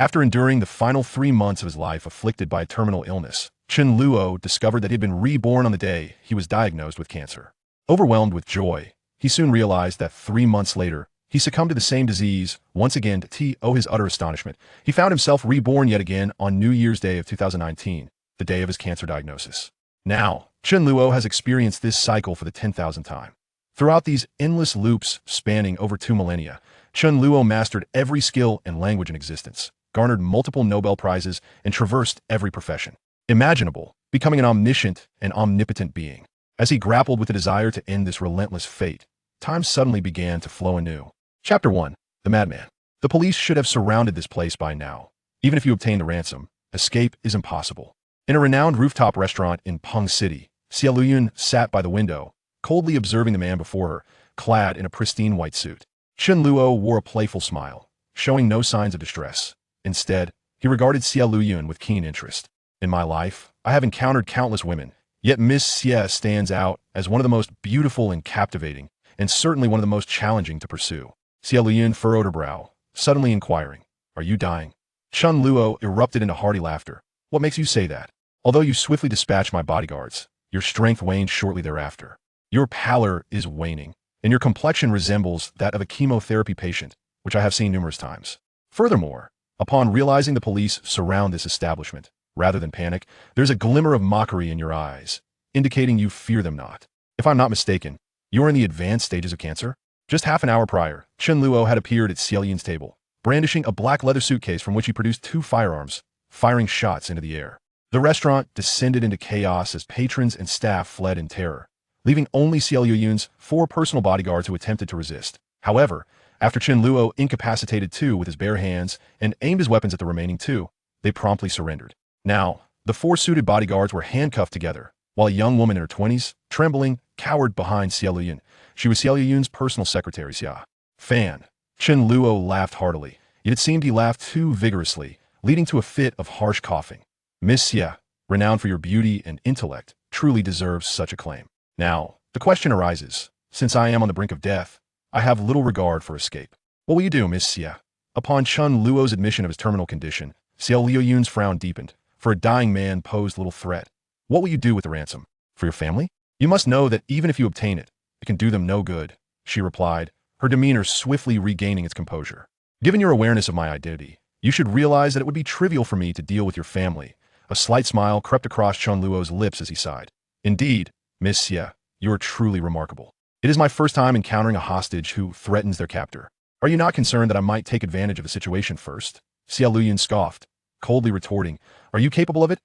After enduring the final 3 months of his life afflicted by a terminal illness, Chen Luo discovered that he had been reborn on the day he was diagnosed with cancer. Overwhelmed with joy, he soon realized that 3 months later, he succumbed to the same disease. Once again, to his utter astonishment, he found himself reborn yet again on New Year's Day of 2019, the day of his cancer diagnosis. Now, Chen Luo has experienced this cycle for the 10,000th time. Throughout these endless loops spanning over 2 millennia, Chen Luo mastered every skill and language in existence, garnered multiple Nobel Prizes, and traversed every profession imaginable, becoming an omniscient and omnipotent being. As he grappled with the desire to end this relentless fate, time suddenly began to flow anew. Chapter 1. The Madman. The police should have surrounded this place by now. Even if you obtain the ransom, escape is impossible. In a renowned rooftop restaurant in Peng City, Xia Luyun sat by the window, coldly observing the man before her, clad in a pristine white suit. Chen Luo wore a playful smile, showing no signs of distress. Instead, he regarded Xia Luyun with keen interest. In my life, I have encountered countless women, yet Miss Xia stands out as one of the most beautiful and captivating, and certainly one of the most challenging to pursue. Xia Luyun furrowed her brow, suddenly inquiring, "Are you dying?" Chen Luo erupted into hearty laughter. "What makes you say that? Although you swiftly dispatched my bodyguards, your strength waned shortly thereafter. Your pallor is waning, and your complexion resembles that of a chemotherapy patient, which I have seen numerous times. Furthermore, upon realizing the police surround this establishment, rather than panic, there's a glimmer of mockery in your eyes, indicating you fear them not. If I'm not mistaken, you're in the advanced stages of cancer?" Just half an hour prior, Chen Luo had appeared at Xia Luyun's table, brandishing a black leather suitcase from which he produced 2 firearms, firing shots into the air. The restaurant descended into chaos as patrons and staff fled in terror, leaving only Xia Luyun's 4 personal bodyguards who attempted to resist. However, after Chen Luo incapacitated 2 with his bare hands and aimed his weapons at the remaining 2, they promptly surrendered. Now, the 4 suited bodyguards were handcuffed together, while a young woman in her 20s, trembling, cowered behind Xia Luyun. She was Xia Luyun's personal secretary, Xia Fan. Chen Luo laughed heartily, yet it seemed he laughed too vigorously, leading to a fit of harsh coughing. Miss Xia, renowned for your beauty and intellect, truly deserves such acclaim. Now, the question arises, since I am on the brink of death, I have little regard for escape. What will you do, Miss Xia? Upon Chen Luo's admission of his terminal condition, Xia Luyun's frown deepened, for a dying man posed little threat. What will you do with the ransom? For your family? You must know that even if you obtain it, it can do them no good, she replied, her demeanor swiftly regaining its composure. Given your awareness of my identity, you should realize that it would be trivial for me to deal with your family. A slight smile crept across Chen Luo's lips as he sighed. Indeed, Miss Xia, you are truly remarkable. It is my first time encountering a hostage who threatens their captor. Are you not concerned that I might take advantage of the situation first? Xia Luyun scoffed, coldly retorting, "Are you capable of it?"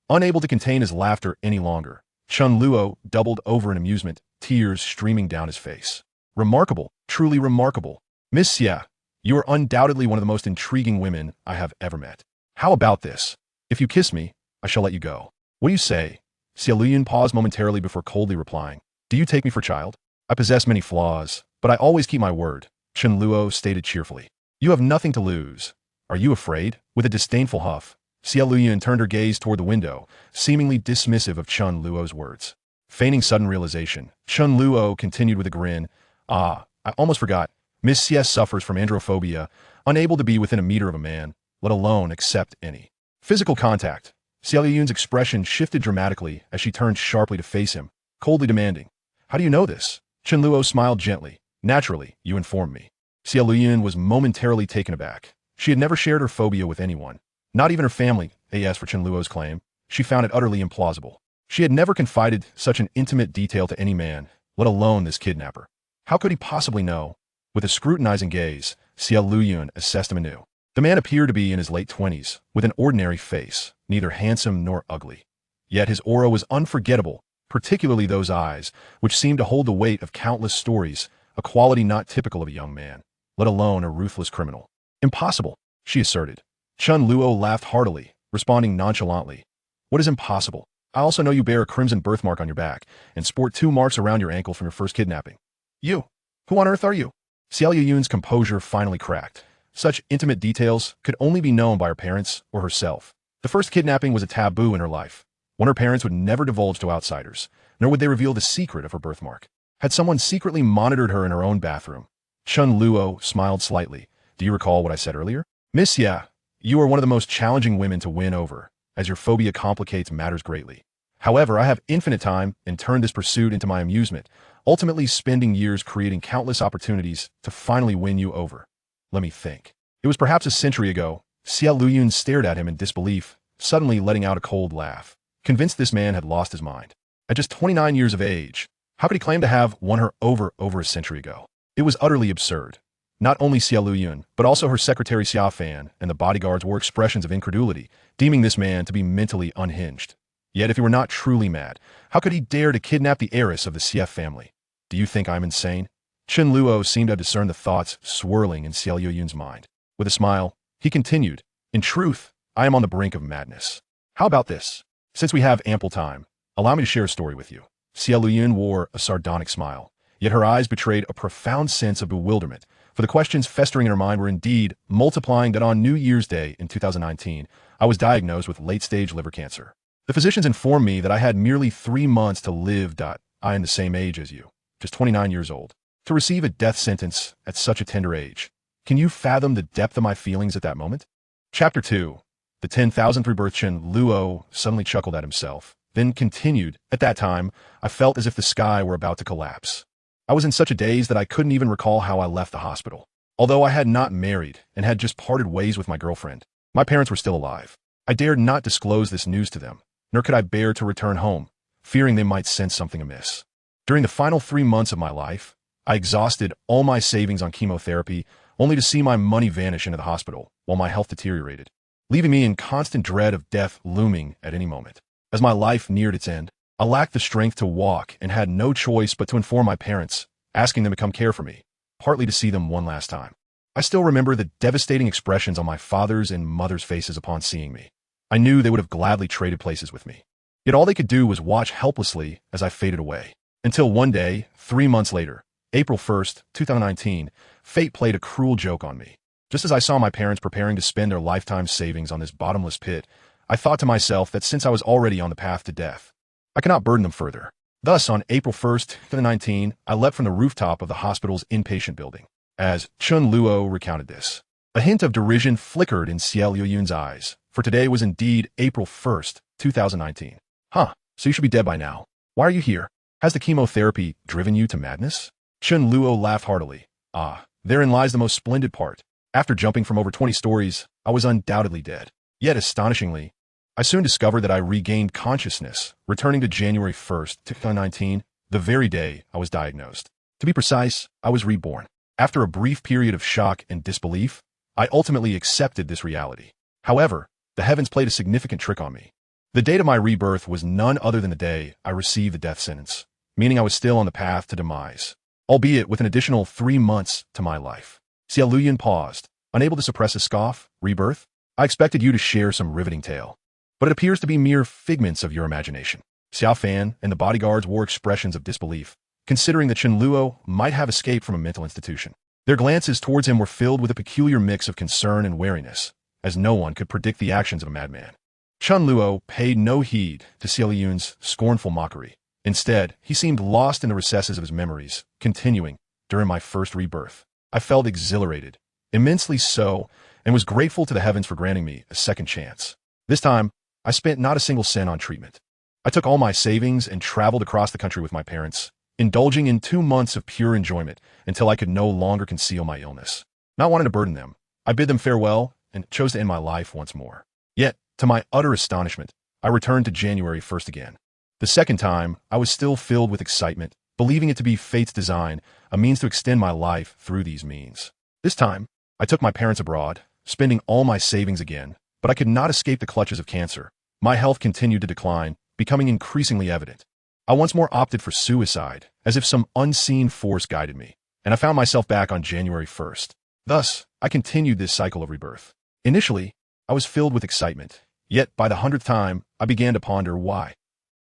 Unable to contain his laughter any longer, Chen Luo doubled over in amusement, tears streaming down his face. Remarkable, truly remarkable. Miss Xia, you are undoubtedly one of the most intriguing women I have ever met. How about this? If you kiss me, I shall let you go. What do you say? Xia Luyun paused momentarily before coldly replying. Do you take me for child? I possess many flaws, but I always keep my word, Chen Luo stated cheerfully. You have nothing to lose. Are you afraid? With a disdainful huff, Xia Luyun turned her gaze toward the window, seemingly dismissive of Chen Luo's words. Feigning sudden realization, Chen Luo continued with a grin. I almost forgot. Miss Xia suffers from androphobia, unable to be within a meter of a man, let alone accept any physical contact. Xia Luyun's expression shifted dramatically as she turned sharply to face him, coldly demanding, "How do you know this?" Chen Luo smiled gently. "Naturally, you informed me." Xia Luyun was momentarily taken aback. She had never shared her phobia with anyone, not even her family. As for Chen Luo's claim, she found it utterly implausible. She had never confided such an intimate detail to any man, let alone this kidnapper. How could he possibly know? With a scrutinizing gaze, Xia Luyun assessed him anew. The man appeared to be in his late 20s, with an ordinary face, neither handsome nor ugly. Yet his aura was unforgettable, particularly those eyes, which seemed to hold the weight of countless stories, a quality not typical of a young man, let alone a ruthless criminal. Impossible, she asserted. Chen Luo laughed heartily, responding nonchalantly. What is impossible? I also know you bear a crimson birthmark on your back, and sport 2 marks around your ankle from your first kidnapping. You? Who on earth are you? Xia Luyun's composure finally cracked. Such intimate details could only be known by her parents or herself. The first kidnapping was a taboo in her life, one her parents would never divulge to outsiders, nor would they reveal the secret of her birthmark. Had someone secretly monitored her in her own bathroom? Chen Luo smiled slightly. Do you recall what I said earlier? Miss Xia, You are one of the most challenging women to win over, as your phobia complicates matters greatly. However, I have infinite time and turned this pursuit into my amusement, ultimately spending years creating countless opportunities to finally win you over. Let me think. It was perhaps a century ago. Xia Luyun stared at him in disbelief, suddenly letting out a cold laugh, convinced this man had lost his mind. At just 29 years of age, how could he claim to have won her over a century ago? It was utterly absurd. Not only Xia Luyun, but also her secretary Xia Fan and the bodyguards wore expressions of incredulity, deeming this man to be mentally unhinged. Yet if he were not truly mad, how could he dare to kidnap the heiress of the Xia family? Do you think I'm insane? Chen Luo seemed to have discerned the thoughts swirling in Xia Luyun's mind. With a smile, he continued, "In truth, I am on the brink of madness. How about this? Since we have ample time, allow me to share a story with you." Xia Luyun wore a sardonic smile, yet her eyes betrayed a profound sense of bewilderment, for the questions festering in her mind were indeed multiplying that on New Year's Day in 2019, I was diagnosed with late-stage liver cancer. The physicians informed me that I had merely 3 months to live. I am the same age as you, just 29 years old. To receive a death sentence at such a tender age. Can you fathom the depth of my feelings at that moment? Chapter 2. The 10,000th Rebirth. Chen Luo suddenly chuckled at himself, then continued, "At that time, I felt as if the sky were about to collapse. I was in such a daze that I couldn't even recall how I left the hospital. Although I had not married and had just parted ways with my girlfriend, my parents were still alive. I dared not disclose this news to them, nor could I bear to return home, fearing they might sense something amiss. During the final 3 months of my life, I exhausted all my savings on chemotherapy, only to see my money vanish into the hospital while my health deteriorated, leaving me in constant dread of death looming at any moment. As my life neared its end, I lacked the strength to walk and had no choice but to inform my parents, asking them to come care for me, partly to see them one last time. I still remember the devastating expressions on my father's and mother's faces upon seeing me. I knew they would have gladly traded places with me. Yet all they could do was watch helplessly as I faded away. Until one day, 3 months later, April 1st, 2019, fate played a cruel joke on me. Just as I saw my parents preparing to spend their lifetime savings on this bottomless pit, I thought to myself that since I was already on the path to death, I cannot burden them further. Thus, on April 1st, 2019, I leapt from the rooftop of the hospital's inpatient building. As Chen Luo recounted this, a hint of derision flickered in Xia Luyun's eyes, for today was indeed April 1st, 2019. Huh, so you should be dead by now. Why are you here? Has the chemotherapy driven you to madness? Chen Luo laughed heartily. Ah, therein lies the most splendid part. After jumping from over 20 stories, I was undoubtedly dead. Yet, astonishingly, I soon discovered that I regained consciousness, returning to January 1st, 2019, the very day I was diagnosed. To be precise, I was reborn. After a brief period of shock and disbelief, I ultimately accepted this reality. However, the heavens played a significant trick on me. The date of my rebirth was none other than the day I received the death sentence, meaning I was still on the path to demise, albeit with an additional 3 months to my life. Xia Luyun paused, unable to suppress a scoff. Rebirth? I expected you to share some riveting tale, but it appears to be mere figments of your imagination. Xia Fan and the bodyguards wore expressions of disbelief, considering that Chen Luo might have escaped from a mental institution. Their glances towards him were filled with a peculiar mix of concern and wariness, as no one could predict the actions of a madman. Chen Luo paid no heed to Xia Luyun's scornful mockery. Instead, he seemed lost in the recesses of his memories, continuing, "During my first rebirth, I felt exhilarated, immensely so, and was grateful to the heavens for granting me a second chance. This time, I spent not a single cent on treatment. I took all my savings and traveled across the country with my parents, indulging in 2 months of pure enjoyment until I could no longer conceal my illness. Not wanting to burden them, I bid them farewell and chose to end my life once more. Yet, to my utter astonishment, I returned to January 1st again. The second time, I was still filled with excitement, believing it to be fate's design, a means to extend my life through these means. This time, I took my parents abroad, spending all my savings again, but I could not escape the clutches of cancer. My health continued to decline, becoming increasingly evident. I once more opted for suicide, as if some unseen force guided me, and I found myself back on January 1st. Thus, I continued this cycle of rebirth. Initially, I was filled with excitement, yet by the 100th time, I began to ponder why.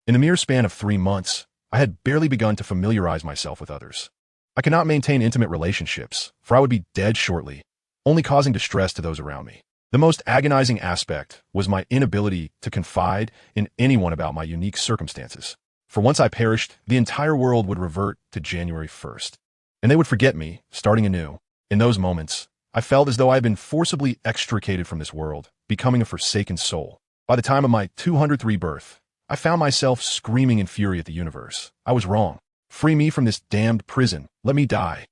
In the mere span of 3 months, I had barely begun to familiarize myself with others. I could not maintain intimate relationships, for I would be dead shortly, only causing distress to those around me. The most agonizing aspect was my inability to confide in anyone about my unique circumstances. For once I perished, the entire world would revert to January 1st, and they would forget me, starting anew. In those moments, I felt as though I had been forcibly extricated from this world becoming a forsaken soul. By the time of my 200th rebirth, I found myself screaming in fury at the universe. I was wrong. Free me from this damned prison. Let me die.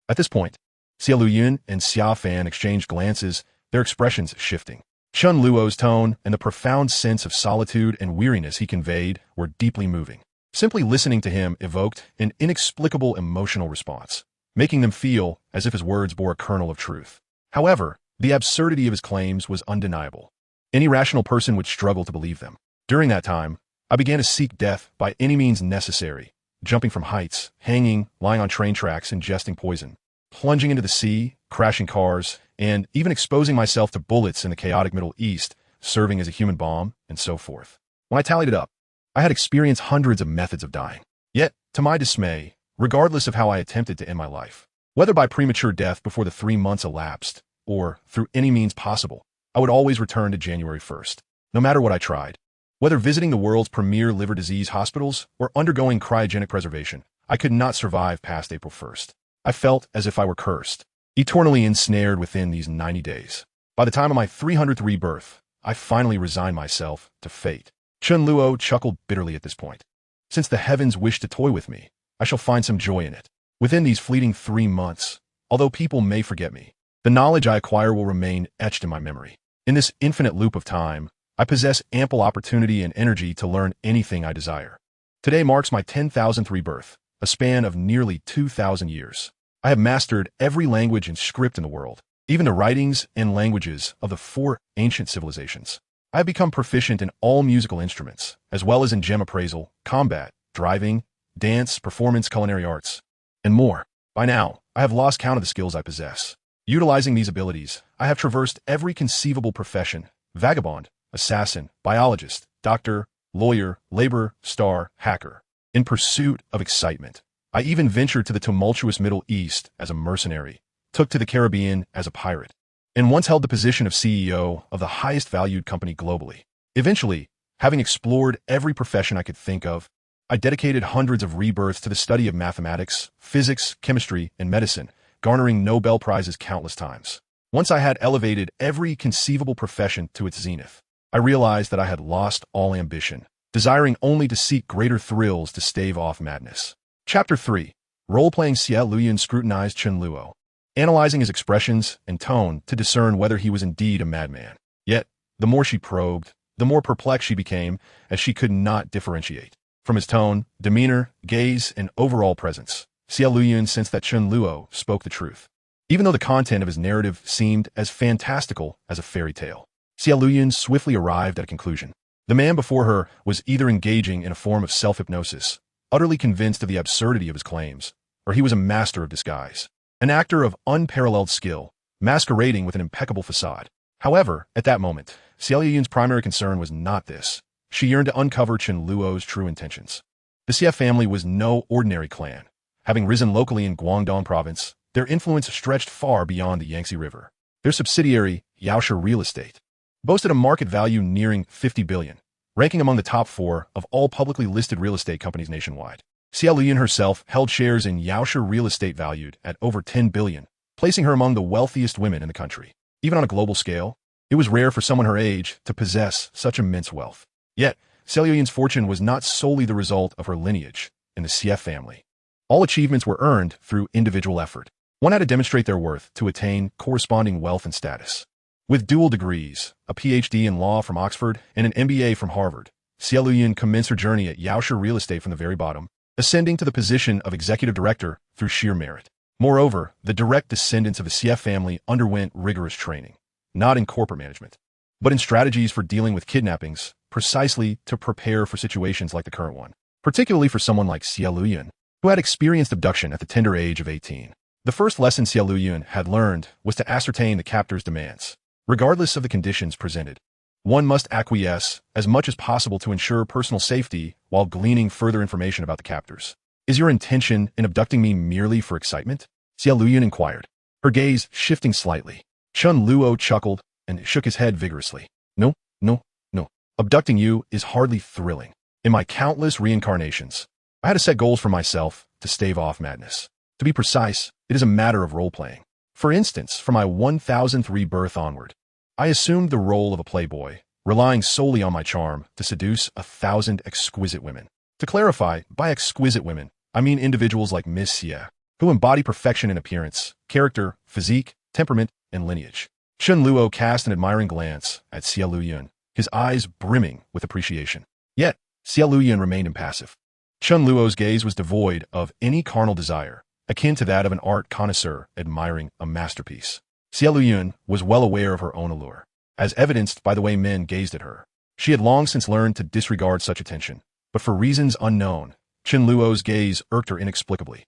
At this point, Xia Luyun and Xia Fan exchanged glances, their expressions shifting. Chen Luo's tone and the profound sense of solitude and weariness he conveyed were deeply moving. Simply listening to him evoked an inexplicable emotional response, making them feel as if his words bore a kernel of truth. However, the absurdity of his claims was undeniable. Any rational person would struggle to believe them. During that time, I began to seek death by any means necessary, jumping from heights, hanging, lying on train tracks, ingesting poison, plunging into the sea, crashing cars, and even exposing myself to bullets in the chaotic Middle East, serving as a human bomb, and so forth. When I tallied it up, I had experienced hundreds of methods of dying. Yet, to my dismay, regardless of how I attempted to end my life, whether by premature death before the 3 months elapsed, or through any means possible, I would always return to January 1st, no matter what I tried. Whether visiting the world's premier liver disease hospitals or undergoing cryogenic preservation, I could not survive past April 1st. I felt as if I were cursed, eternally ensnared within these 90 days. By the time of my 300th rebirth, I finally resigned myself to fate. Chen Luo chuckled bitterly at this point. Since the heavens wish to toy with me, I shall find some joy in it. Within these fleeting 3 months, although people may forget me, the knowledge I acquire will remain etched in my memory. In this infinite loop of time, I possess ample opportunity and energy to learn anything I desire. Today marks my 10,000th rebirth, a span of nearly 2,000 years. I have mastered every language and script in the world, even the writings and languages of the 4 ancient civilizations. I have become proficient in all musical instruments, as well as in gem appraisal, combat, driving, dance, performance, culinary arts, and more. By now, I have lost count of the skills I possess. Utilizing these abilities, I have traversed every conceivable profession: vagabond, assassin, biologist, doctor, lawyer, laborer, star, hacker. In pursuit of excitement, I even ventured to the tumultuous Middle East as a mercenary, took to the Caribbean as a pirate, and once held the position of CEO of the highest valued company globally. Eventually, having explored every profession I could think of, I dedicated hundreds of rebirths to the study of mathematics, physics, chemistry, and medicine, garnering Nobel Prizes countless times. Once I had elevated every conceivable profession to its zenith, I realized that I had lost all ambition, desiring only to seek greater thrills to stave off madness. Chapter 3. Role-playing. Xia Luyun scrutinized Chen Luo, analyzing his expressions and tone to discern whether he was indeed a madman. Yet, the more she probed, the more perplexed she became, as she could not differentiate. From his tone, demeanor, gaze, and overall presence, Xia Luyun sensed that Chen Luo spoke the truth, even though the content of his narrative seemed as fantastical as a fairy tale. Xia Luyun swiftly arrived at a conclusion. The man before her was either engaging in a form of self-hypnosis, utterly convinced of the absurdity of his claims, or he was a master of disguise, an actor of unparalleled skill, masquerading with an impeccable facade. However, at that moment, Xia Luyun's primary concern was not this. She yearned to uncover Chen Luo's true intentions. The Xia family was no ordinary clan. Having risen locally in Guangdong province, their influence stretched far beyond the Yangtze River. Their subsidiary, Yaoshe Real Estate, boasted a market value nearing 50 billion, ranking among the top 4 of all publicly listed real estate companies nationwide. Xia Luyun herself held shares in Yaoshe Real Estate valued at over 10 billion, placing her among the wealthiest women in the country. Even on a global scale, it was rare for someone her age to possess such immense wealth. Yet, Xia Luyun's fortune was not solely the result of her lineage in the Xie family. All achievements were earned through individual effort. One had to demonstrate their worth to attain corresponding wealth and status. With dual degrees, a PhD in law from Oxford and an MBA from Harvard, Xia Luyun commenced her journey at Yaoshe Real Estate from the very bottom, ascending to the position of executive director through sheer merit. Moreover, the direct descendants of the Xie family underwent rigorous training, not in corporate management, but in strategies for dealing with kidnappings, precisely to prepare for situations like the current one, particularly for someone like Xia Luyun, who had experienced abduction at the tender age of 18. The first lesson Xia Luyun had learned was to ascertain the captor's demands. Regardless of the conditions presented, one must acquiesce as much as possible to ensure personal safety while gleaning further information about the captors. Is your intention in abducting me merely for excitement? Xia Luyun inquired, her gaze shifting slightly. Chen Luo chuckled and shook his head vigorously. No, no, no. Abducting you is hardly thrilling. In my countless reincarnations, I had to set goals for myself to stave off madness. To be precise, it is a matter of role-playing. For instance, from my 1000th rebirth onward, I assumed the role of a playboy, relying solely on my charm to seduce 1,000 exquisite women. To clarify, by exquisite women, I mean individuals like Miss Xie, who embody perfection in appearance, character, physique, temperament, and lineage. Chen Luo cast an admiring glance at Xie Luyun, his eyes brimming with appreciation. Yet, Xie Luyun remained impassive. Chen Luo's gaze was devoid of any carnal desire, akin to that of an art connoisseur admiring a masterpiece. Xie Luyun was well aware of her own allure, as evidenced by the way men gazed at her. She had long since learned to disregard such attention, but for reasons unknown, Chen Luo's gaze irked her inexplicably.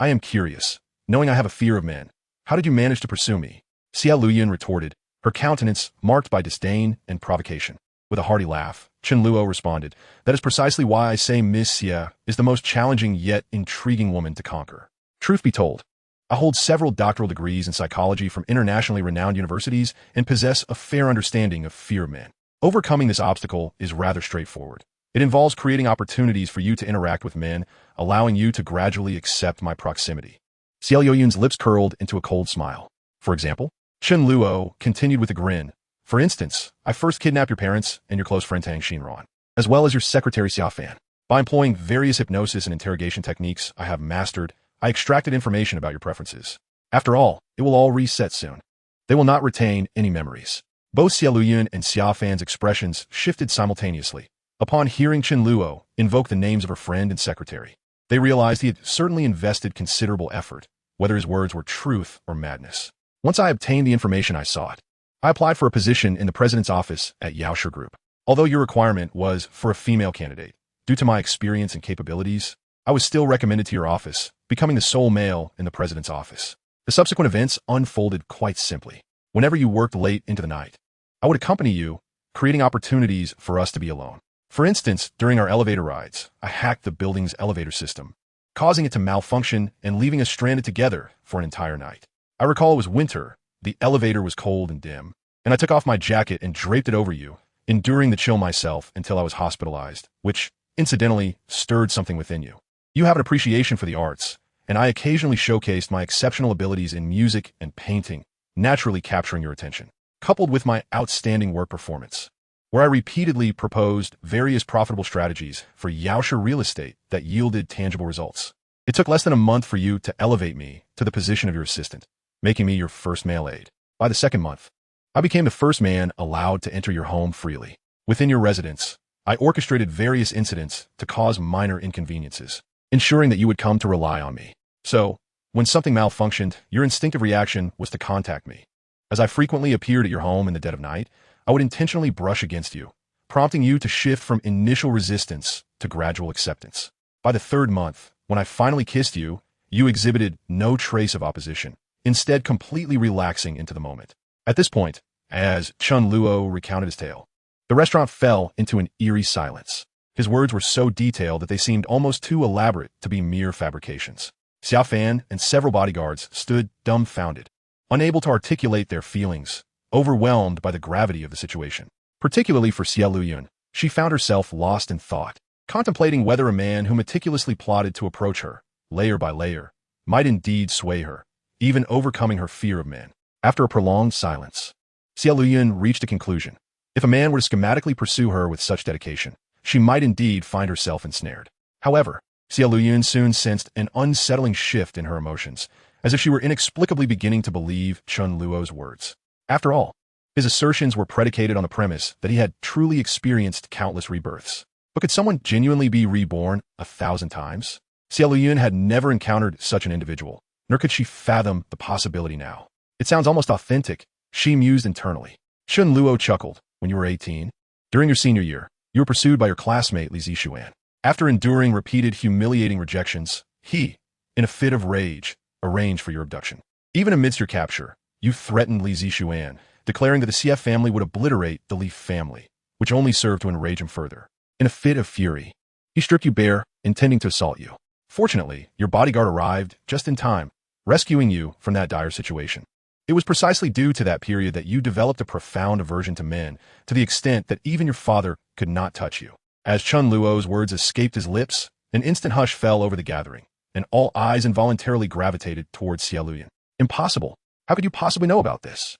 I am curious. Knowing I have a fear of men, how did you manage to pursue me? Xie Luyun retorted, her countenance marked by disdain and provocation. With a hearty laugh, Chen Luo responded, that is precisely why I say Miss Xie is the most challenging yet intriguing woman to conquer. Truth be told, I hold several doctoral degrees in psychology from internationally renowned universities and possess a fair understanding of fear of men. Overcoming this obstacle is rather straightforward. It involves creating opportunities for you to interact with men, allowing you to gradually accept my proximity. Xie Luyun's lips curled into a cold smile. For example, Chen Luo continued with a grin. For instance, I first kidnapped your parents and your close friend Tang Xinran, as well as your secretary Xia Fan. By employing various hypnosis and interrogation techniques I have mastered, I extracted information about your preferences. After all, it will all reset soon. They will not retain any memories. Both Xie Luyun and Xia Fan's expressions shifted simultaneously. Upon hearing Chen Luo invoke the names of her friend and secretary, they realized he had certainly invested considerable effort, whether his words were truth or madness. Once I obtained the information I sought, I applied for a position in the president's office at Yaoshi Group. Although your requirement was for a female candidate, due to my experience and capabilities, I was still recommended to your office, becoming the sole male in the president's office. The subsequent events unfolded quite simply. Whenever you worked late into the night, I would accompany you, creating opportunities for us to be alone. For instance, during our elevator rides, I hacked the building's elevator system, causing it to malfunction and leaving us stranded together for an entire night. I recall it was winter, the elevator was cold and dim, and I took off my jacket and draped it over you, enduring the chill myself until I was hospitalized, which, incidentally, stirred something within you. You have an appreciation for the arts, and I occasionally showcased my exceptional abilities in music and painting, naturally capturing your attention, coupled with my outstanding work performance, where I repeatedly proposed various profitable strategies for Yaoshi real estate that yielded tangible results. It took less than a month for you to elevate me to the position of your assistant, making me your first male aide. By the second month, I became the first man allowed to enter your home freely. Within your residence, I orchestrated various incidents to cause minor inconveniences, ensuring that you would come to rely on me. So, when something malfunctioned, your instinctive reaction was to contact me. As I frequently appeared at your home in the dead of night, I would intentionally brush against you, prompting you to shift from initial resistance to gradual acceptance. By the third month, when I finally kissed you, you exhibited no trace of opposition, instead completely relaxing into the moment. At this point, as Chen Luo recounted his tale, the restaurant fell into an eerie silence. His words were so detailed that they seemed almost too elaborate to be mere fabrications. Xia Fan and several bodyguards stood dumbfounded, unable to articulate their feelings, overwhelmed by the gravity of the situation. Particularly for Xie Luyun, she found herself lost in thought, contemplating whether a man who meticulously plotted to approach her, layer by layer, might indeed sway her, even overcoming her fear of men. After a prolonged silence, Xie Luyun reached a conclusion. If a man were to schematically pursue her with such dedication, she might indeed find herself ensnared. However, Xie Luyun soon sensed an unsettling shift in her emotions, as if she were inexplicably beginning to believe Chen Luo's words. After all, his assertions were predicated on the premise that he had truly experienced countless rebirths. But could someone genuinely be reborn 1,000 times? Xie Luyun had never encountered such an individual, nor could she fathom the possibility now. It sounds almost authentic, she mused internally. Chen Luo chuckled. When you were 18, during your senior year, you were pursued by your classmate Li Zixuan. After enduring repeated humiliating rejections, he, in a fit of rage, arranged for your abduction. Even amidst your capture, you threatened Li Zixuan, declaring that the Xie family would obliterate the Li family, which only served to enrage him further. In a fit of fury, he stripped you bare, intending to assault you. Fortunately, your bodyguard arrived just in time, rescuing you from that dire situation. It was precisely due to that period that you developed a profound aversion to men, to the extent that even your father could not touch you. As Chen Luo's words escaped his lips, an instant hush fell over the gathering, and all eyes involuntarily gravitated towards Xie Luyun. Impossible! How could you possibly know about this?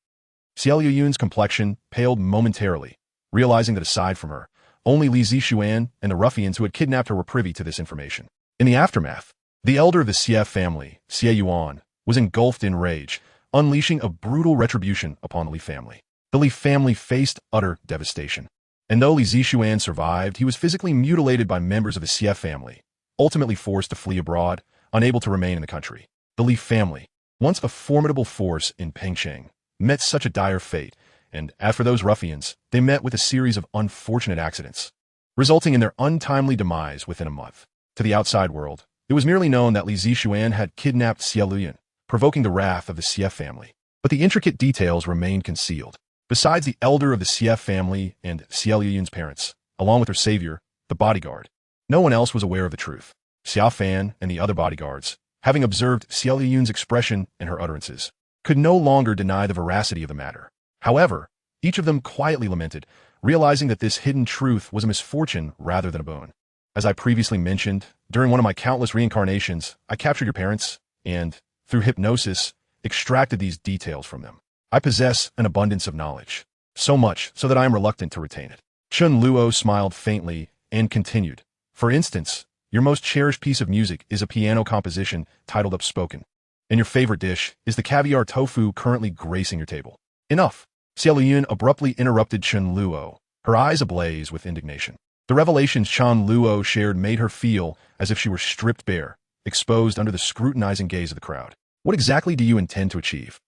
Xia Liuyun's complexion paled momentarily, realizing that aside from her, only Li Zixuan and the ruffians who had kidnapped her were privy to this information. In the aftermath, the elder of the Xie family, Xie Yuan, was engulfed in rage, unleashing a brutal retribution upon the Li family. The Li family faced utter devastation. And though Li Zixuan survived, he was physically mutilated by members of the Xie family, ultimately forced to flee abroad, unable to remain in the country. The Li family, once a formidable force in Pengcheng, met such a dire fate, and as for those ruffians, they met with a series of unfortunate accidents, resulting in their untimely demise within a month. To the outside world, it was merely known that Li Zixuan had kidnapped Xia Liuyun, provoking the wrath of the Xie family. But the intricate details remained concealed. Besides the elder of the Xie family and Xia Liuyun's parents, along with her savior, the bodyguard, no one else was aware of the truth. Xia Fan and the other bodyguards, having observed Xia Liuyun's expression and her utterances, could no longer deny the veracity of the matter. However, each of them quietly lamented, realizing that this hidden truth was a misfortune rather than a boon. As I previously mentioned, during one of my countless reincarnations, I captured your parents and, through hypnosis, extracted these details from them. I possess an abundance of knowledge, so much so that I am reluctant to retain it. Chen Luo smiled faintly and continued. For instance, your most cherished piece of music is a piano composition titled Upspoken, and your favorite dish is the caviar tofu currently gracing your table. Enough! Xia Liuyun abruptly interrupted Chen Luo, her eyes ablaze with indignation. The revelations Chen Luo shared made her feel as if she were stripped bare, exposed under the scrutinizing gaze of the crowd. What exactly do you intend to achieve?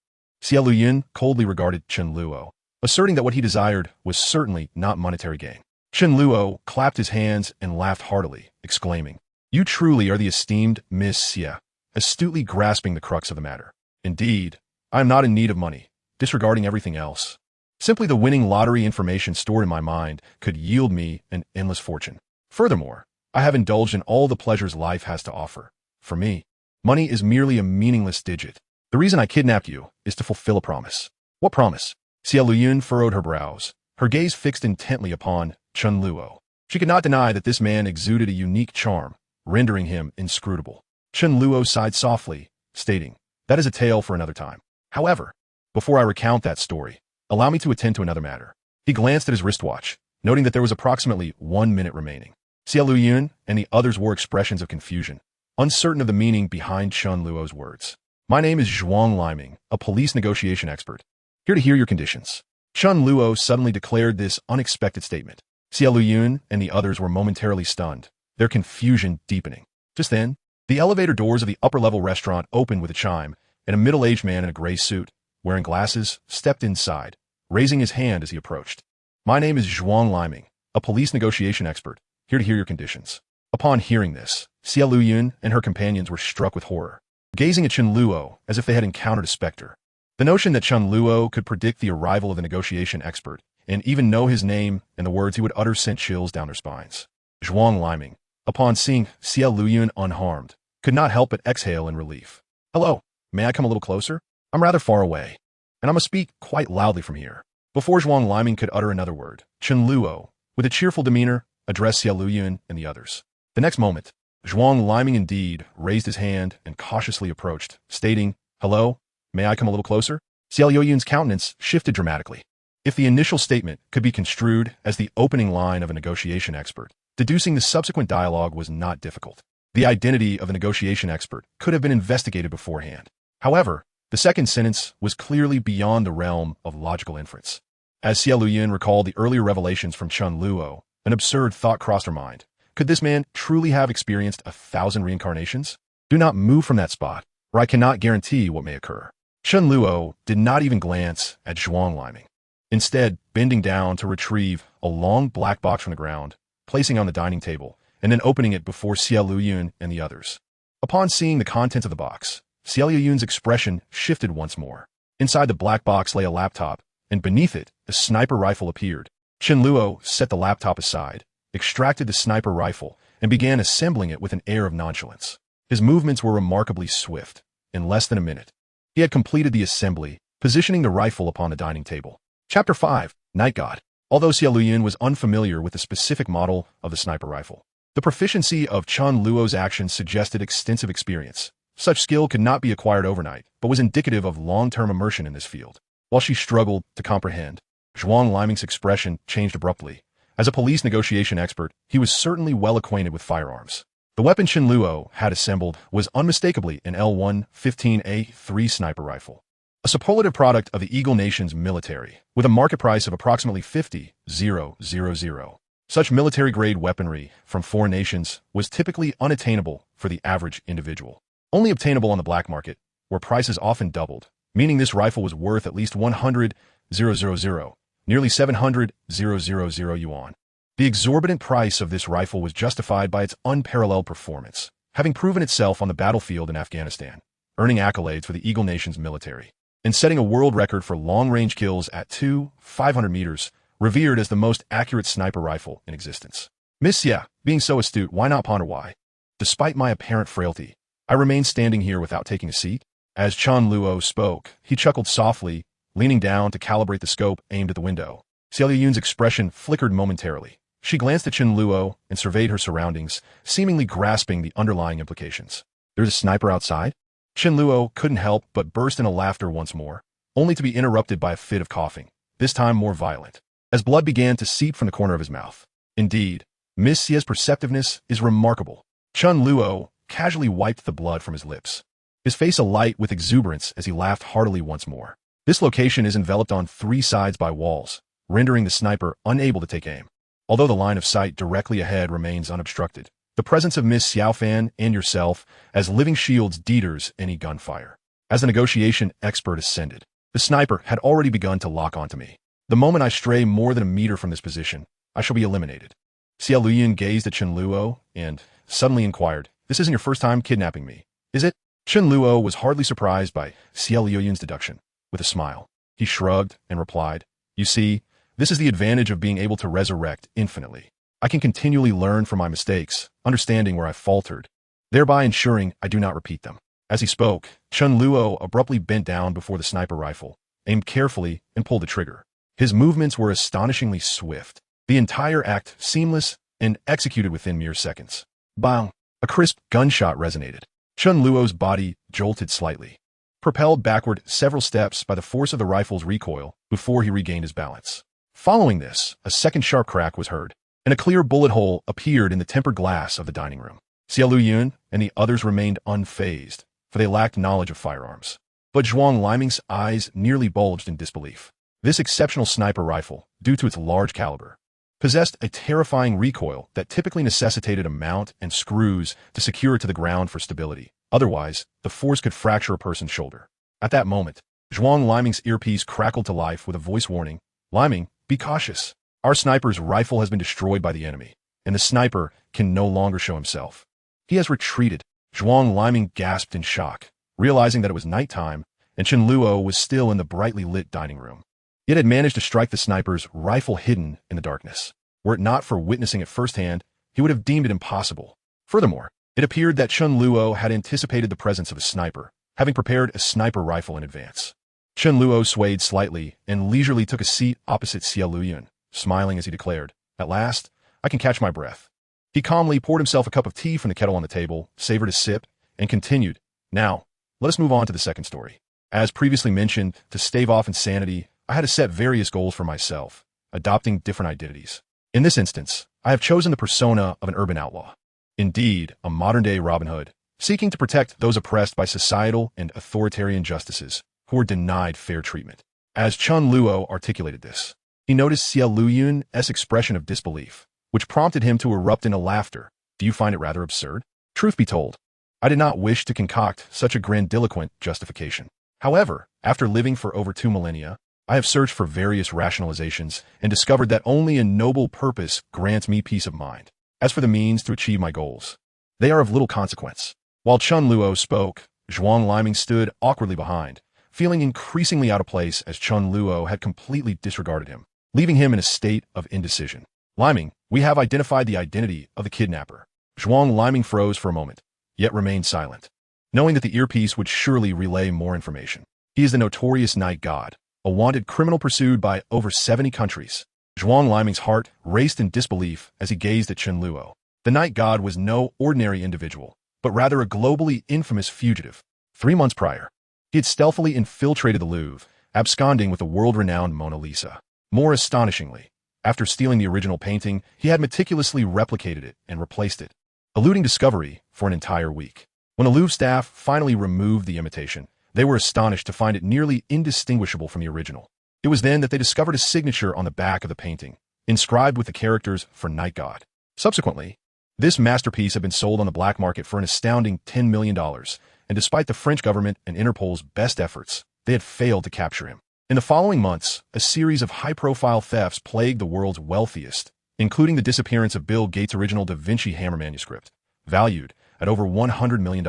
Xia Liuyun coldly regarded Chen Luo, asserting that what he desired was certainly not monetary gain. Chen Luo clapped his hands and laughed heartily, exclaiming, "You truly are the esteemed Miss Xia," astutely grasping the crux of the matter. "Indeed, I am not in need of money, disregarding everything else. Simply the winning lottery information stored in my mind could yield me an endless fortune. Furthermore, I have indulged in all the pleasures life has to offer. For me, money is merely a meaningless digit. The reason I kidnapped you is to fulfill a promise." "What promise?" Xia Liuyun furrowed her brows, her gaze fixed intently upon Chen Luo. She could not deny that this man exuded a unique charm, rendering him inscrutable. Chen Luo sighed softly, stating, "That is a tale for another time. However, before I recount that story, allow me to attend to another matter." He glanced at his wristwatch, noting that there was approximately 1 minute remaining. Xia Liuyun and the others wore expressions of confusion, uncertain of the meaning behind Chen Luo's words. "My name is Zhuang Liming, a police negotiation expert. Here to hear your conditions." Chen Luo suddenly declared this unexpected statement. Xia Liuyun and the others were momentarily stunned, their confusion deepening. Just then, the elevator doors of the upper-level restaurant opened with a chime, and a middle-aged man in a gray suit, wearing glasses, stepped inside, raising his hand as he approached. "My name is Zhuang Liming, a police negotiation expert, here to hear your conditions." Upon hearing this, Xia Liuyun and her companions were struck with horror, gazing at Chen Luo as if they had encountered a specter. The notion that Chen Luo could predict the arrival of the negotiation expert, and even know his name and the words he would utter sent chills down their spines. Zhuang Liming, upon seeing Xia Liuyun unharmed, could not help but exhale in relief. "Hello, may I come a little closer? I'm rather far away, and I must speak quite loudly from here." Before Zhuang Liming could utter another word, Chen Luo, with a cheerful demeanor, addressed Xia Liuyun and the others. The next moment, Zhuang Liming indeed raised his hand and cautiously approached, stating, "Hello, may I come a little closer?" Xia Liuyun's countenance shifted dramatically. If the initial statement could be construed as the opening line of a negotiation expert, deducing the subsequent dialogue was not difficult. The identity of a negotiation expert could have been investigated beforehand. However, the second sentence was clearly beyond the realm of logical inference. As Xia Liuyun recalled the earlier revelations from Chen Luo, an absurd thought crossed her mind. Could this man truly have experienced 1,000 reincarnations? Do not move from that spot, or I cannot guarantee what may occur. Chen Luo did not even glance at Zhuang Liming. Instead, bending down to retrieve a long black box from the ground, placing on the dining table, and then opening it before Xia Liuyun and the others. Upon seeing the contents of the box, Xia Liuyun's expression shifted once more. Inside the black box lay a laptop, and beneath it, a sniper rifle appeared. Chen Luo set the laptop aside, extracted the sniper rifle, and began assembling it with an air of nonchalance. His movements were remarkably swift. In less than a minute, he had completed the assembly, positioning the rifle upon the dining table. Chapter 5, Night God. Although Xia Liuyun was unfamiliar with the specific model of the sniper rifle, the proficiency of Chen Luo's actions suggested extensive experience. Such skill could not be acquired overnight, but was indicative of long-term immersion in this field. While she struggled to comprehend, Zhuang Liming's expression changed abruptly. As a police negotiation expert, he was certainly well acquainted with firearms. The weapon Chen Luo had assembled was unmistakably an L115A3 sniper rifle, a superlative product of the Eagle Nation's military, with a market price of approximately 50,000. Such military-grade weaponry from foreign nations was typically unattainable for the average individual. Only obtainable on the black market, where prices often doubled, meaning this rifle was worth at least 100,000, nearly 700,000 yuan. The exorbitant price of this rifle was justified by its unparalleled performance, having proven itself on the battlefield in Afghanistan, earning accolades for the Eagle Nation's military, and setting a world record for long-range kills at 500 meters, revered as the most accurate sniper rifle in existence. Miss Xia, being so astute, why not ponder why? Despite my apparent frailty, I remained standing here without taking a seat. As Chen Luo spoke, he chuckled softly, leaning down to calibrate the scope aimed at the window. Xia Liyun's expression flickered momentarily. She glanced at Chen Luo and surveyed her surroundings, seemingly grasping the underlying implications. There's a sniper outside? Chen Luo couldn't help but burst into laughter once more, only to be interrupted by a fit of coughing, this time more violent, as blood began to seep from the corner of his mouth. Indeed, Miss Xia's perceptiveness is remarkable. Chen Luo casually wiped the blood from his lips, his face alight with exuberance as he laughed heartily once more. This location is enveloped on three sides by walls, rendering the sniper unable to take aim. Although the line of sight directly ahead remains unobstructed, the presence of Miss Xiaofan and yourself as living shields deters any gunfire. As the negotiation expert ascended, the sniper had already begun to lock onto me. The moment I stray more than a meter from this position, I shall be eliminated. Xia Liyun gazed at Chen Luo and suddenly inquired, "This isn't your first time kidnapping me, is it?" Chen Luo was hardly surprised by Xia Liyun's deduction. With a smile, he shrugged and replied, "You see, this is the advantage of being able to resurrect infinitely. I can continually learn from my mistakes, understanding where I faltered, thereby ensuring I do not repeat them." As he spoke, Chen Luo abruptly bent down before the sniper rifle, aimed carefully, and pulled the trigger. His movements were astonishingly swift, the entire act seamless and executed within mere seconds. Bang! A crisp gunshot resonated. Chen Luo's body jolted slightly, propelled backward several steps by the force of the rifle's recoil before he regained his balance. Following this, a second sharp crack was heard, and a clear bullet hole appeared in the tempered glass of the dining room. Xia Liyun and the others remained unfazed, for they lacked knowledge of firearms. But Zhuang Liming's eyes nearly bulged in disbelief. This exceptional sniper rifle, due to its large caliber, possessed a terrifying recoil that typically necessitated a mount and screws to secure it to the ground for stability. Otherwise, the force could fracture a person's shoulder. At that moment, Zhuang Liming's earpiece crackled to life with a voice warning, "Liming, be cautious. Our sniper's rifle has been destroyed by the enemy, and the sniper can no longer show himself. He has retreated." Zhuang Liming gasped in shock, realizing that it was nighttime, and Chen Luo was still in the brightly lit dining room. It had managed to strike the sniper's rifle hidden in the darkness. Were it not for witnessing it firsthand, he would have deemed it impossible. Furthermore, it appeared that Chen Luo had anticipated the presence of a sniper, having prepared a sniper rifle in advance. Chen Luo swayed slightly and leisurely took a seat opposite Xia Liyun, smiling as he declared, "At last, I can catch my breath." He calmly poured himself a cup of tea from the kettle on the table, savored a sip, and continued, "Now, let us move on to the second story. As previously mentioned, to stave off insanity, I had to set various goals for myself, adopting different identities. In this instance, I have chosen the persona of an urban outlaw. Indeed, a modern-day Robin Hood, seeking to protect those oppressed by societal and authoritarian justices who were denied fair treatment." As Chen Luo articulated this, he noticed Xia Liyun's expression of disbelief, which prompted him to erupt into laughter. "Do you find it rather absurd?" Truth be told, I did not wish to concoct such a grandiloquent justification. However, after living for over 2 millennia, I have searched for various rationalizations and discovered that only a noble purpose grants me peace of mind. As for the means to achieve my goals, they are of little consequence. While Chen Luo spoke, Zhuang Liming stood awkwardly behind, feeling increasingly out of place as Chen Luo had completely disregarded him, leaving him in a state of indecision. "Liming, we have identified the identity of the kidnapper." Zhuang Liming froze for a moment, yet remained silent, knowing that the earpiece would surely relay more information. He is the notorious night god, a wanted criminal pursued by over 70 countries. Zhuang Liming's heart raced in disbelief as he gazed at Chen Luo. The night god was no ordinary individual, but rather a globally infamous fugitive. 3 months prior, he had stealthily infiltrated the Louvre absconding with the world-renowned Mona Lisa. More astonishingly, after stealing the original painting, he had meticulously replicated it and replaced it, eluding discovery for an entire week. When the Louvre staff finally removed the imitation, they were astonished to find it nearly indistinguishable from the original. It was then that they discovered a signature on the back of the painting, inscribed with the characters for Night God. Subsequently, this masterpiece had been sold on the black market for an astounding $10 million, and despite the French government and Interpol's best efforts, they had failed to capture him. In the following months, a series of high-profile thefts plagued the world's wealthiest, including the disappearance of Bill Gates' original Da Vinci Hammer manuscript, valued at over $100 million,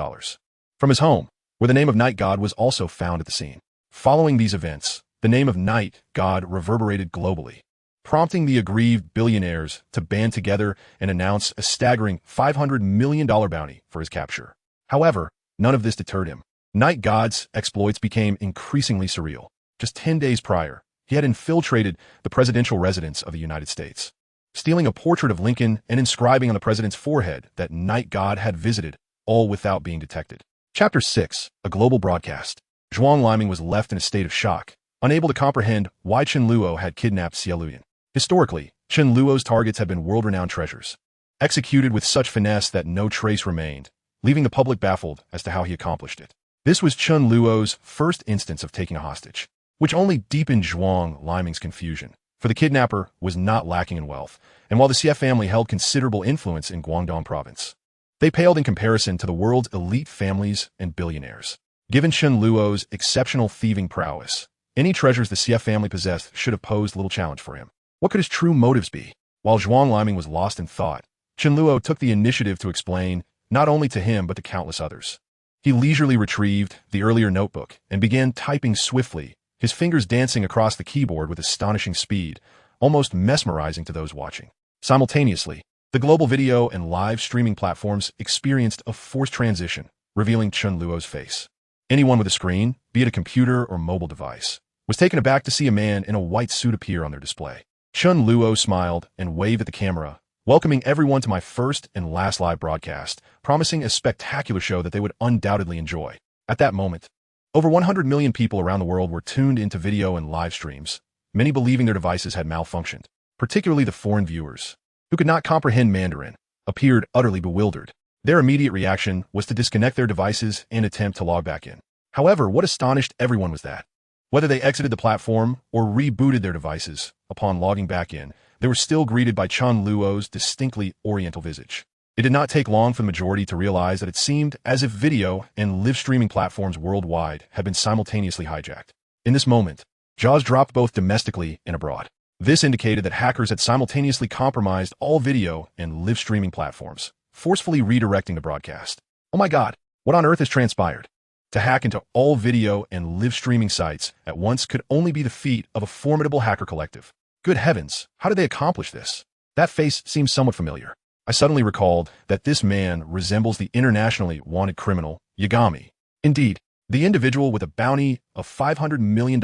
from his home, where the name of Night God was also found at the scene. Following these events, the name of Night God reverberated globally, prompting the aggrieved billionaires to band together and announce a staggering $500 million bounty for his capture. However, none of this deterred him. Night God's exploits became increasingly surreal. Just 10 days prior, he had infiltrated the presidential residence of the United States, stealing a portrait of Lincoln and inscribing on the president's forehead that Night God had visited, all without being detected. Chapter 6. A Global Broadcast. Zhuang Liming was left in a state of shock, unable to comprehend why Chen Luo had kidnapped Xie Luyan. Historically, Chen Luo's targets had been world-renowned treasures, executed with such finesse that no trace remained, leaving the public baffled as to how he accomplished it. This was Chen Luo's first instance of taking a hostage, which only deepened Zhuang Liming's confusion, for the kidnapper was not lacking in wealth, and while the Xie family held considerable influence in Guangdong province, they paled in comparison to the world's elite families and billionaires. Given Chen Luo's exceptional thieving prowess, any treasures the Xie family possessed should have posed little challenge for him. What could his true motives be? While Zhuang Liming was lost in thought, Chen Luo took the initiative to explain, not only to him but to countless others. He leisurely retrieved the earlier notebook and began typing swiftly, his fingers dancing across the keyboard with astonishing speed, almost mesmerizing to those watching. Simultaneously, the global video and live streaming platforms experienced a forced transition, revealing Chen Luo's face. Anyone with a screen, be it a computer or mobile device, was taken aback to see a man in a white suit appear on their display. Chen Luo smiled and waved at the camera, welcoming everyone to my first and last live broadcast, promising a spectacular show that they would undoubtedly enjoy. At that moment, over 100 million people around the world were tuned into video and live streams, many believing their devices had malfunctioned. Particularly the foreign viewers, who could not comprehend Mandarin, appeared utterly bewildered. Their immediate reaction was to disconnect their devices and attempt to log back in. However, what astonished everyone was that, whether they exited the platform or rebooted their devices, upon logging back in, they were still greeted by Chen Luo's distinctly oriental visage. It did not take long for the majority to realize that it seemed as if video and live streaming platforms worldwide had been simultaneously hijacked. In this moment, jaws dropped both domestically and abroad. This indicated that hackers had simultaneously compromised all video and live streaming platforms, forcefully redirecting the broadcast. Oh my God, what on earth has transpired? To hack into all video and live streaming sites at once could only be the feat of a formidable hacker collective. Good heavens, how did they accomplish this? That face seems somewhat familiar. I suddenly recalled that this man resembles the internationally wanted criminal, Yagami. Indeed, the individual with a bounty of $500 million.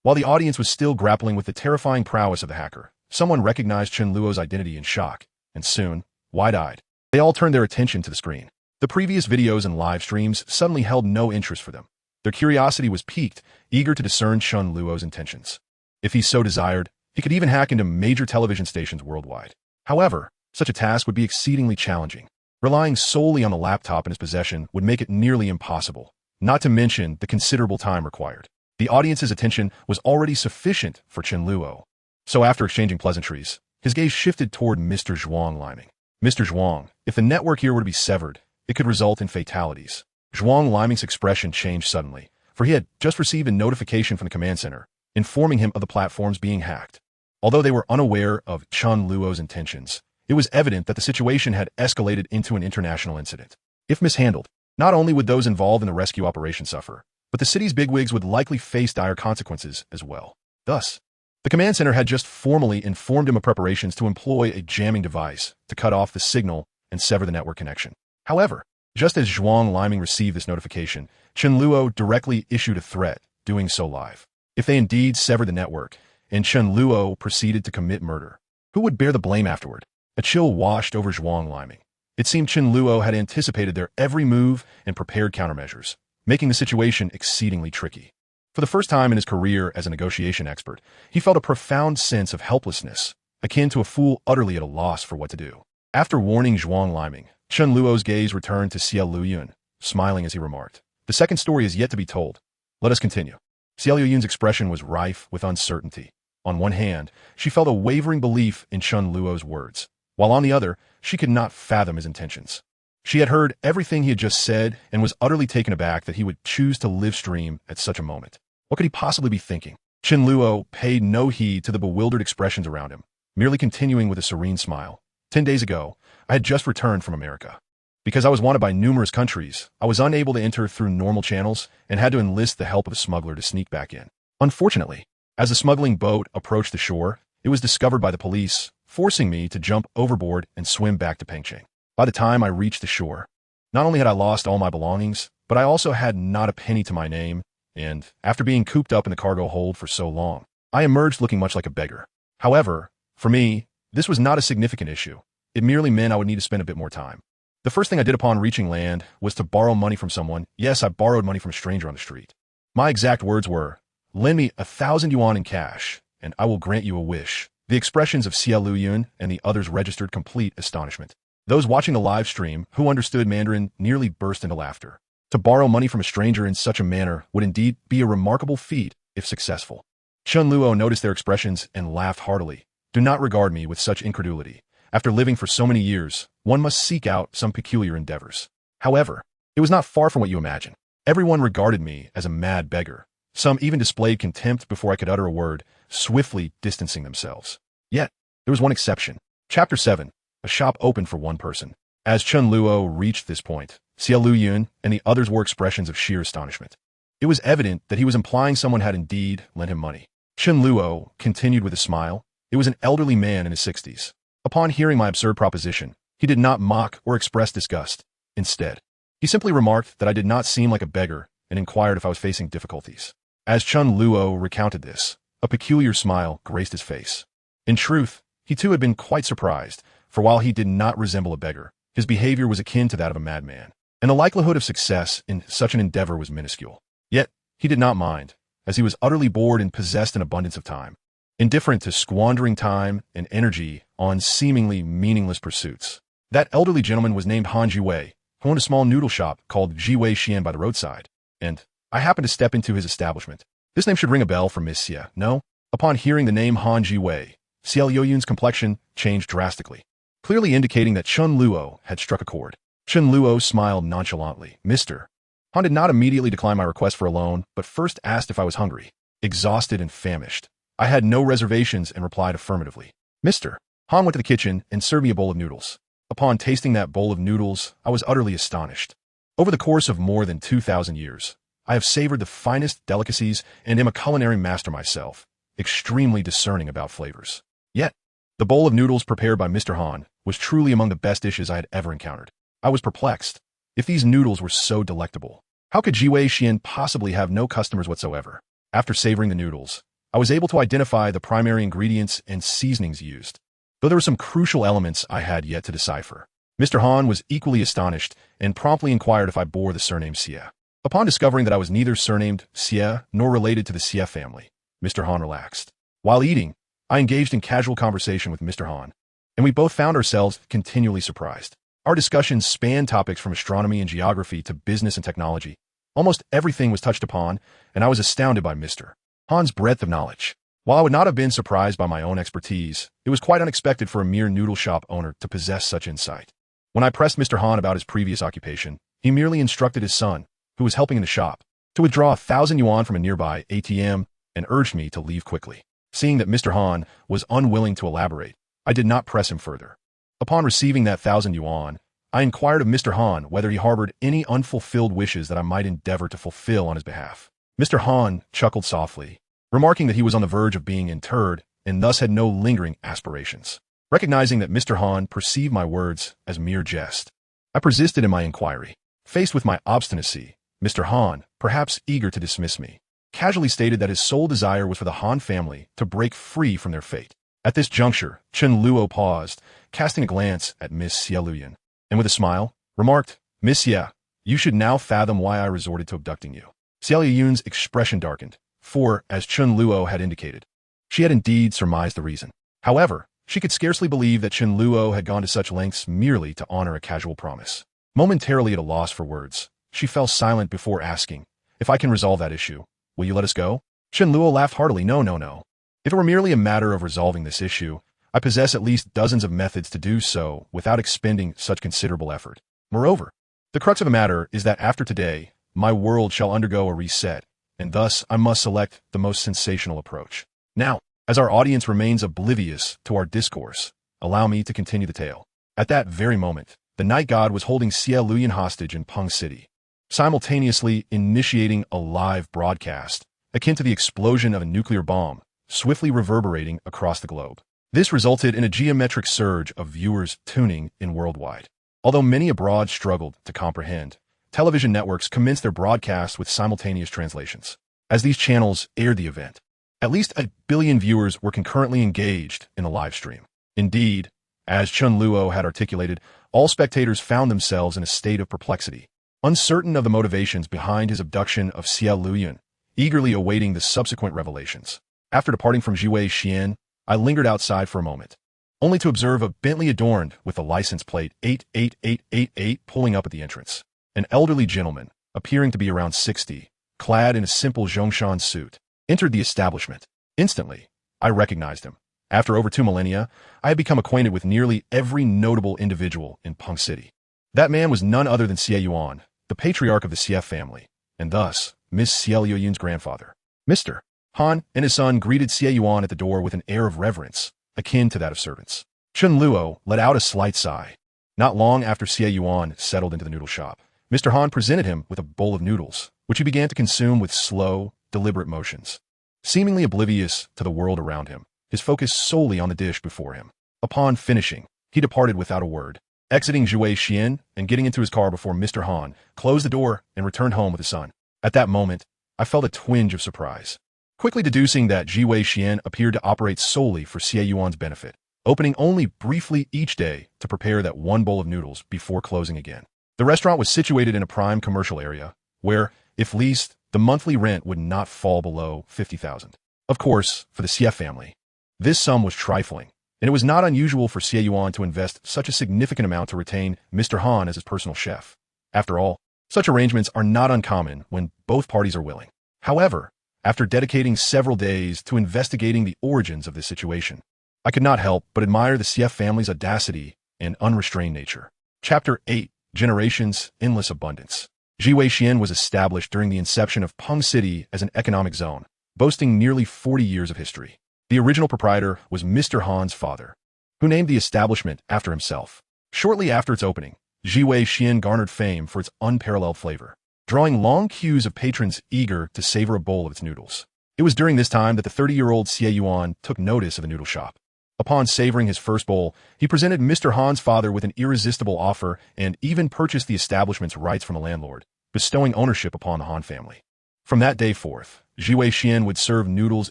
While the audience was still grappling with the terrifying prowess of the hacker, someone recognized Chen Luo's identity in shock, and soon, wide-eyed, they all turned their attention to the screen. The previous videos and live streams suddenly held no interest for them. Their curiosity was piqued, eager to discern Chen Luo's intentions. If he so desired, he could even hack into major television stations worldwide. However, such a task would be exceedingly challenging. Relying solely on the laptop in his possession would make it nearly impossible, not to mention the considerable time required. The audience's attention was already sufficient for Chen Luo. So after exchanging pleasantries, his gaze shifted toward Mr. Zhuang Liming. Mr. Zhuang, if the network here were to be severed, it could result in fatalities. Zhuang Liming's expression changed suddenly, for he had just received a notification from the command center, informing him of the platforms being hacked. Although they were unaware of Chen Luo's intentions, it was evident that the situation had escalated into an international incident. If mishandled, not only would those involved in the rescue operation suffer, but the city's bigwigs would likely face dire consequences as well. Thus, the command center had just formally informed him of preparations to employ a jamming device to cut off the signal and sever the network connection. However, just as Zhuang Liming received this notification, Chen Luo directly issued a threat, doing so live. If they indeed severed the network, and Chen Luo proceeded to commit murder, who would bear the blame afterward? A chill washed over Zhuang Liming. It seemed Chen Luo had anticipated their every move and prepared countermeasures, making the situation exceedingly tricky. For the first time in his career as a negotiation expert, he felt a profound sense of helplessness, akin to a fool utterly at a loss for what to do. After warning Zhuang Liming, Chen Luo's gaze returned to Xie Luyun, smiling as he remarked, "The second story is yet to be told. Let us continue." Xie Luyun's expression was rife with uncertainty. On one hand, she felt a wavering belief in Chen Luo's words, while on the other, she could not fathom his intentions. She had heard everything he had just said and was utterly taken aback that he would choose to live stream at such a moment. What could he possibly be thinking? Chen Luo paid no heed to the bewildered expressions around him, merely continuing with a serene smile. 10 days ago, I had just returned from America. Because I was wanted by numerous countries, I was unable to enter through normal channels and had to enlist the help of a smuggler to sneak back in. Unfortunately, as the smuggling boat approached the shore, it was discovered by the police, forcing me to jump overboard and swim back to Pengcheng. By the time I reached the shore, not only had I lost all my belongings, but I also had not a penny to my name, and after being cooped up in the cargo hold for so long, I emerged looking much like a beggar. However, for me, this was not a significant issue. It merely meant I would need to spend a bit more time. The first thing I did upon reaching land was to borrow money from someone. Yes, I borrowed money from a stranger on the street. My exact words were, "Lend me 1,000 yuan in cash, and I will grant you a wish." The expressions of Xie Luyun and the others registered complete astonishment. Those watching the live stream, who understood Mandarin, nearly burst into laughter. To borrow money from a stranger in such a manner would indeed be a remarkable feat if successful. Chen Luo noticed their expressions and laughed heartily. Do not regard me with such incredulity. After living for so many years, one must seek out some peculiar endeavors. However, it was not far from what you imagine. Everyone regarded me as a mad beggar. Some even displayed contempt before I could utter a word, swiftly distancing themselves. Yet, there was one exception. Chapter 7. A shop opened for one person. As Chen Luo reached this point, Xie Luyun and the others wore expressions of sheer astonishment. It was evident that he was implying someone had indeed lent him money. Chen Luo continued with a smile. It was an elderly man in his 60s. Upon hearing my absurd proposition, he did not mock or express disgust. Instead, he simply remarked that I did not seem like a beggar and inquired if I was facing difficulties. As Chen Luo recounted this, a peculiar smile graced his face. In truth, he too had been quite surprised, for while he did not resemble a beggar, his behavior was akin to that of a madman, and the likelihood of success in such an endeavor was minuscule. Yet, he did not mind, as he was utterly bored and possessed an abundance of time, indifferent to squandering time and energy on seemingly meaningless pursuits. That elderly gentleman was named Han Jiwei, who owned a small noodle shop called Jiwei Xian by the roadside, and I happened to step into his establishment. This name should ring a bell for Miss Xie, no? Upon hearing the name Han Jiwei, Xie Luyun's complexion changed drastically, clearly indicating that Chen Luo had struck a chord. Chen Luo smiled nonchalantly. "Mr." Han did not immediately decline my request for a loan, but first asked if I was hungry, exhausted and famished. I had no reservations and replied affirmatively. "Mr." Han went to the kitchen and served me a bowl of noodles. Upon tasting that bowl of noodles, I was utterly astonished. Over the course of more than 2,000 years, I have savored the finest delicacies and am a culinary master myself, extremely discerning about flavors. Yet, the bowl of noodles prepared by Mr. Han was truly among the best dishes I had ever encountered. I was perplexed. If these noodles were so delectable, how could Jiwei Xian possibly have no customers whatsoever? After savoring the noodles, I was able to identify the primary ingredients and seasonings used, though there were some crucial elements I had yet to decipher. Mr. Han was equally astonished and promptly inquired if I bore the surname Xie. Upon discovering that I was neither surnamed Xie nor related to the Xie family, Mr. Han relaxed. While eating, I engaged in casual conversation with Mr. Han, and we both found ourselves continually surprised. Our discussions spanned topics from astronomy and geography to business and technology. Almost everything was touched upon, and I was astounded by Mr. Han's breadth of knowledge. While I would not have been surprised by my own expertise, it was quite unexpected for a mere noodle shop owner to possess such insight. When I pressed Mr. Han about his previous occupation, he merely instructed his son, who was helping in the shop, to withdraw 1,000 yuan from a nearby ATM and urged me to leave quickly. Seeing that Mr. Han was unwilling to elaborate, I did not press him further. Upon receiving that 1,000 yuan, I inquired of Mr. Han whether he harbored any unfulfilled wishes that I might endeavor to fulfill on his behalf. Mr. Han chuckled softly, remarking that he was on the verge of being interred and thus had no lingering aspirations. Recognizing that Mr. Han perceived my words as mere jest, I persisted in my inquiry. Faced with my obstinacy, Mr. Han, perhaps eager to dismiss me, casually stated that his sole desire was for the Han family to break free from their fate. At this juncture, Chen Luo paused, casting a glance at Miss Xie Luyun, and with a smile, remarked, "Miss Xie, you should now fathom why I resorted to abducting you. Xia Yun's expression darkened, for, as Chen Luo had indicated, she had indeed surmised the reason. However, she could scarcely believe that Chen Luo had gone to such lengths merely to honor a casual promise. Momentarily at a loss for words, she fell silent before asking, "If I can resolve that issue, will you let us go?" Chen Luo laughed heartily. No, no, no. If it were merely a matter of resolving this issue, I possess at least dozens of methods to do so without expending such considerable effort. Moreover, the crux of the matter is that after today, my world shall undergo a reset, and thus I must select the most sensational approach. Now, as our audience remains oblivious to our discourse, allow me to continue the tale. At that very moment, the night god was holding Xia Luoyan hostage in Peng City, simultaneously initiating a live broadcast, akin to the explosion of a nuclear bomb, swiftly reverberating across the globe. This resulted in a geometric surge of viewers tuning in worldwide. Although many abroad struggled to comprehend, television networks commenced their broadcasts with simultaneous translations. As these channels aired the event, at least 1 billion viewers were concurrently engaged in the live stream. Indeed, as Chen Luo had articulated, all spectators found themselves in a state of perplexity, uncertain of the motivations behind his abduction of Xia Luoyan, eagerly awaiting the subsequent revelations. After departing from Jiwei Xian, I lingered outside for a moment, only to observe a Bentley adorned with the license plate 88888 pulling up at the entrance. An elderly gentleman, appearing to be around 60, clad in a simple Zhongshan suit, entered the establishment. Instantly, I recognized him. After over 2 millennia, I had become acquainted with nearly every notable individual in Peng City. That man was none other than Xie Yuan, the patriarch of the Xie family, and thus Miss Xie Liuyun's grandfather. Mr. Han and his son greeted Xie Yuan at the door with an air of reverence, akin to that of servants. Chen Luo let out a slight sigh. Not long after Xie Yuan settled into the noodle shop, Mr. Han presented him with a bowl of noodles, which he began to consume with slow, deliberate motions. Seemingly oblivious to the world around him, his focus solely on the dish before him. Upon finishing, he departed without a word, exiting Jiwei Xian and getting into his car before Mr. Han closed the door and returned home with his son. At that moment, I felt a twinge of surprise, quickly deducing that Jiwei Xian appeared to operate solely for Xie Yuan's benefit, opening only briefly each day to prepare that one bowl of noodles before closing again. The restaurant was situated in a prime commercial area, where, if leased, the monthly rent would not fall below 50,000. Of course, for the Xie family, this sum was trifling, and it was not unusual for Xie Yuan to invest such a significant amount to retain Mr. Han as his personal chef. After all, such arrangements are not uncommon when both parties are willing. However, after dedicating several days to investigating the origins of this situation, I could not help but admire the Xie family's audacity and unrestrained nature. Chapter 8: Generations, Endless Abundance. Jiwei Xian was established during the inception of Peng City as an economic zone, boasting nearly 40 years of history. The original proprietor was Mr. Han's father, who named the establishment after himself. Shortly after its opening, Jiwei Xian garnered fame for its unparalleled flavor, drawing long queues of patrons eager to savor a bowl of its noodles. It was during this time that the 30-year-old Xie Yuan took notice of the noodle shop. Upon savoring his first bowl, he presented Mr. Han's father with an irresistible offer and even purchased the establishment's rights from the landlord, bestowing ownership upon the Han family. From that day forth, Jiwei Xian would serve noodles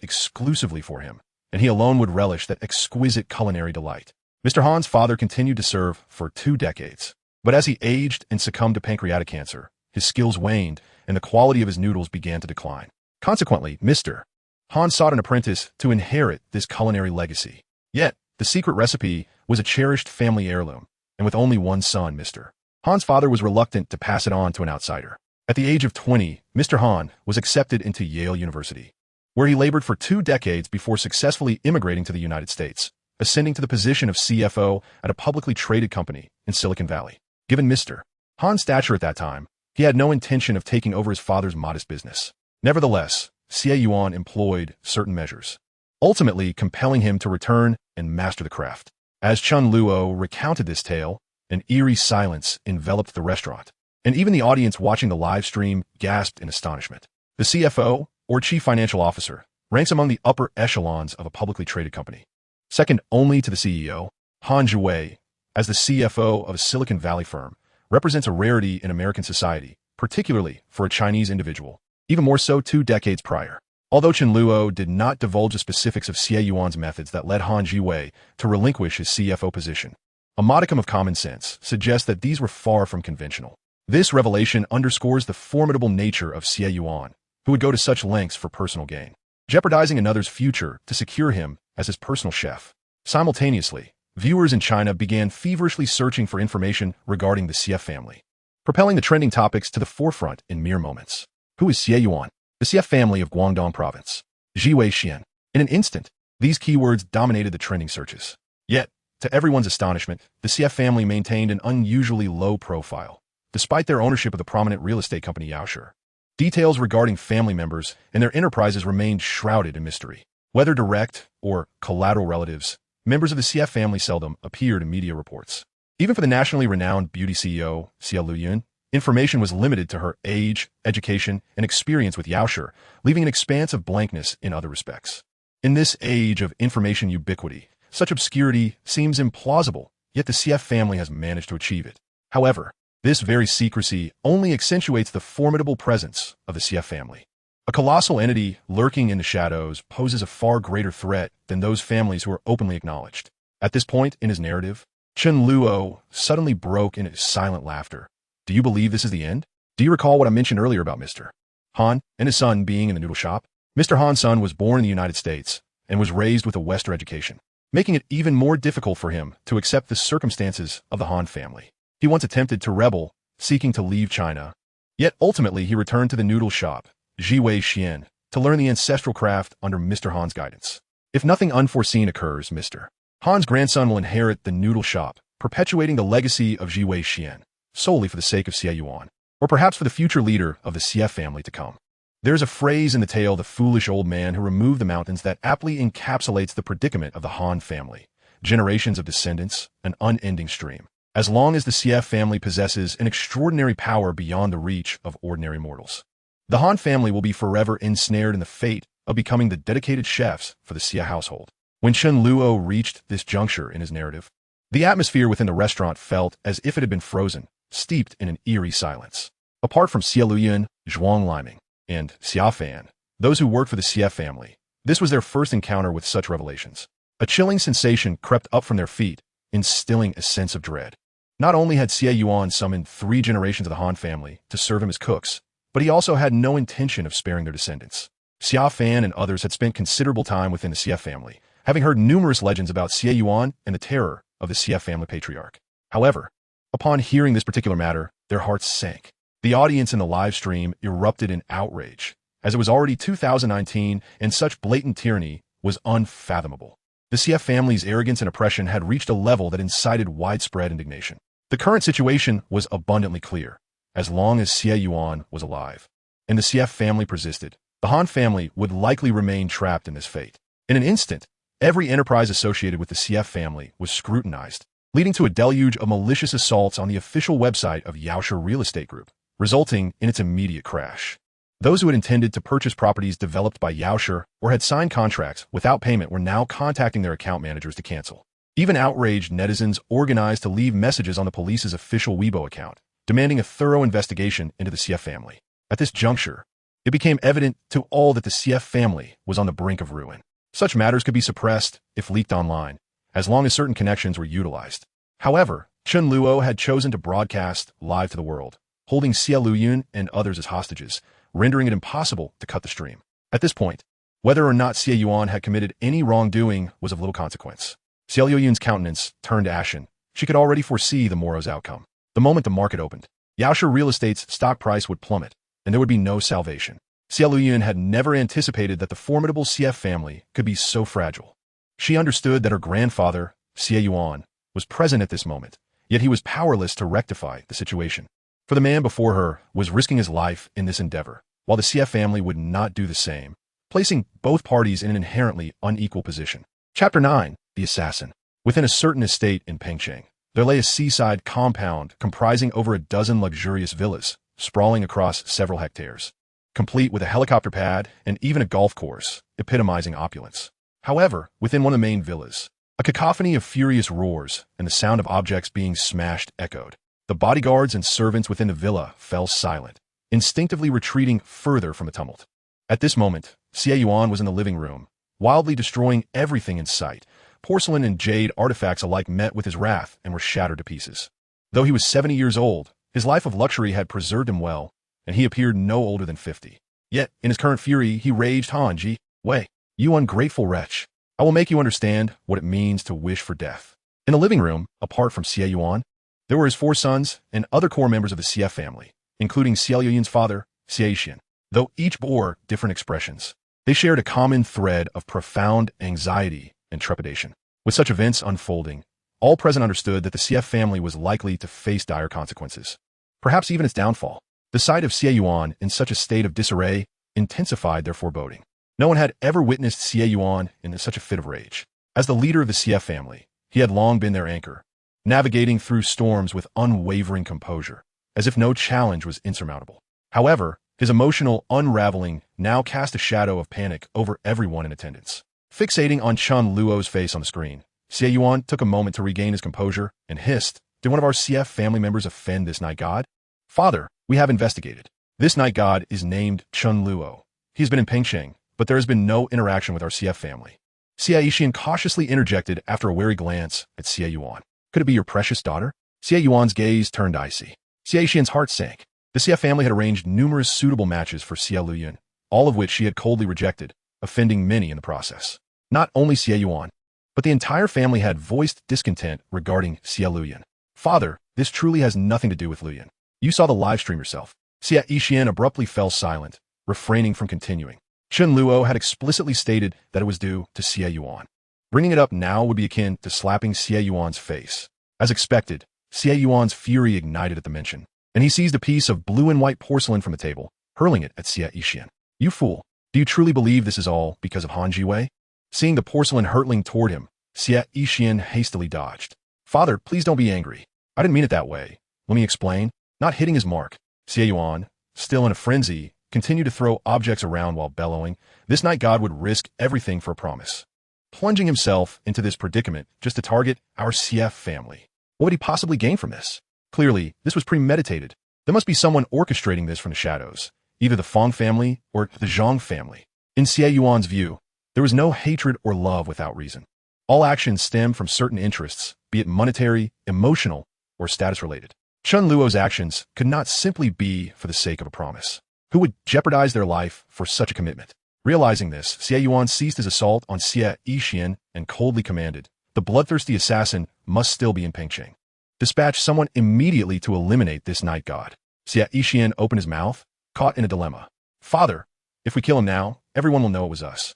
exclusively for him, and he alone would relish that exquisite culinary delight. Mr. Han's father continued to serve for 2 decades, but as he aged and succumbed to pancreatic cancer, his skills waned and the quality of his noodles began to decline. Consequently, Mr. Han sought an apprentice to inherit this culinary legacy. Yet, the secret recipe was a cherished family heirloom, and with only one son, Mr. Han's father was reluctant to pass it on to an outsider. At the age of 20, Mr. Han was accepted into Yale University, where he labored for 2 decades before successfully immigrating to the United States, ascending to the position of CFO at a publicly traded company in Silicon Valley. Given Mr. Han's stature at that time, he had no intention of taking over his father's modest business. Nevertheless, Xie Yuan employed certain measures, ultimately compelling him to return and master the craft. As Chen Luo recounted this tale, an eerie silence enveloped the restaurant, and even the audience watching the live stream gasped in astonishment. The CFO, or Chief Financial Officer, ranks among the upper echelons of a publicly traded company, second only to the CEO. Han Zhuwei, as the CFO of a Silicon Valley firm, represents a rarity in American society, particularly for a Chinese individual, even more so 2 decades prior. Although Chen Luo did not divulge the specifics of Xie Yuan's methods that led Han Zhuwei to relinquish his CFO position, a modicum of common sense suggests that these were far from conventional. This revelation underscores the formidable nature of Xie Yuan who would go to such lengths for personal gain, jeopardizing another's future to secure him as his personal chef. Simultaneously, viewers in China began feverishly searching for information regarding the CF family, propelling the trending topics to the forefront in mere moments. Who is Xie Yuan? The CF family of Guangdong Province. Jiwei Xian. In an instant, these keywords dominated the trending searches. Yet, to everyone's astonishment, the CF family maintained an unusually low profile, despite their ownership of the prominent real estate company Yaoshi. Details regarding family members and their enterprises remained shrouded in mystery. Whether direct or collateral relatives, members of the CF family seldom appeared in media reports. Even for the nationally renowned beauty CEO, Xie Luyun, information was limited to her age, education, and experience with Yaoshi, leaving an expanse of blankness in other respects. In this age of information ubiquity, such obscurity seems implausible, yet the CF family has managed to achieve it. However, this very secrecy only accentuates the formidable presence of the CF family. A colossal entity lurking in the shadows poses a far greater threat than those families who are openly acknowledged. At this point in his narrative, Chen Luo suddenly broke into silent laughter. Do you believe this is the end? Do you recall what I mentioned earlier about Mr. Han and his son being in the noodle shop? Mr. Han's son was born in the United States and was raised with a Western education, making it even more difficult for him to accept the circumstances of the Han family. He once attempted to rebel, seeking to leave China. Yet ultimately he returned to the noodle shop, Jiwei Xian, to learn the ancestral craft under Mr. Han's guidance. If nothing unforeseen occurs, Mr. Han's grandson will inherit the noodle shop, perpetuating the legacy of Jiwei Xian, solely for the sake of Xie Yuan, or perhaps for the future leader of the CF family to come. There is a phrase in the tale The Foolish Old Man Who Removed the Mountains that aptly encapsulates the predicament of the Han family. Generations of descendants, an unending stream. As long as the CF family possesses an extraordinary power beyond the reach of ordinary mortals, the Han family will be forever ensnared in the fate of becoming the dedicated chefs for the Xie household. When Chen Luo reached this juncture in his narrative, the atmosphere within the restaurant felt as if it had been frozen, steeped in an eerie silence. Apart from Xie Luyun, Zhuang Liming, and Xia Fan, those who worked for the CF family, this was their first encounter with such revelations. A chilling sensation crept up from their feet, instilling a sense of dread. Not only had Xie Yuan summoned 3 generations of the Han family to serve him as cooks, but he also had no intention of sparing their descendants. Xia Fan and others had spent considerable time within the CF family, having heard numerous legends about Xie Yuan and the terror of the CF family patriarch. However, upon hearing this particular matter, their hearts sank. The audience in the live stream erupted in outrage, as it was already 2019 and such blatant tyranny was unfathomable. The CF family's arrogance and oppression had reached a level that incited widespread indignation. The current situation was abundantly clear. As long as Xie Yuan was alive, and the CF family persisted, the Han family would likely remain trapped in this fate. In an instant, every enterprise associated with the CF family was scrutinized, leading to a deluge of malicious assaults on the official website of Yaoshi Real Estate Group, resulting in its immediate crash. Those who had intended to purchase properties developed by Yaoshi or had signed contracts without payment were now contacting their account managers to cancel. Even outraged netizens organized to leave messages on the police's official Weibo account, demanding a thorough investigation into the CF family. At this juncture, it became evident to all that the CF family was on the brink of ruin. Such matters could be suppressed if leaked online, as long as certain connections were utilized. However, Chen Luo had chosen to broadcast live to the world, holding Xie Luyun and others as hostages, rendering it impossible to cut the stream. At this point, whether or not Xie Yuan had committed any wrongdoing was of little consequence. Xie Luyun's countenance turned ashen. She could already foresee the morrow's outcome. The moment the market opened, Yaoshi Real Estate's stock price would plummet, and there would be no salvation. Xie Luyun had never anticipated that the formidable CF family could be so fragile. She understood that her grandfather, Xie Yuan, was present at this moment, yet he was powerless to rectify the situation. For the man before her was risking his life in this endeavor, while the CF family would not do the same, placing both parties in an inherently unequal position. Chapter 9. The Assassin. Within a certain estate in Pengcheng, there lay a seaside compound comprising over a dozen luxurious villas, sprawling across several hectares, complete with a helicopter pad and even a golf course, epitomizing opulence. However, within one of the main villas, a cacophony of furious roars and the sound of objects being smashed echoed. The bodyguards and servants within the villa fell silent, instinctively retreating further from the tumult. At this moment, Xie Yuan was in the living room, wildly destroying everything in sight. Porcelain and jade artifacts alike met with his wrath and were shattered to pieces. Though he was 70 years old, his life of luxury had preserved him well, and he appeared no older than 50. Yet, in his current fury, he raged, Han Ji Wei, you ungrateful wretch. I will make you understand what it means to wish for death. In the living room, apart from Xie Yuan, there were his 4 sons and other core members of the Xie family, including Xie Luyuan's father, Xie Xian. Though each bore different expressions, they shared a common thread of profound anxiety and trepidation. With such events unfolding, all present understood that the Xie family was likely to face dire consequences, perhaps even its downfall. The sight of Xie Yuan in such a state of disarray intensified their foreboding. No one had ever witnessed Xie Yuan in such a fit of rage. As the leader of the Xie family, he had long been their anchor, navigating through storms with unwavering composure, as if no challenge was insurmountable. However, his emotional unraveling now cast a shadow of panic over everyone in attendance. Fixating on Chen Luo's face on the screen, Xie Yuan took a moment to regain his composure and hissed, "Did one of our CF family members offend this night god?" "Father, we have investigated. This night god is named Chen Luo. He has been in Pengsheng, but there has been no interaction with our CF family." Xie Yixian cautiously interjected after a wary glance at Xie Yuan. "Could it be your precious daughter?" Xie Yuan's gaze turned icy. Xie Yixian's heart sank. The Xie family had arranged numerous suitable matches for Xie Luyuan, all of which she had coldly rejected, offending many in the process. Not only Xie Yuan, but the entire family had voiced discontent regarding Xie Luyuan. "Father, this truly has nothing to do with Luyuan. You saw the live stream yourself." Xie Yixian abruptly fell silent, refraining from continuing. Chen Luo had explicitly stated that it was due to Xie Yuan. Bringing it up now would be akin to slapping Xie Yuan's face. As expected, Xie Yuan's fury ignited at the mention, and he seized a piece of blue and white porcelain from the table, hurling it at Xie Yixian. "You fool! Do you truly believe this is all because of Han Jiwei?" Seeing the porcelain hurtling toward him, Xie Yixian hastily dodged. "Father, please don't be angry. I didn't mean it that way. Let me explain." Not hitting his mark, Xie Yuan, still in a frenzy, continued to throw objects around while bellowing. This night god would risk everything for a promise, plunging himself into this predicament just to target our CF family. What would he possibly gain from this? Clearly, this was premeditated. There must be someone orchestrating this from the shadows, either the Fong family or the Zhang family. In Xie Yuan's view, there was no hatred or love without reason. All actions stem from certain interests, be it monetary, emotional, or status-related. Chen Luo's actions could not simply be for the sake of a promise. Who would jeopardize their life for such a commitment? Realizing this, Xie Yuan ceased his assault on Xie Yixian and coldly commanded, "The bloodthirsty assassin must still be in Pengsheng. Dispatch someone immediately to eliminate this night god." Xie Yixian opened his mouth, caught in a dilemma. "Father, if we kill him now, everyone will know it was us."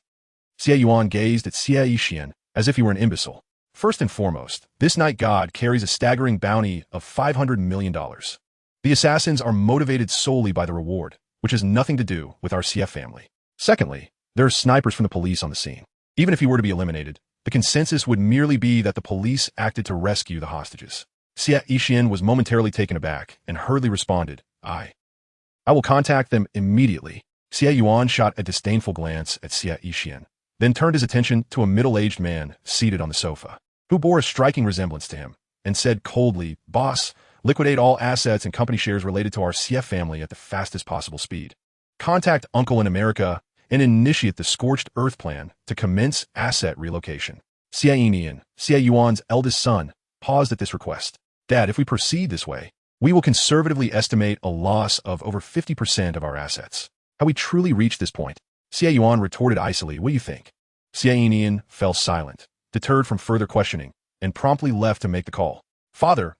Xie Yuan gazed at Xie Yixian as if he were an imbecile. First and foremost, this night god carries a staggering bounty of $500 million. The assassins are motivated solely by the reward, which has nothing to do with our CF family. Secondly, there are snipers from the police on the scene. Even if he were to be eliminated, the consensus would merely be that the police acted to rescue the hostages. Xie Yixian was momentarily taken aback and hurriedly responded, I will contact them immediately." Xie Yuan shot a disdainful glance at Xie Yixian, then turned his attention to a middle-aged man seated on the sofa, who bore a striking resemblance to him, and said coldly, "Boss, liquidate all assets and company shares related to our CF family at the fastest possible speed. Contact Uncle in America and initiate the Scorched Earth plan to commence asset relocation." Xie Yixian, Xie Yuan's eldest son, paused at this request. "Dad, if we proceed this way, we will conservatively estimate a loss of over 50% of our assets. Have we truly reached this point?" Xie Yuan retorted icily, "What do you think?" Xie Yixian fell silent, deterred from further questioning, and promptly left to make the call. Father,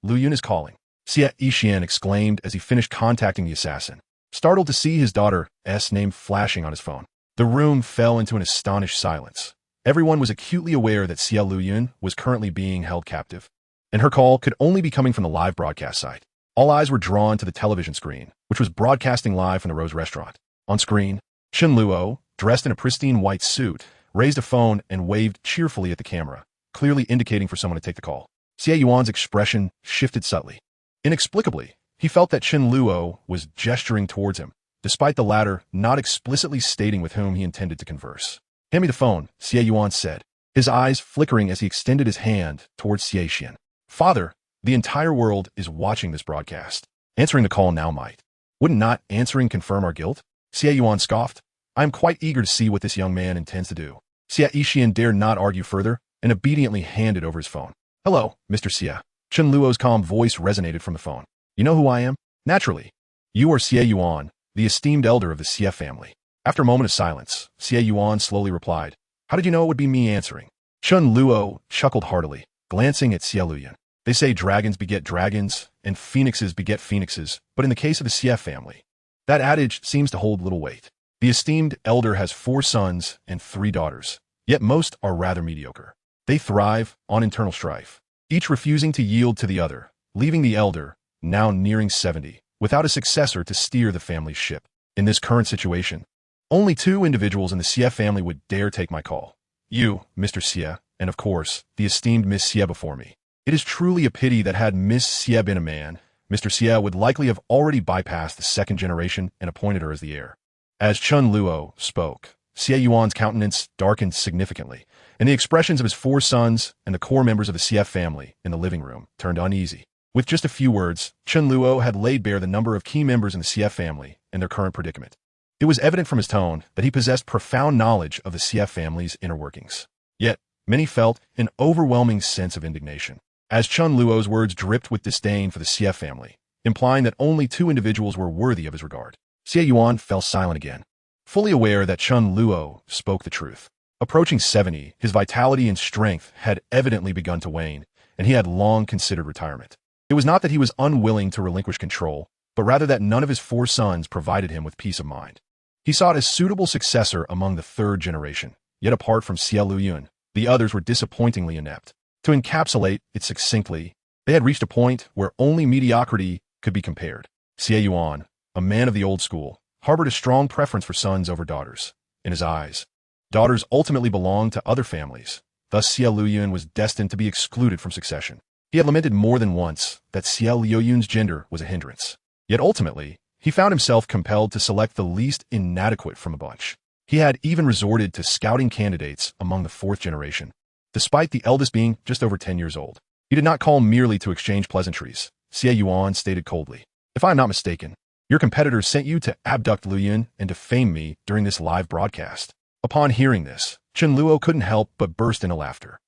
Luyuan is calling," Xie Yixian exclaimed as he finished contacting the assassin, startled to see his daughter's name flashing on his phone. The room fell into an astonished silence. Everyone was acutely aware that Xie Luyuan was currently being held captive, and her call could only be coming from the live broadcast site. All eyes were drawn to the television screen, which was broadcasting live from the Rose restaurant. On screen, Chen Luo, dressed in a pristine white suit, raised a phone and waved cheerfully at the camera, clearly indicating for someone to take the call. Xie Yuan's expression shifted subtly. Inexplicably, he felt that Chen Luo was gesturing towards him, despite the latter not explicitly stating with whom he intended to converse. "Hand me the phone," Xie Yuan said, his eyes flickering as he extended his hand towards Xie Yixian. "Father, the entire world is watching this broadcast. Answering the call now might. Wouldn't not answering confirm our guilt?" Xie Yuan scoffed. "I am quite eager to see what this young man intends to do." Xie Yixian dared not argue further and obediently handed over his phone. "Hello, Mr. Xie." Chen Luo's calm voice resonated from the phone. "You know who I am?" "Naturally. You are Xie Yuan, the esteemed elder of the Xie family. After a moment of silence, Xie Yuan slowly replied, "How did you know it would be me answering?" Chen Luo chuckled heartily, glancing at Xie Luoyun. "They say dragons beget dragons, and phoenixes beget phoenixes, but in the case of the Xie family, that adage seems to hold little weight. The esteemed elder has 4 sons and 3 daughters, yet most are rather mediocre. They thrive on internal strife, each refusing to yield to the other, leaving the elder, now nearing 70, without a successor to steer the family's ship. In this current situation, only 2 individuals in the Xie family would dare take my call. You, Mr. Xie, and of course, the esteemed Miss Xie before me. It is truly a pity that had Miss Xie been a man, Mr. Xie would likely have already bypassed the 2nd generation and appointed her as the heir." As Chen Luo spoke, Xie Yuan's countenance darkened significantly, and the expressions of his 4 sons and the core members of the Xie family in the living room turned uneasy. With just a few words, Chen Luo had laid bare the number of key members in the Xie family and their current predicament. It was evident from his tone that he possessed profound knowledge of the Xie family's inner workings. Yet, many felt an overwhelming sense of indignation, as Chen Luo's words dripped with disdain for the Xie family, implying that only 2 individuals were worthy of his regard. Xie Yuan fell silent again, fully aware that Chen Luo spoke the truth. Approaching 70, his vitality and strength had evidently begun to wane, and he had long considered retirement. It was not that he was unwilling to relinquish control, but rather that none of his 4 sons provided him with peace of mind. He sought a suitable successor among the 3rd generation, yet apart from Xie Luoyun, the others were disappointingly inept. To encapsulate it succinctly, they had reached a point where only mediocrity could be compared. Xie Yuan, a man of the old school, harbored a strong preference for sons over daughters. In his eyes, daughters ultimately belonged to other families, thus Xie Luoyun was destined to be excluded from succession. He had lamented more than once that Xie Luoyun's gender was a hindrance. Yet ultimately, he found himself compelled to select the least inadequate from a bunch. He had even resorted to scouting candidates among the 4th generation, despite the eldest being just over 10 years old. He did not call merely to exchange pleasantries. Xie Yuan stated coldly, "If I am not mistaken, your competitors sent you to abduct Luoyun and defame me during this live broadcast." Upon hearing this, Chen Luo couldn't help but burst into laughter.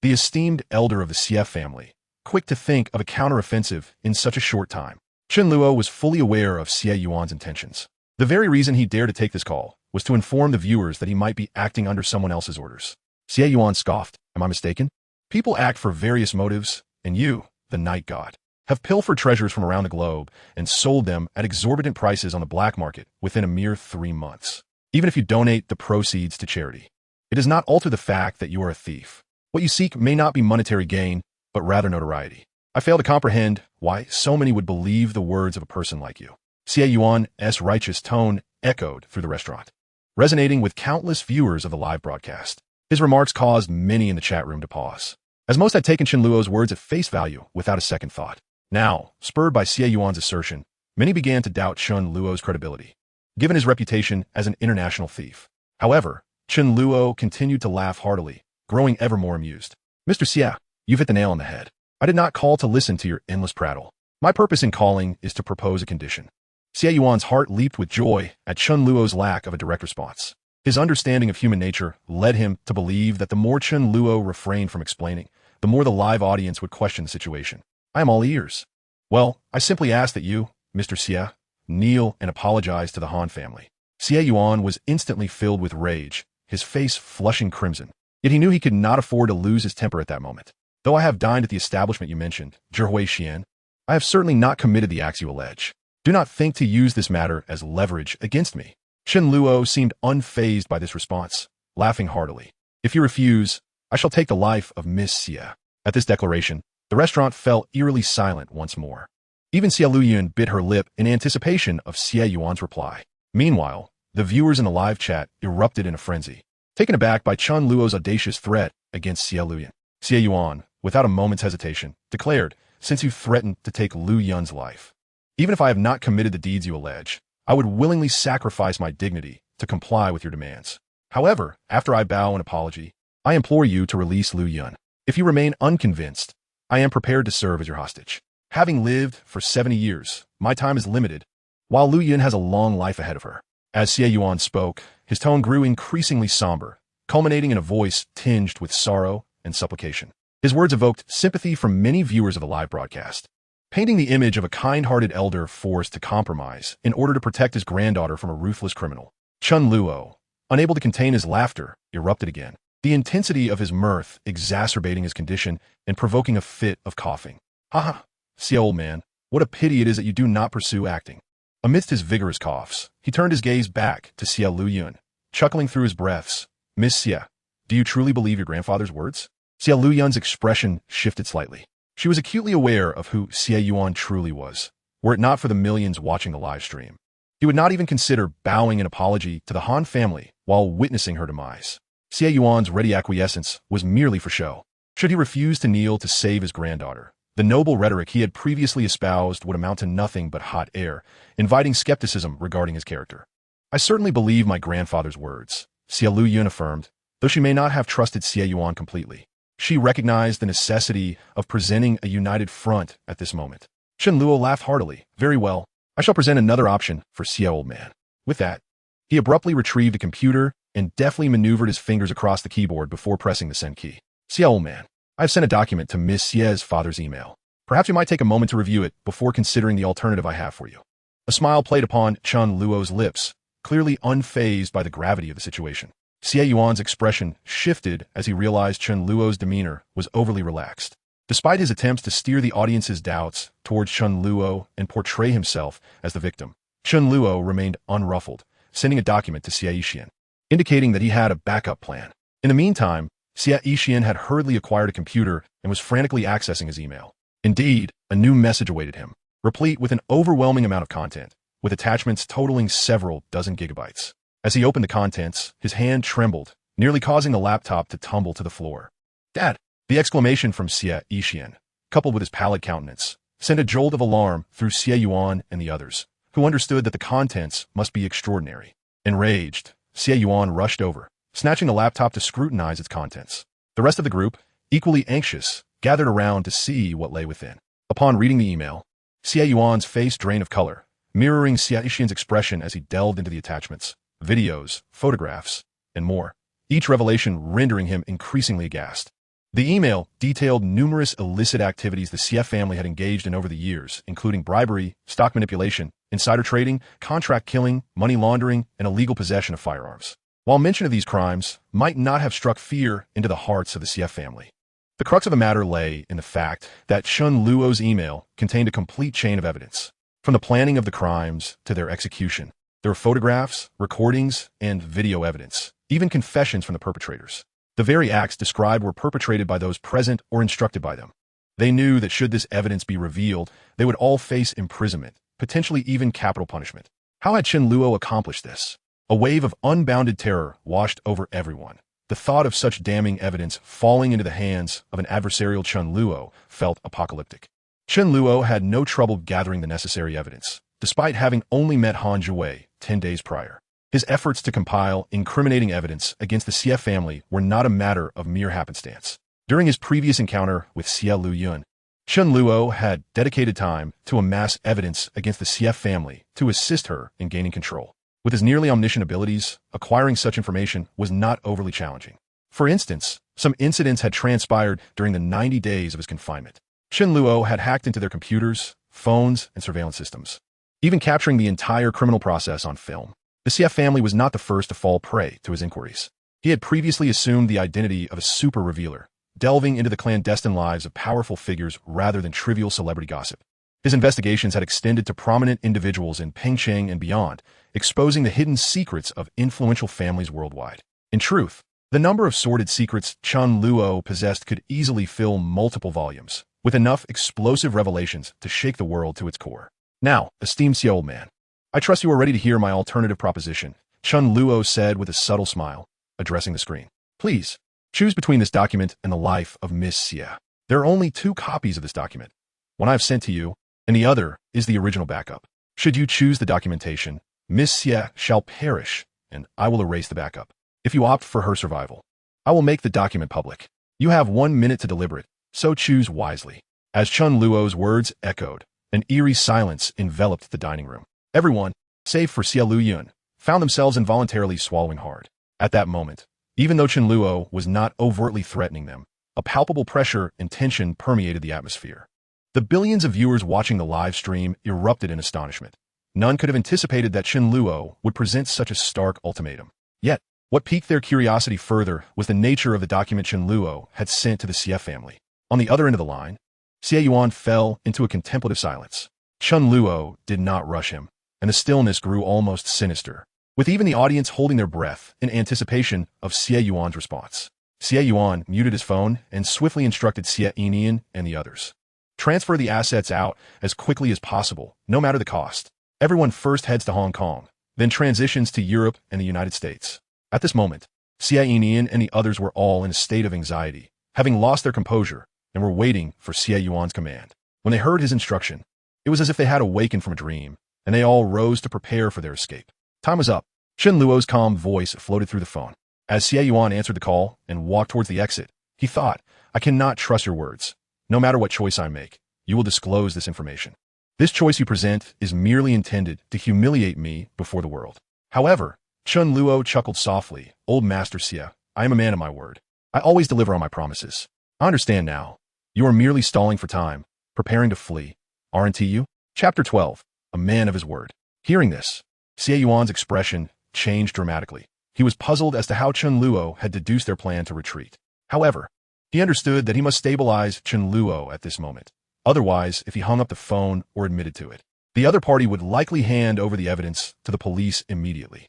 The esteemed elder of the Xie family, quick to think of a counteroffensive in such a short time. Chen Luo was fully aware of Xie Yuan's intentions. The very reason he dared to take this call was to inform the viewers that he might be acting under someone else's orders. Xie Yuan scoffed, "Am I mistaken? People act for various motives, and you, the night god, have pilfered treasures from around the globe and sold them at exorbitant prices on the black market within a mere 3 months. Even if you donate the proceeds to charity, it does not alter the fact that you are a thief. What you seek may not be monetary gain, but rather notoriety. I fail to comprehend why so many would believe the words of a person like you." Xie Yuan's righteous tone echoed through the restaurant, resonating with countless viewers of the live broadcast. His remarks caused many in the chat room to pause, as most had taken Chen Luo's words at face value without a second thought. Now, spurred by Xie Yuan's assertion, many began to doubt Chen Luo's credibility, given his reputation as an international thief. However, Chen Luo continued to laugh heartily, growing ever more amused. "Mr. Xie, you've hit the nail on the head. I did not call to listen to your endless prattle. My purpose in calling is to propose a condition." Xie Yuan's heart leaped with joy at Chen Luo's lack of a direct response. His understanding of human nature led him to believe that the more Chen Luo refrained from explaining, the more the live audience would question the situation. "I am all ears." "Well, I simply ask that you, Mr. Xie, kneel and apologize to the Han family." Xie Yuan was instantly filled with rage, his face flushing crimson. Yet he knew he could not afford to lose his temper at that moment. "Though I have dined at the establishment you mentioned, Zhihui Xian, I have certainly not committed the acts you allege. Do not think to use this matter as leverage against me." Chen Luo seemed unfazed by this response, laughing heartily. "If you refuse, I shall take the life of Miss Xie." At this declaration, the restaurant fell eerily silent once more. Even Xie Luoyun bit her lip in anticipation of Xie Yuan's reply. Meanwhile, the viewers in the live chat erupted in a frenzy, taken aback by Chen Luo's audacious threat against Xie Luoyun. Xie Yuan, without a moment's hesitation, declared, "Since you threatened to take Luoyun's life, even if I have not committed the deeds you allege, I would willingly sacrifice my dignity to comply with your demands. However, after I bow in apology, I implore you to release Luoyun. If you remain unconvinced, I am prepared to serve as your hostage. Having lived for 70 years, my time is limited, while Luoyun has a long life ahead of her." As Xie Yuan spoke, his tone grew increasingly somber, culminating in a voice tinged with sorrow and supplication. His words evoked sympathy from many viewers of the live broadcast. painting the image of a kind-hearted elder forced to compromise in order to protect his granddaughter from a ruthless criminal. Chen Luo, unable to contain his laughter, erupted again, the intensity of his mirth exacerbating his condition and provoking a fit of coughing. "Ha! See, old man, what a pity it is that you do not pursue acting." Amidst his vigorous coughs, he turned his gaze back to Xie Luyuan, chuckling through his breaths. "Miss Xie, do you truly believe your grandfather's words?" Xie Luyuan's expression shifted slightly. She was acutely aware of who Xie Yuan truly was, were it not for the millions watching the live stream. He would not even consider bowing an apology to the Han family while witnessing her demise. Xie Yuan's ready acquiescence was merely for show. Should he refuse to kneel to save his granddaughter, the noble rhetoric he had previously espoused would amount to nothing but hot air, inviting skepticism regarding his character. "I certainly believe my grandfather's words," Xie Luyuan affirmed, though she may not have trusted Xie Yuan completely. She recognized the necessity of presenting a united front at this moment. Chen Luo laughed heartily. "Very well. I shall present another option for Xie, old man." With that, he abruptly retrieved a computer and deftly maneuvered his fingers across the keyboard before pressing the send key. "Xie, old man, I have sent a document to Miss Xie's father's email. Perhaps you might take a moment to review it before considering the alternative I have for you." A smile played upon Chen Luo's lips, clearly unfazed by the gravity of the situation. Xie Yuan's expression shifted as he realized Chen Luo's demeanor was overly relaxed. Despite his attempts to steer the audience's doubts towards Chen Luo and portray himself as the victim, Chen Luo remained unruffled, sending a document to Xie Yixian, indicating that he had a backup plan. In the meantime, Xie Yixian had hurriedly acquired a computer and was frantically accessing his email. Indeed, a new message awaited him, replete with an overwhelming amount of content, with attachments totaling several dozen gigabytes. As he opened the contents, his hand trembled, nearly causing the laptop to tumble to the floor. "Dad!" The exclamation from Xie Yixian, coupled with his pallid countenance, sent a jolt of alarm through Xie Yuan and the others, who understood that the contents must be extraordinary. Enraged, Xie Yuan rushed over, snatching the laptop to scrutinize its contents. The rest of the group, equally anxious, gathered around to see what lay within. Upon reading the email, Xie Yuan's face drained of color, mirroring Xie Yixian's expression as he delved into the attachments, videos, photographs, and more, each revelation rendering him increasingly aghast. The email detailed numerous illicit activities the Xie family had engaged in over the years, including bribery, stock manipulation, insider trading, contract killing, money laundering, and illegal possession of firearms. While mention of these crimes might not have struck fear into the hearts of the Xie family, the crux of the matter lay in the fact that Chen Luo's email contained a complete chain of evidence. From the planning of the crimes to their execution, there were photographs, recordings, and video evidence, even confessions from the perpetrators. The very acts described were perpetrated by those present or instructed by them. They knew that should this evidence be revealed, they would all face imprisonment, potentially even capital punishment. How had Chen Luo accomplished this? A wave of unbounded terror washed over everyone. The thought of such damning evidence falling into the hands of an adversarial Chen Luo felt apocalyptic. Chen Luo had no trouble gathering the necessary evidence, despite having only met Han Jue 10 days prior. His efforts to compile incriminating evidence against the Xie family were not a matter of mere happenstance. During his previous encounter with Xie Luyuan, Chen Luo had dedicated time to amass evidence against the Xie family to assist her in gaining control. With his nearly omniscient abilities, acquiring such information was not overly challenging. For instance, some incidents had transpired during the 90 days of his confinement. Chen Luo had hacked into their computers, phones, and surveillance systems, even capturing the entire criminal process on film. The Xie family was not the first to fall prey to his inquiries. He had previously assumed the identity of a super revealer, delving into the clandestine lives of powerful figures rather than trivial celebrity gossip. His investigations had extended to prominent individuals in Pengcheng and beyond, exposing the hidden secrets of influential families worldwide. In truth, the number of sordid secrets Chen Luo possessed could easily fill multiple volumes, with enough explosive revelations to shake the world to its core. "Now, esteemed Xie old man, I trust you are ready to hear my alternative proposition," Chen Luo said with a subtle smile, addressing the screen. "Please, choose between this document and the life of Miss Xie. There are only 2 copies of this document. One I have sent to you, and the other is the original backup. Should you choose the documentation, Miss Xie shall perish, and I will erase the backup. If you opt for her survival, I will make the document public. You have 1 minute to deliberate, so choose wisely." As Chen Luo's words echoed, an eerie silence enveloped the dining room. Everyone, save for Xie Luyuan, found themselves involuntarily swallowing hard. At that moment, even though Chen Luo was not overtly threatening them, a palpable pressure and tension permeated the atmosphere. The billions of viewers watching the live stream erupted in astonishment. None could have anticipated that Chen Luo would present such a stark ultimatum. Yet, what piqued their curiosity further was the nature of the document Chen Luo had sent to the Xie family. On the other end of the line, Xie Yuan fell into a contemplative silence. Chen Luo did not rush him, and the stillness grew almost sinister, with even the audience holding their breath in anticipation of Xie Yuan's response. Xie Yuan muted his phone and swiftly instructed Xie Yinian and the others. Transfer the assets out as quickly as possible, no matter the cost. Everyone first heads to Hong Kong, then transitions to Europe and the United States. At this moment, Xie Yinian and the others were all in a state of anxiety, having lost their composure, and were waiting for Xie Yuan's command. When they heard his instruction, it was as if they had awakened from a dream, and they all rose to prepare for their escape. Time was up. Chen Luo's calm voice floated through the phone. As Xie Yuan answered the call and walked towards the exit, he thought, I cannot trust your words. No matter what choice I make, you will disclose this information. This choice you present is merely intended to humiliate me before the world. However, Chen Luo chuckled softly. Old Master Xie, I am a man of my word. I always deliver on my promises. I understand now. You are merely stalling for time, preparing to flee. Aren't you? Chapter 12. A man of his word. Hearing this, Xie Yuan's expression changed dramatically. He was puzzled as to how Chen Luo had deduced their plan to retreat. However, he understood that he must stabilize Chen Luo at this moment. Otherwise, if he hung up the phone or admitted to it, the other party would likely hand over the evidence to the police immediately.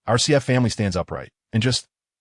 Our CF family stands upright, and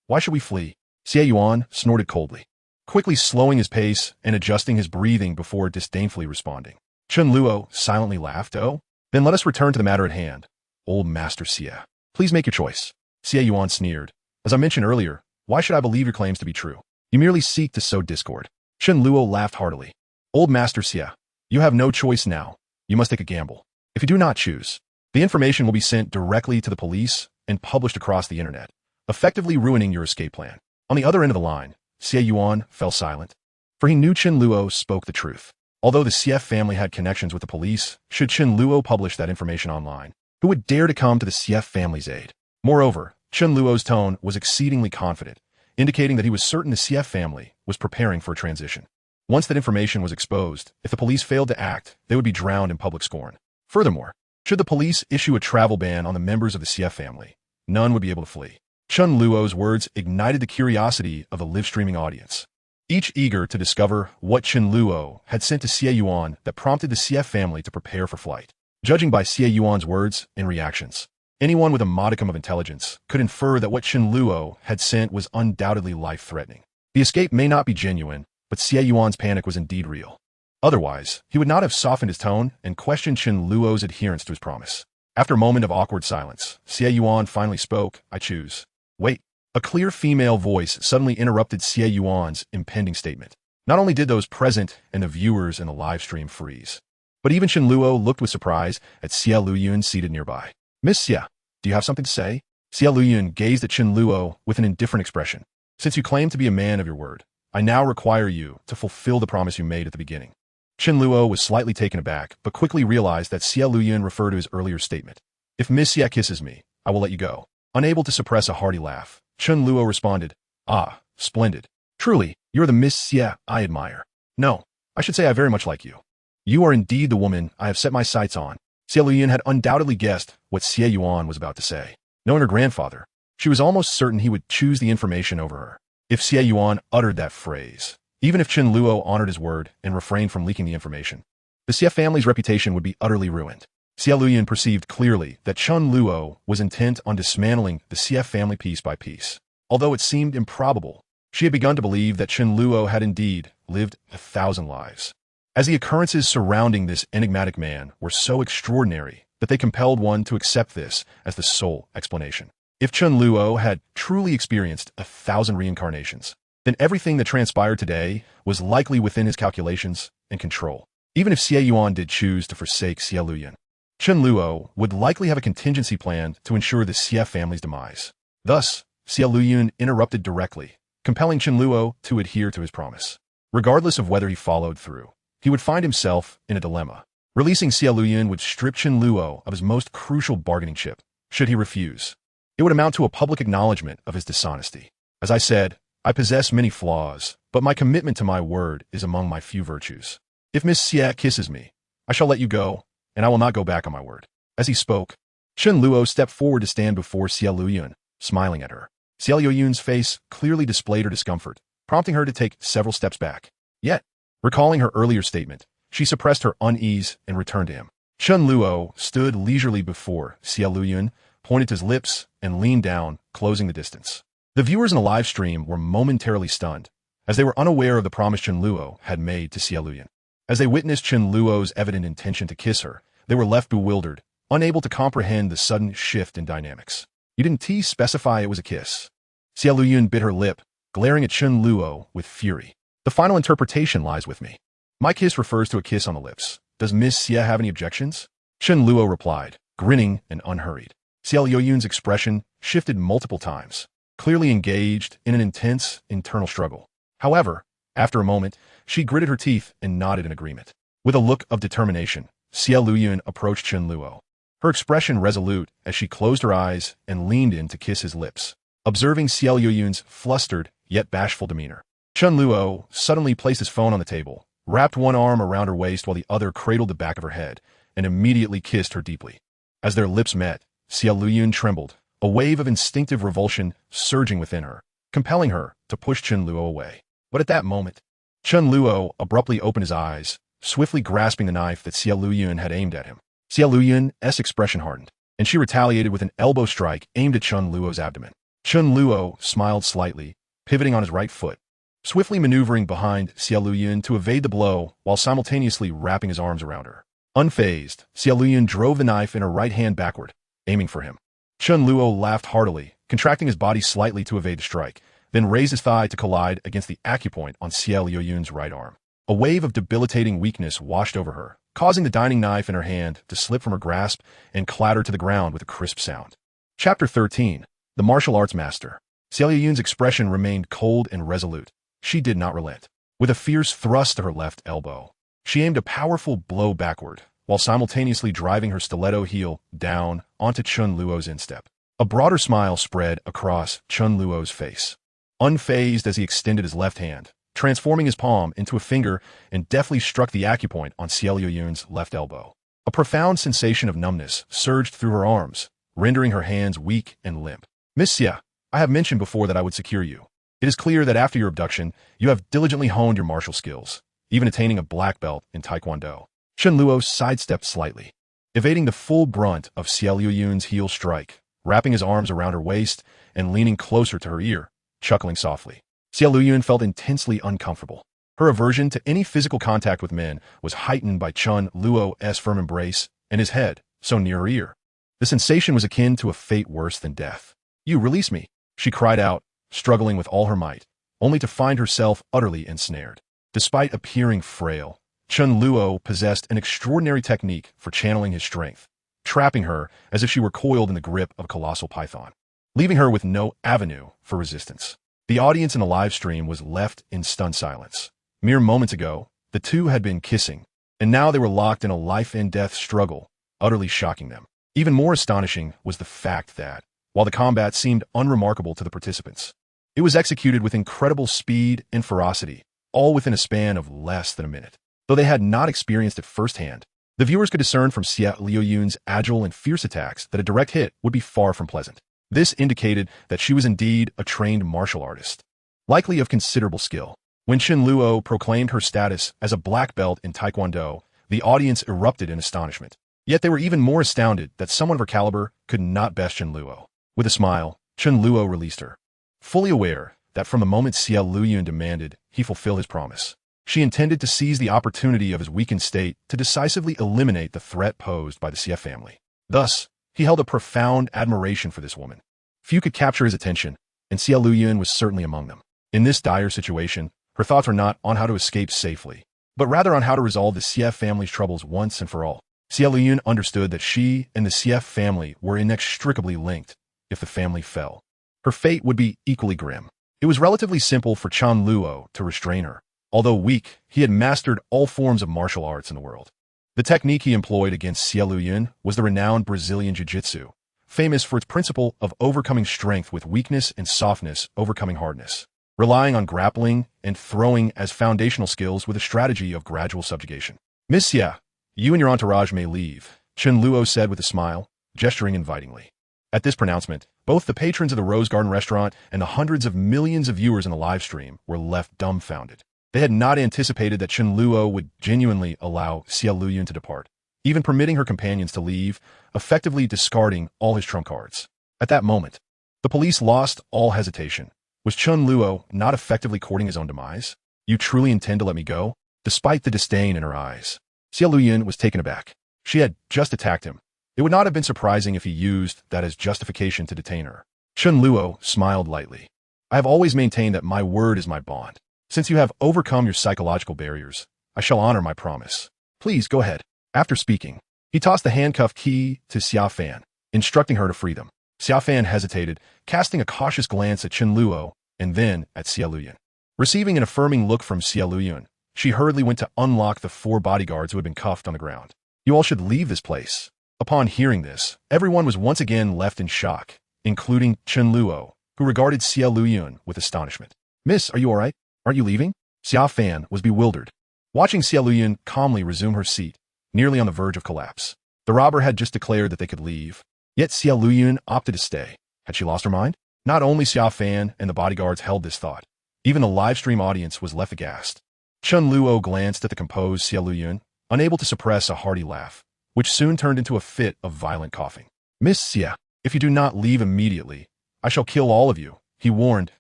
why should we flee? Xie Yuan snorted coldly, quickly slowing his pace and adjusting his breathing before disdainfully responding. Chen Luo silently laughed. Oh, then let us return to the matter at hand. Old Master Xie, please make your choice. Xie Yuan sneered. As I mentioned earlier, why should I believe your claims to be true? You merely seek to sow discord. Chen Luo laughed heartily. Old Master Xie, you have no choice now. You must take a gamble. If you do not choose, the information will be sent directly to the police and published across the internet, effectively ruining your escape plan. On the other end of the line, Xie Yuan fell silent, for he knew Chen Luo spoke the truth. Although the Xie family had connections with the police, should Chen Luo publish that information online, who would dare to come to the Xie family's aid? Moreover, Chen Luo's tone was exceedingly confident, indicating that he was certain the Xie family was preparing for a transition. Once that information was exposed, if the police failed to act, they would be drowned in public scorn. Furthermore, should the police issue a travel ban on the members of the Xie family, none would be able to flee. Chen Luo's words ignited the curiosity of the live-streaming audience, each eager to discover what Chen Luo had sent to Xie Yuan that prompted the Xie family to prepare for flight. Judging by Xie Yuan's words and reactions, anyone with a modicum of intelligence could infer that what Chen Luo had sent was undoubtedly life-threatening. The escape may not be genuine, but Xie Yuan's panic was indeed real. Otherwise, he would not have softened his tone and questioned Chen Luo's adherence to his promise. After a moment of awkward silence, Xie Yuan finally spoke. I choose. Wait. A clear female voice suddenly interrupted Xie Yuan's impending statement. Not only did those present and the viewers in the live stream freeze, but even Chen Luo looked with surprise at Xie Luyun seated nearby. Miss Xie, do you have something to say? Xie Luyun gazed at Chen Luo with an indifferent expression. Since you claim to be a man of your word, I now require you to fulfill the promise you made at the beginning. Chen Luo was slightly taken aback, but quickly realized that Xie Luyun referred to his earlier statement. If Miss Xie kisses me, I will let you go. Unable to suppress a hearty laugh, Chen Luo responded, Ah, splendid. Truly, you're the Miss Xie I admire. No, I should say I very much like you. You are indeed the woman I have set my sights on. Xie Luyun had undoubtedly guessed what Xie Yuan was about to say. Knowing her grandfather, she was almost certain he would choose the information over her. If Xie Yuan uttered that phrase, even if Chen Luo honored his word and refrained from leaking the information, the Xie family's reputation would be utterly ruined. Xie Luyun perceived clearly that Chen Luo was intent on dismantling the Xie family piece by piece. Although it seemed improbable, she had begun to believe that Chen Luo had indeed lived 1,000 lives. As the occurrences surrounding this enigmatic man were so extraordinary that they compelled one to accept this as the sole explanation. If Chen Luo had truly experienced 1,000 reincarnations, then everything that transpired today was likely within his calculations and control. Even if Xie Yuan did choose to forsake Xie Luyun, Chen Luo would likely have a contingency plan to ensure the Xie family's demise. Thus, Xie Luyun interrupted directly, compelling Chen Luo to adhere to his promise. Regardless of whether he followed through, he would find himself in a dilemma. Releasing Xie Luyun would strip Chen Luo of his most crucial bargaining chip. Should he refuse, it would amount to a public acknowledgement of his dishonesty. As I said, I possess many flaws, but my commitment to my word is among my few virtues. If Miss Xie kisses me, I shall let you go, and I will not go back on my word. As he spoke, Chen Luo stepped forward to stand before Xie Luyun, smiling at her. Xie Luyun's face clearly displayed her discomfort, prompting her to take several steps back. Yet, recalling her earlier statement, she suppressed her unease and returned to him. Chen Luo stood leisurely before Xie Luyun, pointed to his lips, and leaned down, closing the distance. The viewers in the live stream were momentarily stunned, as they were unaware of the promise Chen Luo had made to Xie Luyun. As they witnessed Chen Luo's evident intention to kiss her, they were left bewildered, unable to comprehend the sudden shift in dynamics. You didn't specify it was a kiss. Xie Luyun bit her lip, glaring at Chen Luo with fury. The final interpretation lies with me. My kiss refers to a kiss on the lips. Does Miss Xie have any objections? Chen Luo replied, grinning and unhurried. Xie Luyun's expression shifted multiple times, clearly engaged in an intense internal struggle. However, after a moment, she gritted her teeth and nodded in agreement. With a look of determination, Xie Luyun approached Chen Luo, her expression resolute as she closed her eyes and leaned in to kiss his lips. Observing Xie Luyun's flustered yet bashful demeanor, Chen Luo suddenly placed his phone on the table, wrapped one arm around her waist while the other cradled the back of her head, and immediately kissed her deeply. As their lips met, Xie Luyun trembled, a wave of instinctive revulsion surging within her, compelling her to push Chen Luo away. But at that moment, Chen Luo abruptly opened his eyes, swiftly grasping the knife that Xie Luyun had aimed at him. Xie Luyun's expression hardened, and she retaliated with an elbow strike aimed at Chen Luo's abdomen. Chen Luo smiled slightly, pivoting on his right foot, swiftly maneuvering behind Xie Luyun to evade the blow while simultaneously wrapping his arms around her. Unfazed, Xie Luyun drove the knife in her right hand backward, aiming for him. Chen Luo laughed heartily, contracting his body slightly to evade the strike, then raised his thigh to collide against the acupoint on Xie Luyun's right arm. A wave of debilitating weakness washed over her, causing the dining knife in her hand to slip from her grasp and clatter to the ground with a crisp sound. Chapter 13. The Martial Arts Master. Xie Luyun's expression remained cold and resolute. She did not relent. With a fierce thrust to her left elbow, she aimed a powerful blow backward, while simultaneously driving her stiletto heel down onto Chen Luo's instep. A broader smile spread across Chen Luo's face. Unfazed as he extended his left hand, transforming his palm into a finger and deftly struck the acupoint on Xie Luyun's left elbow. A profound sensation of numbness surged through her arms, rendering her hands weak and limp. Miss Xie, I have mentioned before that I would secure you. It is clear that after your abduction, you have diligently honed your martial skills, even attaining a black belt in Taekwondo. Chen Luo sidestepped slightly, evading the full brunt of Xie Luyun's heel strike, wrapping his arms around her waist and leaning closer to her ear, chuckling softly. Xie Luyun felt intensely uncomfortable. Her aversion to any physical contact with men was heightened by Chen Luo's firm embrace and his head so near her ear. The sensation was akin to a fate worse than death. You release me, she cried out, struggling with all her might, only to find herself utterly ensnared. Despite appearing frail, Chen Luo possessed an extraordinary technique for channeling his strength, trapping her as if she were coiled in the grip of a colossal python, leaving her with no avenue for resistance. The audience in the live stream was left in stunned silence. Mere moments ago, the two had been kissing, and now they were locked in a life-and-death struggle, utterly shocking them. Even more astonishing was the fact that, while the combat seemed unremarkable to the participants, it was executed with incredible speed and ferocity, all within a span of less than a minute. Though they had not experienced it firsthand, the viewers could discern from Xie Luyun's agile and fierce attacks that a direct hit would be far from pleasant. This indicated that she was indeed a trained martial artist, likely of considerable skill. When Chen Luo proclaimed her status as a black belt in Taekwondo, the audience erupted in astonishment. Yet they were even more astounded that someone of her caliber could not best Chen Luo. With a smile, Chen Luo released her, fully aware that from the moment Xie Luyun demanded he fulfill his promise, she intended to seize the opportunity of his weakened state to decisively eliminate the threat posed by the Xie family. Thus, he held a profound admiration for this woman. Few could capture his attention, and Xie Luyun was certainly among them. In this dire situation, her thoughts were not on how to escape safely, but rather on how to resolve the Xie family's troubles once and for all. Xie Luyun understood that she and the Xie family were inextricably linked. If the family fell, her fate would be equally grim. It was relatively simple for Chen Luo to restrain her. Although weak, he had mastered all forms of martial arts in the world. The technique he employed against Xie Luyun was the renowned Brazilian Jiu-Jitsu, famous for its principle of overcoming strength with weakness and softness overcoming hardness. relying on grappling and throwing as foundational skills with a strategy of gradual subjugation. Miss Xia, you and your entourage may leave, Chen Luo said with a smile, gesturing invitingly. At this pronouncement, both the patrons of the Rose Garden restaurant and the hundreds of millions of viewers in the live stream were left dumbfounded. They had not anticipated that Chen Luo would genuinely allow Xia Luyun to depart, even permitting her companions to leave, effectively discarding all his trump cards. At that moment, the police lost all hesitation. Was Chen Luo not effectively courting his own demise? You truly intend to let me go? Despite the disdain in her eyes, Xia Luyun was taken aback. She had just attacked him. It would not have been surprising if he used that as justification to detain her. Chen Luo smiled lightly. I have always maintained that my word is my bond. Since you have overcome your psychological barriers, I shall honor my promise. Please go ahead. After speaking, he tossed the handcuff key to Xia Fan, instructing her to free them. Xia Fan hesitated, casting a cautious glance at Chen Luo and then at Xia Luyun. Receiving an affirming look from Xia Luyun, she hurriedly went to unlock the 4 bodyguards who had been cuffed on the ground. You all should leave this place. Upon hearing this, everyone was once again left in shock, including Chen Luo, who regarded Xia Luyun with astonishment. Miss, are you all right? Aren't you leaving? Xia Fan was bewildered, watching Xia Luyun calmly resume her seat, nearly on the verge of collapse. The robber had just declared that they could leave, yet Xia Luyun opted to stay. Had she lost her mind? Not only Xia Fan and the bodyguards held this thought, even the live stream audience was left aghast. Chen Luo glanced at the composed Xia Luyun, unable to suppress a hearty laugh, which soon turned into a fit of violent coughing. Miss Xia, if you do not leave immediately, I shall kill all of you, he warned,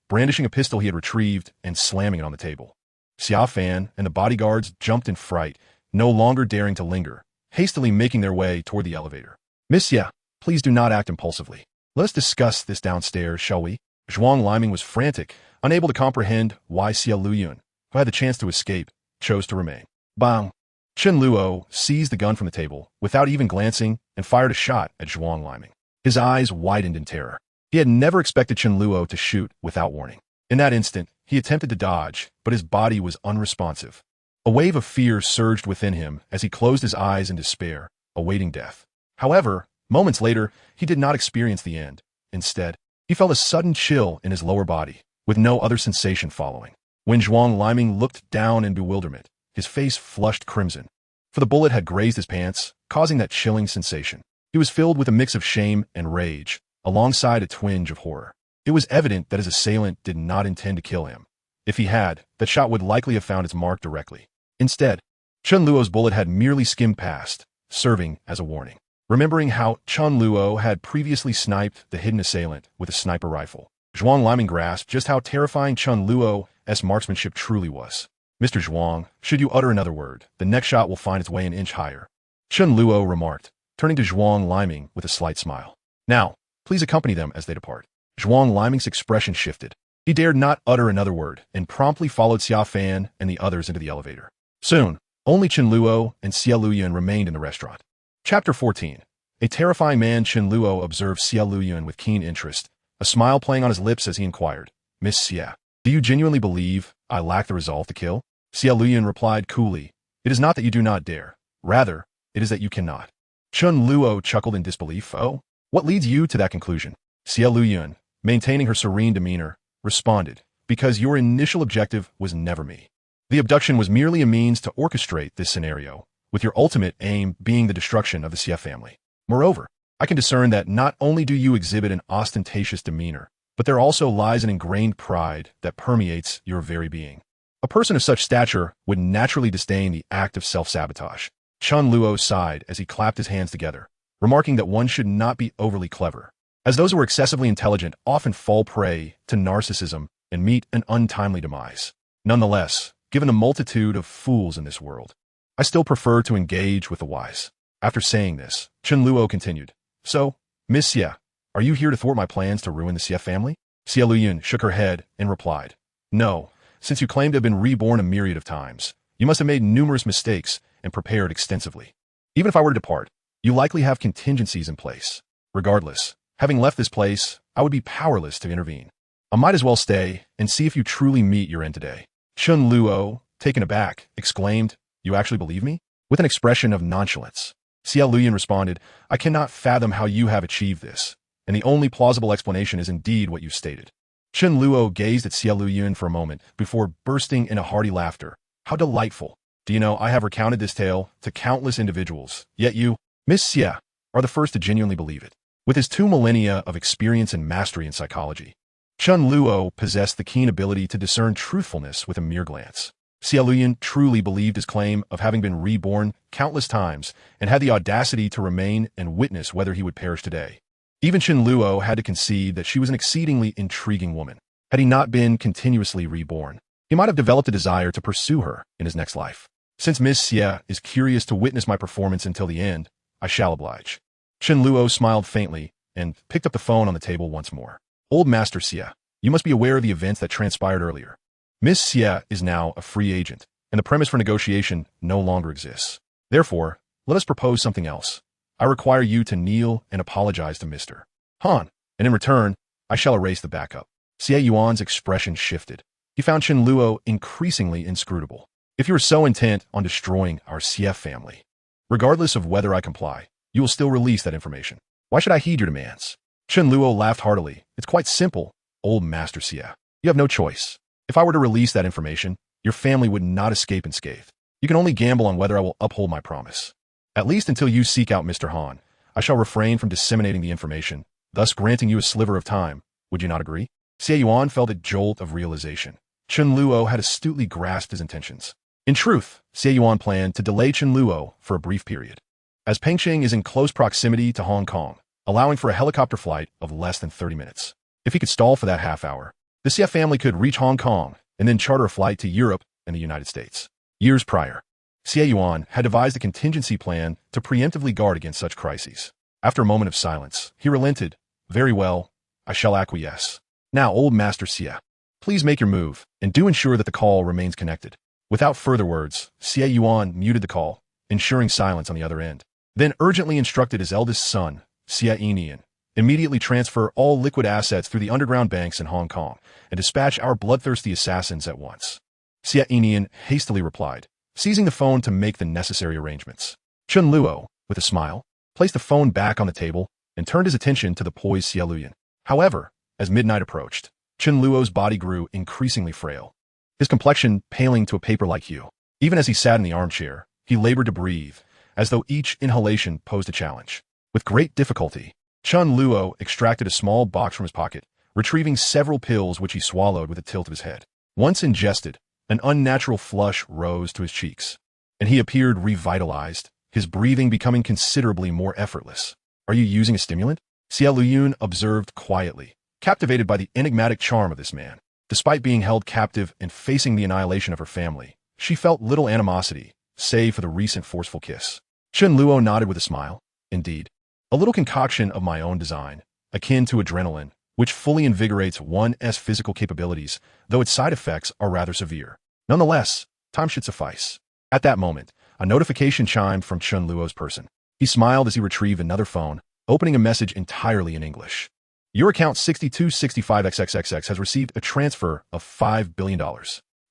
brandishing a pistol he had retrieved and slamming it on the table. Xia Fan and the bodyguards jumped in fright, no longer daring to linger, hastily making their way toward the elevator. Miss Xia, please do not act impulsively. Let us discuss this downstairs, shall we? Zhuang Liming was frantic, unable to comprehend why Xia Luyun, who had the chance to escape, chose to remain. Bang! Chen Luo seized the gun from the table, without even glancing, and fired a shot at Zhuang Liming. His eyes widened in terror. He had never expected Chen Luo to shoot without warning. In that instant, he attempted to dodge, but his body was unresponsive. A wave of fear surged within him as he closed his eyes in despair, awaiting death. However, moments later, he did not experience the end. Instead, he felt a sudden chill in his lower body, with no other sensation following. When Zhuang Liming looked down in bewilderment, his face flushed crimson, for the bullet had grazed his pants, causing that chilling sensation. He was filled with a mix of shame and rage, alongside a twinge of horror. It was evident that his assailant did not intend to kill him. If he had, that shot would likely have found its mark directly. Instead, Chen Luo's bullet had merely skimmed past, serving as a warning. Remembering how Chen Luo had previously sniped the hidden assailant with a sniper rifle, Zhuang Liming grasped just how terrifying Chen Luo's marksmanship truly was. Mr. Zhuang, should you utter another word, the next shot will find its way an inch higher, Chen Luo remarked, turning to Zhuang Liming with a slight smile. Now, please accompany them as they depart. Zhuang Liming's expression shifted. He dared not utter another word, and promptly followed Xia Fan and the others into the elevator. Soon, only Chen Luo and Xia Luyun remained in the restaurant. Chapter 14. A terrifying man, Chen Luo observed Xia Luyun with keen interest, a smile playing on his lips as he inquired, Miss Xia, do you genuinely believe I lack the resolve to kill? Xia Luyun replied coolly, it is not that you do not dare. Rather, it is that you cannot. Chen Luo chuckled in disbelief. Oh, what leads you to that conclusion? Xia Luyun, maintaining her serene demeanor, responded, because your initial objective was never me. The abduction was merely a means to orchestrate this scenario, with your ultimate aim being the destruction of the Xia family. Moreover, I can discern that not only do you exhibit an ostentatious demeanor, but there also lies an ingrained pride that permeates your very being. A person of such stature would naturally disdain the act of self-sabotage. Chen Luo sighed as he clapped his hands together, remarking that one should not be overly clever, as those who are excessively intelligent often fall prey to narcissism and meet an untimely demise. Nonetheless, given the multitude of fools in this world, I still prefer to engage with the wise. After saying this, Chen Luo continued, So, Miss Xia, are you here to thwart my plans to ruin the Xia family? Xia Luyun shook her head and replied, No, since you claim to have been reborn a myriad of times, you must have made numerous mistakes and prepared extensively. Even if I were to depart, you likely have contingencies in place. Regardless, having left this place, I would be powerless to intervene. I might as well stay and see if you truly meet your end today. Chen Luo, taken aback, exclaimed, You actually believe me? With an expression of nonchalance. Xia Luyun responded, I cannot fathom how you have achieved this, and the only plausible explanation is indeed what you stated. Chen Luo gazed at Xie Luyun for a moment before bursting into hearty laughter. How delightful. Do you know, I have recounted this tale to countless individuals, yet you, Miss Xie, are the first to genuinely believe it. With his 2 millennia of experience and mastery in psychology, Chen Luo possessed the keen ability to discern truthfulness with a mere glance. Xie Luyun truly believed his claim of having been reborn countless times and had the audacity to remain and witness whether he would perish today. Even Chen Luo had to concede that she was an exceedingly intriguing woman. Had he not been continuously reborn, he might have developed a desire to pursue her in his next life. Since Miss Xie is curious to witness my performance until the end, I shall oblige. Chen Luo smiled faintly and picked up the phone on the table once more. Old Master Xie, you must be aware of the events that transpired earlier. Miss Xie is now a free agent, and the premise for negotiation no longer exists. Therefore, let us propose something else. I require you to kneel and apologize to Mr. Han, and in return, I shall erase the backup. Xie Yuan's expression shifted. He found Chen Luo increasingly inscrutable. If you are so intent on destroying our Xie family, regardless of whether I comply, you will still release that information. Why should I heed your demands? Chen Luo laughed heartily. It's quite simple, old Master Xie. You have no choice. If I were to release that information, your family would not escape unscathed. You can only gamble on whether I will uphold my promise. At least until you seek out Mr. Han, I shall refrain from disseminating the information, thus granting you a sliver of time. Would you not agree? Xie Yuan felt a jolt of realization. Chen Luo had astutely grasped his intentions. In truth, Xie Yuan planned to delay Chen Luo for a brief period, as Pengcheng is in close proximity to Hong Kong, allowing for a helicopter flight of less than 30 minutes. If he could stall for that half hour, the Xie family could reach Hong Kong and then charter a flight to Europe and the United States. Years prior, Xie Yuan had devised a contingency plan to preemptively guard against such crises. After a moment of silence, he relented. Very well, I shall acquiesce. Now, old Master Xie, please make your move, and do ensure that the call remains connected. Without further words, Xie Yuan muted the call, ensuring silence on the other end. Then urgently instructed his eldest son, Xie Enian, immediately transfer all liquid assets through the underground banks in Hong Kong and dispatch our bloodthirsty assassins at once. Xie Enian hastily replied, seizing the phone to make the necessary arrangements. Chen Luo, with a smile, placed the phone back on the table and turned his attention to the poised Xie Luyun. However, as midnight approached, Chen Luo's body grew increasingly frail, his complexion paling to a paper-like hue. Even as he sat in the armchair, he labored to breathe, as though each inhalation posed a challenge. With great difficulty, Chen Luo extracted a small box from his pocket, retrieving several pills which he swallowed with a tilt of his head. Once ingested, an unnatural flush rose to his cheeks, and he appeared revitalized, his breathing becoming considerably more effortless. Are you using a stimulant? Xie Luyun observed quietly, captivated by the enigmatic charm of this man. Despite being held captive and facing the annihilation of her family, she felt little animosity, save for the recent forceful kiss. Chen Luo nodded with a smile. Indeed, a little concoction of my own design, akin to adrenaline, which fully invigorates one's physical capabilities, though its side effects are rather severe. Nonetheless, time should suffice. At that moment, a notification chimed from Chen Luo's person. He smiled as he retrieved another phone, opening a message entirely in English. Your account 6265XXXX has received a transfer of $5 billion.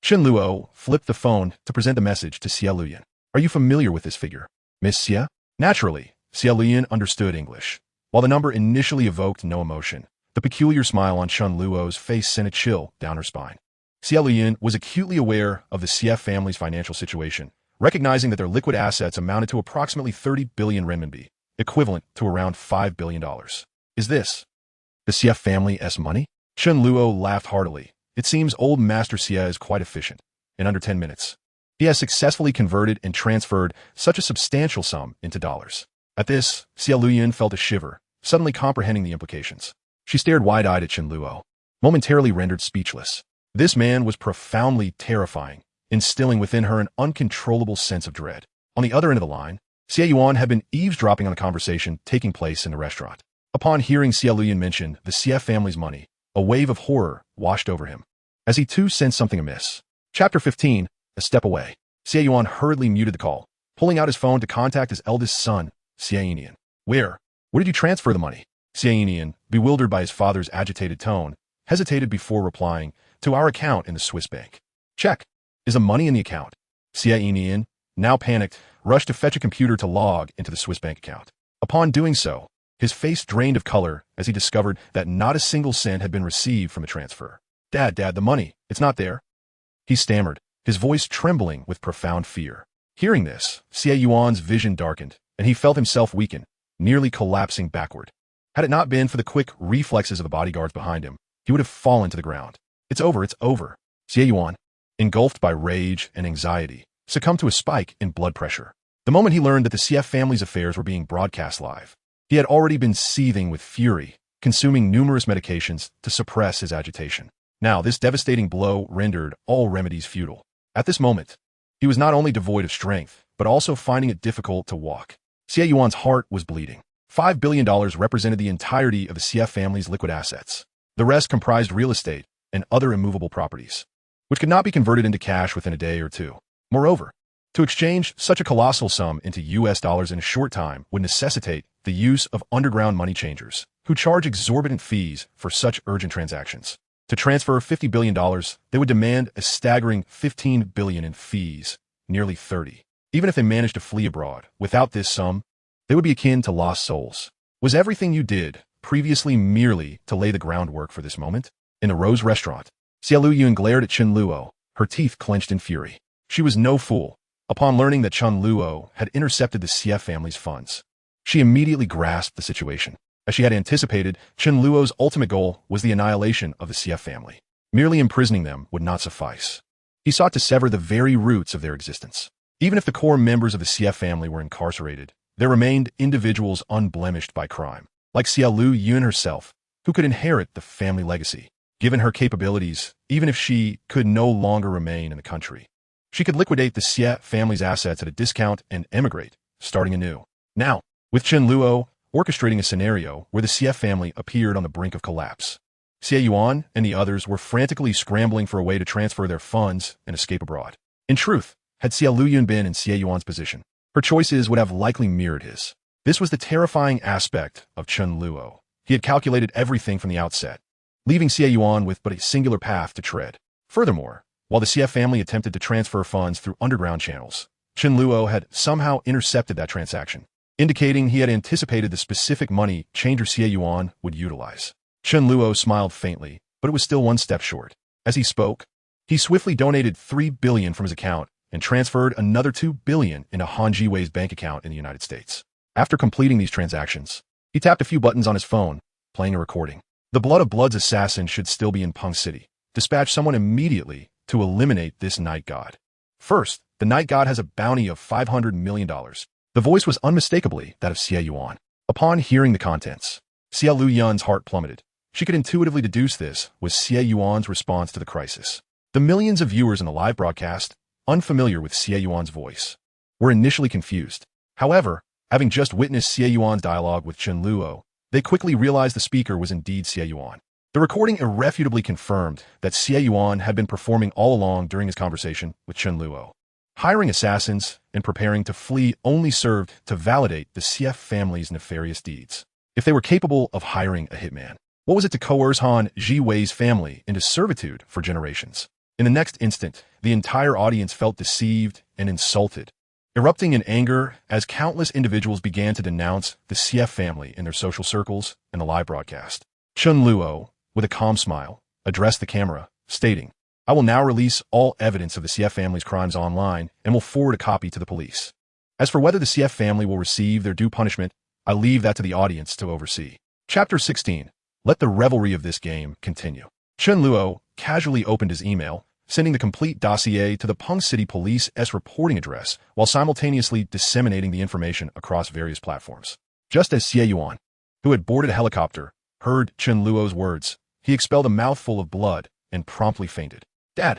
Chen Luo flipped the phone to present the message to Xie Luyun. Are you familiar with this figure, Miss Xie? Naturally, Xie Luyun understood English. While the number initially evoked no emotion, the peculiar smile on Chen Luo's face sent a chill down her spine. Xie Luyun was acutely aware of the Xie family's financial situation, recognizing that their liquid assets amounted to approximately 30 billion renminbi, equivalent to around $5 billion. Is this the Xie family's money? Chen Luo laughed heartily. It seems old Master Xie is quite efficient. In under 10 minutes, he has successfully converted and transferred such a substantial sum into dollars. At this, Xie Luyun felt a shiver, suddenly comprehending the implications. She stared wide-eyed at Chen Luo, momentarily rendered speechless. This man was profoundly terrifying, instilling within her an uncontrollable sense of dread. On the other end of the line, Xie Yuan had been eavesdropping on the conversation taking place in the restaurant. Upon hearing Xie Luyun mention the Xie family's money, a wave of horror washed over him, as he too sensed something amiss. Chapter 15, A Step Away. Xie Yuan hurriedly muted the call, pulling out his phone to contact his eldest son, Xie Enian. Where did you transfer the money? Xie Enian, bewildered by his father's agitated tone, hesitated before replying, to our account in the Swiss bank. Check. Is the money in the account? Xie Enian, now panicked, rushed to fetch a computer to log into the Swiss bank account. Upon doing so, His face drained of color as he discovered that not a single cent had been received from the transfer. Dad, the money, it's not there. He stammered, his voice trembling with profound fear. Hearing this, Xie Yuan's vision darkened, and he felt himself weaken, nearly collapsing backward. Had it not been for the quick reflexes of the bodyguards behind him, he would have fallen to the ground. It's over. Xie Yuan, engulfed by rage and anxiety, succumbed to a spike in blood pressure. The moment he learned that the CF family's affairs were being broadcast live, he had already been seething with fury, consuming numerous medications to suppress his agitation. Now, this devastating blow rendered all remedies futile. At this moment, he was not only devoid of strength, but also finding it difficult to walk. Xie Yuan's heart was bleeding. $5 billion represented the entirety of the CF family's liquid assets. The rest comprised real estate and other immovable properties, which could not be converted into cash within a day or two. Moreover, to exchange such a colossal sum into US dollars in a short time would necessitate the use of underground money changers, who charge exorbitant fees for such urgent transactions. To transfer $50 billion, they would demand a staggering $15 billion in fees, nearly 30. Even if they managed to flee abroad, without this sum, they would be akin to lost souls. Was everything you did previously merely to lay the groundwork for this moment? In the Rose restaurant, Xie Luyun glared at Chen Luo, her teeth clenched in fury. She was no fool. Upon learning that Chen Luo had intercepted the CF family's funds, she immediately grasped the situation. As she had anticipated, Chen Luo's ultimate goal was the annihilation of the CF family. Merely imprisoning them would not suffice. He sought to sever the very roots of their existence. Even if the core members of the CF family were incarcerated, there remained individuals unblemished by crime, like Xie Luyun herself, who could inherit the family legacy. Given her capabilities, even if she could no longer remain in the country, she could liquidate the Xie family's assets at a discount and emigrate, starting anew. Now, with Chen Luo orchestrating a scenario where the CF family appeared on the brink of collapse, Xie Yuan and the others were frantically scrambling for a way to transfer their funds and escape abroad. In truth, had Xie Luyun been in Xie Yuan's position, her choices would have likely mirrored his. This was the terrifying aspect of Chen Luo. He had calculated everything from the outset, leaving Xie Yuan with but a singular path to tread. Furthermore, while the CF family attempted to transfer funds through underground channels, Chen Luo had somehow intercepted that transaction, indicating he had anticipated the specific money changer Xie Yuan would utilize. Chen Luo smiled faintly, but it was still one step short. As he spoke, he swiftly donated $3 billion from his account and transferred another $2 billion into Han Jiwei's bank account in the United States. After completing these transactions, he tapped a few buttons on his phone, playing a recording. The Blood of Blood's assassin should still be in Peng City. Dispatch someone immediately to eliminate this night god. First, the night god has a bounty of $500 million. The voice was unmistakably that of Xie Yuan. Upon hearing the contents, Xie Luyun's heart plummeted. She could intuitively deduce this was Xie Yuan's response to the crisis. The millions of viewers in the live broadcast, unfamiliar with Xie Yuan's voice, were initially confused. However, having just witnessed Xie Yuan's dialogue with Chen Luo, they quickly realized the speaker was indeed Xie Yuan. The recording irrefutably confirmed that Xie Yuan had been performing all along during his conversation with Chen Luo. Hiring assassins and preparing to flee only served to validate the CF family's nefarious deeds. If they were capable of hiring a hitman, what was it to coerce Han Jiwei's family into servitude for generations? In the next instant, the entire audience felt deceived and insulted, erupting in anger as countless individuals began to denounce the CF family in their social circles and the live broadcast. Chen Luo, with a calm smile, addressed the camera, stating, "I will now release all evidence of the CF family's crimes online and will forward a copy to the police. As for whether the CF family will receive their due punishment, I leave that to the audience to oversee." Chapter 16. Let the revelry of this game continue. Chen Luo casually opened his email, sending the complete dossier to the Peng City Police's reporting address while simultaneously disseminating the information across various platforms. Just as Xie Yuan, who had boarded a helicopter, heard Chen Luo's words, he expelled a mouthful of blood and promptly fainted. Dad,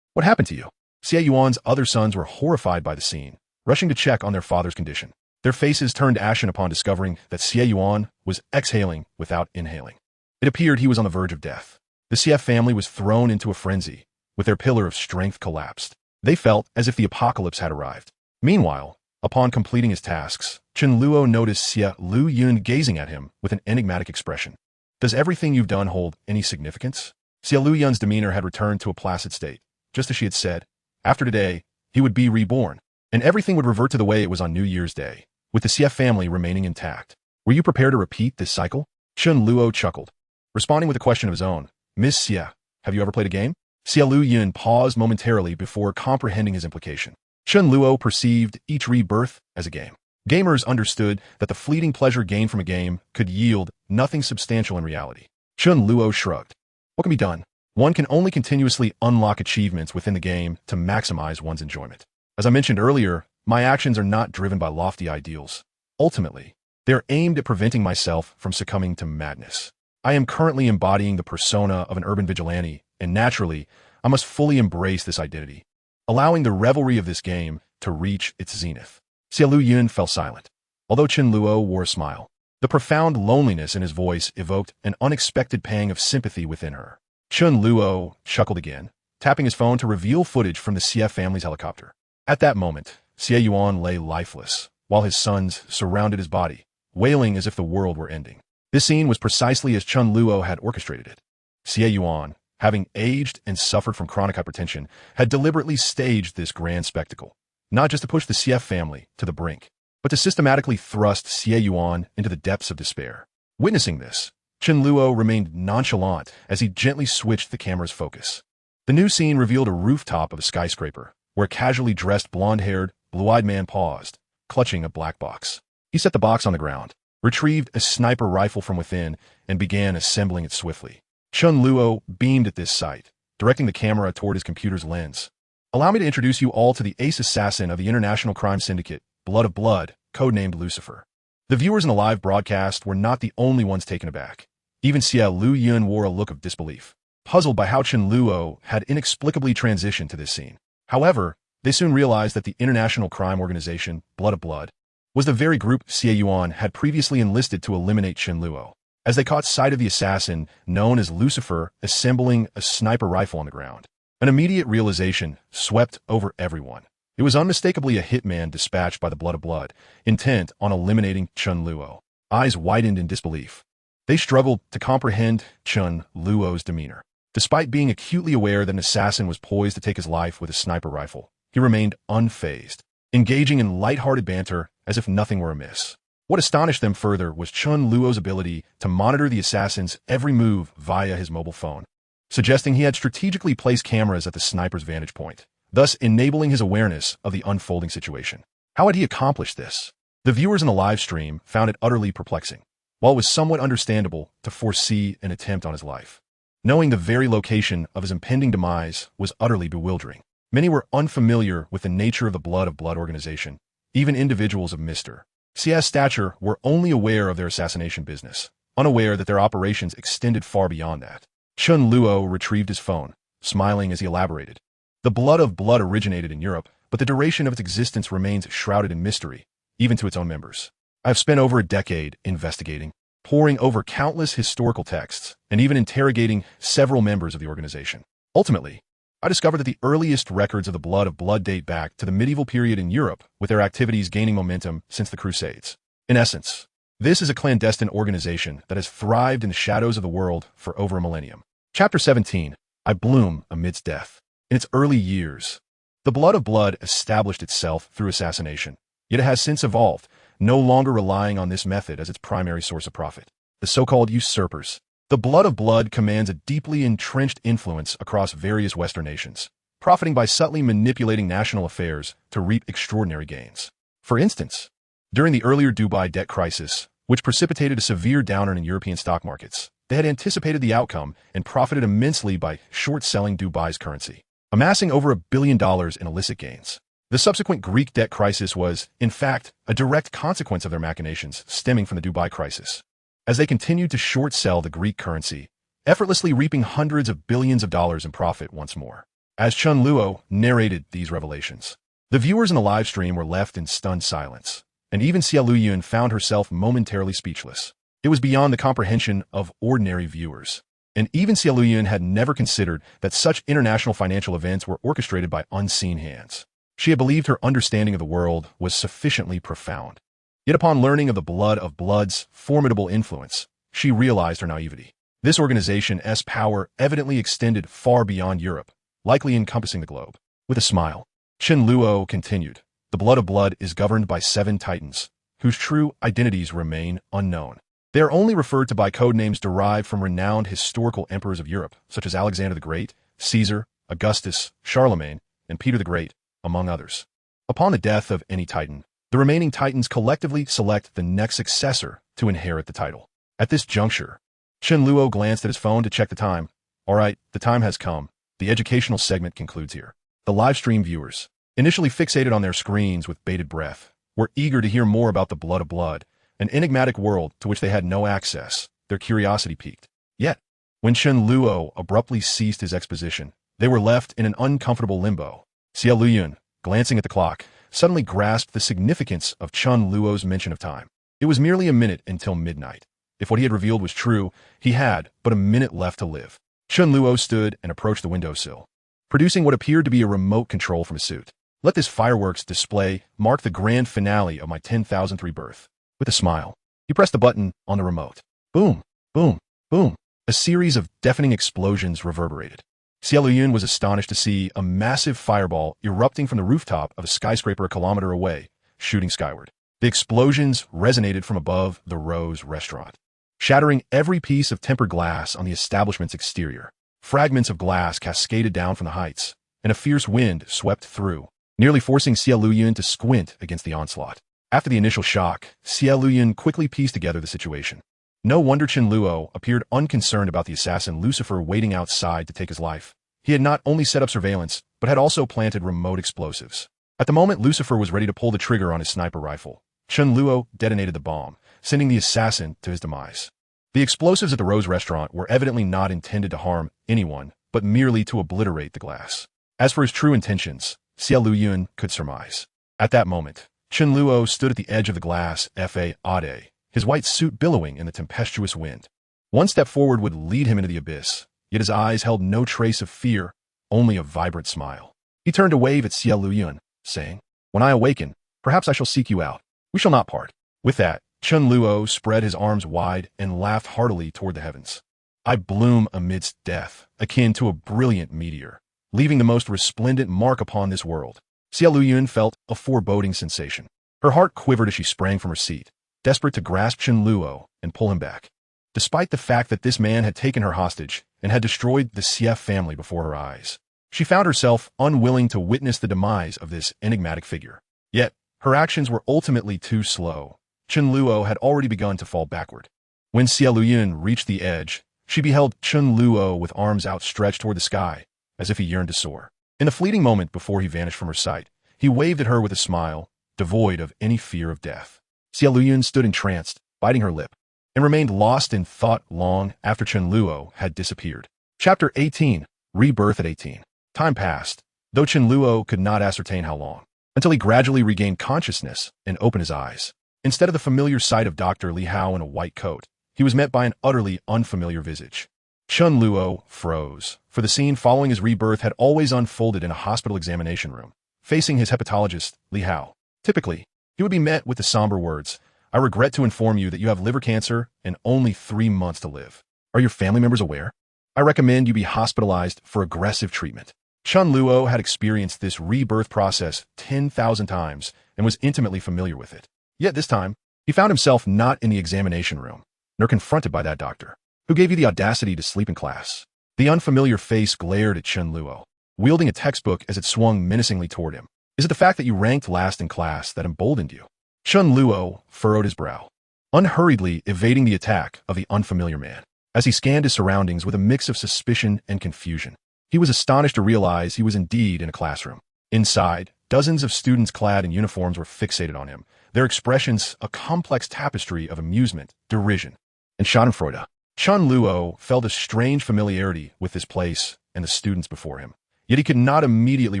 what happened to you?" Xie Yuan's other sons were horrified by the scene, rushing to check on their father's condition. Their faces turned ashen upon discovering that Xie Yuan was exhaling without inhaling. It appeared he was on the verge of death. The CF family was thrown into a frenzy, with their pillar of strength collapsed. They felt as if the apocalypse had arrived. Meanwhile, upon completing his tasks, Chen Luo noticed Xie Luyun gazing at him with an enigmatic expression. "Does everything you've done hold any significance?" Xie Luyun's demeanor had returned to a placid state. Just as she had said, after today, he would be reborn, and everything would revert to the way it was on New Year's Day, with the CF family remaining intact. Were you prepared to repeat this cycle? Chen Luo chuckled, responding with a question of his own. Miss Xie, have you ever played a game? Xie Luyin paused momentarily before comprehending his implication. Chen Luo perceived each rebirth as a game. Gamers understood that the fleeting pleasure gained from a game could yield nothing substantial in reality. Chen Luo shrugged. What can be done? One can only continuously unlock achievements within the game to maximize one's enjoyment. As I mentioned earlier, my actions are not driven by lofty ideals. Ultimately, they are aimed at preventing myself from succumbing to madness. I am currently embodying the persona of an urban vigilante, and naturally, I must fully embrace this identity, allowing the revelry of this game to reach its zenith. Xie Luyin fell silent, although Chen Luo wore a smile. The profound loneliness in his voice evoked an unexpected pang of sympathy within her. Chen Luo chuckled again, tapping his phone to reveal footage from the Xie family's helicopter. At that moment, Xie Yuan lay lifeless, while his sons surrounded his body, wailing as if the world were ending. This scene was precisely as Chen Luo had orchestrated it. Xie Yuan, having aged and suffered from chronic hypertension, had deliberately staged this grand spectacle, not just to push the Xie family to the brink, but to systematically thrust Xie Yuan into the depths of despair. Witnessing this, Chen Luo remained nonchalant as he gently switched the camera's focus. The new scene revealed a rooftop of a skyscraper, where a casually dressed blonde-haired, blue-eyed man paused, clutching a black box. He set the box on the ground, retrieved a sniper rifle from within, and began assembling it swiftly. Chen Luo beamed at this sight, directing the camera toward his computer's lens. Allow me to introduce you all to the ace assassin of the international crime syndicate, Blood of Blood, codenamed Lucifer. The viewers in the live broadcast were not the only ones taken aback. Even Xie Luyin wore a look of disbelief, puzzled by how Chen Luo had inexplicably transitioned to this scene. However, they soon realized that the international crime organization, Blood of Blood, was the very group Xie Yuan had previously enlisted to eliminate Chen Luo. As they caught sight of the assassin, known as Lucifer, assembling a sniper rifle on the ground, an immediate realization swept over everyone. It was unmistakably a hitman dispatched by the Blood of Blood, intent on eliminating Chen Luo. Eyes widened in disbelief. They struggled to comprehend Chen Luo's demeanor. Despite being acutely aware that an assassin was poised to take his life with a sniper rifle, he remained unfazed, engaging in light-hearted banter as if nothing were amiss. What astonished them further was Chen Luo's ability to monitor the assassin's every move via his mobile phone, suggesting he had strategically placed cameras at the sniper's vantage point, thus enabling his awareness of the unfolding situation. How had he accomplished this? The viewers in the live stream found it utterly perplexing, while it was somewhat understandable to foresee an attempt on his life. Knowing the very location of his impending demise was utterly bewildering. Many were unfamiliar with the nature of the Blood of Blood organization. Even individuals of Mr. Xie's stature were only aware of their assassination business, unaware that their operations extended far beyond that. Chen Luo retrieved his phone, smiling as he elaborated. The Blood of Blood originated in Europe, but the duration of its existence remains shrouded in mystery, even to its own members. I have spent over a decade investigating, poring over countless historical texts, and even interrogating several members of the organization. Ultimately, I discovered that the earliest records of the Blood of Blood date back to the medieval period in Europe, with their activities gaining momentum since the Crusades. In essence, this is a clandestine organization that has thrived in the shadows of the world for over a millennium. Chapter 17. I Bloom Amidst Death. In its early years, the Blood of Blood established itself through assassination, yet it has since evolved, no longer relying on this method as its primary source of profit. The so-called usurpers. The Blood of Blood commands a deeply entrenched influence across various Western nations, profiting by subtly manipulating national affairs to reap extraordinary gains. For instance, during the earlier Dubai debt crisis, which precipitated a severe downturn in European stock markets, they had anticipated the outcome and profited immensely by short-selling Dubai's currency, amassing over $1 billion in illicit gains. The subsequent Greek debt crisis was, in fact, a direct consequence of their machinations stemming from the Dubai crisis, as they continued to short-sell the Greek currency, effortlessly reaping hundreds of billions of dollars in profit once more. As Chen Luo narrated these revelations, the viewers in the live stream were left in stunned silence, and even Xie Luyin found herself momentarily speechless. It was beyond the comprehension of ordinary viewers, and even Xie Luyin had never considered that such international financial events were orchestrated by unseen hands. She had believed her understanding of the world was sufficiently profound. Yet upon learning of the Blood of Blood's formidable influence, she realized her naivety. This organization's power evidently extended far beyond Europe, likely encompassing the globe. With a smile, Chen Luo continued, the Blood of Blood is governed by 7 titans, whose true identities remain unknown. They are only referred to by code names derived from renowned historical emperors of Europe, such as Alexander the Great, Caesar, Augustus, Charlemagne, and Peter the Great, among others. Upon the death of any titan, the remaining titans collectively select the next successor to inherit the title. At this juncture, Chen Luo glanced at his phone to check the time. All right, the time has come. The educational segment concludes here. The live stream viewers, initially fixated on their screens with bated breath, were eager to hear more about the blood of blood, an enigmatic world to which they had no access. Their curiosity piqued. Yet, when Chen Luo abruptly ceased his exposition, they were left in an uncomfortable limbo. Xia Luyun, glancing at the clock, suddenly grasped the significance of Chen Luo's mention of time. It was merely a minute until midnight. If what he had revealed was true, he had but a minute left to live. Chen Luo stood and approached the windowsill, producing what appeared to be a remote control from his suit. Let this fireworks display mark the grand finale of my 10,000th rebirth. With a smile, he pressed the button on the remote. Boom, boom, boom. A series of deafening explosions reverberated. Xia Luyun was astonished to see a massive fireball erupting from the rooftop of a skyscraper a kilometer away, shooting skyward. The explosions resonated from above the Rose restaurant, shattering every piece of tempered glass on the establishment's exterior. Fragments of glass cascaded down from the heights, and a fierce wind swept through, nearly forcing Xia Luyun to squint against the onslaught. After the initial shock, Xia Luyun quickly pieced together the situation. No wonder Chen Luo appeared unconcerned about the assassin Lucifer waiting outside to take his life. He had not only set up surveillance, but had also planted remote explosives. At the moment Lucifer was ready to pull the trigger on his sniper rifle, Chen Luo detonated the bomb, sending the assassin to his demise. The explosives at the Rose restaurant were evidently not intended to harm anyone, but merely to obliterate the glass. As for his true intentions, Xia Luyun could surmise. At that moment, Chen Luo stood at the edge of the glass Ade, his white suit billowing in the tempestuous wind. One step forward would lead him into the abyss, yet his eyes held no trace of fear, only a vibrant smile. He turned to wave at Xia Luyun, saying, "When I awaken, perhaps I shall seek you out. We shall not part." With that, Chen Luo spread his arms wide and laughed heartily toward the heavens. "I bloom amidst death, akin to a brilliant meteor, leaving the most resplendent mark upon this world." Xia Luyun felt a foreboding sensation. Her heart quivered as she sprang from her seat, desperate to grasp Chen Luo and pull him back. Despite the fact that this man had taken her hostage and had destroyed the Xie family before her eyes, she found herself unwilling to witness the demise of this enigmatic figure. Yet, her actions were ultimately too slow. Chen Luo had already begun to fall backward. When Xia Luyun reached the edge, she beheld Chen Luo with arms outstretched toward the sky, as if he yearned to soar. In the fleeting moment before he vanished from her sight, he waved at her with a smile, devoid of any fear of death. Xia Luyun stood entranced, biting her lip, and remained lost in thought long after Chen Luo had disappeared. Chapter 18. Rebirth at 18. Time passed, though Chen Luo could not ascertain how long, until he gradually regained consciousness and opened his eyes. Instead of the familiar sight of Dr. Li Hao in a white coat, he was met by an utterly unfamiliar visage. Chen Luo froze, for the scene following his rebirth had always unfolded in a hospital examination room, facing his hepatologist, Li Hao. Typically, he would be met with the somber words, "I regret to inform you that you have liver cancer and only 3 months to live. Are your family members aware? I recommend you be hospitalized for aggressive treatment." Chen Luo had experienced this rebirth process 10,000 times and was intimately familiar with it. Yet this time, he found himself not in the examination room, nor confronted by that doctor. "Who gave you the audacity to sleep in class?" The unfamiliar face glared at Chen Luo, wielding a textbook as it swung menacingly toward him. "Is it the fact that you ranked last in class that emboldened you?" Chen Luo furrowed his brow, unhurriedly evading the attack of the unfamiliar man. As he scanned his surroundings with a mix of suspicion and confusion, he was astonished to realize he was indeed in a classroom. Inside, dozens of students clad in uniforms were fixated on him, their expressions a complex tapestry of amusement, derision, and schadenfreude. Chen Luo felt a strange familiarity with this place and the students before him, yet he could not immediately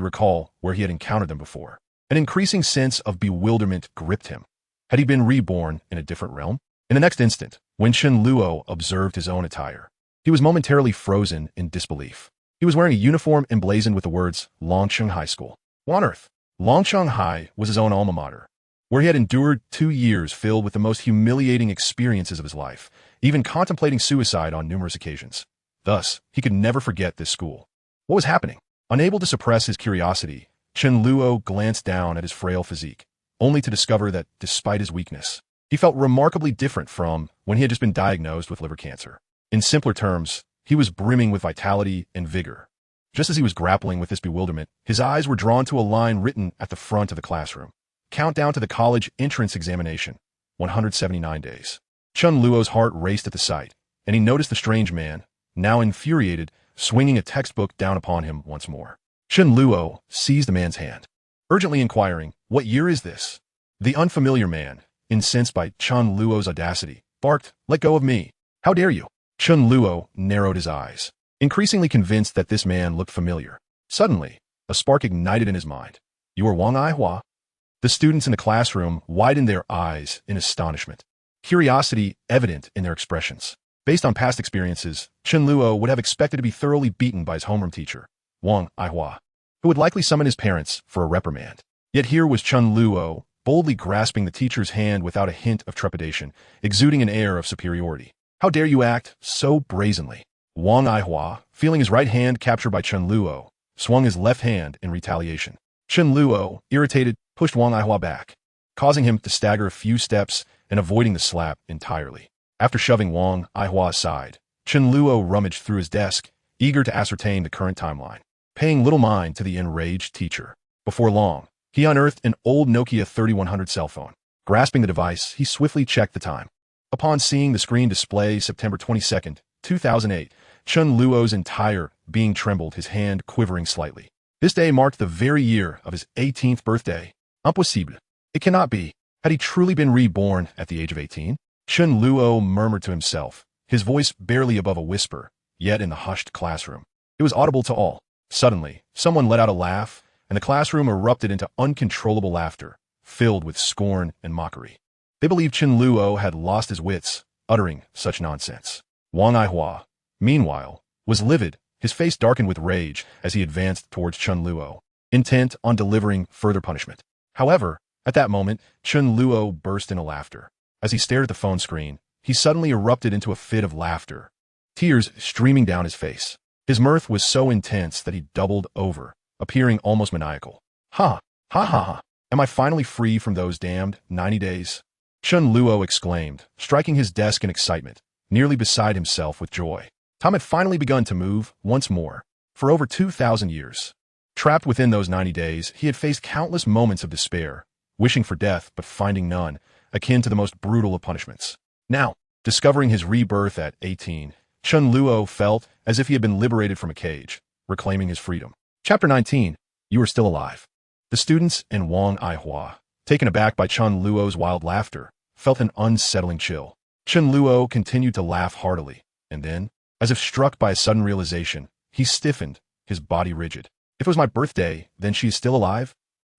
recall where he had encountered them before. An increasing sense of bewilderment gripped him. Had he been reborn in a different realm? In the next instant, when Chen Luo observed his own attire, he was momentarily frozen in disbelief. He was wearing a uniform emblazoned with the words Longcheng High School. What on earth? Longcheng High was his own alma mater, where he had endured 2 years filled with the most humiliating experiences of his life, even contemplating suicide on numerous occasions. Thus, he could never forget this school. What was happening? Unable to suppress his curiosity, Chen Luo glanced down at his frail physique. only to discover that, despite his weakness, he felt remarkably different from when he had just been diagnosed with liver cancer. In simpler terms, he was brimming with vitality and vigor. Just as he was grappling with this bewilderment, his eyes were drawn to a line written at the front of the classroom. Countdown to the college entrance examination, 179 days. Chen Luo's heart raced at the sight, and he noticed the strange man, now infuriated, swinging a textbook down upon him once more. Chen Luo seized the man's hand, urgently inquiring, "What year is this?" The unfamiliar man, incensed by Chen Luo's audacity, barked, "Let go of me. How dare you?" Chen Luo narrowed his eyes, increasingly convinced that this man looked familiar. Suddenly, a spark ignited in his mind. "You are Wang Aihua?" The students in the classroom widened their eyes in astonishment, curiosity evident in their expressions. Based on past experiences, Chen Luo would have expected to be thoroughly beaten by his homeroom teacher, Wang Aihua, who would likely summon his parents for a reprimand. Yet here was Chen Luo, boldly grasping the teacher's hand without a hint of trepidation, exuding an air of superiority. "How dare you act so brazenly?" Wang Aihua, feeling his right hand captured by Chen Luo, swung his left hand in retaliation. Chen Luo, irritated, pushed Wang Aihua back, causing him to stagger a few steps and avoiding the slap entirely. After shoving Wang Aihua aside, Chen Luo rummaged through his desk, eager to ascertain the current timeline, paying little mind to the enraged teacher. Before long, he unearthed an old Nokia 3100 cell phone. Grasping the device, he swiftly checked the time. Upon seeing the screen display September 22nd, 2008, Chen Luo's entire being trembled, his hand quivering slightly. This day marked the very year of his 18th birthday. Impossible. It cannot be. Had he truly been reborn at the age of 18? Chen Luo murmured to himself, his voice barely above a whisper, yet in the hushed classroom. It was audible to all. Suddenly, someone let out a laugh, and the classroom erupted into uncontrollable laughter, filled with scorn and mockery. They believed Chen Luo had lost his wits, uttering such nonsense. Wang Aihua, meanwhile, was livid, his face darkened with rage as he advanced towards Chen Luo, intent on delivering further punishment. However, at that moment, Chen Luo burst into laughter. As he stared at the phone screen, he suddenly erupted into a fit of laughter, tears streaming down his face. His mirth was so intense that he doubled over, appearing almost maniacal. "Ha! Ha ha ha! Am I finally free from those damned 90 days? Chen Luo exclaimed, striking his desk in excitement, nearly beside himself with joy. Time had finally begun to move, once more, for over 2,000 years. Trapped within those 90 days, he had faced countless moments of despair, wishing for death but finding none, akin to the most brutal of punishments. Now, discovering his rebirth at 18, Chen Luo felt as if he had been liberated from a cage, reclaiming his freedom. Chapter 19. You are still alive. The students and Wang Aihua, taken aback by Chen Luo's wild laughter, felt an unsettling chill. Chen Luo continued to laugh heartily, and then, as if struck by a sudden realization, he stiffened, his body rigid. If it was my birthday, then she is still alive?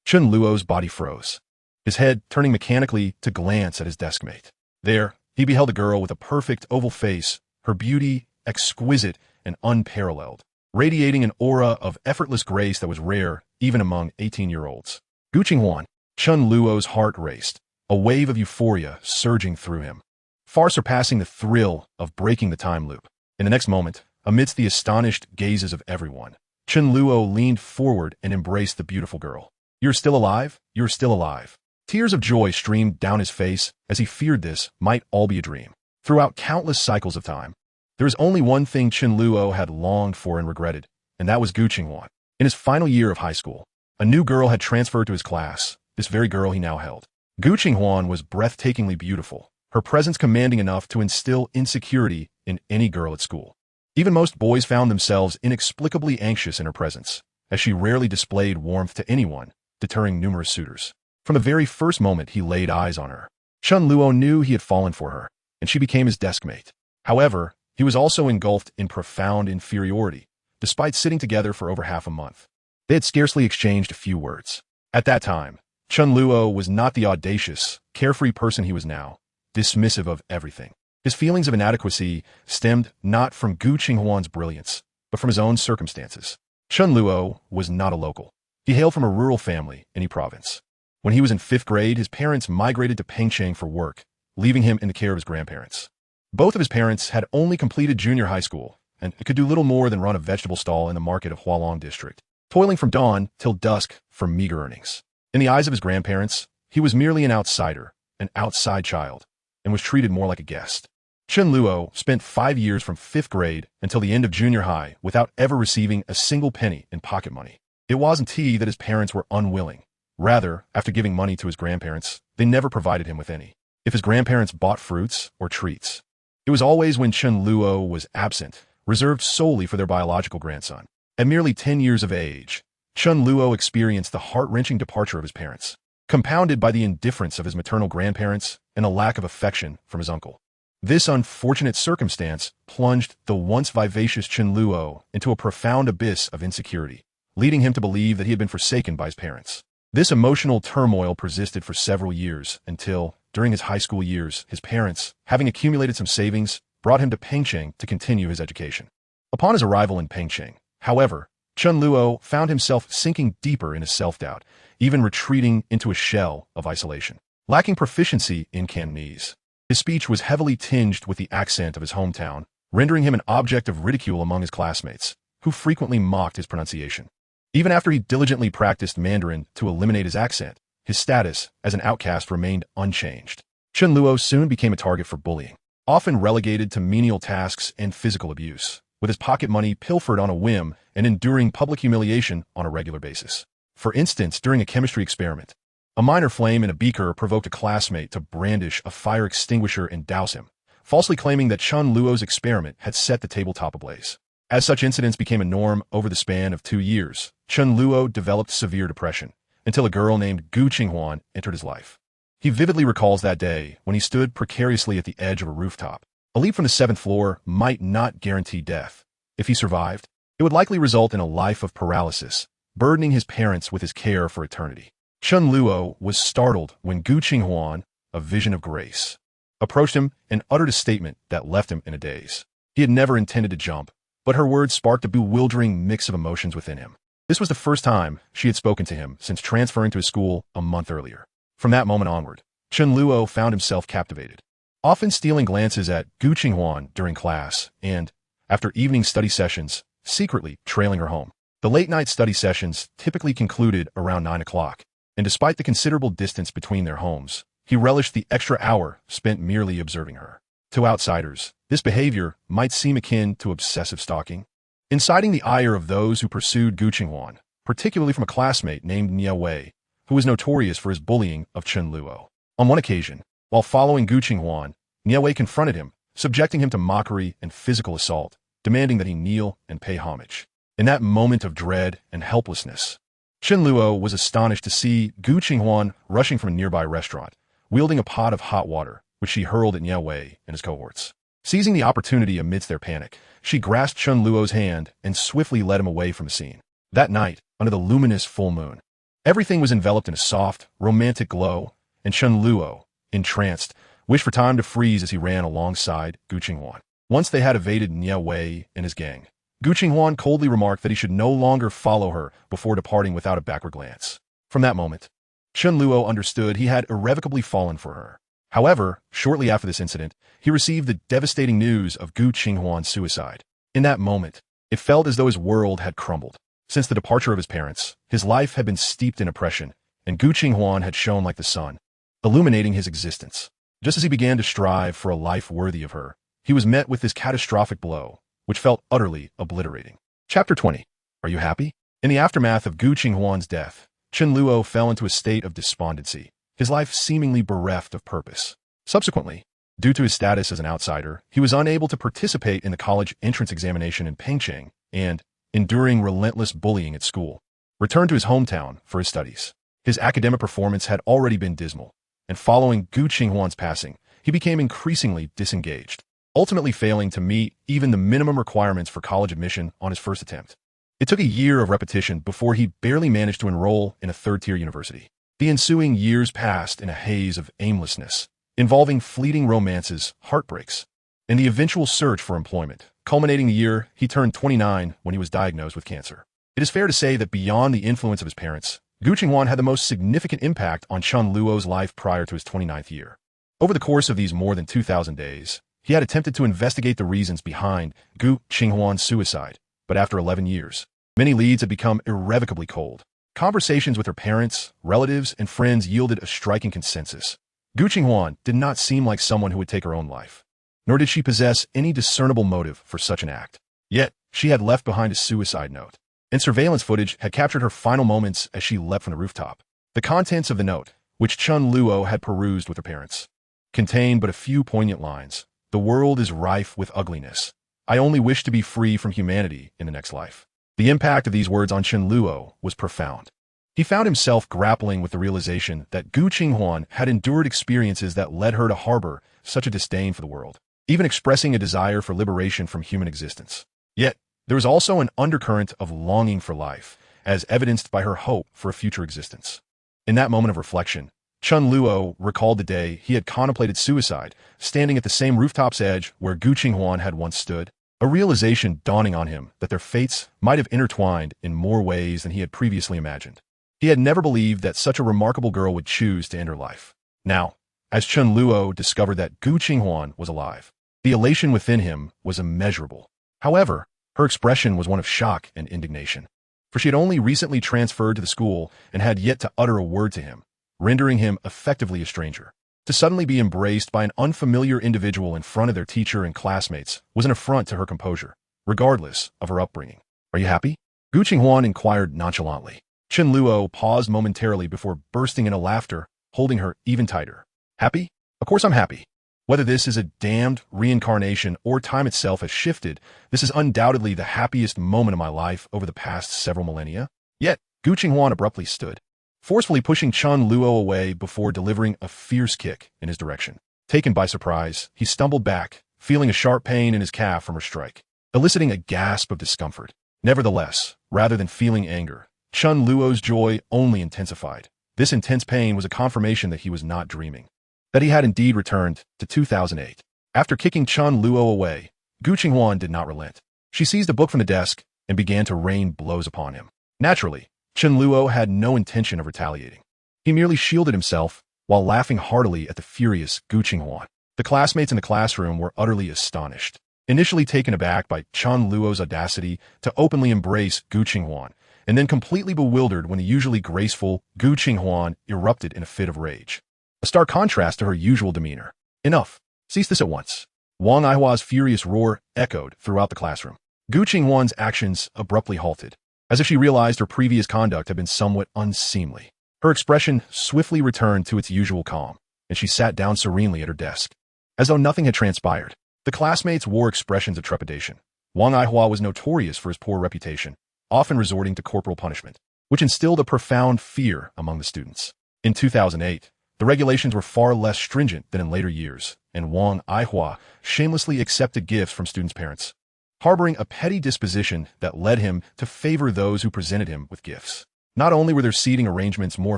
Chen Luo's body froze, his head turning mechanically to glance at his deskmate. There, he beheld a girl with a perfect oval face, her beauty exquisite and unparalleled, radiating an aura of effortless grace that was rare even among 18-year-olds. Guqing Huan. Chen Luo's heart raced, a wave of euphoria surging through him, far surpassing the thrill of breaking the time loop. In the next moment, amidst the astonished gazes of everyone, Chen Luo leaned forward and embraced the beautiful girl. You're still alive? You're still alive. Tears of joy streamed down his face as he feared this might all be a dream. Throughout countless cycles of time, there was only one thing Chen Luo had longed for and regretted, and that was Guqing Huan. In his final year of high school, a new girl had transferred to his class, this very girl he now held. Guqing Huan was breathtakingly beautiful, her presence commanding enough to instill insecurity in any girl at school. Even most boys found themselves inexplicably anxious in her presence, as she rarely displayed warmth to anyone, deterring numerous suitors. From the very first moment he laid eyes on her, Chen Luo knew he had fallen for her, and she became his deskmate. However, he was also engulfed in profound inferiority, despite sitting together for over half a month. They had scarcely exchanged a few words. At that time, Chen Luo was not the audacious, carefree person he was now, dismissive of everything. His feelings of inadequacy stemmed not from Guqing Huan's brilliance, but from his own circumstances. Chen Luo was not a local. He hailed from a rural family in Yi province. When he was in 5th grade, his parents migrated to Pengcheng for work, leaving him in the care of his grandparents. Both of his parents had only completed junior high school, and could do little more than run a vegetable stall in the market of Hualong district, toiling from dawn till dusk for meager earnings. In the eyes of his grandparents, He was merely an outsider, an outside child, and was treated more like a guest. Chen Luo spent 5 years from 5th grade until the end of junior high without ever receiving a single penny in pocket money. It wasn't that his parents were unwilling. Rather, after giving money to his grandparents, they never provided him with any. If his grandparents bought fruits or treats, it was always when Chen Luo was absent, reserved solely for their biological grandson. At merely 10 years of age, Chen Luo experienced the heart-wrenching departure of his parents, compounded by the indifference of his maternal grandparents and a lack of affection from his uncle. This unfortunate circumstance plunged the once vivacious Chen Luo into a profound abyss of insecurity, leading him to believe that he had been forsaken by his parents. This emotional turmoil persisted for several years until, during his high school years, his parents, having accumulated some savings, brought him to Pengcheng to continue his education. Upon his arrival in Pengcheng, however, Chen Luo found himself sinking deeper in his self-doubt, even retreating into a shell of isolation. Lacking proficiency in Cantonese, his speech was heavily tinged with the accent of his hometown, rendering him an object of ridicule among his classmates, who frequently mocked his pronunciation. Even after he diligently practiced Mandarin to eliminate his accent, his status as an outcast remained unchanged. Chen Luo soon became a target for bullying, often relegated to menial tasks and physical abuse, with his pocket money pilfered on a whim and enduring public humiliation on a regular basis. For instance, during a chemistry experiment, a minor flame in a beaker provoked a classmate to brandish a fire extinguisher and douse him, falsely claiming that Chen Luo's experiment had set the tabletop ablaze. As such incidents became a norm over the span of 2 years, Chen Luo developed severe depression, until a girl named Gu Qinghuan entered his life. He vividly recalls that day when he stood precariously at the edge of a rooftop. A leap from the 7th floor might not guarantee death. If he survived, it would likely result in a life of paralysis, burdening his parents with his care for eternity. Chen Luo was startled when Gu Qinghuan, a vision of grace, approached him and uttered a statement that left him in a daze. He had never intended to jump, but her words sparked a bewildering mix of emotions within him. This was the first time she had spoken to him since transferring to his school a month earlier. From that moment onward, Chen Luo found himself captivated, often stealing glances at Gu Qinghuan during class and, after evening study sessions, secretly trailing her home. The late-night study sessions typically concluded around 9 o'clock, and despite the considerable distance between their homes, he relished the extra hour spent merely observing her. To outsiders, this behavior might seem akin to obsessive stalking, inciting the ire of those who pursued Gu Qinghuan, particularly from a classmate named Nia Wei, who was notorious for his bullying of Chen Luo. On one occasion, while following Gu Qinghuan, Nia Wei confronted him, subjecting him to mockery and physical assault, demanding that he kneel and pay homage. In that moment of dread and helplessness, Chen Luo was astonished to see Gu Qinghuan rushing from a nearby restaurant, wielding a pot of hot water, which she hurled at Nia Wei and his cohorts. Seizing the opportunity amidst their panic, she grasped Chen Luo's hand and swiftly led him away from the scene. That night, under the luminous full moon, everything was enveloped in a soft, romantic glow, and Chen Luo, entranced, wished for time to freeze as he ran alongside Gu Qinghuan. Once they had evaded Nia Wei and his gang, Gu Qinghuan coldly remarked that he should no longer follow her before departing without a backward glance. From that moment, Chen Luo understood he had irrevocably fallen for her. However, shortly after this incident, he received the devastating news of Gu Qinghuan's suicide. In that moment, it felt as though his world had crumbled. Since the departure of his parents, his life had been steeped in oppression, and Gu Qinghuan had shone like the sun, illuminating his existence. Just as he began to strive for a life worthy of her, he was met with this catastrophic blow, which felt utterly obliterating. Chapter 20. Are you happy? In the aftermath of Gu Qinghuan's death, Chen Luo fell into a state of despondency, his life seemingly bereft of purpose. Subsequently, due to his status as an outsider, he was unable to participate in the college entrance examination in Pengcheng and, enduring relentless bullying at school, returned to his hometown for his studies. His academic performance had already been dismal, and following Gu Qinghuan's passing, he became increasingly disengaged, ultimately failing to meet even the minimum requirements for college admission on his first attempt. It took a year of repetition before he barely managed to enroll in a third-tier university. The ensuing years passed in a haze of aimlessness, involving fleeting romances, heartbreaks, and the eventual search for employment, culminating the year he turned 29 when he was diagnosed with cancer. It is fair to say that beyond the influence of his parents, Gu Qinghuan had the most significant impact on Chen Luo's life prior to his 29th year. Over the course of these more than 2,000 days, he had attempted to investigate the reasons behind Gu Qinghuan's suicide, but after 11 years, many leads had become irrevocably cold. Conversations with her parents, relatives, and friends yielded a striking consensus. Gu Qinghuan did not seem like someone who would take her own life, nor did she possess any discernible motive for such an act. Yet, she had left behind a suicide note, and surveillance footage had captured her final moments as she leapt from the rooftop. The contents of the note, which Chen Luo had perused with her parents, contained but a few poignant lines. The world is rife with ugliness. I only wish to be free from humanity in the next life. The impact of these words on Chen Luo was profound. He found himself grappling with the realization that Gu Qinghuan had endured experiences that led her to harbor such a disdain for the world, even expressing a desire for liberation from human existence. Yet, there was also an undercurrent of longing for life, as evidenced by her hope for a future existence. In that moment of reflection, Chen Luo recalled the day he had contemplated suicide, standing at the same rooftop's edge where Gu Qinghuan had once stood, a realization dawning on him that their fates might have intertwined in more ways than he had previously imagined. He had never believed that such a remarkable girl would choose to end her life. Now, as Chen Luo discovered that Gu Qinghuan was alive, the elation within him was immeasurable. However, her expression was one of shock and indignation, for she had only recently transferred to the school and had yet to utter a word to him, rendering him effectively a stranger. To suddenly be embraced by an unfamiliar individual in front of their teacher and classmates was an affront to her composure, regardless of her upbringing. Are you happy? Gu Qinghuan inquired nonchalantly. Chen Luo paused momentarily before bursting into laughter, holding her even tighter. Happy? Of course I'm happy. Whether this is a damned reincarnation or time itself has shifted, this is undoubtedly the happiest moment of my life over the past several millennia. Yet, Gu Qinghuan abruptly stood, forcefully pushing Chen Luo away before delivering a fierce kick in his direction. Taken by surprise, he stumbled back, feeling a sharp pain in his calf from her strike, eliciting a gasp of discomfort. Nevertheless, rather than feeling anger, Chen Luo's joy only intensified. This intense pain was a confirmation that he was not dreaming, that he had indeed returned to 2008. After kicking Chen Luo away, Gu Qinghuan did not relent. She seized a book from the desk and began to rain blows upon him. Naturally, Chen Luo had no intention of retaliating. He merely shielded himself while laughing heartily at the furious Gu Qinghuan. The classmates in the classroom were utterly astonished, initially taken aback by Chen Luo's audacity to openly embrace Gu Qinghuan, and then completely bewildered when the usually graceful Gu Qinghuan erupted in a fit of rage. A stark contrast to her usual demeanor. Enough. Cease this at once. Wang Aihua's furious roar echoed throughout the classroom. Gu Qinghuan's actions abruptly halted, as if she realized her previous conduct had been somewhat unseemly. Her expression swiftly returned to its usual calm, and she sat down serenely at her desk, as though nothing had transpired. The classmates wore expressions of trepidation. Wang Aihua was notorious for his poor reputation, often resorting to corporal punishment, which instilled a profound fear among the students. In 2008, the regulations were far less stringent than in later years, and Wang Aihua shamelessly accepted gifts from students' parents, harboring a petty disposition that led him to favor those who presented him with gifts. Not only were their seating arrangements more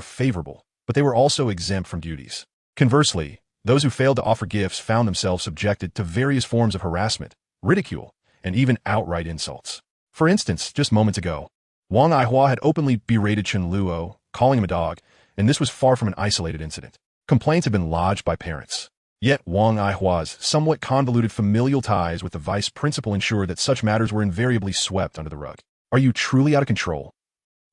favorable, but they were also exempt from duties. Conversely, those who failed to offer gifts found themselves subjected to various forms of harassment, ridicule, and even outright insults. For instance, just moments ago, Wang Aihua had openly berated Chen Luo, calling him a dog, and this was far from an isolated incident. Complaints had been lodged by parents. Yet Wang Aihua's somewhat convoluted familial ties with the vice principal ensured that such matters were invariably swept under the rug. Are you truly out of control?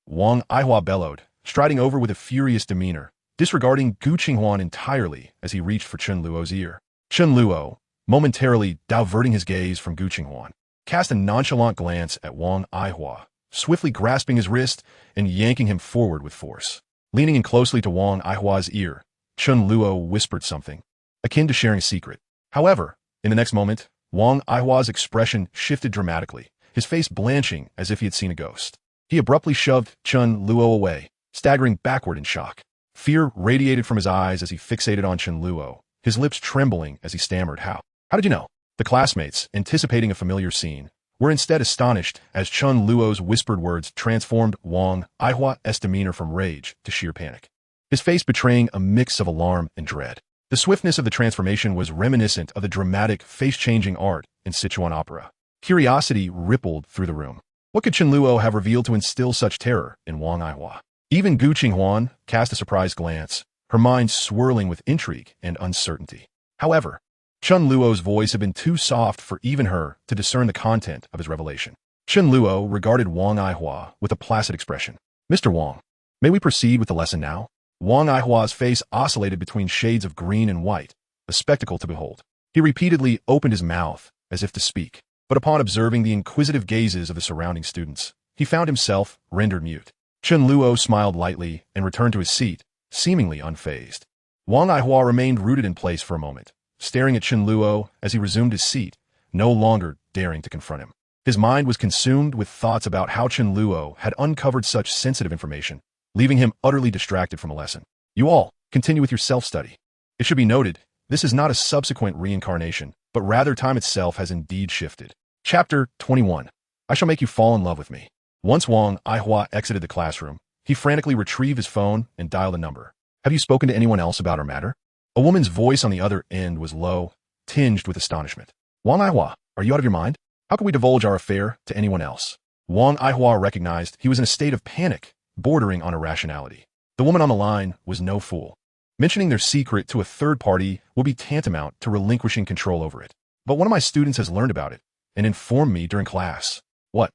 Wang Aihua bellowed, striding over with a furious demeanor, disregarding Gu Qinghuan entirely as he reached for Chen Luo's ear. Chen Luo, momentarily diverting his gaze from Gu Qinghuan, cast a nonchalant glance at Wang Aihua, swiftly grasping his wrist and yanking him forward with force. Leaning in closely to Wang Aihua's ear, Chen Luo whispered something, akin to sharing a secret. However, in the next moment, Wang Aihua's expression shifted dramatically, his face blanching as if he had seen a ghost. He abruptly shoved Chen Luo away, staggering backward in shock. Fear radiated from his eyes as he fixated on Chen Luo, his lips trembling as he stammered, How did you know? The classmates, anticipating a familiar scene, were instead astonished as Chen Luo's whispered words transformed Wang Aihua's demeanor from rage to sheer panic, his face betraying a mix of alarm and dread. The swiftness of the transformation was reminiscent of the dramatic, face-changing art in Sichuan opera. Curiosity rippled through the room. What could Chen Luo have revealed to instill such terror in Wang Aihua? Even Gu Qinghuan cast a surprised glance, her mind swirling with intrigue and uncertainty. However, Chen Luo's voice had been too soft for even her to discern the content of his revelation. Chen Luo regarded Wang Aihua with a placid expression. Mr. Wang, May we proceed with the lesson now? Wang Aihua's face oscillated between shades of green and white, a spectacle to behold. He repeatedly opened his mouth, as if to speak, but upon observing the inquisitive gazes of the surrounding students, he found himself rendered mute. Chen Luo smiled lightly and returned to his seat, seemingly unfazed. Wang Aihua remained rooted in place for a moment, staring at Chen Luo as he resumed his seat, no longer daring to confront him. His mind was consumed with thoughts about how Chen Luo had uncovered such sensitive information, leaving him utterly distracted from a lesson. You all, continue with your self-study. It should be noted, this is not a subsequent reincarnation, but rather time itself has indeed shifted. Chapter 21. I shall make you fall in love with me. Once Wang Aihua exited the classroom, he frantically retrieved his phone and dialed a number. Have you spoken to anyone else about our matter? A woman's voice on the other end was low, tinged with astonishment. Wang Aihua, are you out of your mind? How could we divulge our affair to anyone else? Wang Aihua recognized he was in a state of panic, bordering on irrationality. The woman on the line was no fool. Mentioning their secret to a third party will be tantamount to relinquishing control over it. But one of my students has learned about it and informed me during class. What?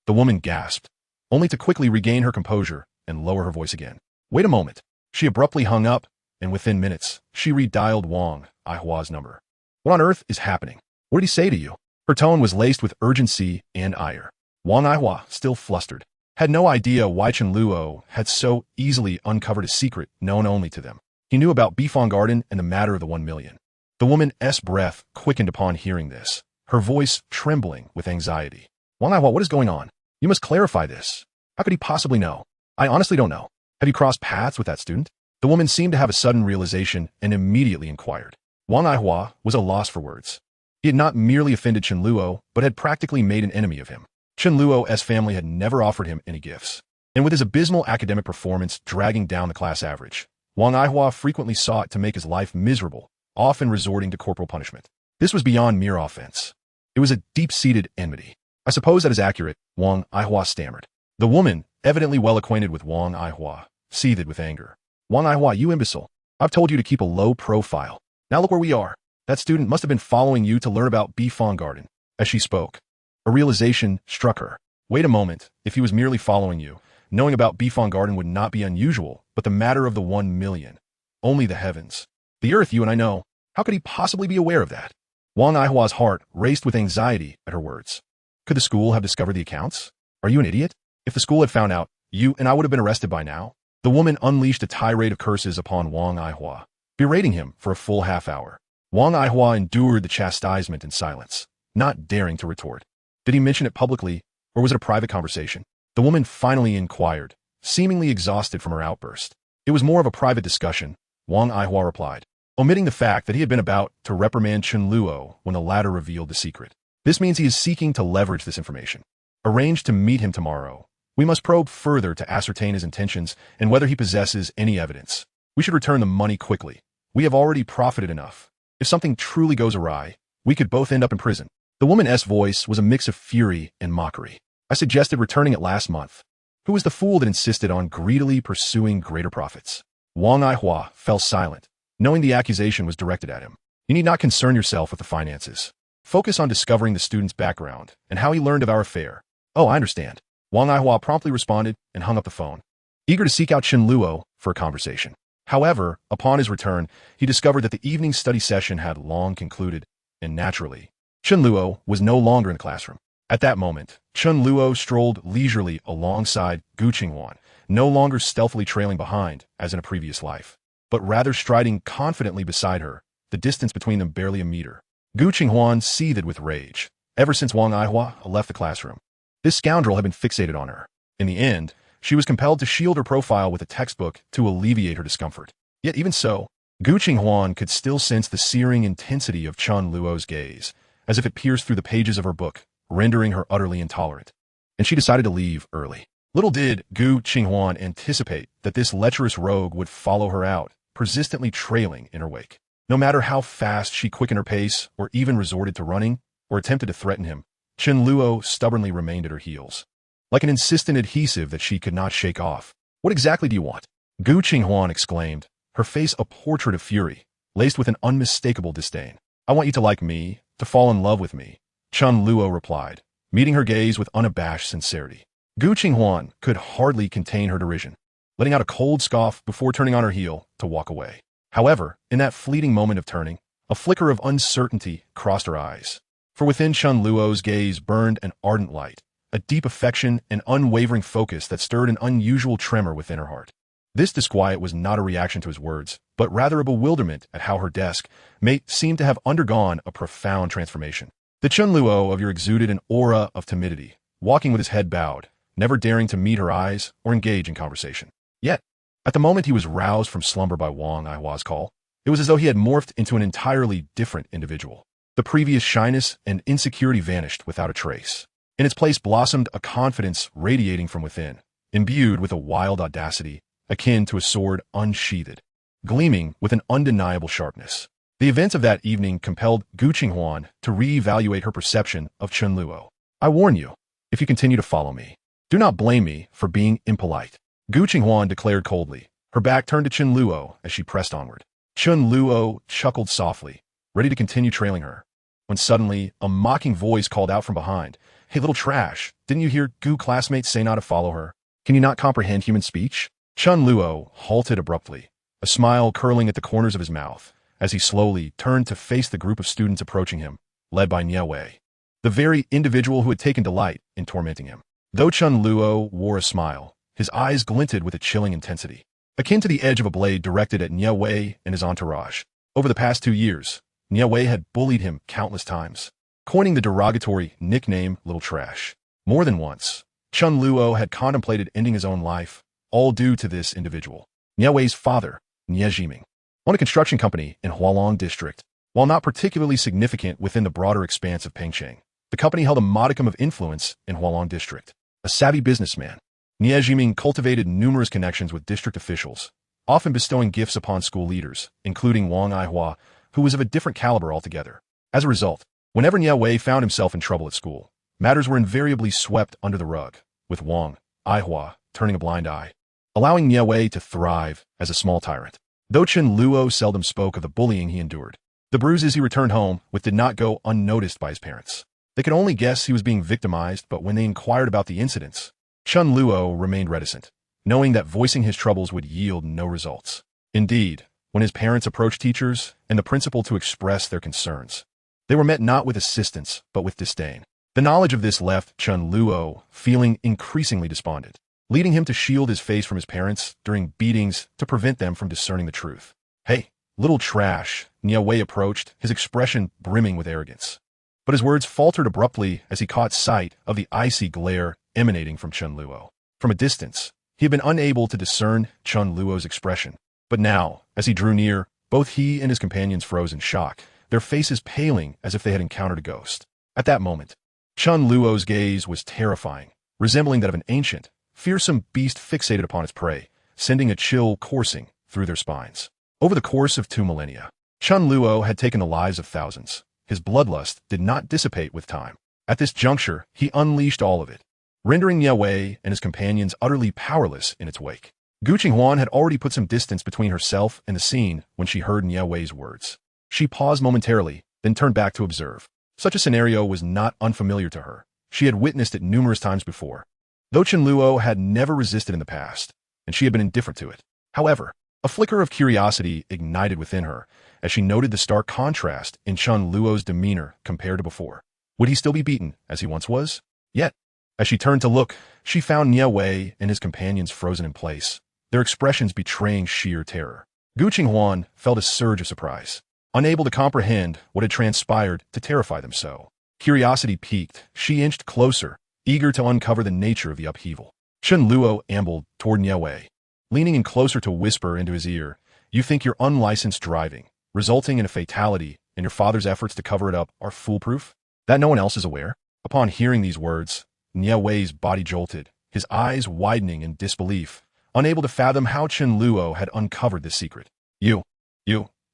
The woman gasped, only to quickly regain her composure and lower her voice again. Wait a moment. She abruptly hung up, and within minutes, she redialed Wang Aihua's number. What on earth is happening? What did he say to you? Her tone was laced with urgency and ire. Wang Aihua, still flustered, had no idea why Chen Luo had so easily uncovered a secret known only to them. He knew about Bifang Garden and the matter of the 1 million. The woman's breath quickened upon hearing this, her voice trembling with anxiety. Wang Aihua, what is going on? You must clarify this. How could he possibly know? I honestly don't know. Have you crossed paths with that student? The woman seemed to have a sudden realization and immediately inquired. Wang Aihua was at a loss for words. He had not merely offended Chen Luo, but had practically made an enemy of him. Chen Luo's family had never offered him any gifts. And with his abysmal academic performance dragging down the class average, Wang Aihua frequently sought to make his life miserable, often resorting to corporal punishment. This was beyond mere offense. It was a deep-seated enmity. I suppose that is accurate, Wang Aihua stammered. The woman, evidently well acquainted with Wang Aihua, seethed with anger. Wang Aihua, you imbecile. I've told you to keep a low profile. Now look where we are. That student must have been following you to learn about Bifang Garden. As she spoke, a realization struck her. Wait a moment, if he was merely following you, knowing about Bifang Garden would not be unusual, but the matter of the 1 million. Only the heavens. The earth, you and I know. How could he possibly be aware of that? Wang Aihua's heart raced with anxiety at her words. Could the school have discovered the accounts? Are you an idiot? If the school had found out, you and I would have been arrested by now. The woman unleashed a tirade of curses upon Wang Aihua, berating him for a full half hour. Wang Aihua endured the chastisement in silence, not daring to retort. Did he mention it publicly, or was it a private conversation? The woman finally inquired, seemingly exhausted from her outburst. It was more of a private discussion, Wang Aihua replied, omitting the fact that he had been about to reprimand Chen Luo when the latter revealed the secret. This means he is seeking to leverage this information. Arrange to meet him tomorrow. We must probe further to ascertain his intentions and whether he possesses any evidence. We should return the money quickly. We have already profited enough. If something truly goes awry, we could both end up in prison. The woman's voice was a mix of fury and mockery. I suggested returning it last month. Who was the fool that insisted on greedily pursuing greater profits? Wang Aihua fell silent, knowing the accusation was directed at him. You need not concern yourself with the finances. Focus on discovering the student's background and how he learned of our affair. Oh, I understand. Wang Aihua promptly responded and hung up the phone, eager to seek out Chen Luo for a conversation. However, upon his return, he discovered that the evening study session had long concluded, and naturally, Chen Luo was no longer in the classroom. At that moment, Chen Luo strolled leisurely alongside Gu Qinghuan, no longer stealthily trailing behind, as in a previous life, but rather striding confidently beside her, the distance between them barely a meter. Gu Qinghuan seethed with rage, ever since Wang Aihua left the classroom. This scoundrel had been fixated on her. In the end, she was compelled to shield her profile with a textbook to alleviate her discomfort. Yet even so, Gu Qinghuan could still sense the searing intensity of Chen Luo's gaze, as if it pierced through the pages of her book, rendering her utterly intolerant. And she decided to leave early. Little did Gu Qinghuan anticipate that this lecherous rogue would follow her out, persistently trailing in her wake. No matter how fast she quickened her pace, or even resorted to running, or attempted to threaten him, Chen Luo stubbornly remained at her heels, like an insistent adhesive that she could not shake off. What exactly do you want? Gu Qinghuan exclaimed, her face a portrait of fury, laced with an unmistakable disdain. I want you to like me, to fall in love with me, Chen Luo replied, meeting her gaze with unabashed sincerity. Gu Qinghuan could hardly contain her derision. letting out a cold scoff before turning on her heel to walk away. However, in that fleeting moment of turning, a flicker of uncertainty crossed her eyes. For within Chen Luo's gaze burned an ardent light, a deep affection and unwavering focus that stirred an unusual tremor within her heart. This disquiet was not a reaction to his words, but rather a bewilderment at how her desk mate seemed to have undergone a profound transformation. The Chen Luo of your exuded an aura of timidity, walking with his head bowed, never daring to meet her eyes or engage in conversation. Yet, at the moment he was roused from slumber by Wang Aihua's call, it was as though he had morphed into an entirely different individual. The previous shyness and insecurity vanished without a trace. In its place blossomed a confidence radiating from within, imbued with a wild audacity akin to a sword unsheathed, gleaming with an undeniable sharpness. The events of that evening compelled Gu Qinghuan to re-evaluate her perception of Chen Luo. I warn you, if you continue to follow me, do not blame me for being impolite, Gu Qinghuan declared coldly, her back turned to Chen Luo as she pressed onward. Chen Luo chuckled softly, ready to continue trailing her, when suddenly a mocking voice called out from behind, "Hey, little trash, didn't you hear Gu classmates say not to follow her? Can you not comprehend human speech?" Chen Luo halted abruptly, a smile curling at the corners of his mouth, as he slowly turned to face the group of students approaching him, led by Nie Wei, the very individual who had taken delight in tormenting him. Though Chen Luo wore a smile, his eyes glinted with a chilling intensity, akin to the edge of a blade directed at Nie Wei and his entourage. Over the past 2 years, Nie Wei had bullied him countless times, coining the derogatory nickname Little Trash. More than once, Chen Luo had contemplated ending his own life, all due to this individual. Nie Wei's father, Nie Jiming, owned a construction company in Hualong District. While not particularly significant within the broader expanse of Pengcheng, the company held a modicum of influence in Hualong District. A savvy businessman, Nie Jiming cultivated numerous connections with district officials, often bestowing gifts upon school leaders, including Wang Aihua, who was of a different caliber altogether. As a result, whenever Nie Wei found himself in trouble at school, matters were invariably swept under the rug, with Wang Aihua turning a blind eye, allowing Nie Wei to thrive as a small tyrant. Though Chen Luo seldom spoke of the bullying he endured, the bruises he returned home with did not go unnoticed by his parents. They could only guess he was being victimized, but when they inquired about the incidents, Chen Luo remained reticent, knowing that voicing his troubles would yield no results. Indeed, when his parents approached teachers and the principal to express their concerns, they were met not with assistance, but with disdain. The knowledge of this left Chen Luo feeling increasingly despondent, leading him to shield his face from his parents during beatings to prevent them from discerning the truth. "Hey, little trash," Nie Wei approached, his expression brimming with arrogance. But his words faltered abruptly as he caught sight of the icy glare emanating from Chen Luo. From a distance, he had been unable to discern Chen Luo's expression, but now, as he drew near, both he and his companions froze in shock, their faces paling as if they had encountered a ghost. At that moment, Chen Luo's gaze was terrifying, resembling that of an ancient, fearsome beast fixated upon its prey, sending a chill coursing through their spines. Over the course of 2 millennia, Chen Luo had taken the lives of thousands. His bloodlust did not dissipate with time. At this juncture, he unleashed all of it, rendering Nie Wei and his companions utterly powerless in its wake. Gu Qinghuan had already put some distance between herself and the scene when she heard Nie Wei's words. She paused momentarily, then turned back to observe. Such a scenario was not unfamiliar to her. She had witnessed it numerous times before, though Chen Luo had never resisted in the past, and she had been indifferent to it. However, a flicker of curiosity ignited within her as she noted the stark contrast in Chen Luo's demeanor compared to before. Would he still be beaten as he once was? Yet, as she turned to look, she found Nie Wei and his companions frozen in place, their expressions betraying sheer terror. Gu Qinghuan felt a surge of surprise, unable to comprehend what had transpired to terrify them so. Curiosity piqued, she inched closer, eager to uncover the nature of the upheaval. Chen Luo ambled toward Nie Wei, leaning in closer to whisper into his ear, "You think your unlicensed driving, resulting in a fatality, and your father's efforts to cover it up are foolproof? That no one else is aware?" Upon hearing these words, Nie Wei's body jolted, his eyes widening in disbelief, unable to fathom how Chen Luo had uncovered this secret. You,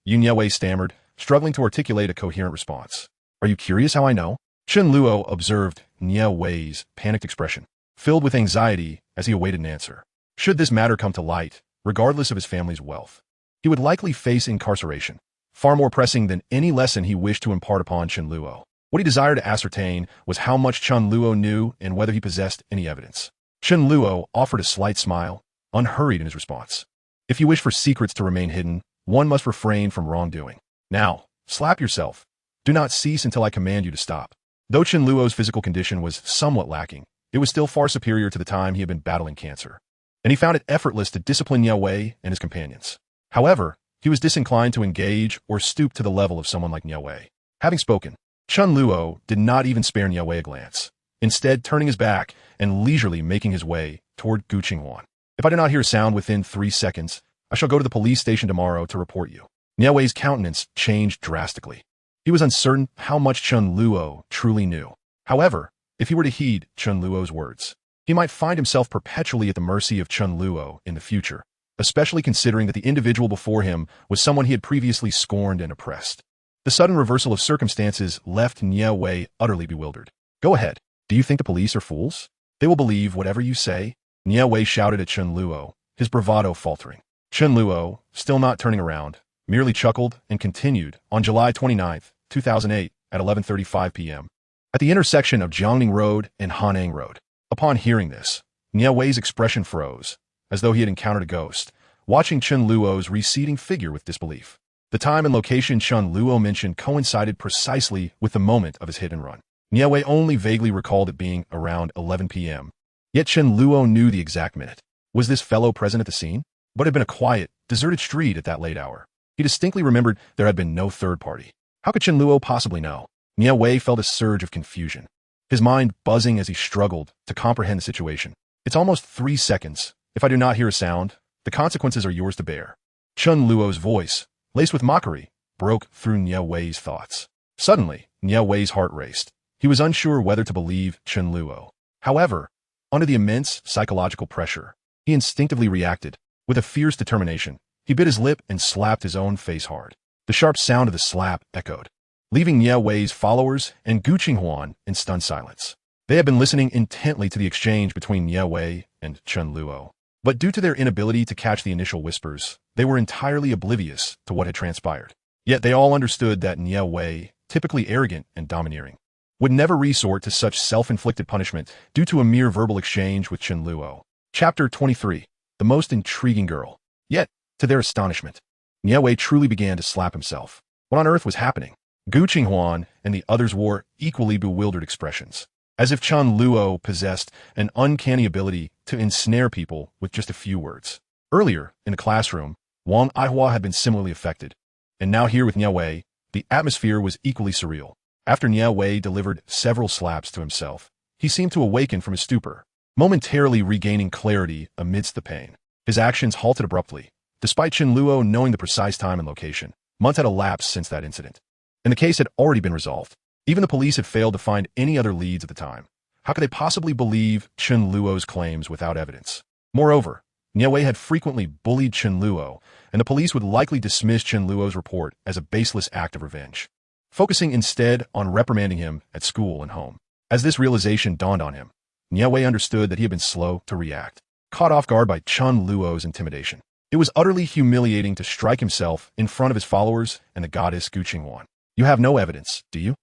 Nie Wei stammered, struggling to articulate a coherent response. "Are you curious how I know?" Chen Luo observed Nie Wei's panicked expression, filled with anxiety as he awaited an answer. Should this matter come to light, regardless of his family's wealth, he would likely face incarceration, far more pressing than any lesson he wished to impart upon Chen Luo. What he desired to ascertain was how much Chen Luo knew and whether he possessed any evidence. Chen Luo offered a slight smile, unhurried in his response. If you wish for secrets to remain hidden, one must refrain from wrongdoing. Now, slap yourself. Do not cease until I command you to stop. Though Chen Luo's physical condition was somewhat lacking, it was still far superior to the time he had been battling cancer, and he found it effortless to discipline Niao Wei and his companions. However, he was disinclined to engage or stoop to the level of someone like Niao Wei. Having spoken, Chen Luo did not even spare Niao Wei a glance, instead turning his back and leisurely making his way toward Gu Qinghuan. If I do not hear a sound within 3 seconds, I shall go to the police station tomorrow to report you. Niao Wei's countenance changed drastically. He was uncertain how much Chen Luo truly knew. However, if he were to heed Chen Luo's words, he might find himself perpetually at the mercy of Chen Luo in the future, especially considering that the individual before him was someone he had previously scorned and oppressed. The sudden reversal of circumstances left Niao Wei utterly bewildered. Go ahead. Do you think the police are fools? They will believe whatever you say? Niao Wei shouted at Chen Luo, his bravado faltering. Chen Luo, still not turning around, merely chuckled and continued. On July 29, 2008, at 11:35 p.m., at the intersection of Jiangning Road and Hanang Road. Upon hearing this, Niao Wei's expression froze, as though he had encountered a ghost, watching Chen Luo's receding figure with disbelief. The time and location Chen Luo mentioned coincided precisely with the moment of his hit and run. Niao Wei only vaguely recalled it being around 11 p.m. Yet Chen Luo knew the exact minute. Was this fellow present at the scene? But it had been a quiet, deserted street at that late hour. He distinctly remembered there had been no third party. How could Chen Luo possibly know? Niao Wei felt a surge of confusion, his mind buzzing as he struggled to comprehend the situation. It's almost 3 seconds. If I do not hear a sound, the consequences are yours to bear. Chen Luo's voice, laced with mockery, broke through Niao Wei's thoughts. Suddenly, Niao Wei's heart raced. He was unsure whether to believe Chen Luo. However, under the immense psychological pressure, he instinctively reacted. With a fierce determination, he bit his lip and slapped his own face hard. The sharp sound of the slap echoed, leaving Niao Wei's followers and Gu Qinghuan in stunned silence. They had been listening intently to the exchange between Niao Wei and Chen Luo, but due to their inability to catch the initial whispers, they were entirely oblivious to what had transpired. Yet they all understood that Niao Wei, typically arrogant and domineering, would never resort to such self-inflicted punishment due to a mere verbal exchange with Chen Luo. Chapter 23. The Most Intriguing Girl. Yet, to their astonishment, Niao Wei truly began to slap himself. What on earth was happening? Gu Qinghuan and the others wore equally bewildered expressions, as if Chen Luo possessed an uncanny ability to ensnare people with just a few words. Earlier, in the classroom, Wang Aihua had been similarly affected, and now here with Niao Wei, the atmosphere was equally surreal. After Niao Wei delivered several slaps to himself, he seemed to awaken from his stupor, momentarily regaining clarity amidst the pain. His actions halted abruptly, despite Chen Luo knowing the precise time and location. Months had elapsed since that incident, and the case had already been resolved. Even the police had failed to find any other leads at the time. How could they possibly believe Chen Luo's claims without evidence? Moreover, Niao Wei had frequently bullied Chen Luo, and the police would likely dismiss Chen Luo's report as a baseless act of revenge, focusing instead on reprimanding him at school and home. As this realization dawned on him, Niao Wei understood that he had been slow to react, caught off guard by Chen Luo's intimidation. It was utterly humiliating to strike himself in front of his followers and the goddess Gu Qinghuan. You have no evidence, do you?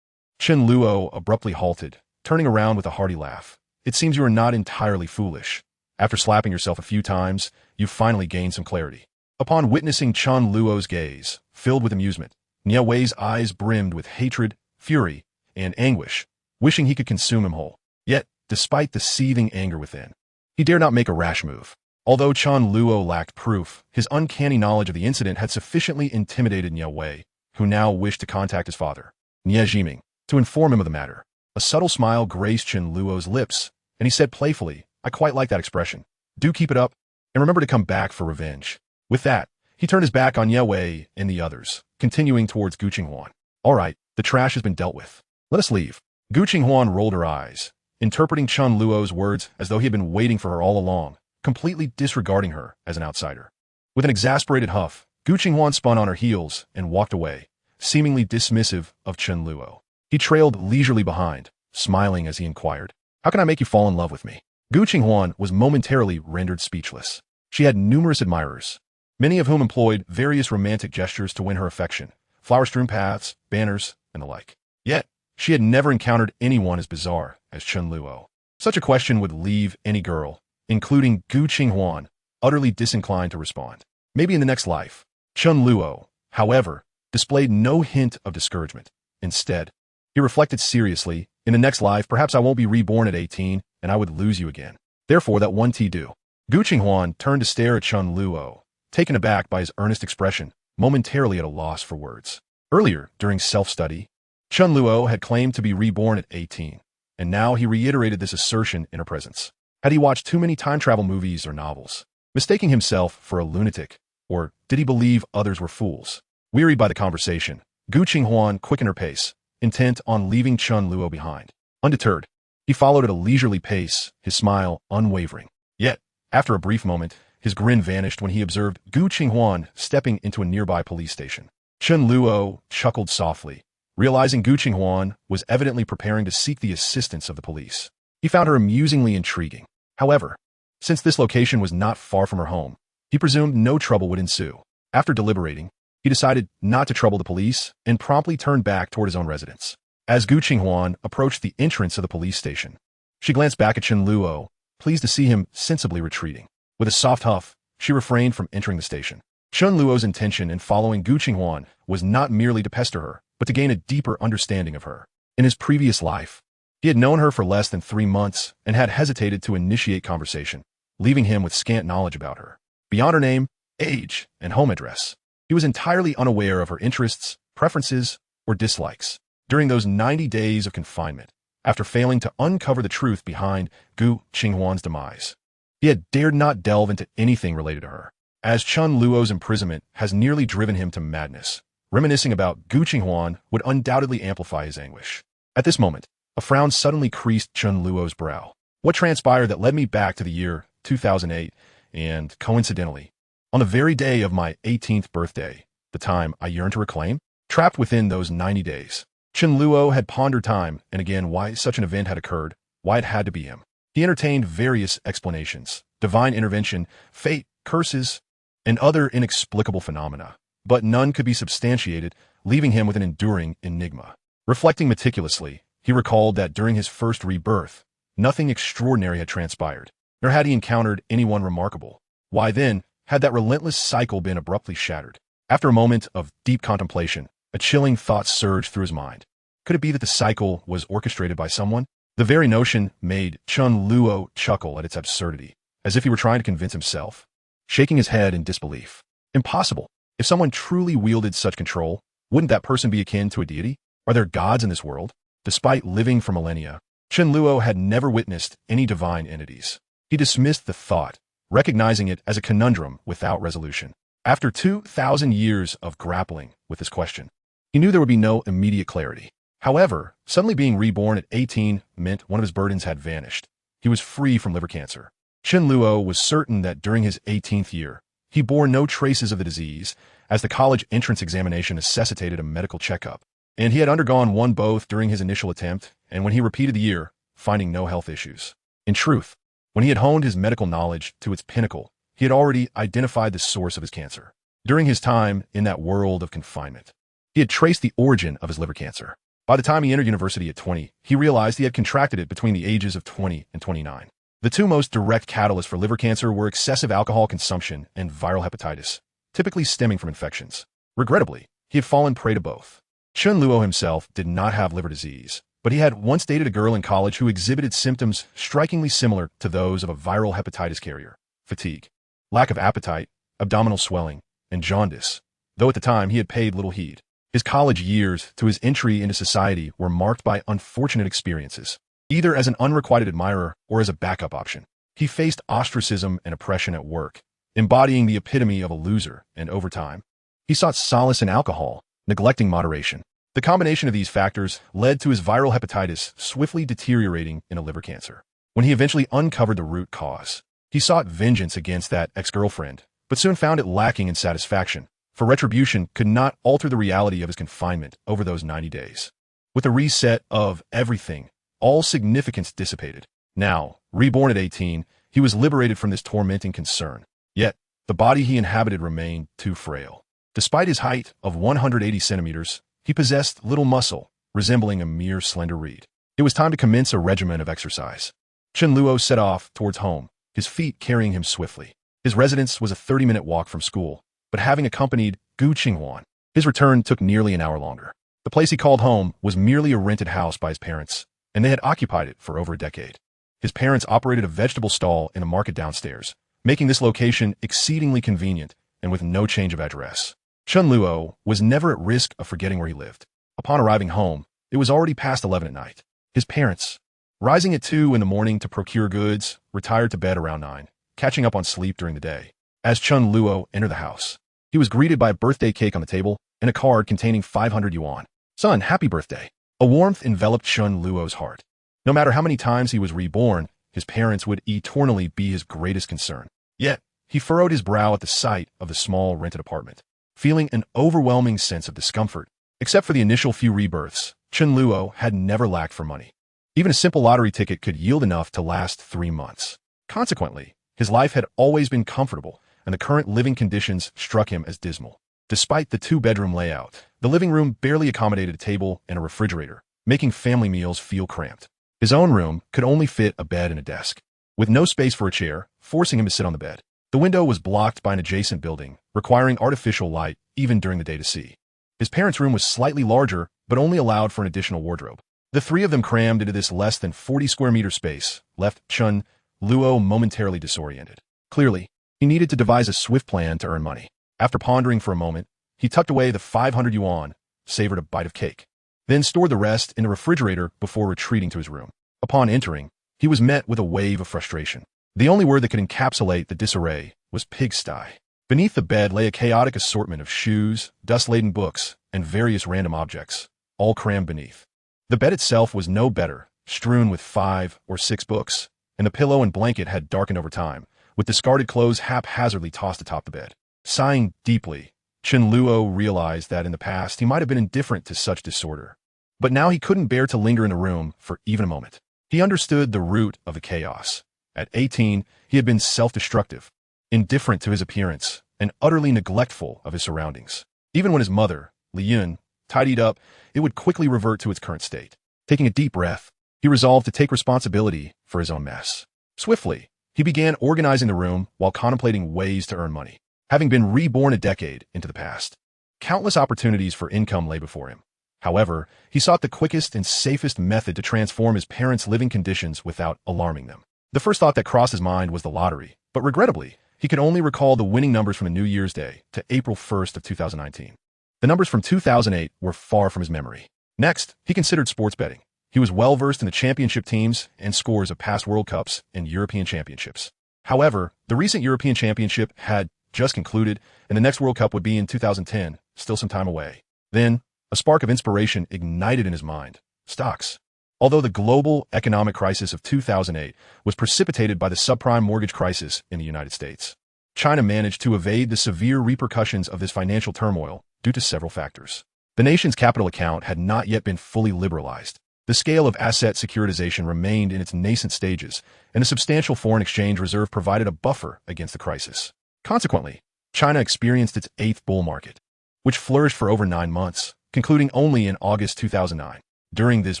Chen Luo abruptly halted, turning around with a hearty laugh. It seems you are not entirely foolish. After slapping yourself a few times, you've finally gained some clarity. Upon witnessing Chen Luo's gaze, filled with amusement, Niao Wei's eyes brimmed with hatred, fury, and anguish, wishing he could consume him whole. Yet, despite the seething anger within, he dared not make a rash move. Although Chen Luo lacked proof, his uncanny knowledge of the incident had sufficiently intimidated Niao Wei, who now wished to contact his father, Nie Jiming, to inform him of the matter. A subtle smile graced Chen Luo's lips, and he said playfully, I quite like that expression. Do keep it up, and remember to come back for revenge. With that, he turned his back on Niao Wei and the others, continuing towards Gu Qinghuan. All right, the trash has been dealt with. Let us leave. Gu Qinghuan rolled her eyes, interpreting Chen Luo's words as though he had been waiting for her all along, completely disregarding her as an outsider. With an exasperated huff, Gu Qinghuan spun on her heels and walked away, seemingly dismissive of Chen Luo. He trailed leisurely behind, smiling as he inquired, How can I make you fall in love with me? Gu Qinghuan was momentarily rendered speechless. She had numerous admirers, many of whom employed various romantic gestures to win her affection, flower-strewn paths, banners, and the like. Yet, she had never encountered anyone as bizarre as Chen Luo. Such a question would leave any girl, including Gu Qinghuan, utterly disinclined to respond. Maybe in the next life. Chen Luo, however, displayed no hint of discouragement. Instead, he reflected seriously, in the next life, perhaps I won't be reborn at 18, and I would lose you again. Therefore, that one do. Gu Qinghuan turned to stare at Chen Luo, taken aback by his earnest expression, momentarily at a loss for words. Earlier, during self-study, Chen Luo had claimed to be reborn at 18, and now he reiterated this assertion in her presence. Had he watched too many time travel movies or novels, mistaking himself for a lunatic, or did he believe others were fools? Wearied by the conversation, Gu Qinghuan quickened her pace, intent on leaving Chen Luo behind. Undeterred, he followed at a leisurely pace, his smile unwavering. Yet, after a brief moment, his grin vanished when he observed Gu Qinghuan stepping into a nearby police station. Chen Luo chuckled softly, realizing Gu Qinghuan was evidently preparing to seek the assistance of the police. He found her amusingly intriguing. However, since this location was not far from her home, he presumed no trouble would ensue. After deliberating, he decided not to trouble the police and promptly turned back toward his own residence. As Gu Qinghuan approached the entrance of the police station, she glanced back at Chen Luo, pleased to see him sensibly retreating. With a soft huff, she refrained from entering the station. Chen Luo's intention in following Gu Qinghuan was not merely to pester her, but to gain a deeper understanding of her. In his previous life, he had known her for less than 3 months and had hesitated to initiate conversation, leaving him with scant knowledge about her. Beyond her name, age, and home address, he was entirely unaware of her interests, preferences, or dislikes. During those 90 days of confinement, after failing to uncover the truth behind Gu Qinghuan's demise, he had dared not delve into anything related to her, as Chen Luo's imprisonment has nearly driven him to madness. Reminiscing about Gu Qinghuan would undoubtedly amplify his anguish. At this moment, a frown suddenly creased Chen Luo's brow. What transpired that led me back to the year 2008, and coincidentally, on the very day of my 18th birthday, the time I yearned to reclaim, trapped within those 90 days. Chen Luo had pondered time and again why such an event had occurred, why it had to be him. He entertained various explanations, divine intervention, fate, curses, and other inexplicable phenomena, but none could be substantiated, leaving him with an enduring enigma. Reflecting meticulously, he recalled that during his first rebirth, nothing extraordinary had transpired, nor had he encountered anyone remarkable. Why then had that relentless cycle been abruptly shattered? After a moment of deep contemplation, a chilling thought surged through his mind. Could it be that the cycle was orchestrated by someone? The very notion made Chen Luo chuckle at its absurdity, as if he were trying to convince himself, shaking his head in disbelief. Impossible. If someone truly wielded such control, wouldn't that person be akin to a deity? Are there gods in this world? Despite living for millennia, Chen Luo had never witnessed any divine entities. He dismissed the thought, recognizing it as a conundrum without resolution. After 2,000 years of grappling with this question, he knew there would be no immediate clarity. However, suddenly being reborn at 18 meant one of his burdens had vanished. He was free from liver cancer. Chen Luo was certain that during his 18th year, he bore no traces of the disease, as the college entrance examination necessitated a medical checkup, and he had undergone one both during his initial attempt and when he repeated the year, finding no health issues. In truth, when he had honed his medical knowledge to its pinnacle, he had already identified the source of his cancer. During his time in that world of confinement, he had traced the origin of his liver cancer. By the time he entered university at 20, he realized he had contracted it between the ages of 20 and 29. The two most direct catalysts for liver cancer were excessive alcohol consumption and viral hepatitis, typically stemming from infections. Regrettably, he had fallen prey to both. Chen Luo himself did not have liver disease, but he had once dated a girl in college who exhibited symptoms strikingly similar to those of a viral hepatitis carrier: fatigue, lack of appetite, abdominal swelling, and jaundice, though at the time he had paid little heed. His college years to his entry into society were marked by unfortunate experiences, either as an unrequited admirer or as a backup option. He faced ostracism and oppression at work, embodying the epitome of a loser, and over time, he sought solace in alcohol, neglecting moderation. The combination of these factors led to his viral hepatitis swiftly deteriorating into liver cancer. When he eventually uncovered the root cause, he sought vengeance against that ex-girlfriend, but soon found it lacking in satisfaction, for retribution could not alter the reality of his confinement over those 90 days. With the reset of everything, all significance dissipated. Now, reborn at 18, he was liberated from this tormenting concern. Yet, the body he inhabited remained too frail. Despite his height of 180 centimeters, he possessed little muscle, resembling a mere slender reed. It was time to commence a regimen of exercise. Chen Luo set off towards home, his feet carrying him swiftly. His residence was a 30-minute walk from school, but having accompanied Gu Qinghuan, his return took nearly an hour longer. The place he called home was merely a rented house by his parents, and they had occupied it for over a decade. His parents operated a vegetable stall in a market downstairs, making this location exceedingly convenient and with no change of address. Chen Luo was never at risk of forgetting where he lived. Upon arriving home, it was already past 11 at night. His parents, rising at 2 in the morning to procure goods, retired to bed around 9, catching up on sleep during the day. As Chen Luo entered the house, he was greeted by a birthday cake on the table and a card containing 500 yuan. "Son, happy birthday." A warmth enveloped Chen Luo's heart. No matter how many times he was reborn, his parents would eternally be his greatest concern. Yet, he furrowed his brow at the sight of the small rented apartment, feeling an overwhelming sense of discomfort. Except for the initial few rebirths, Chen Luo had never lacked for money. Even a simple lottery ticket could yield enough to last 3 months. Consequently, his life had always been comfortable, and the current living conditions struck him as dismal. Despite the 2-bedroom layout, the living room barely accommodated a table and a refrigerator, making family meals feel cramped. His own room could only fit a bed and a desk, with no space for a chair, forcing him to sit on the bed. The window was blocked by an adjacent building, requiring artificial light even during the day to see. His parents' room was slightly larger, but only allowed for an additional wardrobe. The three of them crammed into this less than 40 square meter space, left Chen Luo momentarily disoriented. Clearly, he needed to devise a swift plan to earn money. After pondering for a moment, he tucked away the 500 yuan, savored a bite of cake, then stored the rest in the refrigerator before retreating to his room. Upon entering, he was met with a wave of frustration. The only word that could encapsulate the disarray was pigsty. Beneath the bed lay a chaotic assortment of shoes, dust-laden books, and various random objects, all crammed beneath. The bed itself was no better, strewn with 5 or 6 books, and the pillow and blanket had darkened over time, with discarded clothes haphazardly tossed atop the bed. Sighing deeply, Chen Luo realized that in the past he might have been indifferent to such disorder. But now he couldn't bear to linger in the room for even a moment. He understood the root of the chaos. At 18, he had been self-destructive, indifferent to his appearance, and utterly neglectful of his surroundings. Even when his mother, Li Yun, tidied up, it would quickly revert to its current state. Taking a deep breath, he resolved to take responsibility for his own mess. Swiftly, he began organizing the room while contemplating ways to earn money. Having been reborn a decade into the past, countless opportunities for income lay before him. However, he sought the quickest and safest method to transform his parents' living conditions without alarming them. The first thought that crossed his mind was the lottery, but regrettably, he could only recall the winning numbers from a New Year's Day to April 1st of 2019. The numbers from 2008 were far from his memory. Next, he considered sports betting. He was well-versed in the championship teams and scores of past World Cups and European Championships. However, the recent European Championship had just concluded, and the next World Cup would be in 2010, still some time away. Then, a spark of inspiration ignited in his mind. Stocks. Although the global economic crisis of 2008 was precipitated by the subprime mortgage crisis in the United States, China managed to evade the severe repercussions of this financial turmoil due to several factors. The nation's capital account had not yet been fully liberalized. The scale of asset securitization remained in its nascent stages, and a substantial foreign exchange reserve provided a buffer against the crisis. Consequently, China experienced its 8th bull market, which flourished for over 9 months, concluding only in August 2009. During this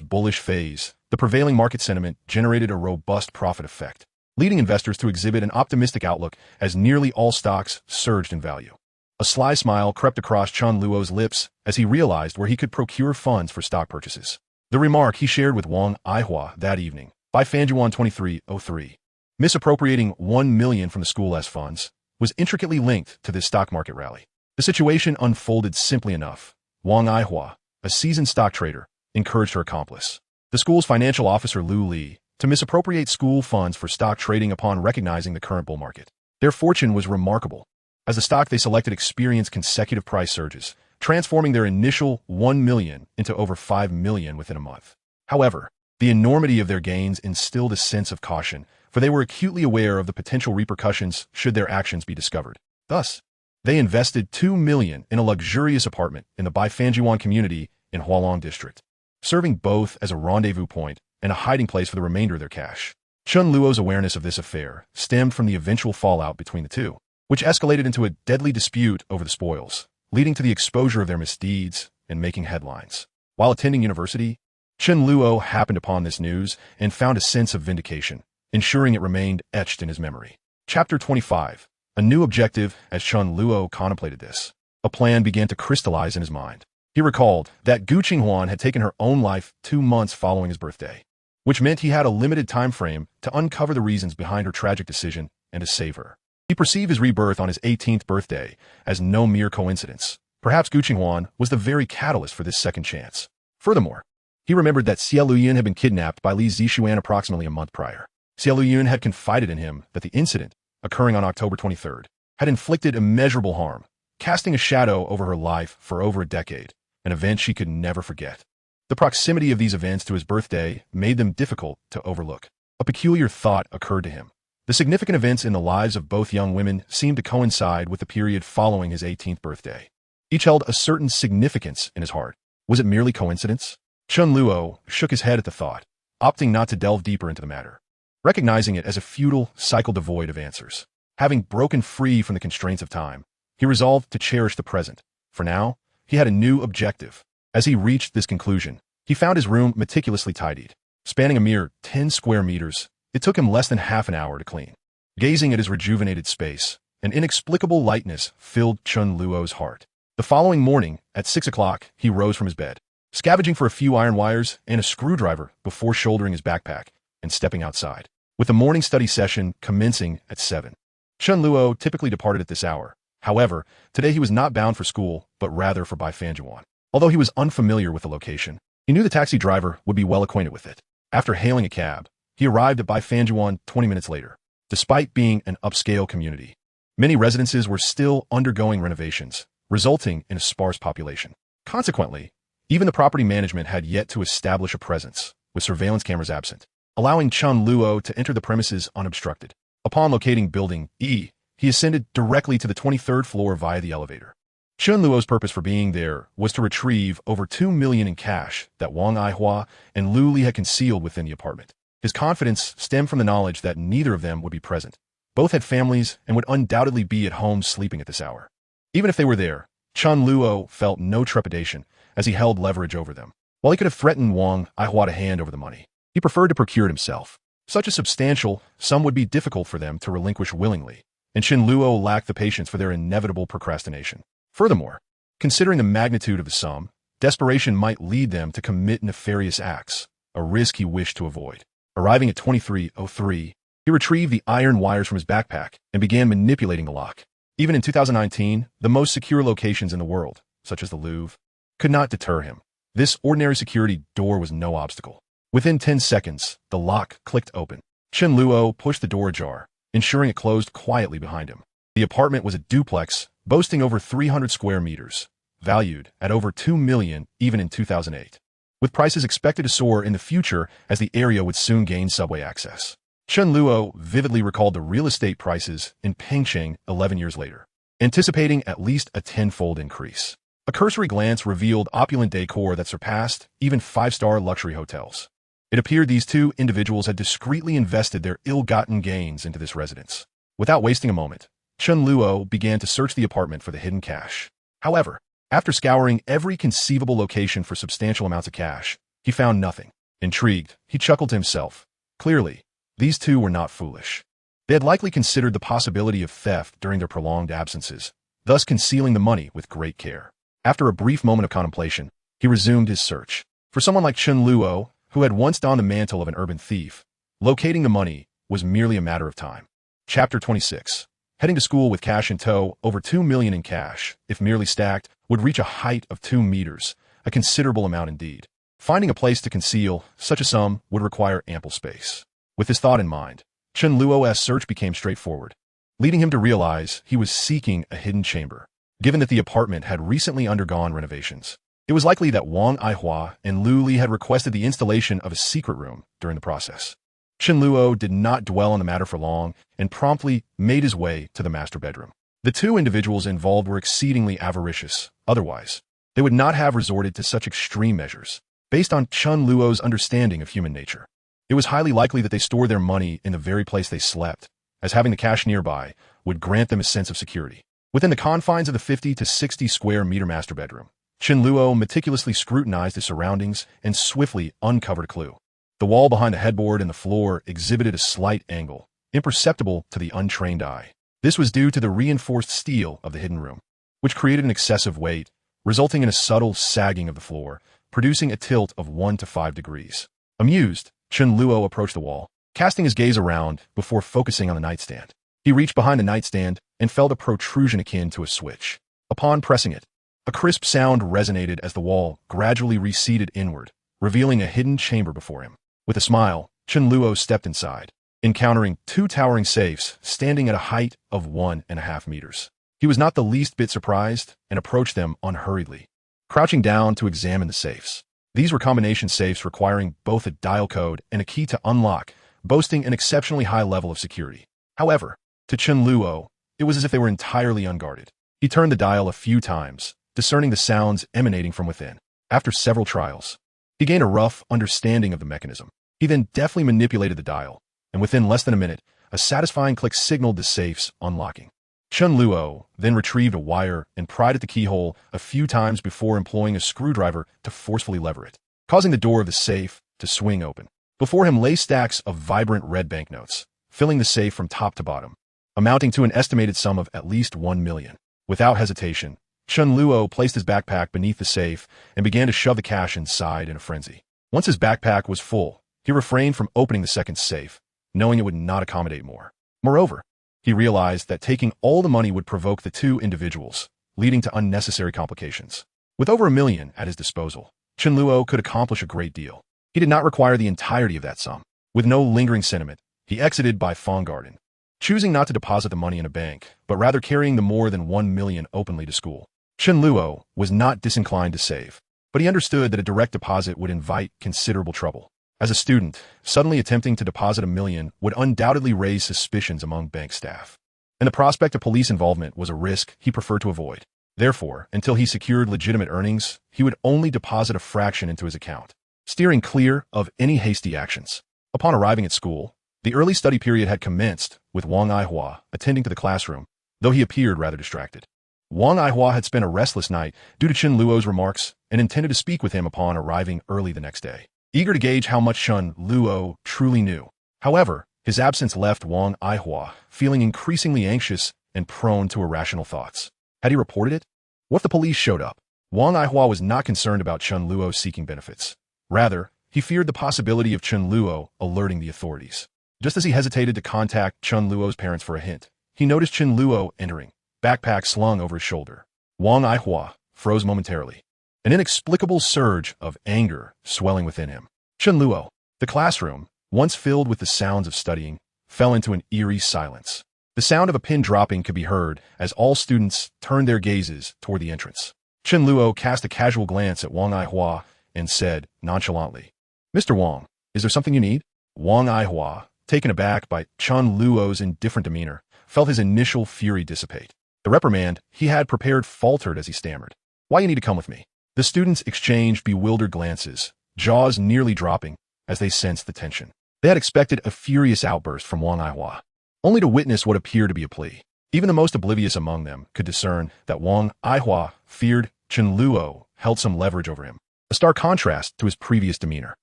bullish phase, the prevailing market sentiment generated a robust profit effect, leading investors to exhibit an optimistic outlook as nearly all stocks surged in value. A sly smile crept across Chen Luo's lips as he realized where he could procure funds for stock purchases. The remark he shared with Wang Aihua that evening, by Fanjuan 2303, misappropriating 1 million from the School S funds, was intricately linked to this stock market rally. The situation unfolded simply enough. Wang Aihua, a seasoned stock trader, encouraged her accomplice, the school's financial officer Lu Li, to misappropriate school funds for stock trading upon recognizing the current bull market. Their fortune was remarkable, as the stock they selected experienced consecutive price surges, transforming their initial 1 million into over 5 million within a month. However, the enormity of their gains instilled a sense of caution, for they were acutely aware of the potential repercussions should their actions be discovered. Thus, they invested 2 million in a luxurious apartment in the Baifanjuan community in Hualong district, serving both as a rendezvous point and a hiding place for the remainder of their cash. Chen Luo's awareness of this affair stemmed from the eventual fallout between the two, which escalated into a deadly dispute over the spoils, leading to the exposure of their misdeeds and making headlines. While attending university, Chen Luo happened upon this news and found a sense of vindication, ensuring it remained etched in his memory. Chapter 25. A new objective as Chen Luo contemplated this. A plan began to crystallize in his mind. He recalled that Gu Qinghuan had taken her own life 2 months following his birthday, which meant he had a limited time frame to uncover the reasons behind her tragic decision and to save her. He perceived his rebirth on his 18th birthday as no mere coincidence. Perhaps Gu Qinghuan was the very catalyst for this second chance. Furthermore, he remembered that Xie Luyun had been kidnapped by Li Zixuan approximately a month prior. Xie Luyun had confided in him that the incident, occurring on October 23rd, had inflicted immeasurable harm, casting a shadow over her life for over a decade, an event she could never forget. The proximity of these events to his birthday made them difficult to overlook. A peculiar thought occurred to him. The significant events in the lives of both young women seemed to coincide with the period following his 18th birthday. Each held a certain significance in his heart. Was it merely coincidence? Chen Luo shook his head at the thought, opting not to delve deeper into the matter, recognizing it as a futile cycle devoid of answers. Having broken free from the constraints of time, he resolved to cherish the present. For now, he had a new objective. As he reached this conclusion, he found his room meticulously tidied. Spanning a mere 10 square meters, it took him less than half an hour to clean. Gazing at his rejuvenated space, an inexplicable lightness filled Chen Luo's heart. The following morning, at 6 o'clock, he rose from his bed, scavenging for a few iron wires and a screwdriver before shouldering his backpack and stepping outside. With the morning study session commencing at 7. Chen Luo typically departed at this hour. However, today he was not bound for school, but rather for Baifanjuan. Although he was unfamiliar with the location, he knew the taxi driver would be well acquainted with it. After hailing a cab, he arrived at Baifanjuan 20 minutes later. Despite being an upscale community, many residences were still undergoing renovations, resulting in a sparse population. Consequently, even the property management had yet to establish a presence, with surveillance cameras absent, allowing Chen Luo to enter the premises unobstructed. Upon locating Building E, he ascended directly to the 23rd floor via the elevator. Chen Luo's purpose for being there was to retrieve over 2 million in cash that Wang Aihua and Lu Li had concealed within the apartment. His confidence stemmed from the knowledge that neither of them would be present. Both had families and would undoubtedly be at home sleeping at this hour. Even if they were there, Chen Luo felt no trepidation as he held leverage over them. While he could have threatened Wang Aihua to hand over the money, he preferred to procure it himself. Such a substantial sum would be difficult for them to relinquish willingly, and Chen Luo lacked the patience for their inevitable procrastination. Furthermore, considering the magnitude of the sum, desperation might lead them to commit nefarious acts, a risk he wished to avoid. Arriving at 2303, he retrieved the iron wires from his backpack and began manipulating the lock. Even in 2019, the most secure locations in the world, such as the Louvre, could not deter him. This ordinary security door was no obstacle. Within 10 seconds, the lock clicked open. Chen Luo pushed the door ajar, ensuring it closed quietly behind him. The apartment was a duplex, boasting over 300 square meters, valued at over 2 million even in 2008, with prices expected to soar in the future as the area would soon gain subway access. Chen Luo vividly recalled the real estate prices in Pengcheng 11 years later, anticipating at least a tenfold increase. A cursory glance revealed opulent decor that surpassed even 5-star luxury hotels. It appeared these two individuals had discreetly invested their ill-gotten gains into this residence. Without wasting a moment, Chen Luo began to search the apartment for the hidden cash. However, after scouring every conceivable location for substantial amounts of cash, he found nothing. Intrigued, he chuckled to himself. Clearly, these two were not foolish. They had likely considered the possibility of theft during their prolonged absences, thus concealing the money with great care. After a brief moment of contemplation, he resumed his search. For someone like Chen Luo, who had once donned the mantle of an urban thief, locating the money was merely a matter of time. Chapter 26. Heading to school with cash in tow, over 2 million in cash, if merely stacked, would reach a height of 2 meters, a considerable amount indeed. Finding a place to conceal such a sum would require ample space. With this thought in mind, Chen Luo's search became straightforward, leading him to realize he was seeking a hidden chamber. Given that the apartment had recently undergone renovations, it was likely that Wang Aihua and Lu Li had requested the installation of a secret room during the process. Chen Luo did not dwell on the matter for long and promptly made his way to the master bedroom. The two individuals involved were exceedingly avaricious. Otherwise, they would not have resorted to such extreme measures. Based on Chen Luo's understanding of human nature, it was highly likely that they stored their money in the very place they slept, as having the cash nearby would grant them a sense of security. Within the confines of the 50 to 60 square meter master bedroom, Chen Luo meticulously scrutinized his surroundings and swiftly uncovered a clue. The wall behind the headboard and the floor exhibited a slight angle, imperceptible to the untrained eye. This was due to the reinforced steel of the hidden room, which created an excessive weight, resulting in a subtle sagging of the floor, producing a tilt of 1 to 5 degrees. Amused, Chen Luo approached the wall, casting his gaze around before focusing on the nightstand. He reached behind the nightstand and felt a protrusion akin to a switch. Upon pressing it, a crisp sound resonated as the wall gradually receded inward, revealing a hidden chamber before him. With a smile, Chen Luo stepped inside, encountering 2 towering safes standing at a height of 1.5 meters. He was not the least bit surprised and approached them unhurriedly, crouching down to examine the safes. These were combination safes requiring both a dial code and a key to unlock, boasting an exceptionally high level of security. However, to Chen Luo, it was as if they were entirely unguarded. He turned the dial a few times, discerning the sounds emanating from within. After several trials, he gained a rough understanding of the mechanism. He then deftly manipulated the dial, and within less than a minute, a satisfying click signaled the safe's unlocking. Chen Luo then retrieved a wire and pried at the keyhole a few times before employing a screwdriver to forcefully lever it, causing the door of the safe to swing open. Before him lay stacks of vibrant red banknotes, filling the safe from top to bottom, amounting to an estimated sum of at least 1 million. Without hesitation, Chen Luo placed his backpack beneath the safe and began to shove the cash inside in a frenzy. Once his backpack was full, he refrained from opening the second safe, knowing it would not accommodate more. Moreover, he realized that taking all the money would provoke the 2 individuals, leading to unnecessary complications. With over 1 million at his disposal, Chen Luo could accomplish a great deal. He did not require the entirety of that sum. With no lingering sentiment, he exited by Fong Garden, choosing not to deposit the money in a bank, but rather carrying the more than 1 million openly to school. Chen Luo was not disinclined to save, but he understood that a direct deposit would invite considerable trouble. As a student, suddenly attempting to deposit 1 million would undoubtedly raise suspicions among bank staff, and the prospect of police involvement was a risk he preferred to avoid. Therefore, until he secured legitimate earnings, he would only deposit a fraction into his account, steering clear of any hasty actions. Upon arriving at school, the early study period had commenced, with Wang Aihua attending to the classroom, though he appeared rather distracted. Wang Aihua had spent a restless night due to Chen Luo's remarks and intended to speak with him upon arriving early the next day, eager to gauge how much Chen Luo truly knew. However, his absence left Wang Aihua feeling increasingly anxious and prone to irrational thoughts. Had he reported it? What if the police showed up? Wang Aihua was not concerned about Chen Luo seeking benefits. Rather, he feared the possibility of Chen Luo alerting the authorities. Just as he hesitated to contact Chen Luo's parents for a hint, he noticed Chen Luo entering, backpack slung over his shoulder. Wang Aihua froze momentarily, an inexplicable surge of anger swelling within him. Chen Luo, the classroom, once filled with the sounds of studying, fell into an eerie silence. The sound of a pin dropping could be heard as all students turned their gazes toward the entrance. Chen Luo cast a casual glance at Wang Aihua and said nonchalantly, "Mr. Wang, is there something you need?" Wang Aihua, taken aback by Chen Luo's indifferent demeanor, felt his initial fury dissipate. The reprimand he had prepared faltered as he stammered, "Why you need to come with me?" The students exchanged bewildered glances, jaws nearly dropping as they sensed the tension. They had expected a furious outburst from Wang Aihua, only to witness what appeared to be a plea. Even the most oblivious among them could discern that Wang Aihua feared Chen Luo held some leverage over him, a stark contrast to his previous demeanor.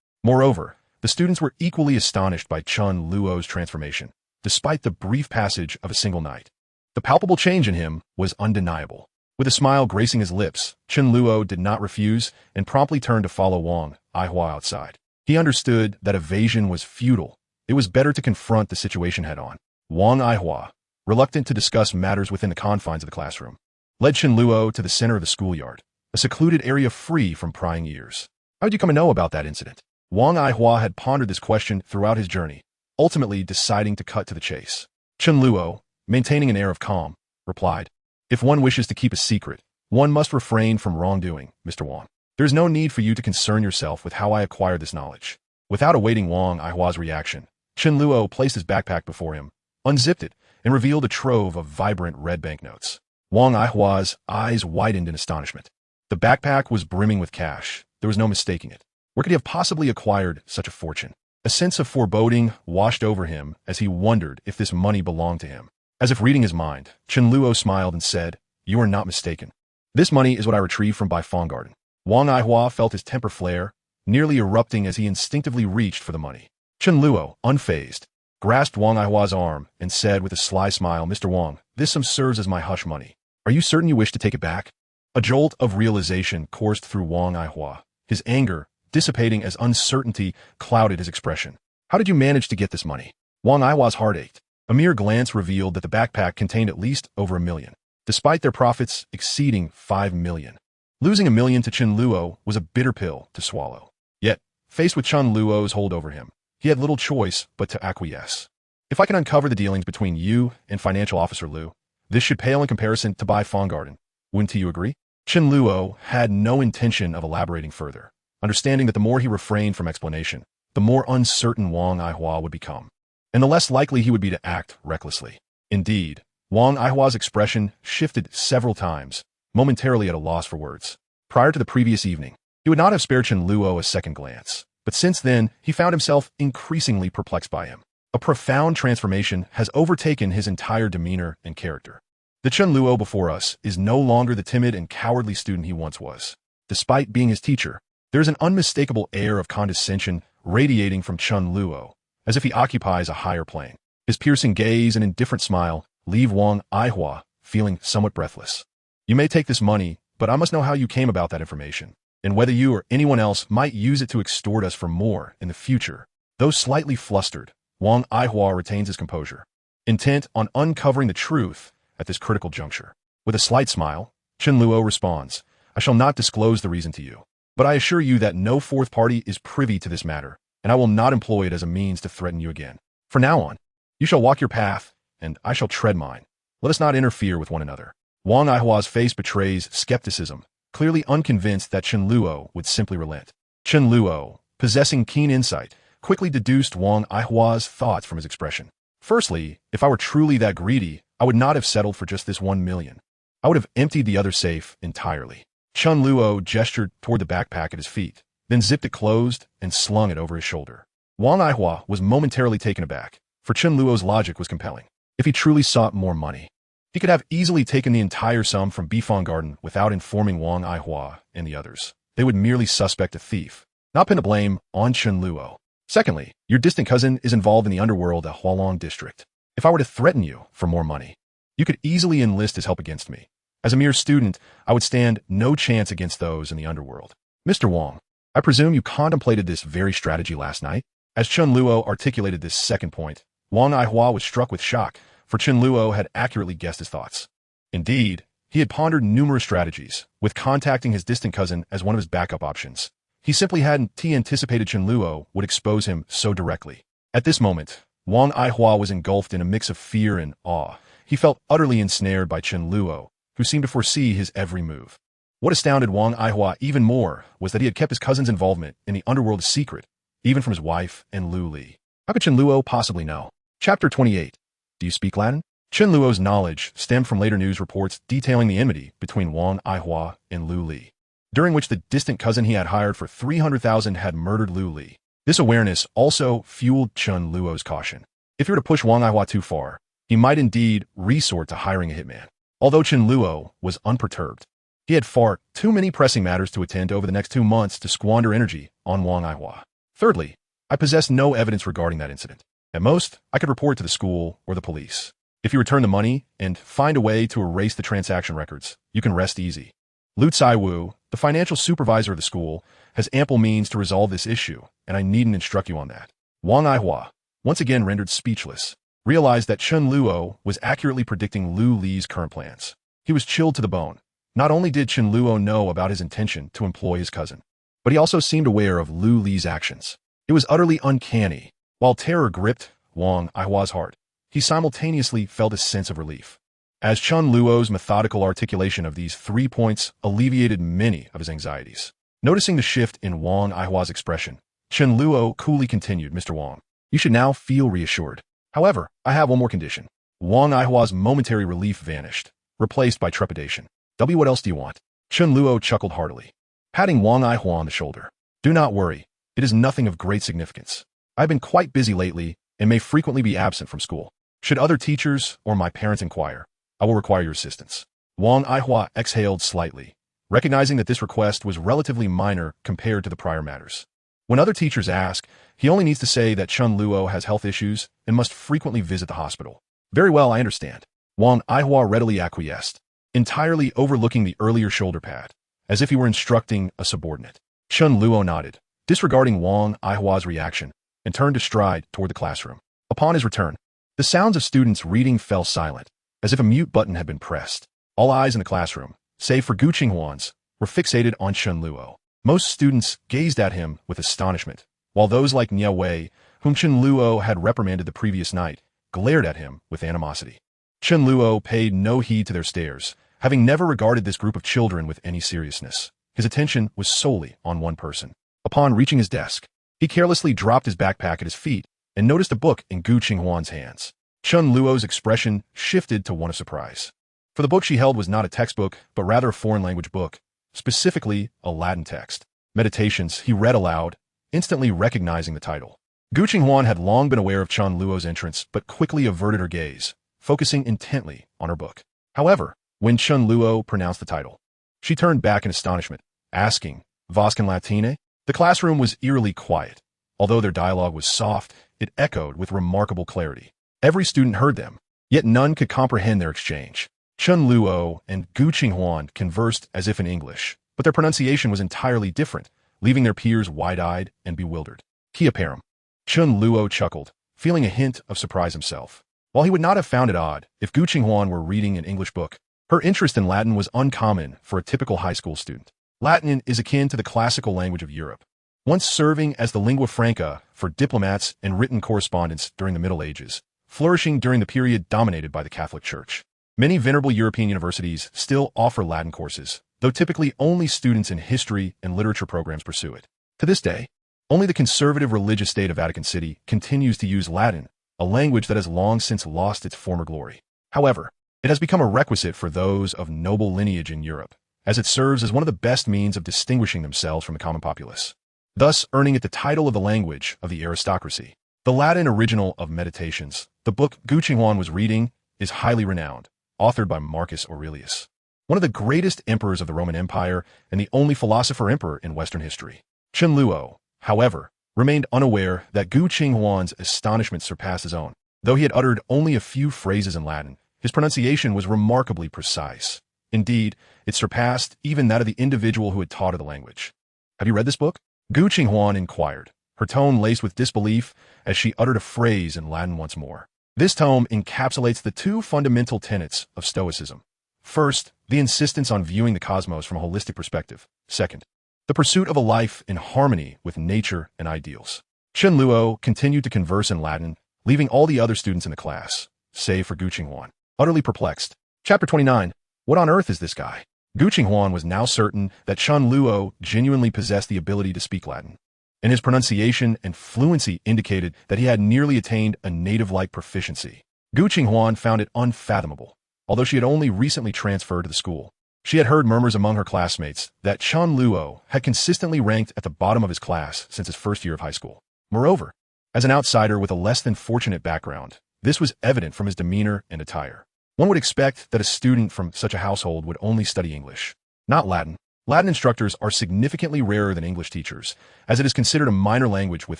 Moreover, the students were equally astonished by Chen Luo's transformation, despite the brief passage of a single night. The palpable change in him was undeniable. With a smile gracing his lips, Chen Luo did not refuse and promptly turned to follow Wang Aihua outside. He understood that evasion was futile. It was better to confront the situation head-on. Wang Aihua, reluctant to discuss matters within the confines of the classroom, led Chen Luo to the center of the schoolyard, a secluded area free from prying ears. "How did you come to know about that incident?" Wang Aihua had pondered this question throughout his journey, ultimately deciding to cut to the chase. Chen Luo, maintaining an air of calm, replied, "If one wishes to keep a secret, one must refrain from wrongdoing, Mr. Wang. There is no need for you to concern yourself with how I acquired this knowledge." Without awaiting Wang Aihua's reaction, Chen Luo placed his backpack before him, unzipped it, and revealed a trove of vibrant red banknotes. Wang Aihua's eyes widened in astonishment. The backpack was brimming with cash. There was no mistaking it. Where could he have possibly acquired such a fortune? A sense of foreboding washed over him as he wondered if this money belonged to him. As if reading his mind, Chen Luo smiled and said, "You are not mistaken. This money is what I retrieved from Fong Garden." Wang Aihua felt his temper flare, nearly erupting as he instinctively reached for the money. Chen Luo, unfazed, grasped Wang Aihua's arm, and said with a sly smile, "Mr. Wang, this sum serves as my hush money. Are you certain you wish to take it back?" A jolt of realization coursed through Wang Aihua, his anger dissipating as uncertainty clouded his expression. "How did you manage to get this money?" Wang Aihua's heart ached. A mere glance revealed that the backpack contained at least over $1 million, despite their profits exceeding $5 million. Losing $1 million to Chen Luo was a bitter pill to swallow. Yet, faced with Chen Luo's hold over him, he had little choice but to acquiesce. "If I can uncover the dealings between you and Financial Officer Lu, this should pale in comparison to Bai Fonggarten. Wouldn't you agree?" Chen Luo had no intention of elaborating further, understanding that the more he refrained from explanation, the more uncertain Wang Aihua would become, and the less likely he would be to act recklessly. Indeed, Wang Aihua's expression shifted several times, momentarily at a loss for words. Prior to the previous evening, he would not have spared Chen Luo a second glance, but since then, he found himself increasingly perplexed by him. A profound transformation has overtaken his entire demeanor and character. The Chen Luo before us is no longer the timid and cowardly student he once was. Despite being his teacher, there is an unmistakable air of condescension radiating from Chen Luo, as if he occupies a higher plane. His piercing gaze and indifferent smile leave Wang Aihua feeling somewhat breathless. "You may take this money, but I must know how you came about that information, and whether you or anyone else might use it to extort us for more in the future." Though slightly flustered, Wang Aihua retains his composure, intent on uncovering the truth at this critical juncture. With a slight smile, Chen Luo responds, "I shall not disclose the reason to you, but I assure you that no fourth party is privy to this matter, and I will not employ it as a means to threaten you again. From now on, you shall walk your path, and I shall tread mine. Let us not interfere with one another." Wang Aihua's face betrays skepticism, clearly unconvinced that Chen Luo would simply relent. Chen Luo, possessing keen insight, quickly deduced Wang Aihua's thoughts from his expression. "Firstly, if I were truly that greedy, I would not have settled for just this $1 million. I would have emptied the other safe entirely." Chen Luo gestured toward the backpack at his feet, then zipped it closed and slung it over his shoulder. Wang Aihua was momentarily taken aback, for Chen Luo's logic was compelling. If he truly sought more money, he could have easily taken the entire sum from Bai Fonggarten without informing Wang Aihua and the others. They would merely suspect a thief, not pin the blame on Chen Luo. "Secondly, your distant cousin is involved in the underworld at Hualong district. If I were to threaten you for more money, you could easily enlist his help against me. As a mere student, I would stand no chance against those in the underworld. Mr. Wang, I presume you contemplated this very strategy last night?" As Chen Luo articulated this second point, Wang Aihua was struck with shock, for Chen Luo had accurately guessed his thoughts. Indeed, he had pondered numerous strategies, with contacting his distant cousin as one of his backup options. He simply hadn't anticipated Chen Luo would expose him so directly. At this moment, Wang Aihua was engulfed in a mix of fear and awe. He felt utterly ensnared by Chen Luo, who seemed to foresee his every move. What astounded Wang Aihua even more was that he had kept his cousin's involvement in the underworld a secret, even from his wife and Lu Li. How could Chen Luo possibly know? Chapter 28. Do you speak Latin? Chen Luo's knowledge stemmed from later news reports detailing the enmity between Wang Aihua and Lu Li, during which the distant cousin he had hired for 300,000 had murdered Lu Li. This awareness also fueled Chen Luo's caution. If he were to push Wang Aihua too far, he might indeed resort to hiring a hitman. Although Chen Luo was unperturbed, he had far too many pressing matters to attend to over the next 2 months to squander energy on Wang Aihua. Thirdly, I possess no evidence regarding that incident. At most, I could report to the school or the police. If you return the money and find a way to erase the transaction records, you can rest easy. Lu Tsai-Wu, the financial supervisor of the school, has ample means to resolve this issue, and I needn't instruct you on that. Wang Aihua, once again rendered speechless, realized that Chen Luo was accurately predicting Lu Li's current plans. He was chilled to the bone. Not only did Chen Luo know about his intention to employ his cousin, but he also seemed aware of Lu Li's actions. It was utterly uncanny. While terror gripped Wang Aihua's heart, he simultaneously felt a sense of relief, as Chen Luo's methodical articulation of these 3 points alleviated many of his anxieties. Noticing the shift in Wang Aihua's expression, Chen Luo coolly continued, "Mr. Wang, you should now feel reassured. However, I have one more condition." Wang Aihua's momentary relief vanished, replaced by trepidation. "What else do you want?" Chen Luo chuckled heartily, patting Wang Aihua on the shoulder. "Do not worry. It is nothing of great significance. I have been quite busy lately and may frequently be absent from school. Should other teachers or my parents inquire, I will require your assistance." Wang Aihua exhaled slightly, recognizing that this request was relatively minor compared to the prior matters. When other teachers ask, he only needs to say that Chen Luo has health issues and must frequently visit the hospital. Very well, I understand. Wang Aihua readily acquiesced, entirely overlooking the earlier shoulder pat, as if he were instructing a subordinate. Chen Luo nodded, disregarding Wang Aihua's reaction, and turned to stride toward the classroom. Upon his return, the sounds of students reading fell silent, as if a mute button had been pressed. All eyes in the classroom, save for Gu Qinghuan's, were fixated on Chen Luo. Most students gazed at him with astonishment, while those like Niao Wei, whom Chen Luo had reprimanded the previous night, glared at him with animosity. Chen Luo paid no heed to their stares, having never regarded this group of children with any seriousness. His attention was solely on one person. Upon reaching his desk, he carelessly dropped his backpack at his feet and noticed a book in Gu Qinghuan's hands. Chen Luo's expression shifted to one of surprise. For the book she held was not a textbook, but rather a foreign language book, specifically a Latin text. Meditations, he read aloud, instantly recognizing the title. Gu Qinghuan had long been aware of Chen Luo's entrance, but quickly averted her gaze, focusing intently on her book. However, when Chen Luo pronounced the title, she turned back in astonishment, asking, "Vascan Latine?" The classroom was eerily quiet. Although their dialogue was soft, it echoed with remarkable clarity. Every student heard them, yet none could comprehend their exchange. Chen Luo and Gu Qinghuan conversed as if in English, but their pronunciation was entirely different, leaving their peers wide-eyed and bewildered. Kia param. Chen Luo chuckled, feeling a hint of surprise himself. While he would not have found it odd if Gu Qinghuan were reading an English book, her interest in Latin was uncommon for a typical high school student. Latin is akin to the classical language of Europe, once serving as the lingua franca for diplomats and written correspondence during the Middle Ages, flourishing during the period dominated by the Catholic Church. Many venerable European universities still offer Latin courses, though typically only students in history and literature programs pursue it. To this day, only the conservative religious state of Vatican City continues to use Latin, a language that has long since lost its former glory. However, it has become a requisite for those of noble lineage in Europe, as it serves as one of the best means of distinguishing themselves from the common populace, thus earning it the title of the language of the aristocracy. The Latin original of Meditations, the book Gu Qinghuan was reading, is highly renowned, authored by Marcus Aurelius, one of the greatest emperors of the Roman Empire and the only philosopher-emperor in Western history. Chen Luo, however, remained unaware that Gu Qinghuan's astonishment surpassed his own. Though he had uttered only a few phrases in Latin, his pronunciation was remarkably precise. Indeed, it surpassed even that of the individual who had taught her the language. "Have you read this book?" Gu Qinghuan inquired, her tone laced with disbelief as she uttered a phrase in Latin once more. This tome encapsulates the two fundamental tenets of Stoicism. First, the insistence on viewing the cosmos from a holistic perspective. Second, the pursuit of a life in harmony with nature and ideals. Chen Luo continued to converse in Latin, leaving all the other students in the class, save for Gu Qinghuan, utterly perplexed. Chapter 29. What on earth is this guy? Gu Qinghuan was now certain that Chen Luo genuinely possessed the ability to speak Latin, and his pronunciation and fluency indicated that he had nearly attained a native-like proficiency. Gu Qinghuan found it unfathomable. Although she had only recently transferred to the school, she had heard murmurs among her classmates that Chen Luo had consistently ranked at the bottom of his class since his first year of high school. Moreover, as an outsider with a less than fortunate background, this was evident from his demeanor and attire. One would expect that a student from such a household would only study English, not Latin. Latin instructors are significantly rarer than English teachers, as it is considered a minor language with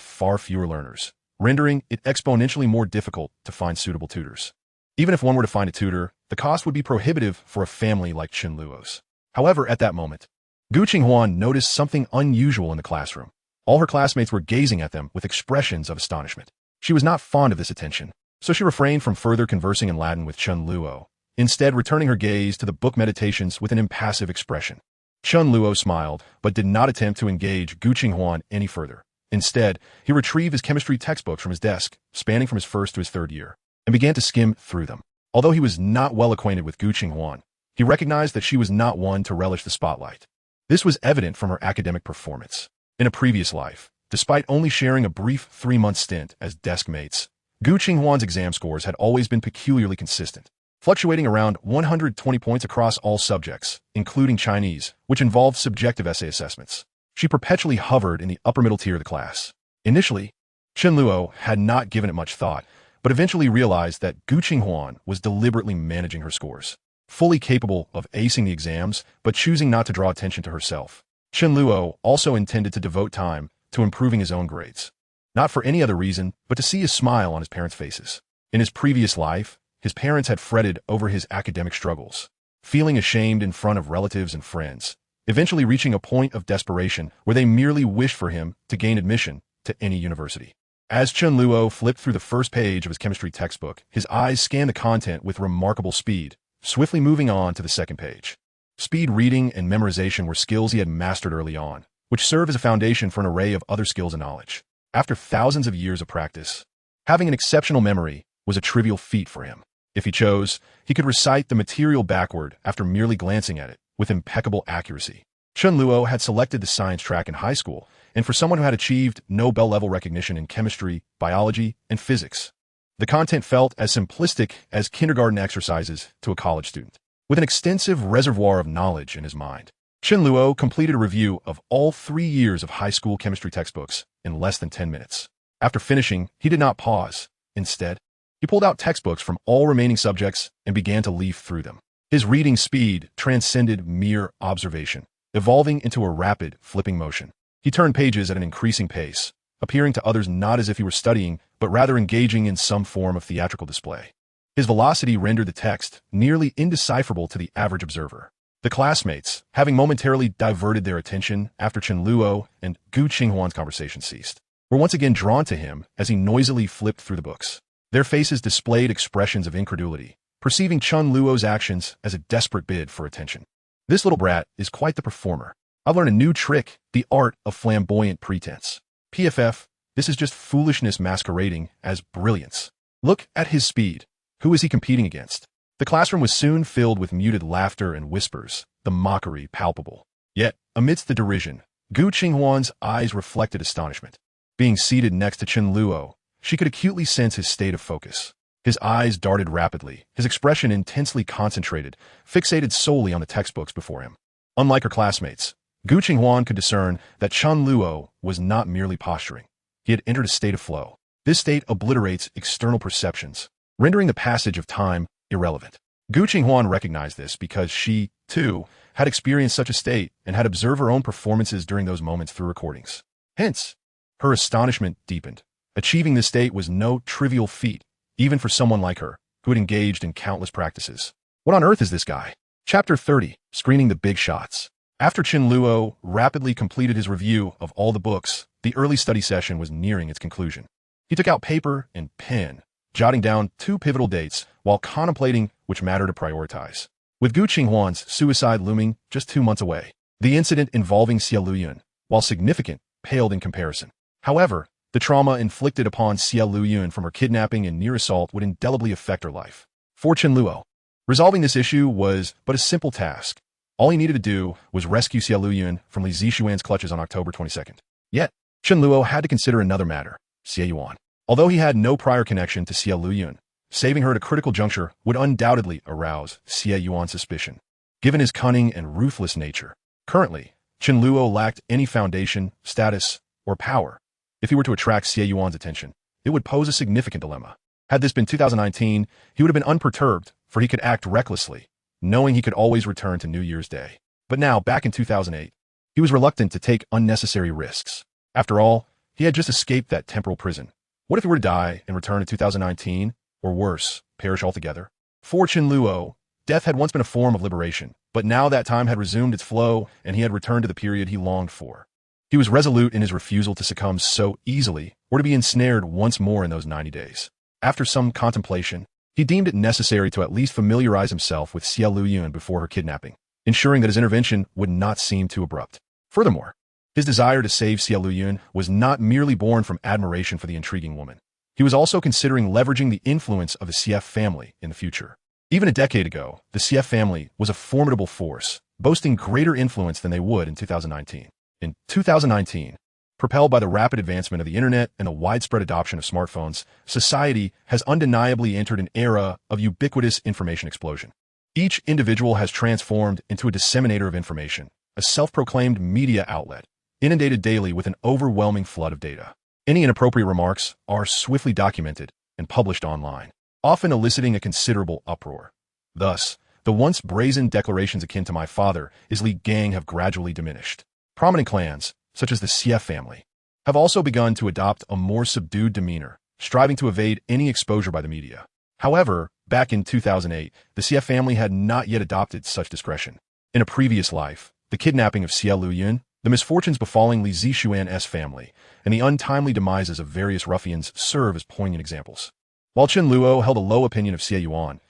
far fewer learners, rendering it exponentially more difficult to find suitable tutors. Even if one were to find a tutor, the cost would be prohibitive for a family like Chen Luo's. However, at that moment, Gu Qinghuan noticed something unusual in the classroom. All her classmates were gazing at them with expressions of astonishment. She was not fond of this attention, so she refrained from further conversing in Latin with Chen Luo, instead returning her gaze to the book Meditations with an impassive expression. Chen Luo smiled, but did not attempt to engage Gu Qinghuan any further. Instead, he retrieved his chemistry textbooks from his desk, spanning from his first to his third year, and began to skim through them. Although he was not well acquainted with Gu Qinghuan, he recognized that she was not one to relish the spotlight. This was evident from her academic performance. In a previous life, despite only sharing a brief 3-month stint as desk mates, Gu Qinghuan's exam scores had always been peculiarly consistent, fluctuating around 120 points across all subjects, including Chinese, which involved subjective essay assessments. She perpetually hovered in the upper middle tier of the class. Initially, Chen Luo had not given it much thought, but eventually realized that Gu Qinghuan was deliberately managing her scores, fully capable of acing the exams, but choosing not to draw attention to herself. Chen Luo also intended to devote time to improving his own grades. Not for any other reason, but to see a smile on his parents' faces. In his previous life, his parents had fretted over his academic struggles, feeling ashamed in front of relatives and friends, eventually reaching a point of desperation where they merely wished for him to gain admission to any university. As Chen Luo flipped through the first page of his chemistry textbook, his eyes scanned the content with remarkable speed, swiftly moving on to the second page. Speed reading and memorization were skills he had mastered early on, which serve as a foundation for an array of other skills and knowledge. After thousands of years of practice, having an exceptional memory was a trivial feat for him. If he chose, he could recite the material backward after merely glancing at it with impeccable accuracy. Chen Luo had selected the science track in high school, and for someone who had achieved Nobel-level recognition in chemistry, biology, and physics, the content felt as simplistic as kindergarten exercises to a college student. With an extensive reservoir of knowledge in his mind, Chen Luo completed a review of all 3 years of high school chemistry textbooks in less than 10 minutes. After finishing, he did not pause. Instead, he pulled out textbooks from all remaining subjects and began to leaf through them. His reading speed transcended mere observation, evolving into a rapid, flipping motion. He turned pages at an increasing pace, appearing to others not as if he were studying, but rather engaging in some form of theatrical display. His velocity rendered the text nearly indecipherable to the average observer. The classmates, having momentarily diverted their attention after Chen Luo and Gu Qinghuan's conversation ceased, were once again drawn to him as he noisily flipped through the books. Their faces displayed expressions of incredulity, perceiving Chen Luo's actions as a desperate bid for attention. This little brat is quite the performer. I've learned a new trick, the art of flamboyant pretense. PFF, this is just foolishness masquerading as brilliance. Look at his speed. Who is he competing against? The classroom was soon filled with muted laughter and whispers, the mockery palpable. Yet, amidst the derision, Gu Qinghuan's eyes reflected astonishment. Being seated next to Chen Luo, she could acutely sense his state of focus. His eyes darted rapidly, his expression intensely concentrated, fixated solely on the textbooks before him. Unlike her classmates, Gu Qinghuan could discern that Chen Luo was not merely posturing. He had entered a state of flow. This state obliterates external perceptions, rendering the passage of time irrelevant. Gu Qinghuan recognized this because she, too, had experienced such a state and had observed her own performances during those moments through recordings. Hence, her astonishment deepened. Achieving this state was no trivial feat, even for someone like her, who had engaged in countless practices. What on earth is this guy? Chapter 30, Screening the Big Shots. After Chen Luo rapidly completed his review of all the books, the early study session was nearing its conclusion. He took out paper and pen, jotting down 2 pivotal dates while contemplating which matter to prioritize. With Gu Qinghuan's suicide looming just 2 months away, the incident involving Xie Luyun, while significant, paled in comparison. However, the trauma inflicted upon Xie Luyun from her kidnapping and near assault would indelibly affect her life. For Chen Luo, resolving this issue was but a simple task. All he needed to do was rescue Xie Luyun from Li Zixuan's clutches on October 22nd. Yet, Chen Luo had to consider another matter, Xie Yuan. Although he had no prior connection to Xie Luyun, saving her at a critical juncture would undoubtedly arouse Xie Yuan's suspicion. Given his cunning and ruthless nature, currently, Chen Luo lacked any foundation, status, or power. If he were to attract Xie Yuan's attention, it would pose a significant dilemma. Had this been 2019, he would have been unperturbed, for he could act recklessly, knowing he could always return to New Year's Day. But now, back in 2008, he was reluctant to take unnecessary risks. After all, he had just escaped that temporal prison. What if he were to die and return to 2019, or worse, perish altogether? For Chen Luo, death had once been a form of liberation, but now that time had resumed its flow and he had returned to the period he longed for. He was resolute in his refusal to succumb so easily or to be ensnared once more in those 90 days. After some contemplation, he deemed it necessary to at least familiarize himself with Xie Luyun before her kidnapping, ensuring that his intervention would not seem too abrupt. Furthermore, his desire to save Xie Luyun was not merely born from admiration for the intriguing woman. He was also considering leveraging the influence of the Xie family in the future. Even a decade ago, the Xie family was a formidable force, boasting greater influence than they would in 2019. In 2019, propelled by the rapid advancement of the internet and the widespread adoption of smartphones, society has undeniably entered an era of ubiquitous information explosion. Each individual has transformed into a disseminator of information, a self-proclaimed media outlet, inundated daily with an overwhelming flood of data. Any inappropriate remarks are swiftly documented and published online, often eliciting a considerable uproar. Thus, the once brazen declarations akin to "my father is Li Gang" have gradually diminished. Prominent clans, such as the Xie family, have also begun to adopt a more subdued demeanor, striving to evade any exposure by the media. However, back in 2008, the Xie family had not yet adopted such discretion. In a previous life, the kidnapping of Xie Luyun, the misfortunes befalling Li Zixuan's family, and the untimely demises of various ruffians serve as poignant examples. While Chen Luo held a low opinion of Xie Yuan,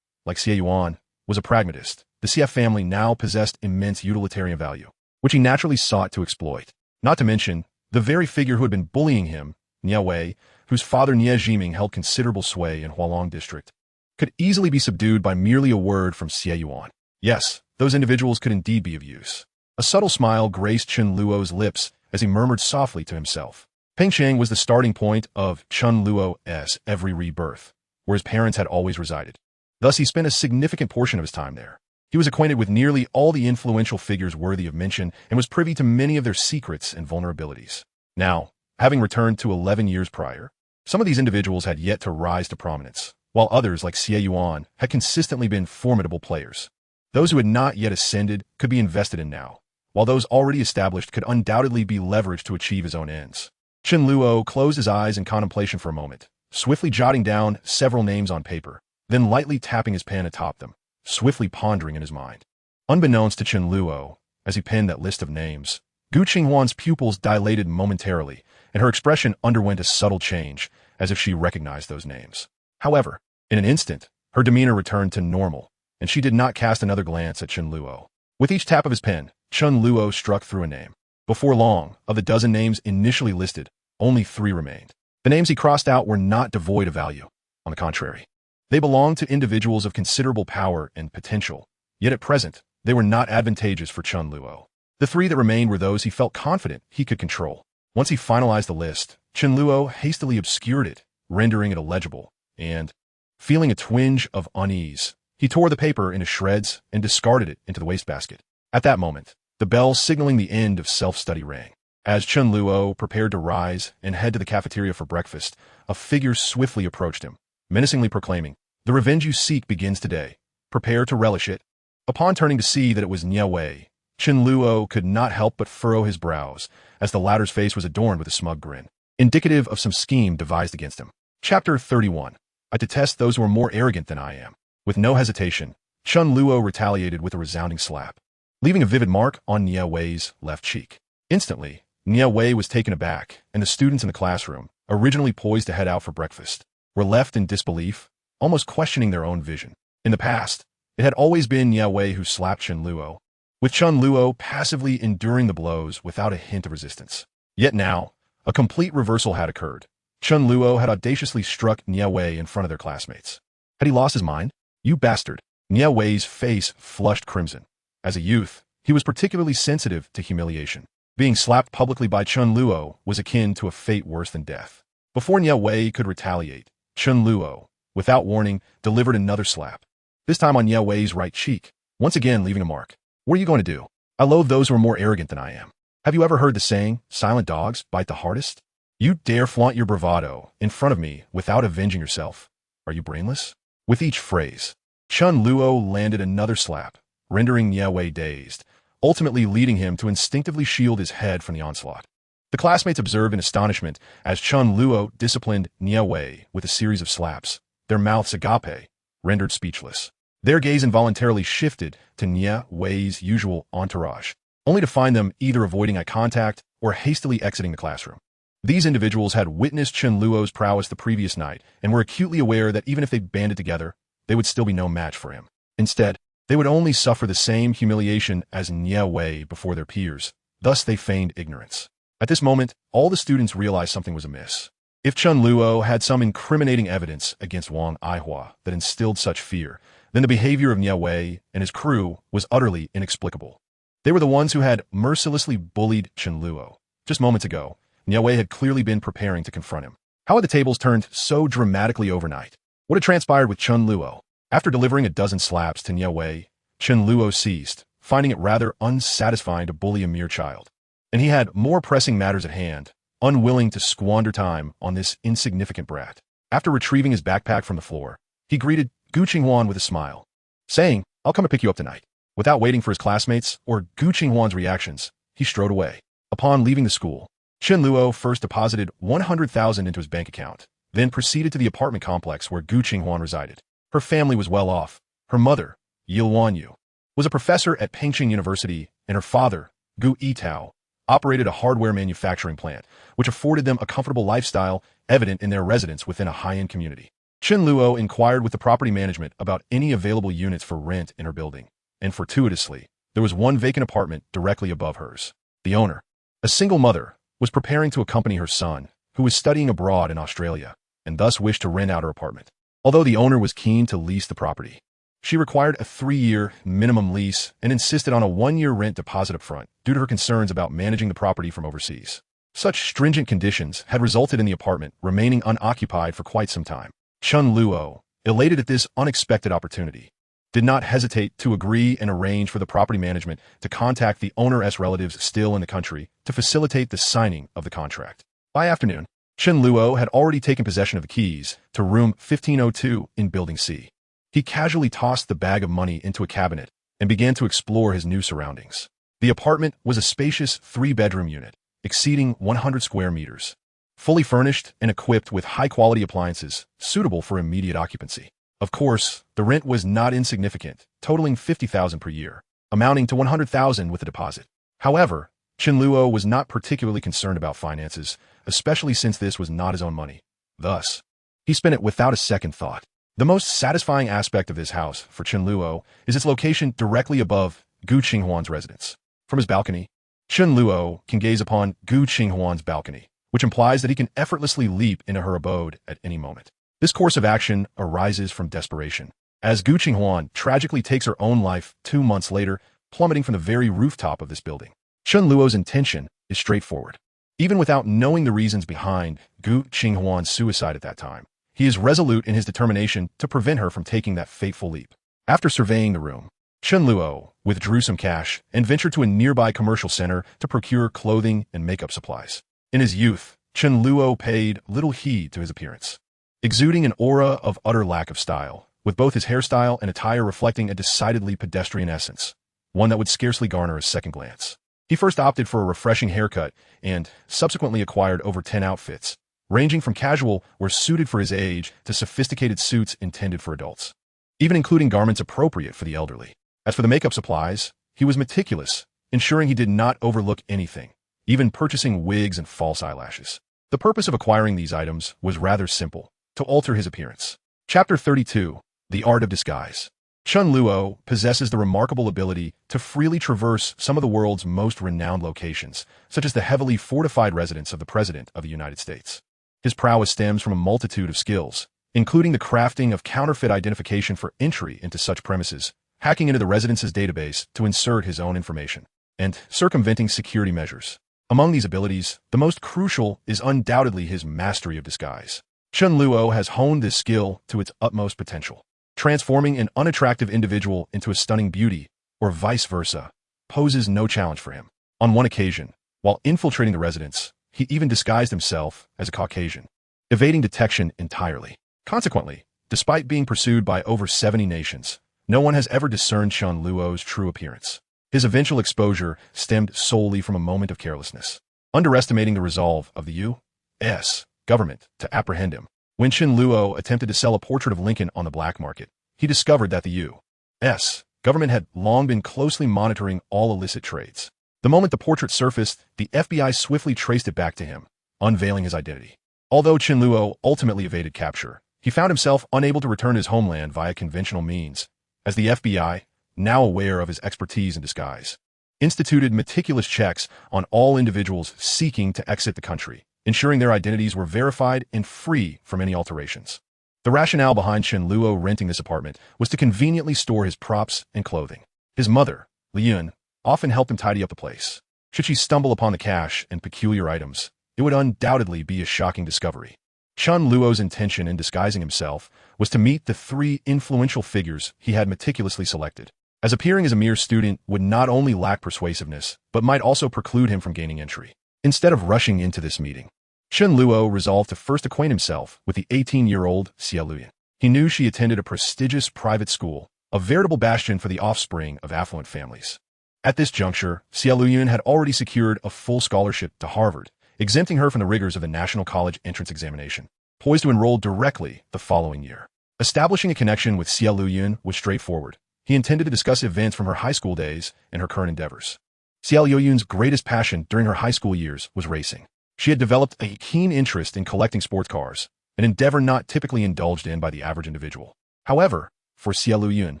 like Xie Yuan was a pragmatist, the Xie family now possessed immense utilitarian value, which he naturally sought to exploit. Not to mention, the very figure who had been bullying him, Nie Wei, whose father Nie Jiming held considerable sway in Hualong district, could easily be subdued by merely a word from Xie Yuan. Yes, those individuals could indeed be of use. A subtle smile graced Chen Luo's lips as he murmured softly to himself. Pengsheng was the starting point of Chen Luo's every rebirth, where his parents had always resided. Thus he spent a significant portion of his time there. He was acquainted with nearly all the influential figures worthy of mention and was privy to many of their secrets and vulnerabilities. Now, having returned to 11 years prior, some of these individuals had yet to rise to prominence, while others, like Xie Yuan, had consistently been formidable players. Those who had not yet ascended could be invested in now, while those already established could undoubtedly be leveraged to achieve his own ends. Chen Luo closed his eyes in contemplation for a moment, swiftly jotting down several names on paper, then lightly tapping his pen atop them, swiftly pondering in his mind. Unbeknownst to Chen Luo, as he penned that list of names, Gu Qinghuan's pupils dilated momentarily, and her expression underwent a subtle change, as if she recognized those names. However, in an instant, her demeanor returned to normal, and she did not cast another glance at Chen Luo. With each tap of his pen, Chen Luo struck through a name. Before long, of the dozen names initially listed, only 3 remained. The names he crossed out were not devoid of value. On the contrary, they belonged to individuals of considerable power and potential, yet at present, they were not advantageous for Chen Luo. The 3 that remained were those he felt confident he could control. Once he finalized the list, Chen Luo hastily obscured it, rendering it illegible, and, feeling a twinge of unease, he tore the paper into shreds and discarded it into the wastebasket. At that moment, the bell signaling the end of self-study rang. As Chen Luo prepared to rise and head to the cafeteria for breakfast, a figure swiftly approached him, menacingly proclaiming, "The revenge you seek begins today. Prepare to relish it." Upon turning to see that it was Nie Wei, Chen Luo could not help but furrow his brows, as the latter's face was adorned with a smug grin, indicative of some scheme devised against him. Chapter 31. I detest those who are more arrogant than I am. With no hesitation, Chen Luo retaliated with a resounding slap, leaving a vivid mark on Nie Wei's left cheek. Instantly, Nie Wei was taken aback, and the students in the classroom, originally poised to head out for breakfast, were left in disbelief, almost questioning their own vision. In the past, it had always been Nie Wei who slapped Chen Luo, with Chen Luo passively enduring the blows without a hint of resistance. Yet now, a complete reversal had occurred. Chen Luo had audaciously struck Nie Wei in front of their classmates. Had he lost his mind? "You bastard." Nie Wei's face flushed crimson. As a youth, he was particularly sensitive to humiliation. Being slapped publicly by Chen Luo was akin to a fate worse than death. Before Nie Wei could retaliate, Chen Luo, without warning, delivered another slap, this time on Nie Wei's right cheek, once again leaving a mark. "What are you going to do? I loathe those who are more arrogant than I am. Have you ever heard the saying, 'Silent dogs bite the hardest'? You dare flaunt your bravado in front of me without avenging yourself? Are you brainless?" With each phrase, Chen Luo landed another slap, rendering Nie Wei dazed, ultimately leading him to instinctively shield his head from the onslaught. The classmates observed in astonishment as Chen Luo disciplined Nie Wei with a series of slaps, their mouths agape, rendered speechless. Their gaze involuntarily shifted to Nie Wei's usual entourage, only to find them either avoiding eye contact or hastily exiting the classroom. These individuals had witnessed Chen Luo's prowess the previous night and were acutely aware that even if they banded together, they would still be no match for him. Instead, they would only suffer the same humiliation as Nie Wei before their peers. Thus they feigned ignorance. At this moment, all the students realized something was amiss. If Chen Luo had some incriminating evidence against Wang Aihua that instilled such fear, then the behavior of Nie Wei and his crew was utterly inexplicable. They were the ones who had mercilessly bullied Chen Luo. Just moments ago, Nie Wei had clearly been preparing to confront him. How had the tables turned so dramatically overnight? What had transpired with Chen Luo? After delivering a dozen slaps to Nie Wei, Chen Luo ceased, finding it rather unsatisfying to bully a mere child. And he had more pressing matters at hand, unwilling to squander time on this insignificant brat. After retrieving his backpack from the floor, he greeted Gu Qinghuan with a smile, saying, "I'll come to pick you up tonight." Without waiting for his classmates or Gu Qinghuan's reactions, he strode away. Upon leaving the school, Chen Luo first deposited 100,000 into his bank account, then proceeded to the apartment complex where Gu Qinghuan resided. Her family was well off. Her mother, Yilwanyu, was a professor at Pengqing University, and her father, Gu Yitao, operated a hardware manufacturing plant, which afforded them a comfortable lifestyle evident in their residence within a high-end community. Chen Luo inquired with the property management about any available units for rent in her building, and fortuitously, there was one vacant apartment directly above hers. The owner, a single mother, was preparing to accompany her son, who was studying abroad in Australia, and thus wished to rent out her apartment. Although the owner was keen to lease the property, she required a 3-year minimum lease and insisted on a 1-year rent deposit up front due to her concerns about managing the property from overseas. Such stringent conditions had resulted in the apartment remaining unoccupied for quite some time. Chen Luo, elated at this unexpected opportunity, did not hesitate to agree and arrange for the property management to contact the owner's relatives still in the country to facilitate the signing of the contract. By afternoon, Chen Luo had already taken possession of the keys to room 1502 in Building C. He casually tossed the bag of money into a cabinet and began to explore his new surroundings. The apartment was a spacious 3-bedroom unit, exceeding 100 square meters, fully furnished and equipped with high-quality appliances suitable for immediate occupancy. Of course, the rent was not insignificant, totaling 50,000 per year, amounting to 100,000 with a deposit. However, Chen Luo was not particularly concerned about finances, especially since this was not his own money. Thus, he spent it without a second thought. The most satisfying aspect of this house for Chen Luo is its location directly above Gu Qinghuan's residence. From his balcony, Chen Luo can gaze upon Gu Qinghuan's balcony, which implies that he can effortlessly leap into her abode at any moment. This course of action arises from desperation, as Gu Qinghuan tragically takes her own life 2 months later, plummeting from the very rooftop of this building. Chen Luo's intention is straightforward. Even without knowing the reasons behind Gu Qinghuan's suicide at that time, he is resolute in his determination to prevent her from taking that fateful leap. After surveying the room, Chen Luo withdrew some cash and ventured to a nearby commercial center to procure clothing and makeup supplies. In his youth, Chen Luo paid little heed to his appearance, exuding an aura of utter lack of style, with both his hairstyle and attire reflecting a decidedly pedestrian essence, one that would scarcely garner a second glance. He first opted for a refreshing haircut and subsequently acquired over 10 outfits, ranging from casual or suited for his age to sophisticated suits intended for adults, even including garments appropriate for the elderly. As for the makeup supplies, he was meticulous, ensuring he did not overlook anything, even purchasing wigs and false eyelashes. The purpose of acquiring these items was rather simple: to alter his appearance. Chapter 32. The Art of Disguise. Chen Luo possesses the remarkable ability to freely traverse some of the world's most renowned locations, such as the heavily fortified residence of the President of the United States. His prowess stems from a multitude of skills, including the crafting of counterfeit identification for entry into such premises, hacking into the residence's database to insert his own information, and circumventing security measures. Among these abilities, the most crucial is undoubtedly his mastery of disguise. Chen Luo has honed this skill to its utmost potential, transforming an unattractive individual into a stunning beauty, or vice versa, poses no challenge for him. On one occasion, while infiltrating the residence, he even disguised himself as a Caucasian, evading detection entirely. Consequently, despite being pursued by over 70 nations, no one has ever discerned Chen Luo's true appearance. His eventual exposure stemmed solely from a moment of carelessness, underestimating the resolve of the U.S. government to apprehend him. When Chen Luo attempted to sell a portrait of Lincoln on the black market, he discovered that the U.S. government had long been closely monitoring all illicit trades. The moment the portrait surfaced, the FBI swiftly traced it back to him, unveiling his identity. Although Chen Luo ultimately evaded capture, he found himself unable to return to his homeland via conventional means, as the FBI, now aware of his expertise in disguise, instituted meticulous checks on all individuals seeking to exit the country, ensuring their identities were verified and free from any alterations. The rationale behind Chen Luo renting this apartment was to conveniently store his props and clothing. His mother, Liyun, often helped him tidy up the place. Should she stumble upon the cash and peculiar items, it would undoubtedly be a shocking discovery. Chen Luo's intention in disguising himself was to meet the 3 influential figures he had meticulously selected, as appearing as a mere student would not only lack persuasiveness, but might also preclude him from gaining entry. Instead of rushing into this meeting, Chen Luo resolved to first acquaint himself with the 18-year-old Xia Luyan. He knew she attended a prestigious private school, a veritable bastion for the offspring of affluent families. At this juncture, Xia Luyan had already secured a full scholarship to Harvard, exempting her from the rigors of the National College Entrance Examination, poised to enroll directly the following year. Establishing a connection with Xie Luyun was straightforward. He intended to discuss events from her high school days and her current endeavors. Xie Luyun's greatest passion during her high school years was racing. She had developed a keen interest in collecting sports cars, an endeavor not typically indulged in by the average individual. However, for Xie Luyun,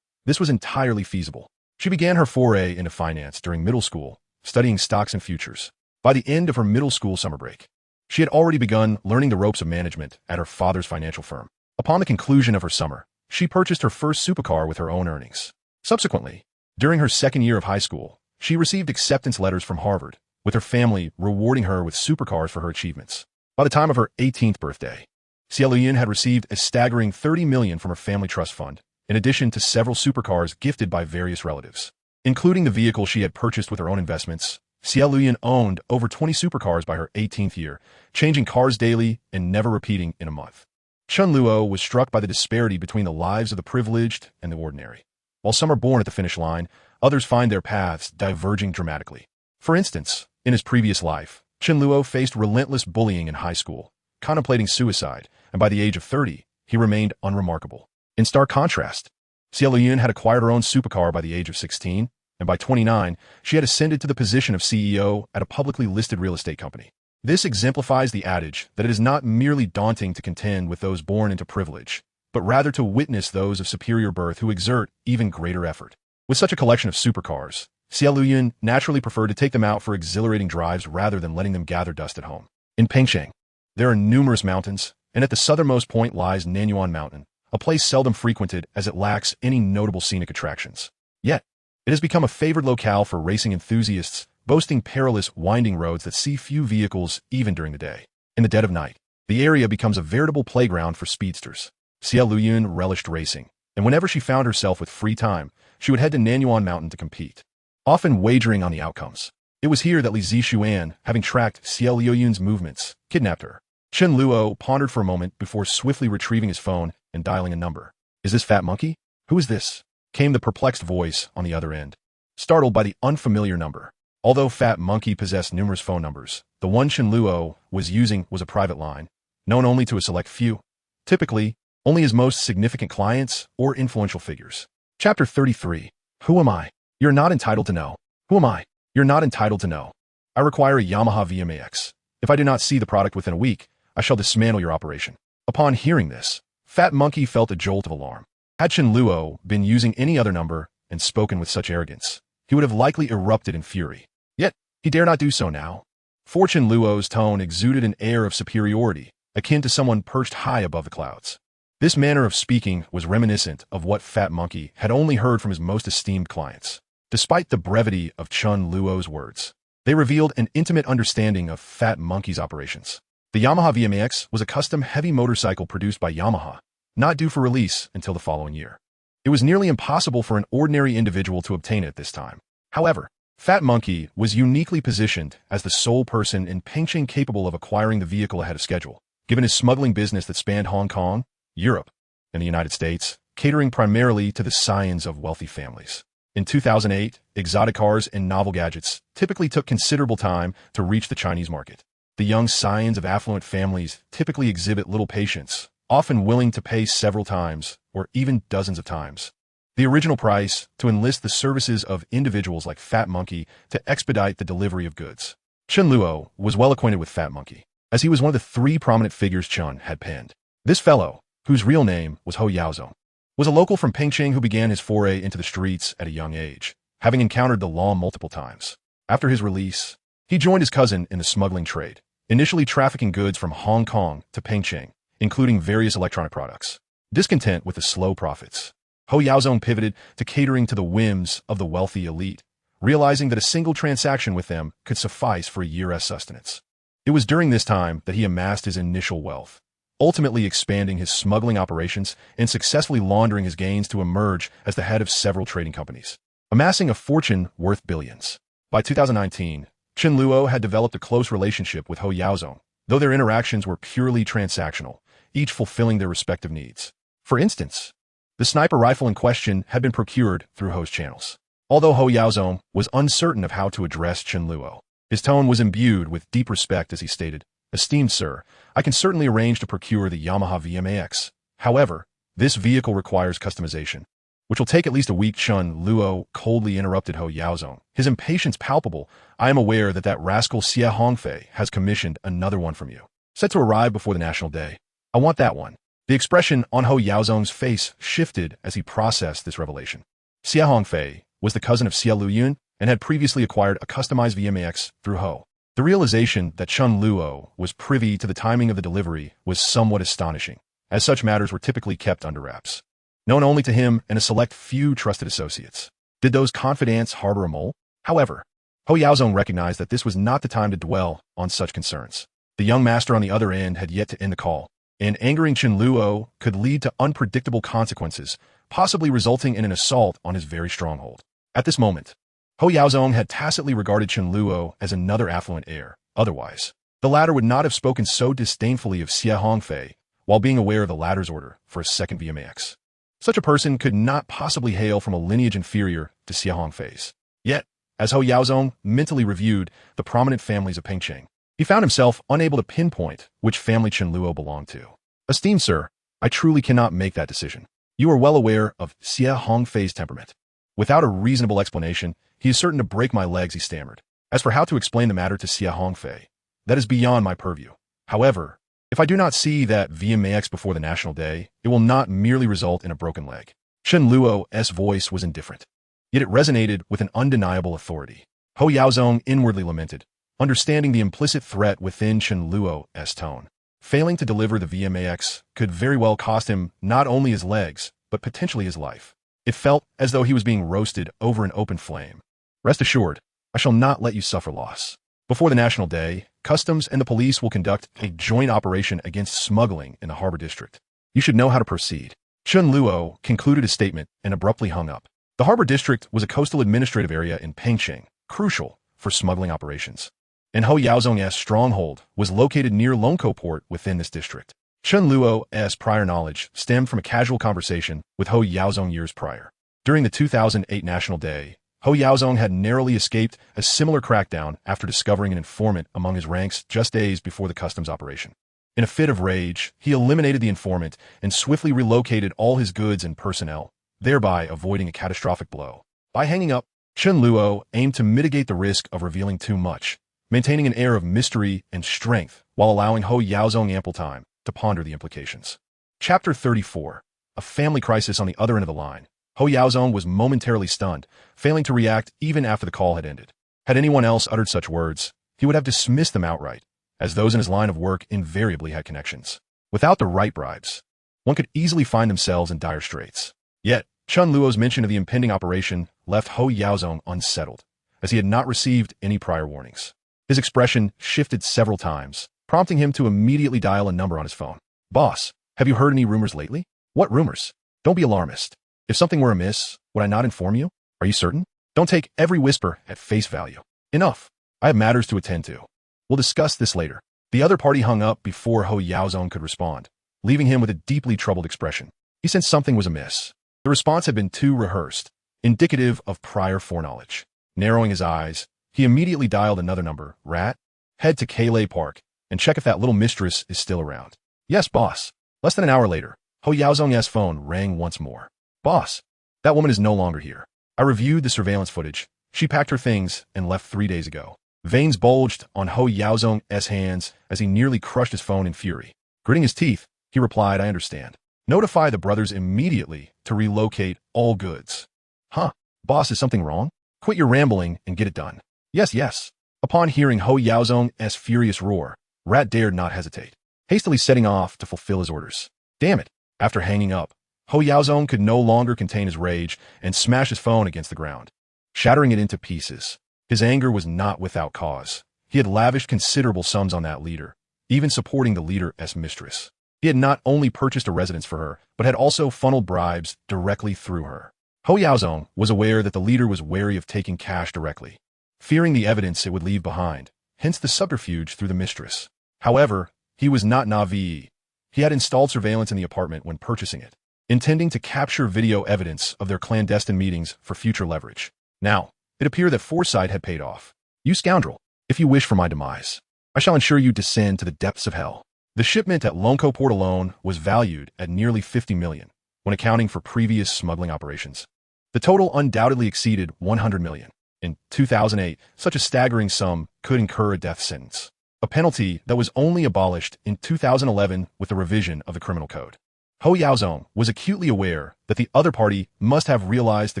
this was entirely feasible. She began her foray into finance during middle school, studying stocks and futures. By the end of her middle school summer break, she had already begun learning the ropes of management at her father's financial firm. Upon the conclusion of her summer, she purchased her first supercar with her own earnings. Subsequently, during her second year of high school, she received acceptance letters from Harvard, with her family rewarding her with supercars for her achievements. By the time of her 18th birthday, Xie Luyun had received a staggering $30 million from her family trust fund, in addition to several supercars gifted by various relatives. Including the vehicle she had purchased with her own investments, Xie Luyun owned over 20 supercars by her 18th year, changing cars daily and never repeating in a month. Chen Luo was struck by the disparity between the lives of the privileged and the ordinary. While some are born at the finish line, others find their paths diverging dramatically. For instance, in his previous life, Chen Luo faced relentless bullying in high school, contemplating suicide, and by the age of 30, he remained unremarkable. In stark contrast, Xie Luyun had acquired her own supercar by the age of 16, and by 29, she had ascended to the position of CEO at a publicly listed real estate company. This exemplifies the adage that it is not merely daunting to contend with those born into privilege, but rather to witness those of superior birth who exert even greater effort. With such a collection of supercars, Xie Luyun naturally preferred to take them out for exhilarating drives rather than letting them gather dust at home. In Pengcheng, there are numerous mountains, and at the southernmost point lies Nanyuan Mountain, a place seldom frequented as it lacks any notable scenic attractions. Yet, it has become a favored locale for racing enthusiasts, boasting perilous, winding roads that see few vehicles even during the day. In the dead of night, the area becomes a veritable playground for speedsters. Xie Luyun relished racing, and whenever she found herself with free time, she would head to Nanyuan Mountain to compete, often wagering on the outcomes. It was here that Li Zixuan, having tracked Xie Luyun's movements, kidnapped her. Chen Luo pondered for a moment before swiftly retrieving his phone and dialing a number. "Is this Fat Monkey? Who is this?" came the perplexed voice on the other end. Startled by the unfamiliar number, although Fat Monkey possessed numerous phone numbers, the one Chen Luo was using was a private line, known only to a select few, typically only his most significant clients or influential figures. Chapter 33. Who am I? You're not entitled to know. Who am I? You're not entitled to know. I require a Yamaha VMAX. If I do not see the product within a week, I shall dismantle your operation. Upon hearing this, Fat Monkey felt a jolt of alarm. Had Chen Luo been using any other number and spoken with such arrogance, he would have likely erupted in fury. Yet, he dare not do so now. For Chen Luo's tone exuded an air of superiority, akin to someone perched high above the clouds. This manner of speaking was reminiscent of what Fat Monkey had only heard from his most esteemed clients. Despite the brevity of Chen Luo's words, they revealed an intimate understanding of Fat Monkey's operations. The Yamaha VMAX was a custom heavy motorcycle produced by Yamaha, not due for release until the following year. It was nearly impossible for an ordinary individual to obtain it at this time. However, Fat Monkey was uniquely positioned as the sole person in Pengcheng capable of acquiring the vehicle ahead of schedule, given his smuggling business that spanned Hong Kong, Europe, and the United States, catering primarily to the scions of wealthy families. In 2008, exotic cars and novel gadgets typically took considerable time to reach the Chinese market. The young scions of affluent families typically exhibit little patience, often willing to pay several times, or even dozens of times, the original price to enlist the services of individuals like Fat Monkey to expedite the delivery of goods. Chen Luo was well acquainted with Fat Monkey, as he was one of the three prominent figures Chen had penned. This fellow, whose real name was Ho Yaozong, was a local from Pengcheng who began his foray into the streets at a young age, having encountered the law multiple times. After his release, he joined his cousin in the smuggling trade, initially trafficking goods from Hong Kong to Pengcheng, including various electronic products. Discontent with the slow profits, Ho Yaozong pivoted to catering to the whims of the wealthy elite, realizing that a single transaction with them could suffice for a year's sustenance. It was during this time that he amassed his initial wealth, ultimately expanding his smuggling operations and successfully laundering his gains to emerge as the head of several trading companies, amassing a fortune worth billions. By 2019, Chen Luo had developed a close relationship with Ho Yaozong, though their interactions were purely transactional, each fulfilling their respective needs. For instance, the sniper rifle in question had been procured through Ho's channels. Although Ho Yaozong was uncertain of how to address Chen Luo, His tone was imbued with deep respect as he stated, "Esteemed sir, I can certainly arrange to procure the Yamaha VMAX. However, this vehicle requires customization, which will take at least a week." Chen Luo coldly interrupted Ho Yaozong, his impatience palpable. "I am aware that that rascal Xie Hongfei has commissioned another one from you, set to arrive before the National Day. I want that one." The expression on Ho Yaozong's face shifted as he processed this revelation. Xie Hongfei was the cousin of Xie Luyun and had previously acquired a customized VMAX through Ho. The realization that Chen Luo was privy to the timing of the delivery was somewhat astonishing, as such matters were typically kept under wraps, known only to him and a select few trusted associates. Did those confidants harbor a mole? However, Ho Yaozong recognized that this was not the time to dwell on such concerns. The young master on the other end had yet to end the call, and angering Chen Luo could lead to unpredictable consequences, possibly resulting in an assault on his very stronghold. At this moment, Ho Yaozong had tacitly regarded Chen Luo as another affluent heir. Otherwise, the latter would not have spoken so disdainfully of Xie Hongfei while being aware of the latter's order for a second VMAX. Such a person could not possibly hail from a lineage inferior to Xie Hongfei's. Yet, as Ho Yaozong mentally reviewed the prominent families of Pengcheng, he found himself unable to pinpoint which family Chen Luo belonged to. "Esteemed sir, I truly cannot make that decision. You are well aware of Xie Hongfei's temperament. Without a reasonable explanation, he is certain to break my legs," he stammered. "As for how to explain the matter to Xie Hongfei, that is beyond my purview. However, if I do not see that VMAX before the National Day, it will not merely result in a broken leg." Chen Luo's voice was indifferent, yet it resonated with an undeniable authority. Ho Yaozong inwardly lamented, understanding the implicit threat within Chen Luo's tone. Failing to deliver the VMAX could very well cost him not only his legs, but potentially his life. It felt as though he was being roasted over an open flame. "Rest assured, I shall not let you suffer loss. Before the National Day, Customs and the police will conduct a joint operation against smuggling in the Harbor District. You should know how to proceed." Chen Luo concluded his statement and abruptly hung up. The Harbor District was a coastal administrative area in Pengcheng, crucial for smuggling operations, and Ho Yaozong's stronghold was located near Longkou Port within this district. Chen Luo's prior knowledge stemmed from a casual conversation with Ho Yaozong years prior. During the 2008 National Day, Ho Yaozong had narrowly escaped a similar crackdown after discovering an informant among his ranks just days before the customs operation. In a fit of rage, he eliminated the informant and swiftly relocated all his goods and personnel, thereby avoiding a catastrophic blow. By hanging up, Chen Luo aimed to mitigate the risk of revealing too much, maintaining an air of mystery and strength while allowing Ho Yaozong ample time to ponder the implications. Chapter 34. A family crisis. On the other end of the line, Ho Yaozong was momentarily stunned, failing to react even after the call had ended. Had anyone else uttered such words, he would have dismissed them outright, as those in his line of work invariably had connections. Without the right bribes, one could easily find themselves in dire straits. Yet, Chen Luo's mention of the impending operation left Ho Yaozong unsettled, as he had not received any prior warnings. His expression shifted several times, prompting him to immediately dial a number on his phone. "Boss, have you heard any rumors lately?" "What rumors?" "Don't be alarmist. If something were amiss, would I not inform you?" "Are you certain?" "Don't take every whisper at face value." "Enough. I have matters to attend to. We'll discuss this later." The other party hung up before Ho Yaozong could respond, leaving him with a deeply troubled expression. He sensed something was amiss. The response had been too rehearsed, indicative of prior foreknowledge. Narrowing his eyes, he immediately dialed another number. "Rat, head to Kalei Park and check if that little mistress is still around." "Yes, boss." Less than an hour later, Ho Yaozong's phone rang once more. "Boss, that woman is no longer here. I reviewed the surveillance footage. She packed her things and left 3 days ago." Veins bulged on Ho Yaozong's hands as he nearly crushed his phone in fury. Gritting his teeth, he replied, "I understand. Notify the brothers immediately to relocate all goods." "Huh? Boss, is something wrong? Quit your rambling and get it done." "Yes, yes." Upon hearing Ho Yaozong's furious roar, Rat dared not hesitate, hastily setting off to fulfill his orders. Damn it. After hanging up, Ho Yaozong could no longer contain his rage and smashed his phone against the ground, shattering it into pieces. His anger was not without cause. He had lavished considerable sums on that leader, even supporting the leader's mistress. He had not only purchased a residence for her, but had also funneled bribes directly through her. Ho Yaozong was aware that the leader was wary of taking cash directly, fearing the evidence it would leave behind, hence the subterfuge through the mistress. However, he was not naive. He had installed surveillance in the apartment when purchasing it, intending to capture video evidence of their clandestine meetings for future leverage. Now, it appeared that foresight had paid off. "You scoundrel, If you wish for my demise, I shall ensure you descend to the depths of hell. The shipment at Lonco port alone was valued at nearly 50 million, when accounting for previous smuggling operations. The total undoubtedly exceeded 100 million. In 2008, such a staggering sum could incur a death sentence, a penalty that was only abolished in 2011 with the revision of the criminal code. Ho Yaozong was acutely aware that the other party must have realized the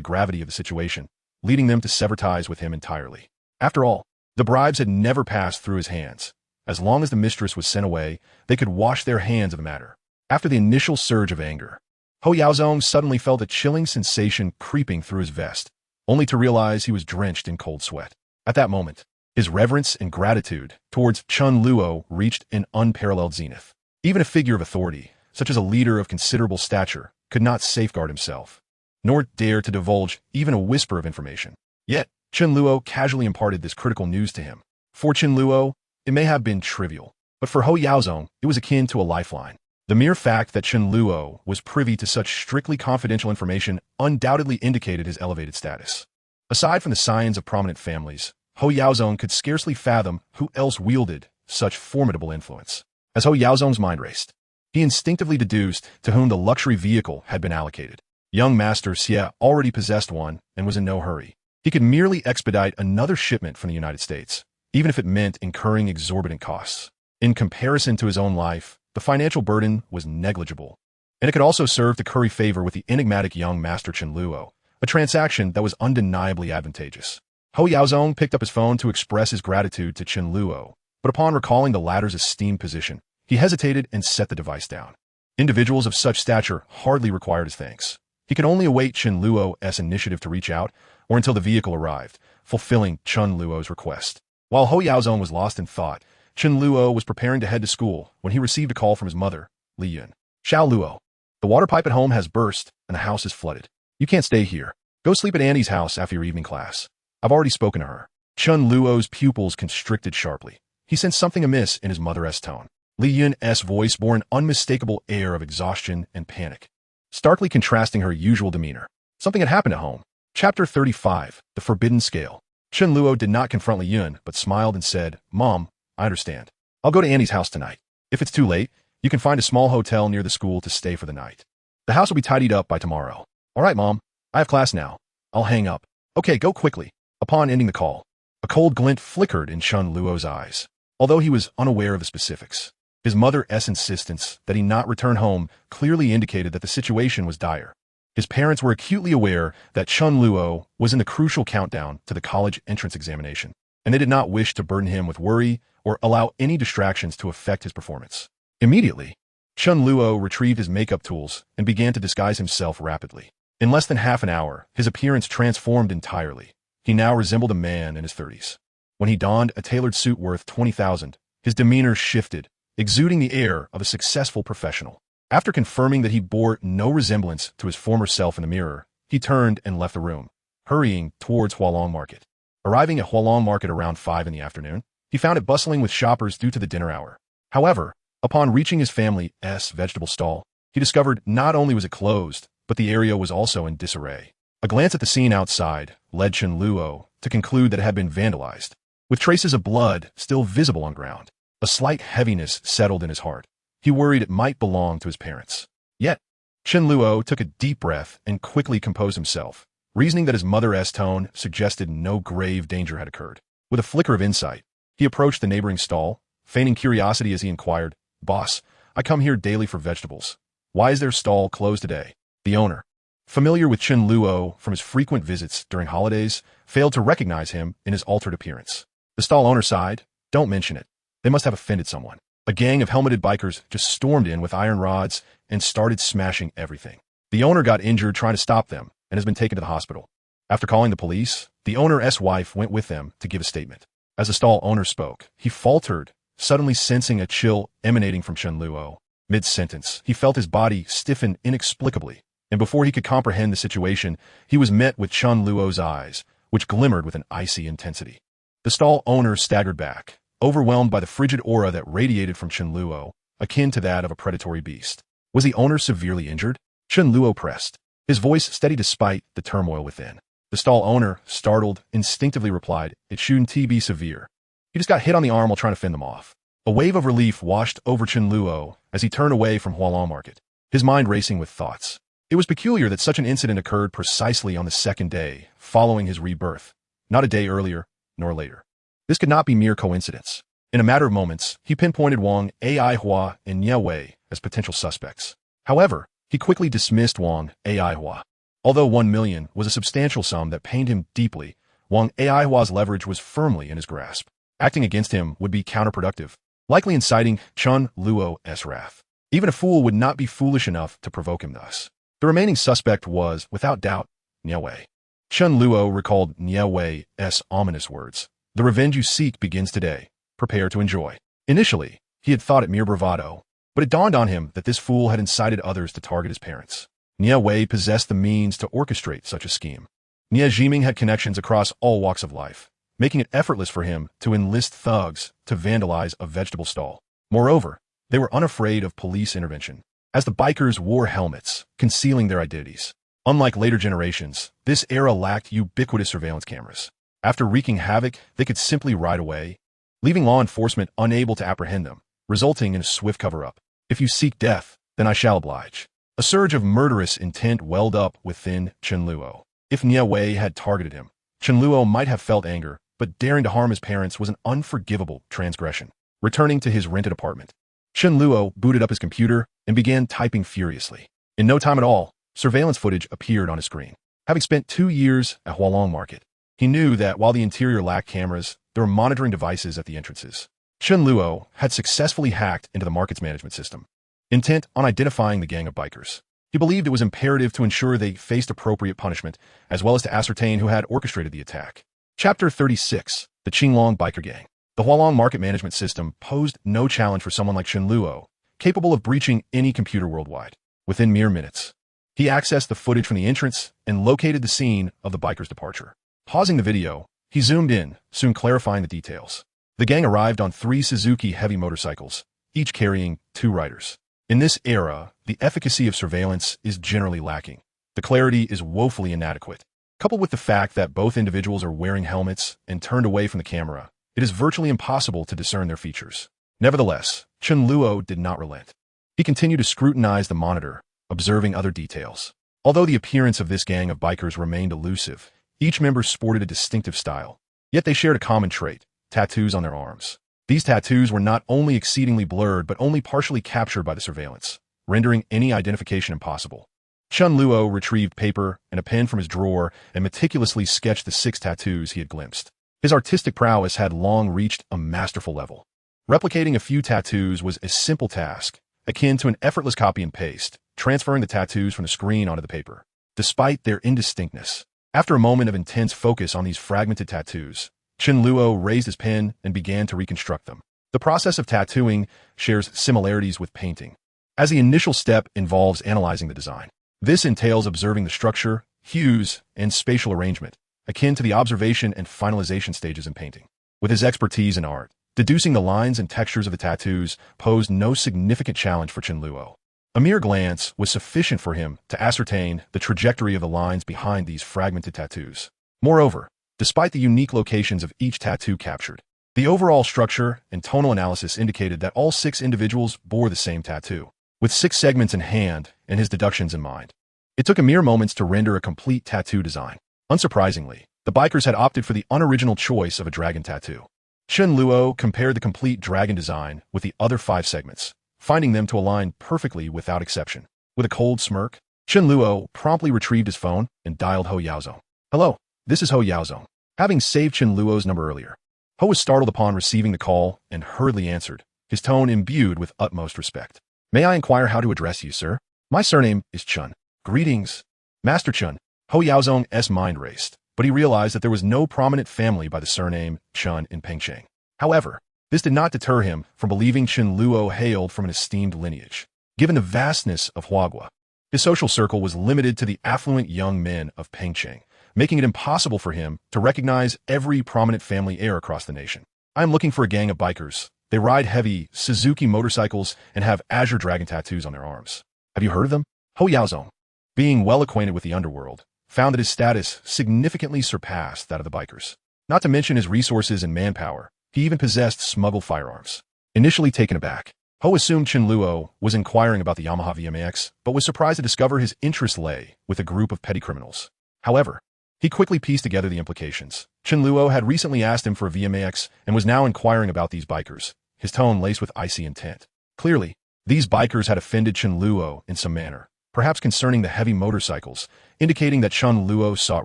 gravity of the situation, leading them to sever ties with him entirely. After all, the bribes had never passed through his hands. As long as the mistress was sent away, they could wash their hands of the matter. After the initial surge of anger, Ho Yaozong suddenly felt a chilling sensation creeping through his vest, only to realize he was drenched in cold sweat. At that moment, his reverence and gratitude towards Chen Luo reached an unparalleled zenith. Even a figure of authority, such as a leader of considerable stature, could not safeguard himself, nor dare to divulge even a whisper of information. Yet, Chen Luo casually imparted this critical news to him. For Chen Luo, it may have been trivial, but for Ho Yaozong, it was akin to a lifeline. The mere fact that Chen Luo was privy to such strictly confidential information undoubtedly indicated his elevated status. Aside from the scions of prominent families, Ho Yaozong could scarcely fathom who else wielded such formidable influence. As Ho Yaozong's mind raced, he instinctively deduced to whom the luxury vehicle had been allocated. Young Master Xie already possessed one and was in no hurry. He could merely expedite another shipment from the United States, even if it meant incurring exorbitant costs. In comparison to his own life, the financial burden was negligible, and it could also serve to curry favor with the enigmatic young Master Chen Luo, a transaction that was undeniably advantageous. Ho Yaozong picked up his phone to express his gratitude to Chen Luo, but upon recalling the latter's esteemed position, he hesitated and set the device down. Individuals of such stature hardly required his thanks. He could only await Chen Luo's initiative to reach out, or until the vehicle arrived, fulfilling Chen Luo's request. While Ho Yaozong was lost in thought, Chen Luo was preparing to head to school when he received a call from his mother, Li Yun. Xiao Luo, the water pipe at home has burst and the house is flooded. You can't stay here. Go sleep at Annie's house after your evening class. I've already spoken to her. Chen Luo's pupils constricted sharply. He sensed something amiss in his mother's tone. Li Yun's voice bore an unmistakable air of exhaustion and panic, starkly contrasting her usual demeanor. Something had happened at home. Chapter 35, The Forbidden Scale. Chen Luo did not confront Li Yun, but smiled and said, Mom, I understand. I'll go to Annie's house tonight. If it's too late, you can find a small hotel near the school to stay for the night. The house will be tidied up by tomorrow. All right, Mom. I have class now. I'll hang up. Okay, go quickly. Upon ending the call, a cold glint flickered in Chen Luo's eyes, although he was unaware of the specifics. His mother's insistence that he not return home clearly indicated that the situation was dire. His parents were acutely aware that Chen Luo was in the crucial countdown to the college entrance examination, and they did not wish to burden him with worry or allow any distractions to affect his performance. Immediately, Chen Luo retrieved his makeup tools and began to disguise himself rapidly. In less than half an hour, his appearance transformed entirely. He now resembled a man in his 30s. When he donned a tailored suit worth 20,000, his demeanor shifted, exuding the air of a successful professional. After confirming that he bore no resemblance to his former self in the mirror, he turned and left the room, hurrying towards Hualong Market. Arriving at Hualong Market around 5 in the afternoon, he found it bustling with shoppers due to the dinner hour. However, upon reaching his family's vegetable stall, he discovered not only was it closed, but the area was also in disarray. A glance at the scene outside led Chen Luo to conclude that it had been vandalized, with traces of blood still visible on ground. A slight heaviness settled in his heart. He worried it might belong to his parents. Yet, Chen Luo took a deep breath and quickly composed himself, reasoning that his mother's tone suggested no grave danger had occurred. With a flicker of insight, he approached the neighboring stall, feigning curiosity as he inquired, Boss, I come here daily for vegetables. Why is their stall closed today? The owner, familiar with Chen Luo from his frequent visits during holidays, failed to recognize him in his altered appearance. The stall owner sighed, Don't mention it. They must have offended someone. A gang of helmeted bikers just stormed in with iron rods and started smashing everything. The owner got injured trying to stop them and has been taken to the hospital. After calling the police, the owner's wife went with them to give a statement. As the stall owner spoke, he faltered, suddenly sensing a chill emanating from Chen Luo. Mid-sentence, he felt his body stiffen inexplicably, and before he could comprehend the situation, he was met with Chen Luo's eyes, which glimmered with an icy intensity. The stall owner staggered back, overwhelmed by the frigid aura that radiated from Chen Luo, akin to that of a predatory beast. Was the owner severely injured? Chen Luo pressed, his voice steady despite the turmoil within. The stall owner, startled, instinctively replied, It shouldn't be severe. He just got hit on the arm while trying to fend them off. A wave of relief washed over Chen Luo as he turned away from Hualong Market, his mind racing with thoughts. It was peculiar that such an incident occurred precisely on the second day following his rebirth, not a day earlier nor later. This could not be mere coincidence. In a matter of moments, he pinpointed Wang Ai Hua and Nie Wei as potential suspects. However, he quickly dismissed Wang Ai Hua. Although 1 million was a substantial sum that pained him deeply, Wang Ai Hua's leverage was firmly in his grasp. Acting against him would be counterproductive, likely inciting Chen Luo's wrath. Even a fool would not be foolish enough to provoke him thus. The remaining suspect was, without doubt, Nie Wei. Chen Luo recalled Nie Wei's ominous words. The revenge you seek begins today. Prepare to enjoy. Initially, he had thought it mere bravado, but it dawned on him that this fool had incited others to target his parents. Nie Wei possessed the means to orchestrate such a scheme. Nie Jiming had connections across all walks of life, making it effortless for him to enlist thugs to vandalize a vegetable stall. Moreover, they were unafraid of police intervention, as the bikers wore helmets, concealing their identities. Unlike later generations, this era lacked ubiquitous surveillance cameras. After wreaking havoc, they could simply ride away, leaving law enforcement unable to apprehend them, resulting in a swift cover-up. If you seek death, then I shall oblige. A surge of murderous intent welled up within Chen Luo. If Nie Wei had targeted him, Chen Luo might have felt anger, but daring to harm his parents was an unforgivable transgression. Returning to his rented apartment, Chen Luo booted up his computer and began typing furiously. In no time at all, surveillance footage appeared on his screen. Having spent 2 years at Hualong Market, he knew that while the interior lacked cameras, there were monitoring devices at the entrances. Chen Luo had successfully hacked into the market's management system, intent on identifying the gang of bikers. He believed it was imperative to ensure they faced appropriate punishment, as well as to ascertain who had orchestrated the attack. Chapter 36. The Qinglong Biker Gang. The Hualong market management system posed no challenge for someone like Chen Luo, capable of breaching any computer worldwide. Within mere minutes, he accessed the footage from the entrance and located the scene of the bikers' departure. Pausing the video, he zoomed in, soon clarifying the details. The gang arrived on 3 Suzuki heavy motorcycles, each carrying 2 riders. In this era, the efficacy of surveillance is generally lacking. The clarity is woefully inadequate. Coupled with the fact that both individuals are wearing helmets and turned away from the camera, it is virtually impossible to discern their features. Nevertheless, Chen Luo did not relent. He continued to scrutinize the monitor, observing other details. Although the appearance of this gang of bikers remained elusive, each member sported a distinctive style. Yet they shared a common trait: tattoos on their arms. These tattoos were not only exceedingly blurred but only partially captured by the surveillance, rendering any identification impossible. Chen Luo retrieved paper and a pen from his drawer and meticulously sketched the 6 tattoos he had glimpsed. His artistic prowess had long reached a masterful level. Replicating a few tattoos was a simple task, akin to an effortless copy and paste, transferring the tattoos from the screen onto the paper. Despite their indistinctness, after a moment of intense focus on these fragmented tattoos, Chen Luo raised his pen and began to reconstruct them. The process of tattooing shares similarities with painting, as the initial step involves analyzing the design. This entails observing the structure, hues, and spatial arrangement, akin to the observation and finalization stages in painting. With his expertise in art, deducing the lines and textures of the tattoos posed no significant challenge for Chen Luo. A mere glance was sufficient for him to ascertain the trajectory of the lines behind these fragmented tattoos. Moreover, despite the unique locations of each tattoo captured, the overall structure and tonal analysis indicated that all 6 individuals bore the same tattoo. With 6 segments in hand and his deductions in mind, it took a mere moments to render a complete tattoo design. Unsurprisingly, the bikers had opted for the unoriginal choice of a dragon tattoo. Chen Luo compared the complete dragon design with the other 5 segments, finding them to align perfectly without exception. With a cold smirk, Chen Luo promptly retrieved his phone and dialed Ho Yaozong. "Hello, this is Ho Yaozong." Having saved Chen Luo's number earlier, Ho was startled upon receiving the call and hurriedly answered, his tone imbued with utmost respect. "May I inquire how to address you, sir? My surname is Chen." "Greetings, Master Chen." Ho Yaozong's mind raced, but he realized that there was no prominent family by the surname Chen in Pengcheng. However, this did not deter him from believing Chen Luo hailed from an esteemed lineage. Given the vastness of Huagua, his social circle was limited to the affluent young men of Pengcheng, making it impossible for him to recognize every prominent family heir across the nation. "I am looking for a gang of bikers. They ride heavy Suzuki motorcycles and have azure dragon tattoos on their arms. Have you heard of them?" Ho Yaozong, being well acquainted with the underworld, found that his status significantly surpassed that of the bikers. Not to mention his resources and manpower, He even possessed smuggled firearms. Initially taken aback, Ho assumed Chen Luo was inquiring about the Yamaha VMAX, but was surprised to discover his interest lay with a group of petty criminals. However, he quickly pieced together the implications. Chen Luo had recently asked him for a VMAX and was now inquiring about these bikers, his tone laced with icy intent. Clearly, these bikers had offended Chen Luo in some manner, perhaps concerning the heavy motorcycles, indicating that Chen Luo sought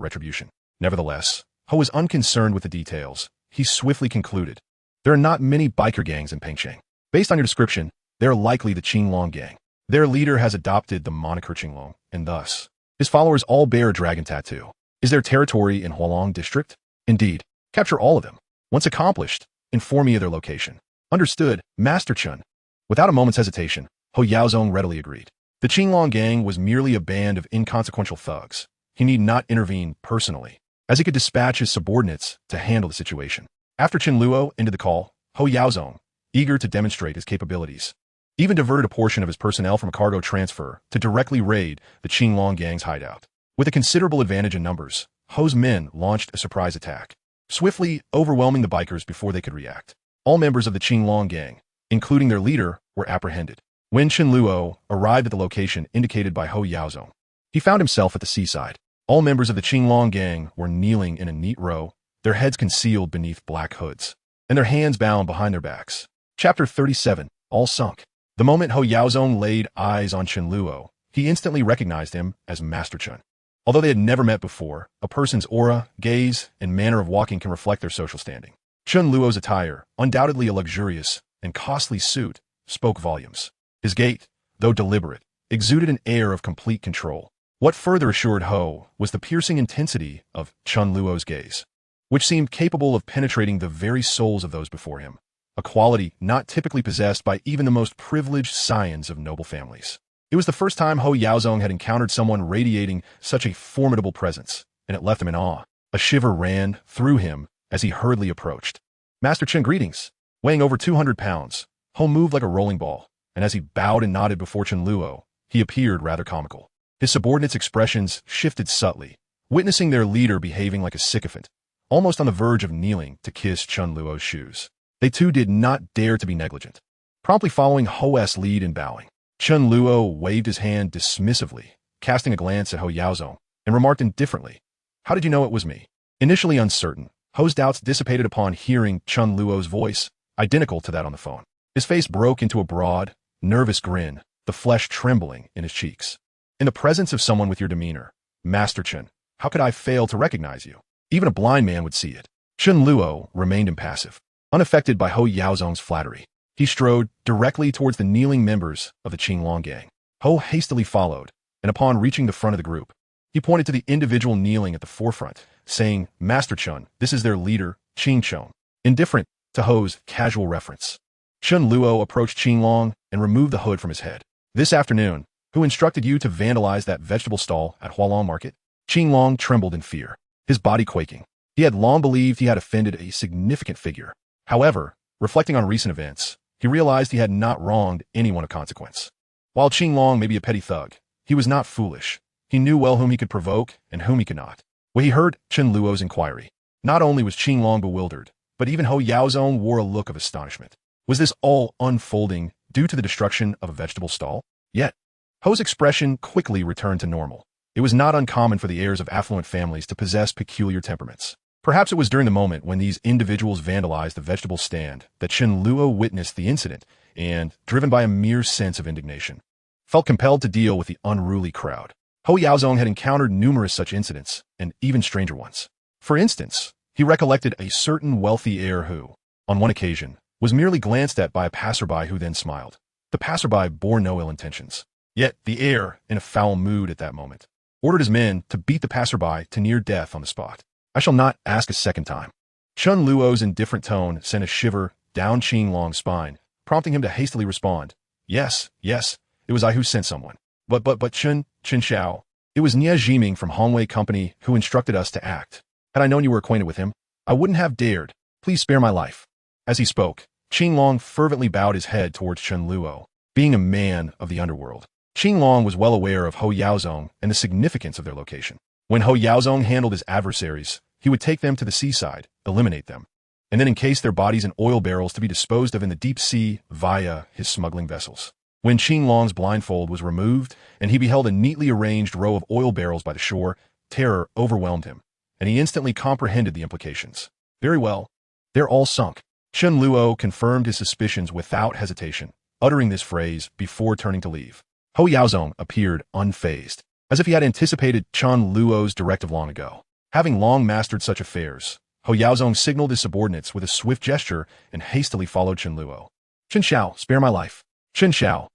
retribution. Nevertheless, Ho was unconcerned with the details. He swiftly concluded, "There are not many biker gangs in Pengsheng. Based on your description, they are likely the Qinglong gang. Their leader has adopted the moniker Qinglong, and thus, his followers all bear a dragon tattoo. Is there territory in Hualong district? Indeed. Capture all of them. Once accomplished, inform me of their location." "Understood, Master Chen." Without a moment's hesitation, Ho Yaozong readily agreed. The Qinglong gang was merely a band of inconsequential thugs. He need not intervene personally, as he could dispatch his subordinates to handle the situation. After Chen Luo ended the call, Ho Yaozong, eager to demonstrate his capabilities, even diverted a portion of his personnel from a cargo transfer to directly raid the Qinglong gang's hideout. With a considerable advantage in numbers, Ho's men launched a surprise attack, swiftly overwhelming the bikers before they could react. All members of the Qinglong gang, including their leader, were apprehended. When Chen Luo arrived at the location indicated by Ho Yaozong, he found himself at the seaside. All members of the Qinglong gang were kneeling in a neat row, their heads concealed beneath black hoods, and their hands bound behind their backs. Chapter 37, All Sunk. The moment Ho Yaozong laid eyes on Chen Luo, he instantly recognized him as Master Chen. Although they had never met before, a person's aura, gaze, and manner of walking can reflect their social standing. Chen Luo's attire, undoubtedly a luxurious and costly suit, spoke volumes. His gait, though deliberate, exuded an air of complete control. What further assured Ho was the piercing intensity of Chen Luo's gaze, which seemed capable of penetrating the very souls of those before him, a quality not typically possessed by even the most privileged scions of noble families. It was the first time Ho Yaozong had encountered someone radiating such a formidable presence, and it left him in awe. A shiver ran through him as he hurriedly approached. "Master Chen, greetings." Weighing over 200 pounds, Ho moved like a rolling ball, and as he bowed and nodded before Chen Luo, he appeared rather comical. His subordinates' expressions shifted subtly, witnessing their leader behaving like a sycophant, almost on the verge of kneeling to kiss Chen Luo's shoes. They too did not dare to be negligent, promptly following Ho's lead in bowing. Chen Luo waved his hand dismissively, casting a glance at Ho Yaozong, and remarked indifferently, "How did you know it was me?" Initially uncertain, Ho's doubts dissipated upon hearing Chen Luo's voice, identical to that on the phone. His face broke into a broad, nervous grin, the flesh trembling in his cheeks. "In the presence of someone with your demeanor, Master Chen, how could I fail to recognize you? Even a blind man would see it." Chen Luo remained impassive, unaffected by Ho Yaozong's flattery. He strode directly towards the kneeling members of the Qinglong gang. Ho hastily followed, and upon reaching the front of the group, he pointed to the individual kneeling at the forefront, saying, "Master Chen, this is their leader, Qin Chong." Indifferent to Ho's casual reference, Chen Luo approached Qinglong and removed the hood from his head. "This afternoon, who instructed you to vandalize that vegetable stall at Hualong Market?" Qinglong trembled in fear, his body quaking. He had long believed he had offended a significant figure. However, reflecting on recent events, he realized he had not wronged anyone of consequence. While Qinglong may be a petty thug, he was not foolish. He knew well whom he could provoke and whom he could not. When he heard Chen Luo's inquiry, not only was Qinglong bewildered, but even Ho Yaozong wore a look of astonishment. Was this all unfolding due to the destruction of a vegetable stall? Yet, Ho's expression quickly returned to normal. It was not uncommon for the heirs of affluent families to possess peculiar temperaments. Perhaps it was during the moment when these individuals vandalized the vegetable stand that Chen Luo witnessed the incident and, driven by a mere sense of indignation, felt compelled to deal with the unruly crowd. Ho Yaozong had encountered numerous such incidents, and even stranger ones. For instance, he recollected a certain wealthy heir who, on one occasion, was merely glanced at by a passerby who then smiled. The passerby bore no ill intentions. Yet the heir, in a foul mood at that moment, ordered his men to beat the passerby to near death on the spot. "I shall not ask a second time." Chen Luo's indifferent tone sent a shiver down Qinglong's spine, prompting him to hastily respond, Yes, it was I who sent someone. But Chen Xiao, it was Nie Jiming from Hongwei Company who instructed us to act. Had I known you were acquainted with him, I wouldn't have dared. Please spare my life." As he spoke, Qinglong fervently bowed his head towards Chen Luo. Being a man of the underworld, Qinglong was well aware of Ho Yaozong and the significance of their location. When Ho Yaozong handled his adversaries, he would take them to the seaside, eliminate them, and then encased their bodies in oil barrels to be disposed of in the deep sea via his smuggling vessels. When Chen Luo's blindfold was removed and he beheld a neatly arranged row of oil barrels by the shore, terror overwhelmed him, and he instantly comprehended the implications. Very well. They're all sunk. Chen Luo confirmed his suspicions without hesitation, uttering this phrase before turning to leave. Ho Yaozong appeared unfazed, as if he had anticipated Chen Luo's directive long ago. Having long mastered such affairs, Ho Yaozong signaled his subordinates with a swift gesture and hastily followed Chen Luo. Chen Xiao, spare my life. Chen Xiao,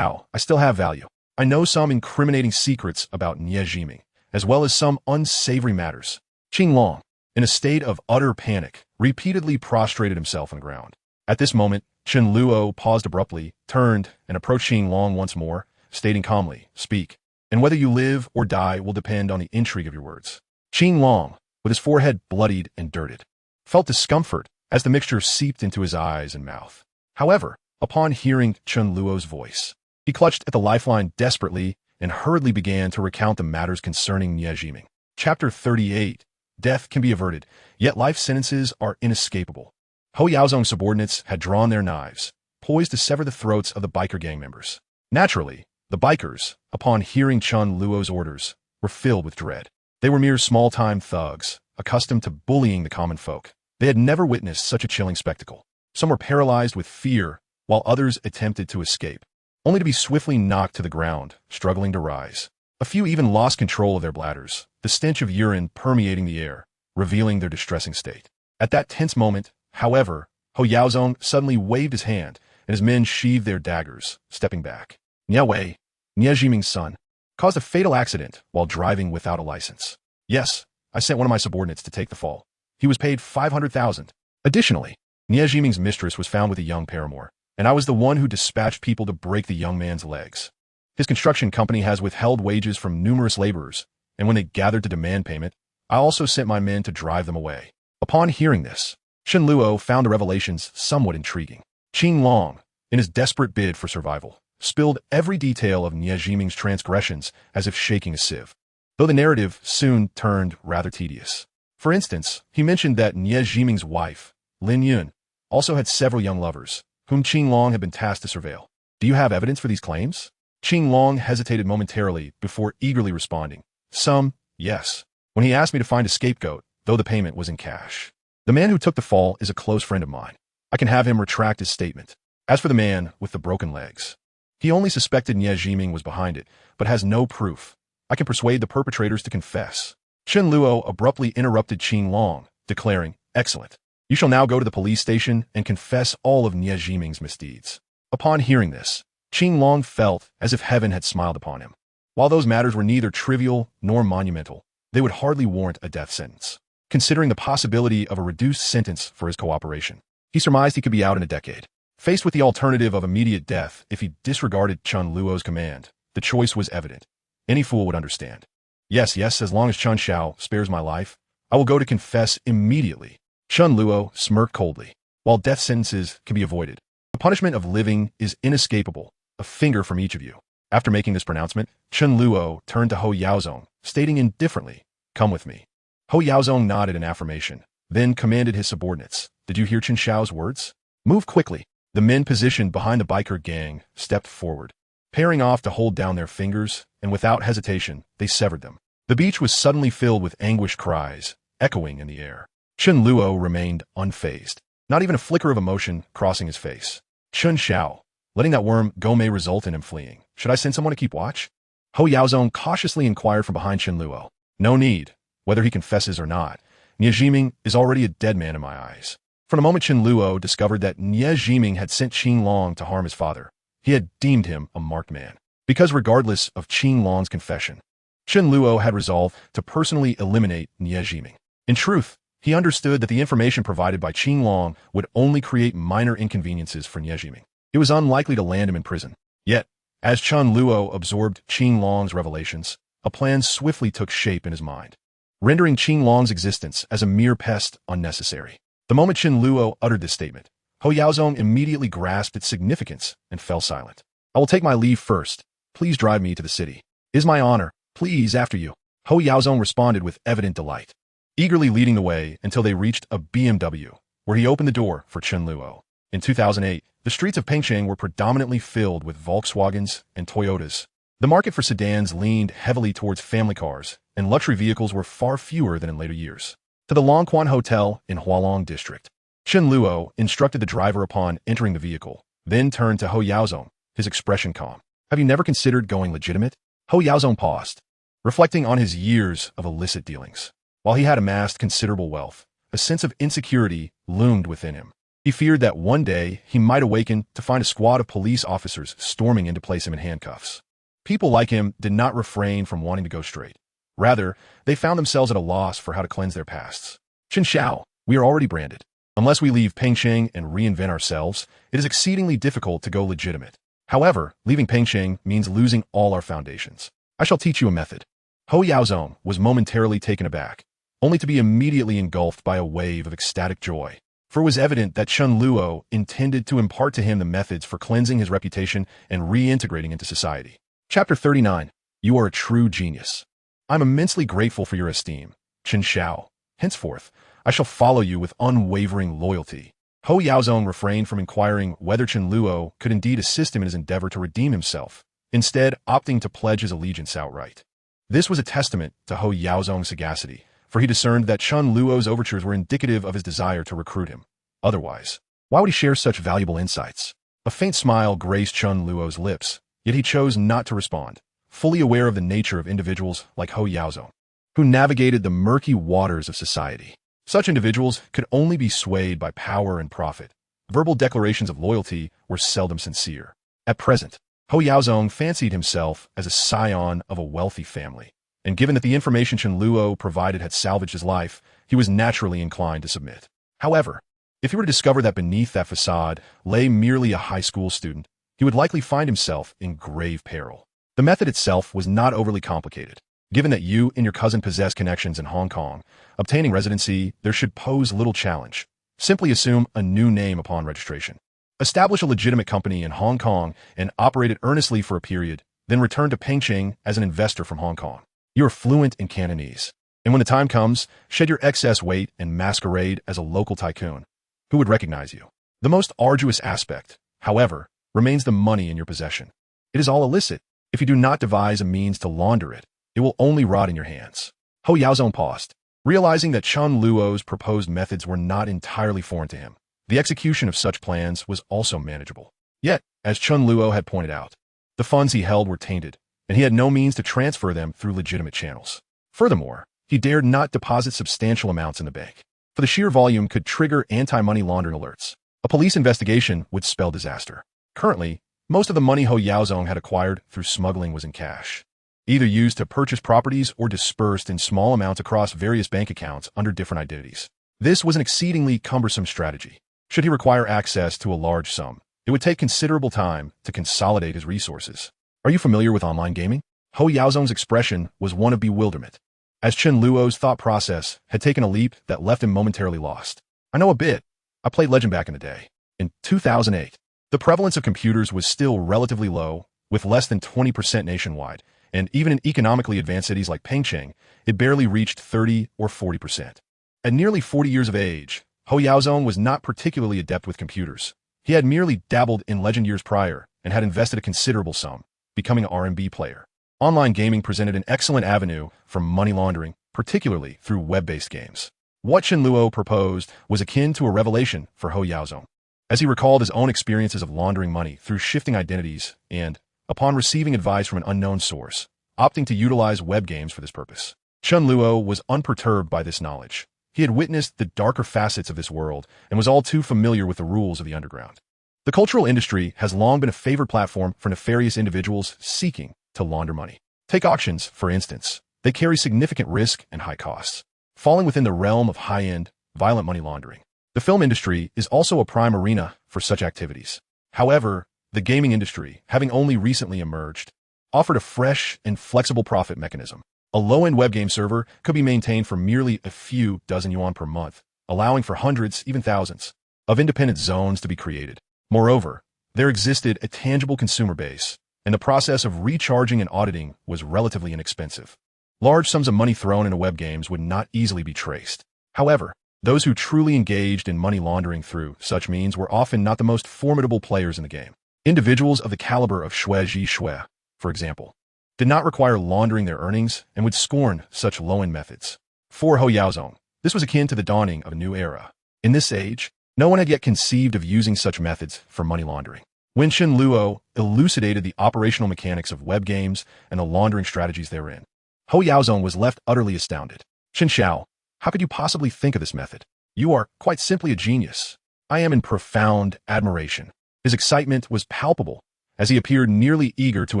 I still have value. I know some incriminating secrets about Nie Jiming, as well as some unsavory matters. Qing Long, in a state of utter panic, repeatedly prostrated himself on the ground. At this moment, Chen Luo paused abruptly, turned, and approached Qing Long once more, stating calmly, "Speak, and whether you live or die will depend on the intrigue of your words." Qing Long, with his forehead bloodied and dirted, felt discomfort as the mixture seeped into his eyes and mouth. However, upon hearing Chen Luo's voice, he clutched at the lifeline desperately and hurriedly began to recount the matters concerning Nie Jiming. Chapter 38. Death can be averted, yet life sentences are inescapable. Ho Yaozong's subordinates had drawn their knives, poised to sever the throats of the biker gang members. Naturally, the bikers, upon hearing Chen Luo's orders, were filled with dread. They were mere small-time thugs, accustomed to bullying the common folk. They had never witnessed such a chilling spectacle. Some were paralyzed with fear, while others attempted to escape, only to be swiftly knocked to the ground, struggling to rise. A few even lost control of their bladders, the stench of urine permeating the air, revealing their distressing state. At that tense moment, however, Ho Yaozong suddenly waved his hand, and his men sheathed their daggers, stepping back. Nie Wei, Nie Jiming's son, caused a fatal accident while driving without a license. Yes, I sent one of my subordinates to take the fall. He was paid 500,000. Additionally, Nie Jiming's mistress was found with a young paramour, and I was the one who dispatched people to break the young man's legs. His construction company has withheld wages from numerous laborers, and when they gathered to demand payment, I also sent my men to drive them away. Upon hearing this, Chen Luo found the revelations somewhat intriguing. Qing Long, in his desperate bid for survival, spilled every detail of Nie Jiming's transgressions as if shaking a sieve, though the narrative soon turned rather tedious. For instance, he mentioned that Nie Jiming's wife, Lin Yun, also had several young lovers, whom Qing Long had been tasked to surveil. Do you have evidence for these claims? Qing Long hesitated momentarily before eagerly responding. Some, yes. When he asked me to find a scapegoat, though the payment was in cash. The man who took the fall is a close friend of mine. I can have him retract his statement. As for the man with the broken legs, he only suspected Nie Jiming was behind it, but has no proof. I can persuade the perpetrators to confess. Chen Luo abruptly interrupted Qing Long, declaring, "Excellent. You shall now go to the police station and confess all of Nie Jiming's misdeeds." Upon hearing this, Qing Long felt as if heaven had smiled upon him. While those matters were neither trivial nor monumental, they would hardly warrant a death sentence. Considering the possibility of a reduced sentence for his cooperation, he surmised he could be out in a decade. Faced with the alternative of immediate death if he disregarded Chen Luo's command, the choice was evident. Any fool would understand. Yes, as long as Chen Xiao spares my life, I will go to confess immediately. Chen Luo smirked coldly. While death sentences can be avoided, the punishment of living is inescapable, a finger from each of you. After making this pronouncement, Chen Luo turned to Ho Yaozong, stating indifferently, "Come with me." Ho Yaozong nodded in affirmation, then commanded his subordinates, "Did you hear Chen Xiao's words? Move quickly." The men positioned behind the biker gang stepped forward, pairing off to hold down their fingers, and without hesitation, they severed them. The beach was suddenly filled with anguished cries, echoing in the air. Chen Luo remained unfazed, not even a flicker of emotion crossing his face. Chen Xiao, letting that worm go may result in him fleeing. Should I send someone to keep watch? Ho Yaozong cautiously inquired from behind Chen Luo. No need. Whether he confesses or not, Nie Jiming is already a dead man in my eyes. From the moment Chen Luo discovered that Nie Jiming had sent Qing Long to harm his father, he had deemed him a marked man. Because regardless of Qing Long's confession, Chen Luo had resolved to personally eliminate Nie Jiming. In truth, he understood that the information provided by Qing Long would only create minor inconveniences for Nie Jiming. It was unlikely to land him in prison. Yet, as Chen Luo absorbed Qing Long's revelations, a plan swiftly took shape in his mind, rendering Qing Long's existence as a mere pest unnecessary. The moment Chen Luo uttered this statement, Ho Yaozong immediately grasped its significance and fell silent. "I will take my leave first. Please drive me to the city." "Is my honor. Please, after you." Ho Yaozong responded with evident delight, eagerly leading the way until they reached a BMW, where he opened the door for Chen Luo. In 2008, the streets of Pengcheng were predominantly filled with Volkswagens and Toyotas. The market for sedans leaned heavily towards family cars, and luxury vehicles were far fewer than in later years. To the Longquan Hotel in Hualong District. Chen Luo instructed the driver upon entering the vehicle, then turned to Ho Yaozong, his expression calm. Have you never considered going legitimate? Ho Yaozong paused, reflecting on his years of illicit dealings. While he had amassed considerable wealth, a sense of insecurity loomed within him. He feared that one day he might awaken to find a squad of police officers storming in to place him in handcuffs. People like him did not refrain from wanting to go straight. Rather, they found themselves at a loss for how to cleanse their pasts. Chen Xiao, we are already branded. Unless we leave Pengcheng and reinvent ourselves, it is exceedingly difficult to go legitimate. However, leaving Pengcheng means losing all our foundations. I shall teach you a method. Ho Yaozong was momentarily taken aback, only to be immediately engulfed by a wave of ecstatic joy. For it was evident that Chen Luo intended to impart to him the methods for cleansing his reputation and reintegrating into society. Chapter 39. You are a true genius. I'm immensely grateful for your esteem, Chen Xiao. Henceforth, I shall follow you with unwavering loyalty. Ho Yaozong refrained from inquiring whether Chen Luo could indeed assist him in his endeavor to redeem himself, instead opting to pledge his allegiance outright. This was a testament to Ho Yaozong's sagacity, for he discerned that Chen Luo's overtures were indicative of his desire to recruit him. Otherwise, why would he share such valuable insights? A faint smile graced Chen Luo's lips, yet he chose not to respond, fully aware of the nature of individuals like Ho Yaozong, who navigated the murky waters of society. Such individuals could only be swayed by power and profit. Verbal declarations of loyalty were seldom sincere. At present, Ho Yaozong fancied himself as a scion of a wealthy family, and given that the information Chen Luo provided had salvaged his life, he was naturally inclined to submit. However, if he were to discover that beneath that facade lay merely a high school student, he would likely find himself in grave peril. The method itself was not overly complicated. Given that you and your cousin possess connections in Hong Kong, obtaining residency there should pose little challenge. Simply assume a new name upon registration. Establish a legitimate company in Hong Kong and operate it earnestly for a period, then return to Pengcheng as an investor from Hong Kong. You are fluent in Cantonese, and when the time comes, shed your excess weight and masquerade as a local tycoon. Who would recognize you? The most arduous aspect, however, remains the money in your possession. It is all illicit. If you do not devise a means to launder it, it will only rot in your hands. Ho Yaozong paused, realizing that Chen Luo's proposed methods were not entirely foreign to him. The execution of such plans was also manageable. Yet, as Chen Luo had pointed out, the funds he held were tainted, and he had no means to transfer them through legitimate channels. Furthermore, he dared not deposit substantial amounts in the bank, for the sheer volume could trigger anti-money laundering alerts. A police investigation would spell disaster. Currently, most of the money Ho Yaozong had acquired through smuggling was in cash, either used to purchase properties or dispersed in small amounts across various bank accounts under different identities. This was an exceedingly cumbersome strategy. Should he require access to a large sum, it would take considerable time to consolidate his resources. Are you familiar with online gaming? Ho Yaozong's expression was one of bewilderment, as Chen Luo's thought process had taken a leap that left him momentarily lost. I know a bit. I played Legend back in the day. In 2008, the prevalence of computers was still relatively low, with less than 20% nationwide, and even in economically advanced cities like Pengcheng, it barely reached 30 or 40%. At nearly 40 years of age, Ho Yaozong was not particularly adept with computers. He had merely dabbled in Legend years prior and had invested a considerable sum, becoming an RMB player. Online gaming presented an excellent avenue for money laundering, particularly through web-based games. What Chen Luo proposed was akin to a revelation for Ho Yaozong, as he recalled his own experiences of laundering money through shifting identities and, upon receiving advice from an unknown source, opting to utilize web games for this purpose. Chen Luo was unperturbed by this knowledge. He had witnessed the darker facets of this world and was all too familiar with the rules of the underground. The cultural industry has long been a favored platform for nefarious individuals seeking to launder money. Take auctions, for instance. They carry significant risk and high costs, falling within the realm of high-end, violent money laundering. The film industry is also a prime arena for such activities. However, the gaming industry, having only recently emerged, offered a fresh and flexible profit mechanism. A low-end web game server could be maintained for merely a few dozen yuan per month, allowing for hundreds, even thousands, of independent zones to be created. Moreover, there existed a tangible consumer base, and the process of recharging and auditing was relatively inexpensive. Large sums of money thrown into web games would not easily be traced. However, Those who truly engaged in money laundering through such means were often not the most formidable players in the game. Individuals of the caliber of Xue Zhixue, for example, did not require laundering their earnings and would scorn such low-end methods. For Ho Yaozong, this was akin to the dawning of a new era. In this age, no one had yet conceived of using such methods for money laundering. When Chen Luo elucidated the operational mechanics of web games and the laundering strategies therein, Ho Yaozong was left utterly astounded. Chen Xiao, how could you possibly think of this method? You are quite simply a genius. I am in profound admiration. His excitement was palpable, as he appeared nearly eager to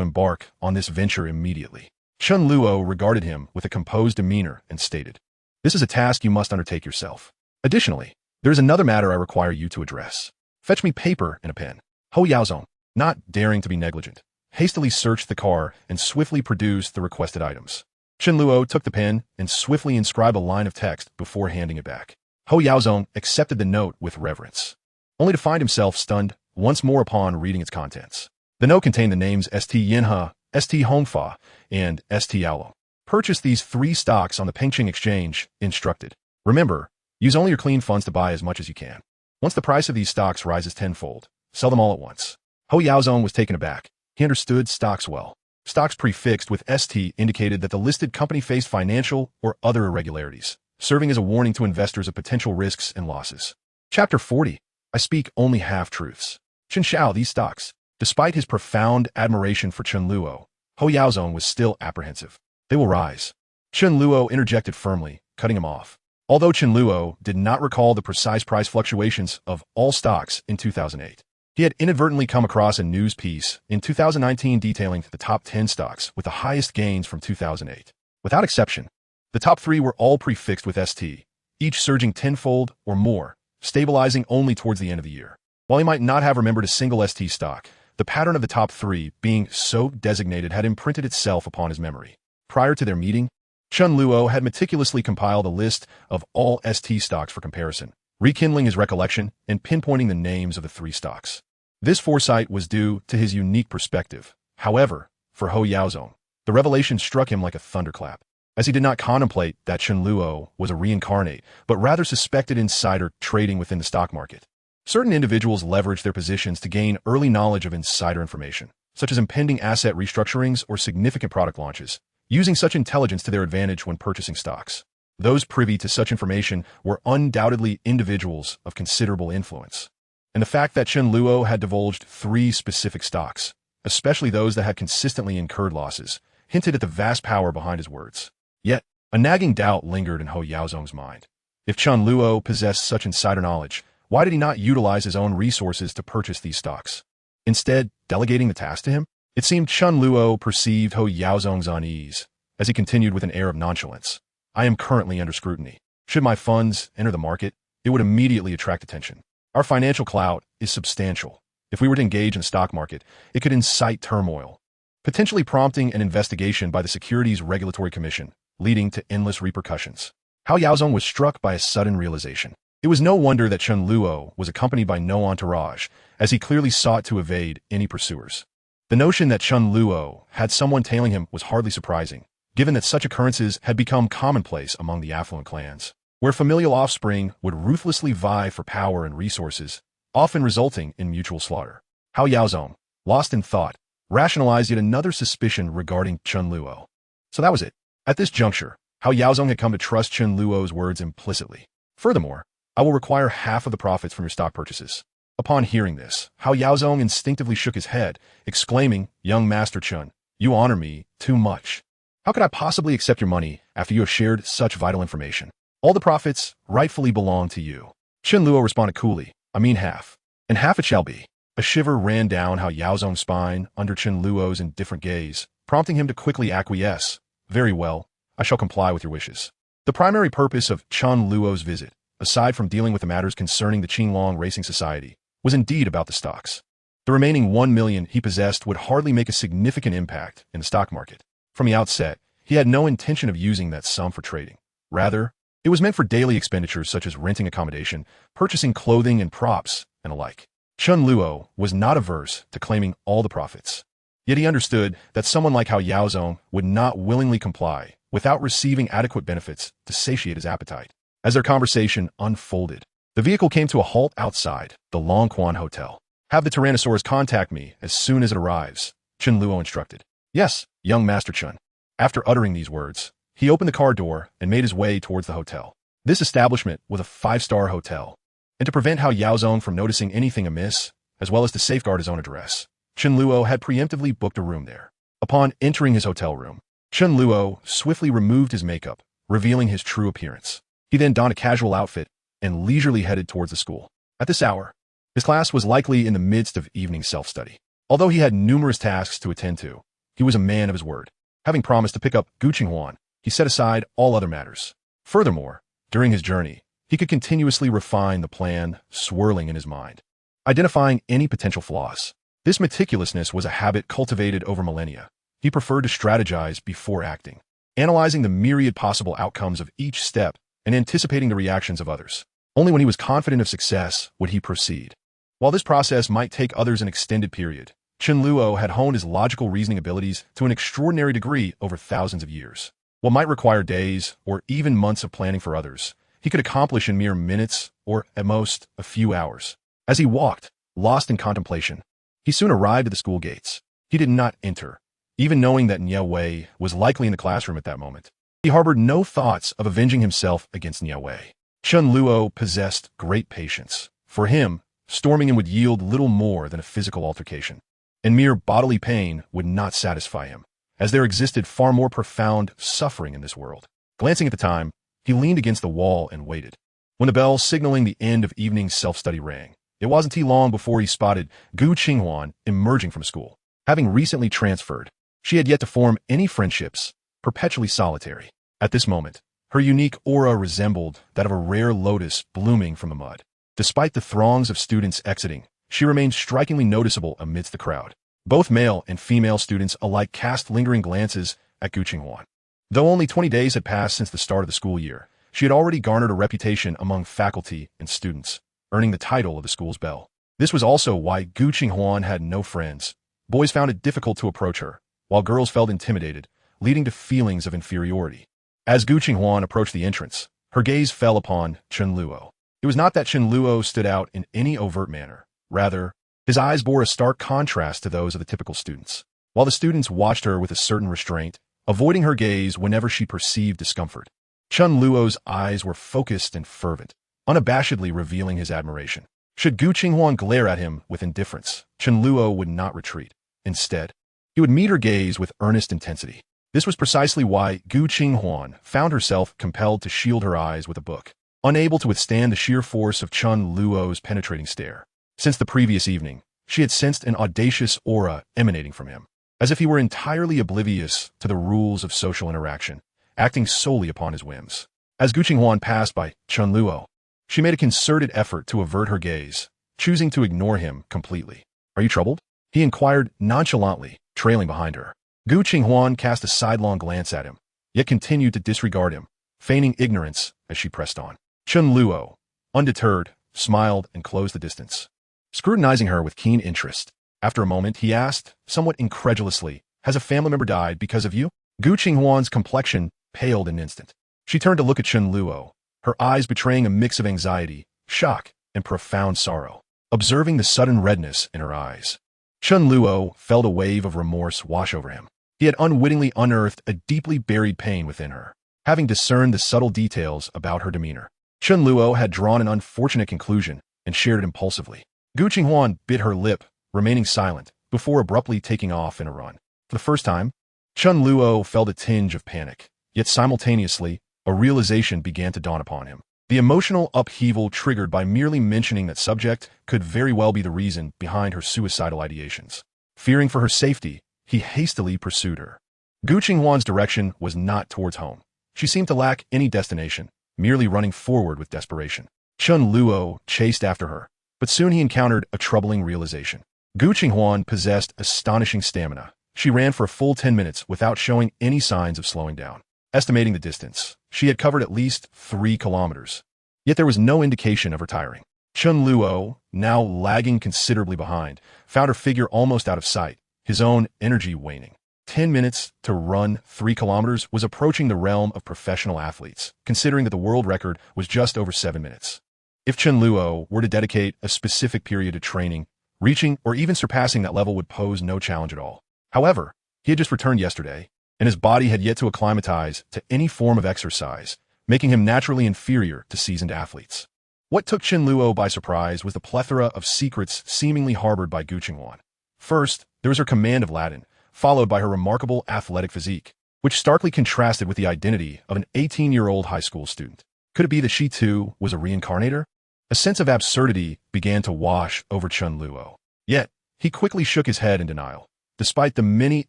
embark on this venture immediately. Chen Luo regarded him with a composed demeanor and stated, "This is a task you must undertake yourself. Additionally, there is another matter I require you to address. Fetch me paper and a pen." Ho Yaozong, not daring to be negligent, hastily searched the car and swiftly produced the requested items. Chen Luo took the pen and swiftly inscribed a line of text before handing it back. Ho Yaozong accepted the note with reverence, only to find himself stunned once more upon reading its contents. The note contained the names St. Yinhe, St. Hongfa, and St. Aolo. Purchase these 3 stocks on the Pengqing Exchange, instructed. Remember, use only your clean funds to buy as much as you can. Once the price of these stocks rises tenfold, sell them all at once. Ho Yaozong was taken aback. He understood stocks well. Stocks prefixed with ST indicated that the listed company faced financial or other irregularities, serving as a warning to investors of potential risks and losses. Chapter 40. I speak only half-truths. Chen Xiao, these stocks. Despite his profound admiration for Chen Luo, Ho Yaozong was still apprehensive. They will rise. Chen Luo interjected firmly, cutting him off. Although Chen Luo did not recall the precise price fluctuations of all stocks in 2008, he had inadvertently come across a news piece in 2019 detailing the top 10 stocks with the highest gains from 2008. Without exception, the top 3 were all prefixed with ST, each surging tenfold or more, stabilizing only towards the end of the year. While he might not have remembered a single ST stock, the pattern of the top 3 being so designated had imprinted itself upon his memory. Prior to their meeting, Chen Luo had meticulously compiled a list of all ST stocks for comparison, rekindling his recollection and pinpointing the names of the 3 stocks. This foresight was due to his unique perspective. However, for Ho Yaozong, the revelation struck him like a thunderclap, as he did not contemplate that Chen Luo was a reincarnate, but rather suspected insider trading within the stock market. Certain individuals leverage their positions to gain early knowledge of insider information, such as impending asset restructurings or significant product launches, using such intelligence to their advantage when purchasing stocks. Those privy to such information were undoubtedly individuals of considerable influence. And the fact that Chen Luo had divulged 3 specific stocks, especially those that had consistently incurred losses, hinted at the vast power behind his words. Yet, a nagging doubt lingered in Ho Yaozong's mind. If Chen Luo possessed such insider knowledge, why did he not utilize his own resources to purchase these stocks? Instead, delegating the task to him? It seemed Chen Luo perceived Ho Yaozong's unease, as he continued with an air of nonchalance. I am currently under scrutiny. Should my funds enter the market, it would immediately attract attention. Our financial clout is substantial. If we were to engage in the stock market, it could incite turmoil, potentially prompting an investigation by the Securities Regulatory Commission, leading to endless repercussions. Ho Yaozong was struck by a sudden realization. It was no wonder that Chen Luo was accompanied by no entourage, as he clearly sought to evade any pursuers. The notion that Chen Luo had someone tailing him was hardly surprising, given that such occurrences had become commonplace among the affluent clans, where familial offspring would ruthlessly vie for power and resources, often resulting in mutual slaughter. Ho Yaozong, lost in thought, rationalized yet another suspicion regarding Chen Luo. So that was it. At this juncture, Ho Yaozong had come to trust Chen Luo's words implicitly. Furthermore, I will require half of the profits from your stock purchases. Upon hearing this, Ho Yaozong instinctively shook his head, exclaiming, Young Master Chen, you honor me too much. How could I possibly accept your money after you have shared such vital information? All the profits rightfully belong to you. Chen Luo responded coolly, I mean half. And half it shall be. A shiver ran down Ho Yaozong's spine under Chen Luo's indifferent gaze, prompting him to quickly acquiesce. Very well, I shall comply with your wishes. The primary purpose of Chen Luo's visit, aside from dealing with the matters concerning the Qinglong Racing Society, was indeed about the stocks. The remaining 1 million he possessed would hardly make a significant impact in the stock market. From the outset, he had no intention of using that sum for trading. Rather, it was meant for daily expenditures such as renting accommodation, purchasing clothing and props, and alike. Chen Luo was not averse to claiming all the profits. Yet he understood that someone like Ho Yaozong would not willingly comply without receiving adequate benefits to satiate his appetite. As their conversation unfolded, the vehicle came to a halt outside the Longquan Hotel. "Have the Tyrannosaurus contact me as soon as it arrives," Chen Luo instructed. "Yes, young Master Chen." After uttering these words, he opened the car door and made his way towards the hotel. This establishment was a five-star hotel, and to prevent Hao Yaozong from noticing anything amiss, as well as to safeguard his own address, Chen Luo had preemptively booked a room there. Upon entering his hotel room, Chen Luo swiftly removed his makeup, revealing his true appearance. He then donned a casual outfit and leisurely headed towards the school. At this hour, his class was likely in the midst of evening self-study. Although he had numerous tasks to attend to, he was a man of his word. Having promised to pick up Gu Qinghuan, he set aside all other matters. Furthermore, during his journey, he could continuously refine the plan swirling in his mind, identifying any potential flaws. This meticulousness was a habit cultivated over millennia. He preferred to strategize before acting, analyzing the myriad possible outcomes of each step and anticipating the reactions of others. Only when he was confident of success would he proceed. While this process might take others an extended period, Chen Luo had honed his logical reasoning abilities to an extraordinary degree over thousands of years. What might require days or even months of planning for others, he could accomplish in mere minutes or, at most, a few hours. As he walked, lost in contemplation, he soon arrived at the school gates. He did not enter, even knowing that Niao Wei was likely in the classroom at that moment. He harbored no thoughts of avenging himself against Niao Wei. Chen Luo possessed great patience. For him, storming in would yield little more than a physical altercation, and mere bodily pain would not satisfy him, as there existed far more profound suffering in this world. Glancing at the time, he leaned against the wall and waited. When the bell signaling the end of evening self-study rang, it wasn't too long before he spotted Gu Qinghuan emerging from school. Having recently transferred, she had yet to form any friendships, perpetually solitary. At this moment, her unique aura resembled that of a rare lotus blooming from the mud. Despite the throngs of students exiting, she remained strikingly noticeable amidst the crowd. Both male and female students alike cast lingering glances at Gu Qinghuan. Though only 20 days had passed since the start of the school year, she had already garnered a reputation among faculty and students, earning the title of the school's belle. This was also why Gu Qinghuan had no friends. Boys found it difficult to approach her, while girls felt intimidated, leading to feelings of inferiority. As Gu Qinghuan approached the entrance, her gaze fell upon Chen Luo. It was not that Chen Luo stood out in any overt manner. Rather, his eyes bore a stark contrast to those of the typical students. While the students watched her with a certain restraint, avoiding her gaze whenever she perceived discomfort, Chen Luo's eyes were focused and fervent, unabashedly revealing his admiration. Should Gu Qinghuan glare at him with indifference, Chen Luo would not retreat. Instead, he would meet her gaze with earnest intensity. This was precisely why Gu Qinghuan found herself compelled to shield her eyes with a book, unable to withstand the sheer force of Chen Luo's penetrating stare. Since the previous evening, she had sensed an audacious aura emanating from him, as if he were entirely oblivious to the rules of social interaction, acting solely upon his whims. As Gu Qinghuan passed by Chen Luo, she made a concerted effort to avert her gaze, choosing to ignore him completely. "Are you troubled?" he inquired nonchalantly, trailing behind her. Gu Qinghuan cast a sidelong glance at him, yet continued to disregard him, feigning ignorance as she pressed on. Chen Luo, undeterred, smiled and closed the distance, scrutinizing her with keen interest. After a moment, he asked, somewhat incredulously, "Has a family member died because of you?" Gu Qinghuan's complexion paled in an instant. She turned to look at Chen Luo, her eyes betraying a mix of anxiety, shock, and profound sorrow. Observing the sudden redness in her eyes, Chen Luo felt a wave of remorse wash over him. He had unwittingly unearthed a deeply buried pain within her, having discerned the subtle details about her demeanor. Chen Luo had drawn an unfortunate conclusion and shared it impulsively. Gu Qinghuan bit her lip, remaining silent, before abruptly taking off in a run. For the first time, Chen Luo felt a tinge of panic, yet simultaneously, a realization began to dawn upon him. The emotional upheaval triggered by merely mentioning that subject could very well be the reason behind her suicidal ideations. Fearing for her safety, he hastily pursued her. Gu Qinghuan's direction was not towards home. She seemed to lack any destination, merely running forward with desperation. Chen Luo chased after her, but soon he encountered a troubling realization. Gu Qinghuan possessed astonishing stamina. She ran for a full 10 minutes without showing any signs of slowing down. Estimating the distance, she had covered at least 3 kilometers. Yet there was no indication of her tiring. Chen Luo, now lagging considerably behind, found her figure almost out of sight, his own energy waning. 10 minutes to run 3 kilometers was approaching the realm of professional athletes, considering that the world record was just over 7 minutes. If Chen Luo were to dedicate a specific period to training, reaching or even surpassing that level would pose no challenge at all. However, he had just returned yesterday, and his body had yet to acclimatize to any form of exercise, making him naturally inferior to seasoned athletes. What took Chen Luo by surprise was the plethora of secrets seemingly harbored by Gu Qinhuan. First, there was her command of Latin, followed by her remarkable athletic physique, which starkly contrasted with the identity of an 18-year-old high school student. Could it be that she too was a reincarnator? A sense of absurdity began to wash over Chen Luo. Yet, he quickly shook his head in denial. Despite the many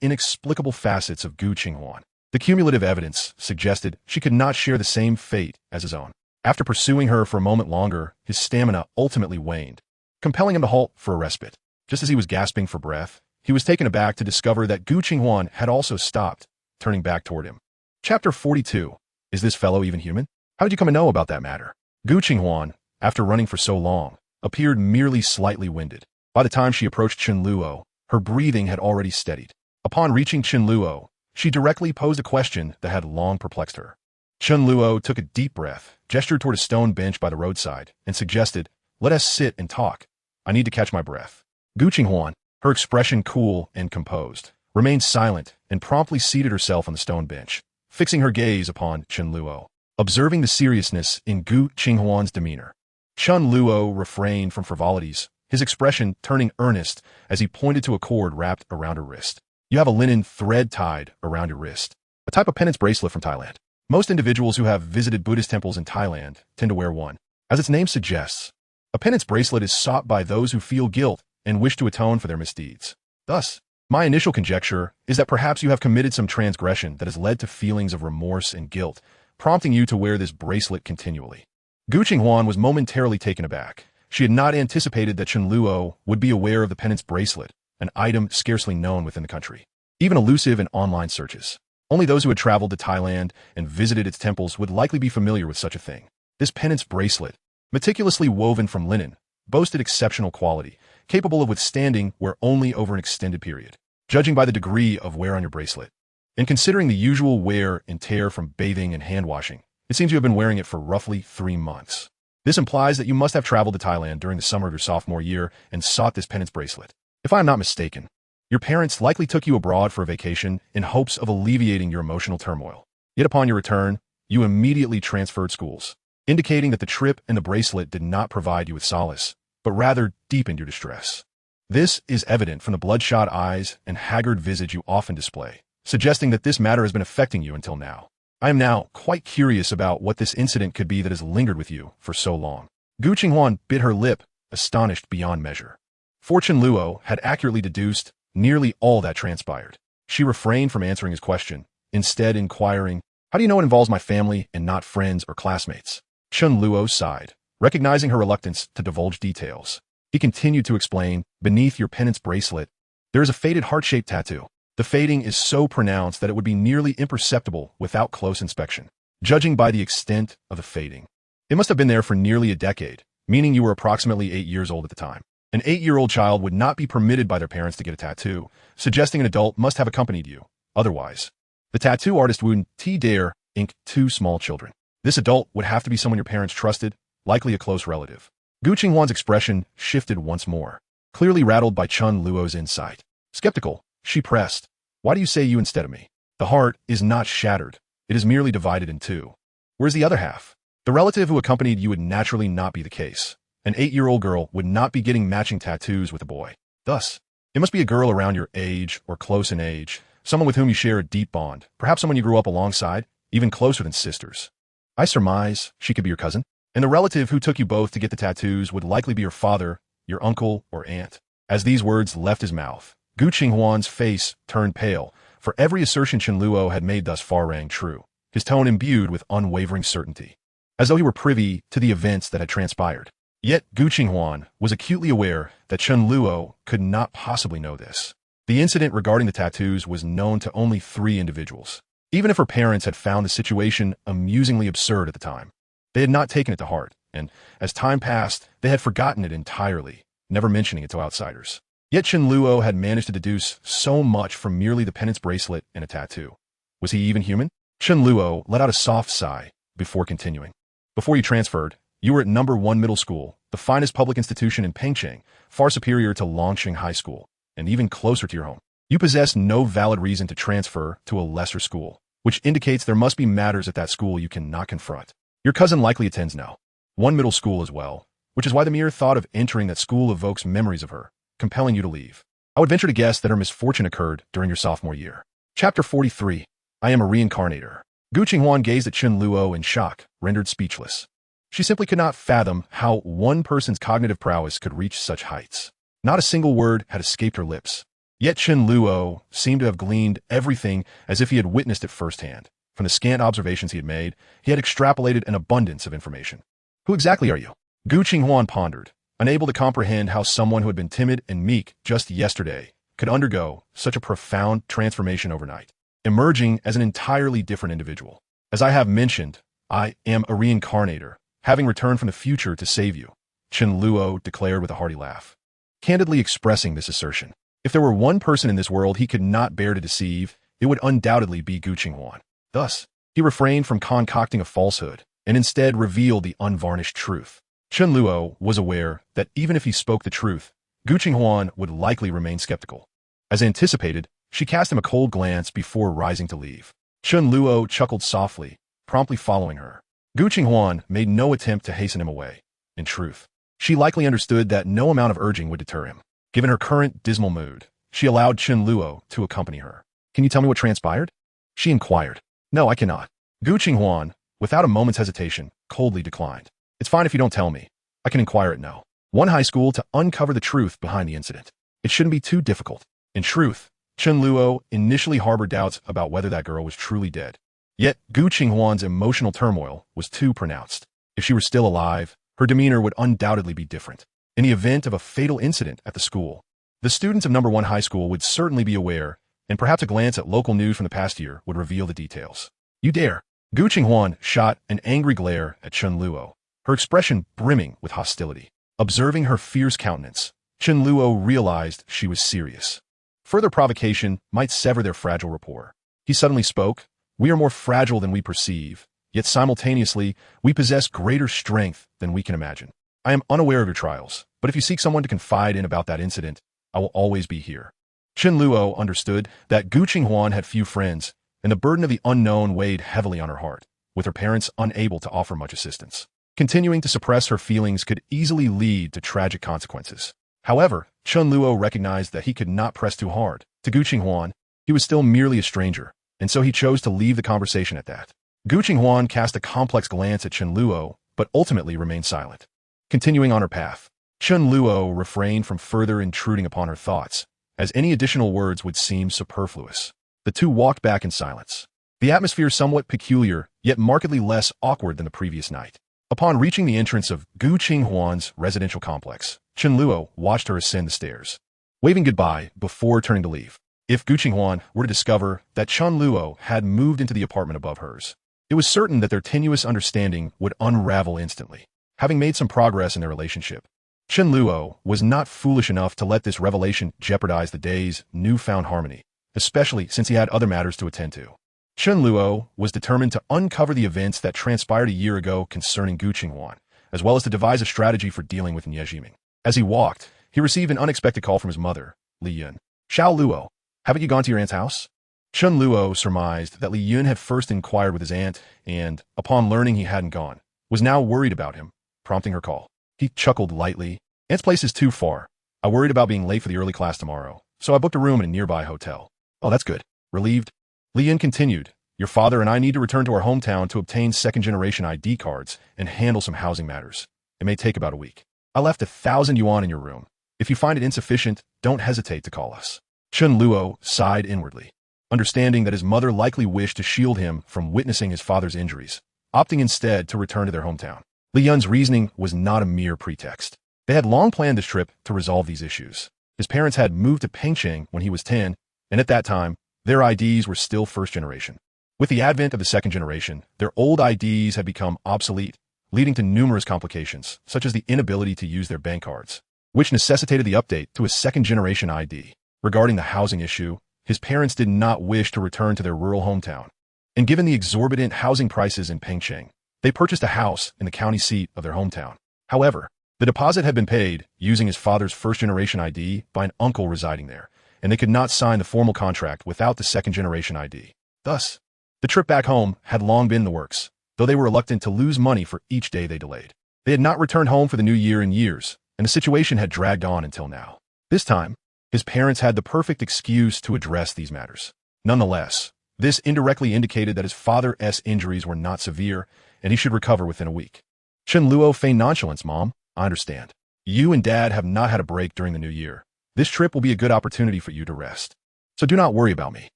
inexplicable facets of Gu Qinhuan, the cumulative evidence suggested she could not share the same fate as his own. After pursuing her for a moment longer, his stamina ultimately waned, compelling him to halt for a respite. Just as he was gasping for breath, he was taken aback to discover that Gu Qinhuan had also stopped, turning back toward him. Chapter 42. Is this fellow even human? How did you come to know about that matter? Gu Qinhuan, after running for so long, appeared merely slightly winded. By the time she approached Chen Luo, her breathing had already steadied. Upon reaching Chen Luo, she directly posed a question that had long perplexed her. Chen Luo took a deep breath, gestured toward a stone bench by the roadside, and suggested, "Let us sit and talk. I need to catch my breath." Gu Qinhuan, her expression cool and composed, remained silent and promptly seated herself on the stone bench, fixing her gaze upon Chen Luo. Observing the seriousness in Gu Qinhuan's demeanor, Chen Luo refrained from frivolities, his expression turning earnest as he pointed to a cord wrapped around her wrist. "You have a linen thread tied around your wrist, a type of penance bracelet from Thailand. Most individuals who have visited Buddhist temples in Thailand tend to wear one. As its name suggests, a penance bracelet is sought by those who feel guilt and wish to atone for their misdeeds. Thus, my initial conjecture is that perhaps you have committed some transgression that has led to feelings of remorse and guilt, prompting you to wear this bracelet continually." Gu Qinhuan was momentarily taken aback. She had not anticipated that Chen Luo would be aware of the penance bracelet, an item scarcely known within the country, even elusive in online searches. Only those who had traveled to Thailand and visited its temples would likely be familiar with such a thing. This penance bracelet, meticulously woven from linen, boasted exceptional quality, capable of withstanding wear only over an extended period, judging by the degree of wear on your bracelet. And considering the usual wear and tear from bathing and hand washing, it seems you have been wearing it for roughly 3 months. This implies that you must have traveled to Thailand during the summer of your sophomore year and sought this penance bracelet. If I am not mistaken, your parents likely took you abroad for a vacation in hopes of alleviating your emotional turmoil. Yet upon your return, you immediately transferred schools, indicating that the trip and the bracelet did not provide you with solace, but rather deepened your distress. This is evident from the bloodshot eyes and haggard visage you often display, suggesting that this matter has been affecting you until now. I am now quite curious about what this incident could be that has lingered with you for so long. Gu Qinhuan bit her lip, astonished beyond measure. For Chen Luo had accurately deduced nearly all that transpired. She refrained from answering his question, instead inquiring, "How do you know it involves my family and not friends or classmates?" Chen Luo sighed, recognizing her reluctance to divulge details. He continued to explain, "Beneath your penance bracelet, there is a faded heart-shaped tattoo. The fading is so pronounced that it would be nearly imperceptible without close inspection, judging by the extent of the fading. It must have been there for nearly a decade, meaning you were approximately 8 years old at the time. An 8-year-old child would not be permitted by their parents to get a tattoo, suggesting an adult must have accompanied you. Otherwise, the tattoo artist wouldn't dare ink 2 small children. This adult would have to be someone your parents trusted, likely a close relative." Gu Qinhuan's expression shifted once more, clearly rattled by Chen Luo's insight. Skeptical, she pressed, "Why do you say you instead of me? The heart is not shattered. It is merely divided in 2. Where's the other half? The relative who accompanied you would naturally not be the case. An 8-year-old girl would not be getting matching tattoos with a boy. Thus, it must be a girl around your age or close in age, someone with whom you share a deep bond, perhaps someone you grew up alongside, even closer than sisters. I surmise she could be your cousin, and the relative who took you both to get the tattoos would likely be your father, your uncle, or aunt." As these words left his mouth, Gu Qinhuan's face turned pale, for every assertion Chen Luo had made thus far rang true, his tone imbued with unwavering certainty, as though he were privy to the events that had transpired. Yet Gu Qinhuan was acutely aware that Chen Luo could not possibly know this. The incident regarding the tattoos was known to only 3 individuals. Even if her parents had found the situation amusingly absurd at the time, they had not taken it to heart, and as time passed, they had forgotten it entirely, never mentioning it to outsiders. Yet Chen Luo had managed to deduce so much from merely the penance bracelet and a tattoo. Was he even human? Chen Luo let out a soft sigh before continuing. Before you transferred, you were at number 1 middle school, the finest public institution in Pengcheng, far superior to Longqing High School, and even closer to your home. You possess no valid reason to transfer to a lesser school, which indicates there must be matters at that school you cannot confront. Your cousin likely attends now 1 middle school as well, which is why the mere thought of entering that school evokes memories of her, compelling you to leave. I would venture to guess that her misfortune occurred during your sophomore year. Chapter 43. I am a reincarnator. Gu Qinghuan gazed at Chen Luo in shock, rendered speechless. She simply could not fathom how one person's cognitive prowess could reach such heights. Not a single word had escaped her lips. Yet Chen Luo seemed to have gleaned everything as if he had witnessed it firsthand. From the scant observations he had made, he had extrapolated an abundance of information. Who exactly are you? Gu Qinghuan pondered, unable to comprehend how someone who had been timid and meek just yesterday could undergo such a profound transformation overnight, emerging as an entirely different individual. As I have mentioned, I am a reincarnator, having returned from the future to save you, Chen Luo declared with a hearty laugh, candidly expressing this assertion. If there were one person in this world he could not bear to deceive, it would undoubtedly be Gu Qinghuan. Thus, he refrained from concocting a falsehood and instead revealed the unvarnished truth. Chen Luo was aware that even if he spoke the truth, Gu Qinghuan would likely remain skeptical. As anticipated, she cast him a cold glance before rising to leave. Chen Luo chuckled softly, promptly following her. Gu Qinghuan made no attempt to hasten him away. In truth, she likely understood that no amount of urging would deter him. Given her current dismal mood, she allowed Chen Luo to accompany her. Can you tell me what transpired? She inquired. No, I cannot. Gu Qinghuan, without a moment's hesitation, coldly declined. It's fine if you don't tell me. I can inquire at No. 1 high school to uncover the truth behind the incident. It shouldn't be too difficult. In truth, Chen Luo initially harbored doubts about whether that girl was truly dead. Yet, Gu Qinghuan's emotional turmoil was too pronounced. If she were still alive, her demeanor would undoubtedly be different. In the event of a fatal incident at the school, the students of number 1 high school would certainly be aware, and perhaps a glance at local news from the past year would reveal the details. You dare! Gu Qinghuan shot an angry glare at Chen Luo, her expression brimming with hostility. Observing her fierce countenance, Chen Luo realized she was serious. Further provocation might sever their fragile rapport. He suddenly spoke. We are more fragile than we perceive, yet simultaneously, we possess greater strength than we can imagine. I am unaware of your trials, but if you seek someone to confide in about that incident, I will always be here. Chen Luo understood that Gu Qinghuan had few friends, and the burden of the unknown weighed heavily on her heart, with her parents unable to offer much assistance. Continuing to suppress her feelings could easily lead to tragic consequences. However, Chen Luo recognized that he could not press too hard. To Gu Qinghuan, he was still merely a stranger, and so he chose to leave the conversation at that. Gu Qinghuan cast a complex glance at Chen Luo, but ultimately remained silent. Continuing on her path, Chen Luo refrained from further intruding upon her thoughts, as any additional words would seem superfluous. The two walked back in silence. The atmosphere somewhat peculiar, yet markedly less awkward than the previous night. Upon reaching the entrance of Gu Qinghuan's residential complex, Chen Luo watched her ascend the stairs, waving goodbye before turning to leave. If Gu Qinghuan were to discover that Chen Luo had moved into the apartment above hers, it was certain that their tenuous understanding would unravel instantly. Having made some progress in their relationship, Chen Luo was not foolish enough to let this revelation jeopardize the day's newfound harmony, especially since he had other matters to attend to. Chen Luo was determined to uncover the events that transpired a year ago concerning Gu Qinghuan, as well as to devise a strategy for dealing with Nie Jiming. As he walked, he received an unexpected call from his mother, Li Yun. Xiao Luo, haven't you gone to your aunt's house? Chen Luo surmised that Li Yun had first inquired with his aunt and, upon learning he hadn't gone, was now worried about him, prompting her call. He chuckled lightly. Aunt's place is too far. I worried about being late for the early class tomorrow, so I booked a room in a nearby hotel. Oh, that's good. Relieved? Li Yun continued. Your father and I need to return to our hometown to obtain second-generation ID cards and handle some housing matters. It may take about a week. I left 1,000 yuan in your room. If you find it insufficient, don't hesitate to call us. Chen Luo sighed inwardly, understanding that his mother likely wished to shield him from witnessing his father's injuries, opting instead to return to their hometown. Li Yun's reasoning was not a mere pretext. They had long planned this trip to resolve these issues. His parents had moved to Pengcheng when he was 10, and at that time, their IDs were still first generation. With the advent of the second generation, their old IDs had become obsolete, leading to numerous complications, such as the inability to use their bank cards. which necessitated the update to a second-generation ID. Regarding the housing issue, his parents did not wish to return to their rural hometown. And given the exorbitant housing prices in Pengcheng, they purchased a house in the county seat of their hometown. However, the deposit had been paid using his father's first-generation ID by an uncle residing there, and they could not sign the formal contract without the second-generation ID. Thus, the trip back home had long been in the works, though they were reluctant to lose money for each day they delayed. They had not returned home for the new year in years, and the situation had dragged on until now. This time, his parents had the perfect excuse to address these matters. Nonetheless, this indirectly indicated that his father's injuries were not severe, and he should recover within a week. Chen Luo feigned nonchalance. Mom, I understand. You and Dad have not had a break during the new year. This trip will be a good opportunity for you to rest. So do not worry about me.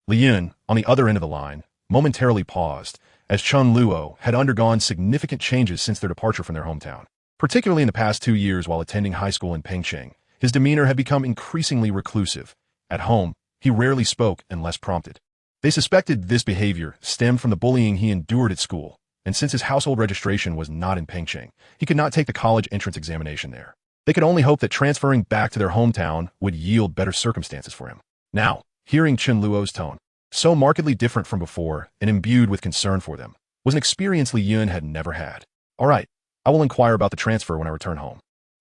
Li Yun, on the other end of the line, momentarily paused, as Chen Luo had undergone significant changes since their departure from their hometown. Particularly in the past 2 years while attending high school in Pengcheng, his demeanor had become increasingly reclusive. At home, he rarely spoke unless prompted. They suspected this behavior stemmed from the bullying he endured at school, and since his household registration was not in Pengcheng, he could not take the college entrance examination there. They could only hope that transferring back to their hometown would yield better circumstances for him. Now, hearing Chen Luo's tone, so markedly different from before and imbued with concern for them, was an experience Li Yun had never had. All right, I will inquire about the transfer when I return home.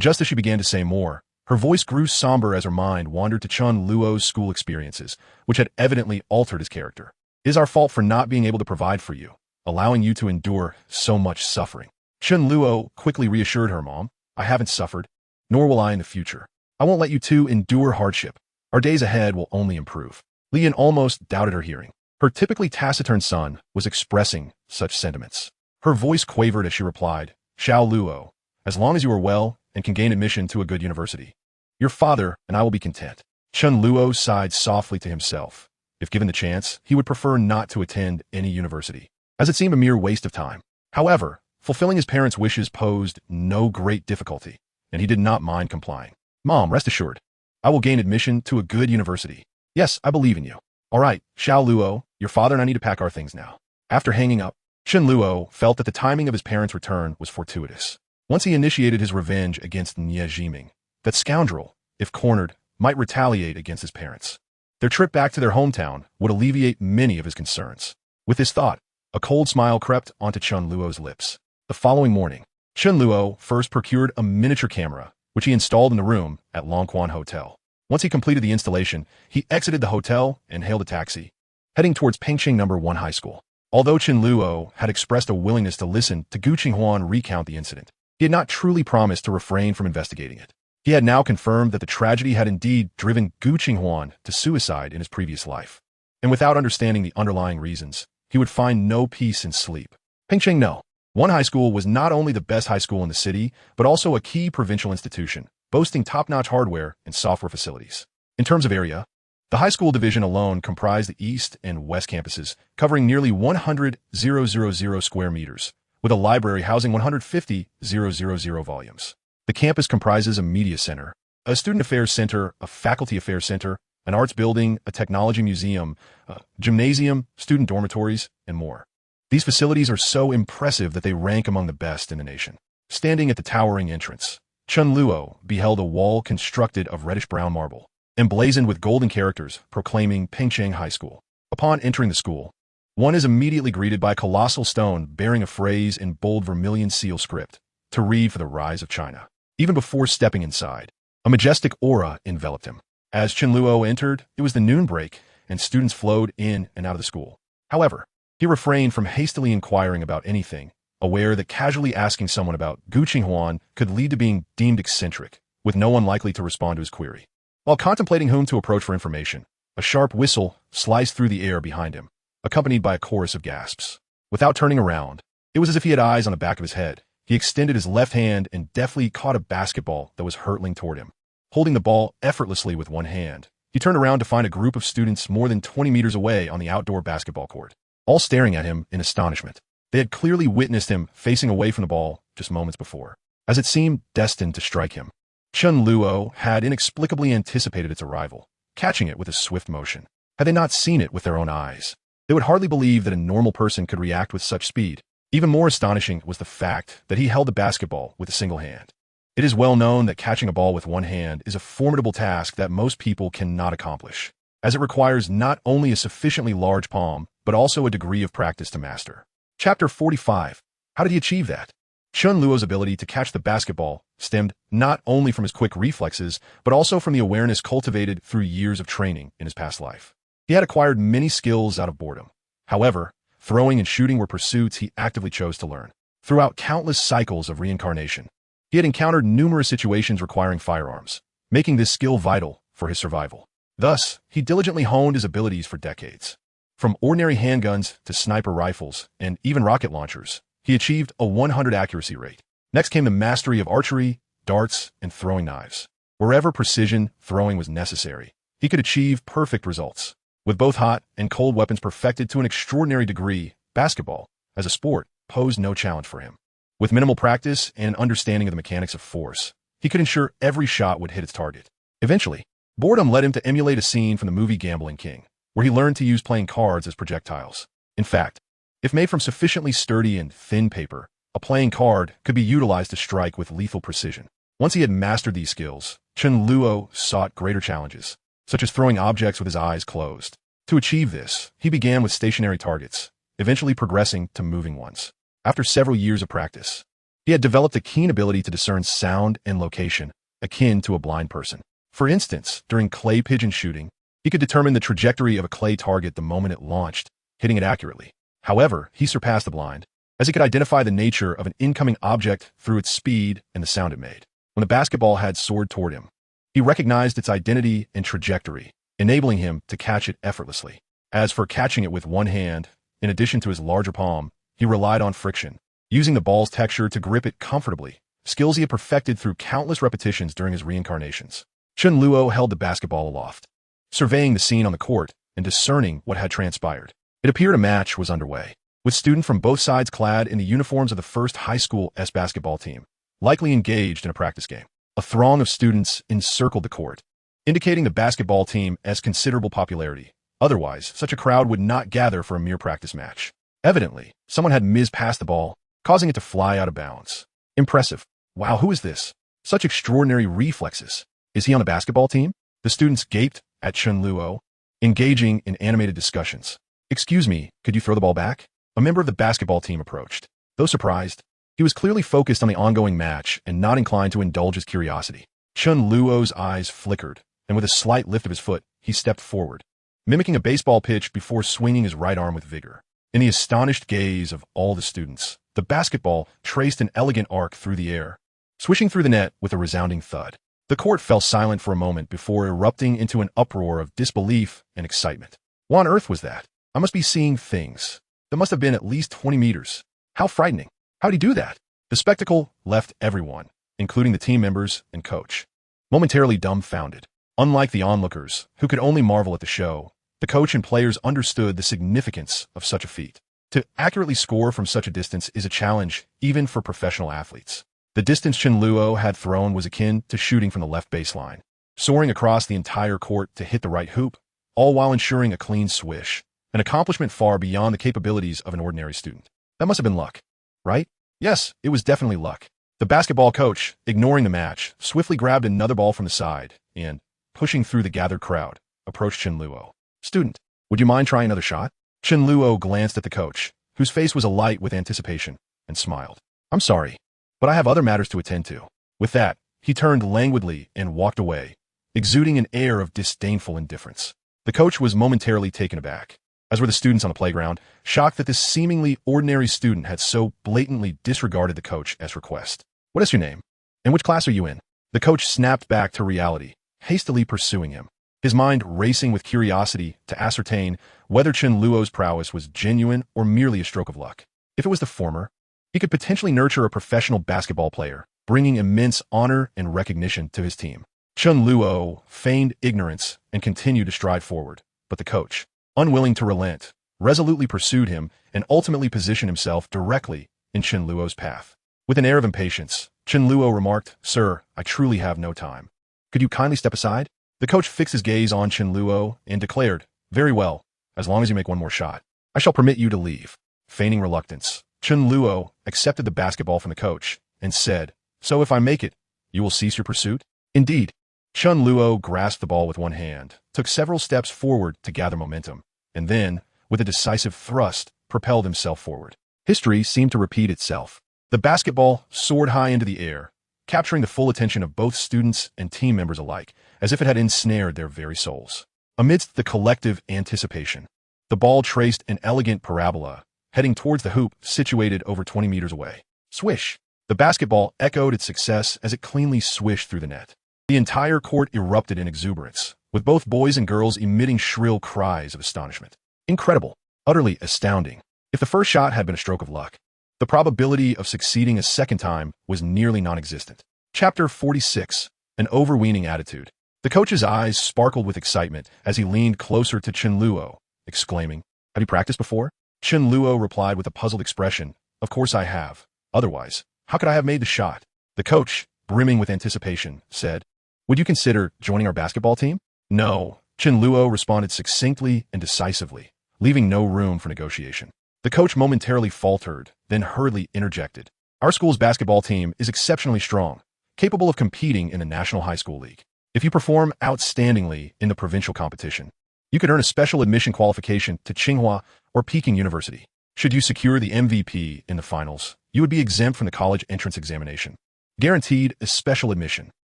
Just as she began to say more, her voice grew somber as her mind wandered to Chen Luo's school experiences, which had evidently altered his character. It is our fault for not being able to provide for you, allowing you to endure so much suffering. Chen Luo quickly reassured her. Mom, I haven't suffered, nor will I in the future. I won't let you two endure hardship. Our days ahead will only improve. Li Yun almost doubted her hearing. Her typically taciturn son was expressing such sentiments. Her voice quavered as she replied, Xiao Luo, as long as you are well and can gain admission to a good university, your father and I will be content. Chen Luo sighed softly to himself. If given the chance, he would prefer not to attend any university, as it seemed a mere waste of time. However, fulfilling his parents' wishes posed no great difficulty, and he did not mind complying. Mom, rest assured, I will gain admission to a good university. Yes, I believe in you. All right, Xiao Luo, your father and I need to pack our things now. After hanging up, Chen Luo felt that the timing of his parents' return was fortuitous. Once he initiated his revenge against Nie Jiming, that scoundrel, if cornered, might retaliate against his parents. Their trip back to their hometown would alleviate many of his concerns. With this thought, a cold smile crept onto Chen Luo's lips. The following morning, Chen Luo first procured a miniature camera, which he installed in the room at Longquan Hotel. Once he completed the installation, he exited the hotel and hailed a taxi, heading towards Pengcheng No. 1 High School. Although Chen Luo had expressed a willingness to listen to Gu Qinghuan recount the incident, he had not truly promised to refrain from investigating it. He had now confirmed that the tragedy had indeed driven Gu Qinghuan to suicide in his previous life. And without understanding the underlying reasons, he would find no peace in sleep. Pengcheng No. 1 High School was not only the best high school in the city, but also a key provincial institution, boasting top-notch hardware and software facilities. In terms of area, the high school division alone comprised the east and west campuses, covering nearly 100,000 square meters, with a library housing 150,000 volumes. The campus comprises a media center, a student affairs center, a faculty affairs center, an arts building, a technology museum, a gymnasium, student dormitories, and more. These facilities are so impressive that they rank among the best in the nation. Standing at the towering entrance, Chen Luo beheld a wall constructed of reddish-brown marble, emblazoned with golden characters proclaiming Pengcheng High School. Upon entering the school, one is immediately greeted by a colossal stone bearing a phrase in bold vermilion seal script to read for the rise of China. Even before stepping inside, a majestic aura enveloped him. As Chen Luo entered, it was the noon break, and students flowed in and out of the school. However, he refrained from hastily inquiring about anything, aware that casually asking someone about Gu Qinghuan could lead to being deemed eccentric, with no one likely to respond to his query. While contemplating whom to approach for information, a sharp whistle sliced through the air behind him, accompanied by a chorus of gasps. Without turning around, it was as if he had eyes on the back of his head. He extended his left hand and deftly caught a basketball that was hurtling toward him. Holding the ball effortlessly with one hand, he turned around to find a group of students more than 20 meters away on the outdoor basketball court, all staring at him in astonishment. They had clearly witnessed him facing away from the ball just moments before, as it seemed destined to strike him. Chen Luo had inexplicably anticipated its arrival, catching it with a swift motion. Had they not seen it with their own eyes, they would hardly believe that a normal person could react with such speed. Even more astonishing was the fact that he held the basketball with a single hand. It is well known that catching a ball with one hand is a formidable task that most people cannot accomplish, as it requires not only a sufficiently large palm, but also a degree of practice to master. Chapter 45. How did he achieve that? Chen Luo's ability to catch the basketball stemmed not only from his quick reflexes, but also from the awareness cultivated through years of training in his past life. He had acquired many skills out of boredom. However, throwing and shooting were pursuits he actively chose to learn. Throughout countless cycles of reincarnation, he had encountered numerous situations requiring firearms, making this skill vital for his survival. Thus, he diligently honed his abilities for decades. From ordinary handguns to sniper rifles and even rocket launchers, he achieved a 100 accuracy rate. Next came the mastery of archery, darts, and throwing knives. Wherever precision throwing was necessary, he could achieve perfect results. With both hot and cold weapons perfected to an extraordinary degree, basketball, as a sport, posed no challenge for him. With minimal practice and an understanding of the mechanics of force, he could ensure every shot would hit its target. Eventually, boredom led him to emulate a scene from the movie Gambling King, where he learned to use playing cards as projectiles. In fact, if made from sufficiently sturdy and thin paper, a playing card could be utilized to strike with lethal precision. Once he had mastered these skills, Chen Luo sought greater challenges, such as throwing objects with his eyes closed. To achieve this, he began with stationary targets, eventually progressing to moving ones. After several years of practice, he had developed a keen ability to discern sound and location, akin to a blind person. For instance, during clay pigeon shooting, he could determine the trajectory of a clay target the moment it launched, hitting it accurately. However, he surpassed the blind, as he could identify the nature of an incoming object through its speed and the sound it made. When the basketball had soared toward him, he recognized its identity and trajectory, enabling him to catch it effortlessly. As for catching it with one hand, in addition to his larger palm, he relied on friction, using the ball's texture to grip it comfortably, skills he had perfected through countless repetitions during his reincarnations. Chen Luo held the basketball aloft, surveying the scene on the court and discerning what had transpired. It appeared a match was underway, with students from both sides clad in the uniforms of the first high school basketball team, likely engaged in a practice game. A throng of students encircled the court, indicating the basketball team as considerable popularity. Otherwise, such a crowd would not gather for a mere practice match. Evidently, someone had mispassed the ball, causing it to fly out of bounds. Impressive. Wow, who is this? Such extraordinary reflexes. Is he on the basketball team? The students gaped at Chen Luo, engaging in animated discussions. Excuse me, could you throw the ball back? A member of the basketball team approached. Though surprised, he was clearly focused on the ongoing match and not inclined to indulge his curiosity. Chen Luo's eyes flickered, and with a slight lift of his foot, he stepped forward, mimicking a baseball pitch before swinging his right arm with vigor. In the astonished gaze of all the students, the basketball traced an elegant arc through the air, swishing through the net with a resounding thud. The court fell silent for a moment before erupting into an uproar of disbelief and excitement. What on earth was that? I must be seeing things. That must have been at least 20 meters. How frightening. How'd he do that? The spectacle left everyone, including the team members and coach, momentarily dumbfounded. Unlike the onlookers, who could only marvel at the show, the coach and players understood the significance of such a feat. To accurately score from such a distance is a challenge, even for professional athletes. The distance Chen Luo had thrown was akin to shooting from the left baseline, soaring across the entire court to hit the right hoop, all while ensuring a clean swish, an accomplishment far beyond the capabilities of an ordinary student. That must have been luck, right? Yes, it was definitely luck. The basketball coach, ignoring the match, swiftly grabbed another ball from the side and, pushing through the gathered crowd, approached Chen Luo. Student, would you mind trying another shot? Chen Luo glanced at the coach, whose face was alight with anticipation, and smiled. I'm sorry, but I have other matters to attend to. With that, he turned languidly and walked away, exuding an air of disdainful indifference. The coach was momentarily taken aback, as were the students on the playground, shocked that this seemingly ordinary student had so blatantly disregarded the coach's request. What is your name? And which class are you in? The coach snapped back to reality, hastily pursuing him, his mind racing with curiosity to ascertain whether Chen Luo's prowess was genuine or merely a stroke of luck. If it was the former, he could potentially nurture a professional basketball player, bringing immense honor and recognition to his team. Chen Luo feigned ignorance and continued to stride forward, but the coach, unwilling to relent, resolutely pursued him and ultimately positioned himself directly in Chen Luo's path. With an air of impatience, Chen Luo remarked, "Sir, I truly have no time. Could you kindly step aside?" The coach fixed his gaze on Chen Luo and declared, "Very well, as long as you make one more shot. I shall permit you to leave." Feigning reluctance, Chen Luo accepted the basketball from the coach and said, "So if I make it, You will cease your pursuit? Indeed. Chen Luo grasped the ball with one hand, took several steps forward to gather momentum, and then, with a decisive thrust, propelled himself forward. History seemed to repeat itself. The basketball soared high into the air, capturing the full attention of both students and team members alike, as if it had ensnared their very souls. Amidst the collective anticipation, the ball traced an elegant parabola, heading towards the hoop situated over 20 meters away. Swish! The basketball echoed its success as it cleanly swished through the net. The entire court erupted in exuberance, with both boys and girls emitting shrill cries of astonishment. Incredible. Utterly astounding. If the first shot had been a stroke of luck, the probability of succeeding a second time was nearly non-existent. Chapter 46. An overweening attitude. The coach's eyes sparkled with excitement as he leaned closer to Chen Luo, exclaiming, "Have you practiced before?" Chen Luo replied with a puzzled expression, "Of course I have. Otherwise, how could I have made the shot?" The coach, brimming with anticipation, said, "Would you consider joining our basketball team?" "No," Chen Luo responded succinctly and decisively, leaving no room for negotiation. The coach momentarily faltered, then hurriedly interjected, "Our school's basketball team is exceptionally strong, capable of competing in the National High School League. If you perform outstandingly in the provincial competition, you could earn a special admission qualification to Tsinghua or Peking University. Should you secure the MVP in the finals, you would be exempt from the college entrance examination. Guaranteed a special admission."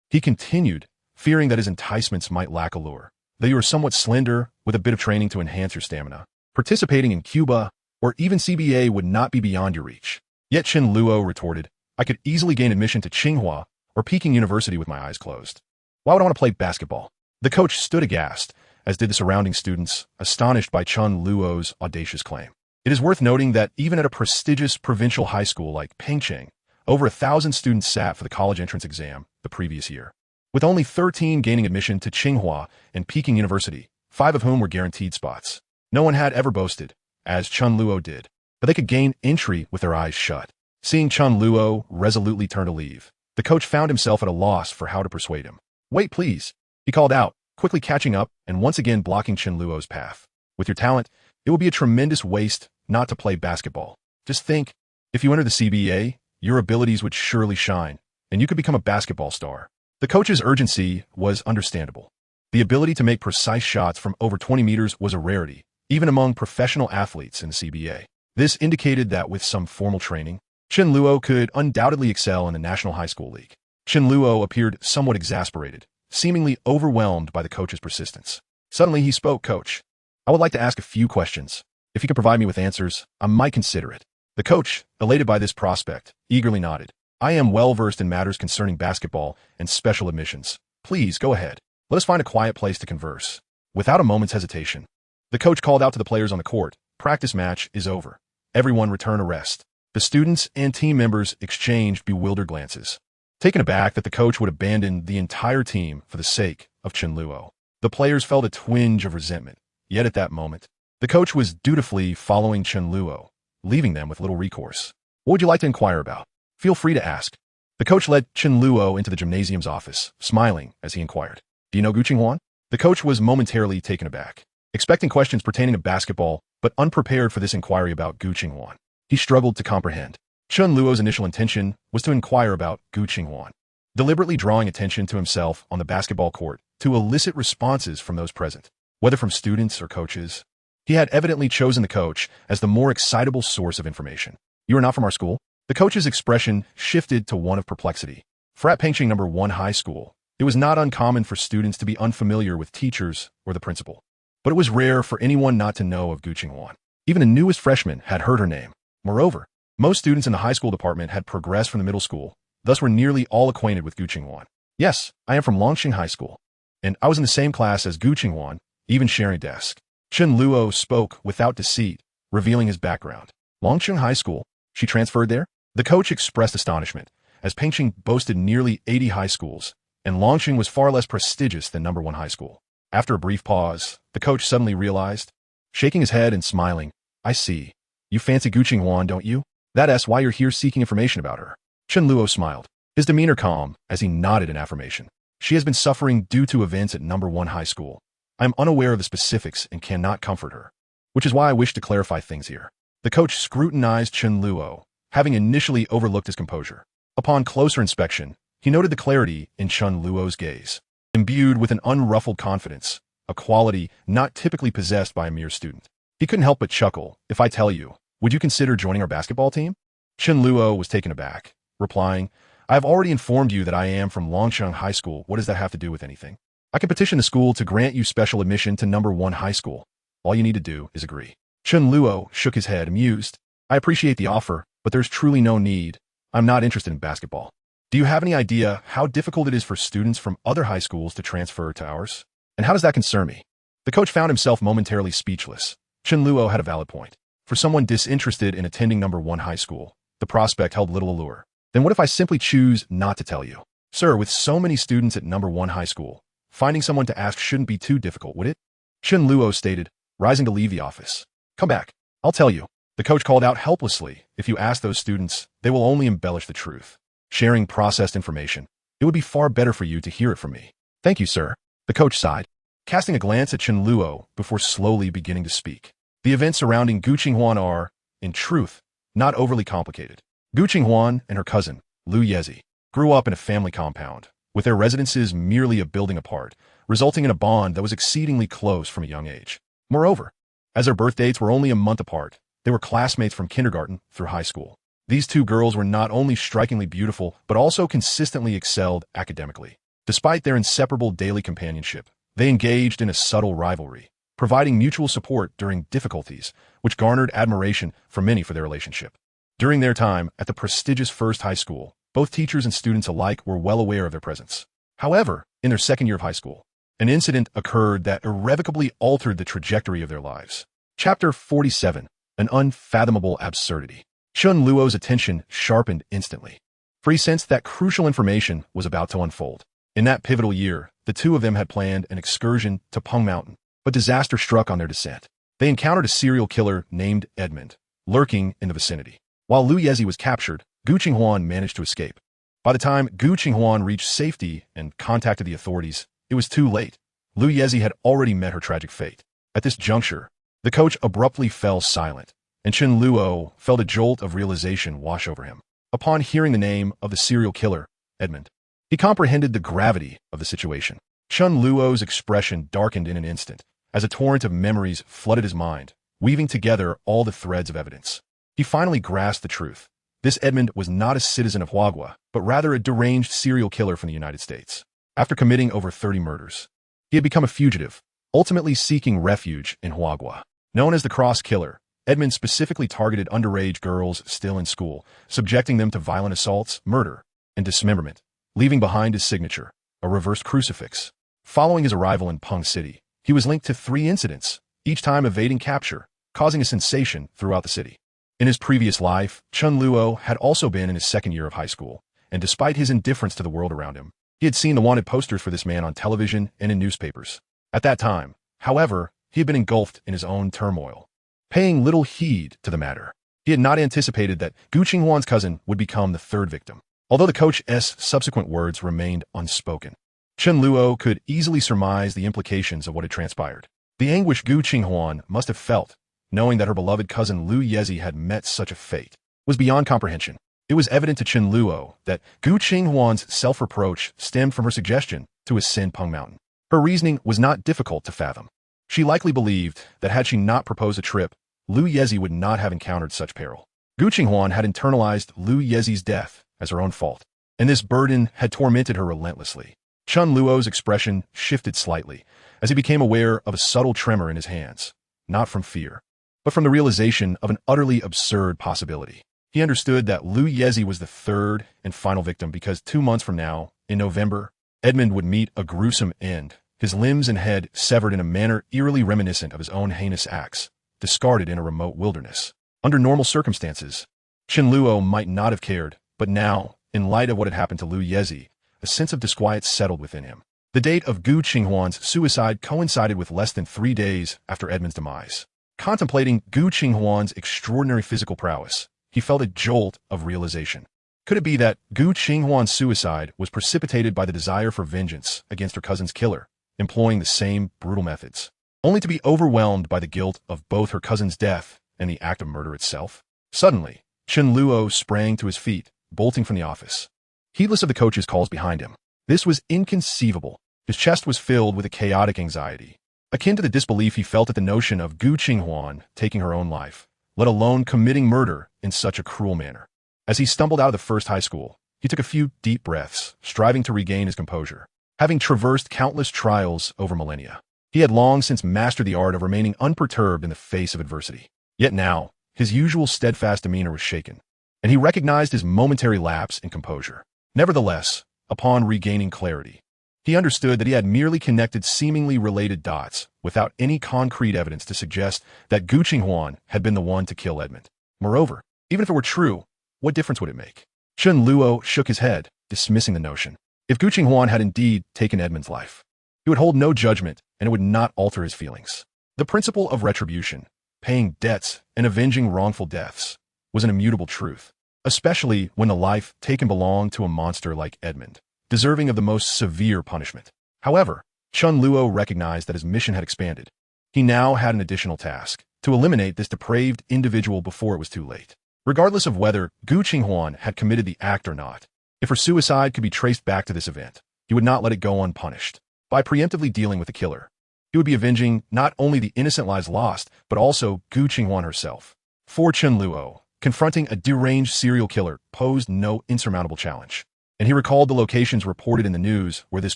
He continued, fearing that his enticements might lack allure. "Though you are somewhat slender, with a bit of training to enhance your stamina, participating in Cuba or even CBA would not be beyond your reach." Yet Chen Luo retorted, "I could easily gain admission to Tsinghua or Peking University with my eyes closed. Why would I want to play basketball?" The coach stood aghast, as did the surrounding students, astonished by Chen Luo's audacious claim. It is worth noting that even at a prestigious provincial high school like Pengcheng, over 1,000 students sat for the college entrance exam the previous year, with only 13 gaining admission to Tsinghua and Peking University, 5 of whom were guaranteed spots. No one had ever boasted, as Chen Luo did, but they could gain entry with their eyes shut. Seeing Chen Luo resolutely turn to leave, the coach found himself at a loss for how to persuade him. "Wait, please," he called out, quickly catching up and once again blocking Chen Luo's path. "With your talent, it will be a tremendous waste not to play basketball. Just think, if you enter the CBA, your abilities would surely shine, and you could become a basketball star." The coach's urgency was understandable. The ability to make precise shots from over 20 meters was a rarity, even among professional athletes in the CBA. This indicated that with some formal training, Chen Luo could undoubtedly excel in the National High School League. Chen Luo appeared somewhat exasperated, seemingly overwhelmed by the coach's persistence. Suddenly he spoke, "Coach, I would like to ask a few questions. If you can provide me with answers, I might consider it." The coach, elated by this prospect, eagerly nodded. "I am well versed in matters concerning basketball and special admissions. Please, go ahead. Let us find a quiet place to converse." Without a moment's hesitation, the coach called out to the players on the court, "Practice match is over. Everyone return to rest." The students and team members exchanged bewildered glances, taken aback that the coach would abandon the entire team for the sake of Chen Luo. The players felt a twinge of resentment, yet at that moment, the coach was dutifully following Chen Luo, leaving them with little recourse. "What would you like to inquire about? Feel free to ask." The coach led Chen Luo into the gymnasium's office, smiling as he inquired, "Do you know Gu Qinghuan?" The coach was momentarily taken aback, expecting questions pertaining to basketball, but unprepared for this inquiry about Gu Qinghuan. He struggled to comprehend. Chen Luo's initial intention was to inquire about Gu Qinghuan, deliberately drawing attention to himself on the basketball court to elicit responses from those present, whether from students or coaches. He had evidently chosen the coach as the more excitable source of information. "You are not from our school?" The coach's expression shifted to one of perplexity. For at Pengcheng No. 1 High School, it was not uncommon for students to be unfamiliar with teachers or the principal. But it was rare for anyone not to know of Gu Qinghuan. Even the newest freshman had heard her name. Moreover, most students in the high school department had progressed from the middle school, thus were nearly all acquainted with Gu Qinghuan. "Yes, I am from Longqing High School, and I was in the same class as Gu Qinghuan, even sharing a desk." Chen Luo spoke without deceit, revealing his background. "Longqing High School? She transferred there?" The coach expressed astonishment, as Pengcheng boasted nearly 80 high schools, and Longqing was far less prestigious than No. 1 High School. After a brief pause, the coach suddenly realized, shaking his head and smiling, "I see. You fancy Gu Qinghuan, don't you? That's why you're here seeking information about her." Chen Luo smiled, his demeanor calm as he nodded in affirmation. "She has been suffering due to events at No. 1 High School. I am unaware of the specifics and cannot comfort her, which is why I wish to clarify things here." The coach scrutinized Chen Luo, having initially overlooked his composure. Upon closer inspection, He noted the clarity in Chen Luo's gaze, imbued with an unruffled confidence, a quality not typically possessed by a mere student. He couldn't help but chuckle. If I tell you, would you consider joining our basketball team? Chen Luo was taken aback, replying, I have already informed you that I am from Longsheng High School. What does that have to do with anything? I can petition the school to grant you special admission to number 1 high school. All you need to do is agree. Chen Luo shook his head, amused. I appreciate the offer, but there's truly no need. I'm not interested in basketball. Do you have any idea how difficult it is for students from other high schools to transfer to ours? And how does that concern me? The coach found himself momentarily speechless. Chen Luo had a valid point. For someone disinterested in attending number 1 high school, the prospect held little allure. Then what if I simply choose not to tell you? Sir, with so many students at number 1 high school, finding someone to ask shouldn't be too difficult, would it? Chen Luo stated, rising to leave the office. Come back. I'll tell you. The coach called out helplessly. If you ask those students, they will only embellish the truth, sharing processed information. It would be far better for you to hear it from me. Thank you, sir. The coach sighed, casting a glance at Chen Luo before slowly beginning to speak. The events surrounding Gu Qinghuan are, in truth, not overly complicated. Gu Qinghuan and her cousin, Lu Yezi, grew up in a family compound, with their residences merely a building apart, resulting in a bond that was exceedingly close from a young age. Moreover, as their birth dates were only a month apart, they were classmates from kindergarten through high school. These two girls were not only strikingly beautiful, but also consistently excelled academically. Despite their inseparable daily companionship, they engaged in a subtle rivalry, providing mutual support during difficulties, which garnered admiration from many for their relationship. During their time at the prestigious First High School, both teachers and students alike were well aware of their presence. However, in their second year of high school, an incident occurred that irrevocably altered the trajectory of their lives. Chapter 47, An Unfathomable Absurdity. Chen Luo's attention sharpened instantly, for he sensed that crucial information was about to unfold. In that pivotal year, the two of them had planned an excursion to Peng Mountain, but disaster struck on their descent. They encountered a serial killer named Edmund, lurking in the vicinity. While Lu Yezi was captured, Gu Qinghuan managed to escape. By the time Gu Qinghuan reached safety and contacted the authorities, it was too late. Lu Yezi had already met her tragic fate. At this juncture, the coach abruptly fell silent, and Chen Luo felt a jolt of realization wash over him. Upon hearing the name of the serial killer, Edmund, he comprehended the gravity of the situation. Chen Luo's expression darkened in an instant, as a torrent of memories flooded his mind, weaving together all the threads of evidence. He finally grasped the truth. This Edmund was not a citizen of Huagua, but rather a deranged serial killer from the United States. After committing over 30 murders, he had become a fugitive, ultimately seeking refuge in Huagua. Known as the Cross Killer, Edmund specifically targeted underage girls still in school, subjecting them to violent assaults, murder, and dismemberment, leaving behind his signature, a reversed crucifix. Following his arrival in Peng City, he was linked to 3 incidents, each time evading capture, causing a sensation throughout the city. In his previous life, Chen Luo had also been in his second year of high school, and despite his indifference to the world around him, he had seen the wanted posters for this man on television and in newspapers. At that time, however, he had been engulfed in his own turmoil, paying little heed to the matter. He had not anticipated that Gu Qinghuan's cousin would become the 3rd victim, although the coach's subsequent words remained unspoken. Chen Luo could easily surmise the implications of what had transpired. The anguish Gu Qinghuan must have felt, knowing that her beloved cousin Lu Yezi had met such a fate, was beyond comprehension. It was evident to Chen Luo that Gu Qinghuan's self-reproach stemmed from her suggestion to ascend Peng Mountain. Her reasoning was not difficult to fathom. She likely believed that had she not proposed a trip, Lu Yezi would not have encountered such peril. Gu Qinghuan had internalized Lu Yezi's death as her own fault, and this burden had tormented her relentlessly. Chen Luo's expression shifted slightly as he became aware of a subtle tremor in his hands, not from fear, but from the realization of an utterly absurd possibility. He understood that Lu Yezi was the 3rd and final victim because 2 months from now, in November, Edmund would meet a gruesome end, his limbs and head severed in a manner eerily reminiscent of his own heinous acts, discarded in a remote wilderness. Under normal circumstances, Chen Luo might not have cared, but now, in light of what had happened to Lu Yezi, a sense of disquiet settled within him. The date of Gu Qinghuan's suicide coincided with less than 3 days after Edmund's demise. Contemplating Gu Qinghuan's extraordinary physical prowess, he felt a jolt of realization. Could it be that Gu Qinghuan's suicide was precipitated by the desire for vengeance against her cousin's killer, employing the same brutal methods, only to be overwhelmed by the guilt of both her cousin's death and the act of murder itself? Suddenly, Chen Luo sprang to his feet, bolting from the office. heedless of the coach's calls behind him. This was inconceivable. His chest was filled with a chaotic anxiety, akin to the disbelief he felt at the notion of Gu Qinghuan taking her own life, let alone committing murder in such a cruel manner. As he stumbled out of the first high school, he took a few deep breaths, striving to regain his composure. Having traversed countless trials over millennia, he had long since mastered the art of remaining unperturbed in the face of adversity. Yet now, his usual steadfast demeanor was shaken, and he recognized his momentary lapse in composure. Nevertheless, upon regaining clarity, he understood that he had merely connected seemingly related dots without any concrete evidence to suggest that Gu Qinghuan had been the one to kill Edmund. Moreover, even if it were true, what difference would it make? Chen Luo shook his head, dismissing the notion. If Gu Qinghuan had indeed taken Edmund's life, he would hold no judgment, and it would not alter his feelings. The principle of retribution, paying debts and avenging wrongful deaths, was an immutable truth, especially when the life taken belonged to a monster like Edmund, deserving of the most severe punishment. However, Chen Luo recognized that his mission had expanded. He now had an additional task, to eliminate this depraved individual before it was too late. Regardless of whether Gu Qinghuan had committed the act or not, if her suicide could be traced back to this event, he would not let it go unpunished. By preemptively dealing with the killer, he would be avenging not only the innocent lives lost, but also Gu Qinghuan herself. For Chen Luo, confronting a deranged serial killer posed no insurmountable challenge, and he recalled the locations reported in the news where this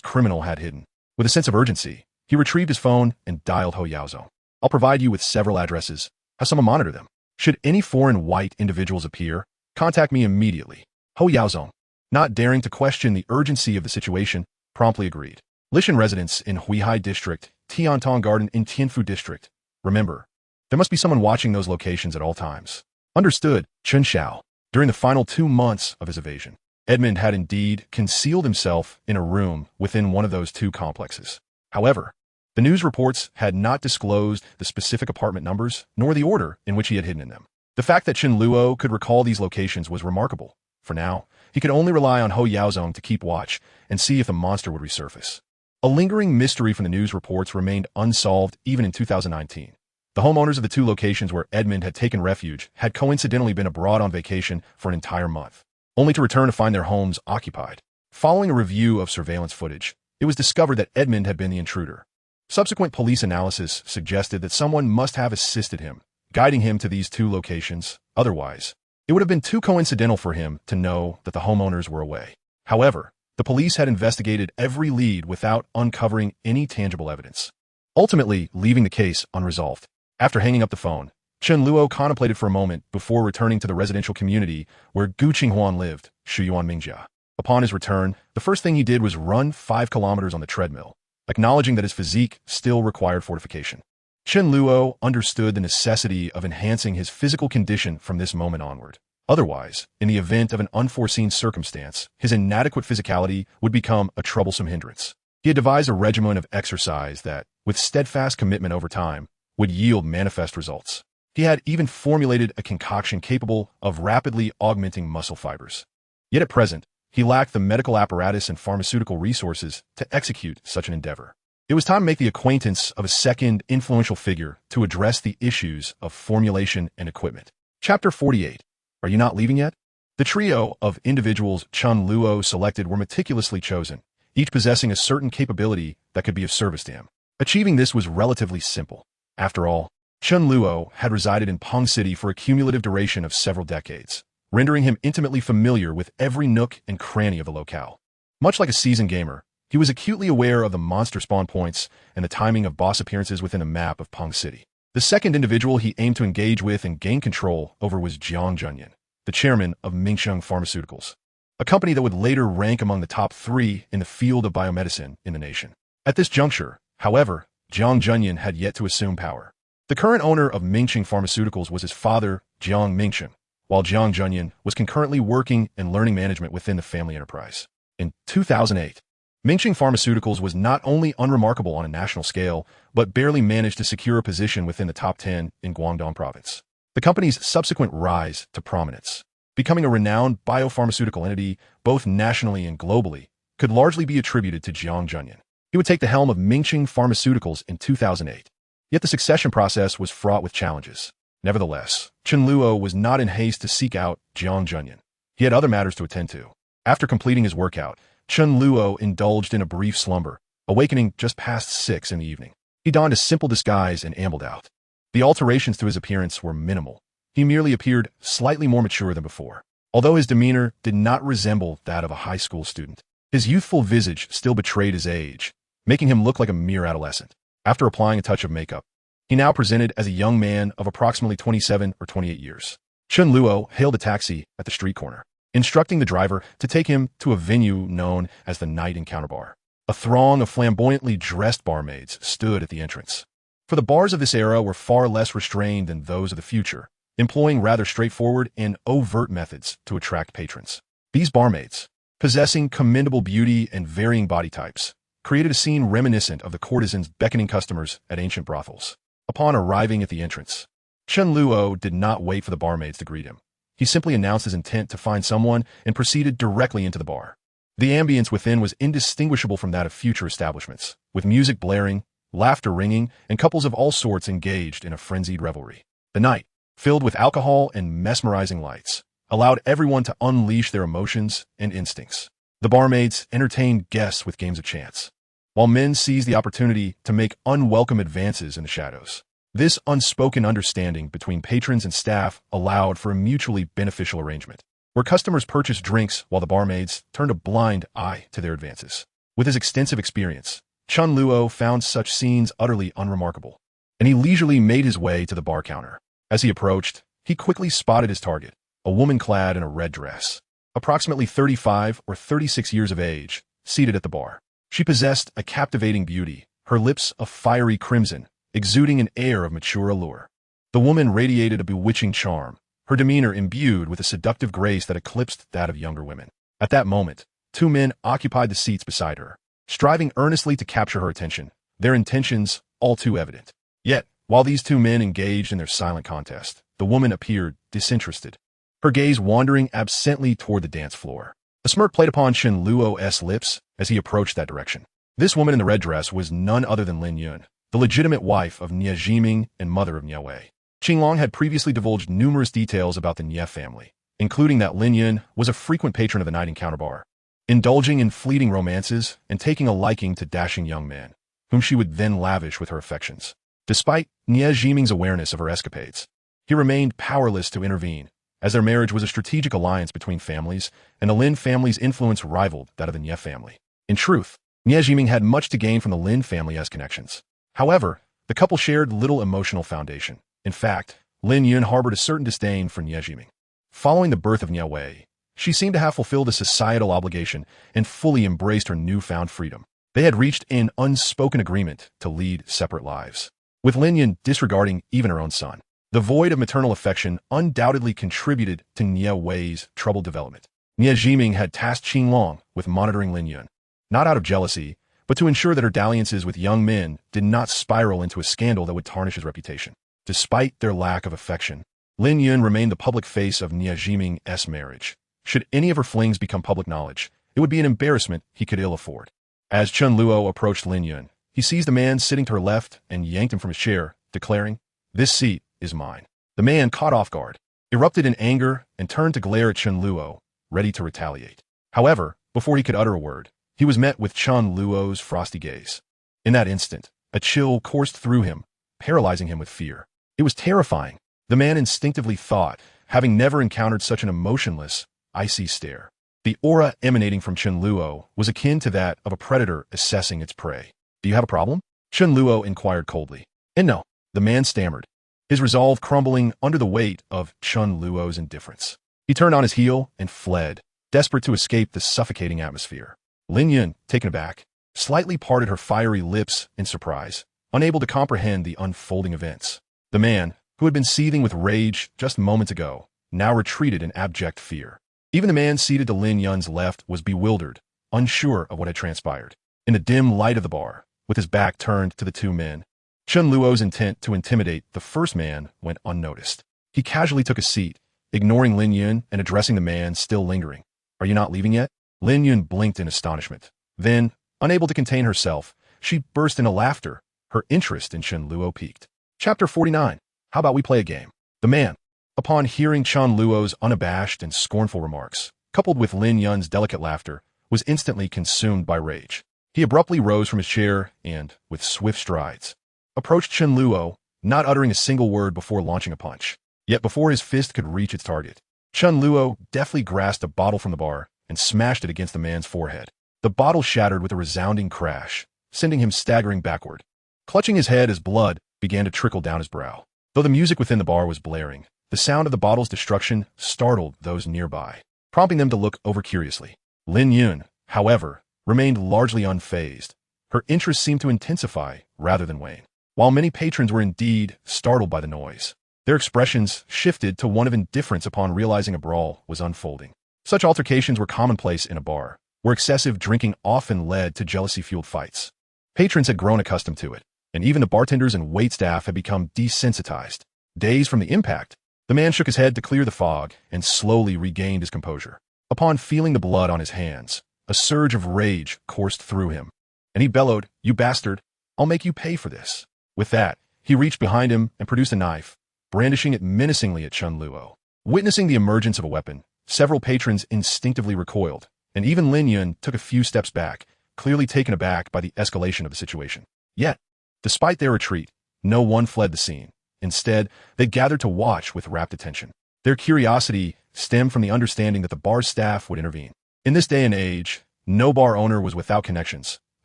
criminal had hidden. With a sense of urgency, he retrieved his phone and dialed Ho Yaozong. I'll provide you with several addresses. Have someone monitor them. Should any foreign white individuals appear, contact me immediately. Ho Yaozong, not daring to question the urgency of the situation, promptly agreed. Lishan residents in Huihai District, Tiantong Garden in Tianfu District. Remember, there must be someone watching those locations at all times. Understood, Chen Xiao. During the final 2 months of his evasion, Edmund had indeed concealed himself in a room within one of those 2 complexes. However, the news reports had not disclosed the specific apartment numbers nor the order in which he had hidden in them. The fact that Chen Luo could recall these locations was remarkable. For now, he could only rely on Ho Yaozong to keep watch and see if the monster would resurface. A lingering mystery from the news reports remained unsolved even in 2019. The homeowners of the 2 locations where Edmund had taken refuge had coincidentally been abroad on vacation for an entire month, only to return to find their homes occupied. Following a review of surveillance footage, it was discovered that Edmund had been the intruder. Subsequent police analysis suggested that someone must have assisted him, guiding him to these 2 locations. Otherwise, it would have been too coincidental for him to know that the homeowners were away. However, the police had investigated every lead without uncovering any tangible evidence, ultimately leaving the case unresolved. After hanging up the phone, Chen Luo contemplated for a moment before returning to the residential community where Gu Qinghuan lived, Shuyuan Mingjia. Upon his return, the first thing he did was run 5 kilometers on the treadmill, acknowledging that his physique still required fortification. Chen Luo understood the necessity of enhancing his physical condition from this moment onward. Otherwise, in the event of an unforeseen circumstance, his inadequate physicality would become a troublesome hindrance. He had devised a regimen of exercise that, with steadfast commitment over time, would yield manifest results. He had even formulated a concoction capable of rapidly augmenting muscle fibers. Yet at present, he lacked the medical apparatus and pharmaceutical resources to execute such an endeavor. It was time to make the acquaintance of a second influential figure to address the issues of formulation and equipment. Chapter 48. Are you not leaving yet? The trio of individuals Chen Luo selected were meticulously chosen, each possessing a certain capability that could be of service to him. Achieving this was relatively simple. After all, Chen Luo had resided in Peng City for a cumulative duration of several decades, rendering him intimately familiar with every nook and cranny of the locale. Much like a seasoned gamer, he was acutely aware of the monster spawn points and the timing of boss appearances within a map of Peng City. The second individual he aimed to engage with and gain control over was Jiang Junyan, the chairman of Mingsheng Pharmaceuticals, a company that would later rank among the top 3 in the field of biomedicine in the nation. At this juncture, however, Jiang Junyan had yet to assume power. The current owner of Mingsheng Pharmaceuticals was his father, Jiang Mingsheng, while Jiang Junyan was concurrently working and learning management within the family enterprise. In 2008, Mingsheng Pharmaceuticals was not only unremarkable on a national scale, but barely managed to secure a position within the top 10 in Guangdong province. The company's subsequent rise to prominence, becoming a renowned biopharmaceutical entity both nationally and globally, could largely be attributed to Jiang Junyan. He would take the helm of Mingsheng Pharmaceuticals in 2008. Yet the succession process was fraught with challenges. Nevertheless, Chen Luo was not in haste to seek out Jiang Junyan. He had other matters to attend to. After completing his workout, Chen Luo indulged in a brief slumber, awakening just past 6 in the evening. He donned a simple disguise and ambled out. The alterations to his appearance were minimal. He merely appeared slightly more mature than before. Although his demeanor did not resemble that of a high school student, his youthful visage still betrayed his age, making him look like a mere adolescent. After applying a touch of makeup, he now presented as a young man of approximately 27 or 28 years. Chen Luo hailed a taxi at the street corner, instructing the driver to take him to a venue known as the Night Encounter Bar. A throng of flamboyantly dressed barmaids stood at the entrance. For the bars of this era were far less restrained than those of the future, employing rather straightforward and overt methods to attract patrons. These barmaids, possessing commendable beauty and varying body types, created a scene reminiscent of the courtesans beckoning customers at ancient brothels. Upon arriving at the entrance, Chen Luo did not wait for the barmaids to greet him. He simply announced his intent to find someone and proceeded directly into the bar. The ambience within was indistinguishable from that of future establishments, with music blaring, laughter ringing, and couples of all sorts engaged in a frenzied revelry. The night, filled with alcohol and mesmerizing lights, allowed everyone to unleash their emotions and instincts. The barmaids entertained guests with games of chance, while men seized the opportunity to make unwelcome advances in the shadows. This unspoken understanding between patrons and staff allowed for a mutually beneficial arrangement, where customers purchased drinks while the barmaids turned a blind eye to their advances. With his extensive experience, Chen Luo found such scenes utterly unremarkable, and he leisurely made his way to the bar counter. As he approached, he quickly spotted his target, a woman clad in a red dress, approximately 35 or 36 years of age, seated at the bar. She possessed a captivating beauty, her lips a fiery crimson, exuding an air of mature allure. The woman radiated a bewitching charm, her demeanor imbued with a seductive grace that eclipsed that of younger women. At that moment, two men occupied the seats beside her, striving earnestly to capture her attention, their intentions all too evident. Yet, while these two men engaged in their silent contest, the woman appeared disinterested, her gaze wandering absently toward the dance floor. A smirk played upon Chen Luo's lips as he approached that direction. This woman in the red dress was none other than Lin Yun, the legitimate wife of Nie Jiming and mother of Nie Wei. Qinglong had previously divulged numerous details about the Nie family, including that Lin Yun was a frequent patron of the Night Encounter Bar, indulging in fleeting romances and taking a liking to dashing young men, whom she would then lavish with her affections. Despite Nie Jiming's awareness of her escapades, he remained powerless to intervene, as their marriage was a strategic alliance between families, and the Lin family's influence rivaled that of the Nie family. In truth, Nie Jiming had much to gain from the Lin family's connections. However, the couple shared little emotional foundation. In fact, Lin Yun harbored a certain disdain for Nie Jiming. Following the birth of Nie Wei, she seemed to have fulfilled a societal obligation and fully embraced her newfound freedom. They had reached an unspoken agreement to lead separate lives, with Lin Yun disregarding even her own son. The void of maternal affection undoubtedly contributed to Nie Wei's troubled development. Nie Jiming had tasked Qinglong with monitoring Lin Yun, not out of jealousy, but to ensure that her dalliances with young men did not spiral into a scandal that would tarnish his reputation. Despite their lack of affection, Lin Yun remained the public face of Nie Jiming's marriage. Should any of her flings become public knowledge, it would be an embarrassment he could ill afford. As Chen Luo approached Lin Yun, he seized a man sitting to her left and yanked him from his chair, declaring, "This seat is mine." The man, caught off guard, erupted in anger and turned to glare at Chen Luo, ready to retaliate. However, before he could utter a word, he was met with Chen Luo's frosty gaze. In that instant, a chill coursed through him, paralyzing him with fear. It was terrifying, the man instinctively thought, having never encountered such an emotionless, icy stare. The aura emanating from Chen Luo was akin to that of a predator assessing its prey. "Do you have a problem?" Chen Luo inquired coldly. "And no," the man stammered, his resolve crumbling under the weight of Chen Luo's indifference. He turned on his heel and fled, desperate to escape the suffocating atmosphere. Lin Yun, taken aback, slightly parted her fiery lips in surprise, unable to comprehend the unfolding events. The man, who had been seething with rage just moments ago, now retreated in abject fear. Even the man seated to Lin Yun's left was bewildered, unsure of what had transpired. In the dim light of the bar, with his back turned to the two men, Chen Luo's intent to intimidate the first man went unnoticed. He casually took a seat, ignoring Lin Yun and addressing the man still lingering. "Are you not leaving yet?" Lin Yun blinked in astonishment. Then, unable to contain herself, she burst into laughter, her interest in Chen Luo piqued. Chapter 49. How about we play a game? The man, upon hearing Chen Luo's unabashed and scornful remarks, coupled with Lin Yun's delicate laughter, was instantly consumed by rage. He abruptly rose from his chair and, with swift strides, approached Chen Luo, not uttering a single word before launching a punch. Yet before his fist could reach its target, Chen Luo deftly grasped a bottle from the bar and smashed it against the man's forehead. The bottle shattered with a resounding crash, sending him staggering backward, clutching his head as blood began to trickle down his brow. Though the music within the bar was blaring, the sound of the bottle's destruction startled those nearby, prompting them to look over curiously. Lin Yun, however, remained largely unfazed. Her interest seemed to intensify rather than wane. While many patrons were indeed startled by the noise, their expressions shifted to one of indifference upon realizing a brawl was unfolding. Such altercations were commonplace in a bar, where excessive drinking often led to jealousy-fueled fights. Patrons had grown accustomed to it, and even the bartenders and waitstaff had become desensitized. Days from the impact, the man shook his head to clear the fog and slowly regained his composure. Upon feeling the blood on his hands, a surge of rage coursed through him, and he bellowed, "You bastard! I'll make you pay for this." With that, he reached behind him and produced a knife, brandishing it menacingly at Chen Luo. Witnessing the emergence of a weapon, several patrons instinctively recoiled, and even Lin Yun took a few steps back, clearly taken aback by the escalation of the situation. Yet, despite their retreat, no one fled the scene. Instead, they gathered to watch with rapt attention. Their curiosity stemmed from the understanding that the bar staff would intervene. In this day and age, no bar owner was without connections,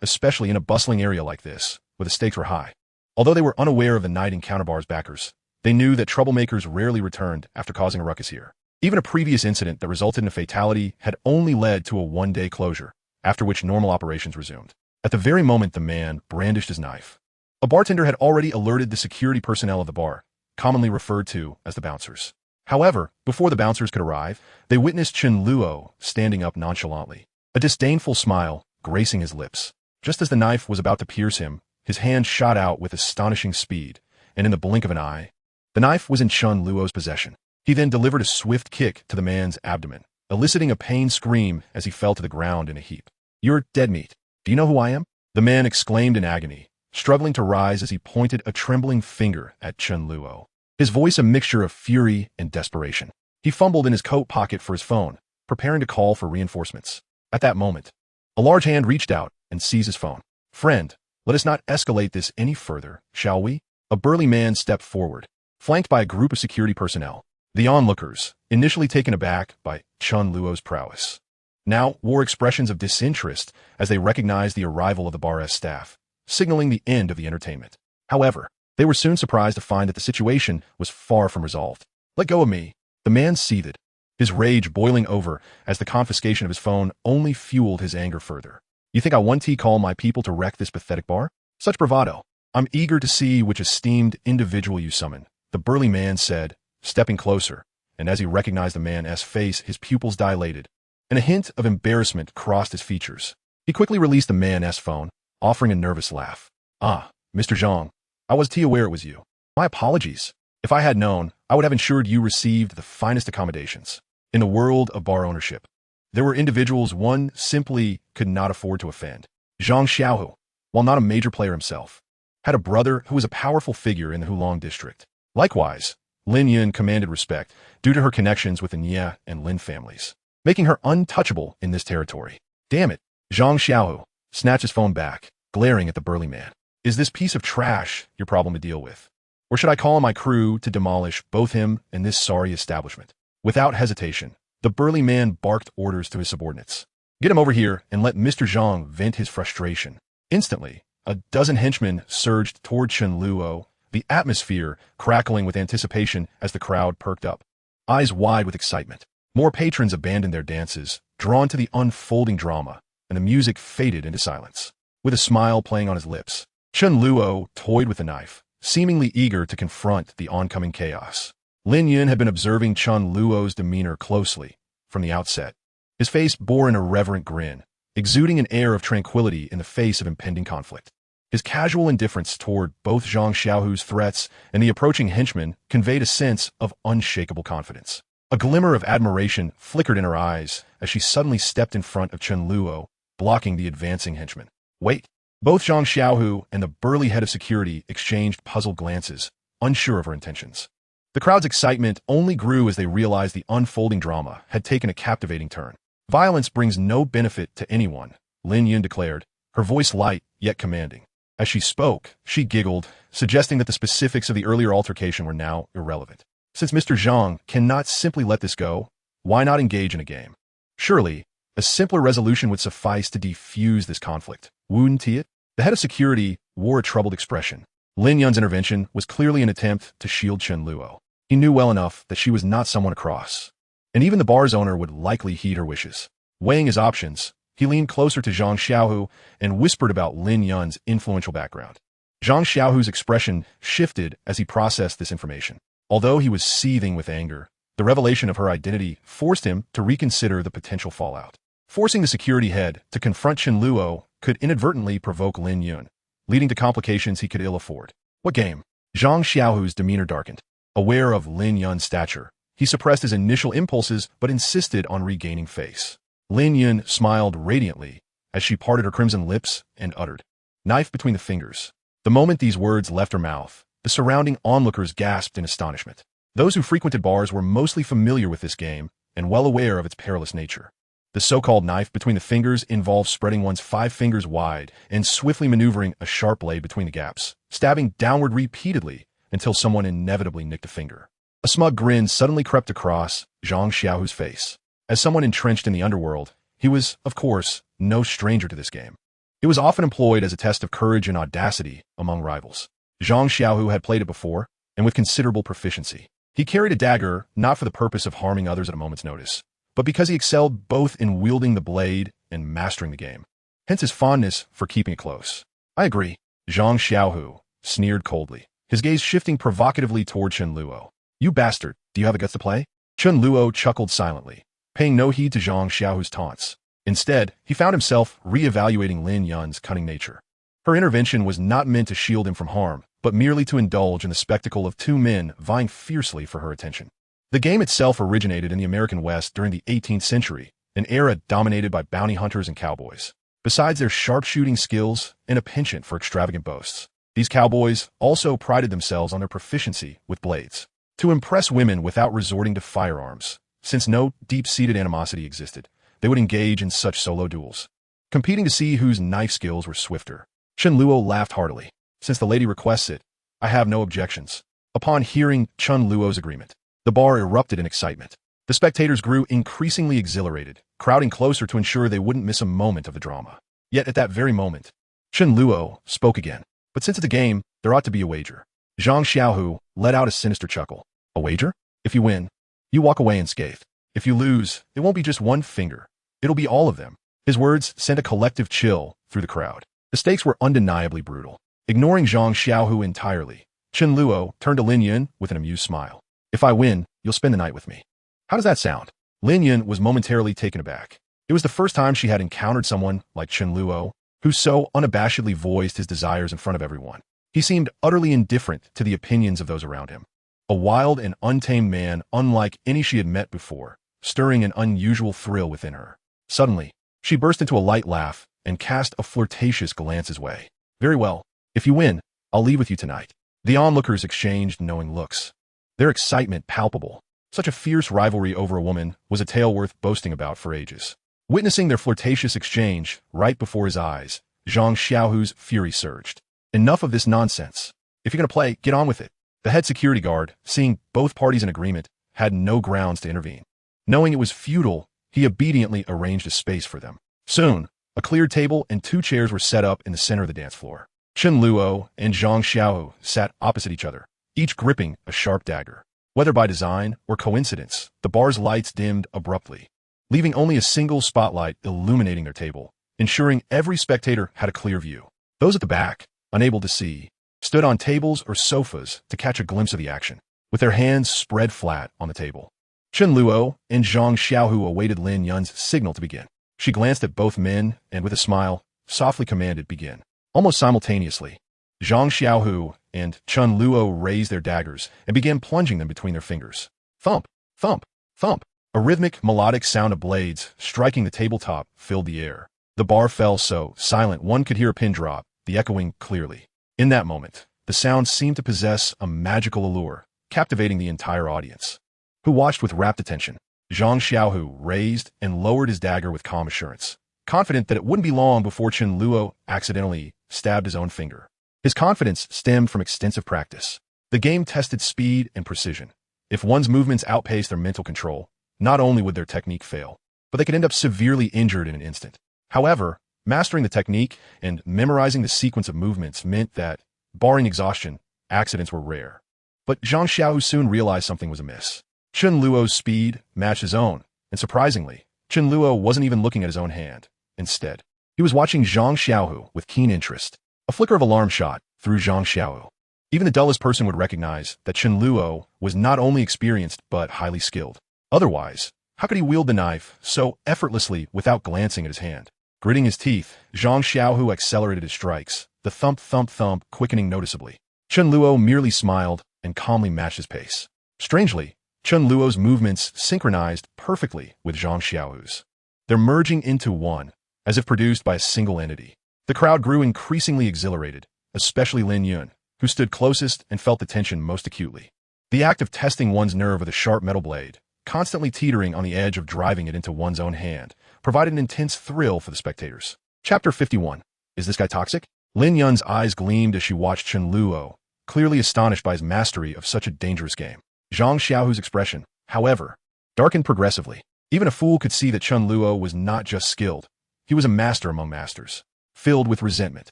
especially in a bustling area like this, where the stakes were high. Although they were unaware of the night Encounter Bar's backers, they knew that troublemakers rarely returned after causing a ruckus here. Even a previous incident that resulted in a fatality had only led to a one-day closure, after which normal operations resumed. At the very moment the man brandished his knife, a bartender had already alerted the security personnel of the bar, commonly referred to as the bouncers. However, before the bouncers could arrive, they witnessed Chen Luo standing up nonchalantly, a disdainful smile gracing his lips. Just as the knife was about to pierce him, his hand shot out with astonishing speed, and in the blink of an eye, the knife was in Chen Luo's possession. He then delivered a swift kick to the man's abdomen, eliciting a pained scream as he fell to the ground in a heap. "You're dead meat. Do you know who I am?" The man exclaimed in agony, struggling to rise as he pointed a trembling finger at Chen Luo, his voice a mixture of fury and desperation. He fumbled in his coat pocket for his phone, preparing to call for reinforcements. At that moment, a large hand reached out and seized his phone. "Friend, let us not escalate this any further, shall we?" A burly man stepped forward, flanked by a group of security personnel. The onlookers, initially taken aback by Chen Luo's prowess, now wore expressions of disinterest as they recognized the arrival of the bar's staff, signaling the end of the entertainment. However, they were soon surprised to find that the situation was far from resolved. "Let go of me," the man seethed, his rage boiling over as the confiscation of his phone only fueled his anger further. "You think I want to call my people to wreck this pathetic bar? Such bravado. I'm eager to see which esteemed individual you summon," the burly man said, stepping closer, and as he recognized the man's face, his pupils dilated, and a hint of embarrassment crossed his features. He quickly released the man's phone, offering a nervous laugh. "Ah, Mr. Zhang, I was too aware it was you. My apologies. If I had known, I would have ensured you received the finest accommodations." In the world of bar ownership, there were individuals one simply could not afford to offend. Zhang Xiaohu, while not a major player himself, had a brother who was a powerful figure in the Hulong district. Likewise, Lin Yun commanded respect due to her connections with the Nye and Lin families, making her untouchable in this territory. "Damn it," Zhang Xiaohu snatched his phone back, glaring at the burly man. "Is this piece of trash your problem to deal with? Or should I call on my crew to demolish both him and this sorry establishment?" Without hesitation, the burly man barked orders to his subordinates. "Get him over here and let Mr. Zhang vent his frustration." Instantly, a dozen henchmen surged toward Chen Luo, the atmosphere crackling with anticipation as the crowd perked up, eyes wide with excitement. More patrons abandoned their dances, drawn to the unfolding drama, and the music faded into silence. With a smile playing on his lips, Chen Luo toyed with the knife, seemingly eager to confront the oncoming chaos. Lin Yun had been observing Chen Luo's demeanor closely from the outset. His face bore an irreverent grin, exuding an air of tranquility in the face of impending conflict. His casual indifference toward both Zhang Xiaohu's threats and the approaching henchmen conveyed a sense of unshakable confidence. A glimmer of admiration flickered in her eyes as she suddenly stepped in front of Chen Luo, blocking the advancing henchmen. "Wait!" Both Zhang Xiaohu and the burly head of security exchanged puzzled glances, unsure of her intentions. The crowd's excitement only grew as they realized the unfolding drama had taken a captivating turn. Violence brings no benefit to anyone, Lin Yun declared, her voice light yet commanding. As she spoke, she giggled, suggesting that the specifics of the earlier altercation were now irrelevant. Since Mr. Zhang cannot simply let this go, why not engage in a game? Surely, a simpler resolution would suffice to defuse this conflict, wouldn't it? The head of security wore a troubled expression. Lin Yun's intervention was clearly an attempt to shield Chen Luo. He knew well enough that she was not someone to cross, and even the bar's owner would likely heed her wishes. Weighing his options, he leaned closer to Zhang Xiaohu and whispered about Lin Yun's influential background. Zhang Xiaohu's expression shifted as he processed this information. Although he was seething with anger, the revelation of her identity forced him to reconsider the potential fallout. Forcing the security head to confront Chen Luo could inadvertently provoke Lin Yun, leading to complications he could ill afford. What game? Zhang Xiaohu's demeanor darkened. Aware of Lin Yun's stature, he suppressed his initial impulses but insisted on regaining face. Lin Yun smiled radiantly as she parted her crimson lips and uttered, "Knife between the fingers." The moment these words left her mouth, the surrounding onlookers gasped in astonishment. Those who frequented bars were mostly familiar with this game and well aware of its perilous nature. The so-called knife between the fingers involves spreading one's 5 fingers wide and swiftly maneuvering a sharp blade between the gaps, stabbing downward repeatedly until someone inevitably nicked a finger. A smug grin suddenly crept across Zhang Xiaohu's face. As someone entrenched in the underworld, he was, of course, no stranger to this game. It was often employed as a test of courage and audacity among rivals. Zhang Xiaohu had played it before, and with considerable proficiency. He carried a dagger not for the purpose of harming others at a moment's notice, but because he excelled both in wielding the blade and mastering the game. Hence his fondness for keeping it close. I agree, Zhang Xiaohu sneered coldly, his gaze shifting provocatively toward Chen Luo. You bastard, do you have the guts to play? Chen Luo chuckled silently, paying no heed to Zhang Xiaohu's taunts. Instead, he found himself re-evaluating Lin Yun's cunning nature. Her intervention was not meant to shield him from harm, but merely to indulge in the spectacle of 2 men vying fiercely for her attention. The game itself originated in the American West during the 18th century, an era dominated by bounty hunters and cowboys. Besides their sharpshooting skills and a penchant for extravagant boasts, these cowboys also prided themselves on their proficiency with blades. To impress women without resorting to firearms, since no deep-seated animosity existed, they would engage in such solo duels, competing to see whose knife skills were swifter. Chen Luo laughed heartily. Since the lady requests it, I have no objections. Upon hearing Chen Luo's agreement, the bar erupted in excitement. The spectators grew increasingly exhilarated, crowding closer to ensure they wouldn't miss a moment of the drama. Yet at that very moment, Chen Luo spoke again. But since it's a game, there ought to be a wager. Zhang Xiaohu let out a sinister chuckle. A wager? If you win, you walk away unscathed. If you lose, it won't be just 1 finger. It'll be all of them. His words sent a collective chill through the crowd. The stakes were undeniably brutal. Ignoring Zhang Xiaohu entirely, Chen Luo turned to Lin Yun with an amused smile. If I win, you'll spend the night with me. How does that sound? Lin Yun was momentarily taken aback. It was the first time she had encountered someone like Chen Luo, who so unabashedly voiced his desires in front of everyone. He seemed utterly indifferent to the opinions of those around him. A wild and untamed man unlike any she had met before, stirring an unusual thrill within her. Suddenly, she burst into a light laugh and cast a flirtatious glance his way. Very well. If you win, I'll leave with you tonight. The onlookers exchanged knowing looks, their excitement palpable. Such a fierce rivalry over a woman was a tale worth boasting about for ages. Witnessing their flirtatious exchange right before his eyes, Zhang Xiaohu's fury surged. Enough of this nonsense. If you're going to play, get on with it. The head security guard, seeing both parties in agreement, had no grounds to intervene. Knowing it was futile, he obediently arranged a space for them. Soon, a cleared table and 2 chairs were set up in the center of the dance floor. Chen Luo and Zhang Xiaohu sat opposite each other, each gripping a sharp dagger. Whether by design or coincidence, the bar's lights dimmed abruptly, leaving only a single spotlight illuminating their table, ensuring every spectator had a clear view. Those at the back, unable to see, stood on tables or sofas to catch a glimpse of the action, with their hands spread flat on the table. Chen Luo and Zhang Xiaohu awaited Lin Yun's signal to begin. She glanced at both men and with a smile, softly commanded, begin. Almost simultaneously, Zhang Xiaohu and Chen Luo raised their daggers and began plunging them between their fingers. Thump, thump, thump. A rhythmic, melodic sound of blades striking the tabletop filled the air. The bar fell so silent one could hear a pin drop, the echoing clearly. In that moment, the sound seemed to possess a magical allure, captivating the entire audience, who watched with rapt attention. Zhang Xiaohu raised and lowered his dagger with calm assurance, confident that it wouldn't be long before Chen Luo accidentally stabbed his own finger. His confidence stemmed from extensive practice. The game tested speed and precision. If one's movements outpaced their mental control, not only would their technique fail, but they could end up severely injured in an instant. However, mastering the technique and memorizing the sequence of movements meant that, barring exhaustion, accidents were rare. But Zhang Xiaohu soon realized something was amiss. Chen Luo's speed matched his own, and surprisingly, Chen Luo wasn't even looking at his own hand. Instead, he was watching Zhang Xiaohu with keen interest. A flicker of alarm shot through Zhang Xiaohu. Even the dullest person would recognize that Chen Luo was not only experienced but highly skilled. Otherwise, how could he wield the knife so effortlessly without glancing at his hand? Gritting his teeth, Zhang Xiaohu accelerated his strikes, the thump thump thump quickening noticeably. Chen Luo merely smiled and calmly matched his pace. Strangely, Chen Luo's movements synchronized perfectly with Zhang Xiaohu's. They're merging into one, as if produced by a single entity. The crowd grew increasingly exhilarated, especially Lin Yun, who stood closest and felt the tension most acutely. The act of testing one's nerve with a sharp metal blade, constantly teetering on the edge of driving it into one's own hand, provided an intense thrill for the spectators. Chapter 51. Is this guy toxic? Lin Yun's eyes gleamed as she watched Chen Luo, clearly astonished by his mastery of such a dangerous game. Zhang Xiaohu's expression, however, darkened progressively. Even a fool could see that Chen Luo was not just skilled. He was a master among masters. Filled with resentment,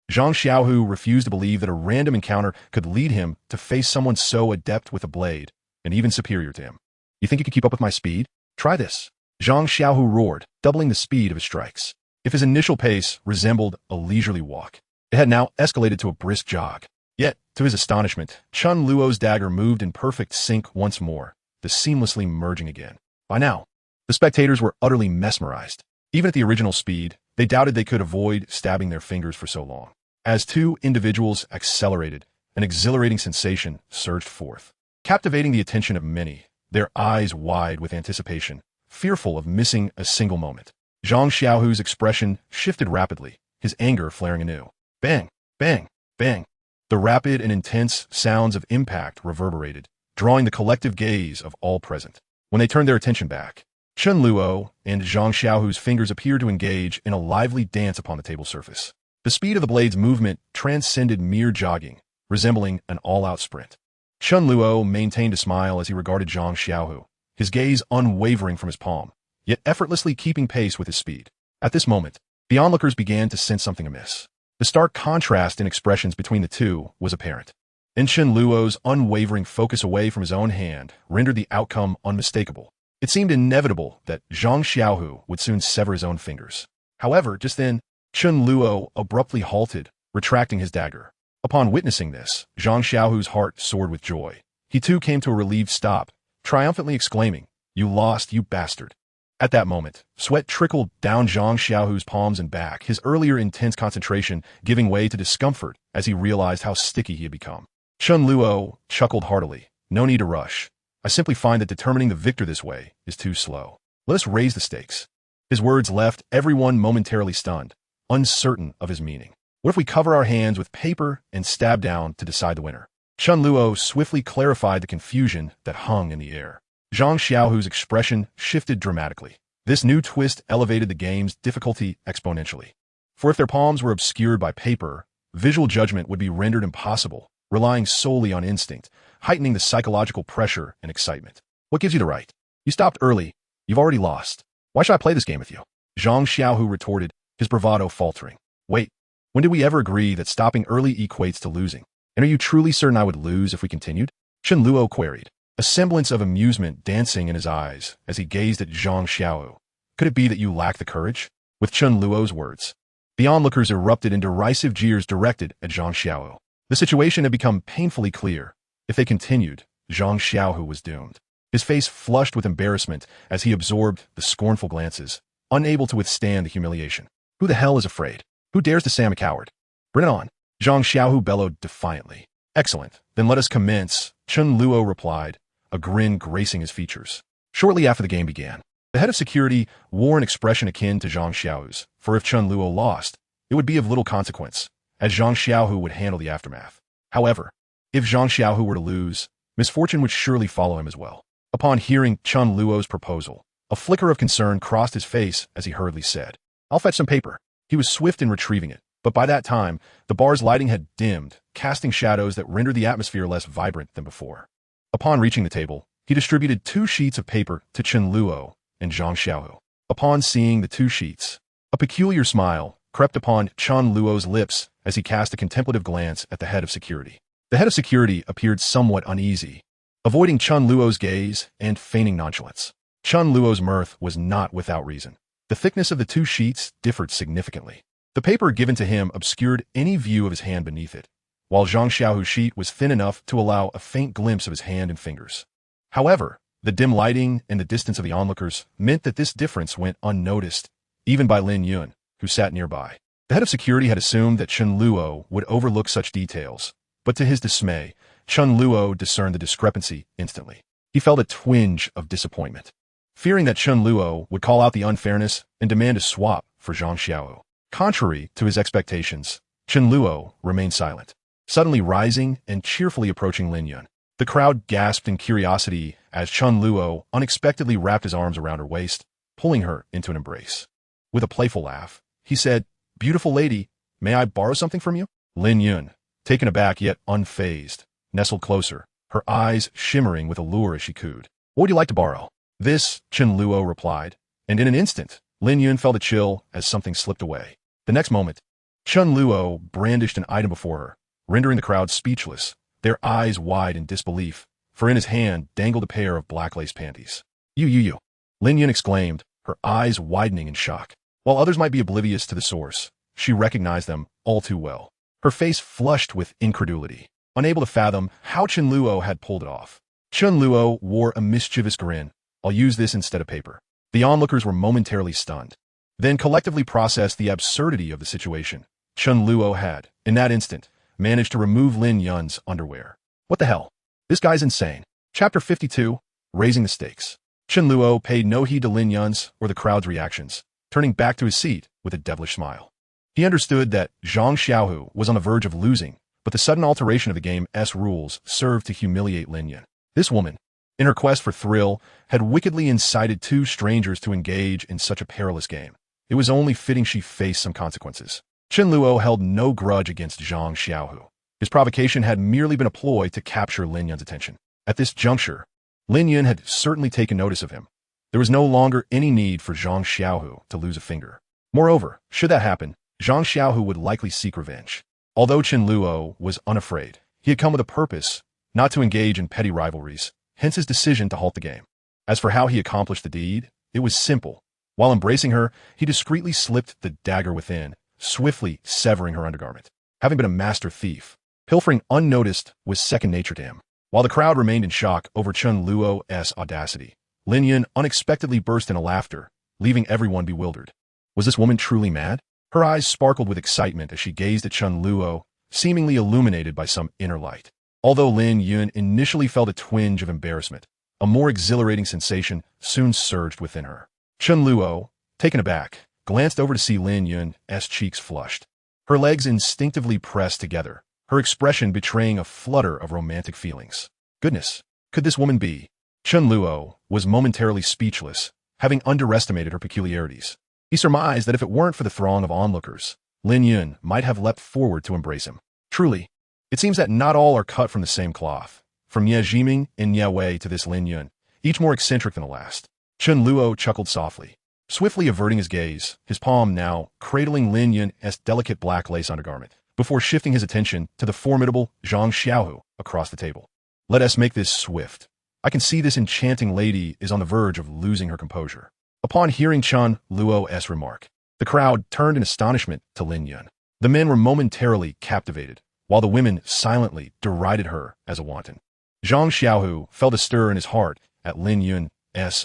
Zhang Xiaohu refused to believe that a random encounter could lead him to face someone so adept with a blade, and even superior to him. You think you can keep up with my speed? Try this. Zhang Xiaohu roared, doubling the speed of his strikes. If his initial pace resembled a leisurely walk, it had now escalated to a brisk jog. Yet, to his astonishment, Chen Luo's dagger moved in perfect sync once more, the seamlessly merging again. By now, the spectators were utterly mesmerized. Even at the original speed, they doubted they could avoid stabbing their fingers for so long. As two individuals accelerated, an exhilarating sensation surged forth, captivating the attention of many, their eyes wide with anticipation, fearful of missing a single moment. Zhang Xiaohu's expression shifted rapidly, his anger flaring anew. Bang, bang, bang. The rapid and intense sounds of impact reverberated, drawing the collective gaze of all present. When they turned their attention back, Chen Luo and Zhang Xiaohu's fingers appeared to engage in a lively dance upon the table surface. The speed of the blade's movement transcended mere jogging, resembling an all-out sprint. Chen Luo maintained a smile as he regarded Zhang Xiaohu, his gaze unwavering from his palm, yet effortlessly keeping pace with his speed. At this moment, the onlookers began to sense something amiss. The stark contrast in expressions between the two was apparent. And Chen Luo's unwavering focus away from his own hand rendered the outcome unmistakable. It seemed inevitable that Zhang Xiaohu would soon sever his own fingers. However, just then, Chen Luo abruptly halted, retracting his dagger. Upon witnessing this, Zhang Xiaohu's heart soared with joy. He too came to a relieved stop, triumphantly exclaiming, "You lost, you bastard." At that moment, sweat trickled down Zhang Xiaohu's palms and back, his earlier intense concentration giving way to discomfort as he realized how sticky he had become. Chen Luo chuckled heartily. "No need to rush. I simply find that determining the victor this way is too slow. Let us raise the stakes." His words left everyone momentarily stunned, uncertain of his meaning. What if we cover our hands with paper and stab down to decide the winner? Chen Luo swiftly clarified the confusion that hung in the air. Zhang Xiaohu's expression shifted dramatically. This new twist elevated the game's difficulty exponentially. For if their palms were obscured by paper, visual judgment would be rendered impossible, relying solely on instinct, heightening the psychological pressure and excitement. What gives you the right? You stopped early. You've already lost. Why should I play this game with you? Zhang Xiaohu retorted, his bravado faltering. Wait, when did we ever agree that stopping early equates to losing? And are you truly certain I would lose if we continued? Chen Luo queried, a semblance of amusement dancing in his eyes as he gazed at Zhang Xiaohu. Could it be that you lack the courage? With Chen Luo's words, the onlookers erupted in derisive jeers directed at Zhang Xiaohu. The situation had become painfully clear. If they continued, Zhang Xiaohu was doomed. His face flushed with embarrassment as he absorbed the scornful glances, unable to withstand the humiliation. Who the hell is afraid? Who dares to say I'm a coward? Bring it on. Zhang Xiaohu bellowed defiantly. Excellent. Then let us commence, Chen Luo replied, a grin gracing his features. Shortly after the game began, the head of security wore an expression akin to Zhang Xiaohu's, for if Chen Luo lost, it would be of little consequence, as Zhang Xiaohu would handle the aftermath. However, if Zhang Xiaohu were to lose, misfortune would surely follow him as well. Upon hearing Chen Luo's proposal, a flicker of concern crossed his face as he hurriedly said, "I'll fetch some paper." He was swift in retrieving it, but by that time, the bar's lighting had dimmed, casting shadows that rendered the atmosphere less vibrant than before. Upon reaching the table, he distributed 2 sheets of paper to Chen Luo and Zhang Xiaohu. Upon seeing the 2 sheets, a peculiar smile crept upon Chen Luo's lips as he cast a contemplative glance at the head of security. The head of security appeared somewhat uneasy, avoiding Chen Luo's gaze and feigning nonchalance. Chen Luo's mirth was not without reason. The thickness of the 2 sheets differed significantly. The paper given to him obscured any view of his hand beneath it, while Zhang Xiaohu's sheet was thin enough to allow a faint glimpse of his hand and fingers. However, the dim lighting and the distance of the onlookers meant that this difference went unnoticed, even by Lin Yun, who sat nearby. The head of security had assumed that Chen Luo would overlook such details, but to his dismay, Chen Luo discerned the discrepancy instantly. He felt a twinge of disappointment, fearing that Chen Luo would call out the unfairness and demand a swap for Zhang Xiaohu. Contrary to his expectations, Chen Luo remained silent, suddenly rising and cheerfully approaching Lin Yun. The crowd gasped in curiosity as Chen Luo unexpectedly wrapped his arms around her waist, pulling her into an embrace. With a playful laugh, he said, "Beautiful lady, may I borrow something from you?" Lin Yun, taken aback yet unfazed, nestled closer, her eyes shimmering with allure as she cooed. "What would you like to borrow?" "This," Chen Luo replied, and in an instant, Lin Yun felt a chill as something slipped away. The next moment, Chen Luo brandished an item before her, rendering the crowd speechless, their eyes wide in disbelief, for in his hand dangled a pair of black lace panties. You, Lin Yun exclaimed, her eyes widening in shock. While others might be oblivious to the source, she recognized them all too well. Her face flushed with incredulity, unable to fathom how Chen Luo had pulled it off. Chen Luo wore a mischievous grin. "I'll use this instead of paper." The onlookers were momentarily stunned, then collectively processed the absurdity of the situation. Chen Luo had, in that instant, managed to remove Lin Yun's underwear. What the hell? This guy's insane. Chapter 52, Raising the Stakes. Chen Luo paid no heed to Lin Yun's or the crowd's reactions, turning back to his seat with a devilish smile. He understood that Zhang Xiaohu was on the verge of losing, but the sudden alteration of the game's rules served to humiliate Lin Yun. This woman, in her quest for thrill, had wickedly incited 2 strangers to engage in such a perilous game. It was only fitting she face some consequences. Chen Luo held no grudge against Zhang Xiaohu. His provocation had merely been a ploy to capture Lin Yun's attention. At this juncture, Lin Yun had certainly taken notice of him. There was no longer any need for Zhang Xiaohu to lose a finger. Moreover, should that happen, Zhang Xiaohu would likely seek revenge. Although Chen Luo was unafraid, he had come with a purpose, not to engage in petty rivalries, hence his decision to halt the game. As for how he accomplished the deed, it was simple. While embracing her, he discreetly slipped the dagger within, swiftly severing her undergarment. Having been a master thief, pilfering unnoticed was second nature to him. While the crowd remained in shock over Chen Luo's audacity, Lin Yun unexpectedly burst into laughter, leaving everyone bewildered. Was this woman truly mad? Her eyes sparkled with excitement as she gazed at Chen Luo, seemingly illuminated by some inner light. Although Lin Yun initially felt a twinge of embarrassment, a more exhilarating sensation soon surged within her. Chen Luo, taken aback, glanced over to see Lin Yun's cheeks flushed. Her legs instinctively pressed together, her expression betraying a flutter of romantic feelings. Goodness, could this woman be? Chen Luo was momentarily speechless, having underestimated her peculiarities. He surmised that if it weren't for the throng of onlookers, Lin Yun might have leapt forward to embrace him. Truly, it seems that not all are cut from the same cloth. From Ye Jiming and Ye Wei to this Lin Yun, each more eccentric than the last. Chen Luo chuckled softly, swiftly averting his gaze, his palm now cradling Lin Yun's delicate black lace undergarment, before shifting his attention to the formidable Zhang Xiaohu across the table. Let us make this swift. I can see this enchanting lady is on the verge of losing her composure. Upon hearing Chen Luo's remark, the crowd turned in astonishment to Lin Yun. The men were momentarily captivated, while the women silently derided her as a wanton. Zhang Xiaohu felt a stir in his heart at Lin Yun's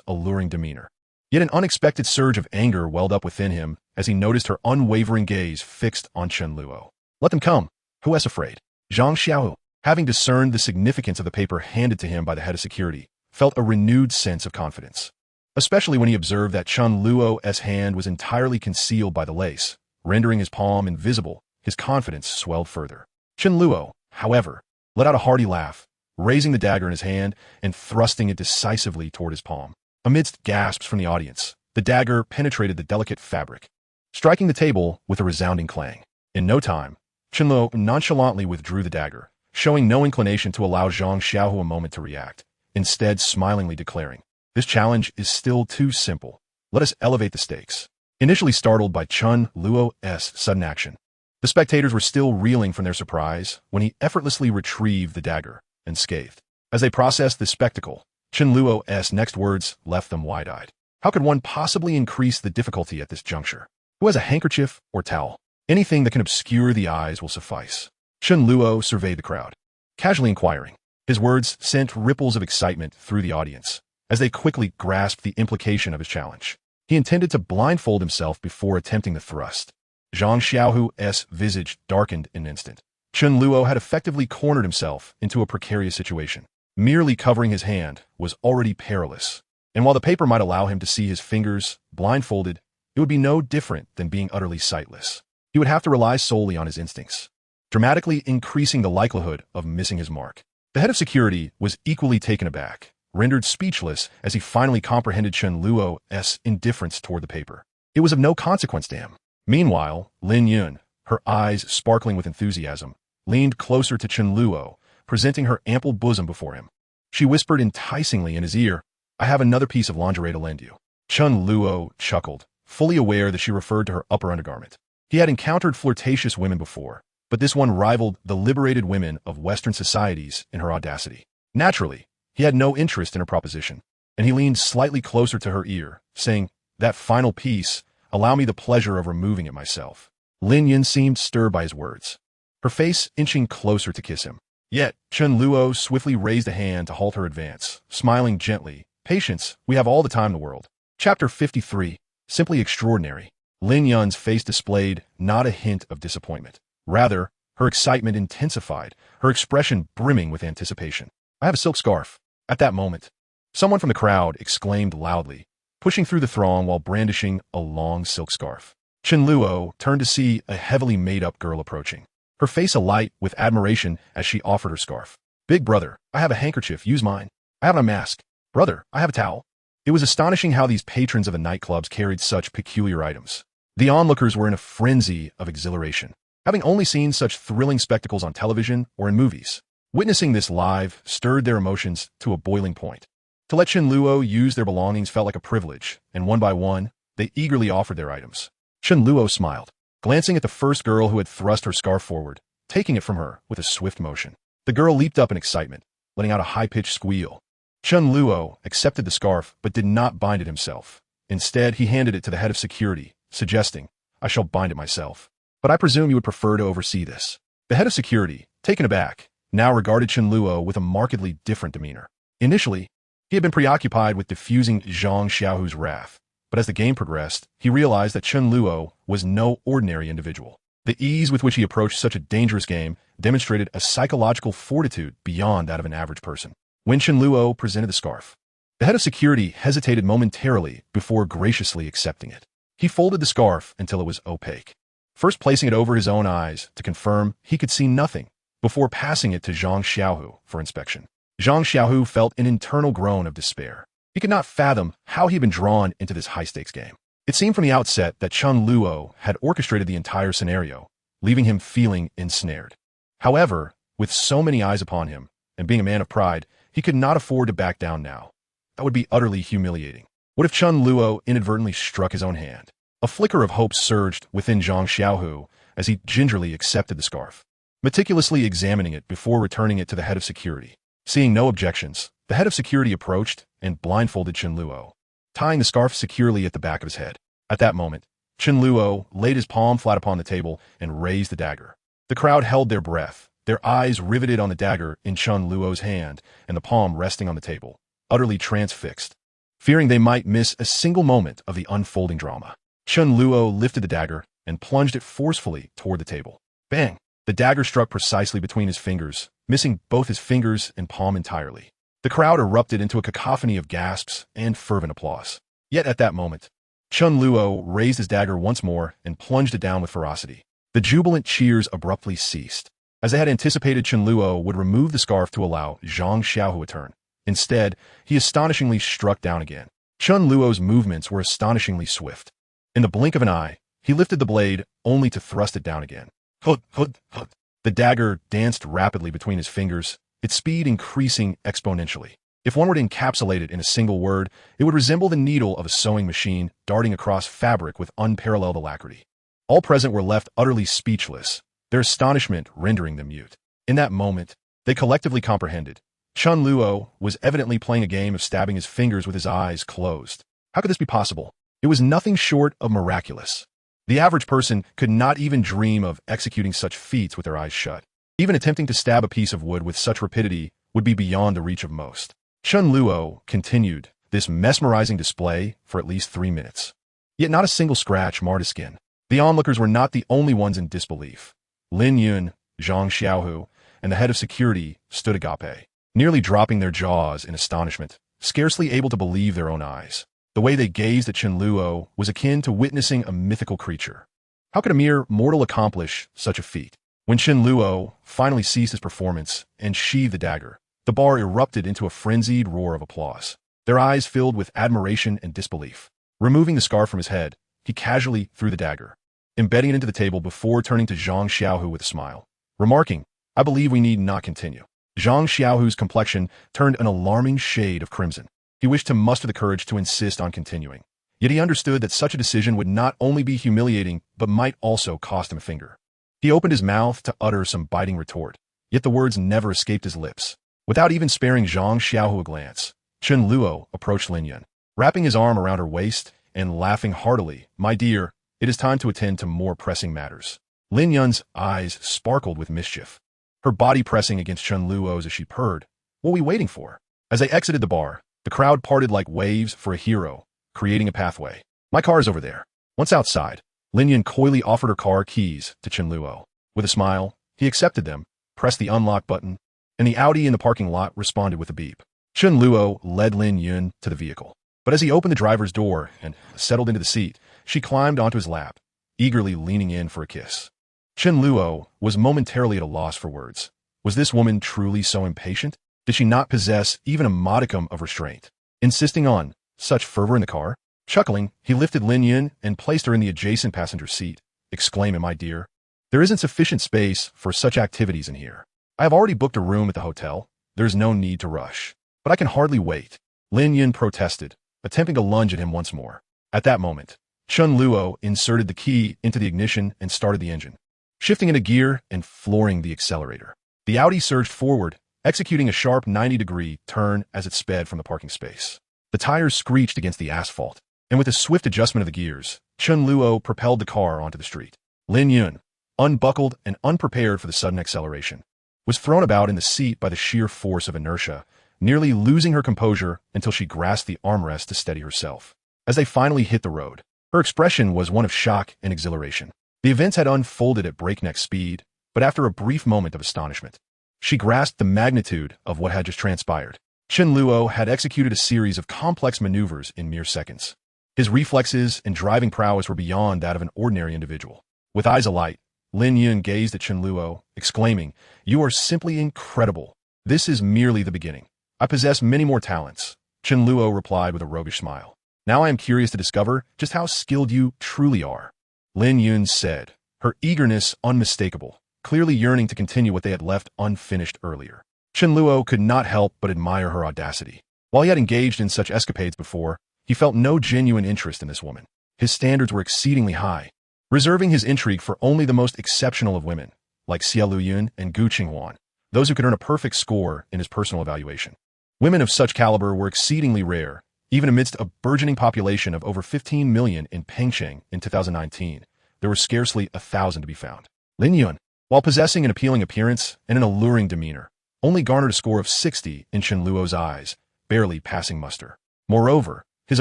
alluring demeanor. Yet an unexpected surge of anger welled up within him as he noticed her unwavering gaze fixed on Chen Luo. Let them come. Who is afraid? Zhang Xiaohu, having discerned the significance of the paper handed to him by the head of security, felt a renewed sense of confidence, especially when he observed that Chen Luo's hand was entirely concealed by the lace, rendering his palm invisible. His confidence swelled further. Chen Luo, however, let out a hearty laugh, raising the dagger in his hand and thrusting it decisively toward his palm. Amidst gasps from the audience, the dagger penetrated the delicate fabric, striking the table with a resounding clang. In no time, Chen Luo nonchalantly withdrew the dagger, showing no inclination to allow Zhang Xiaohu a moment to react, instead smilingly declaring, "This challenge is still too simple. Let us elevate the stakes." Initially startled by Chen Luo's sudden action, the spectators were still reeling from their surprise when he effortlessly retrieved the dagger, unscathed. As they processed this spectacle, Chen Luo's next words left them wide-eyed. How could one possibly increase the difficulty at this juncture? Who has a handkerchief or towel? Anything that can obscure the eyes will suffice. Chen Luo surveyed the crowd, casually inquiring. His words sent ripples of excitement through the audience, as they quickly grasped the implication of his challenge. He intended to blindfold himself before attempting the thrust. Zhang Xiaohu's visage darkened in an instant. Chen Luo had effectively cornered himself into a precarious situation. Merely covering his hand was already perilous, and while the paper might allow him to see his fingers blindfolded, it would be no different than being utterly sightless. He would have to rely solely on his instincts, dramatically increasing the likelihood of missing his mark. The head of security was equally taken aback, rendered speechless as he finally comprehended Chen Luo's indifference toward the paper. It was of no consequence to him. Meanwhile, Lin Yun, her eyes sparkling with enthusiasm, leaned closer to Chen Luo, presenting her ample bosom before him. She whispered enticingly in his ear, "I have another piece of lingerie to lend you." Chen Luo chuckled, fully aware that she referred to her upper undergarment. He had encountered flirtatious women before, but this one rivaled the liberated women of Western societies in her audacity. Naturally, he had no interest in her proposition, and he leaned slightly closer to her ear, saying, "That final piece, allow me the pleasure of removing it myself." Lin Yun seemed stirred by his words, her face inching closer to kiss him. Yet, Chen Luo swiftly raised a hand to halt her advance, smiling gently, "Patience, we have all the time in the world." Chapter 53, Simply Extraordinary. Lin Yun's face displayed not a hint of disappointment. Rather, her excitement intensified, her expression brimming with anticipation. "I have a silk scarf." At that moment, someone from the crowd exclaimed loudly, pushing through the throng while brandishing a long silk scarf. Chen Luo turned to see a heavily made-up girl approaching, her face alight with admiration as she offered her scarf. "Big brother, I have a handkerchief, use mine. I have a mask. Brother, I have a towel." It was astonishing how these patrons of the nightclubs carried such peculiar items. The onlookers were in a frenzy of exhilaration, having only seen such thrilling spectacles on television or in movies. Witnessing this live stirred their emotions to a boiling point. To let Chen Luo use their belongings felt like a privilege, and one by one, they eagerly offered their items. Chen Luo smiled, glancing at the first girl who had thrust her scarf forward, taking it from her with a swift motion. The girl leaped up in excitement, letting out a high-pitched squeal. Chen Luo accepted the scarf but did not bind it himself. Instead, he handed it to the head of security, suggesting, "I shall bind it myself. But I presume you would prefer to oversee this." The head of security, taken aback, now regarded Chen Luo with a markedly different demeanor. Initially, he had been preoccupied with diffusing Zhang Xiaohu's wrath, but as the game progressed, he realized that Chen Luo was no ordinary individual. The ease with which he approached such a dangerous game demonstrated a psychological fortitude beyond that of an average person. When Chen Luo presented the scarf, the head of security hesitated momentarily before graciously accepting it. He folded the scarf until it was opaque, first placing it over his own eyes to confirm he could see nothing, before passing it to Zhang Xiaohu for inspection. Zhang Xiaohu felt an internal groan of despair. He could not fathom how he had been drawn into this high-stakes game. It seemed from the outset that Chen Luo had orchestrated the entire scenario, leaving him feeling ensnared. However, with so many eyes upon him, and being a man of pride, he could not afford to back down now. That would be utterly humiliating. What if Chen Luo inadvertently struck his own hand? A flicker of hope surged within Zhang Xiaohu as he gingerly accepted the scarf, meticulously examining it before returning it to the head of security. Seeing no objections, the head of security approached and blindfolded Chen Luo, tying the scarf securely at the back of his head. At that moment, Chen Luo laid his palm flat upon the table and raised the dagger. The crowd held their breath, their eyes riveted on the dagger in Chen Luo's hand and the palm resting on the table, utterly transfixed, fearing they might miss a single moment of the unfolding drama. Chen Luo lifted the dagger and plunged it forcefully toward the table. Bang! The dagger struck precisely between his fingers, missing both his fingers and palm entirely. The crowd erupted into a cacophony of gasps and fervent applause. Yet at that moment, Chen Luo raised his dagger once more and plunged it down with ferocity. The jubilant cheers abruptly ceased. As they had anticipated, Chen Luo would remove the scarf to allow Zhang Xiaohu a turn. Instead, he astonishingly struck down again. Chen Luo's movements were astonishingly swift. In the blink of an eye, he lifted the blade only to thrust it down again. Hud, hud, hud. The dagger danced rapidly between his fingers, its speed increasing exponentially. If one were to encapsulate it in a single word, it would resemble the needle of a sewing machine darting across fabric with unparalleled alacrity. All present were left utterly speechless, their astonishment rendering them mute. In that moment, they collectively comprehended. Chen Luo was evidently playing a game of stabbing his fingers with his eyes closed. How could this be possible? It was nothing short of miraculous. The average person could not even dream of executing such feats with their eyes shut. Even attempting to stab a piece of wood with such rapidity would be beyond the reach of most. Chen Luo continued this mesmerizing display for at least 3 minutes. Yet not a single scratch marred his skin. The onlookers were not the only ones in disbelief. Lin Yun, Zhang Xiaohu, and the head of security stood agape, nearly dropping their jaws in astonishment, scarcely able to believe their own eyes. The way they gazed at Chen Luo was akin to witnessing a mythical creature. How could a mere mortal accomplish such a feat? When Chen Luo finally ceased his performance and sheathed the dagger, the bar erupted into a frenzied roar of applause. Their eyes filled with admiration and disbelief. Removing the scarf from his head, he casually threw the dagger, embedding it into the table before turning to Zhang Xiaohu with a smile, remarking, "I believe we need not continue." Zhang Xiaohu's complexion turned an alarming shade of crimson. He wished to muster the courage to insist on continuing. Yet he understood that such a decision would not only be humiliating, but might also cost him a finger. He opened his mouth to utter some biting retort, yet the words never escaped his lips. Without even sparing Zhang Xiaohu a glance, Chen Luo approached Lin Yun, wrapping his arm around her waist and laughing heartily. "My dear, it is time to attend to more pressing matters." Lin Yun's eyes sparkled with mischief, her body pressing against Chen Luo's as she purred, "What are we waiting for?" As they exited the bar, the crowd parted like waves for a hero, creating a pathway. "My car is over there." Once outside, Lin Yun coyly offered her car keys to Chen Luo. With a smile, he accepted them, pressed the unlock button, and the Audi in the parking lot responded with a beep. Chen Luo led Lin Yun to the vehicle. But as he opened the driver's door and settled into the seat, she climbed onto his lap, eagerly leaning in for a kiss. Chen Luo was momentarily at a loss for words. Was this woman truly so impatient? Did she not possess even a modicum of restraint? Insisting on such fervor in the car? Chuckling, he lifted Lin Yun and placed her in the adjacent passenger seat, exclaiming, "My dear, there isn't sufficient space for such activities in here. I have already booked a room at the hotel. There's no need to rush. But I can hardly wait." Lin Yun protested, attempting to lunge at him once more. At that moment, Chen Luo inserted the key into the ignition and started the engine, shifting into gear and flooring the accelerator. The Audi surged forward, executing a sharp 90-degree turn as it sped from the parking space. The tires screeched against the asphalt, and with a swift adjustment of the gears, Chen Luo propelled the car onto the street. Lin Yun, unbuckled and unprepared for the sudden acceleration, was thrown about in the seat by the sheer force of inertia, nearly losing her composure until she grasped the armrest to steady herself. As they finally hit the road, her expression was one of shock and exhilaration. The events had unfolded at breakneck speed, but after a brief moment of astonishment, she grasped the magnitude of what had just transpired. Chen Luo had executed a series of complex maneuvers in mere seconds. His reflexes and driving prowess were beyond that of an ordinary individual. With eyes alight, Lin Yun gazed at Chen Luo, exclaiming, "You are simply incredible. This is merely the beginning. I possess many more talents." Chen Luo replied with a roguish smile. "Now I am curious to discover just how skilled you truly are." Lin Yun said, her eagerness unmistakable, clearly yearning to continue what they had left unfinished earlier. Chen Luo could not help but admire her audacity. While he had engaged in such escapades before, he felt no genuine interest in this woman. His standards were exceedingly high, reserving his intrigue for only the most exceptional of women, like Xia Luyun and Gu Qinghuan, those who could earn a perfect score in his personal evaluation. Women of such caliber were exceedingly rare, even amidst a burgeoning population of over 15 million in Pengcheng in 2019. There were scarcely 1,000 to be found. Lin Yun, while possessing an appealing appearance and an alluring demeanor, only garnered a score of 60 in Chen Luo's eyes, barely passing muster. Moreover, his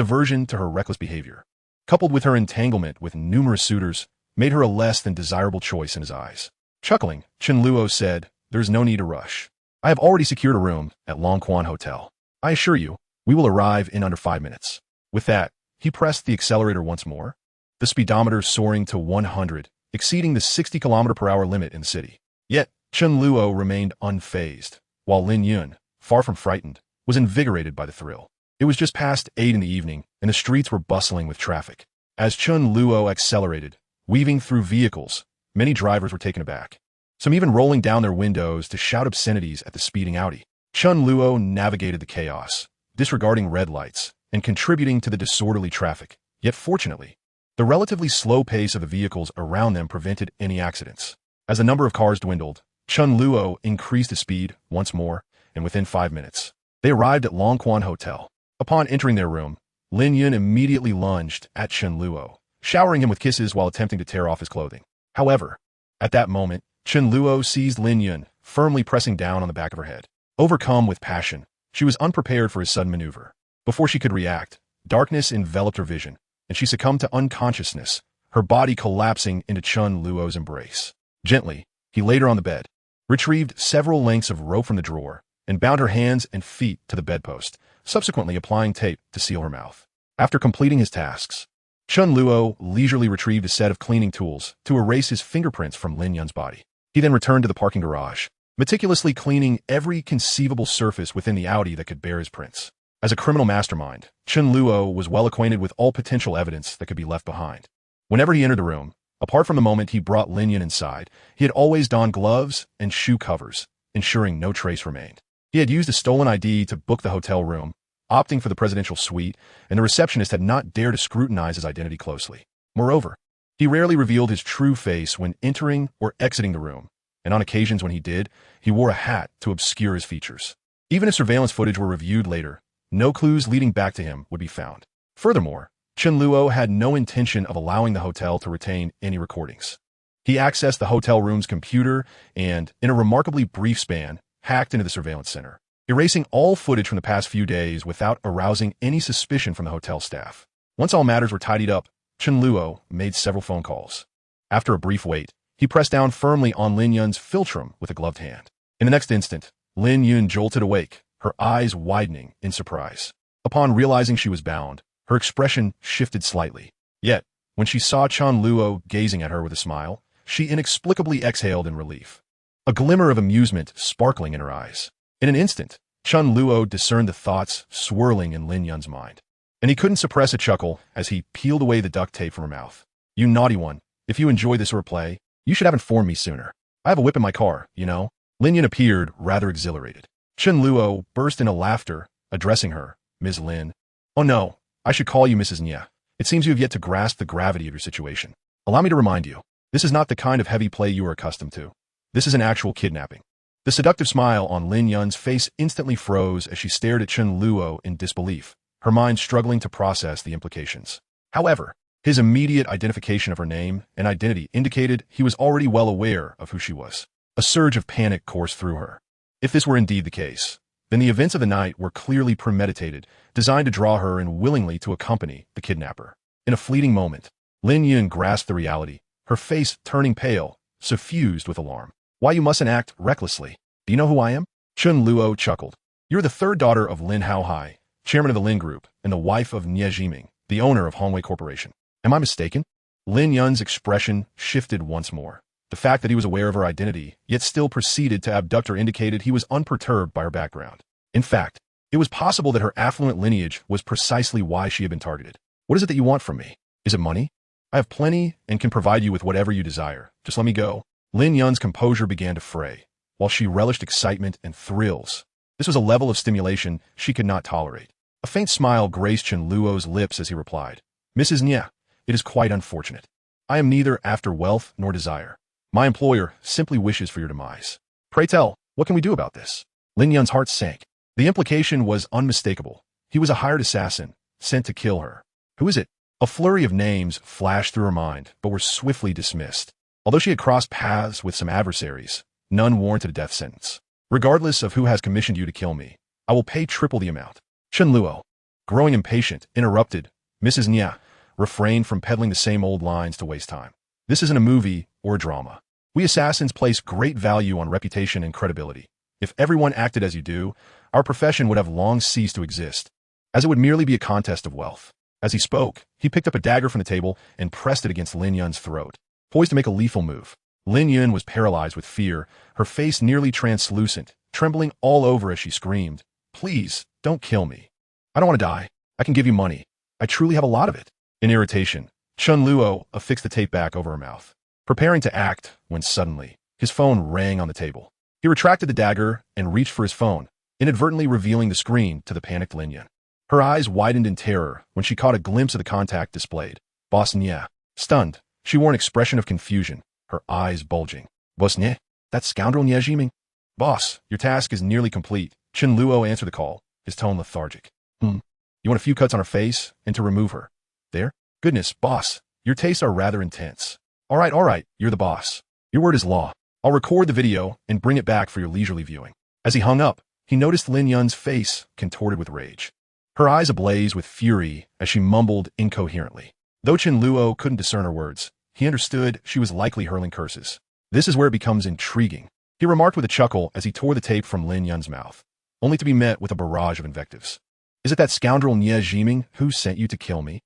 aversion to her reckless behavior, coupled with her entanglement with numerous suitors, made her a less than desirable choice in his eyes. Chuckling, Chen Luo said, "There is no need to rush. I have already secured a room at Longquan Hotel. I assure you, we will arrive in under 5 minutes." With that, he pressed the accelerator once more, the speedometer soaring to 100, exceeding the 60 km/h limit in the city. Yet, Chen Luo remained unfazed, while Lin Yun, far from frightened, was invigorated by the thrill. It was just past 8 in the evening, and the streets were bustling with traffic. As Chen Luo accelerated, weaving through vehicles, many drivers were taken aback, some even rolling down their windows to shout obscenities at the speeding Audi. Chen Luo navigated the chaos, disregarding red lights, and contributing to the disorderly traffic. Yet fortunately, the relatively slow pace of the vehicles around them prevented any accidents. As the number of cars dwindled, Chen Luo increased his speed once more, and within 5 minutes, they arrived at Longquan Hotel. Upon entering their room, Lin Yun immediately lunged at Chen Luo, showering him with kisses while attempting to tear off his clothing. However, at that moment, Chen Luo seized Lin Yun, firmly pressing down on the back of her head. Overcome with passion, she was unprepared for his sudden maneuver. Before she could react, darkness enveloped her vision, and she succumbed to unconsciousness, her body collapsing into Chen Luo's embrace. Gently, he laid her on the bed, retrieved several lengths of rope from the drawer, and bound her hands and feet to the bedpost, subsequently applying tape to seal her mouth. After completing his tasks, Chen Luo leisurely retrieved a set of cleaning tools to erase his fingerprints from Lin Yun's body. He then returned to the parking garage, meticulously cleaning every conceivable surface within the Audi that could bear his prints. As a criminal mastermind, Chen Luo was well acquainted with all potential evidence that could be left behind. Whenever he entered the room, apart from the moment he brought Lin Yun inside, he had always donned gloves and shoe covers, ensuring no trace remained. He had used a stolen ID to book the hotel room, opting for the presidential suite, and the receptionist had not dared to scrutinize his identity closely. Moreover, he rarely revealed his true face when entering or exiting the room, and on occasions when he did, he wore a hat to obscure his features. Even if surveillance footage were reviewed later, no clues leading back to him would be found. Furthermore, Chen Luo had no intention of allowing the hotel to retain any recordings. He accessed the hotel room's computer and, in a remarkably brief span, hacked into the surveillance center, erasing all footage from the past few days without arousing any suspicion from the hotel staff. Once all matters were tidied up, Chen Luo made several phone calls. After a brief wait, he pressed down firmly on Lin Yun's philtrum with a gloved hand. In the next instant, Lin Yun jolted awake, her eyes widening in surprise. Upon realizing she was bound, her expression shifted slightly. Yet, when she saw Chen Luo gazing at her with a smile, she inexplicably exhaled in relief, a glimmer of amusement sparkling in her eyes. In an instant, Chen Luo discerned the thoughts swirling in Lin Yun's mind, and he couldn't suppress a chuckle as he peeled away the duct tape from her mouth. "You naughty one, if you enjoy this play, you should have informed me sooner. I have a whip in my car, you know." Lin Yun appeared rather exhilarated. Chen Luo burst into laughter, addressing her, "Ms. Lin." "Oh no, I should call you Mrs. Nye. It seems you have yet to grasp the gravity of your situation. Allow me to remind you, this is not the kind of heavy play you are accustomed to. This is an actual kidnapping." The seductive smile on Lin Yun's face instantly froze as she stared at Chen Luo in disbelief, her mind struggling to process the implications. However, his immediate identification of her name and identity indicated he was already well aware of who she was. A surge of panic coursed through her. If this were indeed the case, then the events of the night were clearly premeditated, designed to draw her in willingly to accompany the kidnapper. In a fleeting moment, Lin Yun grasped the reality, her face turning pale, suffused with alarm. "Why you mustn't act recklessly. Do you know who I am?" Chen Luo chuckled. "You're the third daughter of Lin Haohai, chairman of the Lin Group, and the wife of Nye Jiming, the owner of Hongwei Corporation. Am I mistaken?" Lin Yun's expression shifted once more. The fact that he was aware of her identity, yet still proceeded to abduct her, indicated he was unperturbed by her background. In fact, it was possible that her affluent lineage was precisely why she had been targeted. "What is it that you want from me? Is it money? I have plenty and can provide you with whatever you desire. Just let me go." Lin Yun's composure began to fray, while she relished excitement and thrills. This was a level of stimulation she could not tolerate. A faint smile graced Chen Luo's lips as he replied, "Mrs. Nye, it is quite unfortunate. I am neither after wealth nor desire. My employer simply wishes for your demise. Pray tell, what can we do about this?" Lin Yun's heart sank. The implication was unmistakable. He was a hired assassin, sent to kill her. Who is it? A flurry of names flashed through her mind, but were swiftly dismissed. Although she had crossed paths with some adversaries, none warranted a death sentence. "Regardless of who has commissioned you to kill me, I will pay triple the amount." Chen Luo, growing impatient, interrupted. "Mrs. Nye, refrain from peddling the same old lines to waste time. This isn't a movie or a drama. We assassins place great value on reputation and credibility. If everyone acted as you do, our profession would have long ceased to exist, as it would merely be a contest of wealth." As he spoke, he picked up a dagger from the table and pressed it against Lin Yun's throat. Poised to make a lethal move, Lin Yun was paralyzed with fear, her face nearly translucent, trembling all over as she screamed, "Please, don't kill me. I don't want to die. I can give you money. I truly have a lot of it." In irritation, Chen Luo affixed the tape back over her mouth, preparing to act when suddenly, his phone rang on the table. He retracted the dagger and reached for his phone, inadvertently revealing the screen to the panicked Lin Yun. Her eyes widened in terror when she caught a glimpse of the contact displayed. Boss Nye. Stunned, she wore an expression of confusion, her eyes bulging. "Boss Nye? That scoundrel Nye Jiming?" "Boss, your task is nearly complete." Chen Luo answered the call, his tone lethargic. You want a few cuts on her face and to remove her. There? Goodness, boss, your tastes are rather intense. All right, you're the boss. Your word is law. I'll record the video and bring it back for your leisurely viewing. As he hung up, he noticed Lin Yun's face contorted with rage, her eyes ablaze with fury as she mumbled incoherently. Though Chen Luo couldn't discern her words, he understood she was likely hurling curses. This is where it becomes intriguing, he remarked with a chuckle as he tore the tape from Lin Yun's mouth, only to be met with a barrage of invectives. "Is it that scoundrel Nye Jiming who sent you to kill me?"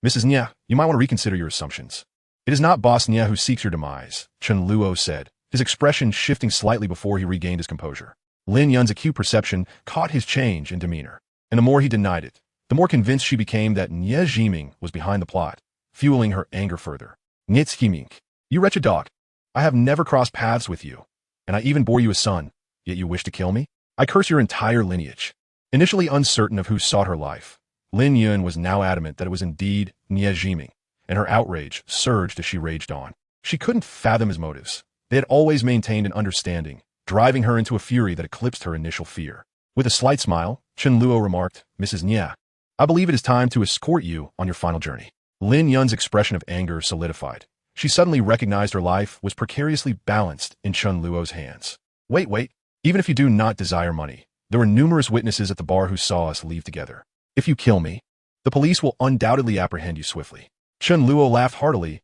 "Mrs. Nye, you might want to reconsider your assumptions. It is not Boss Nye who seeks your demise," Chen Luo said, his expression shifting slightly before he regained his composure. Lin Yun's acute perception caught his change in demeanor, and the more he denied it, the more convinced she became that Nye Jiming was behind the plot, fueling her anger further. "Nye Jiming, you wretched dog. I have never crossed paths with you, and I even bore you a son, yet you wish to kill me? I curse your entire lineage." Initially uncertain of who sought her life, Lin Yun was now adamant that it was indeed Nye Jiming, and her outrage surged as she raged on. She couldn't fathom his motives. They had always maintained an understanding, driving her into a fury that eclipsed her initial fear. With a slight smile, Chen Luo remarked, "Mrs. Nye, I believe it is time to escort you on your final journey." Lin Yun's expression of anger solidified. She suddenly recognized her life was precariously balanced in Chen Luo's hands. Wait. Even if you do not desire money, there were numerous witnesses at the bar who saw us leave together. If you kill me, the police will undoubtedly apprehend you swiftly." Chen Luo laughed heartily.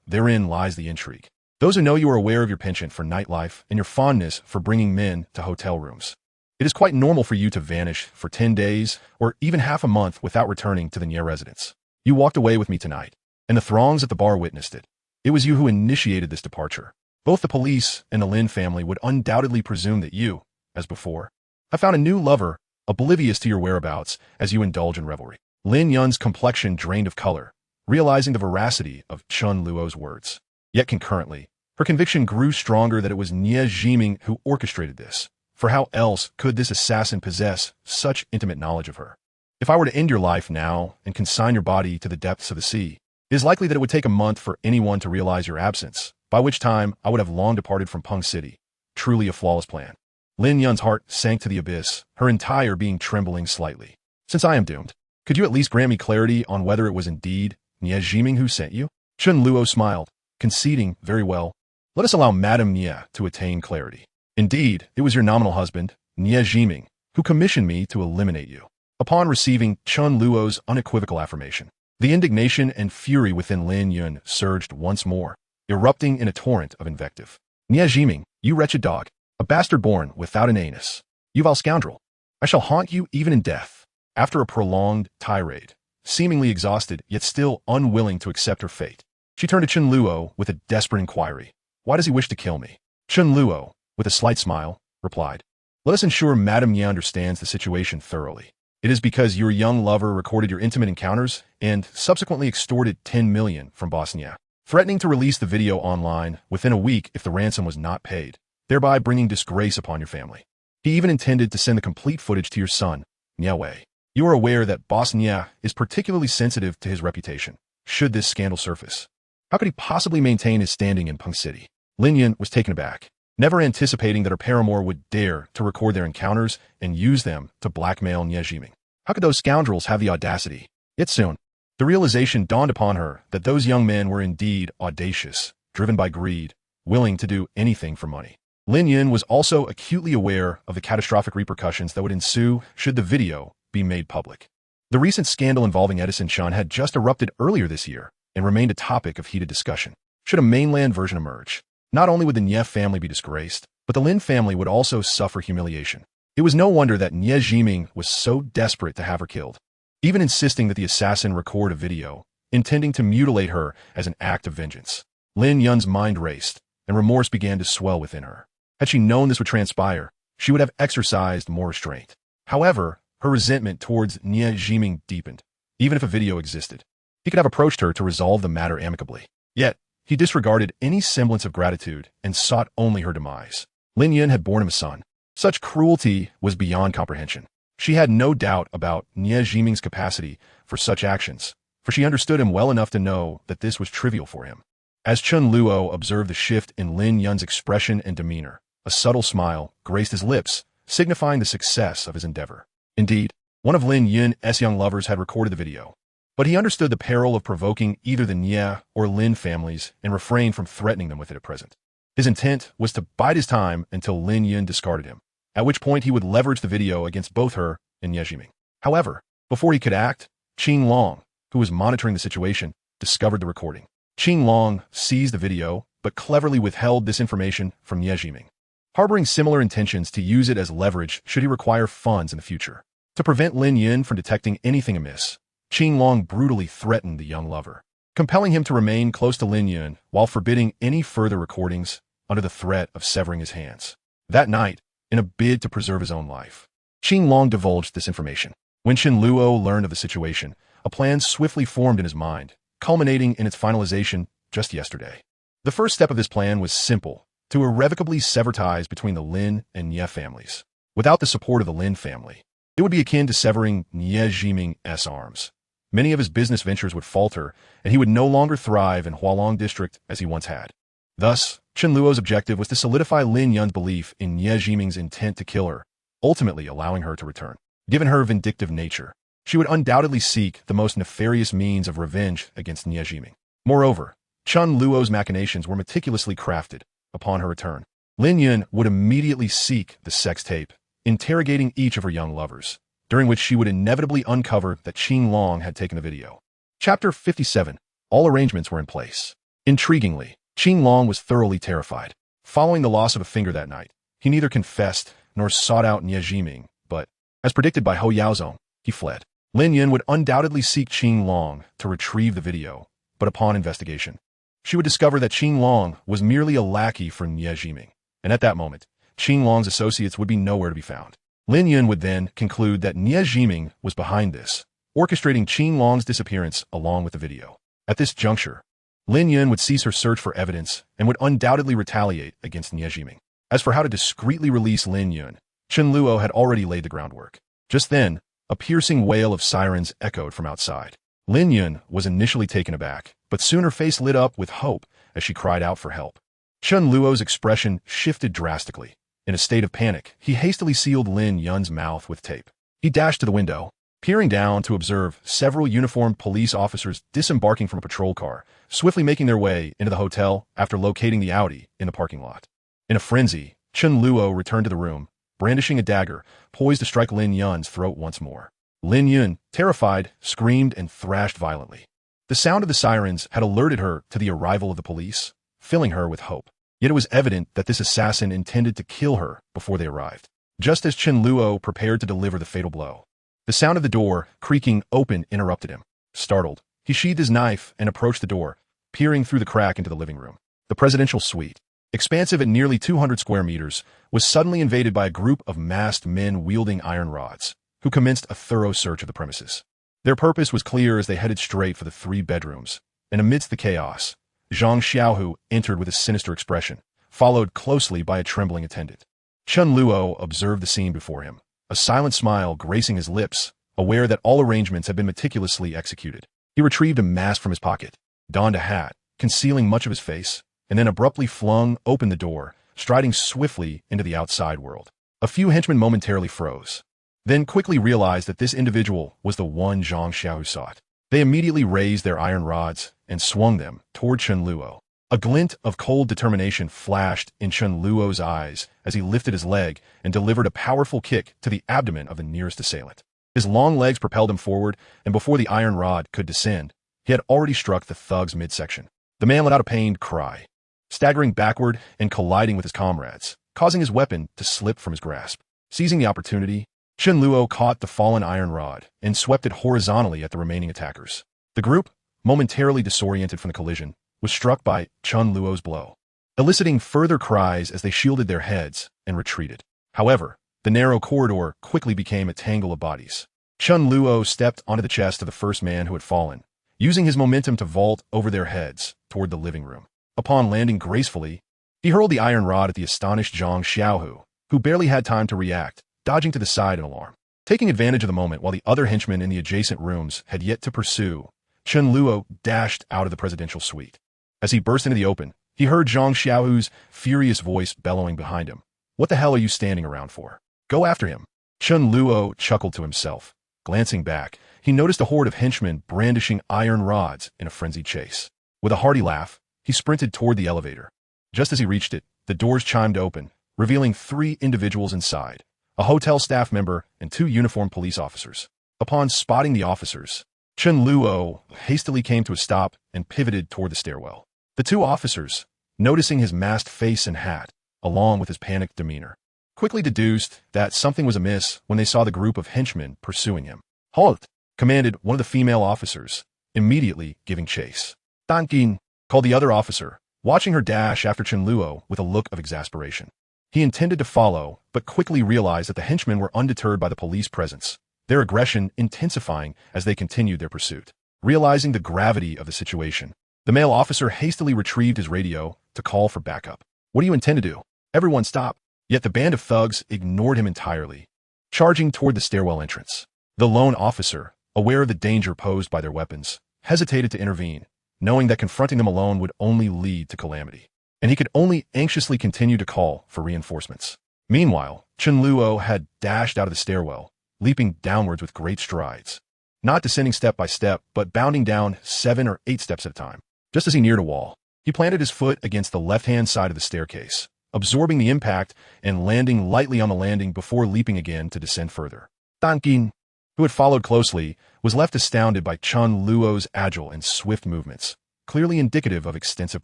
Therein lies the intrigue. Those who know you are aware of your penchant for nightlife and your fondness for bringing men to hotel rooms. It is quite normal for you to vanish for 10 days or even half a month without returning to the Nye residence. You walked away with me tonight, and the throngs at the bar witnessed it. It was you who initiated this departure. Both the police and the Lin family would undoubtedly presume that you, as before, have found a new lover, oblivious to your whereabouts as you indulge in revelry. Lin Yun's complexion drained of color, realizing the veracity of Chen Luo's words. Yet concurrently, her conviction grew stronger that it was Nye Jiming who orchestrated this, for how else could this assassin possess such intimate knowledge of her? "If I were to end your life now and consign your body to the depths of the sea, it is likely that it would take a month for anyone to realize your absence, by which time I would have long departed from Peng City." Truly a flawless plan. Lin Yun's heart sank to the abyss, her entire being trembling slightly. "Since I am doomed, could you at least grant me clarity on whether it was indeed Nye Jiming who sent you?" Chen Luo smiled, conceding, "Very well. Let us allow Madame Nye to attain clarity. Indeed, it was your nominal husband, Nye Jiming, who commissioned me to eliminate you." Upon receiving Chen Luo's unequivocal affirmation, the indignation and fury within Lin Yun surged once more, erupting in a torrent of invective. "Nye Jiming, you wretched dog, a bastard born without an anus. You vile scoundrel. I shall haunt you even in death." After a prolonged tirade, seemingly exhausted yet still unwilling to accept her fate, she turned to Chen Luo with a desperate inquiry. "Why does he wish to kill me?" Chen Luo, with a slight smile, replied, "Let us ensure Madame Nye understands the situation thoroughly. It is because your young lover recorded your intimate encounters and subsequently extorted 10 million from Boss Nye, threatening to release the video online within a week if the ransom was not paid, thereby bringing disgrace upon your family. He even intended to send the complete footage to your son, Nye Wei. You are aware that Boss Nye is particularly sensitive to his reputation, should this scandal surface. How could he possibly maintain his standing in Peng City?" Lin Yun was taken aback, never anticipating that her paramour would dare to record their encounters and use them to blackmail Nye Jiming. How could those scoundrels have the audacity? Yet soon, the realization dawned upon her that those young men were indeed audacious, driven by greed, willing to do anything for money. Lin Yun was also acutely aware of the catastrophic repercussions that would ensue should the video be made public. The recent scandal involving Edison Chan had just erupted earlier this year and remained a topic of heated discussion. Should a mainland version emerge, not only would the Nye family be disgraced, but the Lin family would also suffer humiliation. It was no wonder that Nye Jiming was so desperate to have her killed, even insisting that the assassin record a video, intending to mutilate her as an act of vengeance. Lin Yun's mind raced, and remorse began to swell within her. Had she known this would transpire, she would have exercised more restraint. However, her resentment towards Nie Jiming deepened. Even if a video existed, he could have approached her to resolve the matter amicably. Yet, he disregarded any semblance of gratitude and sought only her demise. Lin Yun had borne him a son. Such cruelty was beyond comprehension. She had no doubt about Nie Jiming's capacity for such actions, for she understood him well enough to know that this was trivial for him. As Chen Luo observed the shift in Lin Yun's expression and demeanor, a subtle smile graced his lips, signifying the success of his endeavor. Indeed, one of Lin Yun's young lovers had recorded the video, but he understood the peril of provoking either the Nie or Lin families and refrained from threatening them with it at present. His intent was to bide his time until Lin Yun discarded him, at which point he would leverage the video against both her and Nie Jiming. However, before he could act, Qing Long, who was monitoring the situation, discovered the recording. Qing Long seized the video, but cleverly withheld this information from Nie Jiming, harboring similar intentions to use it as leverage should he require funds in the future. To prevent Lin Yun from detecting anything amiss, Qing Long brutally threatened the young lover, compelling him to remain close to Lin Yun while forbidding any further recordings under the threat of severing his hands. That night, in a bid to preserve his own life, Qing Long divulged this information. When Chen Luo learned of the situation, a plan swiftly formed in his mind, culminating in its finalization just yesterday. The first step of this plan was simple: to irrevocably sever ties between the Lin and Nie families. Without the support of the Lin family, it would be akin to severing Nie Jiming's arms. Many of his business ventures would falter, and he would no longer thrive in Hualong district as he once had. Thus, Chen Luo's objective was to solidify Lin Yun's belief in Nie Jiming's intent to kill her, ultimately allowing her to return. Given her vindictive nature, she would undoubtedly seek the most nefarious means of revenge against Nie Jiming. Moreover, Chen Luo's machinations were meticulously crafted. Upon her return, Lin Yun would immediately seek the sex tape, interrogating each of her young lovers, during which she would inevitably uncover that Qing Long had taken the video. Chapter 57. All arrangements were in place. Intriguingly, Qing Long was thoroughly terrified. Following the loss of a finger that night, he neither confessed nor sought out Nie Jiming, but, as predicted by Hou Yaozong, he fled. Lin Yun would undoubtedly seek Qing Long to retrieve the video, but upon investigation, she would discover that Qing Long was merely a lackey for Nie Jiming, and at that moment, Qing Long's associates would be nowhere to be found. Lin Yun would then conclude that Nie Jiming was behind this, orchestrating Qing Long's disappearance along with the video. At this juncture, Lin Yun would cease her search for evidence and would undoubtedly retaliate against Nie Jiming. As for how to discreetly release Lin Yun, Chen Luo had already laid the groundwork. Just then, a piercing wail of sirens echoed from outside. Lin Yun was initially taken aback, but soon her face lit up with hope as she cried out for help. Chen Luo's expression shifted drastically. In a state of panic, he hastily sealed Lin Yun's mouth with tape. He dashed to the window, peering down to observe several uniformed police officers disembarking from a patrol car, swiftly making their way into the hotel after locating the Audi in the parking lot. In a frenzy, Chen Luo returned to the room, brandishing a dagger, poised to strike Lin Yun's throat once more. Lin Yun, terrified, screamed and thrashed violently. The sound of the sirens had alerted her to the arrival of the police, filling her with hope. Yet it was evident that this assassin intended to kill her before they arrived. Just as Chen Luo prepared to deliver the fatal blow, the sound of the door creaking open interrupted him. Startled, he sheathed his knife and approached the door, peering through the crack into the living room. The presidential suite, expansive at nearly 200 square meters, was suddenly invaded by a group of masked men wielding iron rods, who commenced a thorough search of the premises. Their purpose was clear as they headed straight for the 3 bedrooms, and amidst the chaos, Zhang Xiaohu entered with a sinister expression, followed closely by a trembling attendant. Chen Luo observed the scene before him, a silent smile gracing his lips, aware that all arrangements had been meticulously executed. He retrieved a mask from his pocket, donned a hat, concealing much of his face, and then abruptly flung open the door, striding swiftly into the outside world. A few henchmen momentarily froze, then quickly realized that this individual was the one Zhang Xiaohu sought. They immediately raised their iron rods and swung them toward Chen Luo. A glint of cold determination flashed in Chen Luo's eyes as he lifted his leg and delivered a powerful kick to the abdomen of the nearest assailant. His long legs propelled him forward, and before the iron rod could descend, he had already struck the thug's midsection. The man let out a pained cry, staggering backward and colliding with his comrades, causing his weapon to slip from his grasp. Seizing the opportunity, Chen Luo caught the fallen iron rod and swept it horizontally at the remaining attackers. The group, momentarily disoriented from the collision, was struck by Chen Luo's blow. eliciting further cries as they shielded their heads and retreated. However, the narrow corridor quickly became a tangle of bodies. Chen Luo stepped onto the chest of the first man who had fallen, using his momentum to vault over their heads toward the living room. Upon landing gracefully, he hurled the iron rod at the astonished Zhang Xiaohu, who barely had time to react, dodging to the side in alarm. Taking advantage of the moment while the other henchmen in the adjacent rooms had yet to pursue, Chen Luo dashed out of the presidential suite. As he burst into the open, he heard Zhang Xiaohu's furious voice bellowing behind him. "What the hell are you standing around for? Go after him." Chen Luo chuckled to himself. Glancing back, he noticed a horde of henchmen brandishing iron rods in a frenzied chase. With a hearty laugh, he sprinted toward the elevator. Just as he reached it, the doors chimed open, revealing 3 individuals inside, a hotel staff member and 2 uniformed police officers. Upon spotting the officers, Chen Luo hastily came to a stop and pivoted toward the stairwell. The 2 officers, noticing his masked face and hat, along with his panicked demeanor, quickly deduced that something was amiss when they saw the group of henchmen pursuing him. "Halt!" commanded one of the female officers, immediately giving chase. "Danqin!" called the other officer, watching her dash after Chen Luo with a look of exasperation. He intended to follow, but quickly realized that the henchmen were undeterred by the police presence, their aggression intensifying as they continued their pursuit. Realizing the gravity of the situation, the male officer hastily retrieved his radio to call for backup. "What do you intend to do? Everyone stop!" Yet the band of thugs ignored him entirely, charging toward the stairwell entrance. The lone officer, aware of the danger posed by their weapons, hesitated to intervene, knowing that confronting them alone would only lead to calamity, and he could only anxiously continue to call for reinforcements. Meanwhile, Chen Luo had dashed out of the stairwell, leaping downwards with great strides, not descending step by step, but bounding down 7 or 8 steps at a time. Just as he neared a wall, he planted his foot against the left-hand side of the staircase, absorbing the impact and landing lightly on the landing before leaping again to descend further. Danqin, who had followed closely, was left astounded by Chen Luo's agile and swift movements, clearly indicative of extensive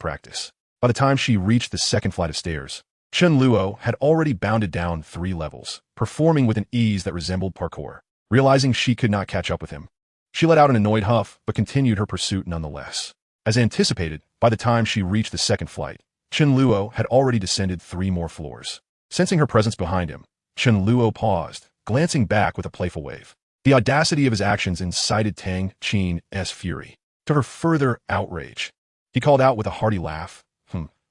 practice. By the time she reached the second flight of stairs, Chen Luo had already bounded down 3 levels, performing with an ease that resembled parkour. Realizing she could not catch up with him, she let out an annoyed huff but continued her pursuit nonetheless. As anticipated, by the time she reached the second flight, Chen Luo had already descended 3 more floors. Sensing her presence behind him, Chen Luo paused, glancing back with a playful wave. The audacity of his actions incited Tang Qin's fury. To her further outrage, he called out with a hearty laugh,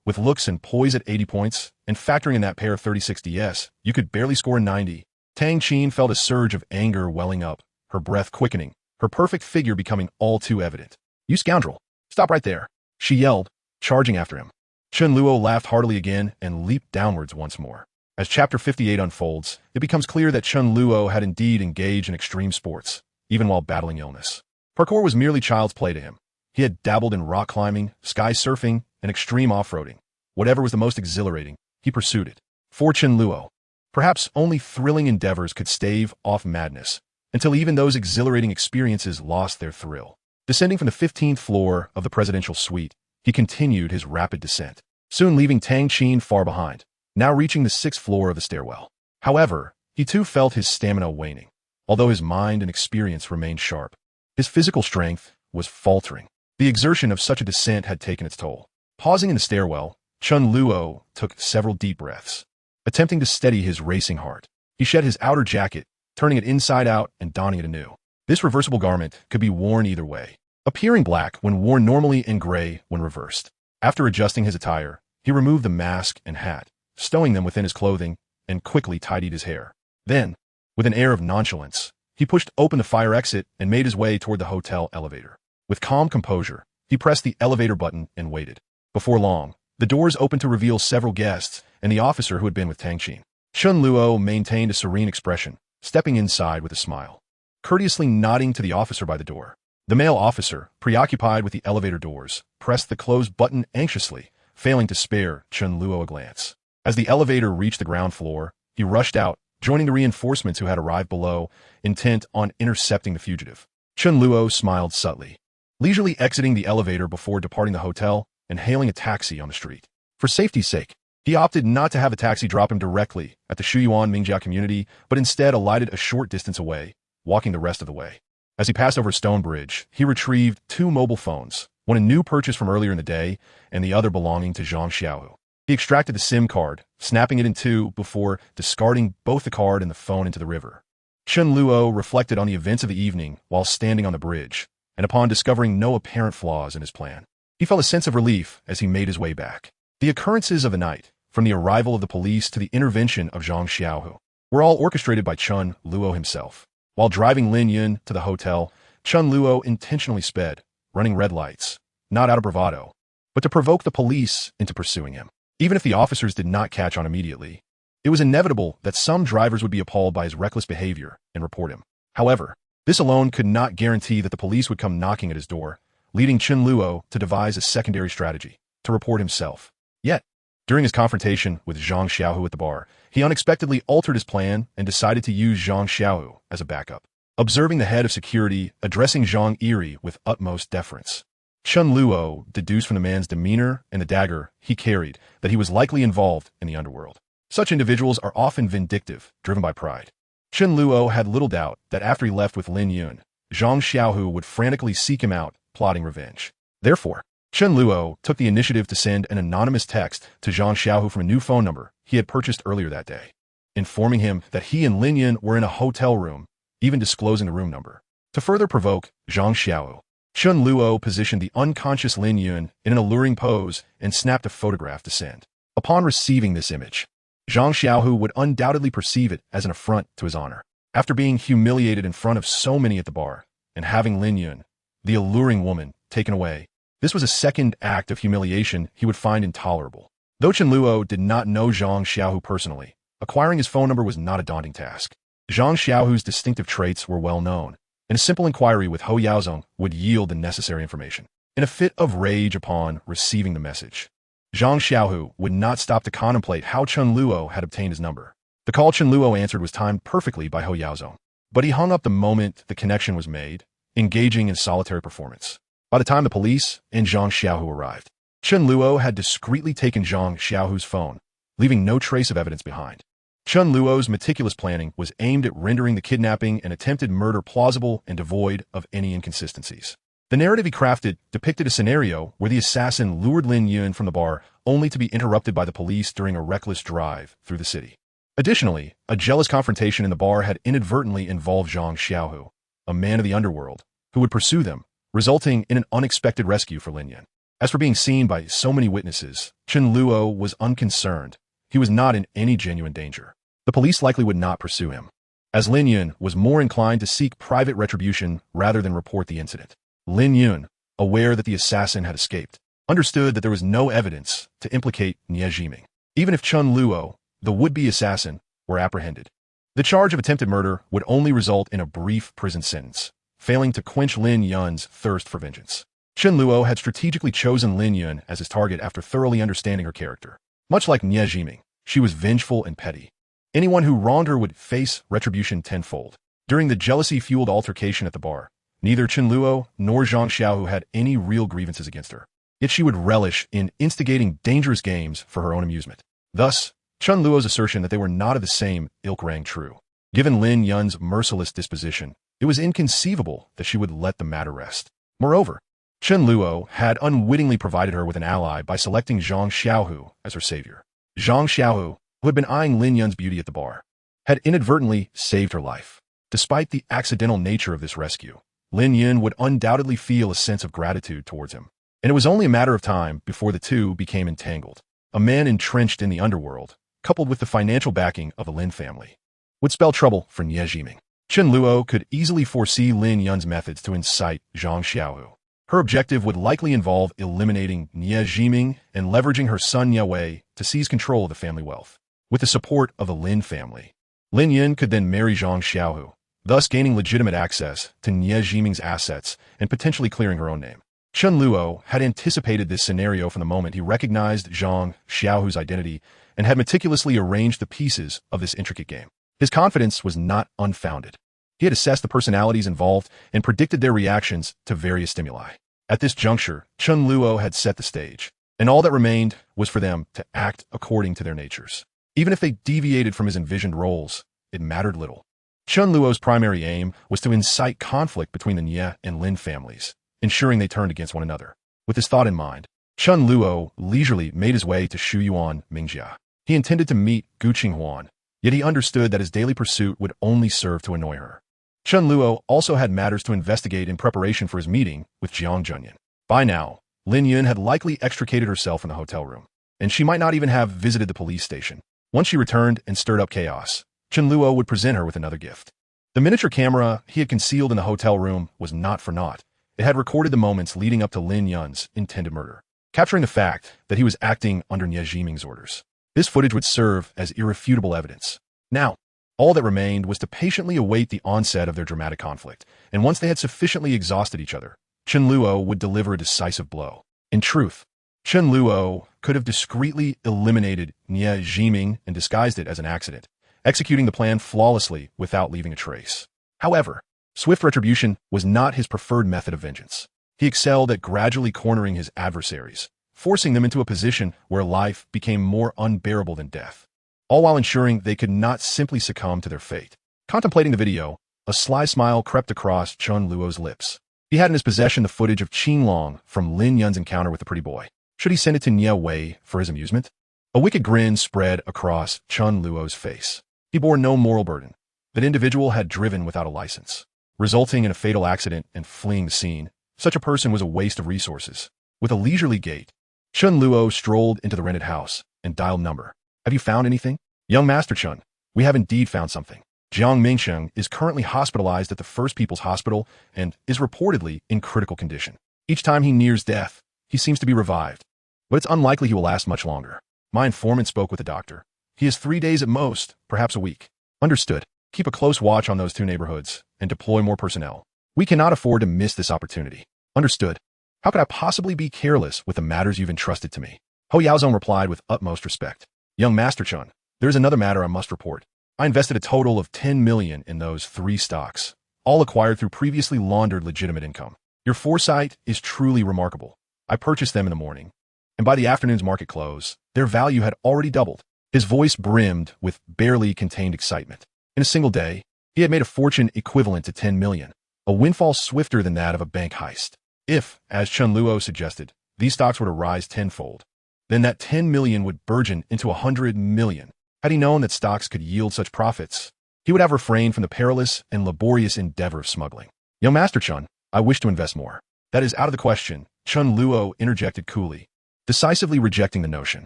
"With looks and poise at 80 points, and factoring in that pair of 3060s, you could barely score 90. Tang Qin felt a surge of anger welling up, her breath quickening, her perfect figure becoming all too evident. "You scoundrel! Stop right there!" she yelled, charging after him. Chen Luo laughed heartily again and leaped downwards once more. As Chapter 58 unfolds, it becomes clear that Chen Luo had indeed engaged in extreme sports, even while battling illness. Parkour was merely child's play to him. He had dabbled in rock climbing, sky surfing, and extreme off-roading. Whatever was the most exhilarating, he pursued it. For Chen Luo, perhaps only thrilling endeavors could stave off madness, until even those exhilarating experiences lost their thrill. Descending from the 15th floor of the presidential suite, he continued his rapid descent, soon leaving Tang Qin far behind, now reaching the 6th floor of the stairwell. However, he too felt his stamina waning, although his mind and experience remained sharp. His physical strength was faltering. The exertion of such a descent had taken its toll. Pausing in the stairwell, Chen Luo took several deep breaths, attempting to steady his racing heart. He shed his outer jacket, turning it inside out and donning it anew. This reversible garment could be worn either way, appearing black when worn normally and gray when reversed. After adjusting his attire, he removed the mask and hat, stowing them within his clothing, and quickly tidied his hair. Then, with an air of nonchalance, he pushed open the fire exit and made his way toward the hotel elevator. With calm composure, he pressed the elevator button and waited. Before long, the doors opened to reveal several guests and the officer who had been with Tang Qin. Chen Luo maintained a serene expression, stepping inside with a smile, courteously nodding to the officer by the door. The male officer, preoccupied with the elevator doors, pressed the close button anxiously, failing to spare Chen Luo a glance. As the elevator reached the ground floor, he rushed out, joining the reinforcements who had arrived below, intent on intercepting the fugitive. Chen Luo smiled subtly, leisurely exiting the elevator before departing the hotel and hailing a taxi on the street. For safety's sake, he opted not to have the taxi drop him directly at the Shuyuan Mingjia community, but instead alighted a short distance away, walking the rest of the way. As he passed over a stone bridge, he retrieved 2 mobile phones, one a new purchase from earlier in the day and the other belonging to Zhang Xiaohu. He extracted the SIM card, snapping it in two before discarding both the card and the phone into the river. Chen Luo reflected on the events of the evening while standing on the bridge, and upon discovering no apparent flaws in his plan, he felt a sense of relief as he made his way back. The occurrences of the night, from the arrival of the police to the intervention of Zhang Xiaohu, were all orchestrated by Chen Luo himself. While driving Lin Yun to the hotel, Chen Luo intentionally sped, running red lights, not out of bravado, but to provoke the police into pursuing him. Even if the officers did not catch on immediately, it was inevitable that some drivers would be appalled by his reckless behavior and report him. However, this alone could not guarantee that the police would come knocking at his door, leading Chen Luo to devise a secondary strategy, to report himself. Yet, during his confrontation with Zhang Xiaohu at the bar, he unexpectedly altered his plan and decided to use Zhang Xiaohu as a backup. Observing the head of security addressing Zhang Yiri with utmost deference, Chen Luo deduced from the man's demeanor and the dagger he carried that he was likely involved in the underworld. Such individuals are often vindictive, driven by pride. Chen Luo had little doubt that after he left with Lin Yun, Zhang Xiaohu would frantically seek him out, plotting revenge. Therefore, Chen Luo took the initiative to send an anonymous text to Zhang Xiaohu from a new phone number he had purchased earlier that day, informing him that he and Lin Yun were in a hotel room, even disclosing the room number. To further provoke Zhang Xiaohu, Chen Luo positioned the unconscious Lin Yun in an alluring pose and snapped a photograph to send. Upon receiving this image, Zhang Xiaohu would undoubtedly perceive it as an affront to his honor. After being humiliated in front of so many at the bar, and having Lin Yun, the alluring woman, taken away, this was a second act of humiliation he would find intolerable. Though Chen Luo did not know Zhang Xiaohu personally, acquiring his phone number was not a daunting task. Zhang Xiaohu's distinctive traits were well known, and a simple inquiry with Hou Yaozong would yield the necessary information. In a fit of rage upon receiving the message, Zhang Xiaohu would not stop to contemplate how Chen Luo had obtained his number. The call Chen Luo answered was timed perfectly by Hou Yaozong, but he hung up the moment the connection was made, engaging in solitary performance. By the time the police and Zhang Xiaohu arrived, Chen Luo had discreetly taken Zhang Xiaohu's phone, leaving no trace of evidence behind. Chen Luo's meticulous planning was aimed at rendering the kidnapping and attempted murder plausible and devoid of any inconsistencies. The narrative he crafted depicted a scenario where the assassin lured Lin Yun from the bar only to be interrupted by the police during a reckless drive through the city. Additionally, a jealous confrontation in the bar had inadvertently involved Zhang Xiaohu, a man of the underworld, who would pursue them, resulting in an unexpected rescue for Lin Yun. As for being seen by so many witnesses, Chen Luo was unconcerned. He was not in any genuine danger. The police likely would not pursue him, as Lin Yun was more inclined to seek private retribution rather than report the incident. Lin Yun, aware that the assassin had escaped, understood that there was no evidence to implicate Nie Jiming, even if Chen Luo, the would-be assassin, were apprehended. The charge of attempted murder would only result in a brief prison sentence, failing to quench Lin Yun's thirst for vengeance. Chen Luo had strategically chosen Lin Yun as his target after thoroughly understanding her character. Much like Nie Jiming, she was vengeful and petty. Anyone who wronged her would face retribution tenfold. During the jealousy-fueled altercation at the bar, neither Chen Luo nor Zhang Xiaohu had any real grievances against her. Yet she would relish in instigating dangerous games for her own amusement. Thus, Chen Luo's assertion that they were not of the same ilk rang true. Given Lin Yun's merciless disposition, it was inconceivable that she would let the matter rest. Moreover, Chen Luo had unwittingly provided her with an ally by selecting Zhang Xiaohu as her savior. Zhang Xiaohu, who had been eyeing Lin Yun's beauty at the bar, had inadvertently saved her life. Despite the accidental nature of this rescue, Lin Yun would undoubtedly feel a sense of gratitude towards him, and it was only a matter of time before the two became entangled. A man entrenched in the underworld, coupled with the financial backing of the Lin family, would spell trouble for Nie Jiming. Chen Luo could easily foresee Lin Yun's methods to incite Zhang Xiaohu. Her objective would likely involve eliminating Nie Jiming and leveraging her son Nie Wei to seize control of the family wealth. With the support of the Lin family, Lin Yun could then marry Zhang Xiaohu, thus gaining legitimate access to Nie Jiming's assets and potentially clearing her own name. Chen Luo had anticipated this scenario from the moment he recognized Zhang Xiaohu's identity and had meticulously arranged the pieces of this intricate game. His confidence was not unfounded. He had assessed the personalities involved and predicted their reactions to various stimuli. At this juncture, Chen Luo had set the stage, and all that remained was for them to act according to their natures. Even if they deviated from his envisioned roles, it mattered little. Chen Luo's primary aim was to incite conflict between the Nie and Lin families, ensuring they turned against one another. With this thought in mind, Chen Luo leisurely made his way to Shuyuan Mingjia. He intended to meet Gu Qinghuan, yet he understood that his daily pursuit would only serve to annoy her. Chen Luo also had matters to investigate in preparation for his meeting with Jiang Junyan. By now, Lin Yun had likely extricated herself from the hotel room, and she might not even have visited the police station. Once she returned and stirred up chaos, Chen Luo would present her with another gift. The miniature camera he had concealed in the hotel room was not for naught. It had recorded the moments leading up to Lin Yun's intended murder, capturing the fact that he was acting under Nie Jiming's orders. This footage would serve as irrefutable evidence. Now, all that remained was to patiently await the onset of their dramatic conflict, and once they had sufficiently exhausted each other, Chen Luo would deliver a decisive blow. In truth, Chen Luo could have discreetly eliminated Nie Jiming and disguised it as an accident, executing the plan flawlessly without leaving a trace. However, swift retribution was not his preferred method of vengeance. He excelled at gradually cornering his adversaries, forcing them into a position where life became more unbearable than death, all while ensuring they could not simply succumb to their fate. Contemplating the video, a sly smile crept across Chen Luo's lips. He had in his possession the footage of Qin Long from Lin Yun's encounter with the pretty boy. Should he send it to Nie Wei for his amusement? A wicked grin spread across Chen Luo's face. He bore no moral burden. That individual had driven without a license, resulting in a fatal accident and fleeing the scene. Such a person was a waste of resources. With a leisurely gait, Chen Luo strolled into the rented house and dialed number. Have you found anything? Young Master Chen, we have indeed found something. Jiang Mingsheng is currently hospitalized at the First People's Hospital and is reportedly in critical condition. Each time he nears death, he seems to be revived, but it's unlikely he will last much longer. My informant spoke with the doctor. He has 3 days at most, perhaps a week. Understood. Keep a close watch on those 2 neighborhoods and deploy more personnel. We cannot afford to miss this opportunity. Understood. How could I possibly be careless with the matters you've entrusted to me? Ho Yaozong replied with utmost respect. Young Master Chen, there is another matter I must report. I invested a total of 10 million in those 3 stocks, all acquired through previously laundered legitimate income. Your foresight is truly remarkable. I purchased them in the morning, and by the afternoon's market close, their value had already doubled. His voice brimmed with barely contained excitement. In a single day, he had made a fortune equivalent to 10 million, a windfall swifter than that of a bank heist. If, as Chen Luo suggested, these stocks were to rise tenfold, then that 10 million would burgeon into 100 million. Had he known that stocks could yield such profits, he would have refrained from the perilous and laborious endeavor of smuggling. Young Master Chen, I wish to invest more. That is out of the question, Chen Luo interjected coolly, decisively rejecting the notion.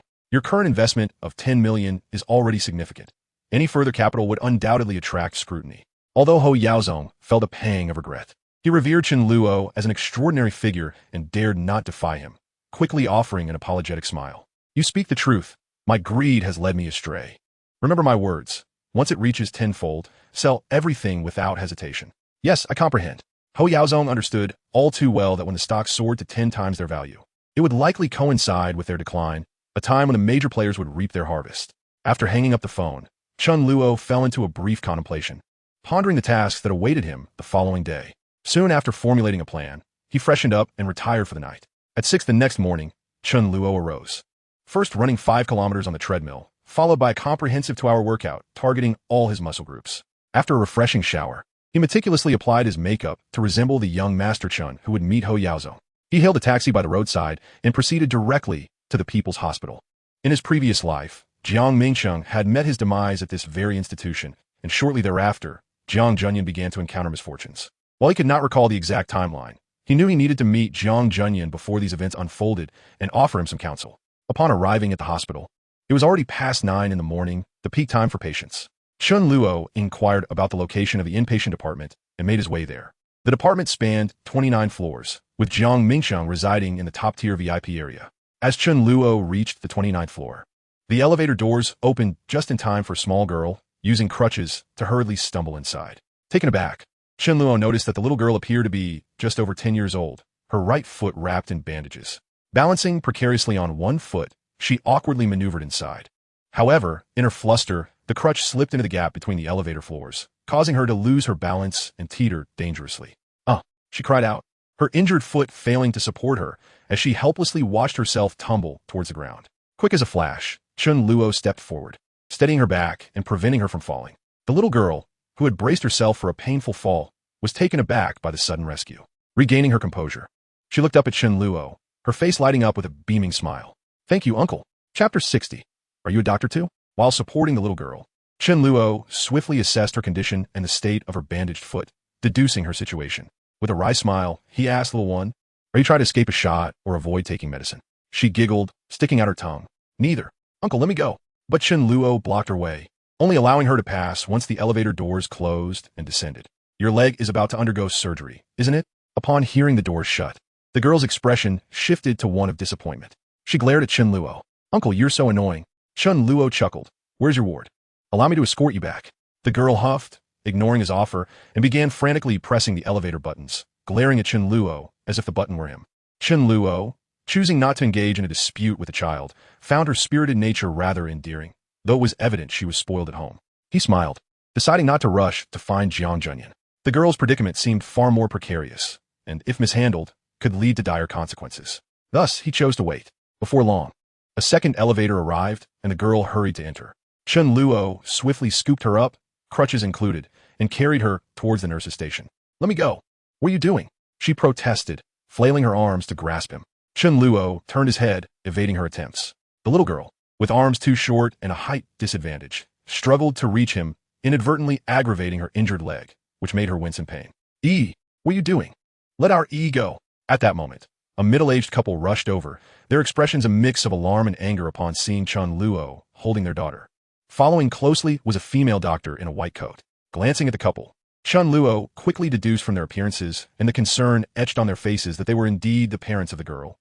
Your current investment of 10 million is already significant. Any further capital would undoubtedly attract scrutiny. Although Ho Yaozong felt a pang of regret, he revered Chen Luo as an extraordinary figure and dared not defy him, quickly offering an apologetic smile. You speak the truth. My greed has led me astray. Remember my words. Once it reaches tenfold, sell everything without hesitation. Yes, I comprehend. Ho Yaozong understood all too well that when the stocks soared to 10 times their value, it would likely coincide with their decline, a time when the major players would reap their harvest. After hanging up the phone, Chen Luo fell into a brief contemplation, pondering the tasks that awaited him the following day. Soon after formulating a plan, he freshened up and retired for the night. At 6 the next morning, Chen Luo arose. First running 5 kilometers on the treadmill, followed by a comprehensive 2-hour workout targeting all his muscle groups. After a refreshing shower, he meticulously applied his makeup to resemble the young Master Chen who would meet Ho Yaozong. He hailed a taxi by the roadside and proceeded directly to the People's Hospital. In his previous life, Jiang Mingsheng had met his demise at this very institution, and shortly thereafter, Jiang Junyan began to encounter misfortunes. While he could not recall the exact timeline, he knew he needed to meet Jiang Junyan before these events unfolded and offer him some counsel. Upon arriving at the hospital, it was already past 9 in the morning, the peak time for patients. Chen Luo inquired about the location of the inpatient department and made his way there. The department spanned 29 floors, with Jiang Mingsheng residing in the top-tier VIP area. As Chen Luo reached the 29th floor, the elevator doors opened just in time for a small girl, using crutches, to hurriedly stumble inside. Taken aback, Chen Luo noticed that the little girl appeared to be just over 10 years old, her right foot wrapped in bandages. Balancing precariously on one foot, she awkwardly maneuvered inside. However, in her fluster, the crutch slipped into the gap between the elevator floors, causing her to lose her balance and teeter dangerously. She cried out, her injured foot failing to support her as she helplessly watched herself tumble towards the ground. Quick as a flash, Chen Luo stepped forward, steadying her back and preventing her from falling. The little girl, who had braced herself for a painful fall, was taken aback by the sudden rescue. Regaining her composure, she looked up at Chen Luo, her face lighting up with a beaming smile. Thank you, uncle. Chapter 60. Are you a doctor too? While supporting the little girl, Chen Luo swiftly assessed her condition and the state of her bandaged foot, deducing her situation. With a wry smile, he asked the little one, are you trying to escape a shot or avoid taking medicine? She giggled, sticking out her tongue. Neither. Uncle, let me go. But Chen Luo blocked her way, only allowing her to pass once the elevator doors closed and descended. Your leg is about to undergo surgery, isn't it? Upon hearing the doors shut, the girl's expression shifted to one of disappointment. She glared at Chen Luo. Uncle, you're so annoying. Chen Luo chuckled. Where's your ward? Allow me to escort you back. The girl huffed, ignoring his offer, and began frantically pressing the elevator buttons, glaring at Chen Luo as if the button were him. Chen Luo, choosing not to engage in a dispute with the child, found her spirited nature rather endearing, though it was evident she was spoiled at home. He smiled, deciding not to rush to find Jiang Junyan. The girl's predicament seemed far more precarious, and if mishandled, could lead to dire consequences. Thus, he chose to wait. Before long, a second elevator arrived, and the girl hurried to enter. Chen Luo swiftly scooped her up, crutches included, and carried her towards the nurse's station. Let me go. What are you doing? She protested, flailing her arms to grasp him. Chen Luo turned his head, evading her attempts. The little girl, with arms too short and a height disadvantage, struggled to reach him, inadvertently aggravating her injured leg, which made her wince in pain. What are you doing? Let our go. At that moment, a middle-aged couple rushed over, their expressions a mix of alarm and anger upon seeing Chen Luo holding their daughter. Following closely was a female doctor in a white coat. Glancing at the couple, Chen Luo quickly deduced from their appearances and the concern etched on their faces that they were indeed the parents of the girl.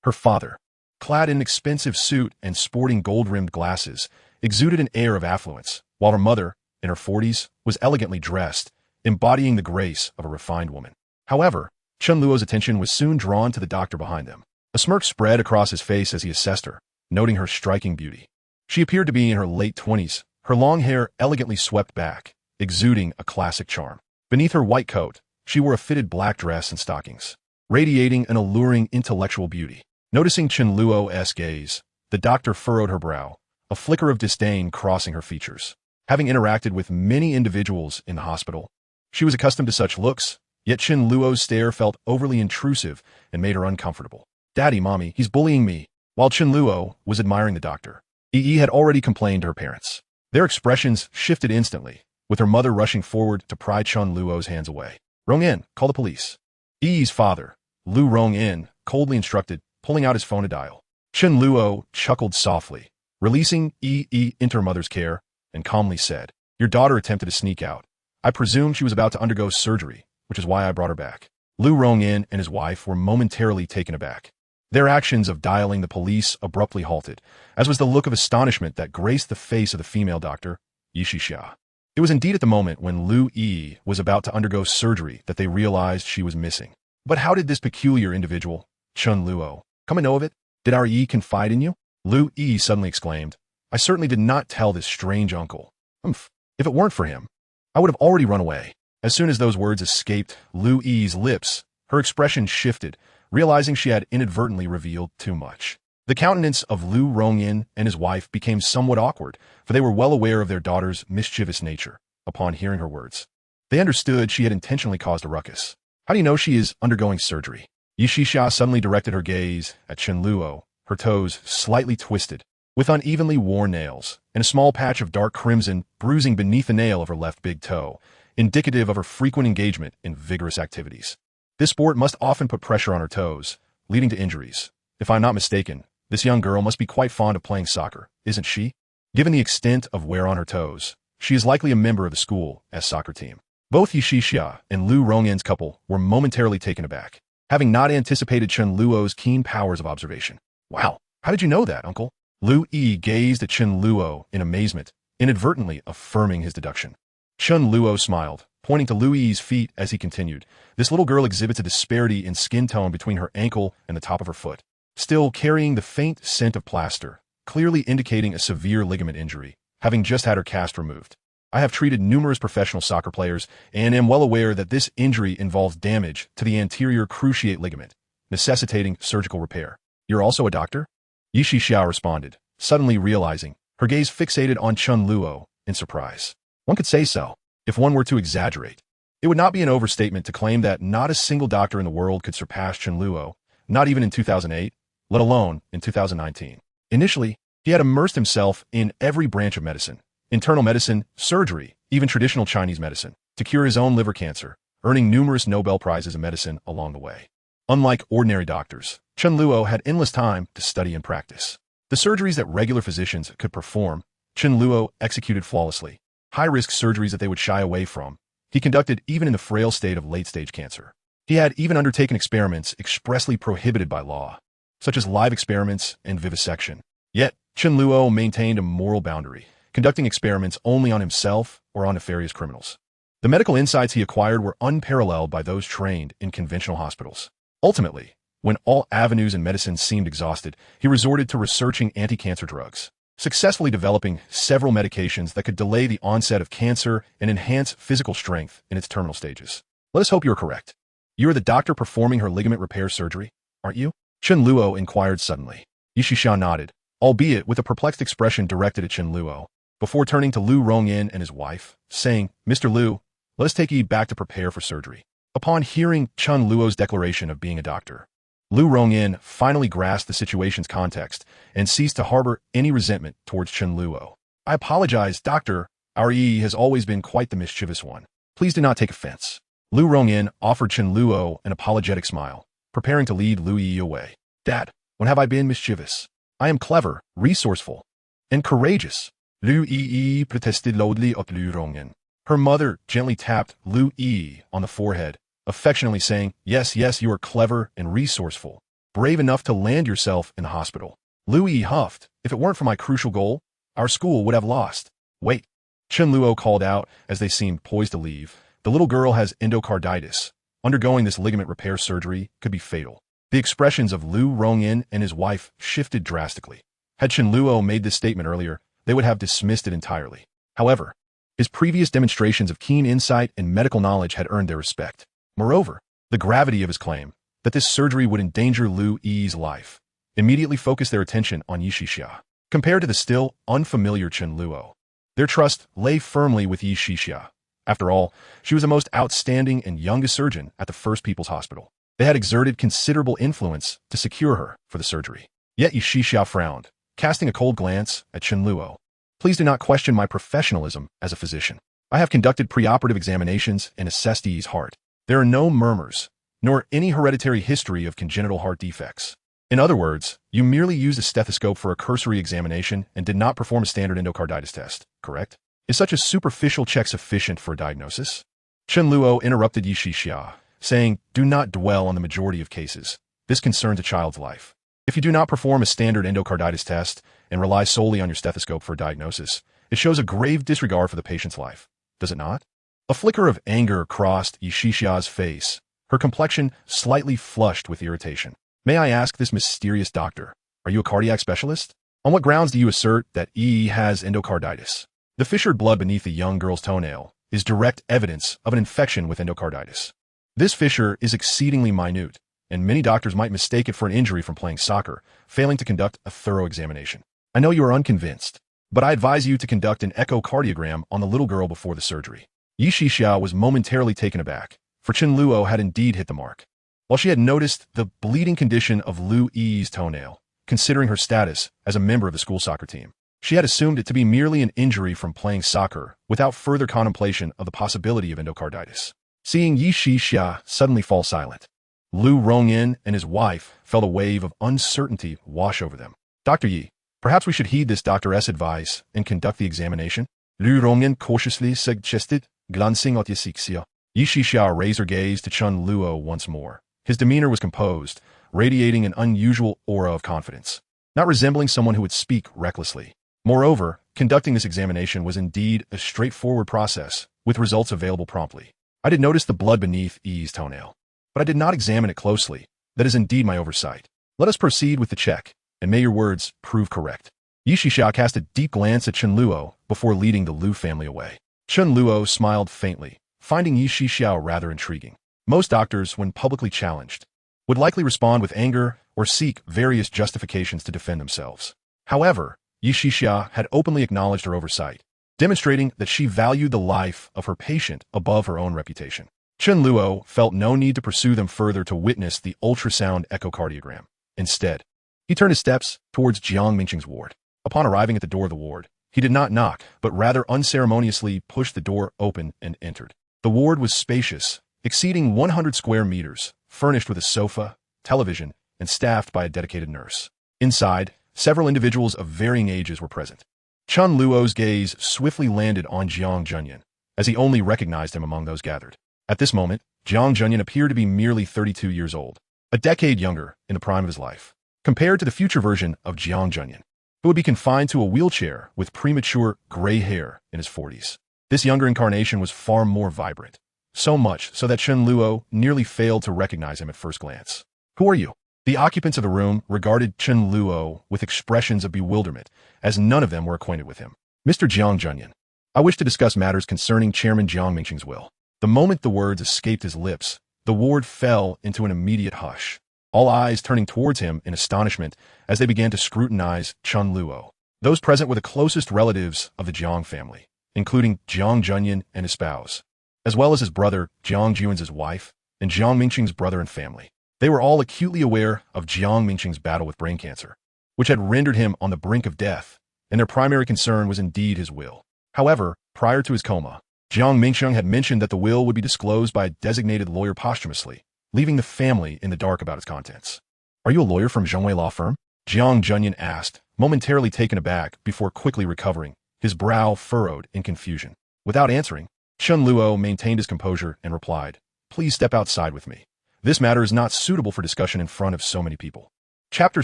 Her father, clad in an expensive suit and sporting gold-rimmed glasses, exuded an air of affluence, while her mother, in her 40s, was elegantly dressed, embodying the grace of a refined woman. However, Chen Luo's attention was soon drawn to the doctor behind them. A smirk spread across his face as he assessed her, noting her striking beauty. She appeared to be in her late 20s, her long hair elegantly swept back, exuding a classic charm. Beneath her white coat, she wore a fitted black dress and stockings, radiating an alluring intellectual beauty. Noticing Chen Luo's gaze, the doctor furrowed her brow, a flicker of disdain crossing her features. Having interacted with many individuals in the hospital, she was accustomed to such looks, yet Chen Luo's stare felt overly intrusive and made her uncomfortable. Daddy, Mommy, he's bullying me. While Chen Luo was admiring the doctor, Yi had already complained to her parents. Their expressions shifted instantly, with her mother rushing forward to pry Chen Luo's hands away. Rong-in, call the police. Yi's father, Lu Rong-in, coldly instructed, pulling out his phone to dial. Chen Luo chuckled softly, releasing Yi into her mother's care, and calmly said, your daughter attempted to sneak out. I presume she was about to undergo surgery, which is why I brought her back. Lu Rong-in and his wife were momentarily taken aback. Their actions of dialing the police abruptly halted, as was the look of astonishment that graced the face of the female doctor, Yi Xia. It was indeed at the moment when Lu Yi was about to undergo surgery that they realized she was missing. But how did this peculiar individual, Chen Luo, come to know of it? Did our Yi confide in you? Lu Yi suddenly exclaimed. I certainly did not tell this strange uncle. If it weren't for him, I would have already run away. As soon as those words escaped Lu Yi's lips, her expression shifted, realizing she had inadvertently revealed too much. The countenance of Lu Rong-in and his wife became somewhat awkward, for they were well aware of their daughter's mischievous nature, upon hearing her words. They understood she had intentionally caused a ruckus. How do you know she is undergoing surgery? Yi Xia suddenly directed her gaze at Chen Luo, her toes slightly twisted, with unevenly worn nails, and a small patch of dark crimson bruising beneath the nail of her left big toe, indicative of her frequent engagement in vigorous activities. This sport must often put pressure on her toes, leading to injuries. If I'm not mistaken, this young girl must be quite fond of playing soccer, isn't she? Given the extent of wear on her toes, she is likely a member of the school's soccer team. Both Yi Xia and Lu Rong-in's couple were momentarily taken aback, having not anticipated Chen Luo's keen powers of observation. Wow, how did you know that, uncle? Lu Yi gazed at Chen Luo in amazement, inadvertently affirming his deduction. Chen Luo smiled, pointing to Lu Yi's feet as he continued. This little girl exhibits a disparity in skin tone between her ankle and the top of her foot, still carrying the faint scent of plaster, clearly indicating a severe ligament injury, having just had her cast removed. I have treated numerous professional soccer players and am well aware that this injury involves damage to the anterior cruciate ligament, necessitating surgical repair. You're also a doctor? Yi Xia responded, suddenly realizing, her gaze fixated on Chen Luo in surprise. One could say so, if one were to exaggerate. It would not be an overstatement to claim that not a single doctor in the world could surpass Chen Luo, not even in 2008, let alone in 2019. Initially, he had immersed himself in every branch of medicine, internal medicine, surgery, even traditional Chinese medicine, to cure his own liver cancer, earning numerous Nobel Prizes in medicine along the way. Unlike ordinary doctors, Chen Luo had endless time to study and practice. The surgeries that regular physicians could perform, Chen Luo executed flawlessly. High-risk surgeries that they would shy away from, he conducted even in the frail state of late-stage cancer. He had even undertaken experiments expressly prohibited by law, such as live experiments and vivisection. Yet, Chen Luo maintained a moral boundary, conducting experiments only on himself or on nefarious criminals. The medical insights he acquired were unparalleled by those trained in conventional hospitals. Ultimately, when all avenues in medicine seemed exhausted, he resorted to researching anti-cancer drugs, successfully developing several medications that could delay the onset of cancer and enhance physical strength in its terminal stages. Let us hope you are correct. You are the doctor performing her ligament repair surgery, aren't you? Chen Luo inquired suddenly. Yi Shixia nodded, albeit with a perplexed expression directed at Chen Luo, before turning to Lu Rongyin and his wife, saying, Mr. Lu, let us take ye back to prepare for surgery. Upon hearing Chen Luo's declaration of being a doctor, Lu Rongyin finally grasped the situation's context and ceased to harbor any resentment towards Chen Luo. I apologize, doctor. Our Yi has always been quite the mischievous one. Please do not take offense. Lu Rongyin offered Chen Luo an apologetic smile, preparing to lead Lu Yi away. Dad, when have I been mischievous? I am clever, resourceful, and courageous. Lu Yi protested loudly at Lu Rongyin. Her mother gently tapped Lu Yi on the forehead, affectionately saying, yes, you are clever and resourceful, brave enough to land yourself in the hospital. Lu Yi huffed, if it weren't for my crucial goal, our school would have lost. Wait, Chen Luo called out as they seemed poised to leave. The little girl has endocarditis. Undergoing this ligament repair surgery could be fatal. The expressions of Lu Rongyin and his wife shifted drastically. Had Chen Luo made this statement earlier, they would have dismissed it entirely. However, his previous demonstrations of keen insight and medical knowledge had earned their respect. Moreover, the gravity of his claim that this surgery would endanger Lu Yi's life immediately focused their attention on Yi Shixia. Compared to the still unfamiliar Chen Luo, their trust lay firmly with Yi Shixia. After all, she was the most outstanding and youngest surgeon at the First People's Hospital. They had exerted considerable influence to secure her for the surgery. Yet Yi Shixia frowned, casting a cold glance at Chen Luo. Please do not question my professionalism as a physician. I have conducted preoperative examinations and assessed Yi's heart. There are no murmurs, nor any hereditary history of congenital heart defects. In other words, you merely used a stethoscope for a cursory examination and did not perform a standard endocarditis test, correct? Is such a superficial check sufficient for a diagnosis? Chen Luo interrupted Yi Shixia, saying, do not dwell on the majority of cases. This concerns a child's life. If you do not perform a standard endocarditis test and rely solely on your stethoscope for a diagnosis, it shows a grave disregard for the patient's life, does it not? A flicker of anger crossed Yi Shixia's face, her complexion slightly flushed with irritation. May I ask this mysterious doctor, are you a cardiac specialist? On what grounds do you assert that Yi has endocarditis? The fissured blood beneath the young girl's toenail is direct evidence of an infection with endocarditis. This fissure is exceedingly minute, and many doctors might mistake it for an injury from playing soccer, failing to conduct a thorough examination. I know you are unconvinced, but I advise you to conduct an echocardiogram on the little girl before the surgery. Yi Shixia was momentarily taken aback, for Chen Luo had indeed hit the mark. While she had noticed the bleeding condition of Lu Yi's toenail, considering her status as a member of the school soccer team, she had assumed it to be merely an injury from playing soccer without further contemplation of the possibility of endocarditis. Seeing Yi Shixia suddenly fall silent, Lu Rongyin and his wife felt a wave of uncertainty wash over them. Dr. Yi, perhaps we should heed this doctor's advice and conduct the examination? Lu Rongyin cautiously suggested, glancing at Yi Shixia. Yi Shixia raised her gaze to Chen Luo once more. His demeanor was composed, radiating an unusual aura of confidence, not resembling someone who would speak recklessly. Moreover, conducting this examination was indeed a straightforward process, with results available promptly. I did notice the blood beneath Yi's toenail, but I did not examine it closely. That is indeed my oversight. Let us proceed with the check, and may your words prove correct. Yi Shixia cast a deep glance at Chen Luo before leading the Lu family away. Chen Luo smiled faintly, finding Yi Shixia rather intriguing. Most doctors, when publicly challenged, would likely respond with anger or seek various justifications to defend themselves. However, Yi Shixia had openly acknowledged her oversight, demonstrating that she valued the life of her patient above her own reputation. Chen Luo felt no need to pursue them further to witness the ultrasound echocardiogram. Instead, he turned his steps towards Jiang Mingqing's ward. Upon arriving at the door of the ward, he did not knock, but rather unceremoniously pushed the door open and entered. The ward was spacious, exceeding 100 square meters, furnished with a sofa, television, and staffed by a dedicated nurse. Inside, several individuals of varying ages were present. Chen Luo's gaze swiftly landed on Jiang Junyan, as he only recognized him among those gathered. At this moment, Jiang Junyan appeared to be merely 32 years old, a decade younger in the prime of his life, compared to the future version of Jiang Junyan, who would be confined to a wheelchair with premature gray hair in his 40s. This younger incarnation was far more vibrant, so much so that Chen Luo nearly failed to recognize him at first glance. "Who are you?" The occupants of the room regarded Chen Luo with expressions of bewilderment, as none of them were acquainted with him. "Mr. Jiang Junyan, I wish to discuss matters concerning Chairman Jiang Mingqing's will." The moment the words escaped his lips, the ward fell into an immediate hush, all eyes turning towards him in astonishment as they began to scrutinize Chen Luo. Those present were the closest relatives of the Jiang family, including Jiang Junyan and his spouse, as well as his brother Jiang Juan's wife and Jiang Mingqing's brother and family. They were all acutely aware of Jiang Mingqing's battle with brain cancer, which had rendered him on the brink of death, and their primary concern was indeed his will. However, prior to his coma, Jiang Mingqing had mentioned that the will would be disclosed by a designated lawyer posthumously, leaving the family in the dark about its contents. "Are you a lawyer from Zhongwei Law Firm?" Jiang Junyan asked, momentarily taken aback before quickly recovering, his brow furrowed in confusion. Without answering, Chen Luo maintained his composure and replied, "Please step outside with me. This matter is not suitable for discussion in front of so many people." Chapter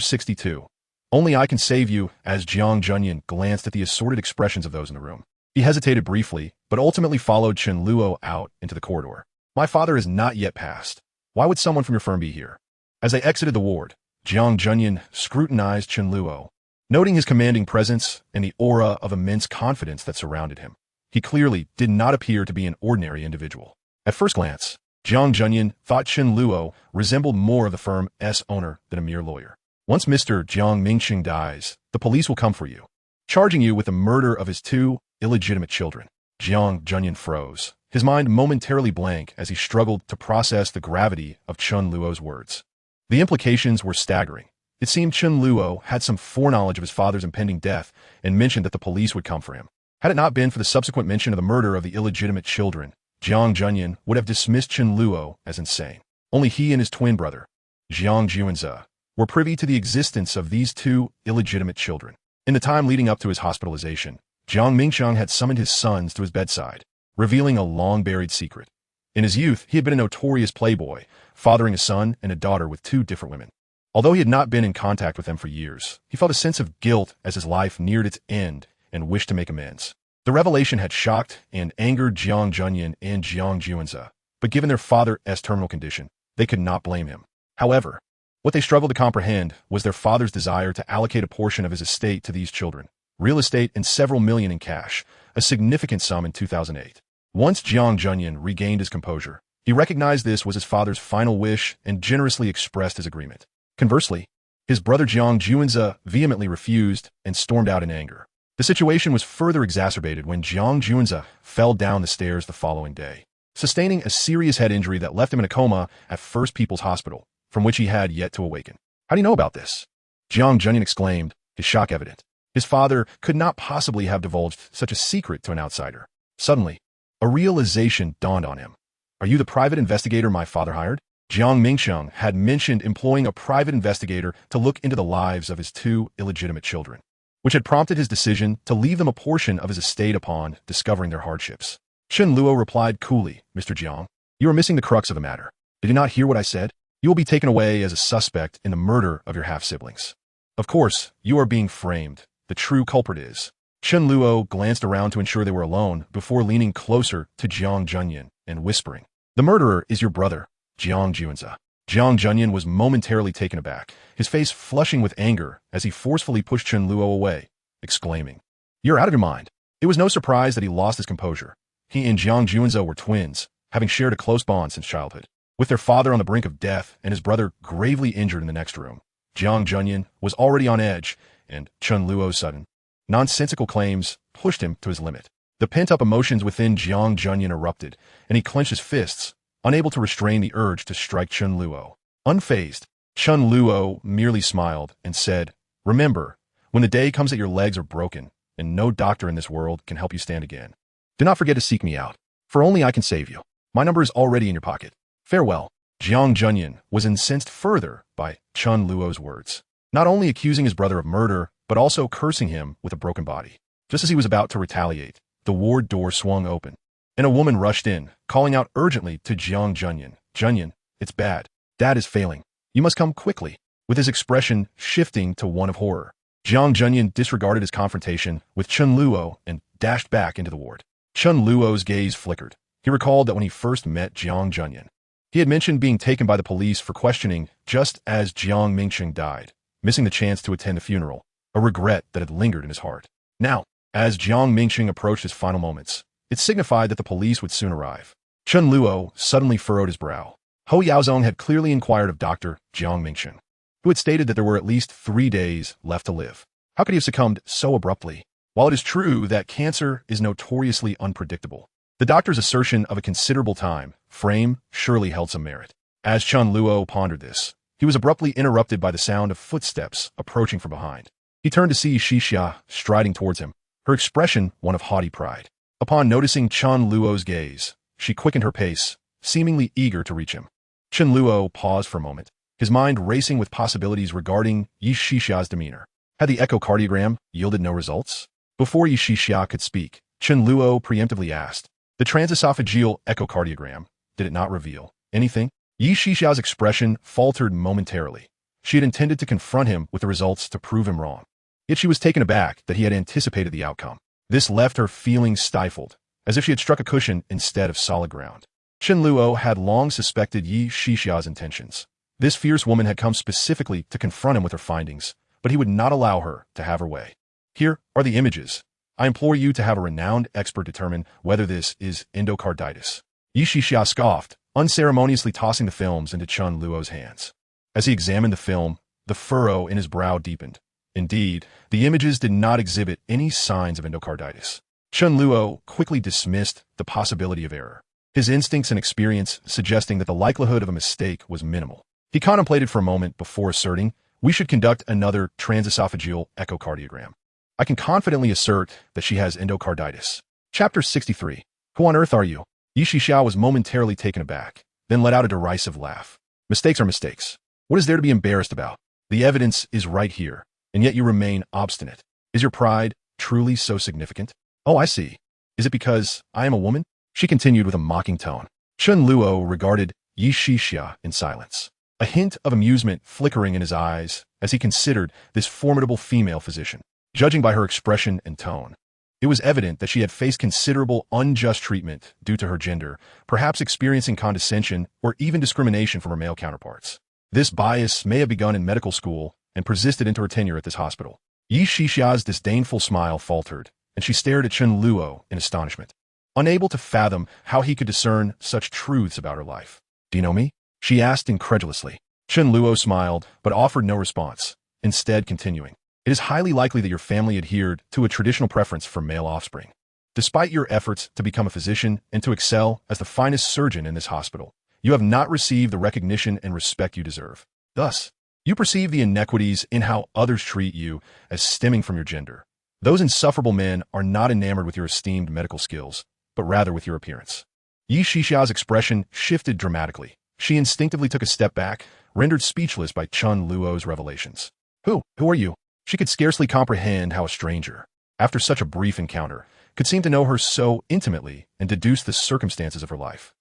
62. Only I can save you. As Jiang Junyan glanced at the assorted expressions of those in the room, he hesitated briefly, but ultimately followed Chen Luo out into the corridor. "My father has not yet passed. Why would someone from your firm be here?" As they exited the ward, Jiang Junyan scrutinized Chen Luo, noting his commanding presence and the aura of immense confidence that surrounded him. He clearly did not appear to be an ordinary individual. At first glance, Jiang Junyan thought Chen Luo resembled more of the firm's owner than a mere lawyer. "Once Mr. Jiang Mingqing dies, the police will come for you, charging you with the murder of his 2 illegitimate children." Jiang Junyan froze, his mind momentarily blank as he struggled to process the gravity of Chen Luo's words. The implications were staggering. It seemed Chen Luo had some foreknowledge of his father's impending death and mentioned that the police would come for him. Had it not been for the subsequent mention of the murder of the illegitimate children, Jiang Junyan would have dismissed Chen Luo as insane. Only he and his twin brother, Jiang Juanze, were privy to the existence of these 2 illegitimate children. In the time leading up to his hospitalization, Jiang Mingqing had summoned his sons to his bedside, revealing a long-buried secret. In his youth, he had been a notorious playboy, fathering a son and a daughter with 2 different women. Although he had not been in contact with them for years, he felt a sense of guilt as his life neared its end and wished to make amends. The revelation had shocked and angered Jiang Junyan and Jiang Juanze, but given their father's terminal condition, they could not blame him. However, what they struggled to comprehend was their father's desire to allocate a portion of his estate to these children, real estate and several million in cash, a significant sum in 2008. Once Jiang Junyan regained his composure, he recognized this was his father's final wish and generously expressed his agreement. Conversely, his brother Jiang Juanze vehemently refused and stormed out in anger. The situation was further exacerbated when Jiang Juanze fell down the stairs the following day, sustaining a serious head injury that left him in a coma at First People's Hospital, from which he had yet to awaken. "How do you know about this?" Jiang Junyan exclaimed, his shock evident. His father could not possibly have divulged such a secret to an outsider. Suddenly, a realization dawned on him. "Are you the private investigator my father hired?" Jiang Mingqing had mentioned employing a private investigator to look into the lives of his 2 illegitimate children, which had prompted his decision to leave them a portion of his estate upon discovering their hardships. Chen Luo replied coolly, "Mr. Jiang, you are missing the crux of the matter. Did you not hear what I said? You will be taken away as a suspect in the murder of your half-siblings. Of course, you are being framed. The true culprit is." Chen Luo glanced around to ensure they were alone before leaning closer to Jiang Junyan and whispering, "The murderer is your brother, Jiang Juanze." Jiang Junyan was momentarily taken aback, his face flushing with anger as he forcefully pushed Chen Luo away, exclaiming, "You're out of your mind." It was no surprise that he lost his composure. He and Jiang Juanze were twins, having shared a close bond since childhood. With their father on the brink of death and his brother gravely injured in the next room, Jiang Junyan was already on edge, and Chen Luo's sudden, nonsensical claims pushed him to his limit. The pent-up emotions within Jiang Junyan erupted, and he clenched his fists, unable to restrain the urge to strike Chen Luo. Unfazed, Chen Luo merely smiled and said, "Remember, when the day comes that your legs are broken, and no doctor in this world can help you stand again, do not forget to seek me out, for only I can save you. My number is already in your pocket. Farewell." Jiang Junyan was incensed further by Chen Luo's words, not only accusing his brother of murder, but also cursing him with a broken body. Just as he was about to retaliate, the ward door swung open, and a woman rushed in, calling out urgently to Jiang Junyan, "Junyan, it's bad. Dad is failing. You must come quickly," with his expression shifting to one of horror. Jiang Junyan disregarded his confrontation with Chen Luo and dashed back into the ward. Chen Luo's gaze flickered. He recalled that when he first met Jiang Junyan, he had mentioned being taken by the police for questioning just as Jiang Mingqing died, missing the chance to attend the funeral, a regret that had lingered in his heart. Now, as Jiang Mingqing approached his final moments, it signified that the police would soon arrive. Chen Luo suddenly furrowed his brow. Ho Yaozong had clearly inquired of Dr. Jiang Mingqing, who had stated that there were at least 3 days left to live. How could he have succumbed so abruptly? While it is true that cancer is notoriously unpredictable, the doctor's assertion of a considerable time frame surely held some merit. As Chen Luo pondered this, he was abruptly interrupted by the sound of footsteps approaching from behind. He turned to see Xixia striding towards him, her expression one of haughty pride. Upon noticing Chen Luo's gaze, she quickened her pace, seemingly eager to reach him. Chen Luo paused for a moment, his mind racing with possibilities regarding Yi Xixia's demeanor. Had the echocardiogram yielded no results? Before Yi Xixia could speak, Chen Luo preemptively asked, "The transesophageal echocardiogram, did it not reveal anything?" Yi Xixia's expression faltered momentarily. She had intended to confront him with the results to prove him wrong. Yet she was taken aback that he had anticipated the outcome. This left her feeling stifled, as if she had struck a cushion instead of solid ground. Chen Luo had long suspected Yi Xixia's intentions. This fierce woman had come specifically to confront him with her findings, but he would not allow her to have her way. "Here are the images. I implore you to have a renowned expert determine whether this is endocarditis." Yi Xixia scoffed, unceremoniously tossing the films into Chen Luo's hands. As he examined the film, the furrow in his brow deepened. Indeed, the images did not exhibit any signs of endocarditis. Chen Luo quickly dismissed the possibility of error, his instincts and experience suggesting that the likelihood of a mistake was minimal. He contemplated for a moment before asserting, "We should conduct another transesophageal echocardiogram. I can confidently assert that she has endocarditis." Chapter 63. Who on earth are you? Yi Xixia was momentarily taken aback, then let out a derisive laugh. "Mistakes are mistakes. What is there to be embarrassed about? The evidence is right here, and yet you remain obstinate. Is your pride truly so significant?" "Oh, I see. Is it because I am a woman?" she continued with a mocking tone. Chen Luo regarded Yi Xixia in silence, a hint of amusement flickering in his eyes as he considered this formidable female physician. Judging by her expression and tone, it was evident that she had faced considerable unjust treatment due to her gender, perhaps experiencing condescension or even discrimination from her male counterparts. This bias may have begun in medical school and persisted into her tenure at this hospital. Yi Xixia's disdainful smile faltered, and she stared at Chen Luo in astonishment, unable to fathom how he could discern such truths about her life. "Do you know me?" she asked incredulously. Chen Luo smiled, but offered no response, instead continuing, "It is highly likely that your family adhered to a traditional preference for male offspring. Despite your efforts to become a physician and to excel as the finest surgeon in this hospital, you have not received the recognition and respect you deserve. Thus, you perceive the inequities in how others treat you as stemming from your gender. Those insufferable men are not enamored with your esteemed medical skills, but rather with your appearance." Yi Xixia's expression shifted dramatically. She instinctively took a step back, rendered speechless by Chen Luo's revelations. Who are you?" She could scarcely comprehend how a stranger, after such a brief encounter, could seem to know her so intimately and deduce the circumstances of her life.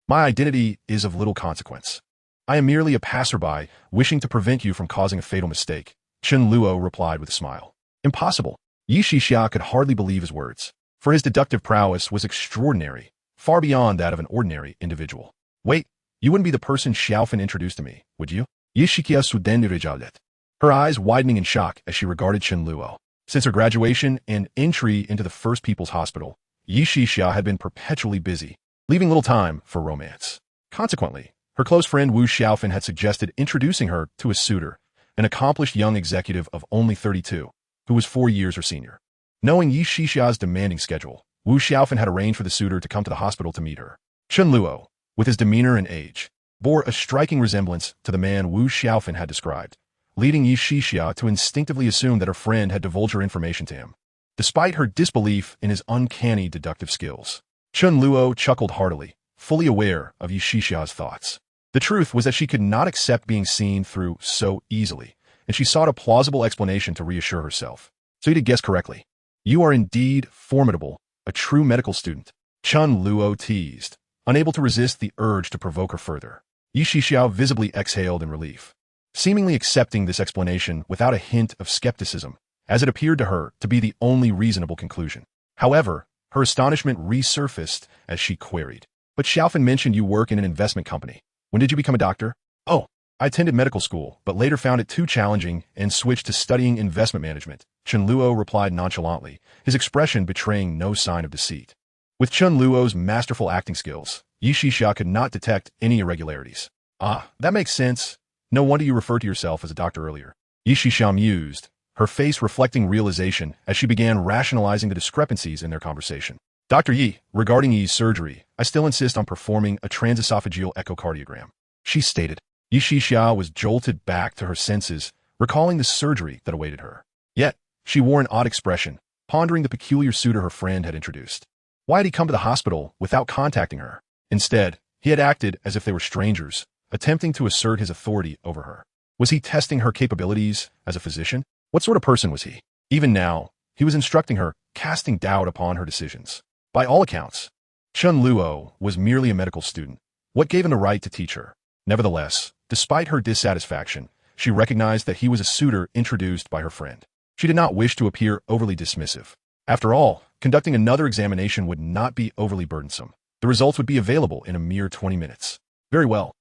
My identity is of little consequence. I am merely a passerby wishing to prevent you from causing a fatal mistake," Chen Luo replied with a smile. "Impossible." Yi Xixia could hardly believe his words, for his deductive prowess was extraordinary, far beyond that of an ordinary individual. "Wait, you wouldn't be the person Xiaofan introduced to me, would you?" Yi Xixia soudain rejallet, her eyes widening in shock as she regarded Chen Luo. Since her graduation and entry into the First People's Hospital, Yi Xixia had been perpetually busy, leaving little time for romance. Consequently, her close friend Wu Xiaofan had suggested introducing her to a suitor, an accomplished young executive of only 32, who was 4 years her senior. Knowing Yi Xixia's demanding schedule, Wu Xiaofan had arranged for the suitor to come to the hospital to meet her. Chen Luo, with his demeanor and age, bore a striking resemblance to the man Wu Xiaofan had described, leading Yi Shixia to instinctively assume that her friend had divulged her information to him. Despite her disbelief in his uncanny deductive skills, Chen Luo chuckled heartily, fully aware of Yi Shixia's thoughts. The truth was that she could not accept being seen through so easily, and she sought a plausible explanation to reassure herself. So you did guess correctly. You are indeed formidable, a true medical student, Chen Luo teased, unable to resist the urge to provoke her further. Yi Shixia visibly exhaled in relief, seemingly accepting this explanation without a hint of skepticism, as it appeared to her to be the only reasonable conclusion. However, her astonishment resurfaced as she queried. But Xiaofan mentioned you work in an investment company. When did you become a doctor? Oh, I attended medical school, but later found it too challenging and switched to studying investment management, Chen Luo replied nonchalantly, his expression betraying no sign of deceit. With Chen Luo's masterful acting skills, Yi Shixia could not detect any irregularities. Ah, that makes sense. No wonder you referred to yourself as a doctor earlier. Yi Shixia mused, her face reflecting realization as she began rationalizing the discrepancies in their conversation. Dr. Yi, regarding Yi's surgery, I still insist on performing a transesophageal echocardiogram, she stated. Yi Shixia was jolted back to her senses, recalling the surgery that awaited her. Yet, she wore an odd expression, pondering the peculiar suitor her friend had introduced. Why had he come to the hospital without contacting her? Instead, he had acted as if they were strangers, attempting to assert his authority over her. Was he testing her capabilities as a physician? What sort of person was he? Even now, he was instructing her, casting doubt upon her decisions. By all accounts, Chen Luo was merely a medical student. What gave him the right to teach her? Nevertheless, despite her dissatisfaction, she recognized that he was a suitor introduced by her friend. She did not wish to appear overly dismissive. After all, conducting another examination would not be overly burdensome. The results would be available in a mere 20 minutes. Very well.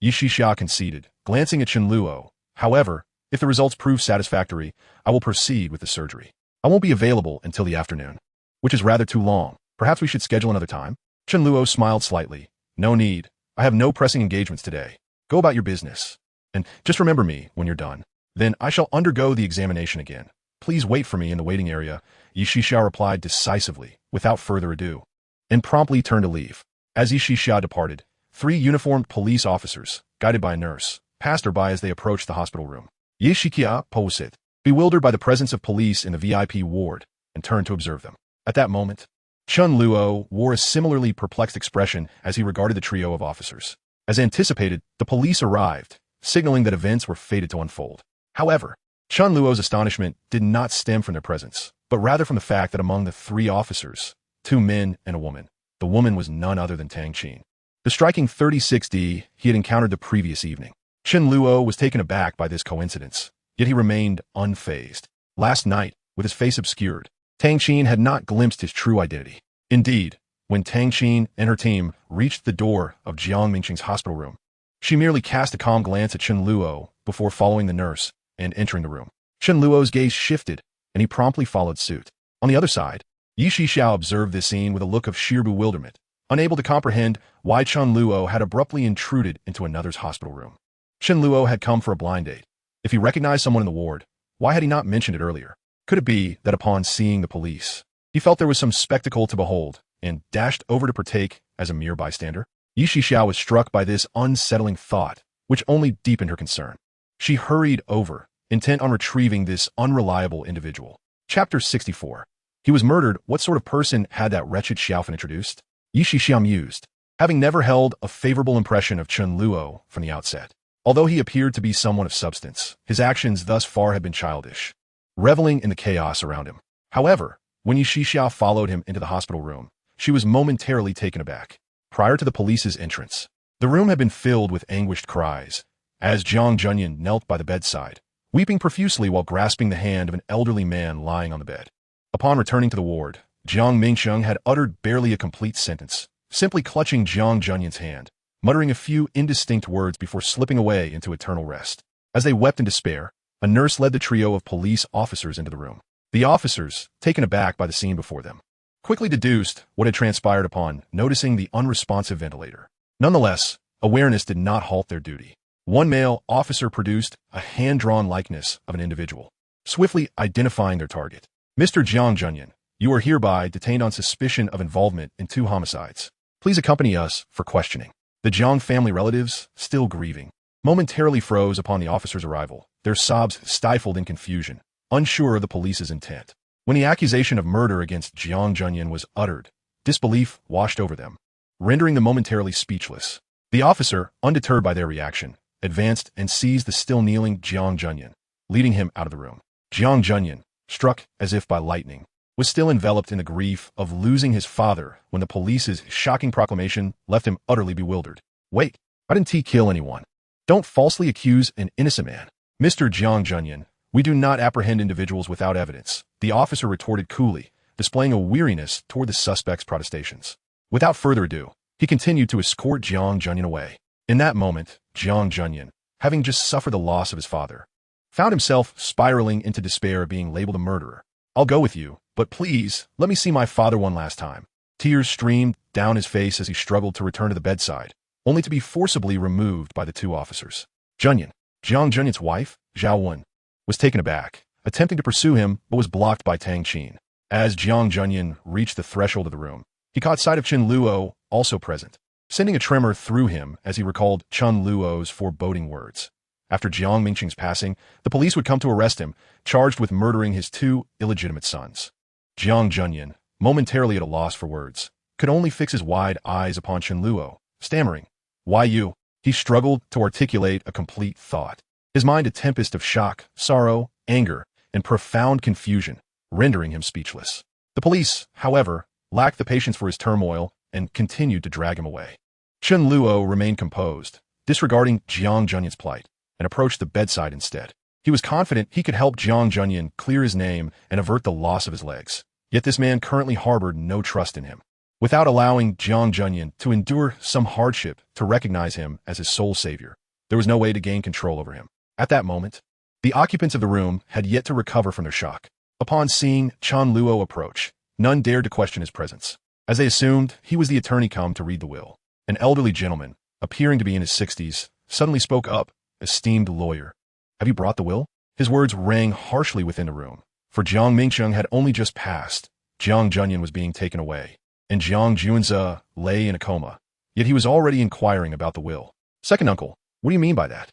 Yi Shixia conceded, glancing at Chen Luo. However, if the results prove satisfactory, I will proceed with the surgery. I won't be available until the afternoon, which is rather too long. Perhaps we should schedule another time? Chen Luo smiled slightly. No need. I have no pressing engagements today. Go about your business. And just remember me when you're done. Then I shall undergo the examination again. Please wait for me in the waiting area, Yi Shixia replied decisively, without further ado, and promptly turned to leave. As Yi Shixia departed, 3 uniformed police officers, guided by a nurse, passed her by as they approached the hospital room. Yi Shixia paused, bewildered by the presence of police in the VIP ward, and turned to observe them. At that moment, Chen Luo wore a similarly perplexed expression as he regarded the trio of officers. As anticipated, the police arrived, signaling that events were fated to unfold. However, Chen Luo's astonishment did not stem from their presence, but rather from the fact that among the 3 officers, 2 men and a woman, the woman was none other than Tang Qin, the striking 36D he had encountered the previous evening. Chen Luo was taken aback by this coincidence, yet he remained unfazed. Last night, with his face obscured, Tang Qin had not glimpsed his true identity. Indeed, when Tang Qin and her team reached the door of Jiang Mingqing's hospital room, she merely cast a calm glance at Chen Luo before following the nurse and entering the room. Chen Luo's gaze shifted, and he promptly followed suit. On the other side, Yi Shixia observed this scene with a look of sheer bewilderment, unable to comprehend why Chen Luo had abruptly intruded into another's hospital room. Chen Luo had come for a blind date. If he recognized someone in the ward, why had he not mentioned it earlier? Could it be that upon seeing the police, he felt there was some spectacle to behold and dashed over to partake as a mere bystander? Yi Shixia was struck by this unsettling thought, which only deepened her concern. She hurried over, intent on retrieving this unreliable individual. Chapter 64. He was murdered. What sort of person had that wretched Xiaofan introduced? Yi Shixia mused, having never held a favorable impression of Chen Luo from the outset. Although he appeared to be someone of substance, his actions thus far had been childish, reveling in the chaos around him. However, when Yi Shixia followed him into the hospital room, she was momentarily taken aback. Prior to the police's entrance, the room had been filled with anguished cries, as Jiang Junyan knelt by the bedside, weeping profusely while grasping the hand of an elderly man lying on the bed. Upon returning to the ward, Jiang Mingsheng had uttered barely a complete sentence, simply clutching Jiang Junyan's hand, muttering a few indistinct words before slipping away into eternal rest. As they wept in despair, a nurse led the trio of police officers into the room. The officers, taken aback by the scene before them, quickly deduced what had transpired upon noticing the unresponsive ventilator. Nonetheless, awareness did not halt their duty. One male officer produced a hand-drawn likeness of an individual, swiftly identifying their target. Mr. Jiang Junyan, you are hereby detained on suspicion of involvement in 2 homicides. Please accompany us for questioning. The Jiang family relatives, still grieving, momentarily froze upon the officer's arrival, their sobs stifled in confusion, unsure of the police's intent. When the accusation of murder against Jiang Junyan was uttered, disbelief washed over them, rendering them momentarily speechless. The officer, undeterred by their reaction, advanced and seized the still kneeling Jiang Junyan, leading him out of the room. Jiang Junyan, struck as if by lightning, was still enveloped in the grief of losing his father when the police's shocking proclamation left him utterly bewildered. Wait, why didn't he kill anyone? Don't falsely accuse an innocent man. Mr. Jiang Junyan, we do not apprehend individuals without evidence, the officer retorted coolly, displaying a weariness toward the suspect's protestations. Without further ado, he continued to escort Jiang Junyan away. In that moment, Jiang Junyan, having just suffered the loss of his father, found himself spiraling into despair of being labeled a murderer. I'll go with you, but please, let me see my father one last time. Tears streamed down his face as he struggled to return to the bedside, only to be forcibly removed by the two officers. Junyan, Jiang Junyan's wife, Zhao Wen, was taken aback, attempting to pursue him but was blocked by Tang Qin. As Jiang Junyan reached the threshold of the room, he caught sight of Chen Luo, also present, sending a tremor through him as he recalled Chen Luo's foreboding words. After Jiang Mingqing's passing, the police would come to arrest him, charged with murdering his two illegitimate sons. Jiang Junyan, momentarily at a loss for words, could only fix his wide eyes upon Chen Luo, stammering, "Why you?" He struggled to articulate a complete thought, his mind a tempest of shock, sorrow, anger, and profound confusion, rendering him speechless. The police, however, lacked the patience for his turmoil and continued to drag him away. Chen Luo remained composed, disregarding Jiang Junyan's plight, and approached the bedside instead. He was confident he could help Jiang Junyan clear his name and avert the loss of his legs. Yet this man currently harbored no trust in him. Without allowing Jiang Junyan to endure some hardship to recognize him as his sole savior, there was no way to gain control over him. At that moment, the occupants of the room had yet to recover from their shock. Upon seeing Chen Luo approach, none dared to question his presence, as they assumed he was the attorney come to read the will. An elderly gentleman, appearing to be in his 60s, suddenly spoke up, "Esteemed lawyer, have you brought the will?" His words rang harshly within the room, for Jiang Mingqiang had only just passed. Jiang Junyan was being taken away, and Jiang Junzi lay in a coma, yet he was already inquiring about the will. "Second uncle, what do you mean by that?"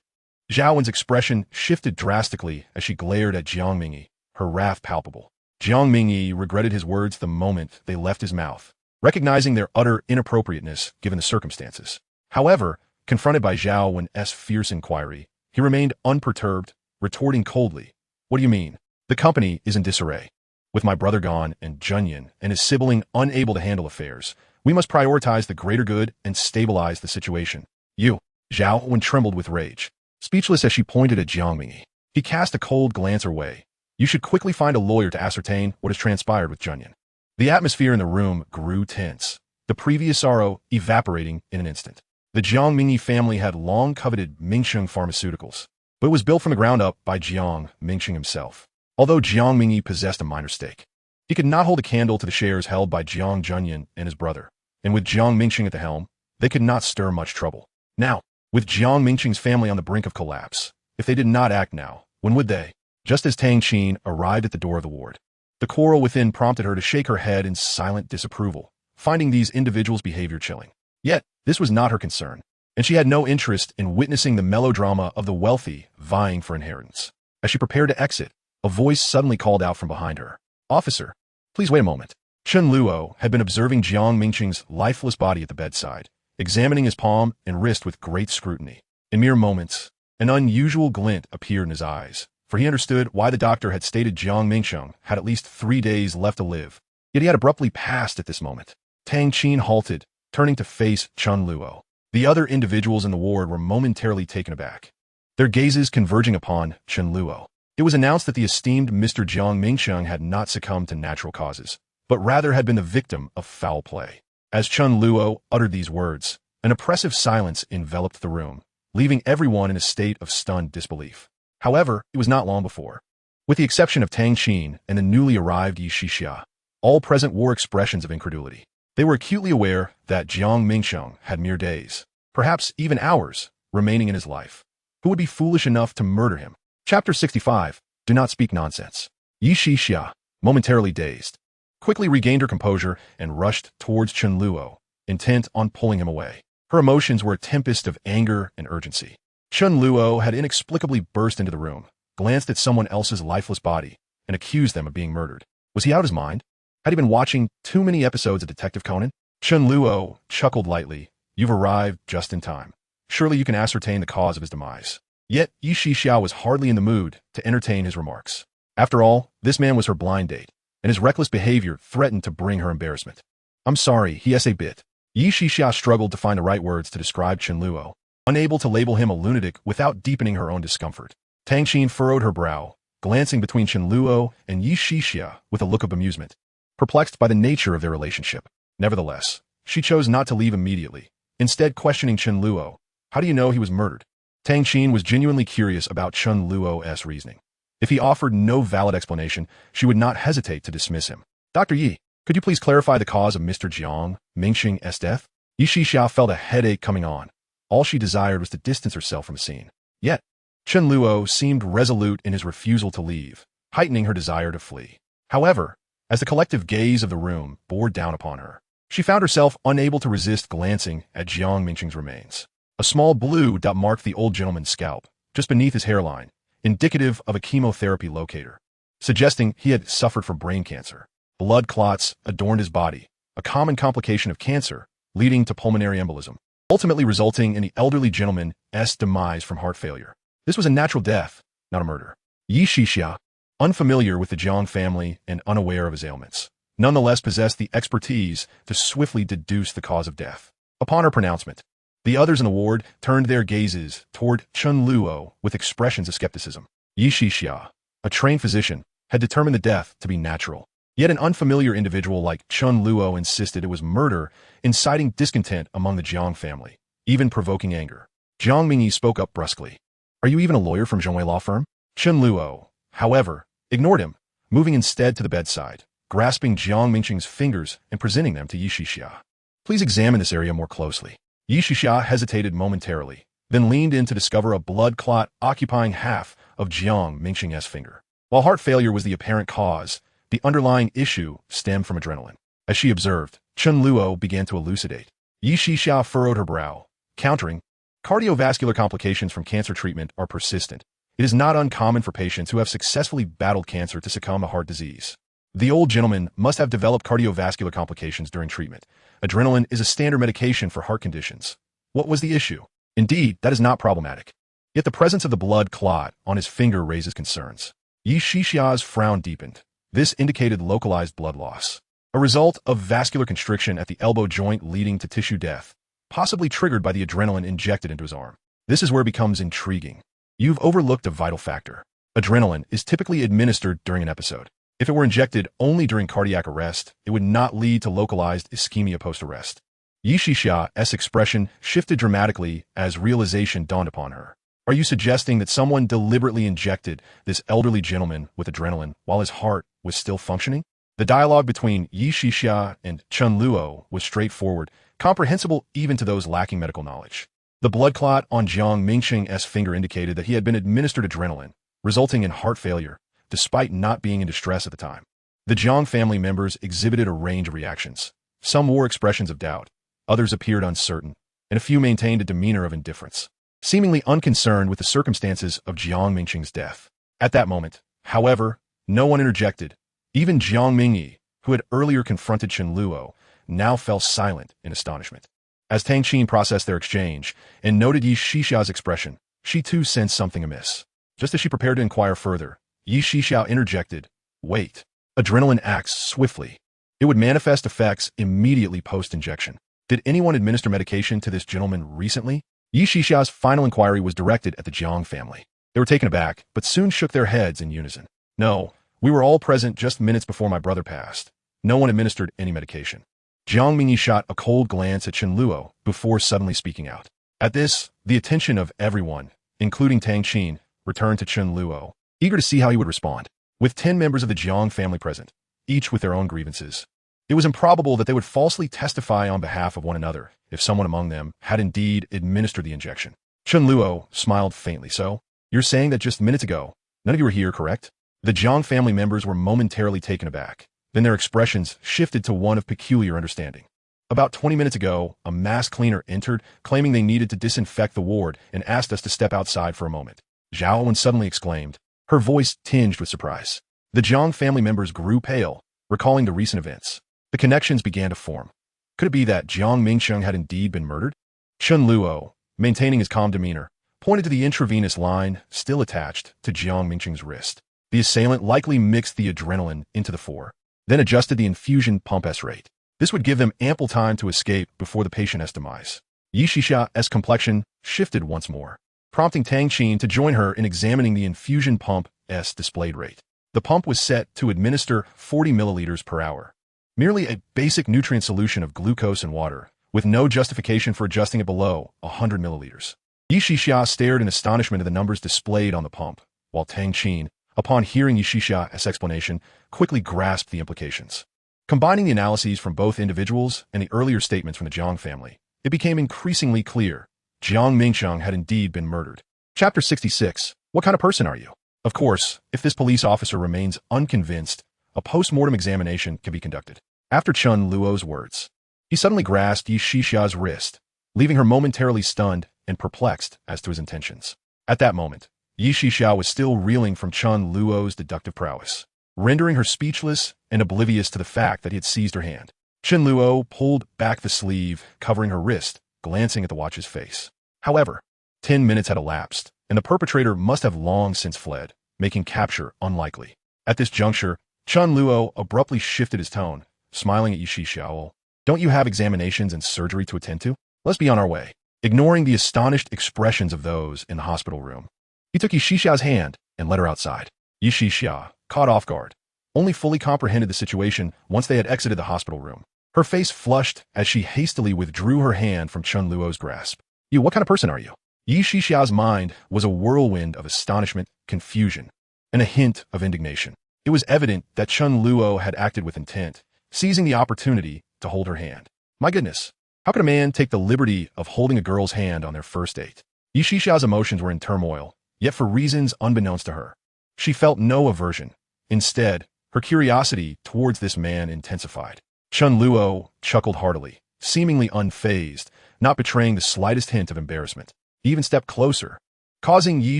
Zhao Wen's expression shifted drastically as she glared at Jiang Mingyi, her wrath palpable. Jiang Mingyi regretted his words the moment they left his mouth, recognizing their utter inappropriateness given the circumstances. However, confronted by Zhao Wen's fierce inquiry, he remained unperturbed, retorting coldly, "What do you mean? The company is in disarray. With my brother gone and Junyan and his sibling unable to handle affairs, we must prioritize the greater good and stabilize the situation. You." Zhao Wen trembled with rage, speechless as she pointed at Jiang Mingyi. He cast a cold glance her way. "You should quickly find a lawyer to ascertain what has transpired with Junyan." The atmosphere in the room grew tense, the previous sorrow evaporating in an instant. The Jiang Mingyi family had long coveted Mingsheng Pharmaceuticals, but it was built from the ground up by Jiang Mingsheng himself. Although Jiang Mingyi possessed a minor stake, he could not hold a candle to the shares held by Jiang Junyan and his brother, and with Jiang Mingsheng at the helm, they could not stir much trouble. Now, with Jiang Mingsheng's family on the brink of collapse, if they did not act now, when would they? Just as Tang Qin arrived at the door of the ward, the quarrel within prompted her to shake her head in silent disapproval, finding these individuals' behavior chilling. Yet, this was not her concern, and she had no interest in witnessing the melodrama of the wealthy vying for inheritance. As she prepared to exit, a voice suddenly called out from behind her, "Officer, please wait a moment." Chen Luo had been observing Jiang Mingqing's lifeless body at the bedside, examining his palm and wrist with great scrutiny. In mere moments, an unusual glint appeared in his eyes, for he understood why the doctor had stated Jiang Mingqiang had at least 3 days left to live. Yet he had abruptly passed at this moment. Tang Qin halted, turning to face Chen Luo. The other individuals in the ward were momentarily taken aback, their gazes converging upon Chen Luo. It was announced that the esteemed Mr. Jiang Mingqiang had not succumbed to natural causes, but rather had been the victim of foul play. As Chen Luo uttered these words, an oppressive silence enveloped the room, leaving everyone in a state of stunned disbelief. However, it was not long before. With the exception of Tang Qin and the newly arrived Yi Shixia, all present wore expressions of incredulity. They were acutely aware that Jiang Mingqiang had mere days, perhaps even hours, remaining in his life. Who would be foolish enough to murder him? Chapter 65. Do not speak nonsense. Yi Shixia, momentarily dazed, quickly regained her composure and rushed towards Chen Luo, intent on pulling him away. Her emotions were a tempest of anger and urgency. Chen Luo had inexplicably burst into the room, glanced at someone else's lifeless body, and accused them of being murdered. Was he out of his mind? Had he been watching too many episodes of Detective Conan? Chen Luo chuckled lightly. You've arrived just in time. Surely you can ascertain the cause of his demise. Yet Yi Shixiao was hardly in the mood to entertain his remarks. After all, this man was her blind date, and his reckless behavior threatened to bring her embarrassment. I'm sorry, he essayed bit. Yi Shixiao struggled to find the right words to describe Chen Luo, unable to label him a lunatic without deepening her own discomfort. Tang Xin furrowed her brow, glancing between Chen Luo and Yi Shixiao with a look of amusement, perplexed by the nature of their relationship. Nevertheless, she chose not to leave immediately, instead questioning Chen Luo. How do you know he was murdered? Tang Xin was genuinely curious about Chen Luo's reasoning. If he offered no valid explanation, she would not hesitate to dismiss him. Dr. Yi, could you please clarify the cause of Mr. Jiang Mingxing's death? Yi Shixiao felt a headache coming on. All she desired was to distance herself from the scene. Yet, Chen Luo seemed resolute in his refusal to leave, heightening her desire to flee. However, as the collective gaze of the room bore down upon her, she found herself unable to resist glancing at Jiang Mingxing's remains. A small blue dot marked the old gentleman's scalp, just beneath his hairline, indicative of a chemotherapy locator, suggesting he had suffered from brain cancer. Blood clots adorned his body, a common complication of cancer, leading to pulmonary embolism, ultimately resulting in the elderly gentleman's demise from heart failure. This was a natural death, not a murder. Yi Shixia, unfamiliar with the Jiang family and unaware of his ailments, nonetheless possessed the expertise to swiftly deduce the cause of death. Upon her pronouncement, the others in the ward turned their gazes toward Chen Luo with expressions of skepticism. Yi Shixia, a trained physician, had determined the death to be natural. Yet an unfamiliar individual like Chen Luo insisted it was murder, inciting discontent among the Jiang family, even provoking anger. Jiang Mingyi spoke up brusquely. Are you even a lawyer from Zhongwei law firm? Chen Luo, however, ignored him, moving instead to the bedside, grasping Jiang Mingxing's fingers and presenting them to Yi Shixia. Please examine this area more closely. Yi Shixia hesitated momentarily, then leaned in to discover a blood clot occupying half of Jiang Mingxing's finger. While heart failure was the apparent cause, the underlying issue stemmed from adrenaline. As she observed, Chen Luo began to elucidate. Yi Shixia furrowed her brow, countering, cardiovascular complications from cancer treatment are persistent. It is not uncommon for patients who have successfully battled cancer to succumb to heart disease. The old gentleman must have developed cardiovascular complications during treatment. Adrenaline is a standard medication for heart conditions. What was the issue? Indeed, that is not problematic. Yet the presence of the blood clot on his finger raises concerns. Yi Shixia's frown deepened. This indicated localized blood loss, a result of vascular constriction at the elbow joint leading to tissue death, possibly triggered by the adrenaline injected into his arm. This is where it becomes intriguing. You've overlooked a vital factor. Adrenaline is typically administered during an episode. If it were injected only during cardiac arrest, it would not lead to localized ischemia post-arrest. Yi Shixia's expression shifted dramatically as realization dawned upon her. Are you suggesting that someone deliberately injected this elderly gentleman with adrenaline while his heart was still functioning? The dialogue between Yi Shixia and Chen Luo was straightforward, comprehensible even to those lacking medical knowledge. The blood clot on Jiang Mingxing's finger indicated that he had been administered adrenaline, resulting in heart failure, despite not being in distress at the time. The Jiang family members exhibited a range of reactions. Some wore expressions of doubt, others appeared uncertain, and a few maintained a demeanor of indifference, seemingly unconcerned with the circumstances of Jiang Mingxing's death. At that moment, however, no one interjected. Even Jiang Mingyi, who had earlier confronted Chen Luo, now fell silent in astonishment. As Tang Xin processed their exchange and noted Yi Shixia's expression, she too sensed something amiss. Just as she prepared to inquire further, Yi Shixia interjected, Wait. Adrenaline acts swiftly. It would manifest effects immediately post-injection. Did anyone administer medication to this gentleman recently? Yi Shixia's final inquiry was directed at the Jiang family. They were taken aback, but soon shook their heads in unison. No, we were all present just minutes before my brother passed. No one administered any medication. Jiang Mingyi shot a cold glance at Chen Luo before suddenly speaking out. At this, the attention of everyone, including Tang Xin, returned to Chen Luo, eager to see how he would respond. With 10 members of the Jiang family present, each with their own grievances, it was improbable that they would falsely testify on behalf of one another if someone among them had indeed administered the injection. Chen Luo smiled faintly. So, you're saying that just minutes ago, none of you were here, correct? The Jiang family members were momentarily taken aback. Then their expressions shifted to one of peculiar understanding. About 20 minutes ago, a mass cleaner entered, claiming they needed to disinfect the ward and asked us to step outside for a moment. Zhao Wen suddenly exclaimed, her voice tinged with surprise. The Zhang family members grew pale, recalling the recent events. The connections began to form. Could it be that Jiang Mingsheng had indeed been murdered? Chen Luo, maintaining his calm demeanor, pointed to the intravenous line still attached to Jiang Mingsheng's wrist. The assailant likely mixed the adrenaline into the four, then adjusted the infusion pump S rate. This would give them ample time to escape before the patient's demise. Yi Shisha's complexion shifted once more, prompting Tang Qin to join her in examining the infusion pump S displayed rate. The pump was set to administer 40 milliliters per hour, merely a basic nutrient solution of glucose and water, with no justification for adjusting it below 100 milliliters. Yi Shisha stared in astonishment at the numbers displayed on the pump, while Tang Qin, upon hearing Yi Shisha's explanation, quickly grasped the implications. Combining the analyses from both individuals and the earlier statements from the Jiang family, it became increasingly clear Jiang Mingsheng had indeed been murdered. Chapter 66. What kind of person are you? Of course, if this police officer remains unconvinced, a post-mortem examination can be conducted. After Chen Luo's words, he suddenly grasped Yi Shisha's wrist, leaving her momentarily stunned and perplexed as to his intentions. At that moment, Yi Shisha was still reeling from Chen Luo's deductive prowess, rendering her speechless and oblivious to the fact that he had seized her hand. Chen Luo pulled back the sleeve, covering her wrist, glancing at the watch's face. However, 10 minutes had elapsed, and the perpetrator must have long since fled, making capture unlikely. At this juncture, Chen Luo abruptly shifted his tone, smiling at Yi Shisha. Don't you have examinations and surgery to attend to? Let's be on our way. Ignoring the astonished expressions of those in the hospital room, he took Yi Shisha's hand and led her outside. Yi Shisha, caught off guard, only fully comprehended the situation once they had exited the hospital room. Her face flushed as she hastily withdrew her hand from Chen Luo's grasp. You, what kind of person are you? Yi Shisha's mind was a whirlwind of astonishment, confusion, and a hint of indignation. It was evident that Chen Luo had acted with intent, seizing the opportunity to hold her hand. My goodness, how could a man take the liberty of holding a girl's hand on their first date? Yi Shisha's emotions were in turmoil, yet for reasons unbeknownst to her. She felt no aversion. Instead, her curiosity towards this man intensified. Chen Luo chuckled heartily, seemingly unfazed, not betraying the slightest hint of embarrassment. He even stepped closer, causing Yi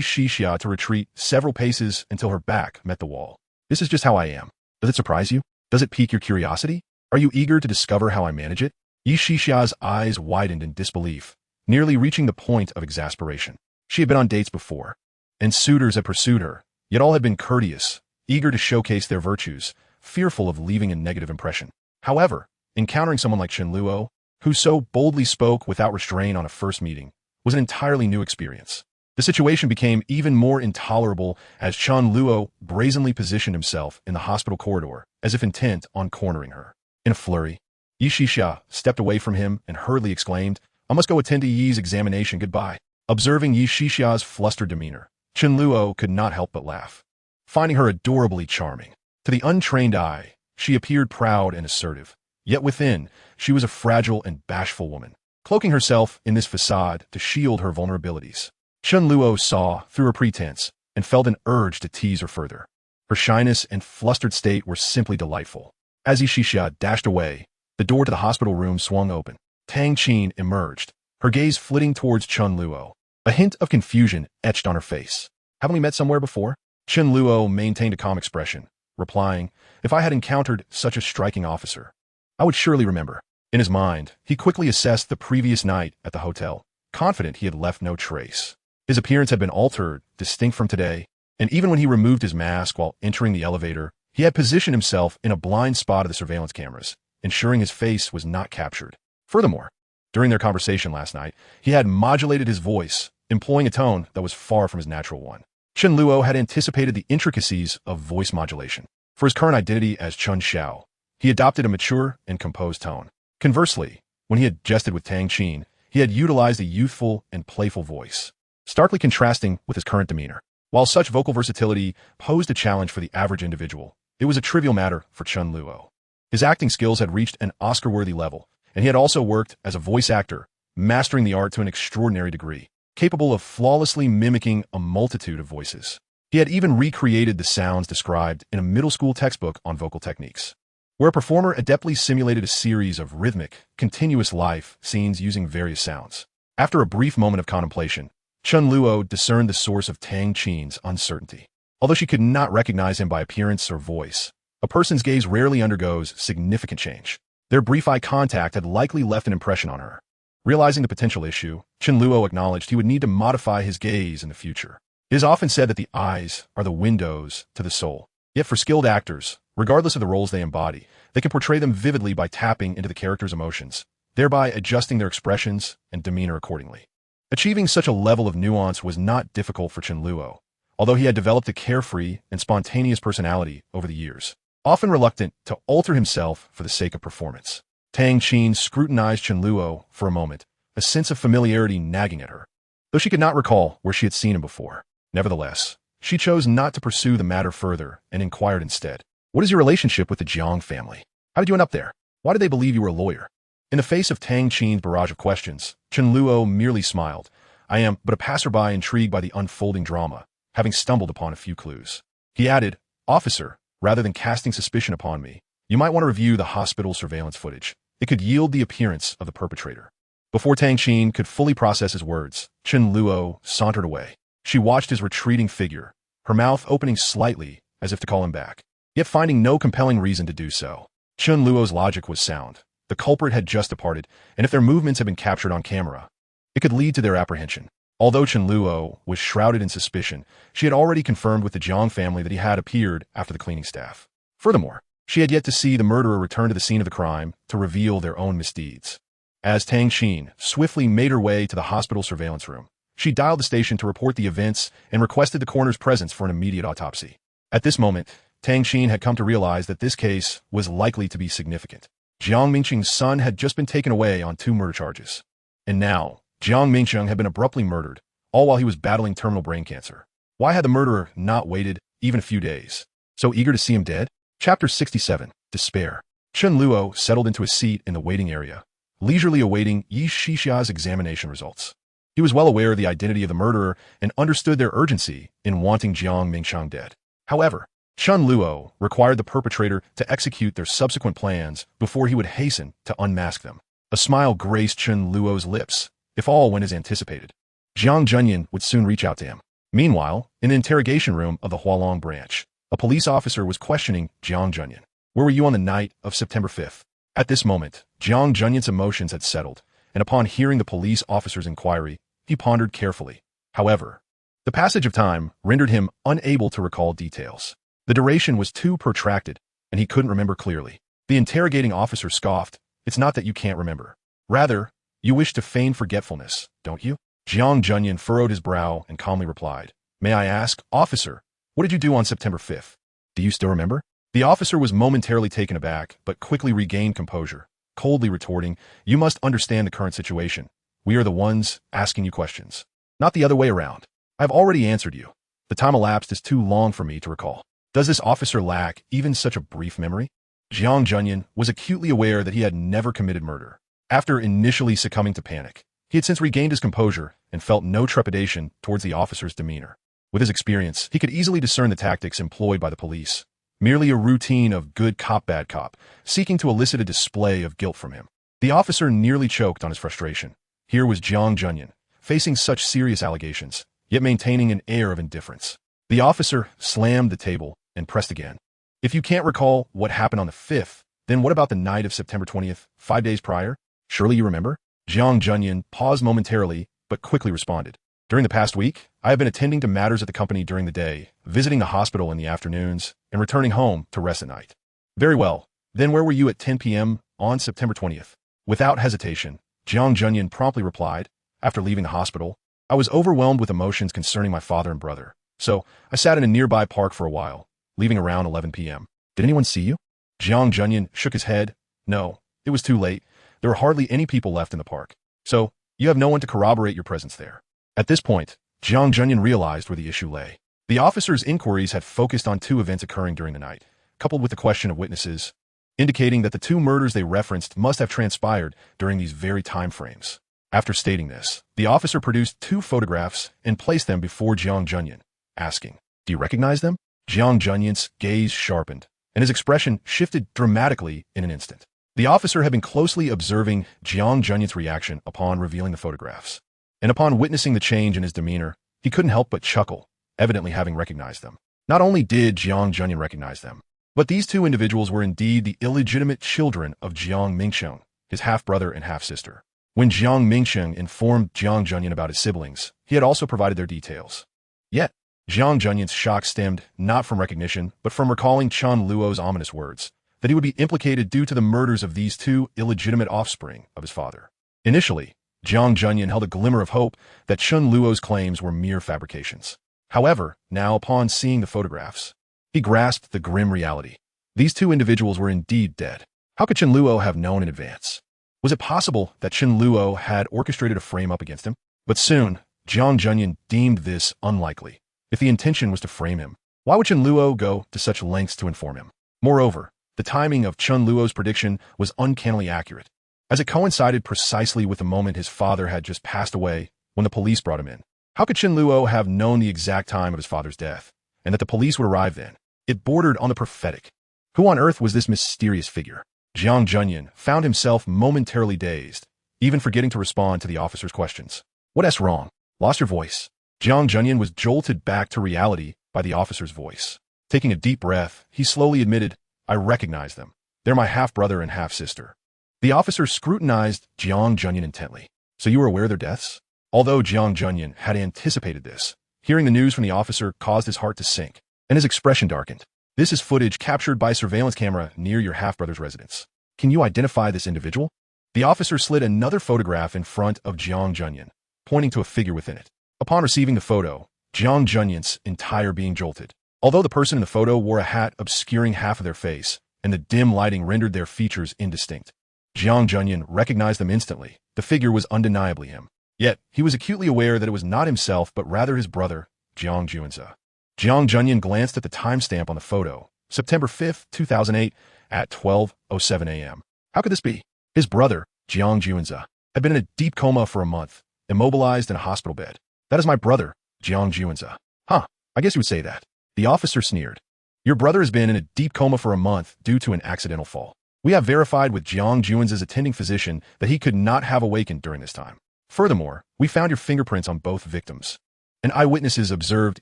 Shisha to retreat several paces until her back met the wall. This is just how I am. Does it surprise you? Does it pique your curiosity? Are you eager to discover how I manage it? Yi Shisha's eyes widened in disbelief, nearly reaching the point of exasperation. She had been on dates before, and suitors had pursued her, yet all had been courteous, eager to showcase their virtues, fearful of leaving a negative impression. However, encountering someone like Chen Luo, who so boldly spoke without restraint on a first meeting, was an entirely new experience. The situation became even more intolerable as Chen Luo brazenly positioned himself in the hospital corridor, as if intent on cornering her. In a flurry, Yi Shisha stepped away from him and hurriedly exclaimed, I must go attend to Yi's examination, goodbye. Observing Yi Shisha's flustered demeanor, Chen Luo could not help but laugh, finding her adorably charming. To the untrained eye, she appeared proud and assertive, yet within, she was a fragile and bashful woman, cloaking herself in this facade to shield her vulnerabilities. Chen Luo saw through her pretense and felt an urge to tease her further. Her shyness and flustered state were simply delightful. As Yi Shisha dashed away, the door to the hospital room swung open. Tang Qin emerged, her gaze flitting towards Chen Luo. A hint of confusion etched on her face. Haven't we met somewhere before? Chen Luo maintained a calm expression, replying, if I had encountered such a striking officer, I would surely remember. In his mind, he quickly assessed the previous night at the hotel, confident he had left no trace. His appearance had been altered, distinct from today, and even when he removed his mask while entering the elevator, he had positioned himself in a blind spot of the surveillance cameras, ensuring his face was not captured. Furthermore, during their conversation last night, he had modulated his voice, employing a tone that was far from his natural one. Chen Luo had anticipated the intricacies of voice modulation. For his current identity as Chen Xiao, he adopted a mature and composed tone. Conversely, when he had jested with Tang Qin, he had utilized a youthful and playful voice, starkly contrasting with his current demeanor. While such vocal versatility posed a challenge for the average individual, it was a trivial matter for Chen Luo. His acting skills had reached an Oscar-worthy level, and he had also worked as a voice actor, mastering the art to an extraordinary degree, capable of flawlessly mimicking a multitude of voices. He had even recreated the sounds described in a middle school textbook on vocal techniques. where a performer adeptly simulated a series of rhythmic, continuous life scenes using various sounds. After a brief moment of contemplation, Chen Luo discerned the source of Tang Qin's uncertainty. Although she could not recognize him by appearance or voice, a person's gaze rarely undergoes significant change. Their brief eye contact had likely left an impression on her. Realizing the potential issue, Chen Luo acknowledged he would need to modify his gaze in the future. It is often said that the eyes are the windows to the soul. Yet for skilled actors, regardless of the roles they embody, they can portray them vividly by tapping into the character's emotions, thereby adjusting their expressions and demeanor accordingly. Achieving such a level of nuance was not difficult for Chen Luo, although he had developed a carefree and spontaneous personality over the years, often reluctant to alter himself for the sake of performance. Tang Qin scrutinized Chen Luo for a moment, a sense of familiarity nagging at her, though she could not recall where she had seen him before. Nevertheless, she chose not to pursue the matter further and inquired instead, "What is your relationship with the Jiang family? How did you end up there? Why did they believe you were a lawyer?" In the face of Tang Qin's barrage of questions, Chen Luo merely smiled. "I am but a passerby intrigued by the unfolding drama, having stumbled upon a few clues." He added, "Officer, rather than casting suspicion upon me, you might want to review the hospital surveillance footage. It could yield the appearance of the perpetrator." Before Tang Qin could fully process his words, Chen Luo sauntered away. She watched his retreating figure, her mouth opening slightly as if to call him back, yet finding no compelling reason to do so. Chen Luo's logic was sound. The culprit had just departed, and if their movements had been captured on camera, it could lead to their apprehension. Although Chen Luo was shrouded in suspicion, she had already confirmed with the Jiang family that he had appeared after the cleaning staff. Furthermore, she had yet to see the murderer return to the scene of the crime to reveal their own misdeeds. As Tang Qin swiftly made her way to the hospital surveillance room, she dialed the station to report the events and requested the coroner's presence for an immediate autopsy. At this moment, Tang Qin had come to realize that this case was likely to be significant. Jiang Mingqing's son had just been taken away on 2 murder charges. And now, Jiang Mingqing had been abruptly murdered, all while he was battling terminal brain cancer. Why had the murderer not waited even a few days? So eager to see him dead? Chapter 67, Despair. Chen Luo settled into a seat in the waiting area, leisurely awaiting Yi Shixia's examination results. He was well aware of the identity of the murderer and understood their urgency in wanting Jiang Mingqiang dead. However, Chen Luo required the perpetrator to execute their subsequent plans before he would hasten to unmask them. A smile graced Chen Luo's lips, if all went as anticipated. Jiang Zhenyan would soon reach out to him. Meanwhile, in the interrogation room of the Hualong branch, a police officer was questioning Jiang Zhenyan. "Where were you on the night of September 5th? At this moment, Jiang Zhenyan's emotions had settled, and upon hearing the police officer's inquiry, he pondered carefully. However, the passage of time rendered him unable to recall details. The duration was too protracted, and he couldn't remember clearly. The interrogating officer scoffed. "It's not that you can't remember. Rather, you wish to feign forgetfulness, don't you?" Jiang Zhenyan furrowed his brow and calmly replied, "May I ask, officer, what did you do on September 5th? Do you still remember?" The officer was momentarily taken aback, but quickly regained composure, coldly retorting, "You must understand the current situation. We are the ones asking you questions, not the other way around. I've already answered you. The time elapsed is too long for me to recall." Does this officer lack even such a brief memory? Jiang Zhenyan was acutely aware that he had never committed murder. After initially succumbing to panic, he had since regained his composure and felt no trepidation towards the officer's demeanor. With his experience, he could easily discern the tactics employed by the police. Merely a routine of good cop, bad cop, seeking to elicit a display of guilt from him. The officer nearly choked on his frustration. Here was Jiang Zhenyan, facing such serious allegations, yet maintaining an air of indifference. The officer slammed the table and pressed again. "If you can't recall what happened on the 5th, then what about the night of September 20th, 5 days prior? Surely you remember?" Jiang Zhenyan paused momentarily, but quickly responded. "During the past week, I have been attending to matters at the company during the day, visiting the hospital in the afternoons, and returning home to rest at night." "Very well. Then where were you at 10 p.m. on September 20th? Without hesitation, Jiang Zhenyan promptly replied, "After leaving the hospital, I was overwhelmed with emotions concerning my father and brother. So I sat in a nearby park for a while, leaving around 11 p.m. "Did anyone see you?" Jiang Zhenyan shook his head. "No, it was too late. There were hardly any people left in the park. So, you have no one to corroborate your presence there." At this point, Jiang Zhenyan realized where the issue lay. The officer's inquiries had focused on 2 events occurring during the night, coupled with the question of witnesses, indicating that the 2 murders they referenced must have transpired during these very time frames. After stating this, the officer produced 2 photographs and placed them before Jiang Zhenyan, asking, "Do you recognize them?" Jiang Zhenyan's gaze sharpened, and his expression shifted dramatically in an instant. The officer had been closely observing Jiang Junyan's reaction upon revealing the photographs, and upon witnessing the change in his demeanor, he couldn't help but chuckle, evidently having recognized them. Not only did Jiang Junyan recognize them, but these two individuals were indeed the illegitimate children of Jiang Mingsheng, his half-brother and half-sister. When Jiang Mingsheng informed Jiang Junyan about his siblings, he had also provided their details. Yet, Jiang Junyan's shock stemmed not from recognition, but from recalling Chen Luo's ominous words, that he would be implicated due to the murders of these two illegitimate offspring of his father. Initially, Jiang Junyan held a glimmer of hope that Chen Luo's claims were mere fabrications. However, now upon seeing the photographs, he grasped the grim reality. These two individuals were indeed dead. How could Chen Luo have known in advance? Was it possible that Chen Luo had orchestrated a frame-up against him? But soon, Jiang Junyan deemed this unlikely. If the intention was to frame him, why would Chen Luo go to such lengths to inform him? Moreover, the timing of Chen Luo's prediction was uncannily accurate, as it coincided precisely with the moment his father had just passed away when the police brought him in. How could Chen Luo have known the exact time of his father's death, and that the police would arrive then? It bordered on the prophetic. Who on earth was this mysterious figure? Jiang Junyan found himself momentarily dazed, even forgetting to respond to the officer's questions. What's wrong? Lost your voice? Jiang Junyan was jolted back to reality by the officer's voice. Taking a deep breath, he slowly admitted, I recognize them. They're my half-brother and half-sister. The officer scrutinized Jiang Junyan intently. So you were aware of their deaths? Although Jiang Junyan had anticipated this, hearing the news from the officer caused his heart to sink, and his expression darkened. This is footage captured by a surveillance camera near your half-brother's residence. Can you identify this individual? The officer slid another photograph in front of Jiang Junyan, pointing to a figure within it. Upon receiving the photo, Jiang Junyan's entire being jolted. Although the person in the photo wore a hat obscuring half of their face, and the dim lighting rendered their features indistinct, Jiang Junyan recognized them instantly. The figure was undeniably him. Yet, he was acutely aware that it was not himself but rather his brother, Jiang Junyan. Jiang Junyan glanced at the timestamp on the photo, September 5, 2008, at 12:07 a.m. How could this be? His brother, Jiang Junyan, had been in a deep coma for a month, immobilized in a hospital bed. That is my brother, Jiang Junyan. Huh, I guess you would say that. The officer sneered. Your brother has been in a deep coma for a month due to an accidental fall. We have verified with Jiang Junyan's attending physician that he could not have awakened during this time. Furthermore, we found your fingerprints on both victims, and eyewitnesses observed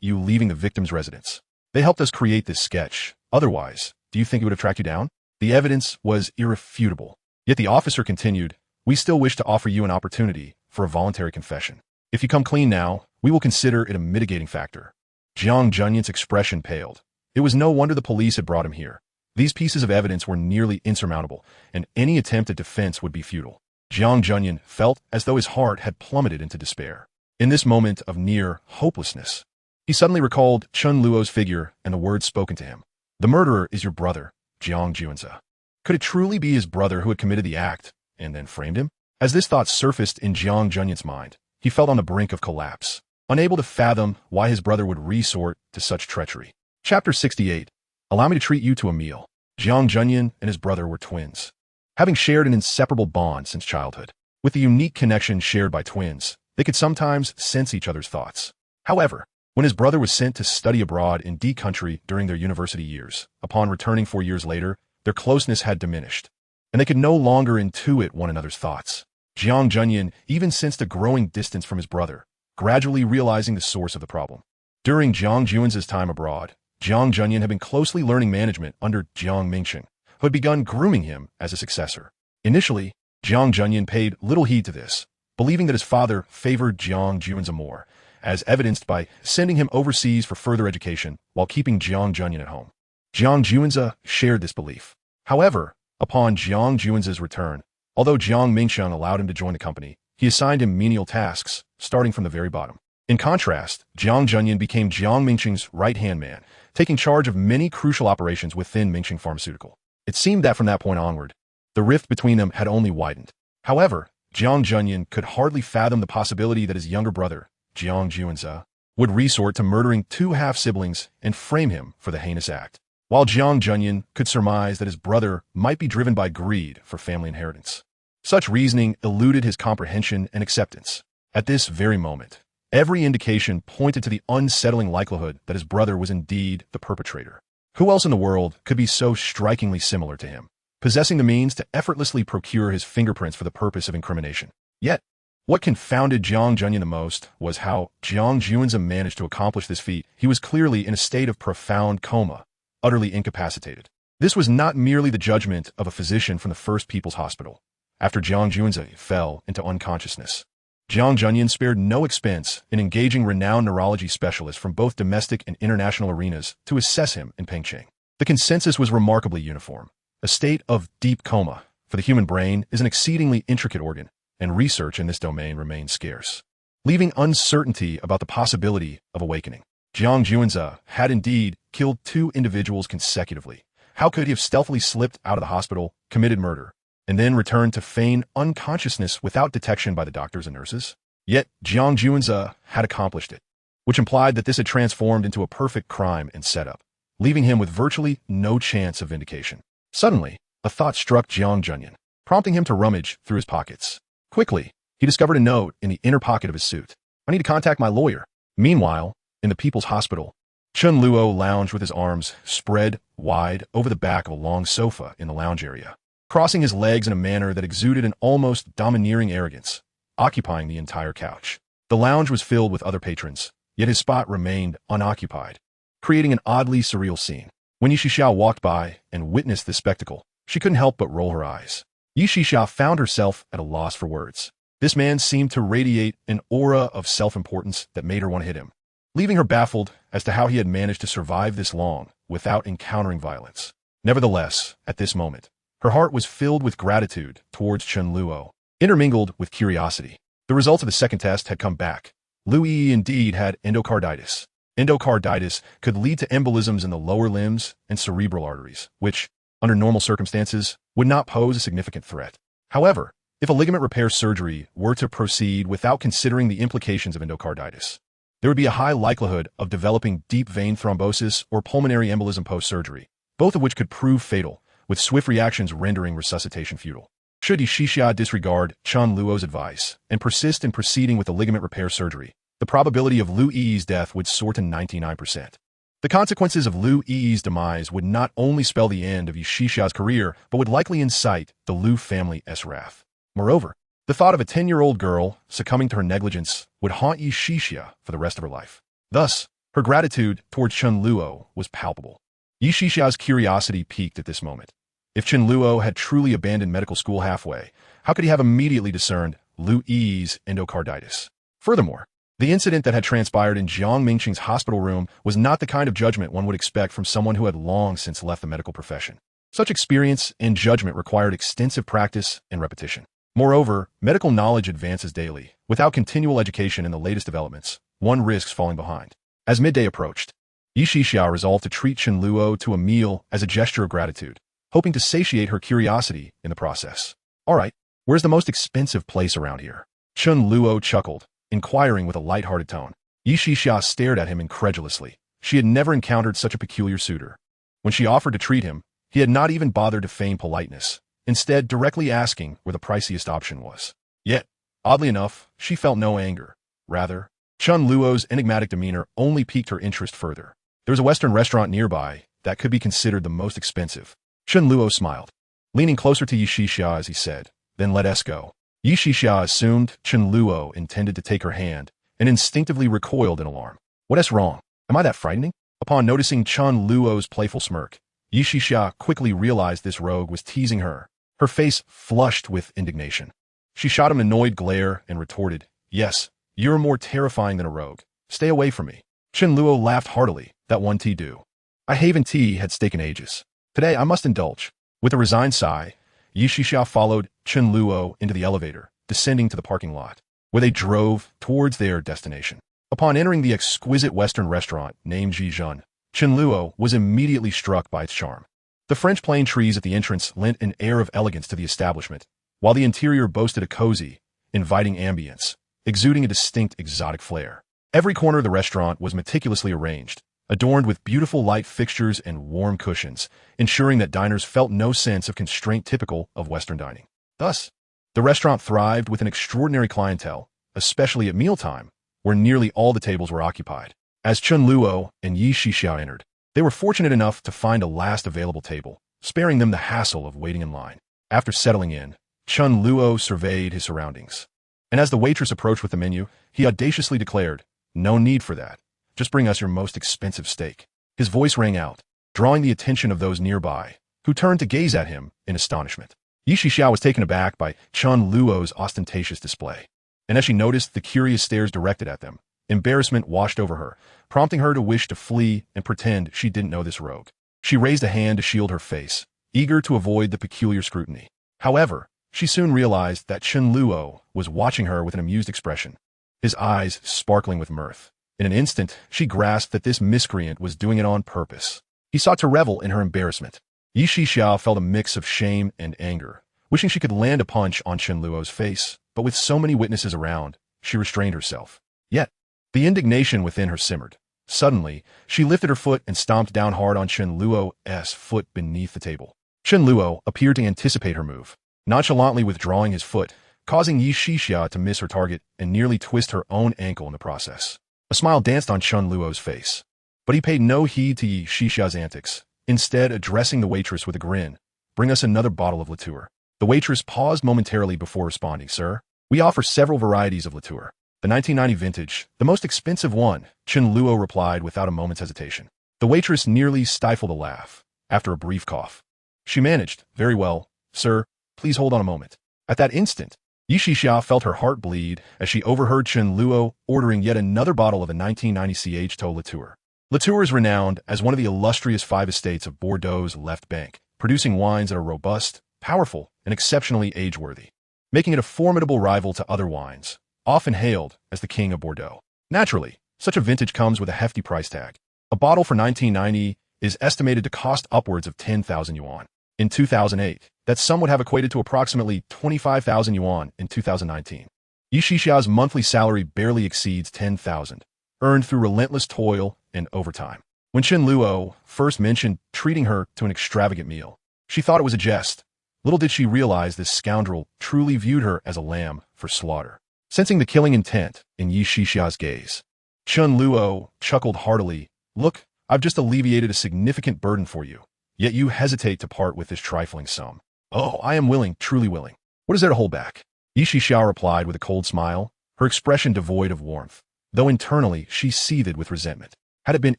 you leaving the victim's residence. They helped us create this sketch. Otherwise, do you think it would have tracked you down? The evidence was irrefutable. Yet the officer continued, we still wish to offer you an opportunity for a voluntary confession. If you come clean now, we will consider it a mitigating factor. Jiang Junyan's expression paled. It was no wonder the police had brought him here. These pieces of evidence were nearly insurmountable, and any attempt at defense would be futile. Jiang Junyan felt as though his heart had plummeted into despair. In this moment of near hopelessness, he suddenly recalled Chen Luo's figure and the words spoken to him. The murderer is your brother, Jiang Junyan. Could it truly be his brother who had committed the act and then framed him? As this thought surfaced in Jiang Junyan's mind, he felt on the brink of collapse, unable to fathom why his brother would resort to such treachery. Chapter 68. Allow me to treat you to a meal. Jiang Junyan and his brother were twins, having shared an inseparable bond since childhood. With the unique connection shared by twins, they could sometimes sense each other's thoughts. However, when his brother was sent to study abroad in D country during their university years, upon returning 4 years later, their closeness had diminished, and they could no longer intuit one another's thoughts. Jiang Junyan even sensed a growing distance from his brother, gradually realizing the source of the problem. During Jiang Junyan's time abroad, Jiang Junyan had been closely learning management under Jiang Mingsheng, who had begun grooming him as a successor. Initially, Jiang Junyan paid little heed to this, believing that his father favored Jiang Junyan more, as evidenced by sending him overseas for further education while keeping Jiang Junyan at home. Jiang Junyan shared this belief. However, upon Jiang Junyan's return, although Jiang Mingsheng allowed him to join the company, he assigned him menial tasks, starting from the very bottom. In contrast, Jiang Junyan became Jiang Mingsheng's right-hand man, taking charge of many crucial operations within Mingsheng Pharmaceutical. It seemed that from that point onward, the rift between them had only widened. However, Jiang Junyan could hardly fathom the possibility that his younger brother, Jiang Junyan, would resort to murdering two half-siblings and frame him for the heinous act, while Jiang Junyan could surmise that his brother might be driven by greed for family inheritance. Such reasoning eluded his comprehension and acceptance. At this very moment, every indication pointed to the unsettling likelihood that his brother was indeed the perpetrator. Who else in the world could be so strikingly similar to him, possessing the means to effortlessly procure his fingerprints for the purpose of incrimination? Yet, what confounded Jiang Junyan the most was how Jiang Junzi managed to accomplish this feat. He was clearly in a state of profound coma, utterly incapacitated. This was not merely the judgment of a physician from the First People's Hospital. After Jiang Junzi fell into unconsciousness, Jiang Junyan spared no expense in engaging renowned neurology specialists from both domestic and international arenas to assess him in Pengcheng. The consensus was remarkably uniform. A state of deep coma for the human brain is an exceedingly intricate organ, and research in this domain remains scarce, leaving uncertainty about the possibility of awakening. Jiang Junzi had indeed killed 2 individuals consecutively. How could he have stealthily slipped out of the hospital, committed murder, and then returned to feign unconsciousness without detection by the doctors and nurses? Yet, Jiang Junzi had accomplished it, which implied that this had transformed into a perfect crime and setup, leaving him with virtually no chance of vindication. Suddenly, a thought struck Jiang Junyan, prompting him to rummage through his pockets. Quickly, he discovered a note in the inner pocket of his suit. I need to contact my lawyer. Meanwhile, in the People's Hospital, Chen Luo lounged with his arms spread wide over the back of a long sofa in the lounge area, crossing his legs in a manner that exuded an almost domineering arrogance, occupying the entire couch. The lounge was filled with other patrons, yet his spot remained unoccupied, creating an oddly surreal scene. When Yi Shixia walked by and witnessed this spectacle, she couldn't help but roll her eyes. Yi Shixia found herself at a loss for words. This man seemed to radiate an aura of self-importance that made her want to hit him, leaving her baffled as to how he had managed to survive this long without encountering violence. Nevertheless, at this moment, her heart was filled with gratitude towards Chen Luo, intermingled with curiosity. The results of the second test had come back. Lu Yi indeed had endocarditis. Endocarditis could lead to embolisms in the lower limbs and cerebral arteries, which, under normal circumstances, would not pose a significant threat. However, if a ligament repair surgery were to proceed without considering the implications of endocarditis, there would be a high likelihood of developing deep vein thrombosis or pulmonary embolism post-surgery, both of which could prove fatal, with swift reactions rendering resuscitation futile. Should Yi Shixia disregard Chen Luo's advice and persist in proceeding with the ligament repair surgery, the probability of Lu Yi's death would soar to 99%. The consequences of Lu Yi's demise would not only spell the end of Yi Shixia's career, but would likely incite the Lu family's wrath. Moreover, the thought of a 10-year-old girl succumbing to her negligence would haunt Yi Shixia for the rest of her life. Thus, her gratitude towards Chen Luo was palpable. Yi Shixia's curiosity peaked at this moment. If Chen Luo had truly abandoned medical school halfway, how could he have immediately discerned Lu Yi's endocarditis? Furthermore, the incident that had transpired in Jiang Mingqing's hospital room was not the kind of judgment one would expect from someone who had long since left the medical profession. Such experience and judgment required extensive practice and repetition. Moreover, medical knowledge advances daily. Without continual education in the latest developments, one risks falling behind. As midday approached, Yi Shixia resolved to treat Chen Luo to a meal as a gesture of gratitude, hoping to satiate her curiosity in the process. All right, where's the most expensive place around here? Chen Luo chuckled, inquiring with a light-hearted tone. Yi Shixia stared at him incredulously. She had never encountered such a peculiar suitor. When she offered to treat him, he had not even bothered to feign politeness, instead directly asking where the priciest option was. Yet, oddly enough, she felt no anger. Rather, Chen Luo's enigmatic demeanor only piqued her interest further. There was a Western restaurant nearby that could be considered the most expensive. Chen Luo smiled, leaning closer to Yi Shixia as he said, "Then let us go." Yi Shixia assumed Chen Luo intended to take her hand and instinctively recoiled in alarm. What's wrong? Am I that frightening? Upon noticing Chen Luo's playful smirk, Yi Shixia quickly realized this rogue was teasing her. Her face flushed with indignation. She shot him an annoyed glare and retorted, "Yes, you're more terrifying than a rogue. Stay away from me." Chen Luo laughed heartily. That one tea do. I haven tea had taken ages. Today I must indulge. With a resigned sigh, Yi Shixia followed Chen Luo into the elevator, descending to the parking lot, where they drove towards their destination. Upon entering the exquisite Western restaurant named Jijun, Chen Luo was immediately struck by its charm. The French plane trees at the entrance lent an air of elegance to the establishment, while the interior boasted a cozy, inviting ambience, exuding a distinct exotic flair. Every corner of the restaurant was meticulously arranged, adorned with beautiful light fixtures and warm cushions, ensuring that diners felt no sense of constraint typical of Western dining. Thus, the restaurant thrived with an extraordinary clientele, especially at mealtime, where nearly all the tables were occupied. As Chen Luo and Yi Shixia entered, They were fortunate enough to find a last available table, sparing them the hassle of waiting in line. After settling in, Chen Luo surveyed his surroundings. And as the waitress approached with the menu, he audaciously declared, "No need for that. Just bring us your most expensive steak." His voice rang out, drawing the attention of those nearby, who turned to gaze at him in astonishment. Yi Shixiao was taken aback by Chen Luo's ostentatious display. And as she noticed the curious stares directed at them, embarrassment washed over her, prompting her to wish to flee and pretend she didn't know this rogue. She raised a hand to shield her face, eager to avoid the peculiar scrutiny. However, she soon realized that Chen Luo was watching her with an amused expression, his eyes sparkling with mirth. In an instant, she grasped that this miscreant was doing it on purpose. He sought to revel in her embarrassment. Yi Shixiao felt a mix of shame and anger, wishing she could land a punch on Chen Luo's face, but with so many witnesses around, she restrained herself. Yet, the indignation within her simmered. Suddenly, she lifted her foot and stomped down hard on Chen Luo's foot beneath the table. Chen Luo appeared to anticipate her move, nonchalantly withdrawing his foot, causing Yi Shixiao to miss her target and nearly twist her own ankle in the process. A smile danced on Chen Luo's face, but he paid no heed to Yi Shixiao's antics, instead addressing the waitress with a grin. "Bring us another bottle of liqueur." The waitress paused momentarily before responding. "Sir, we offer several varieties of liqueur. The 1990 vintage, the most expensive one," Chen Luo replied without a moment's hesitation. The waitress nearly stifled a laugh. After a brief cough, she managed, "Very well, sir, please hold on a moment." At that instant, Yi Shixiao felt her heart bleed as she overheard Chen Luo ordering yet another bottle of the 1990 Chateau Latour. Latour is renowned as one of the illustrious 5 estates of Bordeaux's left bank, producing wines that are robust, powerful, and exceptionally age-worthy, making it a formidable rival to other wines, often hailed as the King of Bordeaux. Naturally, such a vintage comes with a hefty price tag. A bottle for 1990 is estimated to cost upwards of 10,000 yuan. In 2008, that sum would have equated to approximately 25,000 yuan in 2019. Yi Shixiao's monthly salary barely exceeds 10,000, earned through relentless toil and overtime. When Chen Luo first mentioned treating her to an extravagant meal, she thought it was a jest. Little did she realize this scoundrel truly viewed her as a lamb for slaughter. Sensing the killing intent in Yi Shixiao's gaze, Chen Luo chuckled heartily. "Look, I've just alleviated a significant burden for you, yet you hesitate to part with this trifling sum." "Oh, I am willing, truly willing. What is there to hold back?" Yi Shixiao replied with a cold smile, her expression devoid of warmth, though internally she seethed with resentment. Had it been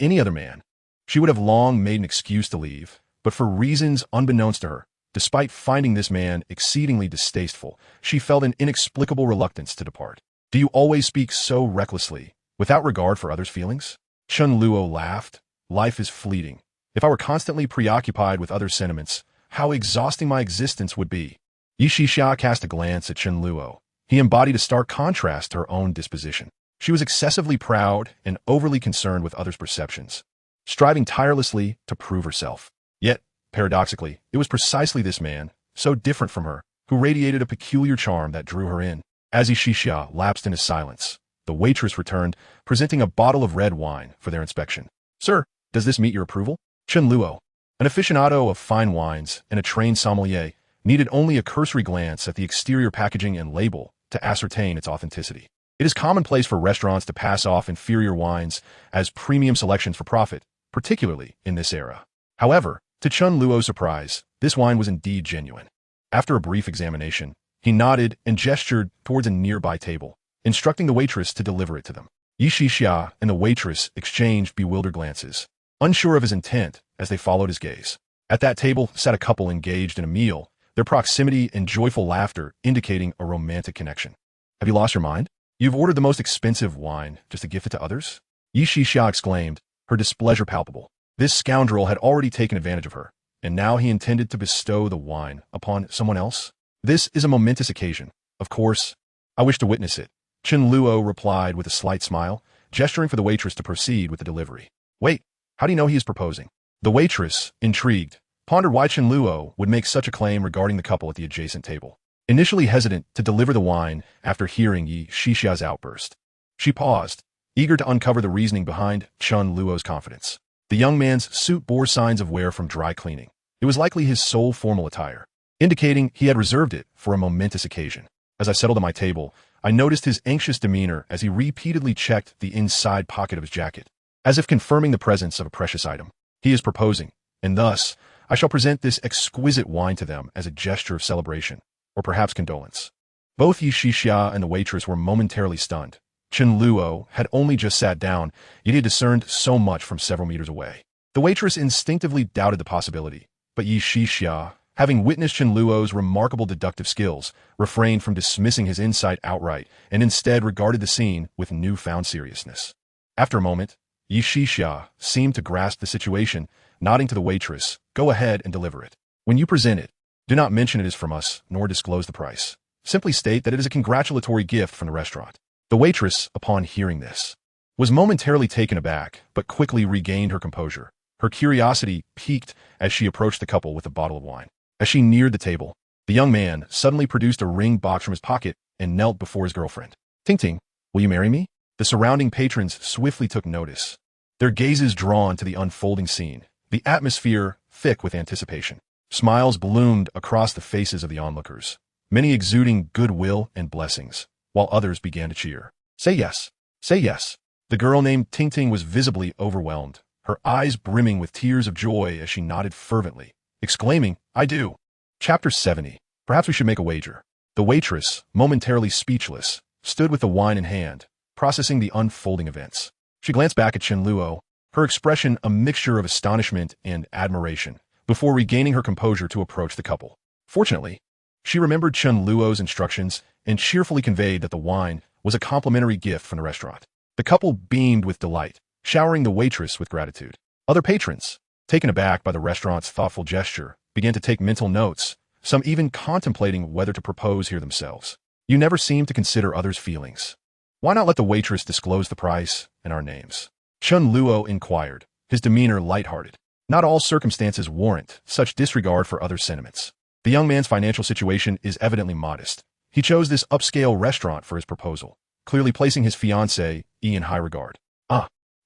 any other man, she would have long made an excuse to leave, but for reasons unbeknownst to her, despite finding this man exceedingly distasteful, she felt an inexplicable reluctance to depart. "Do you always speak so recklessly, without regard for others' feelings?" Chen Luo laughed. "Life is fleeting. If I were constantly preoccupied with other sentiments, how exhausting my existence would be." Yi Shixiao cast a glance at Chen Luo. He embodied a stark contrast to her own disposition. She was excessively proud and overly concerned with others' perceptions, striving tirelessly to prove herself. Yet, paradoxically, it was precisely this man, so different from her, who radiated a peculiar charm that drew her in. As Yi Shixiao lapsed into silence, the waitress returned, presenting a bottle of red wine for their inspection. "Sir, does this meet your approval?" Chen Luo, an aficionado of fine wines and a trained sommelier, needed only a cursory glance at the exterior packaging and label to ascertain its authenticity. It is commonplace for restaurants to pass off inferior wines as premium selections for profit, particularly in this era. However, to Chen Luo's surprise, this wine was indeed genuine. After a brief examination, he nodded and gestured towards a nearby table, instructing the waitress to deliver it to them. Yi Shixiao and the waitress exchanged bewildered glances, unsure of his intent as they followed his gaze. At that table sat a couple engaged in a meal, their proximity and joyful laughter indicating a romantic connection. "Have you lost your mind? You've ordered the most expensive wine just to gift it to others?" Yi Shixiao exclaimed, her displeasure palpable. This scoundrel had already taken advantage of her, and now he intended to bestow the wine upon someone else. "This is a momentous occasion. Of course, I wish to witness it," Chen Luo replied with a slight smile, gesturing for the waitress to proceed with the delivery. "Wait, how do you know he is proposing?" The waitress, intrigued, pondered why Chen Luo would make such a claim regarding the couple at the adjacent table. Initially hesitant to deliver the wine after hearing Yi Shixiao's outburst, she paused, eager to uncover the reasoning behind Chen Luo's confidence. The young man's suit bore signs of wear from dry cleaning. It was likely his sole formal attire, indicating he had reserved it for a momentous occasion. As I settled at my table, I noticed his anxious demeanor as he repeatedly checked the inside pocket of his jacket, as if confirming the presence of a precious item. He is proposing, and thus I shall present this exquisite wine to them as a gesture of celebration, or perhaps condolence. Both Yi Shixia and the waitress were momentarily stunned. Chen Luo had only just sat down, yet he had discerned so much from several meters away. The waitress instinctively doubted the possibility, but Yi Shixia, having witnessed Chen Luo's remarkable deductive skills, refrained from dismissing his insight outright and instead regarded the scene with newfound seriousness. After a moment, Yi Shixia seemed to grasp the situation, nodding to the waitress, "Go ahead and deliver it. When you present it, do not mention it is from us, nor disclose the price. Simply state that it is a congratulatory gift from the restaurant." The waitress, upon hearing this, was momentarily taken aback, but quickly regained her composure. Her curiosity piqued as she approached the couple with a bottle of wine. As she neared the table, the young man suddenly produced a ring box from his pocket and knelt before his girlfriend. "Ting Ting, will you marry me?" The surrounding patrons swiftly took notice, their gazes drawn to the unfolding scene, the atmosphere thick with anticipation. Smiles bloomed across the faces of the onlookers, many exuding goodwill and blessings, while others began to cheer. "Say yes! Say yes!" The girl named Ting Ting was visibly overwhelmed, her eyes brimming with tears of joy as she nodded fervently, exclaiming, "I do!" Chapter 70. Perhaps we should make a wager. The waitress, momentarily speechless, stood with the wine in hand, processing the unfolding events. She glanced back at Chen Luo, her expression a mixture of astonishment and admiration, before regaining her composure to approach the couple. Fortunately, she remembered Chen Luo's instructions and cheerfully conveyed that the wine was a complimentary gift from the restaurant. The couple beamed with delight, showering the waitress with gratitude. Other patrons, taken aback by the restaurant's thoughtful gesture, began to take mental notes, some even contemplating whether to propose here themselves. "You never seem to consider others' feelings. Why not let the waitress disclose the price and our names?" Chen Luo inquired, his demeanor lighthearted. Not all circumstances warrant such disregard for others' sentiments. The young man's financial situation is evidently modest. He chose this upscale restaurant for his proposal, clearly placing his fiancée in high regard.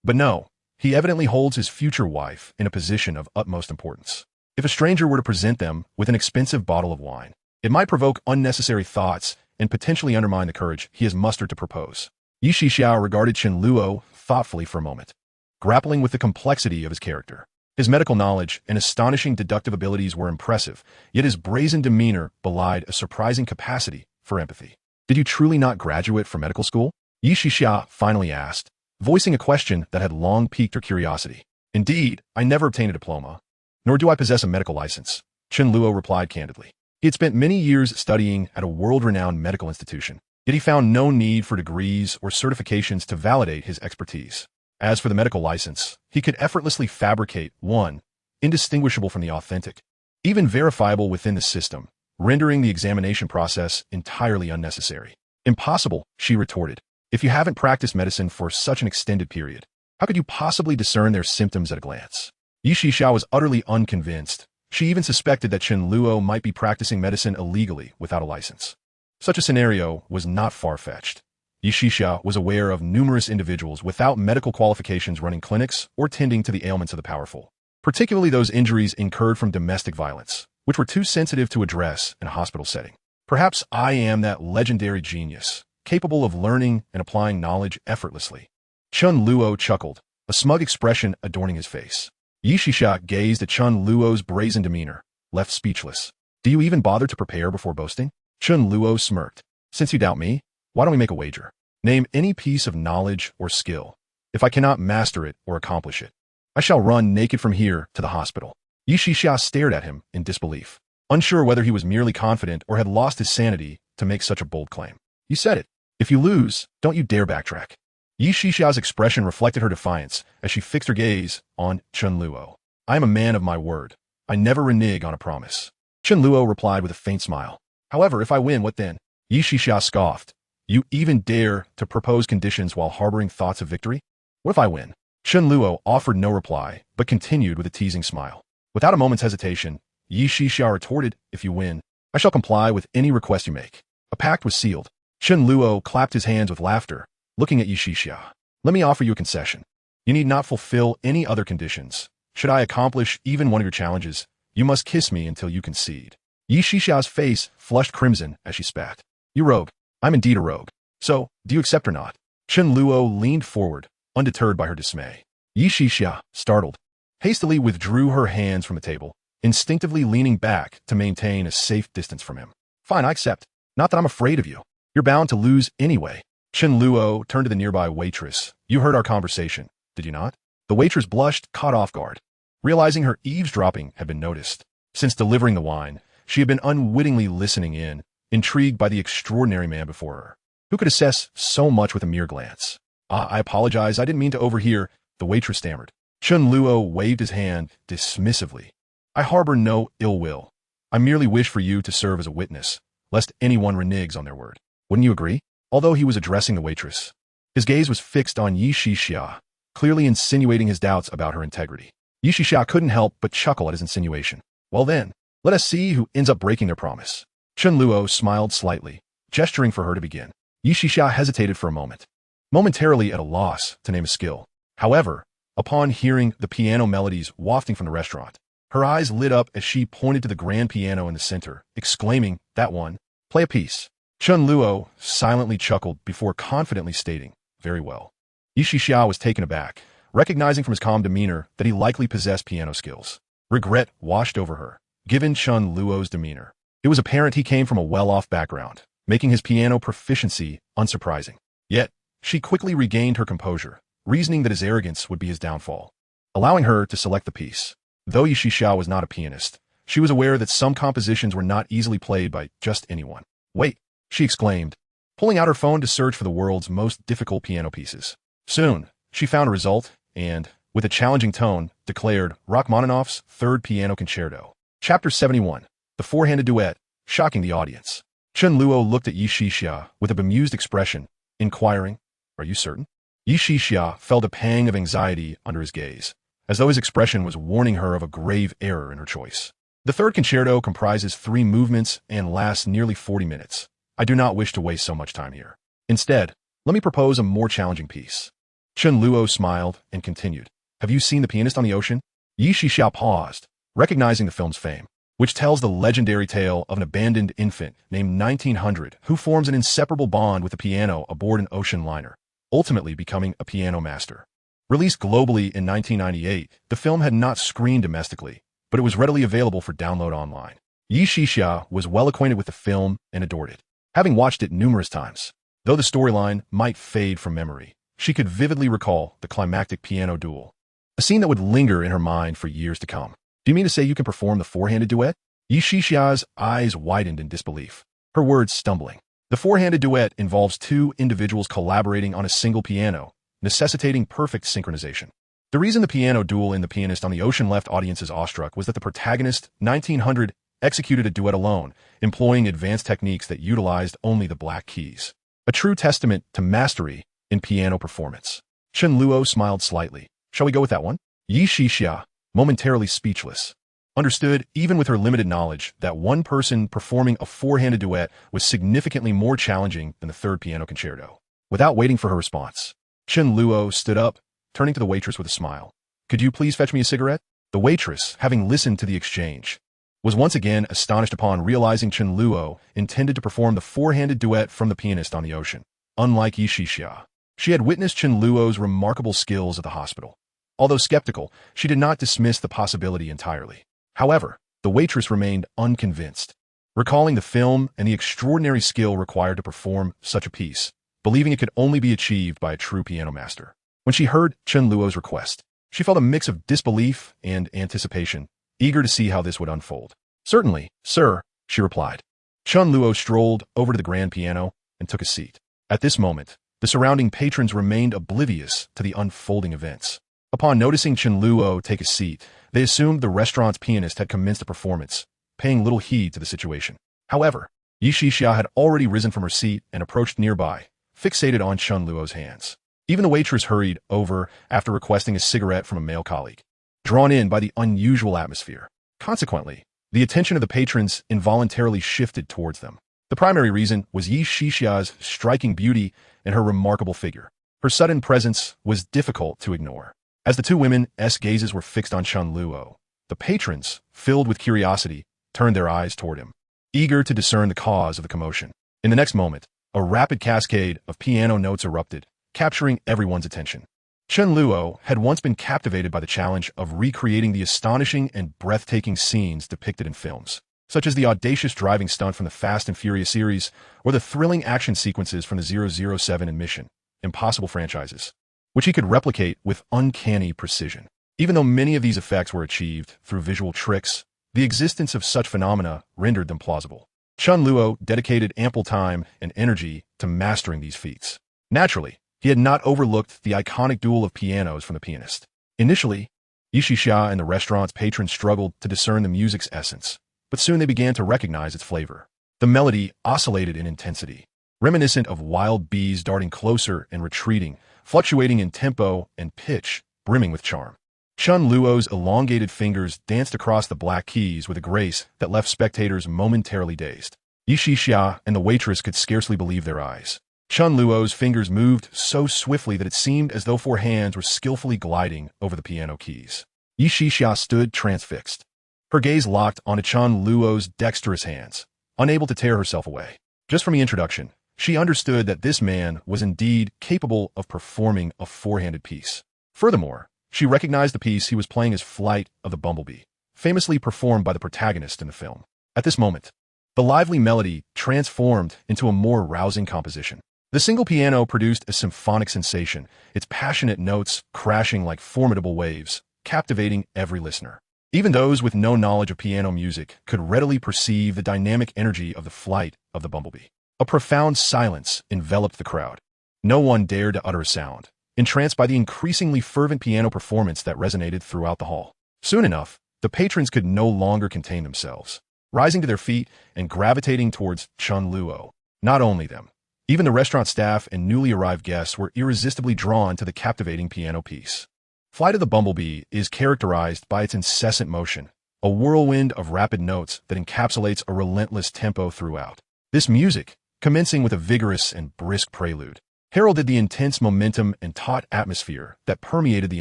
But no, he evidently holds his future wife in a position of utmost importance. If a stranger were to present them with an expensive bottle of wine, it might provoke unnecessary thoughts and potentially undermine the courage he has mustered to propose. Yi Shixia regarded Chen Luo thoughtfully for a moment, grappling with the complexity of his character. His medical knowledge and astonishing deductive abilities were impressive, yet his brazen demeanor belied a surprising capacity for empathy. "Did you truly not graduate from medical school?" Yi Shixia finally asked, voicing a question that had long piqued her curiosity. "Indeed, I never obtained a diploma, nor do I possess a medical license," Chen Luo replied candidly. He had spent many years studying at a world-renowned medical institution, yet he found no need for degrees or certifications to validate his expertise. As for the medical license, he could effortlessly fabricate one, indistinguishable from the authentic, even verifiable within the system, rendering the examination process entirely unnecessary. "Impossible," she retorted. "If you haven't practiced medicine for such an extended period, how could you possibly discern their symptoms at a glance?" Yi Shixia was utterly unconvinced. She even suspected that Chen Luo might be practicing medicine illegally without a license. Such a scenario was not far-fetched. Yi Shixia was aware of numerous individuals without medical qualifications running clinics or tending to the ailments of the powerful, particularly those injuries incurred from domestic violence, which were too sensitive to address in a hospital setting. "Perhaps I am that legendary genius, capable of learning and applying knowledge effortlessly." Chen Luo chuckled, a smug expression adorning his face. Yi Shixia gazed at Chen Luo's brazen demeanor, left speechless. "Do you even bother to prepare before boasting?" Chen Luo smirked. "Since you doubt me, why don't we make a wager? Name any piece of knowledge or skill. If I cannot master it or accomplish it, I shall run naked from here to the hospital." Yi Shixia stared at him in disbelief, unsure whether he was merely confident or had lost his sanity to make such a bold claim. "You said it. If you lose, don't you dare backtrack." Yi Shixia's expression reflected her defiance as she fixed her gaze on Chen Luo. "I am a man of my word. I never renege on a promise." Chen Luo replied with a faint smile. "However, if I win, what then?" Yi Shixia scoffed. "You even dare to propose conditions while harboring thoughts of victory? What if I win?" Chen Luo offered no reply, but continued with a teasing smile. Without a moment's hesitation, Yi Shixia retorted, "If you win, I shall comply with any request you make." A pact was sealed. Chen Luo clapped his hands with laughter, looking at Yi Shixia. "Let me offer you a concession. You need not fulfill any other conditions. Should I accomplish even one of your challenges, you must kiss me until you concede." Yi Shixia's face flushed crimson as she spat. "You rogue. I'm indeed a rogue. So, do you accept or not?" Chen Luo leaned forward, undeterred by her dismay. Yi Shixia, startled, hastily withdrew her hands from the table, instinctively leaning back to maintain a safe distance from him. Fine, I accept. Not that I'm afraid of you. You're bound to lose anyway. Chen Luo turned to the nearby waitress. You heard our conversation, did you not? The waitress blushed, caught off guard, realizing her eavesdropping had been noticed. Since delivering the wine, she had been unwittingly listening in, intrigued by the extraordinary man before her, who could assess so much with a mere glance. I apologize, I didn't mean to overhear, the waitress stammered. Chen Luo waved his hand dismissively. I harbor no ill will. I merely wish for you to serve as a witness, lest anyone reneges on their word. Wouldn't you agree? Although he was addressing the waitress, his gaze was fixed on Yi Shixia, clearly insinuating his doubts about her integrity. Yi Shixia couldn't help but chuckle at his insinuation. Well then, let us see who ends up breaking their promise. Chen Luo smiled slightly, gesturing for her to begin. Yi Shixia hesitated for a moment, momentarily at a loss to name a skill. However, upon hearing the piano melodies wafting from the restaurant, her eyes lit up as she pointed to the grand piano in the center, exclaiming, that one, play a piece. Chen Luo silently chuckled before confidently stating, very well. Yi Shixia was taken aback, recognizing from his calm demeanor that he likely possessed piano skills. Regret washed over her, given Chen Luo's demeanor. It was apparent he came from a well-off background, making his piano proficiency unsurprising. Yet, she quickly regained her composure, reasoning that his arrogance would be his downfall, allowing her to select the piece. Though Yi Shixia was not a pianist, she was aware that some compositions were not easily played by just anyone. Wait, she exclaimed, pulling out her phone to search for the world's most difficult piano pieces. Soon, she found a result and, with a challenging tone, declared Rachmaninoff's Third Piano Concerto. Chapter 71, The Four-Handed Duet, shocking the audience. Chen Luo looked at Yi Shixia with a bemused expression, inquiring, are you certain? Yi Shixia felt a pang of anxiety under his gaze, as though his expression was warning her of a grave error in her choice. The third concerto comprises 3 movements and lasts nearly 40 minutes. I do not wish to waste so much time here. Instead, let me propose a more challenging piece. Chen Luo smiled and continued. Have you seen The Pianist on the Ocean? Yi Shixia paused, recognizing the film's fame, which tells the legendary tale of an abandoned infant named 1900 who forms an inseparable bond with a piano aboard an ocean liner, ultimately becoming a piano master. Released globally in 1998, the film had not screened domestically, but it was readily available for download online. Yi Shixia was well acquainted with the film and adored it, having watched it numerous times. Though the storyline might fade from memory, she could vividly recall the climactic piano duel, a scene that would linger in her mind for years to come. Do you mean to say you can perform the four-handed duet? Yi Shixia's eyes widened in disbelief, her words stumbling. The four-handed duet involves 2 individuals collaborating on a single piano, necessitating perfect synchronization. The reason the piano duel in The Pianist on the Ocean left audiences awestruck was that the protagonist, 1900, executed a duet alone, employing advanced techniques that utilized only the black keys. A true testament to mastery in piano performance. Chen Luo smiled slightly. Shall we go with that one? Yi Shixia, momentarily speechless, understood, even with her limited knowledge, that one person performing a four-handed duet was significantly more challenging than the third piano concerto. Without waiting for her response, Chen Luo stood up, turning to the waitress with a smile. Could you please fetch me a cigarette? The waitress, having listened to the exchange, was once again astonished upon realizing Chen Luo intended to perform the four-handed duet from The Pianist on the Ocean. Unlike Yi Shixia, she had witnessed Chen Luo's remarkable skills at the hospital. Although skeptical, she did not dismiss the possibility entirely. However, the waitress remained unconvinced, recalling the film and the extraordinary skill required to perform such a piece, believing it could only be achieved by a true piano master. When she heard Chen Luo's request, she felt a mix of disbelief and anticipation, eager to see how this would unfold. Certainly, sir, she replied. Chen Luo strolled over to the grand piano and took a seat. At this moment, the surrounding patrons remained oblivious to the unfolding events. Upon noticing Chen Luo take a seat, they assumed the restaurant's pianist had commenced a performance, paying little heed to the situation. However, Yi Shixia had already risen from her seat and approached nearby, fixated on Chen Luo's hands. Even the waitress hurried over after requesting a cigarette from a male colleague, drawn in by the unusual atmosphere. Consequently, the attention of the patrons involuntarily shifted towards them. The primary reason was Yi Shixia's striking beauty and her remarkable figure. Her sudden presence was difficult to ignore. As the 2 women's gazes were fixed on Chen Luo, the patrons, filled with curiosity, turned their eyes toward him, eager to discern the cause of the commotion. In the next moment, a rapid cascade of piano notes erupted, capturing everyone's attention. Chen Luo had once been captivated by the challenge of recreating the astonishing and breathtaking scenes depicted in films, such as the audacious driving stunt from the Fast and Furious series or the thrilling action sequences from the 007 and Mission Impossible franchises, which he could replicate with uncanny precision. Even though many of these effects were achieved through visual tricks, the existence of such phenomena rendered them plausible. Chen Luo dedicated ample time and energy to mastering these feats. Naturally, he had not overlooked the iconic duel of pianos from The Pianist. Initially, Yixia and the restaurant's patrons struggled to discern the music's essence, but soon they began to recognize its flavor. The melody oscillated in intensity, reminiscent of wild bees darting closer and retreating, fluctuating in tempo and pitch, brimming with charm. Chen Luo's elongated fingers danced across the black keys with a grace that left spectators momentarily dazed. Yixia and the waitress could scarcely believe their eyes. Chen Luo's fingers moved so swiftly that it seemed as though four hands were skillfully gliding over the piano keys. Yixia stood transfixed, her gaze locked onto Chen Luo's dexterous hands, unable to tear herself away. Just from the introduction, she understood that this man was indeed capable of performing a four-handed piece. Furthermore, she recognized the piece he was playing as Flight of the Bumblebee, famously performed by the protagonist in the film. At this moment, the lively melody transformed into a more rousing composition. The single piano produced a symphonic sensation, its passionate notes crashing like formidable waves, captivating every listener. Even those with no knowledge of piano music could readily perceive the dynamic energy of the Flight of the Bumblebee. A profound silence enveloped the crowd. No one dared to utter a sound, entranced by the increasingly fervent piano performance that resonated throughout the hall. Soon enough, the patrons could no longer contain themselves, rising to their feet and gravitating towards Chen Luo. Not only them, even the restaurant staff and newly arrived guests were irresistibly drawn to the captivating piano piece. Flight of the Bumblebee is characterized by its incessant motion, a whirlwind of rapid notes that encapsulates a relentless tempo throughout. This music, commencing with a vigorous and brisk prelude, heralded the intense momentum and taut atmosphere that permeated the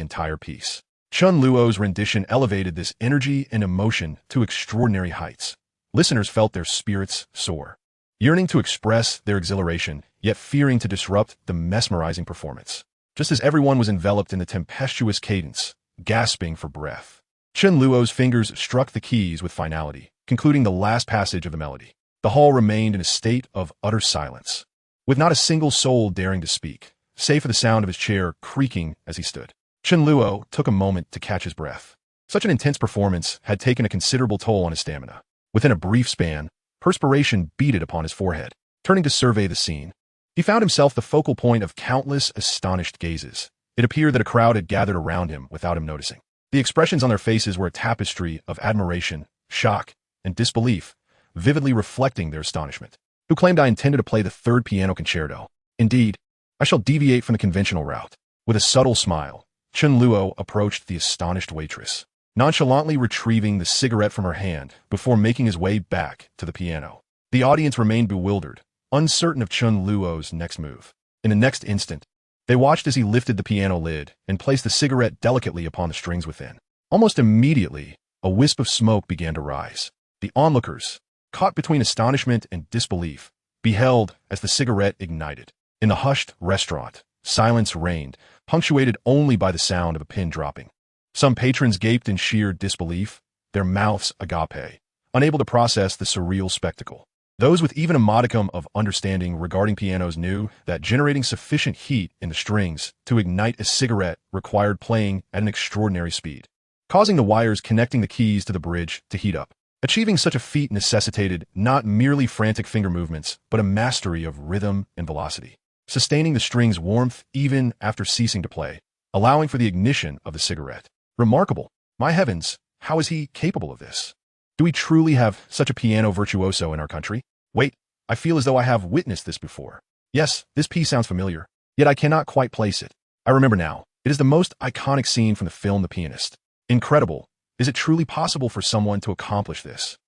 entire piece. Chen Luo's rendition elevated this energy and emotion to extraordinary heights. Listeners felt their spirits soar, yearning to express their exhilaration, yet fearing to disrupt the mesmerizing performance. Just as everyone was enveloped in the tempestuous cadence, gasping for breath, Chen Luo's fingers struck the keys with finality, concluding the last passage of the melody. The hall remained in a state of utter silence, with not a single soul daring to speak, save for the sound of his chair creaking as he stood. Chen Luo took a moment to catch his breath. Such an intense performance had taken a considerable toll on his stamina. Within a brief span, perspiration beaded upon his forehead. Turning to survey the scene, he found himself the focal point of countless astonished gazes. It appeared that a crowd had gathered around him without him noticing. The expressions on their faces were a tapestry of admiration, shock, and disbelief, vividly reflecting their astonishment. Who claimed I intended to play the third piano concerto? Indeed, I shall deviate from the conventional route. With a subtle smile, Chen Luo approached the astonished waitress, nonchalantly retrieving the cigarette from her hand before making his way back to the piano. The audience remained bewildered, uncertain of Chen Luo's next move. In the next instant, they watched as he lifted the piano lid and placed the cigarette delicately upon the strings within. Almost immediately, a wisp of smoke began to rise. The onlookers, caught between astonishment and disbelief, beheld as the cigarette ignited. In the hushed restaurant, silence reigned, punctuated only by the sound of a pin dropping. Some patrons gaped in sheer disbelief, their mouths agape, unable to process the surreal spectacle. Those with even a modicum of understanding regarding pianos knew that generating sufficient heat in the strings to ignite a cigarette required playing at an extraordinary speed, causing the wires connecting the keys to the bridge to heat up. Achieving such a feat necessitated not merely frantic finger movements, but a mastery of rhythm and velocity, sustaining the string's warmth even after ceasing to play, allowing for the ignition of the cigarette. Remarkable. My heavens, how is he capable of this? Do we truly have such a piano virtuoso in our country? Wait, I feel as though I have witnessed this before. Yes, this piece sounds familiar, yet I cannot quite place it. I remember now. It is the most iconic scene from the film The Pianist. Incredible. Is it truly possible for someone to accomplish this?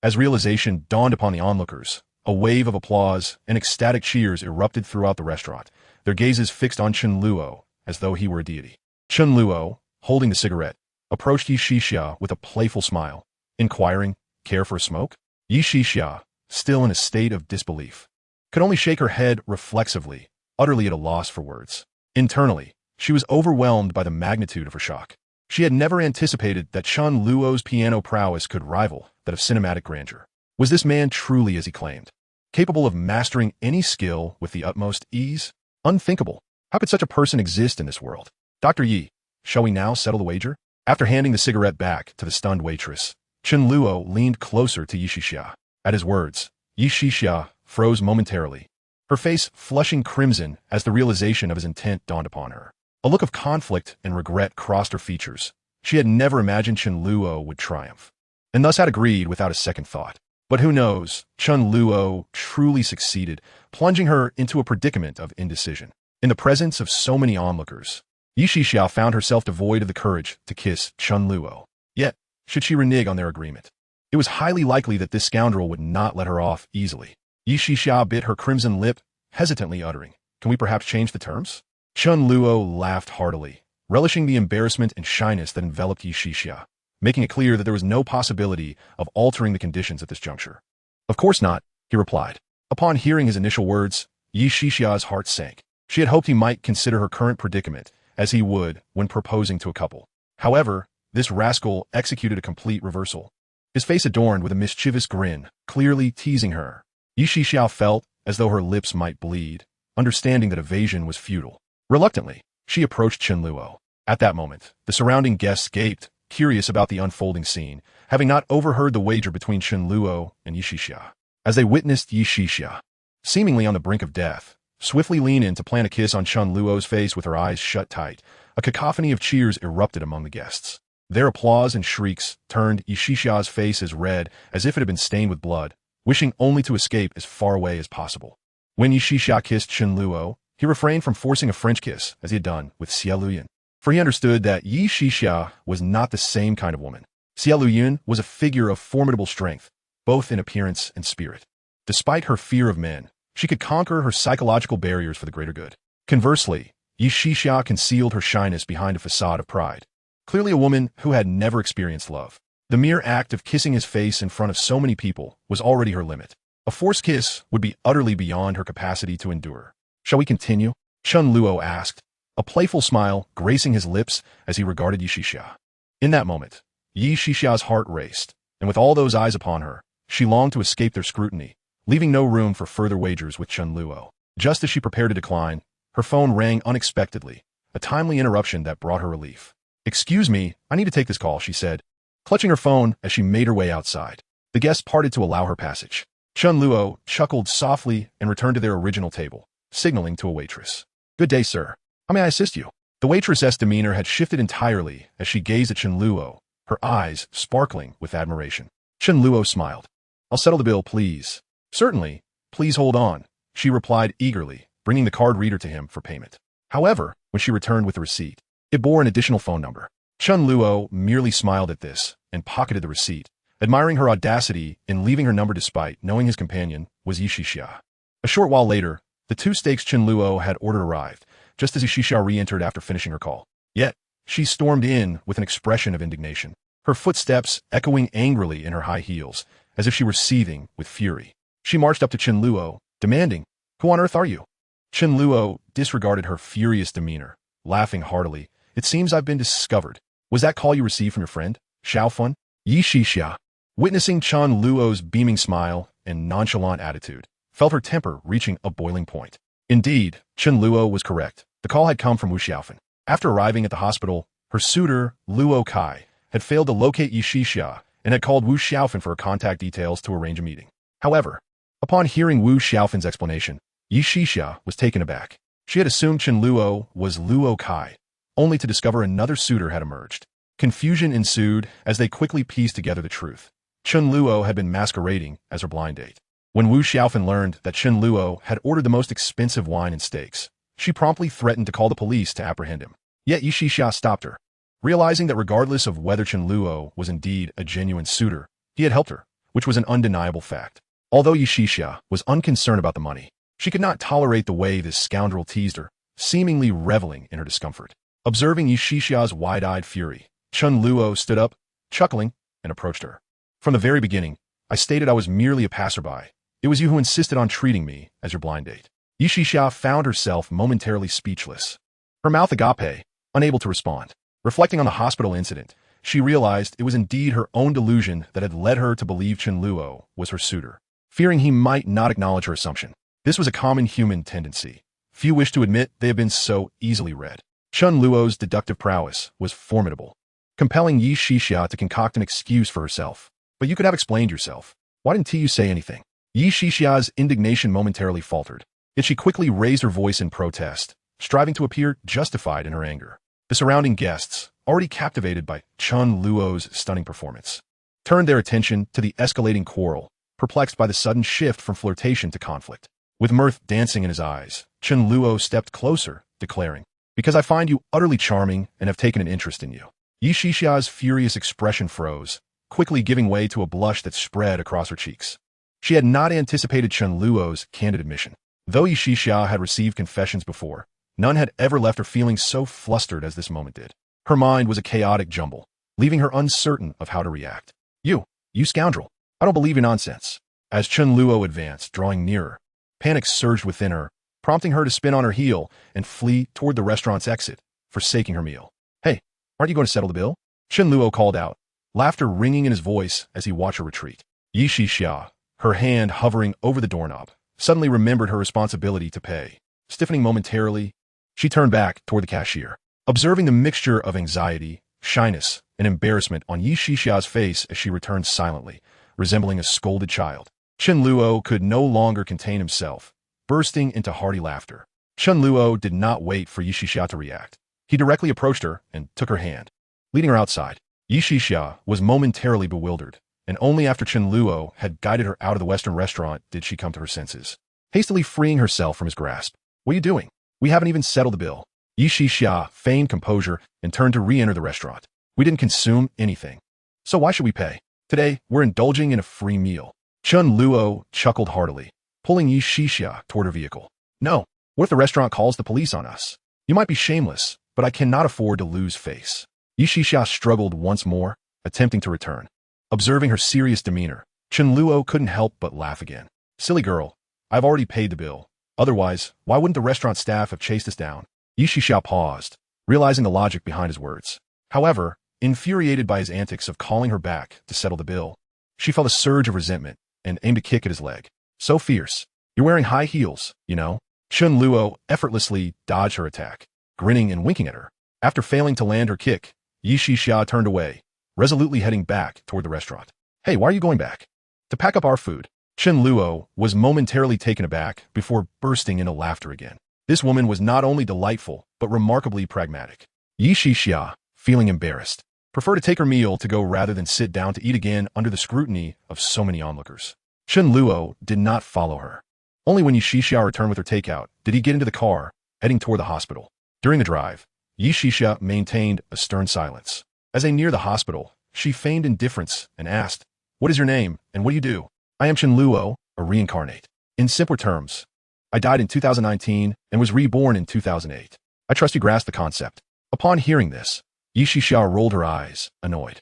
As realization dawned upon the onlookers, a wave of applause and ecstatic cheers erupted throughout the restaurant, their gazes fixed on Chen Luo as though he were a deity. Chen Luo, holding the cigarette, approached Yixia with a playful smile, inquiring, "Care for a smoke?" Yixia, still in a state of disbelief, could only shake her head reflexively, utterly at a loss for words. Internally, She was overwhelmed by the magnitude of her shock. She had never anticipated that Chen Luo's piano prowess could rival that of cinematic grandeur. Was this man truly as he claimed? Capable of mastering any skill with the utmost ease? Unthinkable. How could such a person exist in this world? Dr. Yi, shall we now settle the wager? After handing the cigarette back to the stunned waitress, Chen Luo leaned closer to Yi Shixia. At his words, Yi Shixia froze momentarily, her face flushing crimson as the realization of his intent dawned upon her. A look of conflict and regret crossed her features. She had never imagined Chen Luo would triumph, and thus had agreed without a second thought. But who knows, Chen Luo truly succeeded, plunging her into a predicament of indecision. In the presence of so many onlookers, Yi Shixia found herself devoid of the courage to kiss Chen Luo. Yet, should she renege on their agreement? It was highly likely that this scoundrel would not let her off easily. Yi Shixia bit her crimson lip, hesitantly uttering, "Can we perhaps change the terms?" Chen Luo laughed heartily, relishing the embarrassment and shyness that enveloped Yi Shixia, making it clear that there was no possibility of altering the conditions at this juncture. "Of course not," he replied. Upon hearing his initial words, Yi Shixia's heart sank. She had hoped he might consider her current predicament as he would when proposing to a couple. However, this rascal executed a complete reversal, his face adorned with a mischievous grin, clearly teasing her. Yi Shixia felt as though her lips might bleed, understanding that evasion was futile. Reluctantly, she approached Chen Luo. At that moment, the surrounding guests gaped, curious about the unfolding scene, having not overheard the wager between Chen Luo and Yi Shixia. As they witnessed Yi Shixia, seemingly on the brink of death, swiftly lean in to plant a kiss on Chen Luo's face with her eyes shut tight, a cacophony of cheers erupted among the guests. Their applause and shrieks turned Yi Shixia's face as red as if it had been stained with blood, wishing only to escape as far away as possible. When Yi Shixia kissed Chen Luo, he refrained from forcing a French kiss as he had done with Xia Luyuan, for he understood that Yi Shixia was not the same kind of woman. Xia Luyuan was a figure of formidable strength, both in appearance and spirit. Despite her fear of men, she could conquer her psychological barriers for the greater good. Conversely, Yi Shixia concealed her shyness behind a facade of pride. Clearly a woman who had never experienced love. The mere act of kissing his face in front of so many people was already her limit. A forced kiss would be utterly beyond her capacity to endure. "Shall we continue?" Chen Luo asked, a playful smile gracing his lips as he regarded Yi Shixia. In that moment, Yi Shixia's heart raced, and with all those eyes upon her, she longed to escape their scrutiny, leaving no room for further wagers with Chen Luo. Just as she prepared to decline, her phone rang unexpectedly, a timely interruption that brought her relief. "Excuse me, I need to take this call," she said, clutching her phone as she made her way outside. The guests parted to allow her passage. Chen Luo chuckled softly and returned to their original table, signaling to a waitress. "Good day, sir. How may I assist you?" The waitress's demeanor had shifted entirely as she gazed at Chen Luo, her eyes sparkling with admiration. Chen Luo smiled. "I'll settle the bill, please." "Certainly. Please hold on," she replied eagerly, bringing the card reader to him for payment. However, when she returned with the receipt, it bore an additional phone number. Chen Luo merely smiled at this and pocketed the receipt, admiring her audacity in leaving her number despite knowing his companion was Yi Shixia. A short while later, the two steaks Chen Luo had ordered arrived, just as Yi Shixia re-entered after finishing her call. Yet, she stormed in with an expression of indignation, her footsteps echoing angrily in her high heels, as if she were seething with fury. She marched up to Chen Luo, demanding, "Who on earth are you?" Chen Luo disregarded her furious demeanor, laughing heartily. "It seems I've been discovered. Was that call you received from your friend, Xiao Fun?" Yi Shixia, witnessing Chen Luo's beaming smile and nonchalant attitude, felt her temper reaching a boiling point. Indeed, Chen Luo was correct. The call had come from Wu Xiaofan. After arriving at the hospital, her suitor, Luo Kai, had failed to locate Yi Shixia and had called Wu Xiaofan for her contact details to arrange a meeting. However, upon hearing Wu Xiaofan's explanation, Yi Shixia was taken aback. She had assumed Chen Luo was Luo Kai, only to discover another suitor had emerged. Confusion ensued as they quickly pieced together the truth. Chen Luo had been masquerading as her blind date. When Wu Xiaofan learned that Chen Luo had ordered the most expensive wine and steaks, she promptly threatened to call the police to apprehend him. Yet Yi Shixia stopped her. Realizing that regardless of whether Chen Luo was indeed a genuine suitor, he had helped her, which was an undeniable fact. Although Yi Shixia was unconcerned about the money, she could not tolerate the way this scoundrel teased her, seemingly reveling in her discomfort. Observing Yi Shixia's wide-eyed fury, Chen Luo stood up, chuckling, and approached her. "From the very beginning, I stated I was merely a passerby. It was you who insisted on treating me as your blind date." Yi Shixia found herself momentarily speechless. her mouth agape, unable to respond. Reflecting on the hospital incident, she realized it was indeed her own delusion that had led her to believe Chen Luo was her suitor, fearing he might not acknowledge her assumption. This was a common human tendency. Few wish to admit they have been so easily read. Chen Luo's deductive prowess was formidable, compelling Yi Shixia to concoct an excuse for herself. But you could have explained yourself. Why didn't you say anything? Yi Shixia's indignation momentarily faltered, yet she quickly raised her voice in protest, striving to appear justified in her anger. The surrounding guests, already captivated by Chen Luo's stunning performance, turned their attention to the escalating quarrel, perplexed by the sudden shift from flirtation to conflict. With mirth dancing in his eyes, Chen Luo stepped closer, declaring, "Because I find you utterly charming and have taken an interest in you." Yi Shixia's furious expression froze, quickly giving way to a blush that spread across her cheeks. She had not anticipated Chen Luo's candid admission. Though Yi Shixia had received confessions before, none had ever left her feeling so flustered as this moment did. Her mind was a chaotic jumble, leaving her uncertain of how to react. You scoundrel. I don't believe your nonsense." As Chen Luo advanced, drawing nearer, panic surged within her, prompting her to spin on her heel and flee toward the restaurant's exit, forsaking her meal. "Hey, aren't you going to settle the bill?" Chen Luo called out, laughter ringing in his voice as he watched her retreat. Yi Shixia, her hand hovering over the doorknob, suddenly remembered her responsibility to pay. Stiffening momentarily, she turned back toward the cashier. Observing the mixture of anxiety, shyness, and embarrassment on Yi Shixia's face as she returned silently, resembling a scolded child, Chen Luo could no longer contain himself, bursting into hearty laughter. Chen Luo did not wait for Yi Shixia to react. He directly approached her and took her hand, leading her outside. Yi Shixia was momentarily bewildered, and only after Chen Luo had guided her out of the Western restaurant did she come to her senses. Hastily freeing herself from his grasp, "What are you doing? We haven't even settled the bill." Yi Shixia feigned composure and turned to re-enter the restaurant. "We didn't consume anything, so why should we pay? Today, we're indulging in a free meal." Chen Luo chuckled heartily, pulling Yi Shixia toward her vehicle. "No, what if the restaurant calls the police on us? You might be shameless, but I cannot afford to lose face." Yi Shixia struggled once more, attempting to return. Observing her serious demeanor, Chen Luo couldn't help but laugh again. "Silly girl, I've already paid the bill. Otherwise, why wouldn't the restaurant staff have chased us down?" Yi Shixia paused, realizing the logic behind his words. However, infuriated by his antics of calling her back to settle the bill, she felt a surge of resentment and aimed a kick at his leg. "So fierce. You're wearing high heels, you know." Chen Luo effortlessly dodged her attack, grinning and winking at her. After failing to land her kick, Yi Shixia turned away, resolutely heading back toward the restaurant. "Hey, why are you going back?" "To pack up our food." Chen Luo was momentarily taken aback before bursting into laughter again. This woman was not only delightful, but remarkably pragmatic. Yi Shixia, feeling embarrassed, preferred to take her meal to go rather than sit down to eat again under the scrutiny of so many onlookers. Chen Luo did not follow her. Only when Yi Shixia returned with her takeout did he get into the car, heading toward the hospital. During the drive, Yi Shixia maintained a stern silence. As they neared the hospital, she feigned indifference and asked, "What is your name, and what do you do?" "I am Chen Luo, a reincarnate. In simpler terms, I died in 2019 and was reborn in 2008. I trust you grasp the concept." Upon hearing this, Yi Shixia rolled her eyes, annoyed.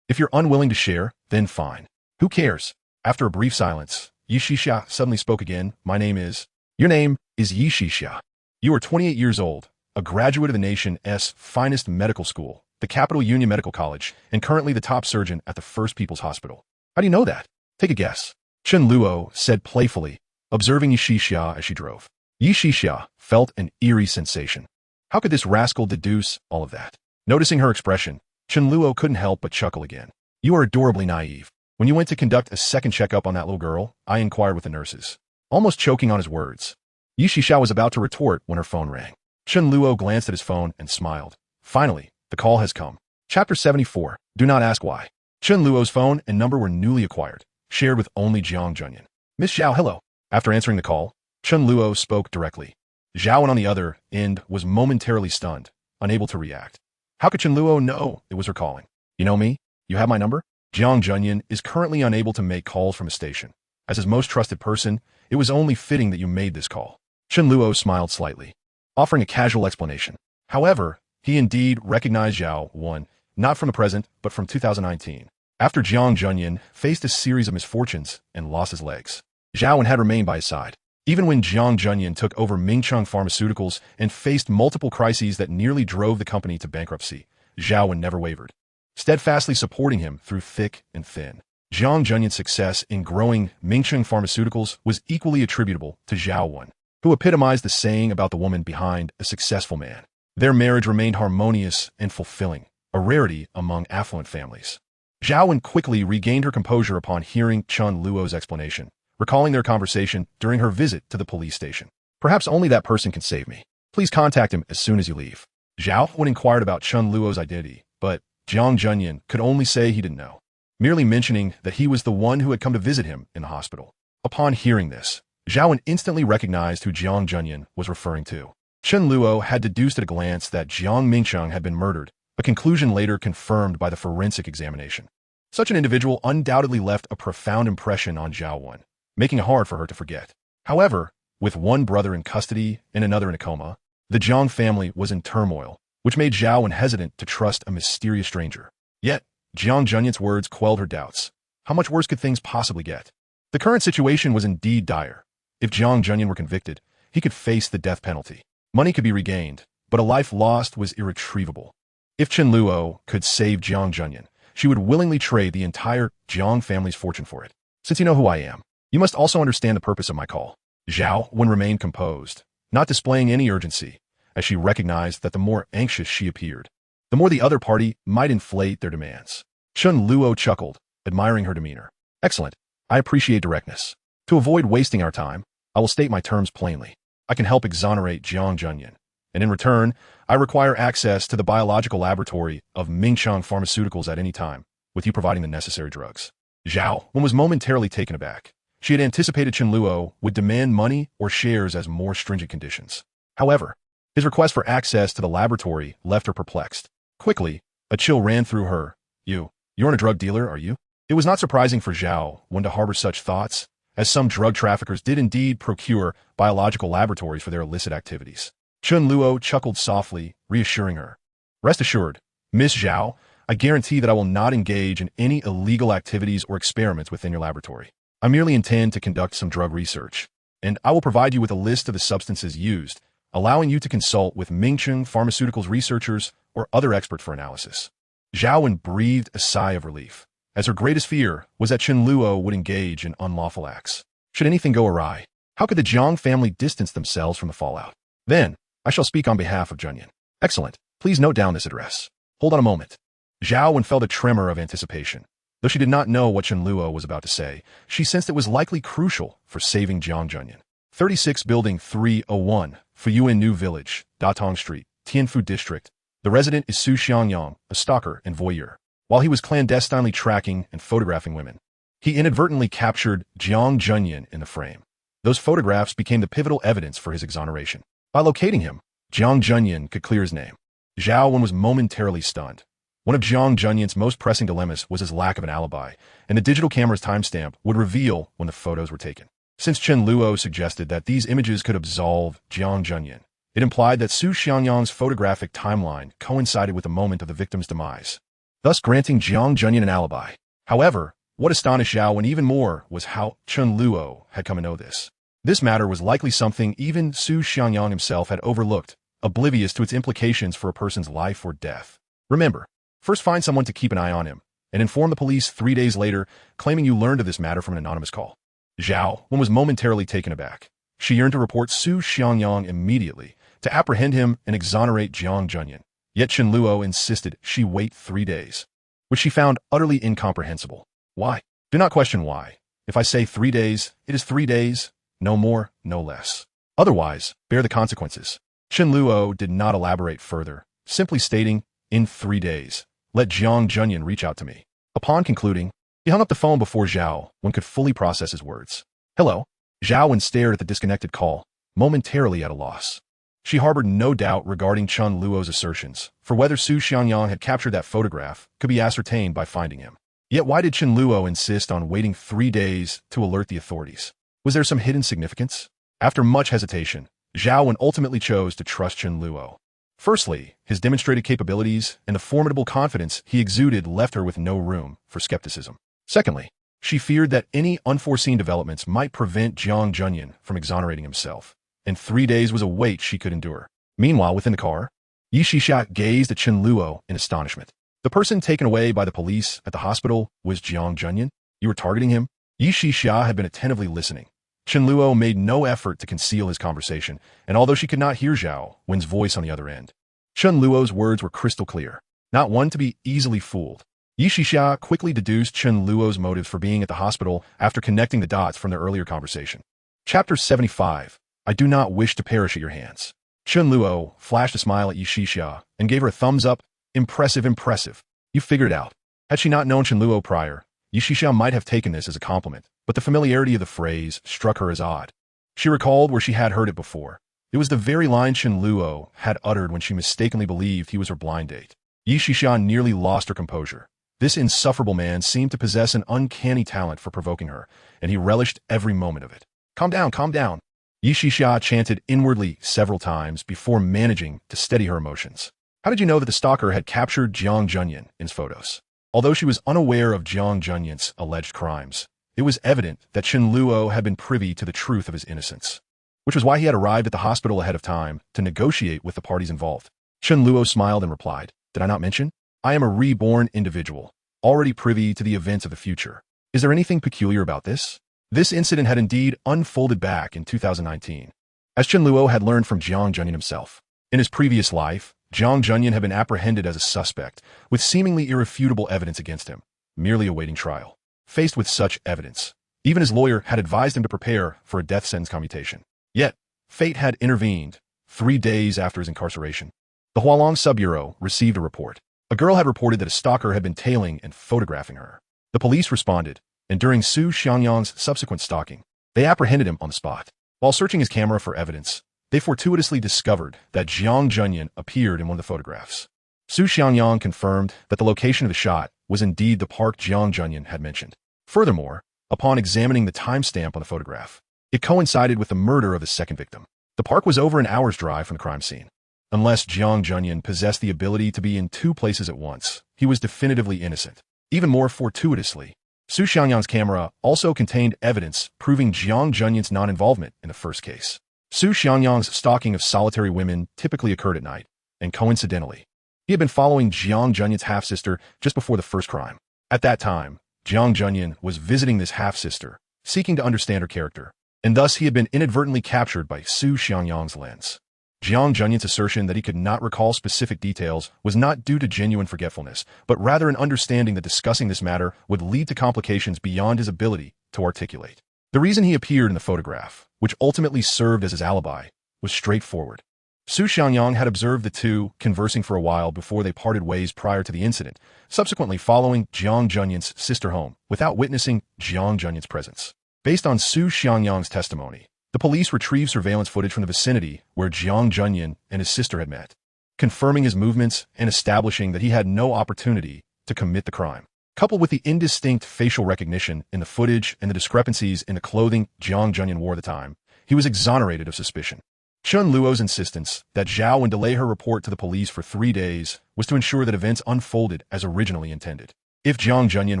If you're unwilling to share, then fine. Who cares?" After a brief silence, Yi Shixia suddenly spoke again. Your name is Yi Shixia. You are 28 years old, a graduate of the nation's finest medical school, the Capital Union Medical College, and currently the top surgeon at the First People's Hospital. How do you know that? Take a guess. Chen Luo said playfully, observing Yi Shixia as she drove. Yi Shixia felt an eerie sensation. How could this rascal deduce all of that? Noticing her expression, Chen Luo couldn't help but chuckle again. "You are adorably naive. When you went to conduct a second checkup on that little girl, I inquired with the nurses." Almost choking on his words, Yi Shixia was about to retort when her phone rang. Chen Luo glanced at his phone and smiled. Finally, the call has come. Chapter 74. Do not ask why. Chen Luo's phone and number were newly acquired, shared with only Jiang Junyan. "Miss Zhao, hello." After answering the call, Chen Luo spoke directly. Zhao on the other end was momentarily stunned, unable to react. How could Chen Luo know it was her calling? "You know me? You have my number?" Jiang Junyan is currently unable to make calls from a station. As his most trusted person, it was only fitting that you made this call. Chen Luo smiled slightly, offering a casual explanation. However, he indeed recognized Zhao, not from the present, but from 2019. After Jiang Junyan faced a series of misfortunes and lost his legs, Zhao had remained by his side. Even when Jiang Junyan took over Mingcheng Pharmaceuticals and faced multiple crises that nearly drove the company to bankruptcy, Zhao Wen never wavered, steadfastly supporting him through thick and thin. Jiang Junyan's success in growing Mingcheng Pharmaceuticals was equally attributable to Zhao Wen, who epitomized the saying about the woman behind a successful man. Their marriage remained harmonious and fulfilling, a rarity among affluent families. Zhao Wen quickly regained her composure upon hearing Chen Luo's explanation, recalling their conversation during her visit to the police station. Perhaps only that person can save me. Please contact him as soon as you leave. Zhao Wen inquired about Chen Luo's identity, but Jiang Junyan could only say he didn't know, merely mentioning that he was the one who had come to visit him in the hospital. Upon hearing this, Zhao Wen instantly recognized who Jiang Junyan was referring to. Chen Luo had deduced at a glance that Jiang Mingcheng had been murdered, a conclusion later confirmed by the forensic examination. Such an individual undoubtedly left a profound impression on Zhao Wen, making it hard for her to forget. However, with one brother in custody and another in a coma, the Jiang family was in turmoil, which made Zhao Wen hesitant to trust a mysterious stranger. Yet, Jiang Junyan's words quelled her doubts. How much worse could things possibly get? The current situation was indeed dire. If Jiang Junyan were convicted, he could face the death penalty. Money could be regained, but a life lost was irretrievable. If Chen Luo could save Jiang Junyan, she would willingly trade the entire Jiang family's fortune for it. Since you know who I am, you must also understand the purpose of my call. Zhao Wen remained composed, not displaying any urgency, as she recognized that the more anxious she appeared, the more the other party might inflate their demands. Chen Luo chuckled, admiring her demeanor. Excellent. I appreciate directness. To avoid wasting our time, I will state my terms plainly. I can help exonerate Jiang Junyan, and in return, I require access to the biological laboratory of Mingcheng Pharmaceuticals at any time, with you providing the necessary drugs. Zhao Wen was momentarily taken aback. She had anticipated Chen Luo would demand money or shares as more stringent conditions. However, his request for access to the laboratory left her perplexed. Quickly, a chill ran through her. You're a drug dealer, are you? It was not surprising for Zhao Wen to harbor such thoughts, as some drug traffickers did indeed procure biological laboratories for their illicit activities. Chen Luo chuckled softly, reassuring her. Rest assured, Miss Zhao, I guarantee that I will not engage in any illegal activities or experiments within your laboratory. I merely intend to conduct some drug research, and I will provide you with a list of the substances used, allowing you to consult with Mingcheng Pharmaceuticals researchers or other experts for analysis. Zhao Wen breathed a sigh of relief, as her greatest fear was that Chen Luo would engage in unlawful acts. Should anything go awry, how could the Jiang family distance themselves from the fallout? Then, I shall speak on behalf of Junyan. Excellent. Please note down this address. Hold on a moment. Zhao Wen felt a tremor of anticipation. Though she did not know what Chen Luo was about to say, she sensed it was likely crucial for saving Jiang Junyan. 36 Building 301, Fuyuan New Village, Datong Street, Tianfu District. The resident is Su Xiangyang, a stalker and voyeur. While he was clandestinely tracking and photographing women, he inadvertently captured Jiang Junyan in the frame. Those photographs became the pivotal evidence for his exoneration. By locating him, Jiang Junyan could clear his name. Zhao Wen was momentarily stunned. One of Jiang Junyan's most pressing dilemmas was his lack of an alibi, and the digital camera's timestamp would reveal when the photos were taken. Since Chen Luo suggested that these images could absolve Jiang Junyan, it implied that Su Xiangyang's photographic timeline coincided with the moment of the victim's demise, thus granting Jiang Junyan an alibi. However, what astonished Zhao Wen even more was how Chen Luo had come to know this. This matter was likely something even Su Xiangyang himself had overlooked, oblivious to its implications for a person's life or death. Remember, first find someone to keep an eye on him, and inform the police 3 days later, claiming you learned of this matter from an anonymous call. Zhao Wen was momentarily taken aback. She yearned to report Su Xiangyang immediately, to apprehend him and exonerate Jiang Junyan. Yet Chen Luo insisted she wait 3 days, which she found utterly incomprehensible. Why? Do not question why. If I say 3 days, it is 3 days, no more, no less. Otherwise, bear the consequences. Chen Luo did not elaborate further, simply stating, in 3 days, let Jiang Junyan reach out to me. Upon concluding, he hung up the phone before Zhao Wen could fully process his words. Hello? Zhao Wen stared at the disconnected call, momentarily at a loss. She harbored no doubt regarding Chen Luo's assertions, for whether Su Xiangyang had captured that photograph could be ascertained by finding him. Yet why did Chen Luo insist on waiting 3 days to alert the authorities? Was there some hidden significance? After much hesitation, Zhao Wen ultimately chose to trust Chen Luo. Firstly, his demonstrated capabilities and the formidable confidence he exuded left her with no room for skepticism. Secondly, She feared that any unforeseen developments might prevent Jiang Junyan from exonerating himself, and 3 days was a wait she could endure. Meanwhile, within the car, Yi Shixia gazed at Chen Luo in astonishment. The person taken away by the police at the hospital was Jiang Junyan. You were targeting him? Yi Shixia had been attentively listening. Chen Luo made no effort to conceal his conversation, and although she could not hear Zhao Wen's voice on the other end, Chen Luo's words were crystal clear, not one to be easily fooled. Yi Shixia quickly deduced Chen Luo's motives for being at the hospital after connecting the dots from their earlier conversation. Chapter 75. I do not wish to perish at your hands. Chen Luo flashed a smile at Yi Shixia and gave her a thumbs up. Impressive, impressive. You figured it out. Had she not known Chen Luo prior, Yi Shixia might have taken this as a compliment, but the familiarity of the phrase struck her as odd. She recalled where she had heard it before. It was the very line Chen Luo had uttered when she mistakenly believed he was her blind date. Yi Shixia nearly lost her composure. This insufferable man seemed to possess an uncanny talent for provoking her, and he relished every moment of it. Calm down, calm down. Yi Shixia chanted inwardly several times before managing to steady her emotions. How did you know that the stalker had captured Jiang Junyan in his photos? Although she was unaware of Jiang Junyan's alleged crimes, it was evident that Chen Luo had been privy to the truth of his innocence, which was why he had arrived at the hospital ahead of time to negotiate with the parties involved. Chen Luo smiled and replied, Did I not mention? I am a reborn individual, already privy to the events of the future. Is there anything peculiar about this? This incident had indeed unfolded back in 2019, as Chen Luo had learned from Jiang Junyan himself. In his previous life, Jiang Junyan had been apprehended as a suspect, with seemingly irrefutable evidence against him, merely awaiting trial. Faced with such evidence, even his lawyer had advised him to prepare for a death sentence commutation. Yet, fate had intervened 3 days after his incarceration. The Hualong Sub-Bureau received a report. A girl had reported that a stalker had been tailing and photographing her. The police responded, and during Su Xiangyang's subsequent stalking, they apprehended him on the spot. While searching his camera for evidence, they fortuitously discovered that Jiang Junyan appeared in one of the photographs. Su Xiangyang confirmed that the location of the shot was indeed the park Jiang Junyan had mentioned. Furthermore, upon examining the timestamp on the photograph, it coincided with the murder of the second victim. The park was over an hour's drive from the crime scene. Unless Jiang Junyan possessed the ability to be in 2 places at once, he was definitively innocent. Even more fortuitously, Su Xiangyang's camera also contained evidence proving Jiang Junyan's non-involvement in the first case. Su Xiangyang's stalking of solitary women typically occurred at night, and coincidentally, he had been following Jiang Junyan's half-sister just before the first crime. At that time, Jiang Junyan was visiting this half-sister, seeking to understand her character, and thus he had been inadvertently captured by Su Xiangyang's lens. Jiang Junyan's assertion that he could not recall specific details was not due to genuine forgetfulness, but rather an understanding that discussing this matter would lead to complications beyond his ability to articulate. The reason he appeared in the photograph, which ultimately served as his alibi, was straightforward. Su Xiangyang had observed the two conversing for a while before they parted ways prior to the incident, subsequently following Jiang Junyan's sister home without witnessing Jiang Junyan's presence. Based on Su Xiangyang's testimony, the police retrieved surveillance footage from the vicinity where Jiang Junyan and his sister had met, confirming his movements and establishing that he had no opportunity to commit the crime. Coupled with the indistinct facial recognition in the footage and the discrepancies in the clothing Jiang Junyan wore at the time, he was exonerated of suspicion. Chen Luo's insistence that Zhao Wen delay her report to the police for 3 days was to ensure that events unfolded as originally intended. If Jiang Junyan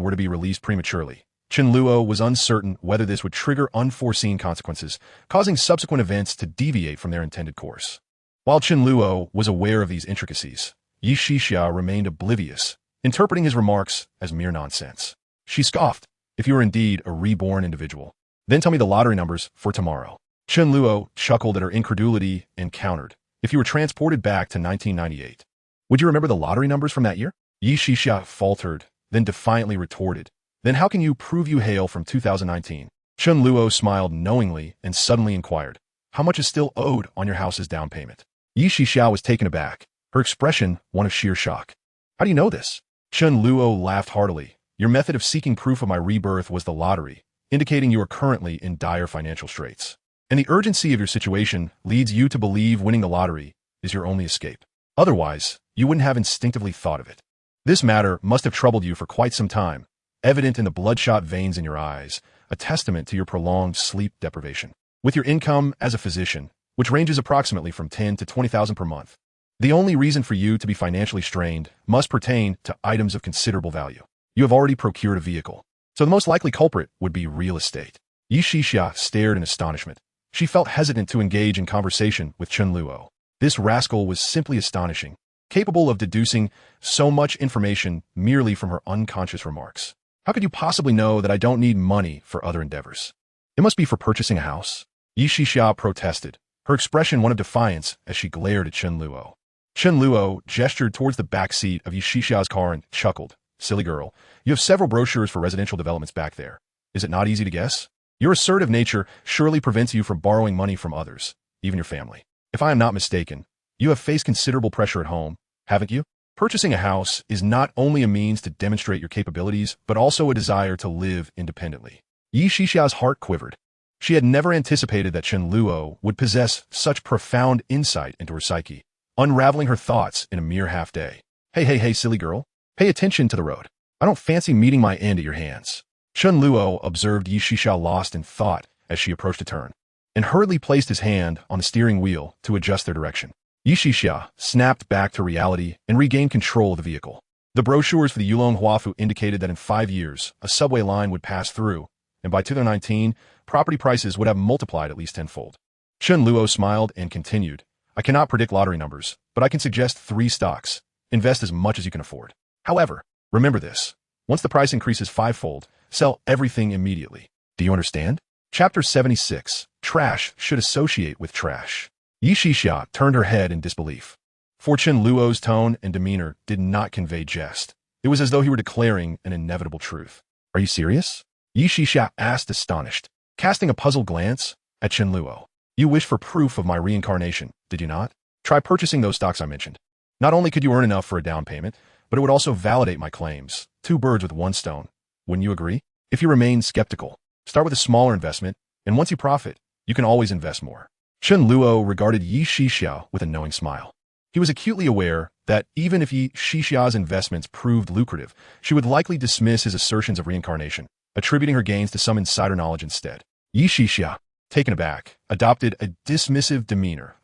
were to be released prematurely, Chen Luo was uncertain whether this would trigger unforeseen consequences, causing subsequent events to deviate from their intended course. While Chen Luo was aware of these intricacies, Yi Shixia remained oblivious, interpreting his remarks as mere nonsense. She scoffed, "If you are indeed a reborn individual, then tell me the lottery numbers for tomorrow." Chen Luo chuckled at her incredulity and countered, "If you were transported back to 1998, would you remember the lottery numbers from that year?" Yi Shixia faltered, then defiantly retorted, "Then how can you prove you hail from 2019? Chen Luo smiled knowingly and suddenly inquired, "How much is still owed on your house's down payment?" Yi Shixia was taken aback, her expression one of sheer shock. "How do you know this?" Chen Luo laughed heartily. "Your method of seeking proof of my rebirth was the lottery, indicating you are currently in dire financial straits. And the urgency of your situation leads you to believe winning the lottery is your only escape. Otherwise, you wouldn't have instinctively thought of it. This matter must have troubled you for quite some time, evident in the bloodshot veins in your eyes, a testament to your prolonged sleep deprivation. With your income as a physician, which ranges approximately from 10 to 20,000 per month, the only reason for you to be financially strained must pertain to items of considerable value. You have already procured a vehicle, So the most likely culprit would be real estate. Yi Shixia stared in astonishment. She felt hesitant to engage in conversation with Chen Luo. This rascal was simply astonishing, capable of deducing so much information merely from her unconscious remarks. How could you possibly know that I don't need money for other endeavors? It must be for purchasing a house. Yi Shixia protested, her expression one of defiance as she glared at Chen Luo. Chen Luo gestured towards the back seat of Yi Shixia's car and chuckled. Silly girl, you have several brochures for residential developments back there. Is it not easy to guess? Your assertive nature surely prevents you from borrowing money from others, even your family. If I am not mistaken, you have faced considerable pressure at home, haven't you? Purchasing a house is not only a means to demonstrate your capabilities, but also a desire to live independently. Yi Shixia's heart quivered. She had never anticipated that Chen Luo would possess such profound insight into her psyche, unraveling her thoughts in a mere half-day. Hey, silly girl. Pay attention to the road. I don't fancy meeting my end at your hands. Chen Luo observed Yi Shixia lost in thought as she approached a turn, and hurriedly placed his hand on the steering wheel to adjust their direction. Yi Shixia snapped back to reality and regained control of the vehicle. The brochures for the Yulong Huafu indicated that in 5 years, a subway line would pass through, and by 2019, property prices would have multiplied at least tenfold. Chen Luo smiled and continued, I cannot predict lottery numbers, but I can suggest 3 stocks. Invest as much as you can afford. However, remember this. Once the price increases 5-fold, sell everything immediately. Do you understand? Chapter 76. Trash should associate with trash. Yi Shixia turned her head in disbelief. For Chen Luo's tone and demeanor did not convey jest. It was as though he were declaring an inevitable truth. Are you serious? Yi Shixia asked, astonished, casting a puzzled glance at Chen Luo. You wish for proof of my reincarnation, did you not? Try purchasing those stocks I mentioned. Not only could you earn enough for a down payment, but it would also validate my claims. 2 birds with 1 stone. Wouldn't you agree? If you remain skeptical, start with a smaller investment, and once you profit, you can always invest more. Chen Luo regarded Yi Shixia with a knowing smile. He was acutely aware that even if Yi Shixia's investments proved lucrative, she would likely dismiss his assertions of reincarnation, attributing her gains to some insider knowledge instead. Yi Shixia, taken aback, adopted a dismissive demeanor.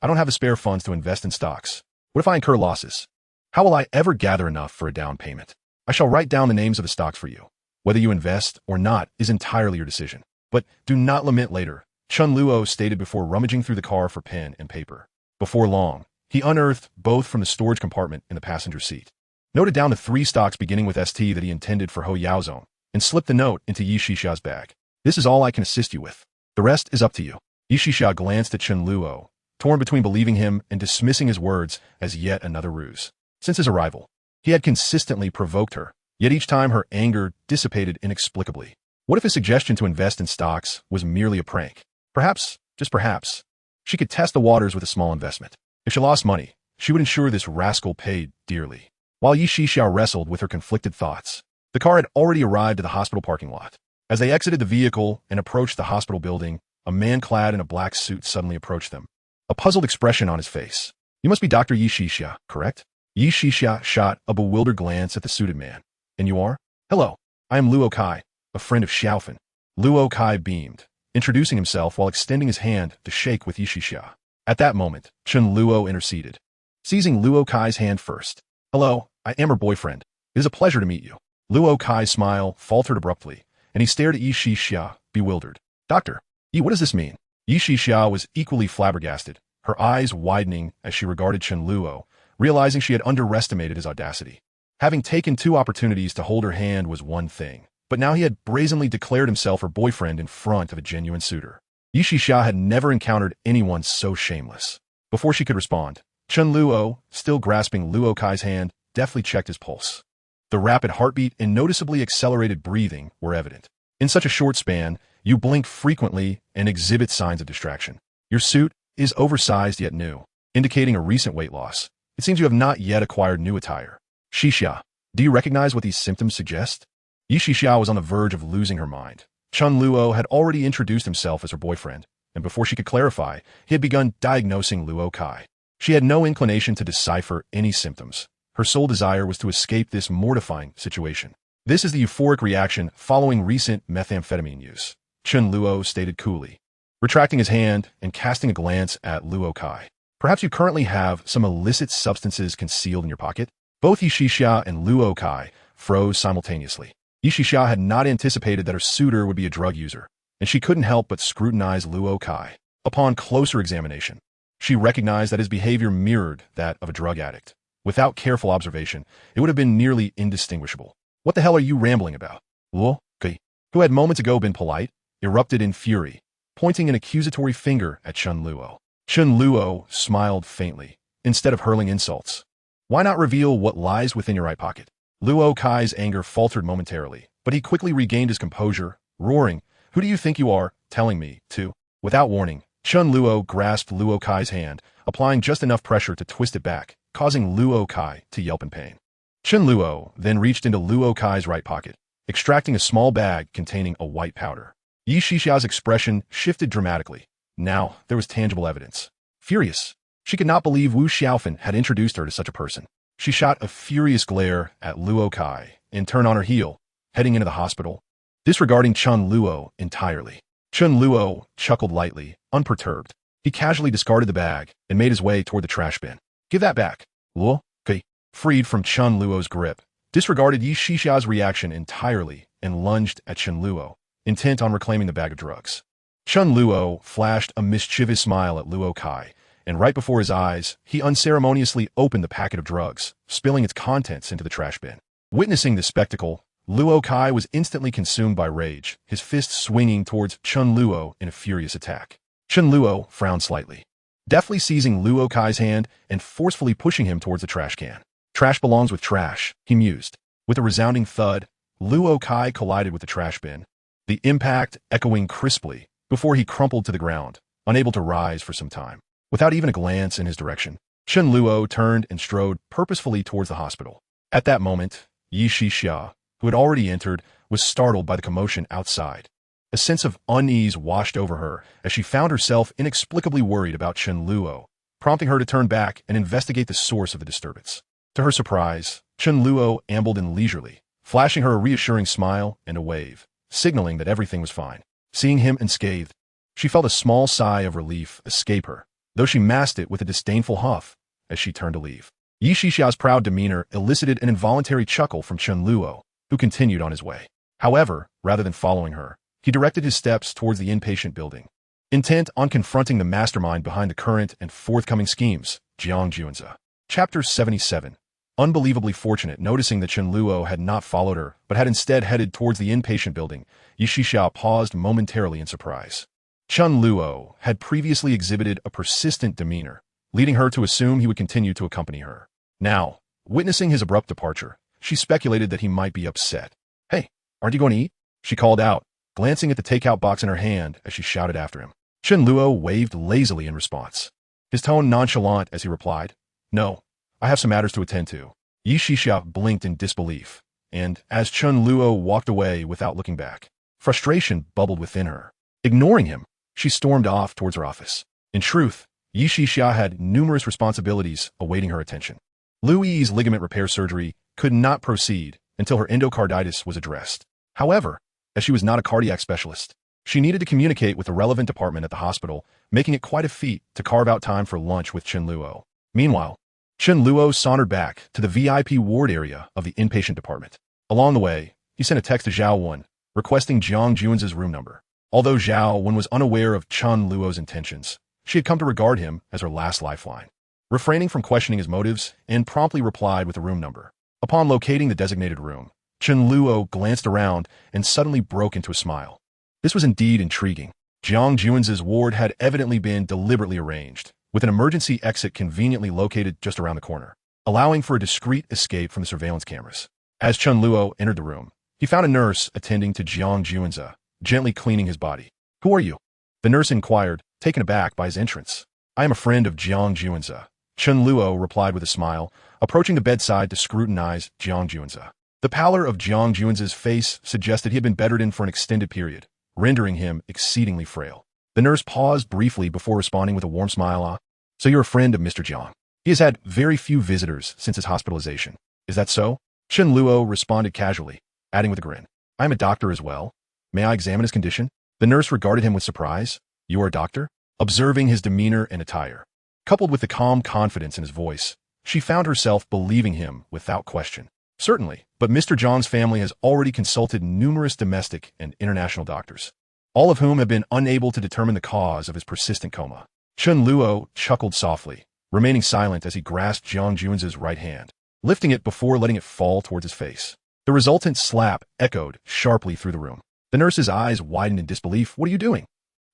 I don't have the spare funds to invest in stocks. What if I incur losses? How will I ever gather enough for a down payment? I shall write down the names of the stocks for you. Whether you invest or not is entirely your decision. But do not lament later, Chen Luo stated before rummaging through the car for pen and paper. Before long, he unearthed both from the storage compartment in the passenger seat, noted down the 3 stocks beginning with ST that he intended for Ho Yaozong, and slipped the note into Yi Shixia's bag. This is all I can assist you with. The rest is up to you. Yi Shixia glanced at Chen Luo, torn between believing him and dismissing his words as yet another ruse. Since his arrival, he had consistently provoked her, yet each time her anger dissipated inexplicably. What if his suggestion to invest in stocks was merely a prank? Perhaps, just perhaps, she could test the waters with a small investment. If she lost money, she would ensure this rascal paid dearly. While Yi Shixia wrestled with her conflicted thoughts, the car had already arrived at the hospital parking lot. As they exited the vehicle and approached the hospital building, a man clad in a black suit suddenly approached them, a puzzled expression on his face. You must be Dr. Yi Shixia, correct? Yi Shixia shot a bewildered glance at the suited man. And you are? Hello, I am Luo Kai, a friend of Xiaofan. Luo Kai beamed, introducing himself while extending his hand to shake with Yi Shixia. At that moment, Chen Luo interceded, seizing Luo Kai's hand first. Hello, I am her boyfriend. It is a pleasure to meet you. Luo Kai's smile faltered abruptly, and he stared at Yi Shixia, bewildered. Doctor, Yi, what does this mean? Yi Shixia was equally flabbergasted, her eyes widening as she regarded Chen Luo, realizing she had underestimated his audacity. Having taken 2 opportunities to hold her hand was one thing, but now he had brazenly declared himself her boyfriend in front of a genuine suitor. Yi Shixia had never encountered anyone so shameless. Before she could respond, Chen Luo, still grasping Luo Kai's hand, deftly checked his pulse. The rapid heartbeat and noticeably accelerated breathing were evident. In such a short span, you blink frequently and exhibit signs of distraction. Your suit is oversized yet new, indicating a recent weight loss. It seems you have not yet acquired new attire. Shixia, do you recognize what these symptoms suggest? Yi Shixia was on the verge of losing her mind. Chen Luo had already introduced himself as her boyfriend, and before she could clarify, he had begun diagnosing Luo Kai. She had no inclination to decipher any symptoms. Her sole desire was to escape this mortifying situation. This is the euphoric reaction following recent methamphetamine use, Chen Luo stated coolly, retracting his hand and casting a glance at Luo Kai. Perhaps you currently have some illicit substances concealed in your pocket? Both Yi Shixia and Luo Kai froze simultaneously. Yixia had not anticipated that her suitor would be a drug user, and she couldn't help but scrutinize Luo Kai. Upon closer examination, she recognized that his behavior mirrored that of a drug addict. Without careful observation, it would have been nearly indistinguishable. "What the hell are you rambling about?" Luo Kai, who had moments ago been polite, erupted in fury, pointing an accusatory finger at Chen Luo. Chen Luo smiled faintly, instead of hurling insults. "Why not reveal what lies within your right pocket?" Luo Kai's anger faltered momentarily, but he quickly regained his composure, roaring, "Who do you think you are, telling me to?" Without warning, Chen Luo grasped Luo Kai's hand, applying just enough pressure to twist it back, causing Luo Kai to yelp in pain. Chen Luo then reached into Luo Kai's right pocket, extracting a small bag containing a white powder. Yixixia's expression shifted dramatically. Now there was tangible evidence. Furious, she could not believe Wu Xiaofan had introduced her to such a person. She shot a furious glare at Luo Kai and turned on her heel, heading into the hospital, disregarding Chen Luo entirely. Chen Luo chuckled lightly, unperturbed. He casually discarded the bag and made his way toward the trash bin. "Give that back." Luo Kai, freed from Chen Luo's grip, disregarded Yixixia's reaction entirely and lunged at Chen Luo, intent on reclaiming the bag of drugs. Chen Luo flashed a mischievous smile at Luo Kai, and right before his eyes, he unceremoniously opened the packet of drugs, spilling its contents into the trash bin. Witnessing this spectacle, Luo Kai was instantly consumed by rage, his fists swinging towards Chen Luo in a furious attack. Chen Luo frowned slightly, deftly seizing Luo Kai's hand and forcefully pushing him towards the trash can. "Trash belongs with trash," he mused. With a resounding thud, Luo Kai collided with the trash bin, the impact echoing crisply before he crumpled to the ground, unable to rise for some time. Without even a glance in his direction, Chen Luo turned and strode purposefully towards the hospital. At that moment, Yixia, who had already entered, was startled by the commotion outside. A sense of unease washed over her as she found herself inexplicably worried about Chen Luo, prompting her to turn back and investigate the source of the disturbance. To her surprise, Chen Luo ambled in leisurely, flashing her a reassuring smile and a wave, signaling that everything was fine. Seeing him unscathed, she felt a small sigh of relief escape her, though she masked it with a disdainful huff as she turned to leave. Yixixia's proud demeanor elicited an involuntary chuckle from Chen Luo, who continued on his way. However, rather than following her, he directed his steps towards the inpatient building, intent on confronting the mastermind behind the current and forthcoming schemes, Jiang Junzi. Chapter 77. Unbelievably fortunate, noticing that Chen Luo had not followed her, but had instead headed towards the inpatient building, Yixia paused momentarily in surprise. Chen Luo had previously exhibited a persistent demeanor, leading her to assume he would continue to accompany her. Now, witnessing his abrupt departure, she speculated that he might be upset. "Hey, aren't you going to eat?" she called out, glancing at the takeout box in her hand as she shouted after him. Chen Luo waved lazily in response, his tone nonchalant as he replied, "No, I have some matters to attend to." Yixia blinked in disbelief, and as Chen Luo walked away without looking back, frustration bubbled within her. Ignoring him, she stormed off towards her office. In truth, Yixia had numerous responsibilities awaiting her attention. Lui's ligament repair surgery could not proceed until her endocarditis was addressed. However, as she was not a cardiac specialist, she needed to communicate with the relevant department at the hospital, making it quite a feat to carve out time for lunch with Chen Luo. Meanwhile, Chen Luo sauntered back to the VIP ward area of the inpatient department. Along the way, he sent a text to Zhao Wen, requesting Jiang Junzi's room number. Although Zhao Wen was unaware of Chen Luo's intentions, she had come to regard him as her last lifeline. Refraining from questioning his motives, and promptly replied with a room number. Upon locating the designated room, Chen Luo glanced around and suddenly broke into a smile. This was indeed intriguing. Jiang Junzi's ward had evidently been deliberately arranged, with an emergency exit conveniently located just around the corner, allowing for a discreet escape from the surveillance cameras. As Chen Luo entered the room, he found a nurse attending to Jiang Junzi, gently cleaning his body. "Who are you?" the nurse inquired, taken aback by his entrance. "I am a friend of Jiang Junzi," Chen Luo replied with a smile, approaching the bedside to scrutinize Jiang Junzi. The pallor of Jiang Junzi's face suggested he had been bedridden for an extended period, rendering him exceedingly frail. The nurse paused briefly before responding with a warm smile. "So you're a friend of Mr. Jiang. He has had very few visitors since his hospitalization. Is that so?" Chen Luo responded casually, adding with a grin, "I am a doctor as well. May I examine his condition?" The nurse regarded him with surprise. "You are a doctor?" Observing his demeanor and attire, coupled with the calm confidence in his voice, she found herself believing him without question. Certainly, but Mr. Zhang's family has already consulted numerous domestic and international doctors, all of whom have been unable to determine the cause of his persistent coma. Chen Luo chuckled softly, remaining silent as he grasped Jiang Jun's right hand, lifting it before letting it fall towards his face. The resultant slap echoed sharply through the room. The nurse's eyes widened in disbelief. "What are you doing?"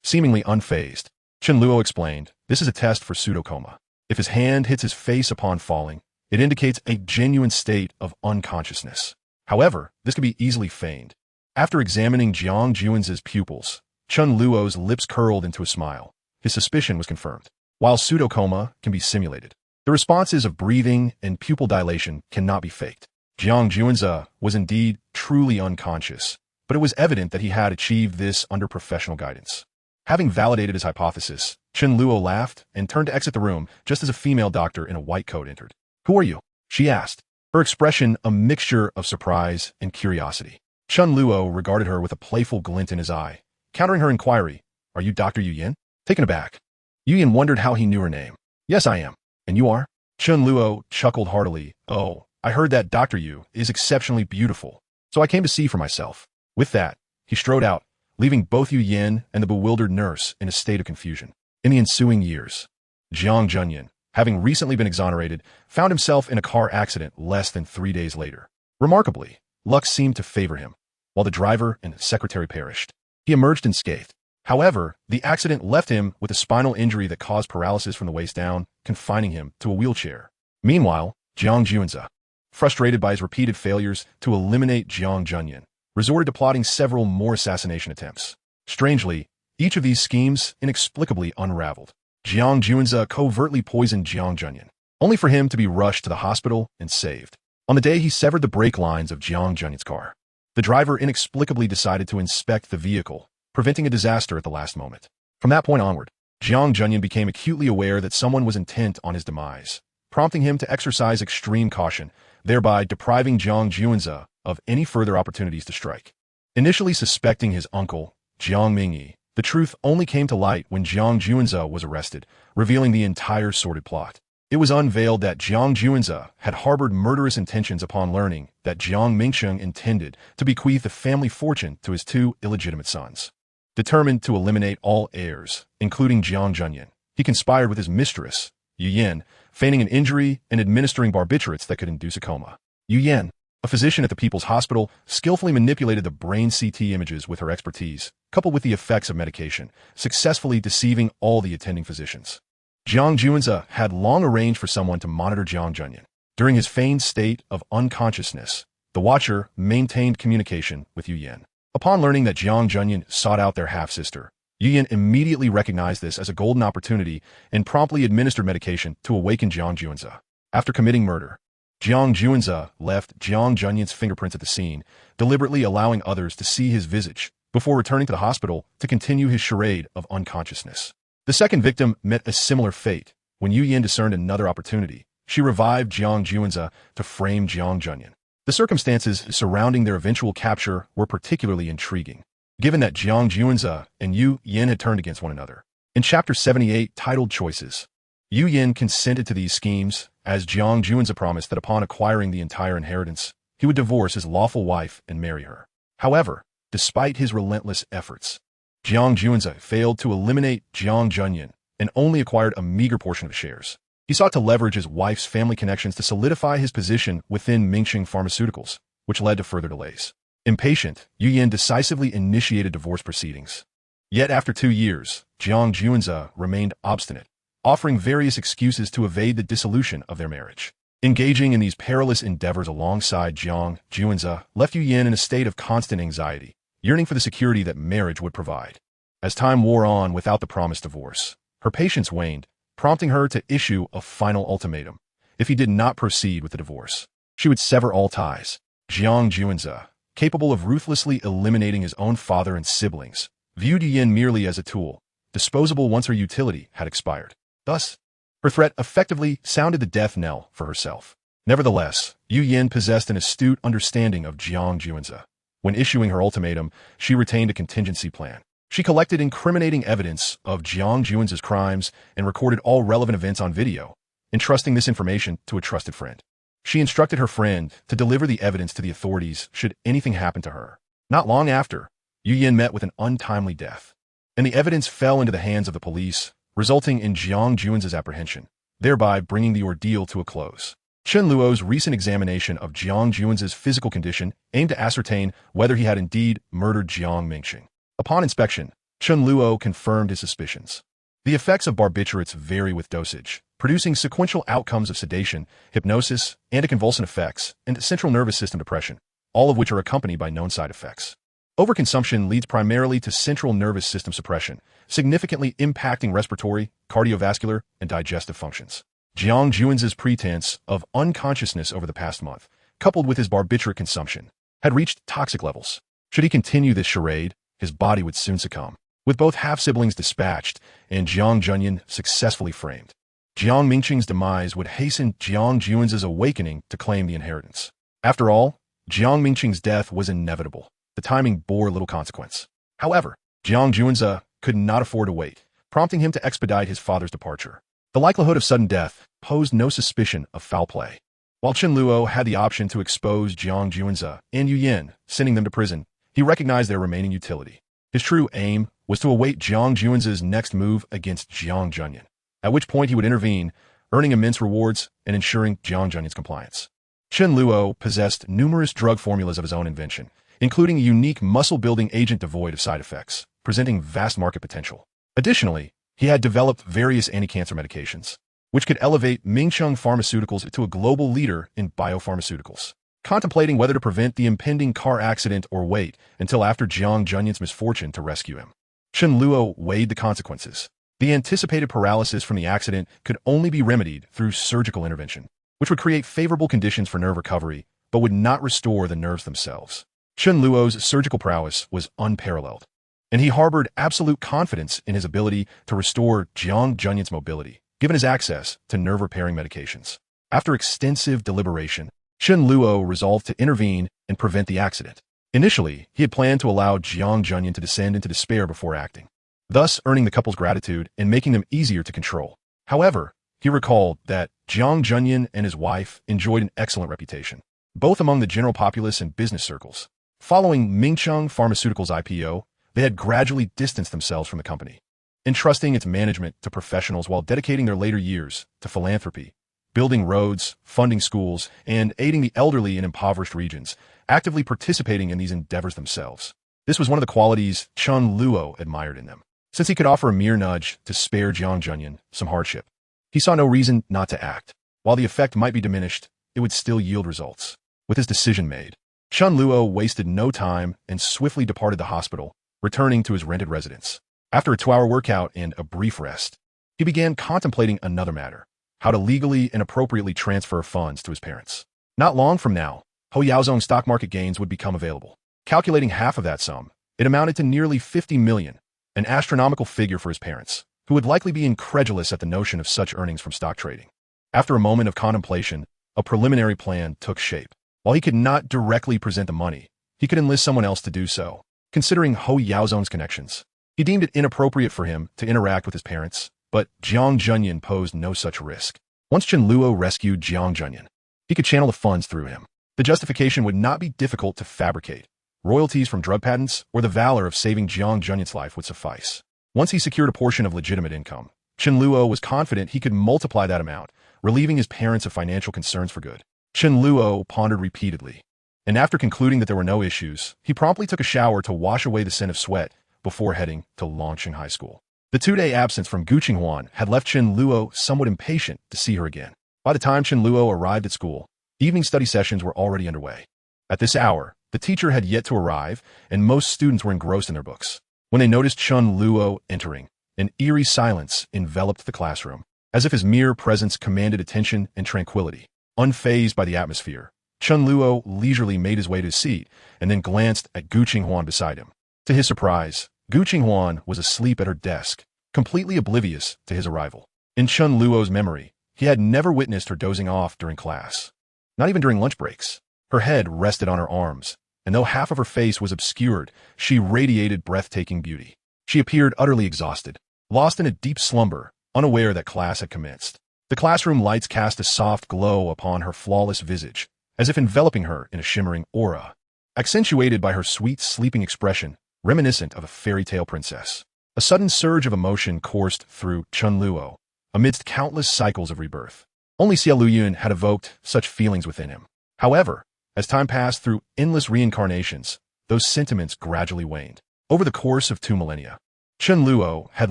Seemingly unfazed, Chen Luo explained, "This is a test for pseudocoma. If his hand hits his face upon falling, it indicates a genuine state of unconsciousness. However, this can be easily feigned." After examining Jiang Jun's pupils, Chen Luo's lips curled into a smile. His suspicion was confirmed. While pseudocoma can be simulated, the responses of breathing and pupil dilation cannot be faked. Jiang Junze was indeed truly unconscious, but it was evident that he had achieved this under professional guidance. Having validated his hypothesis, Chen Luo laughed and turned to exit the room just as a female doctor in a white coat entered. "Who are you?" she asked, her expression a mixture of surprise and curiosity. Chen Luo regarded her with a playful glint in his eye, countering her inquiry, "Are you Dr. Yu Yin?" Taken aback, Yu Yin wondered how he knew her name. "Yes, I am. And you are?" Chen Luo chuckled heartily. "Oh, I heard that Dr. Yu is exceptionally beautiful, so I came to see for myself." With that, he strode out, leaving both Yu Yin and the bewildered nurse in a state of confusion. In the ensuing years, Jiang Junyan, having recently been exonerated, found himself in a car accident less than 3 days later. Remarkably, luck seemed to favor him. While the driver and secretary perished, he emerged unscathed. However, the accident left him with a spinal injury that caused paralysis from the waist down, confining him to a wheelchair. Meanwhile, Jiang Junze, frustrated by his repeated failures to eliminate Jiang Junyan, resorted to plotting several more assassination attempts. Strangely, each of these schemes inexplicably unraveled. Jiang Junze covertly poisoned Jiang Junyan, only for him to be rushed to the hospital and saved. On the day he severed the brake lines of Jiang Junyan's car, the driver inexplicably decided to inspect the vehicle, preventing a disaster at the last moment. From that point onward, Jiang Junyan became acutely aware that someone was intent on his demise, prompting him to exercise extreme caution, thereby depriving Jiang Junze of any further opportunities to strike. Initially suspecting his uncle, Jiang Mingyi, the truth only came to light when Jiang Junze was arrested, revealing the entire sordid plot. It was unveiled that Jiang Junze had harbored murderous intentions upon learning that Jiang Mingsheng intended to bequeath the family fortune to his 2 illegitimate sons. Determined to eliminate all heirs, including Jiang Junyan, he conspired with his mistress, Yu Yin, feigning an injury and administering barbiturates that could induce a coma. Yu Yin, a physician at the People's Hospital, skillfully manipulated the brain CT images with her expertise, coupled with the effects of medication, successfully deceiving all the attending physicians. Jiang Junze had long arranged for someone to monitor Jiang Junyan. During his feigned state of unconsciousness, the watcher maintained communication with Yu Yin. Upon learning that Jiang Junyan sought out their half-sister, Yu Yin immediately recognized this as a golden opportunity and promptly administered medication to awaken Jiang Junze. After committing murder, Jiang Junze left Jiang Junyan's fingerprints at the scene, deliberately allowing others to see his visage, before returning to the hospital to continue his charade of unconsciousness. The second victim met a similar fate. When Yu Yin discerned another opportunity, she revived Jiang Junze to frame Jiang Junyan. The circumstances surrounding their eventual capture were particularly intriguing, given that Jiang Junze and Yu Yin had turned against one another. In Chapter 78, titled Choices, Yu Yin consented to these schemes, as Jiang Junze promised that upon acquiring the entire inheritance, he would divorce his lawful wife and marry her. However, despite his relentless efforts, Jiang Junze failed to eliminate Jiang Junyan and only acquired a meager portion of the shares. He sought to leverage his wife's family connections to solidify his position within Mingxing Pharmaceuticals, which led to further delays. Impatient, Yu Yin decisively initiated divorce proceedings. Yet after 2 years, Jiang Junze remained obstinate, offering various excuses to evade the dissolution of their marriage. Engaging in these perilous endeavors alongside Jiang Junze left Yu Yin in a state of constant anxiety, yearning for the security that marriage would provide. As time wore on without the promised divorce, her patience waned, prompting her to issue a final ultimatum. If he did not proceed with the divorce, she would sever all ties. Jiang Junze, capable of ruthlessly eliminating his own father and siblings, viewed Yu Yin merely as a tool, disposable once her utility had expired. Thus, her threat effectively sounded the death knell for herself. Nevertheless, Yu Yin possessed an astute understanding of Jiang Junze. When issuing her ultimatum, she retained a contingency plan. She collected incriminating evidence of Jiang Junze's crimes and recorded all relevant events on video, entrusting this information to a trusted friend. She instructed her friend to deliver the evidence to the authorities should anything happen to her. Not long after, Yu Yin met with an untimely death, and the evidence fell into the hands of the police, resulting in Jiang Juan's apprehension, thereby bringing the ordeal to a close. Chen Luo's recent examination of Jiang Juan's physical condition aimed to ascertain whether he had indeed murdered Jiang Mingqing. Upon inspection, Chen Luo confirmed his suspicions. The effects of barbiturates vary with dosage, producing sequential outcomes of sedation, hypnosis, anticonvulsant effects, and central nervous system depression, all of which are accompanied by known side effects. Overconsumption leads primarily to central nervous system suppression, significantly impacting respiratory, cardiovascular, and digestive functions. Jiang Juan's pretense of unconsciousness over the past month, coupled with his barbiturate consumption, had reached toxic levels. Should he continue this charade, his body would soon succumb. With both half-siblings dispatched and Jiang Junyuan successfully framed, Jiang Mingqing's demise would hasten Jiang Juan's awakening to claim the inheritance. After all, Jiang Mingqing's death was inevitable. The timing bore little consequence. However, Jiang Juan's could not afford to wait, prompting him to expedite his father's departure. The likelihood of sudden death posed no suspicion of foul play. While Chen Luo had the option to expose Jiang Juan's and Yu Yin, sending them to prison, he recognized their remaining utility. His true aim was to await Jiang Juan's next move against Jiang Junyuan, at which point he would intervene, earning immense rewards and ensuring Jiang Junyuan's compliance. Chen Luo possessed numerous drug formulas of his own invention, including a unique muscle-building agent devoid of side effects, presenting vast market potential. Additionally, he had developed various anti-cancer medications, which could elevate Mingcheng Pharmaceuticals to a global leader in biopharmaceuticals. Contemplating whether to prevent the impending car accident or wait until after Jiang Junyuan's misfortune to rescue him, Chen Luo weighed the consequences. The anticipated paralysis from the accident could only be remedied through surgical intervention, which would create favorable conditions for nerve recovery, but would not restore the nerves themselves. Chen Luo's surgical prowess was unparalleled, and he harbored absolute confidence in his ability to restore Jiang Junyuan's mobility, given his access to nerve-repairing medications. After extensive deliberation, Chen Luo resolved to intervene and prevent the accident. Initially, he had planned to allow Jiang Junyuan to descend into despair before acting, thus earning the couple's gratitude and making them easier to control. However, he recalled that Jiang Junyuan and his wife enjoyed an excellent reputation, both among the general populace and business circles. Following Mingcheng Pharmaceuticals' IPO, they had gradually distanced themselves from the company, entrusting its management to professionals while dedicating their later years to philanthropy, building roads, funding schools, and aiding the elderly in impoverished regions, actively participating in these endeavors themselves. This was one of the qualities Chen Luo admired in them. Since he could offer a mere nudge to spare Jiang Junyuan some hardship, he saw no reason not to act. While the effect might be diminished, it would still yield results. With his decision made, Chen Luo wasted no time and swiftly departed the hospital, returning to his rented residence. After a 2-hour workout and a brief rest, he began contemplating another matter: how to legally and appropriately transfer funds to his parents. Not long from now, Ho Yaozong's stock market gains would become available. Calculating half of that sum, it amounted to nearly 50 million, an astronomical figure for his parents, who would likely be incredulous at the notion of such earnings from stock trading. After a moment of contemplation, a preliminary plan took shape. While he could not directly present the money, he could enlist someone else to do so. Considering Ho Yaozong's connections, he deemed it inappropriate for him to interact with his parents, but Jiang Junyuan posed no such risk. Once Chen Luo rescued Jiang Junyuan, he could channel the funds through him. The justification would not be difficult to fabricate. Royalties from drug patents or the valor of saving Jiang Junyuan's life would suffice. Once he secured a portion of legitimate income, Chen Luo was confident he could multiply that amount, relieving his parents of financial concerns for good. Chen Luo pondered repeatedly, and after concluding that there were no issues, he promptly took a shower to wash away the scent of sweat before heading to Longqing High School. The 2-day absence from Guqinghuan had left Chen Luo somewhat impatient to see her again. By the time Chen Luo arrived at school, evening study sessions were already underway. At this hour, the teacher had yet to arrive, and most students were engrossed in their books. When they noticed Chen Luo entering, an eerie silence enveloped the classroom, as if his mere presence commanded attention and tranquility. Unfazed by the atmosphere, Chen Luo leisurely made his way to his seat and then glanced at Guqinghuan beside him. To his surprise, Guqinghuan was asleep at her desk, completely oblivious to his arrival. In Chen Luo's memory, he had never witnessed her dozing off during class, not even during lunch breaks. Her head rested on her arms, and though half of her face was obscured, she radiated breathtaking beauty. She appeared utterly exhausted, lost in a deep slumber, unaware that class had commenced. The classroom lights cast a soft glow upon her flawless visage, as if enveloping her in a shimmering aura, accentuated by her sweet, sleeping expression, reminiscent of a fairy tale princess. A sudden surge of emotion coursed through Chen Luo, amidst countless cycles of rebirth. Only Xie Luyun had evoked such feelings within him. However, as time passed through endless reincarnations, those sentiments gradually waned. Over the course of 2 millennia, Chen Luo had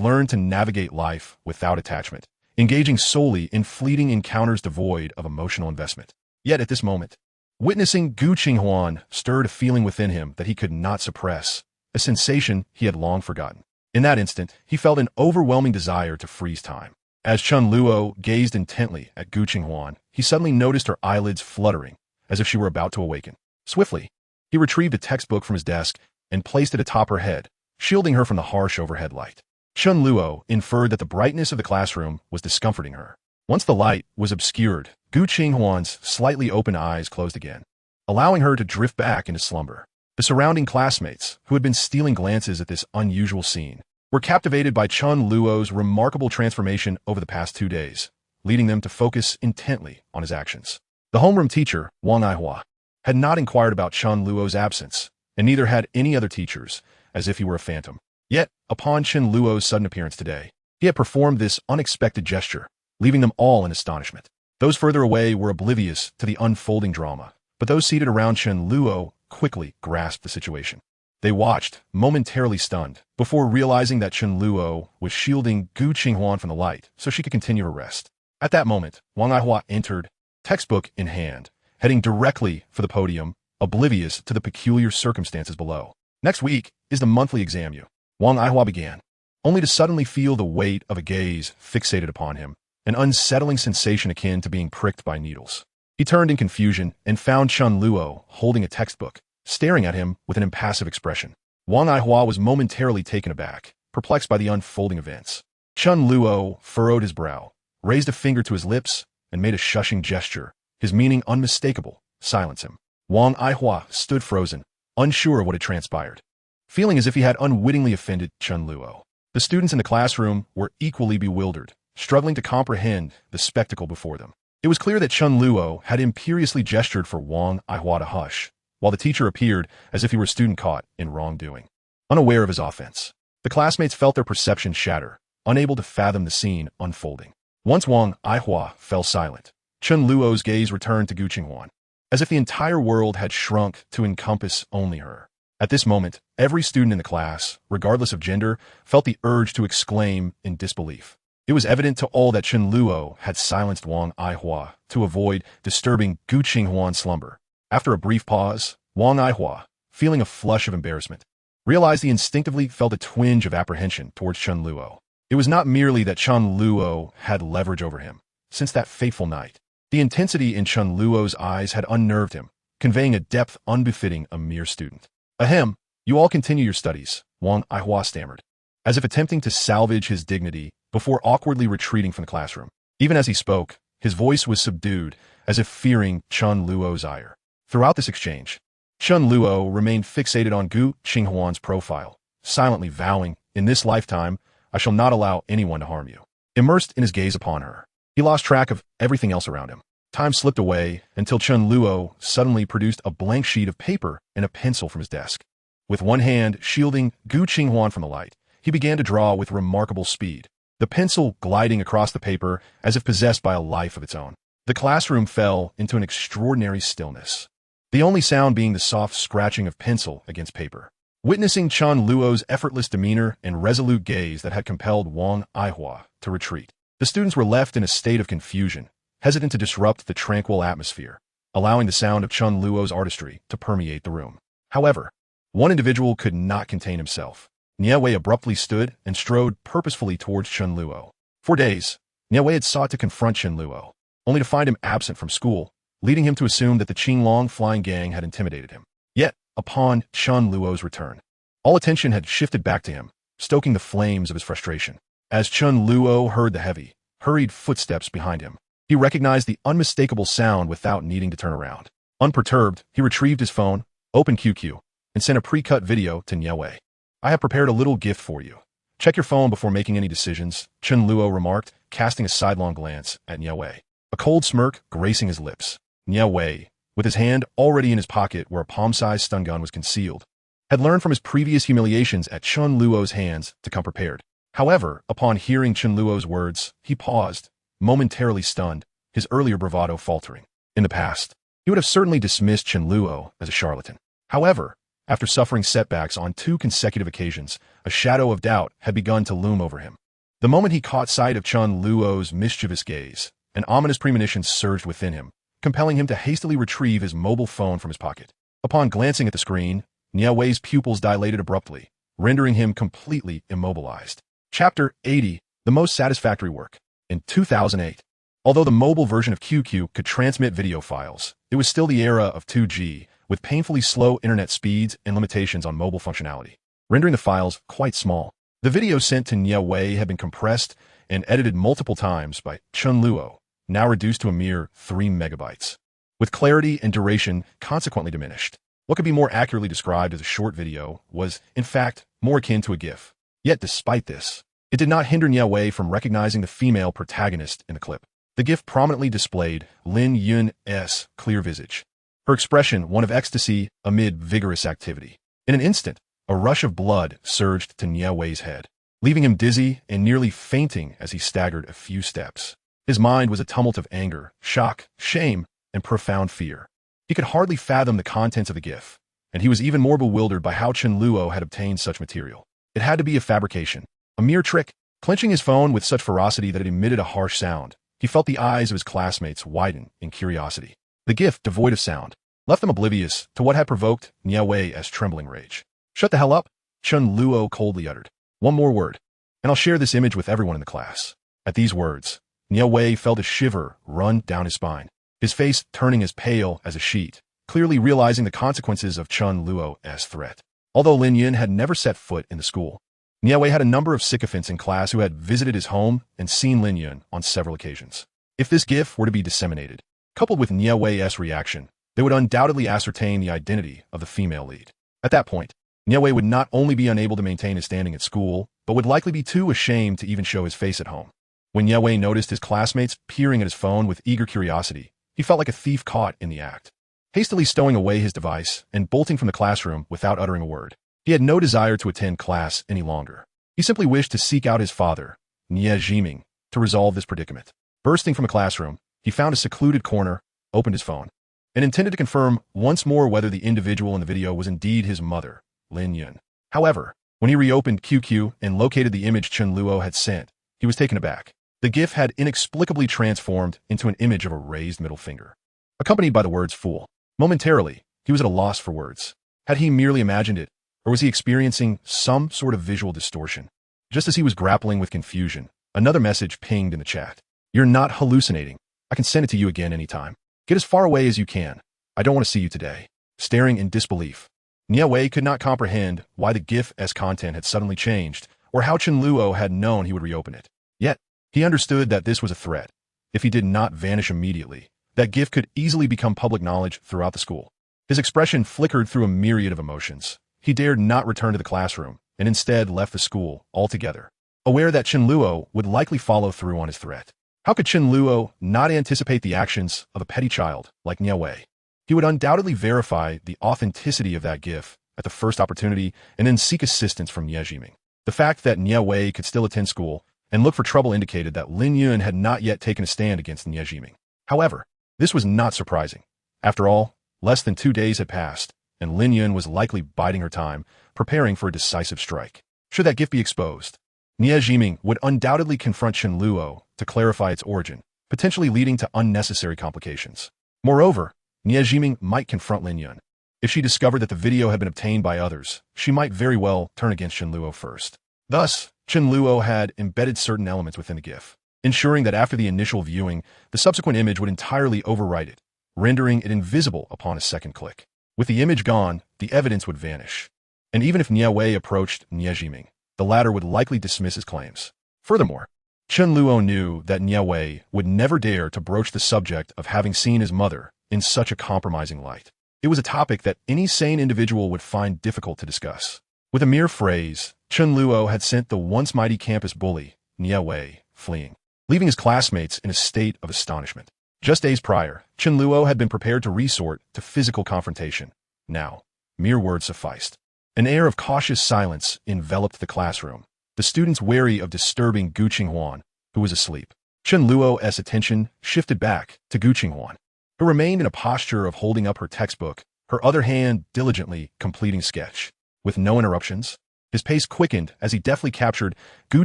learned to navigate life without attachment, engaging solely in fleeting encounters devoid of emotional investment. Yet at this moment, witnessing Gu Qinghuan stirred a feeling within him that he could not suppress, a sensation he had long forgotten. In that instant, he felt an overwhelming desire to freeze time. As Chen Luo gazed intently at Gu Qinghuan, he suddenly noticed her eyelids fluttering, as if she were about to awaken. Swiftly, he retrieved a textbook from his desk and placed it atop her head, shielding her from the harsh overhead light. Chen Luo inferred that the brightness of the classroom was discomforting her. Once the light was obscured, Gu Qinghuan's slightly open eyes closed again, allowing her to drift back into slumber. The surrounding classmates, who had been stealing glances at this unusual scene, were captivated by Chen Luo's remarkable transformation over the past 2 days, leading them to focus intently on his actions. The homeroom teacher, Wang Aihua, had not inquired about Chen Luo's absence, and neither had any other teachers, as if he were a phantom. Yet, upon Chen Luo's sudden appearance today, he had performed this unexpected gesture, leaving them all in astonishment. Those further away were oblivious to the unfolding drama, but those seated around Chen Luo quickly grasped the situation. They watched, momentarily stunned, before realizing that Chen Luo was shielding Gu Qinghuan from the light so she could continue her rest. At that moment, Wang Aihua entered, textbook in hand, heading directly for the podium, oblivious to the peculiar circumstances below. Next week is the monthly exam, Wang Aihua began, only to suddenly feel the weight of a gaze fixated upon him, an unsettling sensation akin to being pricked by needles. He turned in confusion and found Chen Luo holding a textbook, staring at him with an impassive expression. Wang Aihua was momentarily taken aback, perplexed by the unfolding events. Chen Luo furrowed his brow, raised a finger to his lips, and made a shushing gesture, his meaning unmistakable: silence him. Wang Aihua stood frozen, unsure of what had transpired, feeling as if he had unwittingly offended Chen Luo. The students in the classroom were equally bewildered, struggling to comprehend the spectacle before them. It was clear that Chen Luo had imperiously gestured for Wang Aihua to hush, while the teacher appeared as if he were a student caught in wrongdoing. Unaware of his offense, the classmates felt their perception shatter, unable to fathom the scene unfolding. Once Wang Aihua fell silent, Chen Luo's gaze returned to Gu Qinghuan, as if the entire world had shrunk to encompass only her. At this moment, every student in the class, regardless of gender, felt the urge to exclaim in disbelief. It was evident to all that Chen Luo had silenced Wang Aihua to avoid disturbing Gu Qinghuan's slumber. After a brief pause, Wang Aihua, feeling a flush of embarrassment, realized he instinctively felt a twinge of apprehension towards Chen Luo. It was not merely that Chen Luo had leverage over him. Since that fateful night, the intensity in Chen Luo's eyes had unnerved him, conveying a depth unbefitting a mere student. Ahem, you all continue your studies, Wang Aihua stammered, as if attempting to salvage his dignity before awkwardly retreating from the classroom. Even as he spoke, his voice was subdued, as if fearing Chen Luo's ire. Throughout this exchange, Chen Luo remained fixated on Gu Qinghuan's profile, silently vowing, in this lifetime, I shall not allow anyone to harm you. Immersed in his gaze upon her, he lost track of everything else around him. Time slipped away until Chen Luo suddenly produced a blank sheet of paper and a pencil from his desk. With one hand shielding Gu Qinghuan from the light, he began to draw with remarkable speed, the pencil gliding across the paper as if possessed by a life of its own. The classroom fell into an extraordinary stillness, the only sound being the soft scratching of pencil against paper. Witnessing Chen Luo's effortless demeanor and resolute gaze that had compelled Wang Aihua to retreat, the students were left in a state of confusion, hesitant to disrupt the tranquil atmosphere, allowing the sound of Chen Luo's artistry to permeate the room. However, one individual could not contain himself. Niewei abruptly stood and strode purposefully towards Chen Luo. For days, Niewei had sought to confront Chen Luo, only to find him absent from school, leading him to assume that the Qinglong flying gang had intimidated him. Yet, upon Chen Luo's return, all attention had shifted back to him, stoking the flames of his frustration. As Chen Luo heard the heavy, hurried footsteps behind him, he recognized the unmistakable sound without needing to turn around. Unperturbed, he retrieved his phone, opened QQ, and sent a pre-cut video to Niewei. I have prepared a little gift for you, Check your phone before making any decisions, Chen Luo remarked, casting a sidelong glance at Niao Wei. A cold smirk gracing his lips. Niao Wei, with his hand already in his pocket where a palm-sized stun gun was concealed, had learned from his previous humiliations at Chen Luo's hands to come prepared. However, upon hearing Chen Luo's words, he paused, momentarily stunned, his earlier bravado faltering. In the past, he would have certainly dismissed Chen Luo as a charlatan. However, after suffering setbacks on 2 consecutive occasions, a shadow of doubt had begun to loom over him. The moment he caught sight of Chen Luo's mischievous gaze, an ominous premonition surged within him, compelling him to hastily retrieve his mobile phone from his pocket. Upon glancing at the screen, Niao Wei's pupils dilated abruptly, rendering him completely immobilized. Chapter 80, The Most Satisfactory Work. In 2008, although the mobile version of QQ could transmit video files, it was still the era of 2G, with painfully slow internet speeds and limitations on mobile functionality, rendering the files quite small. The video sent to Niao Wei had been compressed and edited multiple times by Chen Luo, now reduced to a mere 3 megabytes, with clarity and duration consequently diminished. What could be more accurately described as a short video was, in fact, more akin to a GIF. Yet despite this, it did not hinder Niao Wei from recognizing the female protagonist in the clip. The GIF prominently displayed Lin Yun's clear visage, her expression one of ecstasy amid vigorous activity. In an instant, a rush of blood surged to Niao Wei's head, leaving him dizzy and nearly fainting as he staggered a few steps. His mind was a tumult of anger, shock, shame, and profound fear. He could hardly fathom the contents of the GIF, and he was even more bewildered by how Chen Luo had obtained such material. It had to be a fabrication, a mere trick. Clenching his phone with such ferocity that it emitted a harsh sound, he felt the eyes of his classmates widen in curiosity. The GIF, devoid of sound, left them oblivious to what had provoked Niao Wei's trembling rage. "Shut the hell up," Chen Luo coldly uttered. "One more word, and I'll share this image with everyone in the class." At these words, Niao Wei felt a shiver run down his spine, his face turning as pale as a sheet, clearly realizing the consequences of Chen Luo's threat. Although Lin Yun had never set foot in the school, Niao Wei had a number of sycophants in class who had visited his home and seen Lin Yun on several occasions. If this GIF were to be disseminated, coupled with Niao Wei's reaction, they would undoubtedly ascertain the identity of the female lead. At that point, Niao Wei would not only be unable to maintain his standing at school, but would likely be too ashamed to even show his face at home. When Niao Wei noticed his classmates peering at his phone with eager curiosity, he felt like a thief caught in the act. Hastily stowing away his device and bolting from the classroom without uttering a word, he had no desire to attend class any longer. He simply wished to seek out his father, Nie Jiming, to resolve this predicament. Bursting from the classroom, he found a secluded corner, opened his phone, and intended to confirm once more whether the individual in the video was indeed his mother, Lin Yun. However, when he reopened QQ and located the image Chen Luo had sent, he was taken aback. The GIF had inexplicably transformed into an image of a raised middle finger, accompanied by the words "fool." Momentarily, he was at a loss for words. Had he merely imagined it, or was he experiencing some sort of visual distortion? Just as he was grappling with confusion, another message pinged in the chat. "You're not hallucinating. I can send it to you again anytime. Get as far away as you can. I don't want to see you today." Staring in disbelief, Niao Wei could not comprehend why the GIF's content had suddenly changed, or how Chen Luo had known he would reopen it. Yet, he understood that this was a threat. If he did not vanish immediately, that GIF could easily become public knowledge throughout the school. His expression flickered through a myriad of emotions. He dared not return to the classroom, and instead left the school altogether, aware that Chen Luo would likely follow through on his threat. How could Chen Luo not anticipate the actions of a petty child like Niao Wei? He would undoubtedly verify the authenticity of that GIF at the first opportunity and then seek assistance from Nie Jiming. The fact that Niao Wei could still attend school and look for trouble indicated that Lin Yun had not yet taken a stand against Nie Jiming. However, this was not surprising. After all, less than 2 days had passed, and Lin Yun was likely biding her time, preparing for a decisive strike. Should that GIF be exposed, Nie Jiming would undoubtedly confront Chen Luo to clarify its origin, potentially leading to unnecessary complications. Moreover, Nie Jiming might confront Lin Yun. If she discovered that the video had been obtained by others, she might very well turn against Chen Luo first. Thus, Chen Luo had embedded certain elements within the GIF, ensuring that after the initial viewing, the subsequent image would entirely overwrite it, rendering it invisible upon a second click. With the image gone, the evidence would vanish. And even if Niao Wei approached Nie Jiming, the latter would likely dismiss his claims. Furthermore, Chen Luo knew that Niao Wei would never dare to broach the subject of having seen his mother in such a compromising light. It was a topic that any sane individual would find difficult to discuss. With a mere phrase, Chen Luo had sent the once mighty campus bully, Wei, fleeing, leaving his classmates in a state of astonishment. Just days prior, Chen Luo had been prepared to resort to physical confrontation. Now, mere words sufficed. An air of cautious silence enveloped the classroom, the students wary of disturbing Gu Qinghuan, who was asleep. Chen Luo's attention shifted back to Gu Qinghuan, who remained in a posture of holding up her textbook, her other hand diligently completing sketch. With no interruptions, his pace quickened as he deftly captured Gu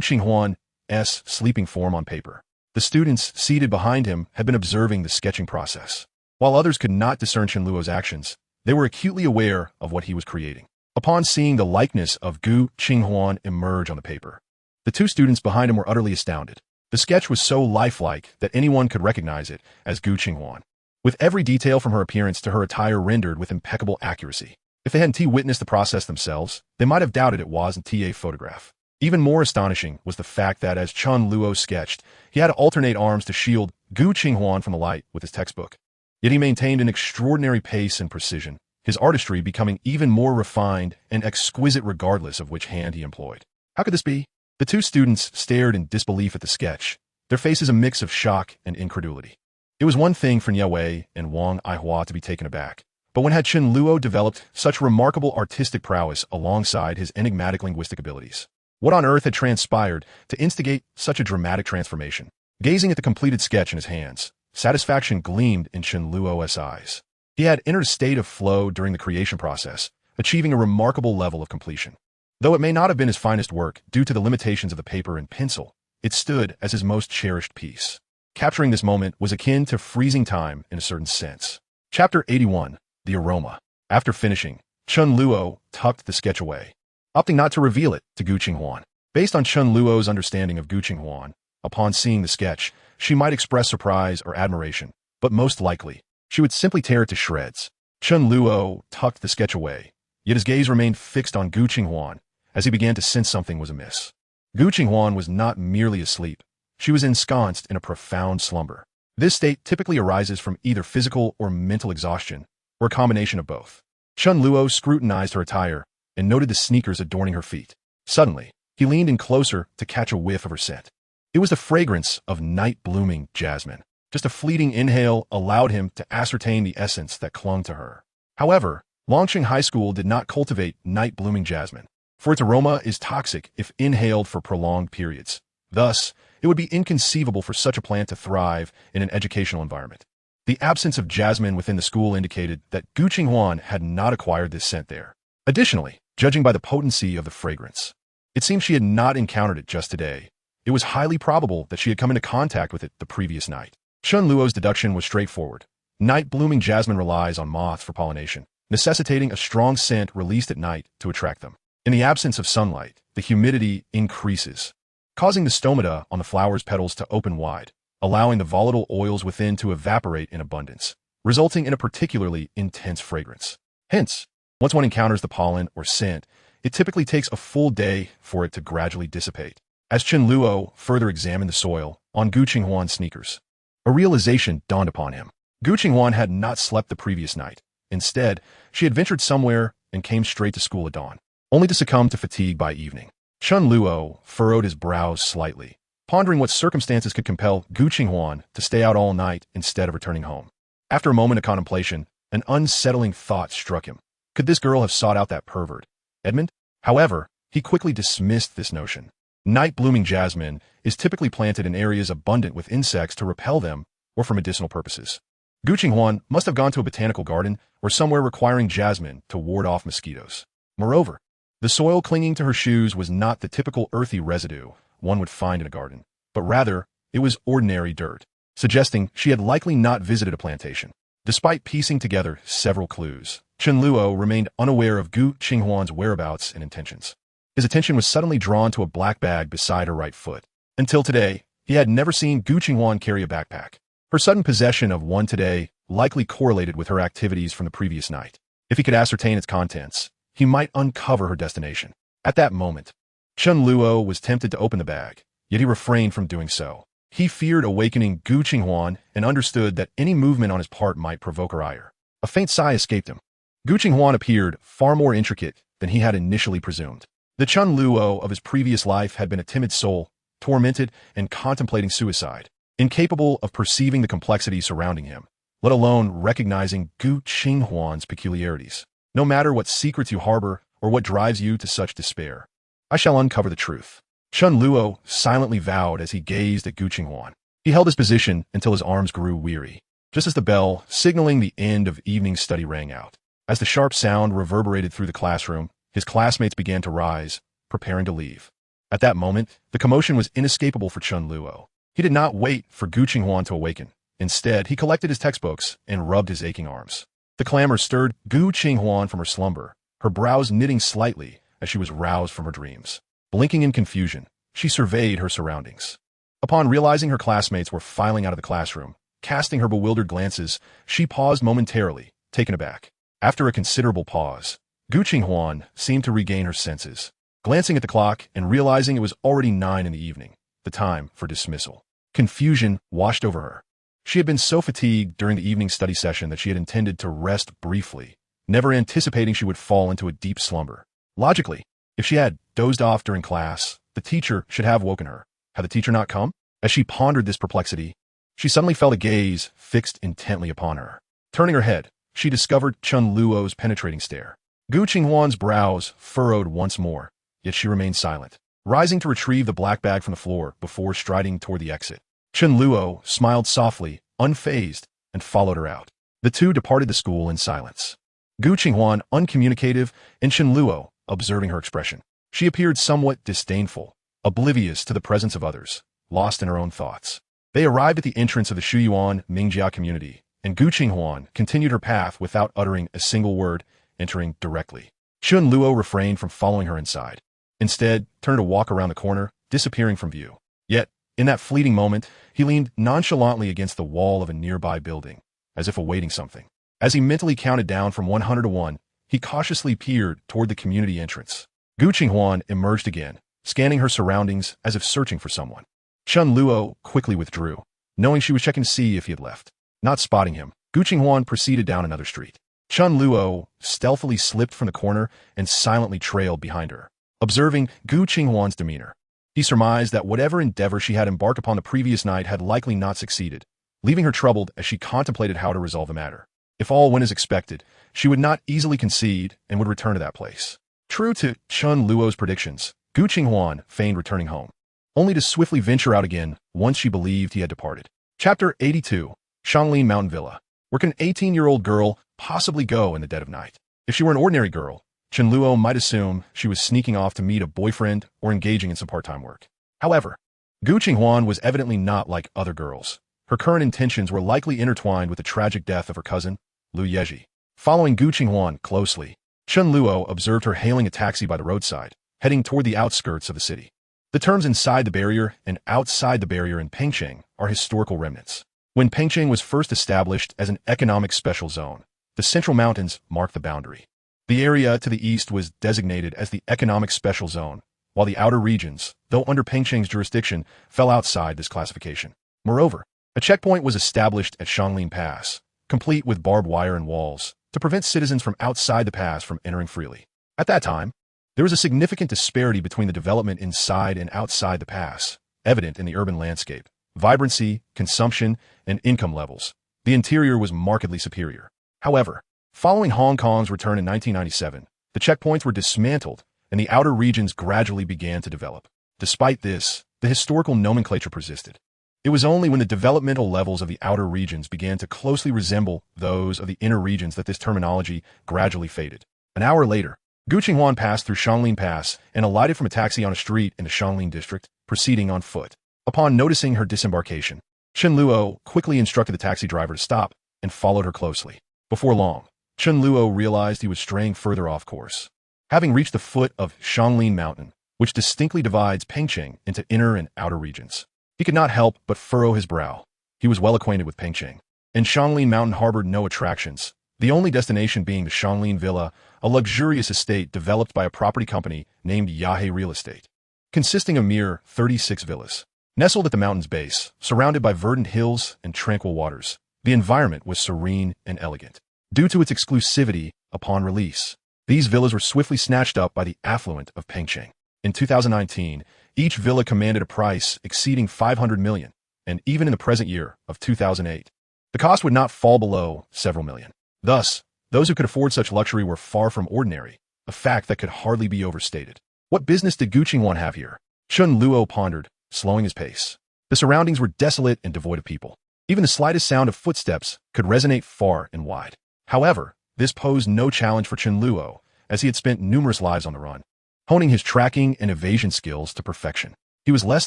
Qinghuan's sleeping form on paper. The students seated behind him had been observing the sketching process. While others could not discern Chen Luo's actions, they were acutely aware of what he was creating. Upon seeing the likeness of Gu Qinghuan emerge on the paper, the two students behind him were utterly astounded. The sketch was so lifelike that anyone could recognize it as Gu Qinghuan, with every detail from her appearance to her attire rendered with impeccable accuracy. If they hadn't witnessed the process themselves, they might have doubted it wasn't a photograph. Even more astonishing was the fact that as Chen Luo sketched, he had to alternate arms to shield Gu Qinghuan from the light with his textbook. Yet he maintained an extraordinary pace and precision, his artistry becoming even more refined and exquisite regardless of which hand he employed. How could this be? The two students stared in disbelief at the sketch, their faces a mix of shock and incredulity. It was one thing for Wei and Wang Aihua to be taken aback, but when had Chen Luo developed such remarkable artistic prowess alongside his enigmatic linguistic abilities? What on earth had transpired to instigate such a dramatic transformation? Gazing at the completed sketch in his hands, satisfaction gleamed in Chen Luo's eyes. He had entered a state of flow during the creation process, achieving a remarkable level of completion. Though it may not have been his finest work due to the limitations of the paper and pencil, it stood as his most cherished piece. Capturing this moment was akin to freezing time in a certain sense. Chapter 81, The Aroma. After finishing, Chen Luo tucked the sketch away, opting not to reveal it to Gu Qinghuan. Based on Chen Luo's understanding of Gu Qinghuan, upon seeing the sketch, she might express surprise or admiration, but most likely, she would simply tear it to shreds. Chen Luo tucked the sketch away, yet his gaze remained fixed on Gu Qinghuan as he began to sense something was amiss. Gu Qinghuan was not merely asleep. She was ensconced in a profound slumber. This state typically arises from either physical or mental exhaustion, or a combination of both. Chen Luo scrutinized her attire and noted the sneakers adorning her feet. Suddenly, he leaned in closer to catch a whiff of her scent. It was the fragrance of night-blooming jasmine. Just a fleeting inhale allowed him to ascertain the essence that clung to her. However, Longqing High School did not cultivate night-blooming jasmine, for its aroma is toxic if inhaled for prolonged periods. Thus, it would be inconceivable for such a plant to thrive in an educational environment. The absence of jasmine within the school indicated that Gu Qinghuan had not acquired this scent there. Additionally, judging by the potency of the fragrance, it seemed she had not encountered it just today. It was highly probable that she had come into contact with it the previous night. Chen Luo's deduction was straightforward. Night-blooming jasmine relies on moths for pollination, necessitating a strong scent released at night to attract them. In the absence of sunlight, the humidity increases, causing the stomata on the flower's petals to open wide, allowing the volatile oils within to evaporate in abundance, resulting in a particularly intense fragrance. Hence, once one encounters the pollen or scent, it typically takes a full day for it to gradually dissipate. As Chen Luo further examined the soil on Gu Qinghuan's sneakers, a realization dawned upon him. Gu Qinghuan had not slept the previous night. Instead, she had ventured somewhere and came straight to school at dawn, only to succumb to fatigue by evening. Chen Luo furrowed his brows slightly, pondering what circumstances could compel Gu Qinghuan to stay out all night instead of returning home. After a moment of contemplation, an unsettling thought struck him. Could this girl have sought out that pervert, Edmund? However, he quickly dismissed this notion. Night-blooming jasmine is typically planted in areas abundant with insects to repel them or for medicinal purposes. Gu Qinghuan must have gone to a botanical garden or somewhere requiring jasmine to ward off mosquitoes. Moreover, the soil clinging to her shoes was not the typical earthy residue one would find in a garden, but rather, it was ordinary dirt, suggesting she had likely not visited a plantation. Despite piecing together several clues, Chen Luo remained unaware of Gu Qinghuan's whereabouts and intentions. His attention was suddenly drawn to a black bag beside her right foot. Until today, he had never seen Gu Qinghuan carry a backpack. Her sudden possession of one today likely correlated with her activities from the previous night. If he could ascertain its contents, he might uncover her destination. At that moment, Chen Luo was tempted to open the bag, yet he refrained from doing so. He feared awakening Gu Qinghuan and understood that any movement on his part might provoke her ire. A faint sigh escaped him. Gu Qinghuan appeared far more intricate than he had initially presumed. The Chen Luo of his previous life had been a timid soul, tormented and contemplating suicide, incapable of perceiving the complexity surrounding him, let alone recognizing Gu Qinghuan's peculiarities. No matter what secrets you harbor or what drives you to such despair, I shall uncover the truth. Chen Luo silently vowed as he gazed at Gu Qinghuan. He held his position until his arms grew weary, just as the bell signaling the end of evening study rang out. As the sharp sound reverberated through the classroom, his classmates began to rise, preparing to leave. At that moment, the commotion was inescapable for Chen Luo. He did not wait for Gu Qinghuan to awaken. Instead, he collected his textbooks and rubbed his aching arms. The clamor stirred Gu Qinghuan from her slumber, her brows knitting slightly as she was roused from her dreams. Blinking in confusion, she surveyed her surroundings. Upon realizing her classmates were filing out of the classroom, casting her bewildered glances, she paused momentarily, taken aback. After a considerable pause, Gu Qinghuan seemed to regain her senses. Glancing at the clock and realizing it was already 9 in the evening, the time for dismissal, confusion washed over her. She had been so fatigued during the evening study session that she had intended to rest briefly, never anticipating she would fall into a deep slumber. Logically, if she had dozed off during class, the teacher should have woken her. Had the teacher not come? As she pondered this perplexity, she suddenly felt a gaze fixed intently upon her. Turning her head, she discovered Chen Luo's penetrating stare. Gu Qinghuan's brows furrowed once more, yet she remained silent, rising to retrieve the black bag from the floor before striding toward the exit. Chen Luo smiled softly, unfazed, and followed her out. The two departed the school in silence. Gu Qinghuan uncommunicative and Chen Luo observing her expression. She appeared somewhat disdainful, oblivious to the presence of others, lost in her own thoughts. They arrived at the entrance of the Shuyuan Mingjia community, and Gu Qinghuan continued her path without uttering a single word, entering directly. Chen Luo refrained from following her inside. Instead, turned to walk around the corner, disappearing from view. Yet, in that fleeting moment, he leaned nonchalantly against the wall of a nearby building, as if awaiting something. As he mentally counted down from 100 to 1, he cautiously peered toward the community entrance. Gu Qinghuan emerged again, scanning her surroundings as if searching for someone. Chen Luo quickly withdrew, knowing she was checking to see if he had left. Not spotting him, Gu Qinghuan proceeded down another street. Chen Luo stealthily slipped from the corner and silently trailed behind her. Observing Gu Qinghuan's demeanor, he surmised that whatever endeavor she had embarked upon the previous night had likely not succeeded, leaving her troubled as she contemplated how to resolve the matter. If all went as expected, she would not easily concede and would return to that place. True to Chen Luo's predictions, Gu Qinghuan feigned returning home, only to swiftly venture out again once she believed he had departed. Chapter 82, Shanglin Mountain Villa. Where can an 18-year-old girl possibly go in the dead of night? If she were an ordinary girl, Chen Luo might assume she was sneaking off to meet a boyfriend or engaging in some part-time work. However, Gu Qinghuan was evidently not like other girls. Her current intentions were likely intertwined with the tragic death of her cousin, Lu Yeji. Following Gu Qinghuan closely, Chen Luo observed her hailing a taxi by the roadside, heading toward the outskirts of the city. The terms inside the barrier and outside the barrier in Pengcheng are historical remnants. When Pengcheng was first established as an economic special zone, the Central Mountains marked the boundary. The area to the east was designated as the economic special zone, while the outer regions, though under Pengcheng's jurisdiction, fell outside this classification. Moreover, a checkpoint was established at Shanglin Pass, complete with barbed wire and walls, to prevent citizens from outside the pass from entering freely. At that time, there was a significant disparity between the development inside and outside the pass, evident in the urban landscape, vibrancy, consumption, and income levels. The interior was markedly superior. However, following Hong Kong's return in 1997, the checkpoints were dismantled and the outer regions gradually began to develop. Despite this, the historical nomenclature persisted. It was only when the developmental levels of the outer regions began to closely resemble those of the inner regions that this terminology gradually faded. An hour later, Gu Qinghuan passed through Shanglin Pass and alighted from a taxi on a street in the Shanglin district, proceeding on foot. Upon noticing her disembarkation, Chen Luo quickly instructed the taxi driver to stop and followed her closely. Before long, Chen Luo realized he was straying further off course. Having reached the foot of Shanglin Mountain, which distinctly divides Pengcheng into inner and outer regions, he could not help but furrow his brow. He was well acquainted with Pengcheng, and Shanglin Mountain harbored no attractions, the only destination being the Shanglin Villa, a luxurious estate developed by a property company named Yahe Real Estate, consisting of mere 36 villas. Nestled at the mountain's base, surrounded by verdant hills and tranquil waters, the environment was serene and elegant. Due to its exclusivity upon release, the These villas were swiftly snatched up by the affluent of Pengcheng. In 2019, each villa commanded a price exceeding 500 million, and even in the present year of 2008, the cost would not fall below several million. Thus, those who could afford such luxury were far from ordinary, a fact that could hardly be overstated. What business did Gu Qinghuan have here? Chen Luo pondered, slowing his pace. The surroundings were desolate and devoid of people. Even the slightest sound of footsteps could resonate far and wide. However, this posed no challenge for Chen Luo, as he had spent numerous lives on the run, honing his tracking and evasion skills to perfection. He was less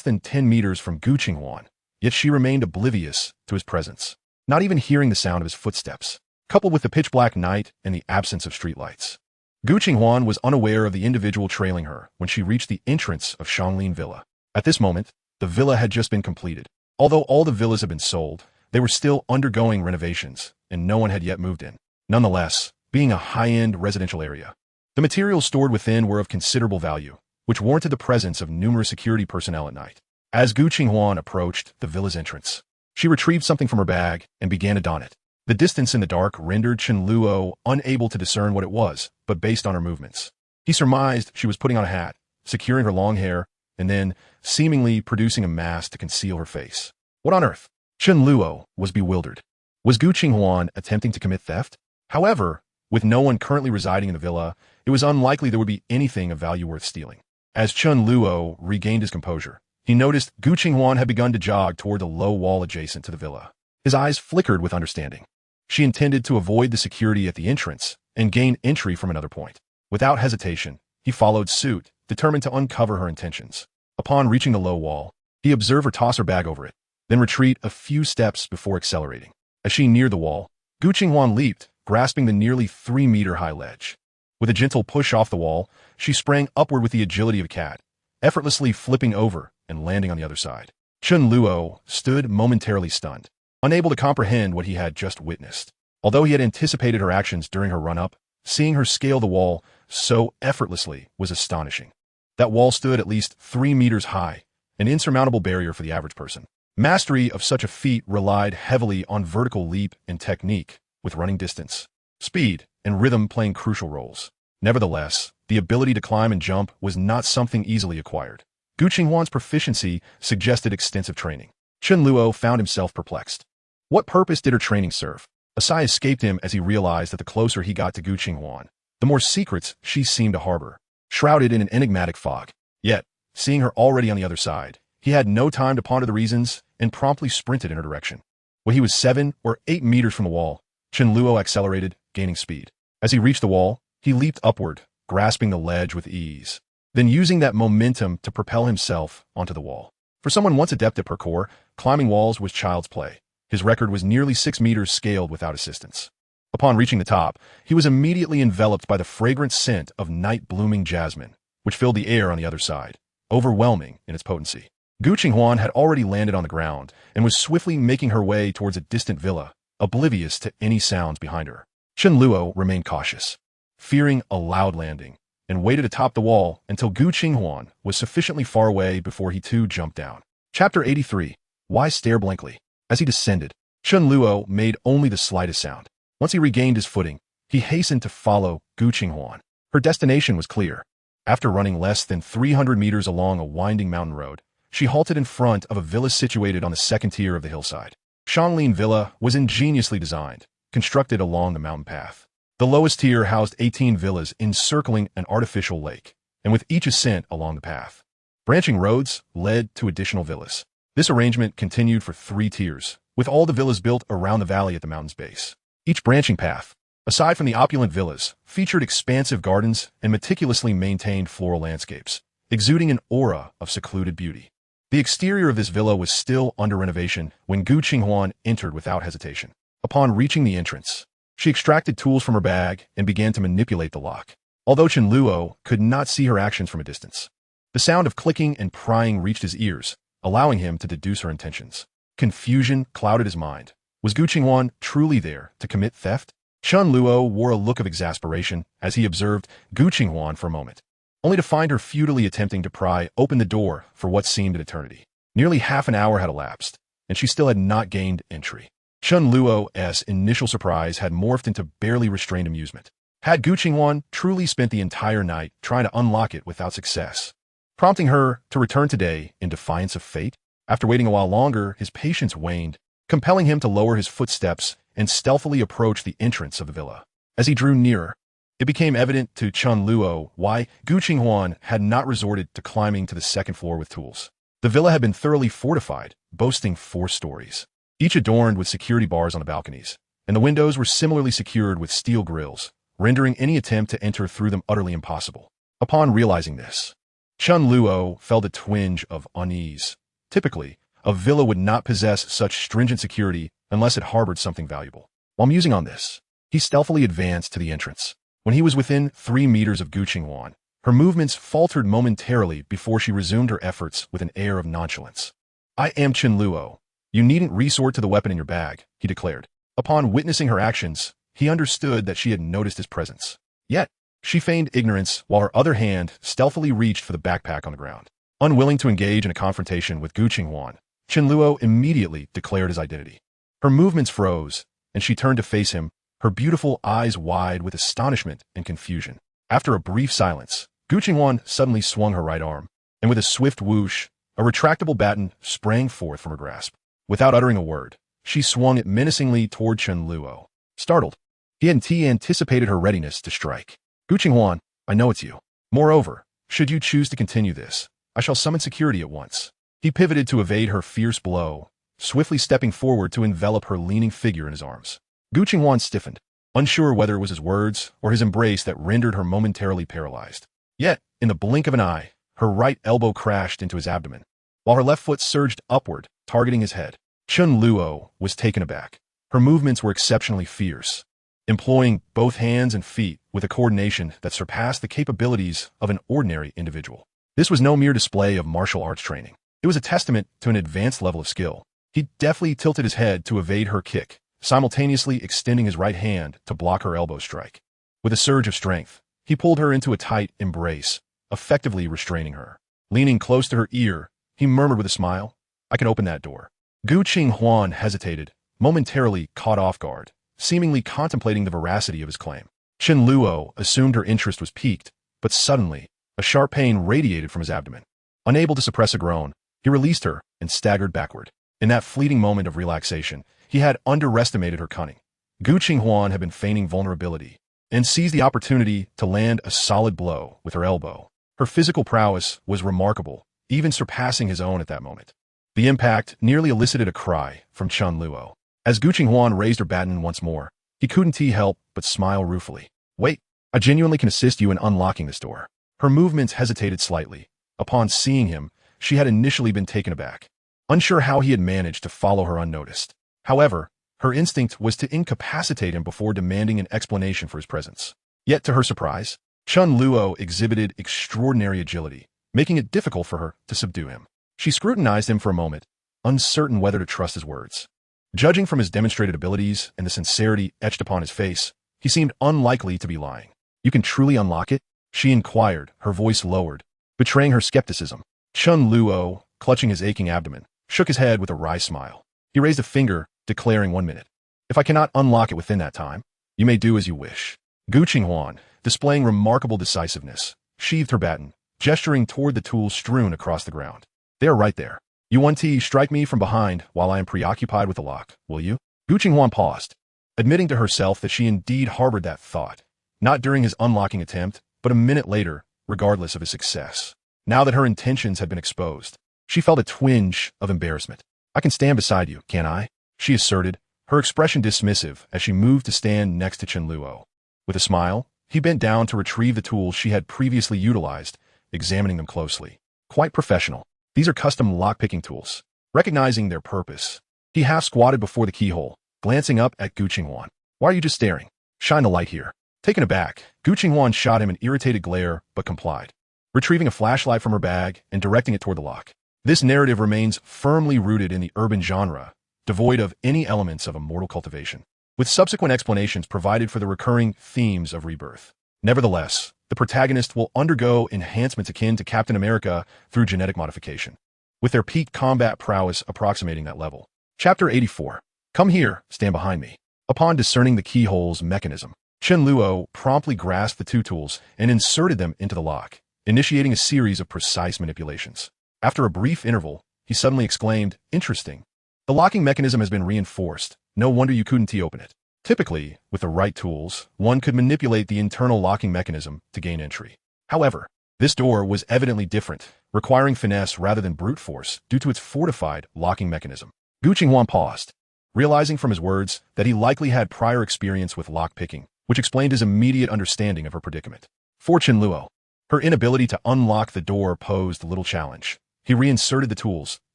than 10 meters from Gu Qinghuan, yet she remained oblivious to his presence, not even hearing the sound of his footsteps, coupled with the pitch-black night and the absence of streetlights. Gu Qinghuan was unaware of the individual trailing her when she reached the entrance of Shanglin Villa. At this moment, the villa had just been completed. Although all the villas had been sold, they were still undergoing renovations, and no one had yet moved in. Nonetheless, being a high-end residential area, the materials stored within were of considerable value, which warranted the presence of numerous security personnel at night. As Gu Qinghuan approached the villa's entrance, she retrieved something from her bag and began to don it. The distance in the dark rendered Chen Luo unable to discern what it was, but based on her movements, he surmised she was putting on a hat, securing her long hair, and then seemingly producing a mask to conceal her face. What on earth? Chen Luo was bewildered. Was Gu Qinghuan attempting to commit theft? However, with no one currently residing in the villa, it was unlikely there would be anything of value worth stealing. As Chen Luo regained his composure, he noticed Gu Qinghuan had begun to jog toward the low wall adjacent to the villa. His eyes flickered with understanding. She intended to avoid the security at the entrance and gain entry from another point. Without hesitation, he followed suit, determined to uncover her intentions. Upon reaching the low wall, he observed her toss her bag over it, then retreat a few steps before accelerating. As she neared the wall, Gu Qinghuan leaped, grasping the nearly 3-meter-high ledge. With a gentle push off the wall, she sprang upward with the agility of a cat, effortlessly flipping over and landing on the other side. Chen Luo stood momentarily stunned, unable to comprehend what he had just witnessed. Although he had anticipated her actions during her run-up, seeing her scale the wall so effortlessly was astonishing. That wall stood at least 3 meters high, an insurmountable barrier for the average person. Mastery of such a feat relied heavily on vertical leap and technique, with running distance, speed, and rhythm playing crucial roles. Nevertheless, the ability to climb and jump was not something easily acquired. Gu Qinghuan's proficiency suggested extensive training. Chen Luo found himself perplexed. What purpose did her training serve? A sigh escaped him as he realized that the closer he got to Gu Qinghuan, the more secrets she seemed to harbor, shrouded in an enigmatic fog. Yet, seeing her already on the other side, he had no time to ponder the reasons and promptly sprinted in her direction. When he was 7 or 8 meters from the wall, Chen Luo accelerated, gaining speed. As he reached the wall, he leaped upward, grasping the ledge with ease, then using that momentum to propel himself onto the wall. For someone once adept at parkour, climbing walls was child's play. His record was nearly 6 meters scaled without assistance. Upon reaching the top, he was immediately enveloped by the fragrant scent of night-blooming jasmine, which filled the air on the other side, overwhelming in its potency. Gu Qinghuan had already landed on the ground and was swiftly making her way towards a distant villa, oblivious to any sounds behind her. Chen Luo remained cautious, fearing a loud landing, and waited atop the wall until Gu Qinghuan was sufficiently far away before he too jumped down. Chapter 83. Why stare blankly? As he descended, Chen Luo made only the slightest sound. Once he regained his footing, he hastened to follow Gu Qinghuan. Her destination was clear. After running less than 300 meters along a winding mountain road, she halted in front of a villa situated on the second tier of the hillside. Shanglin Villa was ingeniously designed, constructed along the mountain path. The lowest tier housed 18 villas encircling an artificial lake, and with each ascent along the path, branching roads led to additional villas. This arrangement continued for 3 tiers, with all the villas built around the valley at the mountain's base. Each branching path, aside from the opulent villas, featured expansive gardens and meticulously maintained floral landscapes, exuding an aura of secluded beauty. The exterior of this villa was still under renovation when Gu Qinghuan entered without hesitation. Upon reaching the entrance, she extracted tools from her bag and began to manipulate the lock. Although Chen Luo could not see her actions from a distance, the sound of clicking and prying reached his ears, allowing him to deduce her intentions. Confusion clouded his mind. Was Gu Qinghuan truly there to commit theft? Chen Luo wore a look of exasperation as he observed Gu Qinghuan for a moment, only to find her futilely attempting to pry open the door for what seemed an eternity. Nearly half an hour had elapsed, and she still had not gained entry. Chen Luo's initial surprise had morphed into barely restrained amusement. Had Gu Qinghuan truly spent the entire night trying to unlock it without success, prompting her to return today in defiance of fate? After waiting a while longer, his patience waned, compelling him to lower his footsteps and stealthily approach the entrance of the villa. As he drew nearer, it became evident to Chen Luo why Gu Qinghuan had not resorted to climbing to the second floor with tools. The villa had been thoroughly fortified, boasting 4 stories, each adorned with security bars on the balconies, and the windows were similarly secured with steel grills, rendering any attempt to enter through them utterly impossible. Upon realizing this, Chen Luo felt a twinge of unease. Typically, a villa would not possess such stringent security unless it harbored something valuable. While musing on this, he stealthily advanced to the entrance. When he was within 3 meters of Gu Qinghuan, her movements faltered momentarily before she resumed her efforts with an air of nonchalance. "I am Chen Luo. You needn't resort to the weapon in your bag," he declared. Upon witnessing her actions, he understood that she had noticed his presence. Yet, she feigned ignorance while her other hand stealthily reached for the backpack on the ground. Unwilling to engage in a confrontation with Gu Qinghuan, Chen Luo immediately declared his identity. Her movements froze, and she turned to face him, her beautiful eyes wide with astonishment and confusion. After a brief silence, Gu Qinghuan suddenly swung her right arm, and with a swift whoosh, a retractable baton sprang forth from her grasp. Without uttering a word, she swung it menacingly toward Chen Luo. Startled, he anticipated her readiness to strike. "Gu Qinghuan, I know it's you. Moreover, should you choose to continue this, I shall summon security at once." He pivoted to evade her fierce blow, swiftly stepping forward to envelop her leaning figure in his arms. Gu Qinghuan stiffened, unsure whether it was his words or his embrace that rendered her momentarily paralyzed. Yet, in the blink of an eye, her right elbow crashed into his abdomen, while her left foot surged upward, targeting his head. Chen Luo was taken aback. Her movements were exceptionally fierce, employing both hands and feet with a coordination that surpassed the capabilities of an ordinary individual. This was no mere display of martial arts training. It was a testament to an advanced level of skill. He deftly tilted his head to evade her kick, simultaneously extending his right hand to block her elbow strike. With a surge of strength, he pulled her into a tight embrace, effectively restraining her. Leaning close to her ear, he murmured with a smile, "I can open that door." Gu Qinghuan hesitated, momentarily caught off guard, seemingly contemplating the veracity of his claim. Chen Luo assumed her interest was piqued, but suddenly, a sharp pain radiated from his abdomen. Unable to suppress a groan, he released her and staggered backward. In that fleeting moment of relaxation, he had underestimated her cunning. Gu Qinghuan had been feigning vulnerability and seized the opportunity to land a solid blow with her elbow. Her physical prowess was remarkable, even surpassing his own at that moment. The impact nearly elicited a cry from Chen Luo. As Gu Qinghuan raised her baton once more, he couldn't help but smile ruefully. "Wait, I genuinely can assist you in unlocking this door." Her movements hesitated slightly. Upon seeing him, she had initially been taken aback, unsure how he had managed to follow her unnoticed. However, her instinct was to incapacitate him before demanding an explanation for his presence. Yet to her surprise, Chen Luo exhibited extraordinary agility, making it difficult for her to subdue him. She scrutinized him for a moment, uncertain whether to trust his words. Judging from his demonstrated abilities and the sincerity etched upon his face, he seemed unlikely to be lying. "You can truly unlock it?" she inquired, her voice lowered, betraying her skepticism. Chen Luo, clutching his aching abdomen, shook his head with a wry smile. He raised a finger, declaring 1 minute. "If I cannot unlock it within that time, you may do as you wish." Gu Qinghuan, displaying remarkable decisiveness, sheathed her baton, gesturing toward the tools strewn across the ground. "They are right there. You want to strike me from behind while I am preoccupied with the lock, will you?" Gu Qinghuan paused, admitting to herself that she indeed harbored that thought, not during his unlocking attempt, but a minute later, regardless of his success. Now that her intentions had been exposed, she felt a twinge of embarrassment. "I can stand beside you, can't I?" she asserted, her expression dismissive as she moved to stand next to Chen Luo. With a smile, he bent down to retrieve the tools she had previously utilized, examining them closely. "Quite professional. These are custom lock-picking tools." Recognizing their purpose, he half-squatted before the keyhole, glancing up at Gu Qinghuan. "Why are you just staring? Shine the light here." Taken aback, Gu Qinghuan shot him an irritated glare, but complied, retrieving a flashlight from her bag and directing it toward the lock. This narrative remains firmly rooted in the urban genre, devoid of any elements of immortal cultivation, with subsequent explanations provided for the recurring themes of rebirth. Nevertheless, the protagonist will undergo enhancements akin to Captain America through genetic modification, with their peak combat prowess approximating that level. Chapter 84. Come here, stand behind me. Upon discerning the keyhole's mechanism, Chen Luo promptly grasped the two tools and inserted them into the lock, initiating a series of precise manipulations. After a brief interval, he suddenly exclaimed, "Interesting. The locking mechanism has been reinforced. No wonder you couldn't open it." Typically, with the right tools, one could manipulate the internal locking mechanism to gain entry. However, this door was evidently different, requiring finesse rather than brute force due to its fortified locking mechanism. Gu Qinghuan paused, realizing from his words that he likely had prior experience with lock-picking, which explained his immediate understanding of her predicament. For Chen Luo, her inability to unlock the door posed little challenge. He reinserted the tools,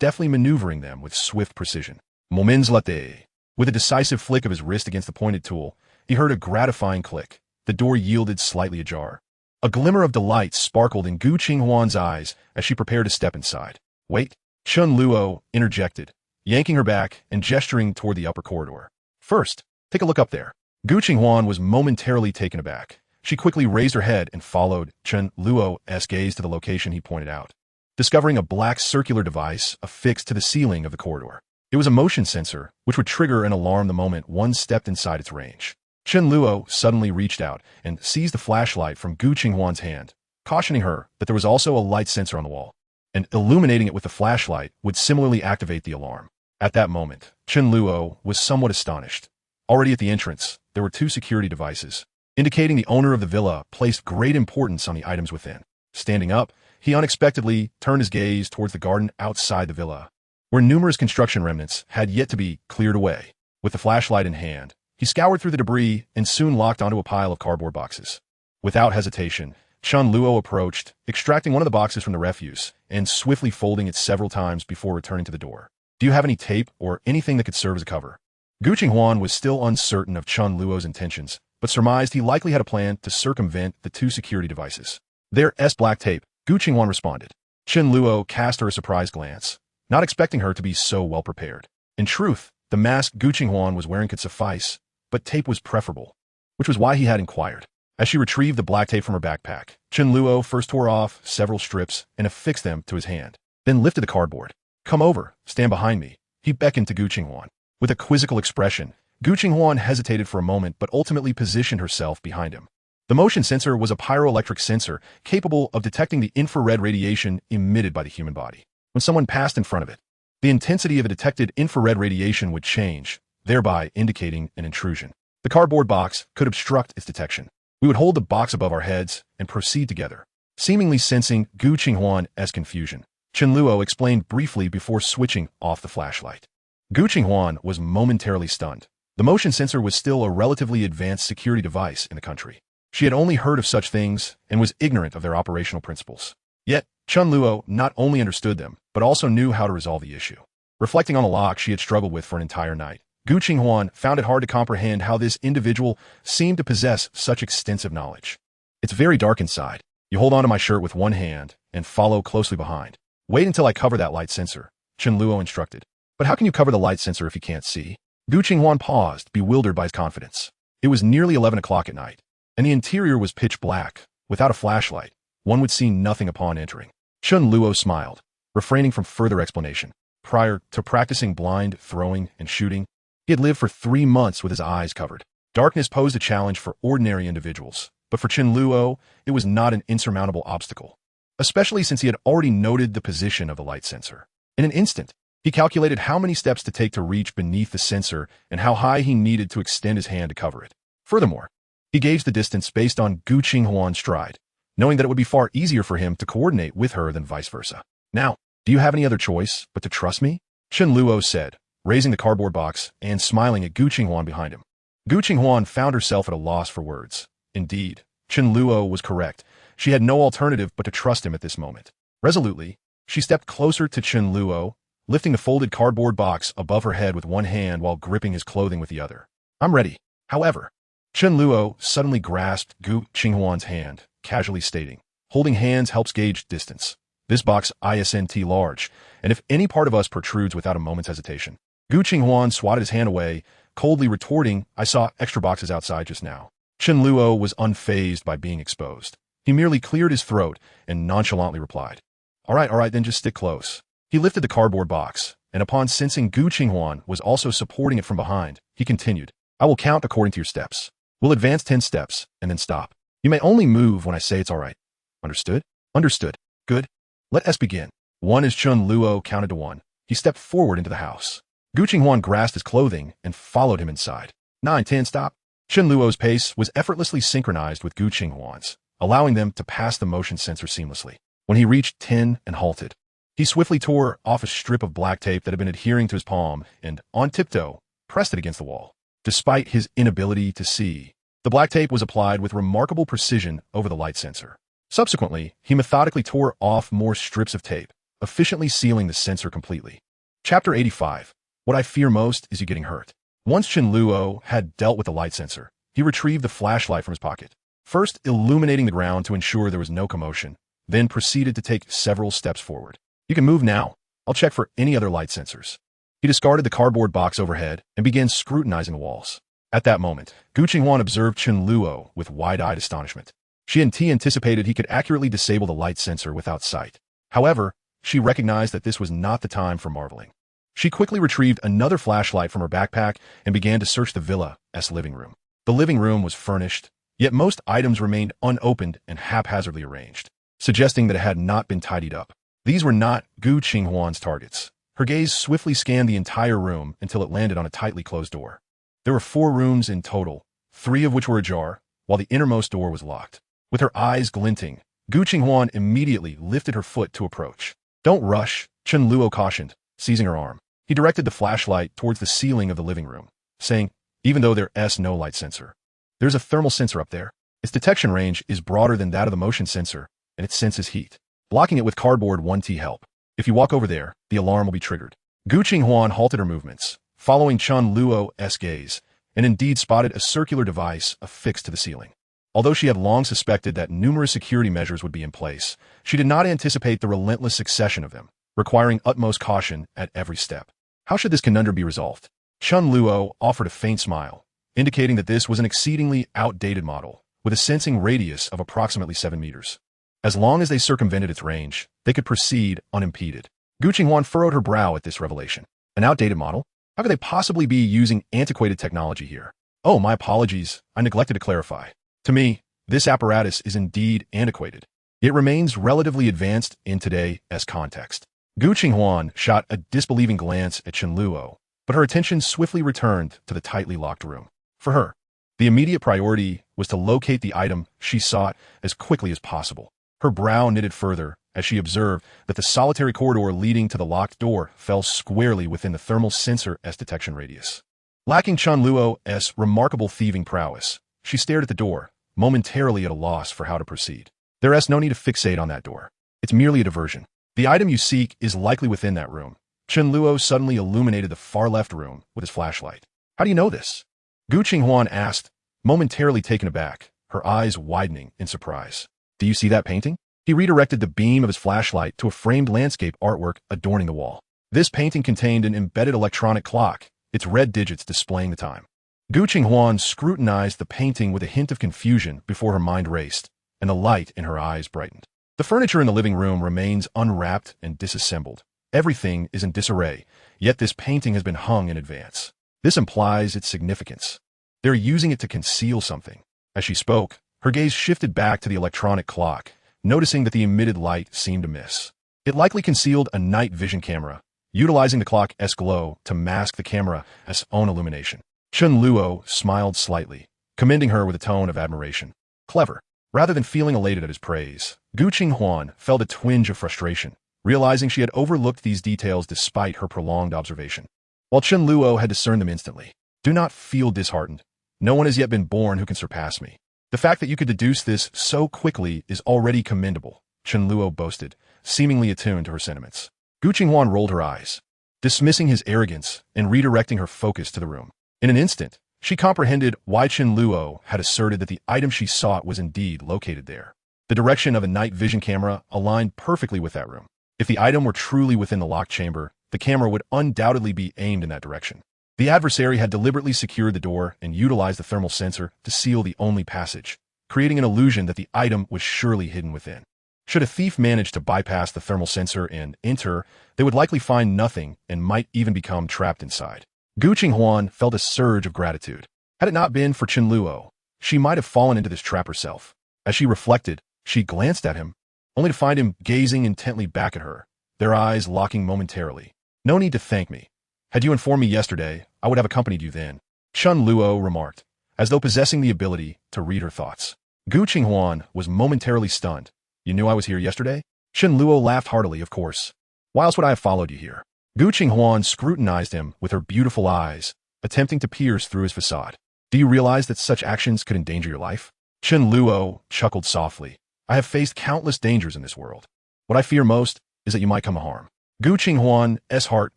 deftly maneuvering them with swift precision. Moments later, with a decisive flick of his wrist against the pointed tool, he heard a gratifying click. The door yielded slightly ajar. A glimmer of delight sparkled in Gu Qinghuan's eyes as she prepared to step inside. "Wait," Chen Luo interjected, yanking her back and gesturing toward the upper corridor. "First, take a look up there." Gu Qinghuan was momentarily taken aback. She quickly raised her head and followed Chen Luo's gaze to the location he pointed out, discovering a black circular device affixed to the ceiling of the corridor. It was a motion sensor, which would trigger an alarm the moment one stepped inside its range. Chen Luo suddenly reached out and seized the flashlight from Gu Qinghuan's hand, cautioning her that there was also a light sensor on the wall, and illuminating it with the flashlight would similarly activate the alarm. At that moment, Chen Luo was somewhat astonished. Already at the entrance, there were two security devices, indicating the owner of the villa placed great importance on the items within. Standing up, he unexpectedly turned his gaze towards the garden outside the villa, where numerous construction remnants had yet to be cleared away. With the flashlight in hand, he scoured through the debris and soon locked onto a pile of cardboard boxes. Without hesitation, Chen Luo approached, extracting one of the boxes from the refuse and swiftly folding it several times before returning to the door. "Do you have any tape or anything that could serve as a cover?" Gu Qinghuan was still uncertain of Chen Luo's intentions, but surmised he likely had a plan to circumvent the two security devices. "There's black tape," Gu Qinghuan responded. Chen Luo cast her a surprised glance, not expecting her to be so well prepared. In truth, the mask Gu Qinghuan was wearing could suffice, but tape was preferable, which was why he had inquired. As she retrieved the black tape from her backpack, Chen Luo first tore off several strips and affixed them to his hand, then lifted the cardboard. "Come over, stand behind me," he beckoned to Gu Qinghuan. With a quizzical expression, Gu Qinghuan hesitated for a moment but ultimately positioned herself behind him. The motion sensor was a pyroelectric sensor capable of detecting the infrared radiation emitted by the human body. When someone passed in front of it, the intensity of the detected infrared radiation would change, thereby indicating an intrusion. The cardboard box could obstruct its detection. We would hold the box above our heads and proceed together. Seemingly sensing Gu Qinghuan's confusion, Chen Luo explained briefly before switching off the flashlight. Gu Qinghuan was momentarily stunned. The motion sensor was still a relatively advanced security device in the country. She had only heard of such things and was ignorant of their operational principles. Yet, Chen Luo not only understood them, but also knew how to resolve the issue. Reflecting on the lock she had struggled with for an entire night, Gu Qinghuan found it hard to comprehend how this individual seemed to possess such extensive knowledge. "It's very dark inside. You hold onto my shirt with one hand and follow closely behind. Wait until I cover that light sensor," Chen Luo instructed. "But how can you cover the light sensor if you can't see?" Gu Qinghuan paused, bewildered by his confidence. It was nearly 11 o'clock at night, and the interior was pitch black. Without a flashlight, one would see nothing upon entering. Chen Luo smiled, refraining from further explanation. Prior to practicing blind throwing and shooting, he had lived for 3 months with his eyes covered. Darkness posed a challenge for ordinary individuals, but for Chen Luo, it was not an insurmountable obstacle, especially since he had already noted the position of the light sensor. In an instant, he calculated how many steps to take to reach beneath the sensor and how high he needed to extend his hand to cover it. Furthermore, he gauged the distance based on Gu Qinghuan's stride, knowing that it would be far easier for him to coordinate with her than vice versa. "Now, do you have any other choice but to trust me?" Chen Luo said, raising the cardboard box and smiling at Gu Qinghuan behind him. Gu Qinghuan found herself at a loss for words. Indeed, Chen Luo was correct. She had no alternative but to trust him at this moment. Resolutely, she stepped closer to Chen Luo, lifting the folded cardboard box above her head with one hand while gripping his clothing with the other. "I'm ready." However, Chen Luo suddenly grasped Gu Qinghuan's hand, casually stating, "Holding hands helps gauge distance. This box isn't large, and if any part of us protrudes without a moment's hesitation." Gu Qinghuan swatted his hand away, coldly retorting, "I saw extra boxes outside just now." Chen Luo was unfazed by being exposed. He merely cleared his throat and nonchalantly replied, all right, then just stick close." He lifted the cardboard box, and upon sensing Gu Qinghuan was also supporting it from behind, he continued, "I will count according to your steps. We'll advance 10 steps, and then stop. You may only move when I say it's all right. Understood? Understood. Good. Let us begin. 1 as Chen Luo counted to 1. He stepped forward into the house. Gu Qinghuan grasped his clothing and followed him inside. 9, 10, stop. Chen Luo's pace was effortlessly synchronized with Gu Qinghuan's, allowing them to pass the motion sensor seamlessly. When he reached 10 and halted, he swiftly tore off a strip of black tape that had been adhering to his palm and, on tiptoe, pressed it against the wall. Despite his inability to see, the black tape was applied with remarkable precision over the light sensor. Subsequently, he methodically tore off more strips of tape, efficiently sealing the sensor completely. Chapter 85. What I fear most is you getting hurt. Once Chen Luo had dealt with the light sensor, he retrieved the flashlight from his pocket, first illuminating the ground to ensure there was no commotion, then proceeded to take several steps forward. You can move now. I'll check for any other light sensors. He discarded the cardboard box overhead and began scrutinizing the walls. At that moment, Gu Qinghuan observed Chen Luo with wide-eyed astonishment. She anticipated he could accurately disable the light sensor without sight. However, she recognized that this was not the time for marveling. She quickly retrieved another flashlight from her backpack and began to search the villa's living room. The living room was furnished, yet most items remained unopened and haphazardly arranged, suggesting that it had not been tidied up. These were not Gu Qinghuan's targets. Her gaze swiftly scanned the entire room until it landed on a tightly closed door. There were 4 rooms in total, 3 of which were ajar, while the innermost door was locked. With her eyes glinting, Gu Qinghuan immediately lifted her foot to approach. Don't rush, Chen Luo cautioned, seizing her arm. He directed the flashlight towards the ceiling of the living room, saying, even though there's no light sensor, there's a thermal sensor up there. Its detection range is broader than that of the motion sensor, and it senses heat. Blocking it with cardboard won't help. If you walk over there, the alarm will be triggered. Gu Qinghuan halted her movements, following Chen Luo's gaze, and indeed spotted a circular device affixed to the ceiling. Although she had long suspected that numerous security measures would be in place, she did not anticipate the relentless succession of them, requiring utmost caution at every step. How should this conundrum be resolved? Chen Luo offered a faint smile, indicating that this was an exceedingly outdated model, with a sensing radius of approximately 7 meters. As long as they circumvented its range, they could proceed unimpeded. Gu Qinghuan furrowed her brow at this revelation. An outdated model? How could they possibly be using antiquated technology here? Oh, my apologies, I neglected to clarify. To me, this apparatus is indeed antiquated. It remains relatively advanced in today's context. Gu Qinghuan shot a disbelieving glance at Chen Luo, but her attention swiftly returned to the tightly locked room. For her, the immediate priority was to locate the item she sought as quickly as possible. Her brow knitted further as she observed that the solitary corridor leading to the locked door fell squarely within the thermal sensor's detection radius. Lacking Chen Luo's remarkable thieving prowess, she stared at the door, momentarily at a loss for how to proceed. There's no need to fixate on that door. It's merely a diversion. The item you seek is likely within that room. Chen Luo suddenly illuminated the far left room with his flashlight. How do you know this? Gu Qinghuan asked, momentarily taken aback, her eyes widening in surprise. Do you see that painting? He redirected the beam of his flashlight to a framed landscape artwork adorning the wall. This painting contained an embedded electronic clock, its red digits displaying the time. Gu Qinghuan scrutinized the painting with a hint of confusion before her mind raced, and the light in her eyes brightened. The furniture in the living room remains unwrapped and disassembled. Everything is in disarray, yet this painting has been hung in advance. This implies its significance. They're using it to conceal something. As she spoke, her gaze shifted back to the electronic clock, noticing that the emitted light seemed to miss. It likely concealed a night vision camera, utilizing the clock's glow to mask the camera's own illumination. Chen Luo smiled slightly, commending her with a tone of admiration. Clever. Rather than feeling elated at his praise, Gu Qinghuan felt a twinge of frustration, realizing she had overlooked these details despite her prolonged observation. While Chen Luo had discerned them instantly. Do not feel disheartened. No one has yet been born who can surpass me. The fact that you could deduce this so quickly is already commendable, Chen Luo boasted, seemingly attuned to her sentiments. Gu Qinghuan rolled her eyes, dismissing his arrogance and redirecting her focus to the room. In an instant, she comprehended why Chen Luo had asserted that the item she sought was indeed located there. The direction of a night vision camera aligned perfectly with that room. If the item were truly within the locked chamber, the camera would undoubtedly be aimed in that direction. The adversary had deliberately secured the door and utilized the thermal sensor to seal the only passage, creating an illusion that the item was surely hidden within. Should a thief manage to bypass the thermal sensor and enter, they would likely find nothing and might even become trapped inside. Gu Qinghuan felt a surge of gratitude. Had it not been for Chen Luo, She might have fallen into this trap herself. As she reflected, she glanced at him, only to find him gazing intently back at her, their eyes locking momentarily. "No need to thank me. Had you informed me yesterday, I would have accompanied you then," Chen Luo remarked, as though possessing the ability to read her thoughts. Gu Qinghuan was momentarily stunned. "You knew I was here yesterday?" Chen Luo laughed heartily, "Of course. Why else would I have followed you here?" Gu Qinghuan scrutinized him with her beautiful eyes, attempting to pierce through his facade. "Do you realize that such actions could endanger your life?" Chen Luo chuckled softly. "I have faced countless dangers in this world. What I fear most is that you might come to harm." Gu Qinghuan's heart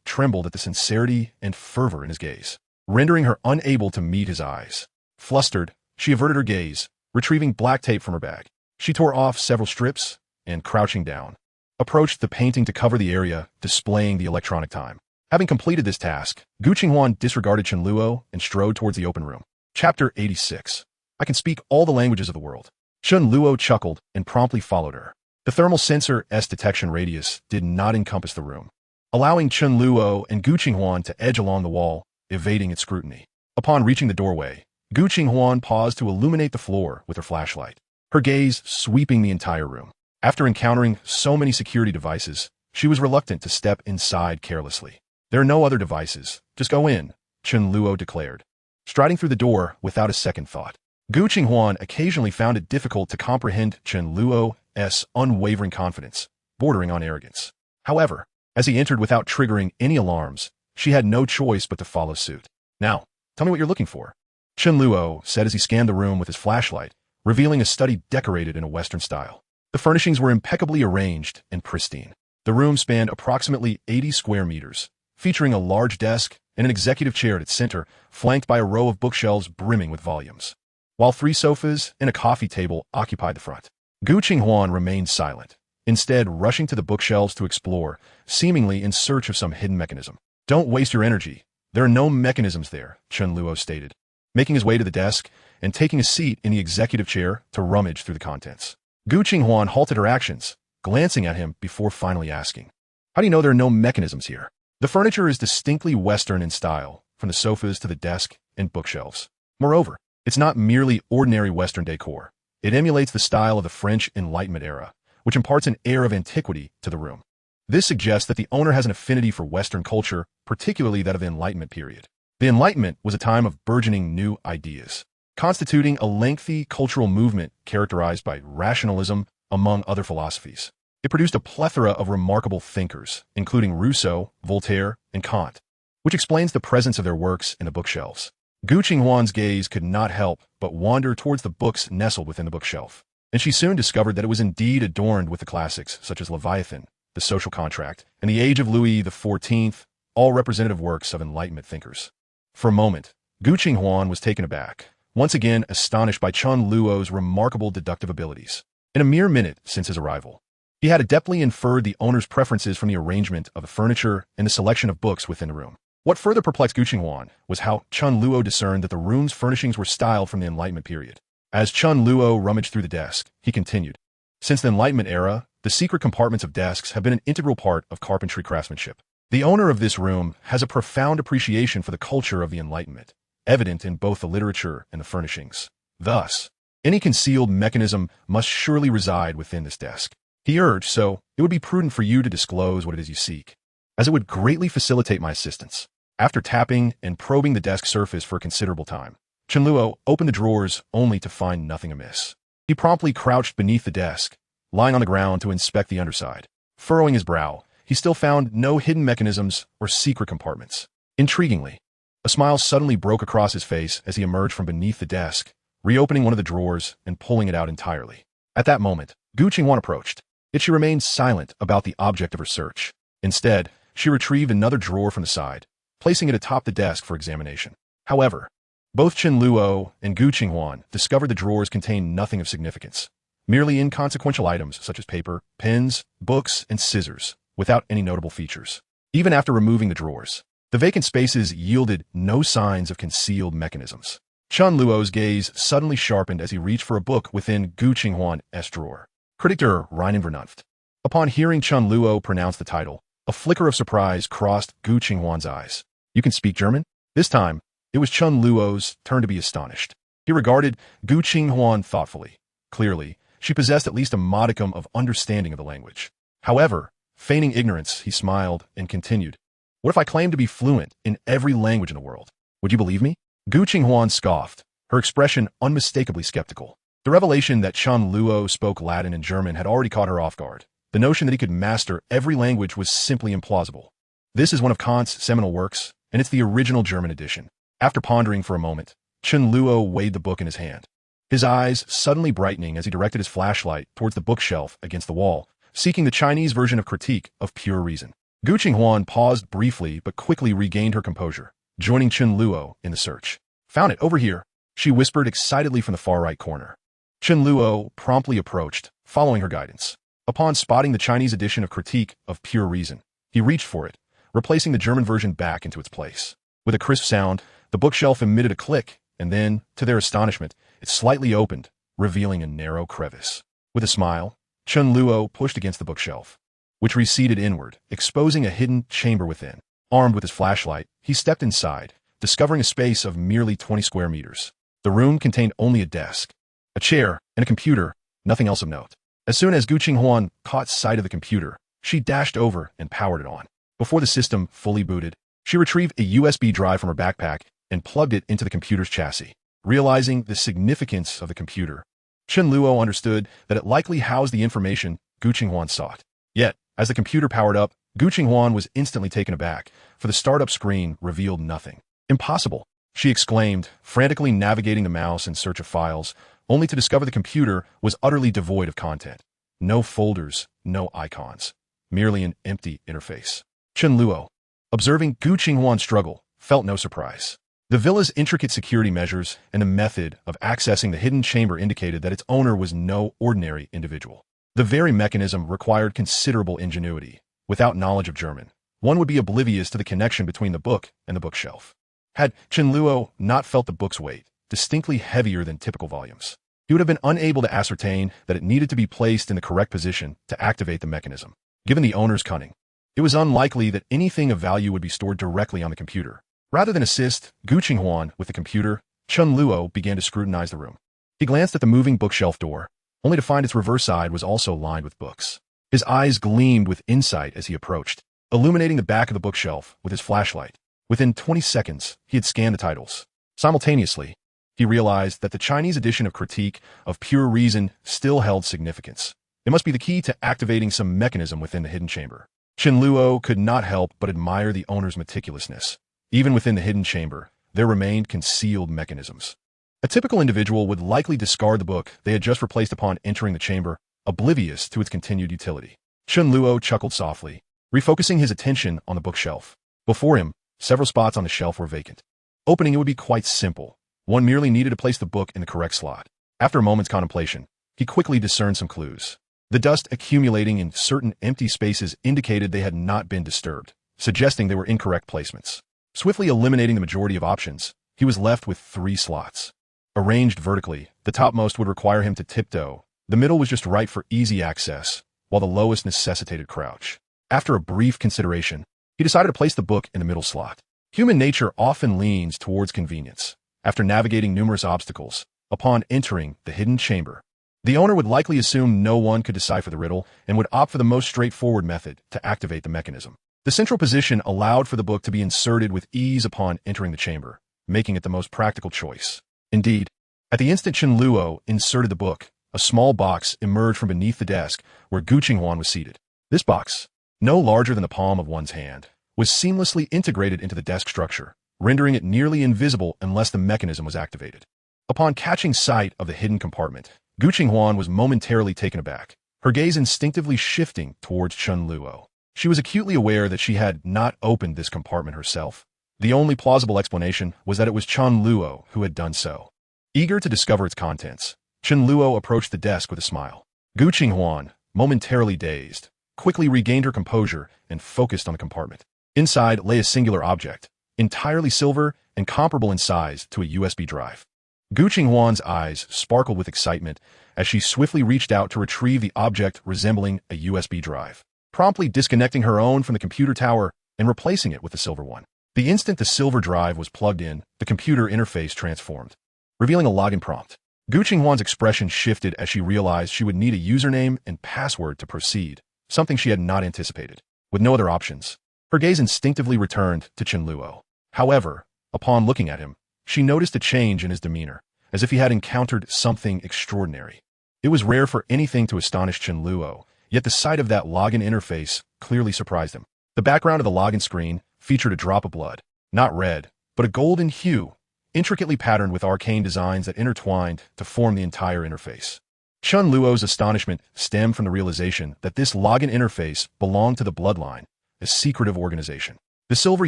trembled at the sincerity and fervor in his gaze, rendering her unable to meet his eyes. Flustered, she averted her gaze, retrieving black tape from her bag. She tore off several strips and, crouching down, approached the painting to cover the area displaying the electronic time. Having completed this task, Gu Qinghuan disregarded Chen Luo and strode towards the open room. Chapter 86. I can speak all the languages of the world. Chen Luo chuckled and promptly followed her. The thermal sensor's detection radius did not encompass the room, allowing Chen Luo and Gu Qinghuan to edge along the wall, evading its scrutiny. Upon reaching the doorway, Gu Qinghuan paused to illuminate the floor with her flashlight, her gaze sweeping the entire room. After encountering so many security devices, she was reluctant to step inside carelessly. "There are no other devices. Just go in," Chen Luo declared, striding through the door without a second thought. Gu Qinghuan occasionally found it difficult to comprehend Chen Luo's unwavering confidence, bordering on arrogance. However, as he entered without triggering any alarms, she had no choice but to follow suit. "Now, tell me what you're looking for," Chen Luo said as he scanned the room with his flashlight, revealing a study decorated in a Western style. The furnishings were impeccably arranged and pristine. The room spanned approximately 80 square meters, featuring a large desk and an executive chair at its center, flanked by a row of bookshelves brimming with volumes, while 3 sofas and a coffee table occupied the front. Gu Qinghuan remained silent, instead rushing to the bookshelves to explore, seemingly in search of some hidden mechanism. "Don't waste your energy. There are no mechanisms there," Chen Luo stated, making his way to the desk and taking a seat in the executive chair to rummage through the contents. Gu Qinghuan halted her actions, glancing at him before finally asking, "How do you know there are no mechanisms here?" "The furniture is distinctly Western in style, from the sofas to the desk and bookshelves. Moreover, it's not merely ordinary Western decor. It emulates the style of the French Enlightenment era, which imparts an air of antiquity to the room. This suggests that the owner has an affinity for Western culture, particularly that of the Enlightenment period. The Enlightenment was a time of burgeoning new ideas, constituting a lengthy cultural movement characterized by rationalism, among other philosophies. It produced a plethora of remarkable thinkers, including Rousseau, Voltaire, and Kant, which explains the presence of their works in the bookshelves." Gu Qinghuan's gaze could not help but wander towards the books nestled within the bookshelf, and she soon discovered that it was indeed adorned with the classics such as Leviathan, The Social Contract, and The Age of Louis XIV, all representative works of Enlightenment thinkers. For a moment, Gu Qinghuan was taken aback, once again astonished by Chen Luo's remarkable deductive abilities. In a mere minute since his arrival, he had adeptly inferred the owner's preferences from the arrangement of the furniture and the selection of books within the room. What further perplexed Gu Qinghuan was how Chen Luo discerned that the room's furnishings were styled from the Enlightenment period. As Chen Luo rummaged through the desk, he continued, "Since the Enlightenment era, the secret compartments of desks have been an integral part of carpentry craftsmanship. The owner of this room has a profound appreciation for the culture of the Enlightenment, evident in both the literature and the furnishings. Thus, any concealed mechanism must surely reside within this desk. He urged, so it would be prudent for you to disclose what it is you seek, as it would greatly facilitate my assistance." After tapping and probing the desk surface for a considerable time, Chen Luo opened the drawers only to find nothing amiss. He promptly crouched beneath the desk, lying on the ground to inspect the underside. Furrowing his brow, he still found no hidden mechanisms or secret compartments. Intriguingly, a smile suddenly broke across his face as he emerged from beneath the desk, reopening one of the drawers and pulling it out entirely. At that moment, Gu Qinghuan approached, yet she remained silent about the object of her search. Instead, she retrieved another drawer from the side, placing it atop the desk for examination. However, both Chen Luo and Gu Qinghuan discovered the drawers contained nothing of significance, merely inconsequential items such as paper, pens, books, and scissors, without any notable features. Even after removing the drawers, the vacant spaces yielded no signs of concealed mechanisms. Chen Luo's gaze suddenly sharpened as he reached for a book within Gu Qinghuan's drawer. Critic der Reinen Vernunft. Upon hearing Chen Luo pronounce the title, a flicker of surprise crossed Gu Qinghuan's eyes. "You can speak German?" This time, it was Chen Luo's turn to be astonished. He regarded Gu Qinghuan thoughtfully. Clearly, she possessed at least a modicum of understanding of the language. However, feigning ignorance, he smiled and continued. What if I claim to be fluent in every language in the world? Would you believe me? Gu Qinghuan scoffed, her expression unmistakably skeptical. The revelation that Chen Luo spoke Latin and German had already caught her off guard. The notion that he could master every language was simply implausible. This is one of Kant's seminal works, and it's the original German edition. After pondering for a moment, Chen Luo weighed the book in his hand, his eyes suddenly brightening as he directed his flashlight towards the bookshelf against the wall, seeking the Chinese version of Critique of Pure Reason. Gu Qinghuan paused briefly but quickly regained her composure, joining Chen Luo in the search. Found it, over here, she whispered excitedly from the far right corner. Chen Luo promptly approached, following her guidance. Upon spotting the Chinese edition of Critique of Pure Reason, he reached for it, replacing the German version back into its place. With a crisp sound, the bookshelf emitted a click, and then, to their astonishment, it slightly opened, revealing a narrow crevice. With a smile, Chen Luo pushed against the bookshelf, which receded inward, exposing a hidden chamber within. Armed with his flashlight, he stepped inside, discovering a space of merely 20 square meters. The room contained only a desk, a chair, and a computer, nothing else of note. As soon as Gu Qinghuan caught sight of the computer, she dashed over and powered it on. Before the system fully booted, she retrieved a USB drive from her backpack and plugged it into the computer's chassis. Realizing the significance of the computer, Chen Luo understood that it likely housed the information Gu Qinghuan sought. Yet, as the computer powered up, Gu Qinghuan was instantly taken aback, for the startup screen revealed nothing. Impossible, she exclaimed, frantically navigating the mouse in search of files, only to discover the computer was utterly devoid of content. No folders, no icons, merely an empty interface. Chen Luo, observing Gu Qinghuan's struggle, felt no surprise. The villa's intricate security measures and the method of accessing the hidden chamber indicated that its owner was no ordinary individual. The very mechanism required considerable ingenuity. Without knowledge of German, one would be oblivious to the connection between the book and the bookshelf. Had Chen Luo not felt the book's weight, distinctly heavier than typical volumes, he would have been unable to ascertain that it needed to be placed in the correct position to activate the mechanism. Given the owner's cunning, it was unlikely that anything of value would be stored directly on the computer. Rather than assist Gu Qinghuan with the computer, Chen Luo began to scrutinize the room. He glanced at the moving bookshelf door, only to find its reverse side was also lined with books. His eyes gleamed with insight as he approached, illuminating the back of the bookshelf with his flashlight. Within 20 seconds, he had scanned the titles. Simultaneously, he realized that the Chinese edition of Critique of Pure Reason still held significance. It must be the key to activating some mechanism within the hidden chamber. Chen Luo could not help but admire the owner's meticulousness. Even within the hidden chamber, there remained concealed mechanisms. A typical individual would likely discard the book they had just replaced upon entering the chamber, oblivious to its continued utility. Chen Luo chuckled softly, refocusing his attention on the bookshelf. Before him, several spots on the shelf were vacant. Opening it would be quite simple. One merely needed to place the book in the correct slot. After a moment's contemplation, he quickly discerned some clues. The dust accumulating in certain empty spaces indicated they had not been disturbed, suggesting they were incorrect placements. Swiftly eliminating the majority of options, he was left with 3 slots. Arranged vertically, the topmost would require him to tiptoe. The middle was just right for easy access, while the lowest necessitated crouch. After a brief consideration, he decided to place the book in the middle slot. Human nature often leans towards convenience. After navigating numerous obstacles, upon entering the hidden chamber, the owner would likely assume no one could decipher the riddle and would opt for the most straightforward method to activate the mechanism. The central position allowed for the book to be inserted with ease upon entering the chamber, making it the most practical choice. Indeed, at the instant Chen Luo inserted the book, a small box emerged from beneath the desk where Gu Qinghuan was seated. This box, no larger than the palm of one's hand, was seamlessly integrated into the desk structure, rendering it nearly invisible unless the mechanism was activated. Upon catching sight of the hidden compartment, Gu Qinghuan was momentarily taken aback, her gaze instinctively shifting towards Chen Luo. She was acutely aware that she had not opened this compartment herself. The only plausible explanation was that it was Chen Luo who had done so. Eager to discover its contents, Chen Luo approached the desk with a smile. Gu Qinghuan, momentarily dazed, quickly regained her composure and focused on the compartment. Inside lay a singular object, entirely silver and comparable in size to a USB drive. Gu Qinghuan's eyes sparkled with excitement as she swiftly reached out to retrieve the object resembling a USB drive, promptly disconnecting her own from the computer tower and replacing it with the silver one. The instant the silver drive was plugged in, the computer interface transformed. revealing a login prompt. Gu Qinghuan's expression shifted as she realized she would need a username and password to proceed, something she had not anticipated. With no other options, her gaze instinctively returned to Chen Luo. However, upon looking at him, she noticed a change in his demeanor, as if he had encountered something extraordinary. It was rare for anything to astonish Chen Luo, yet the sight of that login interface clearly surprised him. The background of the login screen featured a drop of blood, not red, but a golden hue, intricately patterned with arcane designs that intertwined to form the entire interface. Chen Luo's astonishment stemmed from the realization that this login interface belonged to the Bloodline, a secretive organization. The silver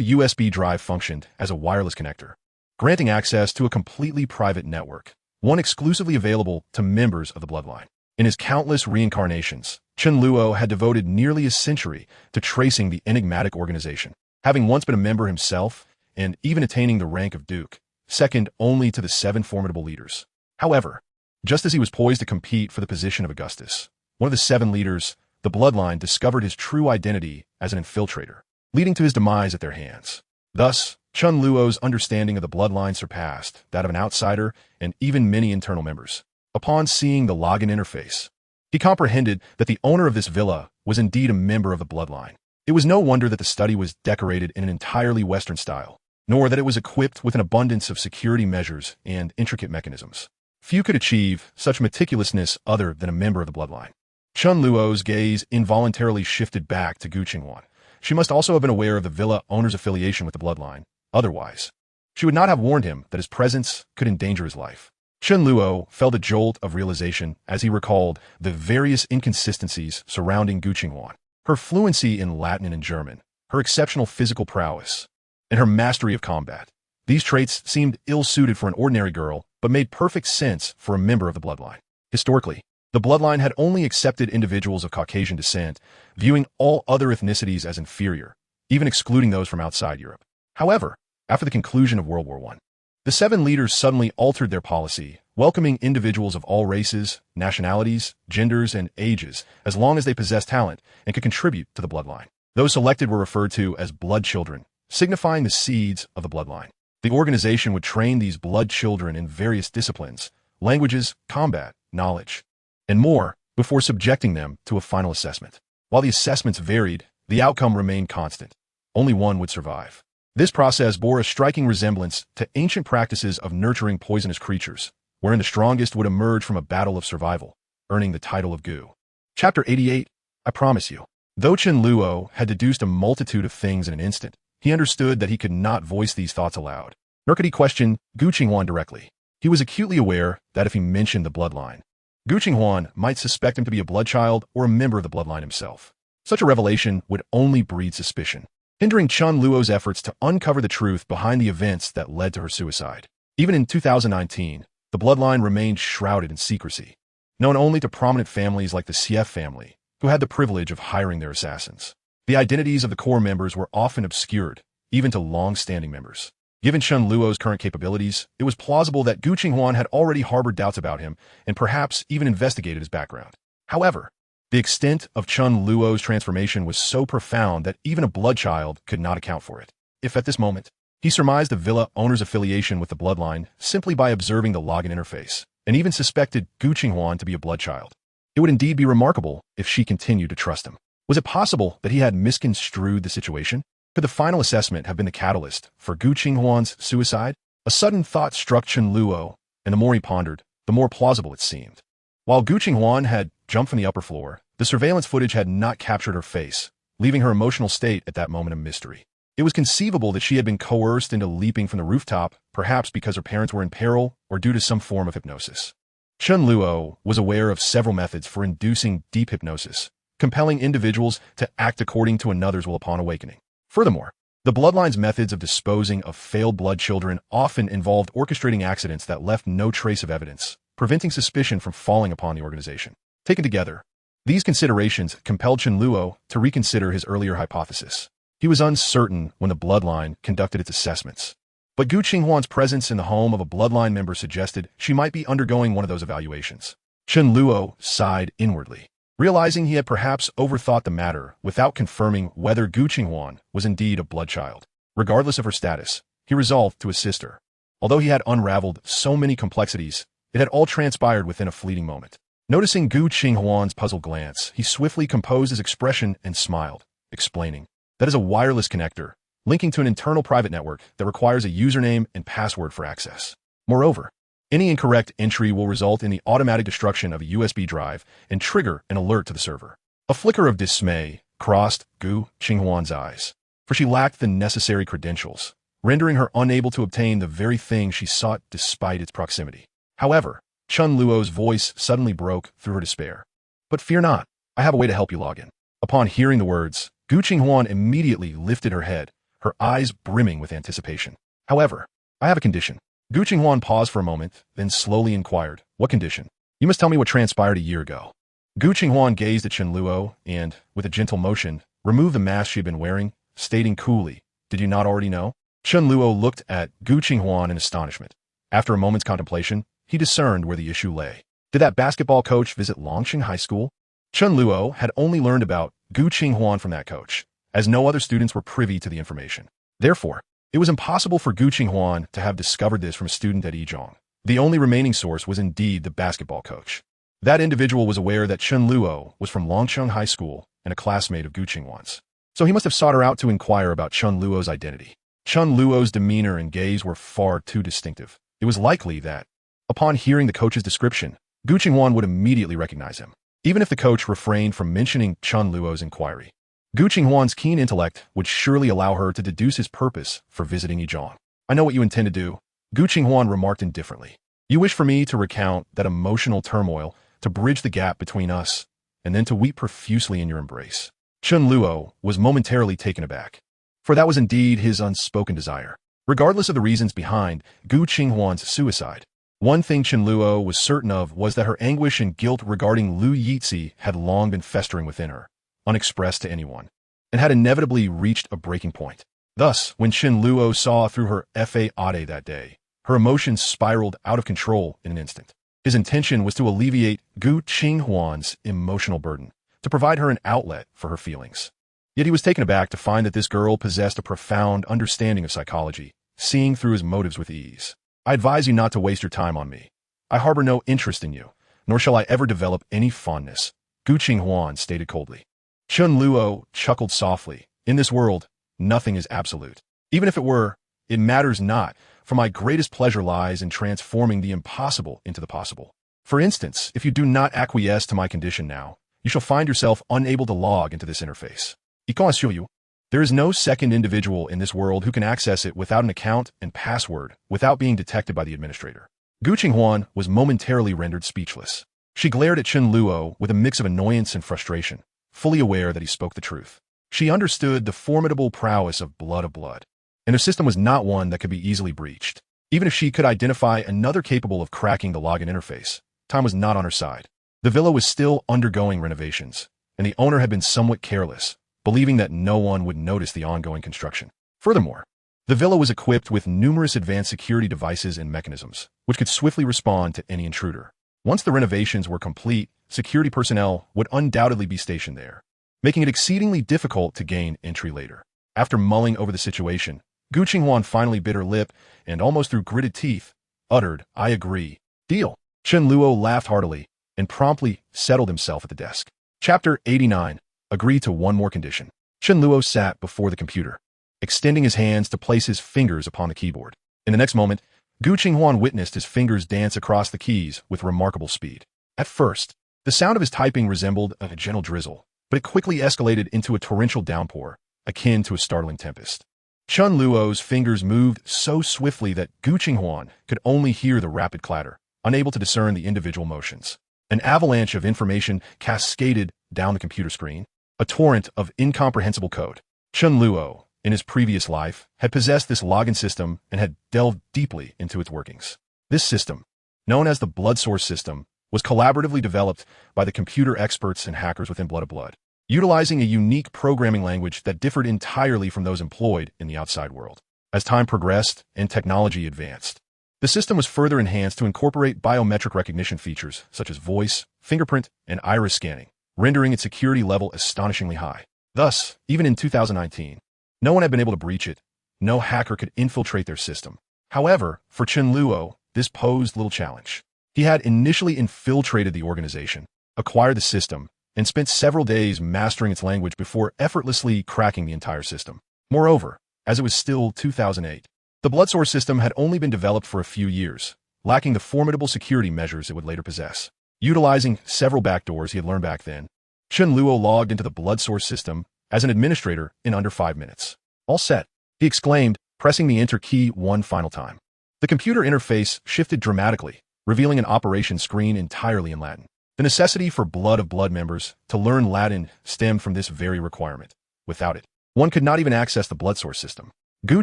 USB drive functioned as a wireless connector, granting access to a completely private network, one exclusively available to members of the Bloodline. In his countless reincarnations, Chen Luo had devoted nearly a century to tracing the enigmatic organization, having once been a member himself and even attaining the rank of Duke, second only to the 7 formidable leaders. However, just as he was poised to compete for the position of Augustus, one of the 7 leaders, the Bloodline, discovered his true identity as an infiltrator, leading to his demise at their hands. Thus, Chen Luo's understanding of the Bloodline surpassed that of an outsider and even many internal members. Upon seeing the login interface, he comprehended that the owner of this villa was indeed a member of the Bloodline. It was no wonder that the study was decorated in an entirely Western style, nor that it was equipped with an abundance of security measures and intricate mechanisms. Few could achieve such meticulousness other than a member of the Bloodline. Chen Luo's gaze involuntarily shifted back to Gu Qinghuan. She must also have been aware of the villa owner's affiliation with the Bloodline. Otherwise, she would not have warned him that his presence could endanger his life. Chen Luo felt a jolt of realization as he recalled the various inconsistencies surrounding Gu Qinghuan. Her fluency in Latin and German, her exceptional physical prowess, and her mastery of combat. These traits seemed ill-suited for an ordinary girl, but made perfect sense for a member of the Bloodline. Historically, the Bloodline had only accepted individuals of Caucasian descent, viewing all other ethnicities as inferior, even excluding those from outside Europe. However, after the conclusion of World War I, the 7 leaders suddenly altered their policy, welcoming individuals of all races, nationalities, genders, and ages, as long as they possessed talent and could contribute to the Bloodline. Those selected were referred to as blood children, signifying the seeds of the Bloodline. The organization would train these blood children in various disciplines, languages, combat, knowledge, and more, before subjecting them to a final assessment. While the assessments varied, the outcome remained constant. Only one would survive. This process bore a striking resemblance to ancient practices of nurturing poisonous creatures, wherein the strongest would emerge from a battle of survival, earning the title of Gu. Chapter 88, I Promise You. Though Chen Luo had deduced a multitude of things in an instant, he understood that he could not voice these thoughts aloud, nor could he question Gu Qinghuan directly. He was acutely aware that if he mentioned the Bloodline, Gu Qinghuan might suspect him to be a bloodchild or a member of the Bloodline himself. Such a revelation would only breed suspicion, hindering Chen Luo's efforts to uncover the truth behind the events that led to her suicide. Even in 2019, the Bloodline remained shrouded in secrecy, known only to prominent families like the Xie family, who had the privilege of hiring their assassins. The identities of the core members were often obscured, even to long-standing members. Given Chen Luo's current capabilities, it was plausible that Gu Qinghuan had already harbored doubts about him and perhaps even investigated his background. However, the extent of Chen Luo's transformation was so profound that even a bloodchild could not account for it. If at this moment, he surmised the villa owner's affiliation with the Bloodline simply by observing the login interface, and even suspected Gu Qinghuan to be a bloodchild, it would indeed be remarkable if she continued to trust him. Was it possible that he had misconstrued the situation? Could the final assessment have been the catalyst for Gu Qinghuan's suicide? A sudden thought struck Chen Luo, and the more he pondered, the more plausible it seemed. While Gu Qinghuan had jumped from the upper floor, the surveillance footage had not captured her face, leaving her emotional state at that moment a mystery. It was conceivable that she had been coerced into leaping from the rooftop, perhaps because her parents were in peril or due to some form of hypnosis. Chen Luo was aware of several methods for inducing deep hypnosis, compelling individuals to act according to another's will upon awakening. Furthermore, the Bloodline's methods of disposing of failed blood children often involved orchestrating accidents that left no trace of evidence, preventing suspicion from falling upon the organization. Taken together, these considerations compelled Chen Luo to reconsider his earlier hypothesis. He was uncertain when the Bloodline conducted its assessments, but Gu Qinghuan's presence in the home of a Bloodline member suggested she might be undergoing one of those evaluations. Chen Luo sighed inwardly, realizing he had perhaps overthought the matter without confirming whether Gu Qinghuan was indeed a bloodchild. Regardless of her status, he resolved to assist her. Although he had unraveled so many complexities, it had all transpired within a fleeting moment. Noticing Gu Qinghuan's puzzled glance, he swiftly composed his expression and smiled, explaining, "That is a wireless connector, linking to an internal private network that requires a username and password for access. Moreover, any incorrect entry will result in the automatic destruction of a USB drive and trigger an alert to the server." A flicker of dismay crossed Gu Qinghuan's eyes, for she lacked the necessary credentials, rendering her unable to obtain the very thing she sought despite its proximity. However, Chen Luo's voice suddenly broke through her despair. "But fear not, I have a way to help you log in." Upon hearing the words, Gu Qinghuan immediately lifted her head, her eyes brimming with anticipation. "However, I have a condition." Gu Qinghuan paused for a moment, then slowly inquired, "What condition?" "You must tell me what transpired a year ago." Gu Qinghuan gazed at Chen Luo and, with a gentle motion, removed the mask she had been wearing, stating coolly, "Did you not already know?" Chen Luo looked at Gu Qinghuan in astonishment. After a moment's contemplation, he discerned where the issue lay. Did that basketball coach visit Longqing High School? Chen Luo had only learned about Gu Qinghuan from that coach, as no other students were privy to the information. Therefore, it was impossible for Gu Qinghuan to have discovered this from a student at Yizhong. The only remaining source was indeed the basketball coach. That individual was aware that Chen Luo was from Longqing High School and a classmate of Gu Qinghuan's. So he must have sought her out to inquire about Chen Luo's identity. Chen Luo's demeanor and gaze were far too distinctive. It was likely that, upon hearing the coach's description, Gu Qinghuan would immediately recognize him, even if the coach refrained from mentioning Chen Luo's inquiry. Gu Qinghuan's keen intellect would surely allow her to deduce his purpose for visiting Yizhong. "I know what you intend to do," Gu Qinghuan remarked indifferently. "You wish for me to recount that emotional turmoil, to bridge the gap between us, and then to weep profusely in your embrace." Chen Luo was momentarily taken aback, for that was indeed his unspoken desire. Regardless of the reasons behind Gu Qinghuan's suicide, one thing Chen Luo was certain of was that her anguish and guilt regarding Lu Yizhi had long been festering within her, unexpressed to anyone, and had inevitably reached a breaking point. Thus, when Chen Luo saw through her faade that day, her emotions spiraled out of control in an instant. His intention was to alleviate Gu Qinghuan's emotional burden, to provide her an outlet for her feelings. Yet he was taken aback to find that this girl possessed a profound understanding of psychology, seeing through his motives with ease. "I advise you not to waste your time on me. I harbor no interest in you, nor shall I ever develop any fondness," Gu Qinghuan stated coldly. Chen Luo chuckled softly. "In this world, nothing is absolute. Even if it were, it matters not, for my greatest pleasure lies in transforming the impossible into the possible. For instance, if you do not acquiesce to my condition now, you shall find yourself unable to log into this interface. I can assure you, there is no second individual in this world who can access it without an account and password without being detected by the administrator." Gu Qinghuan was momentarily rendered speechless. She glared at Chen Luo with a mix of annoyance and frustration, fully aware that he spoke the truth. She understood the formidable prowess of blood, and her system was not one that could be easily breached. Even if she could identify another capable of cracking the login interface, time was not on her side. The villa was still undergoing renovations, and the owner had been somewhat careless, believing that no one would notice the ongoing construction. Furthermore, the villa was equipped with numerous advanced security devices and mechanisms, which could swiftly respond to any intruder. Once the renovations were complete, security personnel would undoubtedly be stationed there, making it exceedingly difficult to gain entry later. After mulling over the situation, Gu Qinghuan finally bit her lip and, almost through gritted teeth, uttered, "I agree. Deal." Chen Luo laughed heartily and promptly settled himself at the desk. Chapter 89. Agree to one more condition. Chen Luo sat before the computer, extending his hands to place his fingers upon the keyboard. In the next moment, Gu Qinghuan witnessed his fingers dance across the keys with remarkable speed. At first, the sound of his typing resembled a gentle drizzle, but it quickly escalated into a torrential downpour, akin to a startling tempest. Chen Luo's fingers moved so swiftly that Gu Qinghuan could only hear the rapid clatter, unable to discern the individual motions. An avalanche of information cascaded down the computer screen, a torrent of incomprehensible code. Chen Luo, in his previous life, had possessed this login system and had delved deeply into its workings. This system, known as the Blood Source System, was collaboratively developed by the computer experts and hackers within Blood, utilizing a unique programming language that differed entirely from those employed in the outside world. As time progressed and technology advanced, the system was further enhanced to incorporate biometric recognition features such as voice, fingerprint, and iris scanning, rendering its security level astonishingly high. Thus, even in 2019, no one had been able to breach it. No hacker could infiltrate their system, However, for Chen Luo, this posed little challenge. He had initially infiltrated the organization, acquired the system, and spent several days mastering its language before effortlessly cracking the entire system. Moreover, as it was still 2008, the blood source system had only been developed for a few years, lacking the formidable security measures it would later possess. Utilizing several backdoors he had learned back then, Chen Luo logged into the blood source system as an administrator in under 5 minutes. All set, he exclaimed, pressing the enter key one final time. The computer interface shifted dramatically, revealing an operation screen entirely in Latin. The necessity for blood of blood members to learn Latin stemmed from this very requirement. Without it, one could not even access the blood source system. Gu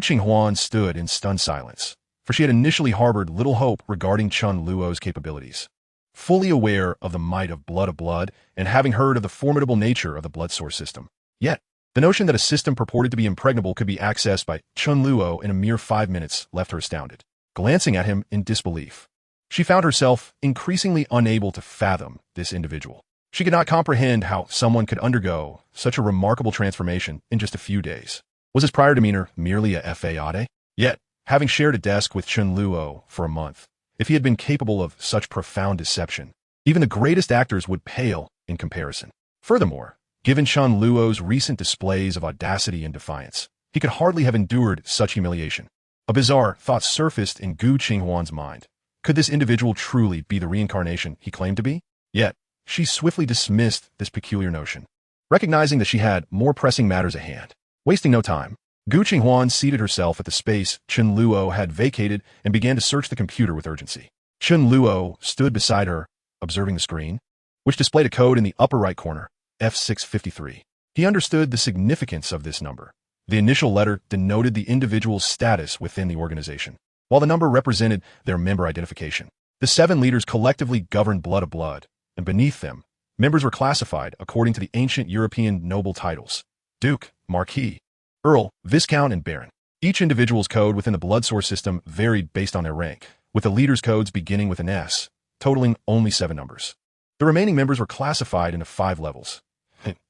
Qinghuan stood in stunned silence, for she had initially harbored little hope regarding Chen Luo's capabilities. Fully aware of the might of blood, and having heard of the formidable nature of the blood source system. Yet, the notion that a system purported to be impregnable could be accessed by Chen Luo in a mere 5 minutes left her astounded. Glancing at him in disbelief, she found herself increasingly unable to fathom this individual. She could not comprehend how someone could undergo such a remarkable transformation in just a few days. Was his prior demeanor merely a fade? Yet, having shared a desk with Chen Luo for a month, if he had been capable of such profound deception, even the greatest actors would pale in comparison. Furthermore, given Chen Luo's recent displays of audacity and defiance, he could hardly have endured such humiliation. A bizarre thought surfaced in Gu Qinghuan's mind. Could this individual truly be the reincarnation he claimed to be? Yet, she swiftly dismissed this peculiar notion, recognizing that she had more pressing matters at hand. Wasting no time, Gu Qinghuan seated herself at the space Chen Luo had vacated and began to search the computer with urgency. Chen Luo stood beside her, observing the screen, which displayed a code in the upper right corner, F653. He understood the significance of this number. The initial letter denoted the individual's status within the organization, while the number represented their member identification. The 7 leaders collectively governed blood of blood, and beneath them, members were classified according to the ancient European noble titles: Duke, Marquis, Earl, Viscount, and Baron. Each individual's code within the blood source system varied based on their rank, with the leaders' codes beginning with an S, totaling only 7 numbers. The remaining members were classified into 5 levels: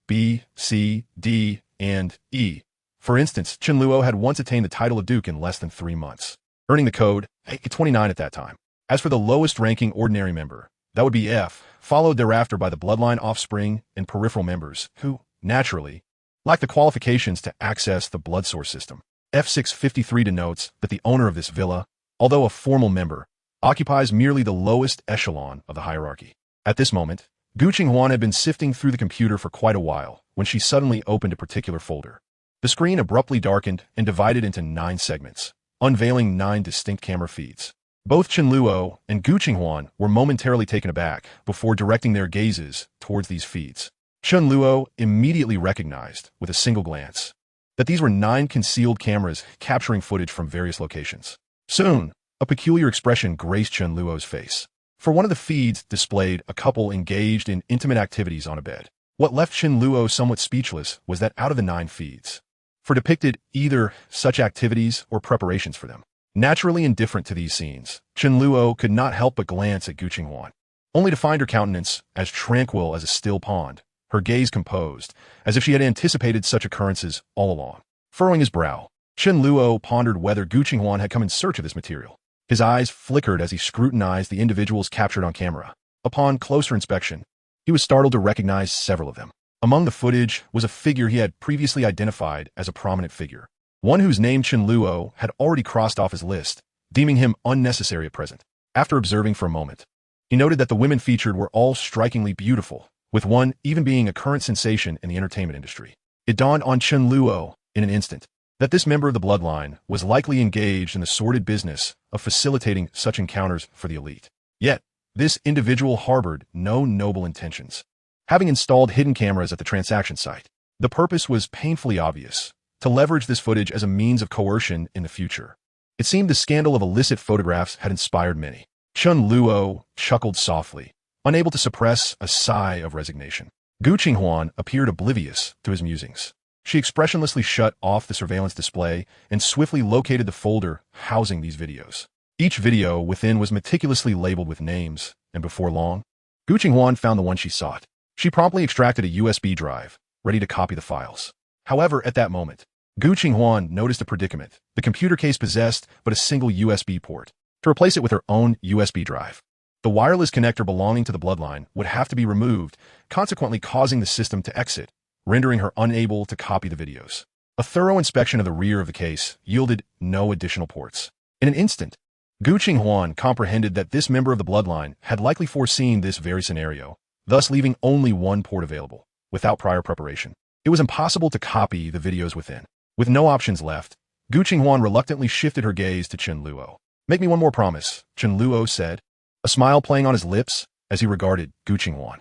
B, C, D, and E. For instance, Chen Luo had once attained the title of Duke in less than 3 months, earning the code 29 at that time. As for the lowest-ranking ordinary member, that would be F, followed thereafter by the bloodline offspring and peripheral members, who, naturally, lack the qualifications to access the blood source system. F653 denotes that the owner of this villa, although a formal member, occupies merely the lowest echelon of the hierarchy. At this moment, Gu Qinghuan had been sifting through the computer for quite a while when she suddenly opened a particular folder. The screen abruptly darkened and divided into 9 segments, unveiling 9 distinct camera feeds. Both Chen Luo and Gu Qinghuan were momentarily taken aback before directing their gazes towards these feeds. Chen Luo immediately recognized, with a single glance, that these were 9 concealed cameras capturing footage from various locations. Soon, a peculiar expression graced Chen Luo's face. For one of the feeds displayed a couple engaged in intimate activities on a bed. What left Chen Luo somewhat speechless was that out of the 9 feeds, for depicted either such activities or preparations for them. Naturally indifferent to these scenes, Chen Luo could not help but glance at Gu Qinghuan, only to find her countenance as tranquil as a still pond, her gaze composed, as if she had anticipated such occurrences all along. Furrowing his brow, Chen Luo pondered whether Gu Qinghuan had come in search of this material. His eyes flickered as he scrutinized the individuals captured on camera. Upon closer inspection, he was startled to recognize several of them. Among the footage was a figure he had previously identified as a prominent figure, one whose name Chen Luo had already crossed off his list, deeming him unnecessary at present. After observing for a moment, he noted that the women featured were all strikingly beautiful, with one even being a current sensation in the entertainment industry. It dawned on Chen Luo in an instant that this member of the bloodline was likely engaged in the sordid business of facilitating such encounters for the elite. Yet, this individual harbored no noble intentions. Having installed hidden cameras at the transaction site, the purpose was painfully obvious: to leverage this footage as a means of coercion in the future. It seemed the scandal of illicit photographs had inspired many. Chen Luo chuckled softly, unable to suppress a sigh of resignation. Gu Qinghuan appeared oblivious to his musings. She expressionlessly shut off the surveillance display and swiftly located the folder housing these videos. Each video within was meticulously labeled with names, and before long, Gu Qinghuan found the one she sought. She promptly extracted a USB drive, ready to copy the files. However, at that moment, Gu Qinghuan noticed a predicament. The computer case possessed but a single USB port. To replace it with her own USB drive, the wireless connector belonging to the bloodline would have to be removed, consequently causing the system to exit, rendering her unable to copy the videos. A thorough inspection of the rear of the case yielded no additional ports. In an instant, Gu Qinghuan comprehended that this member of the bloodline had likely foreseen this very scenario, thus leaving only one port available, without prior preparation. It was impossible to copy the videos within. With no options left, Gu Qinghuan reluctantly shifted her gaze to Chen Luo. "Make me one more promise," Chen Luo said, a smile playing on his lips as he regarded Gu Qinghuan.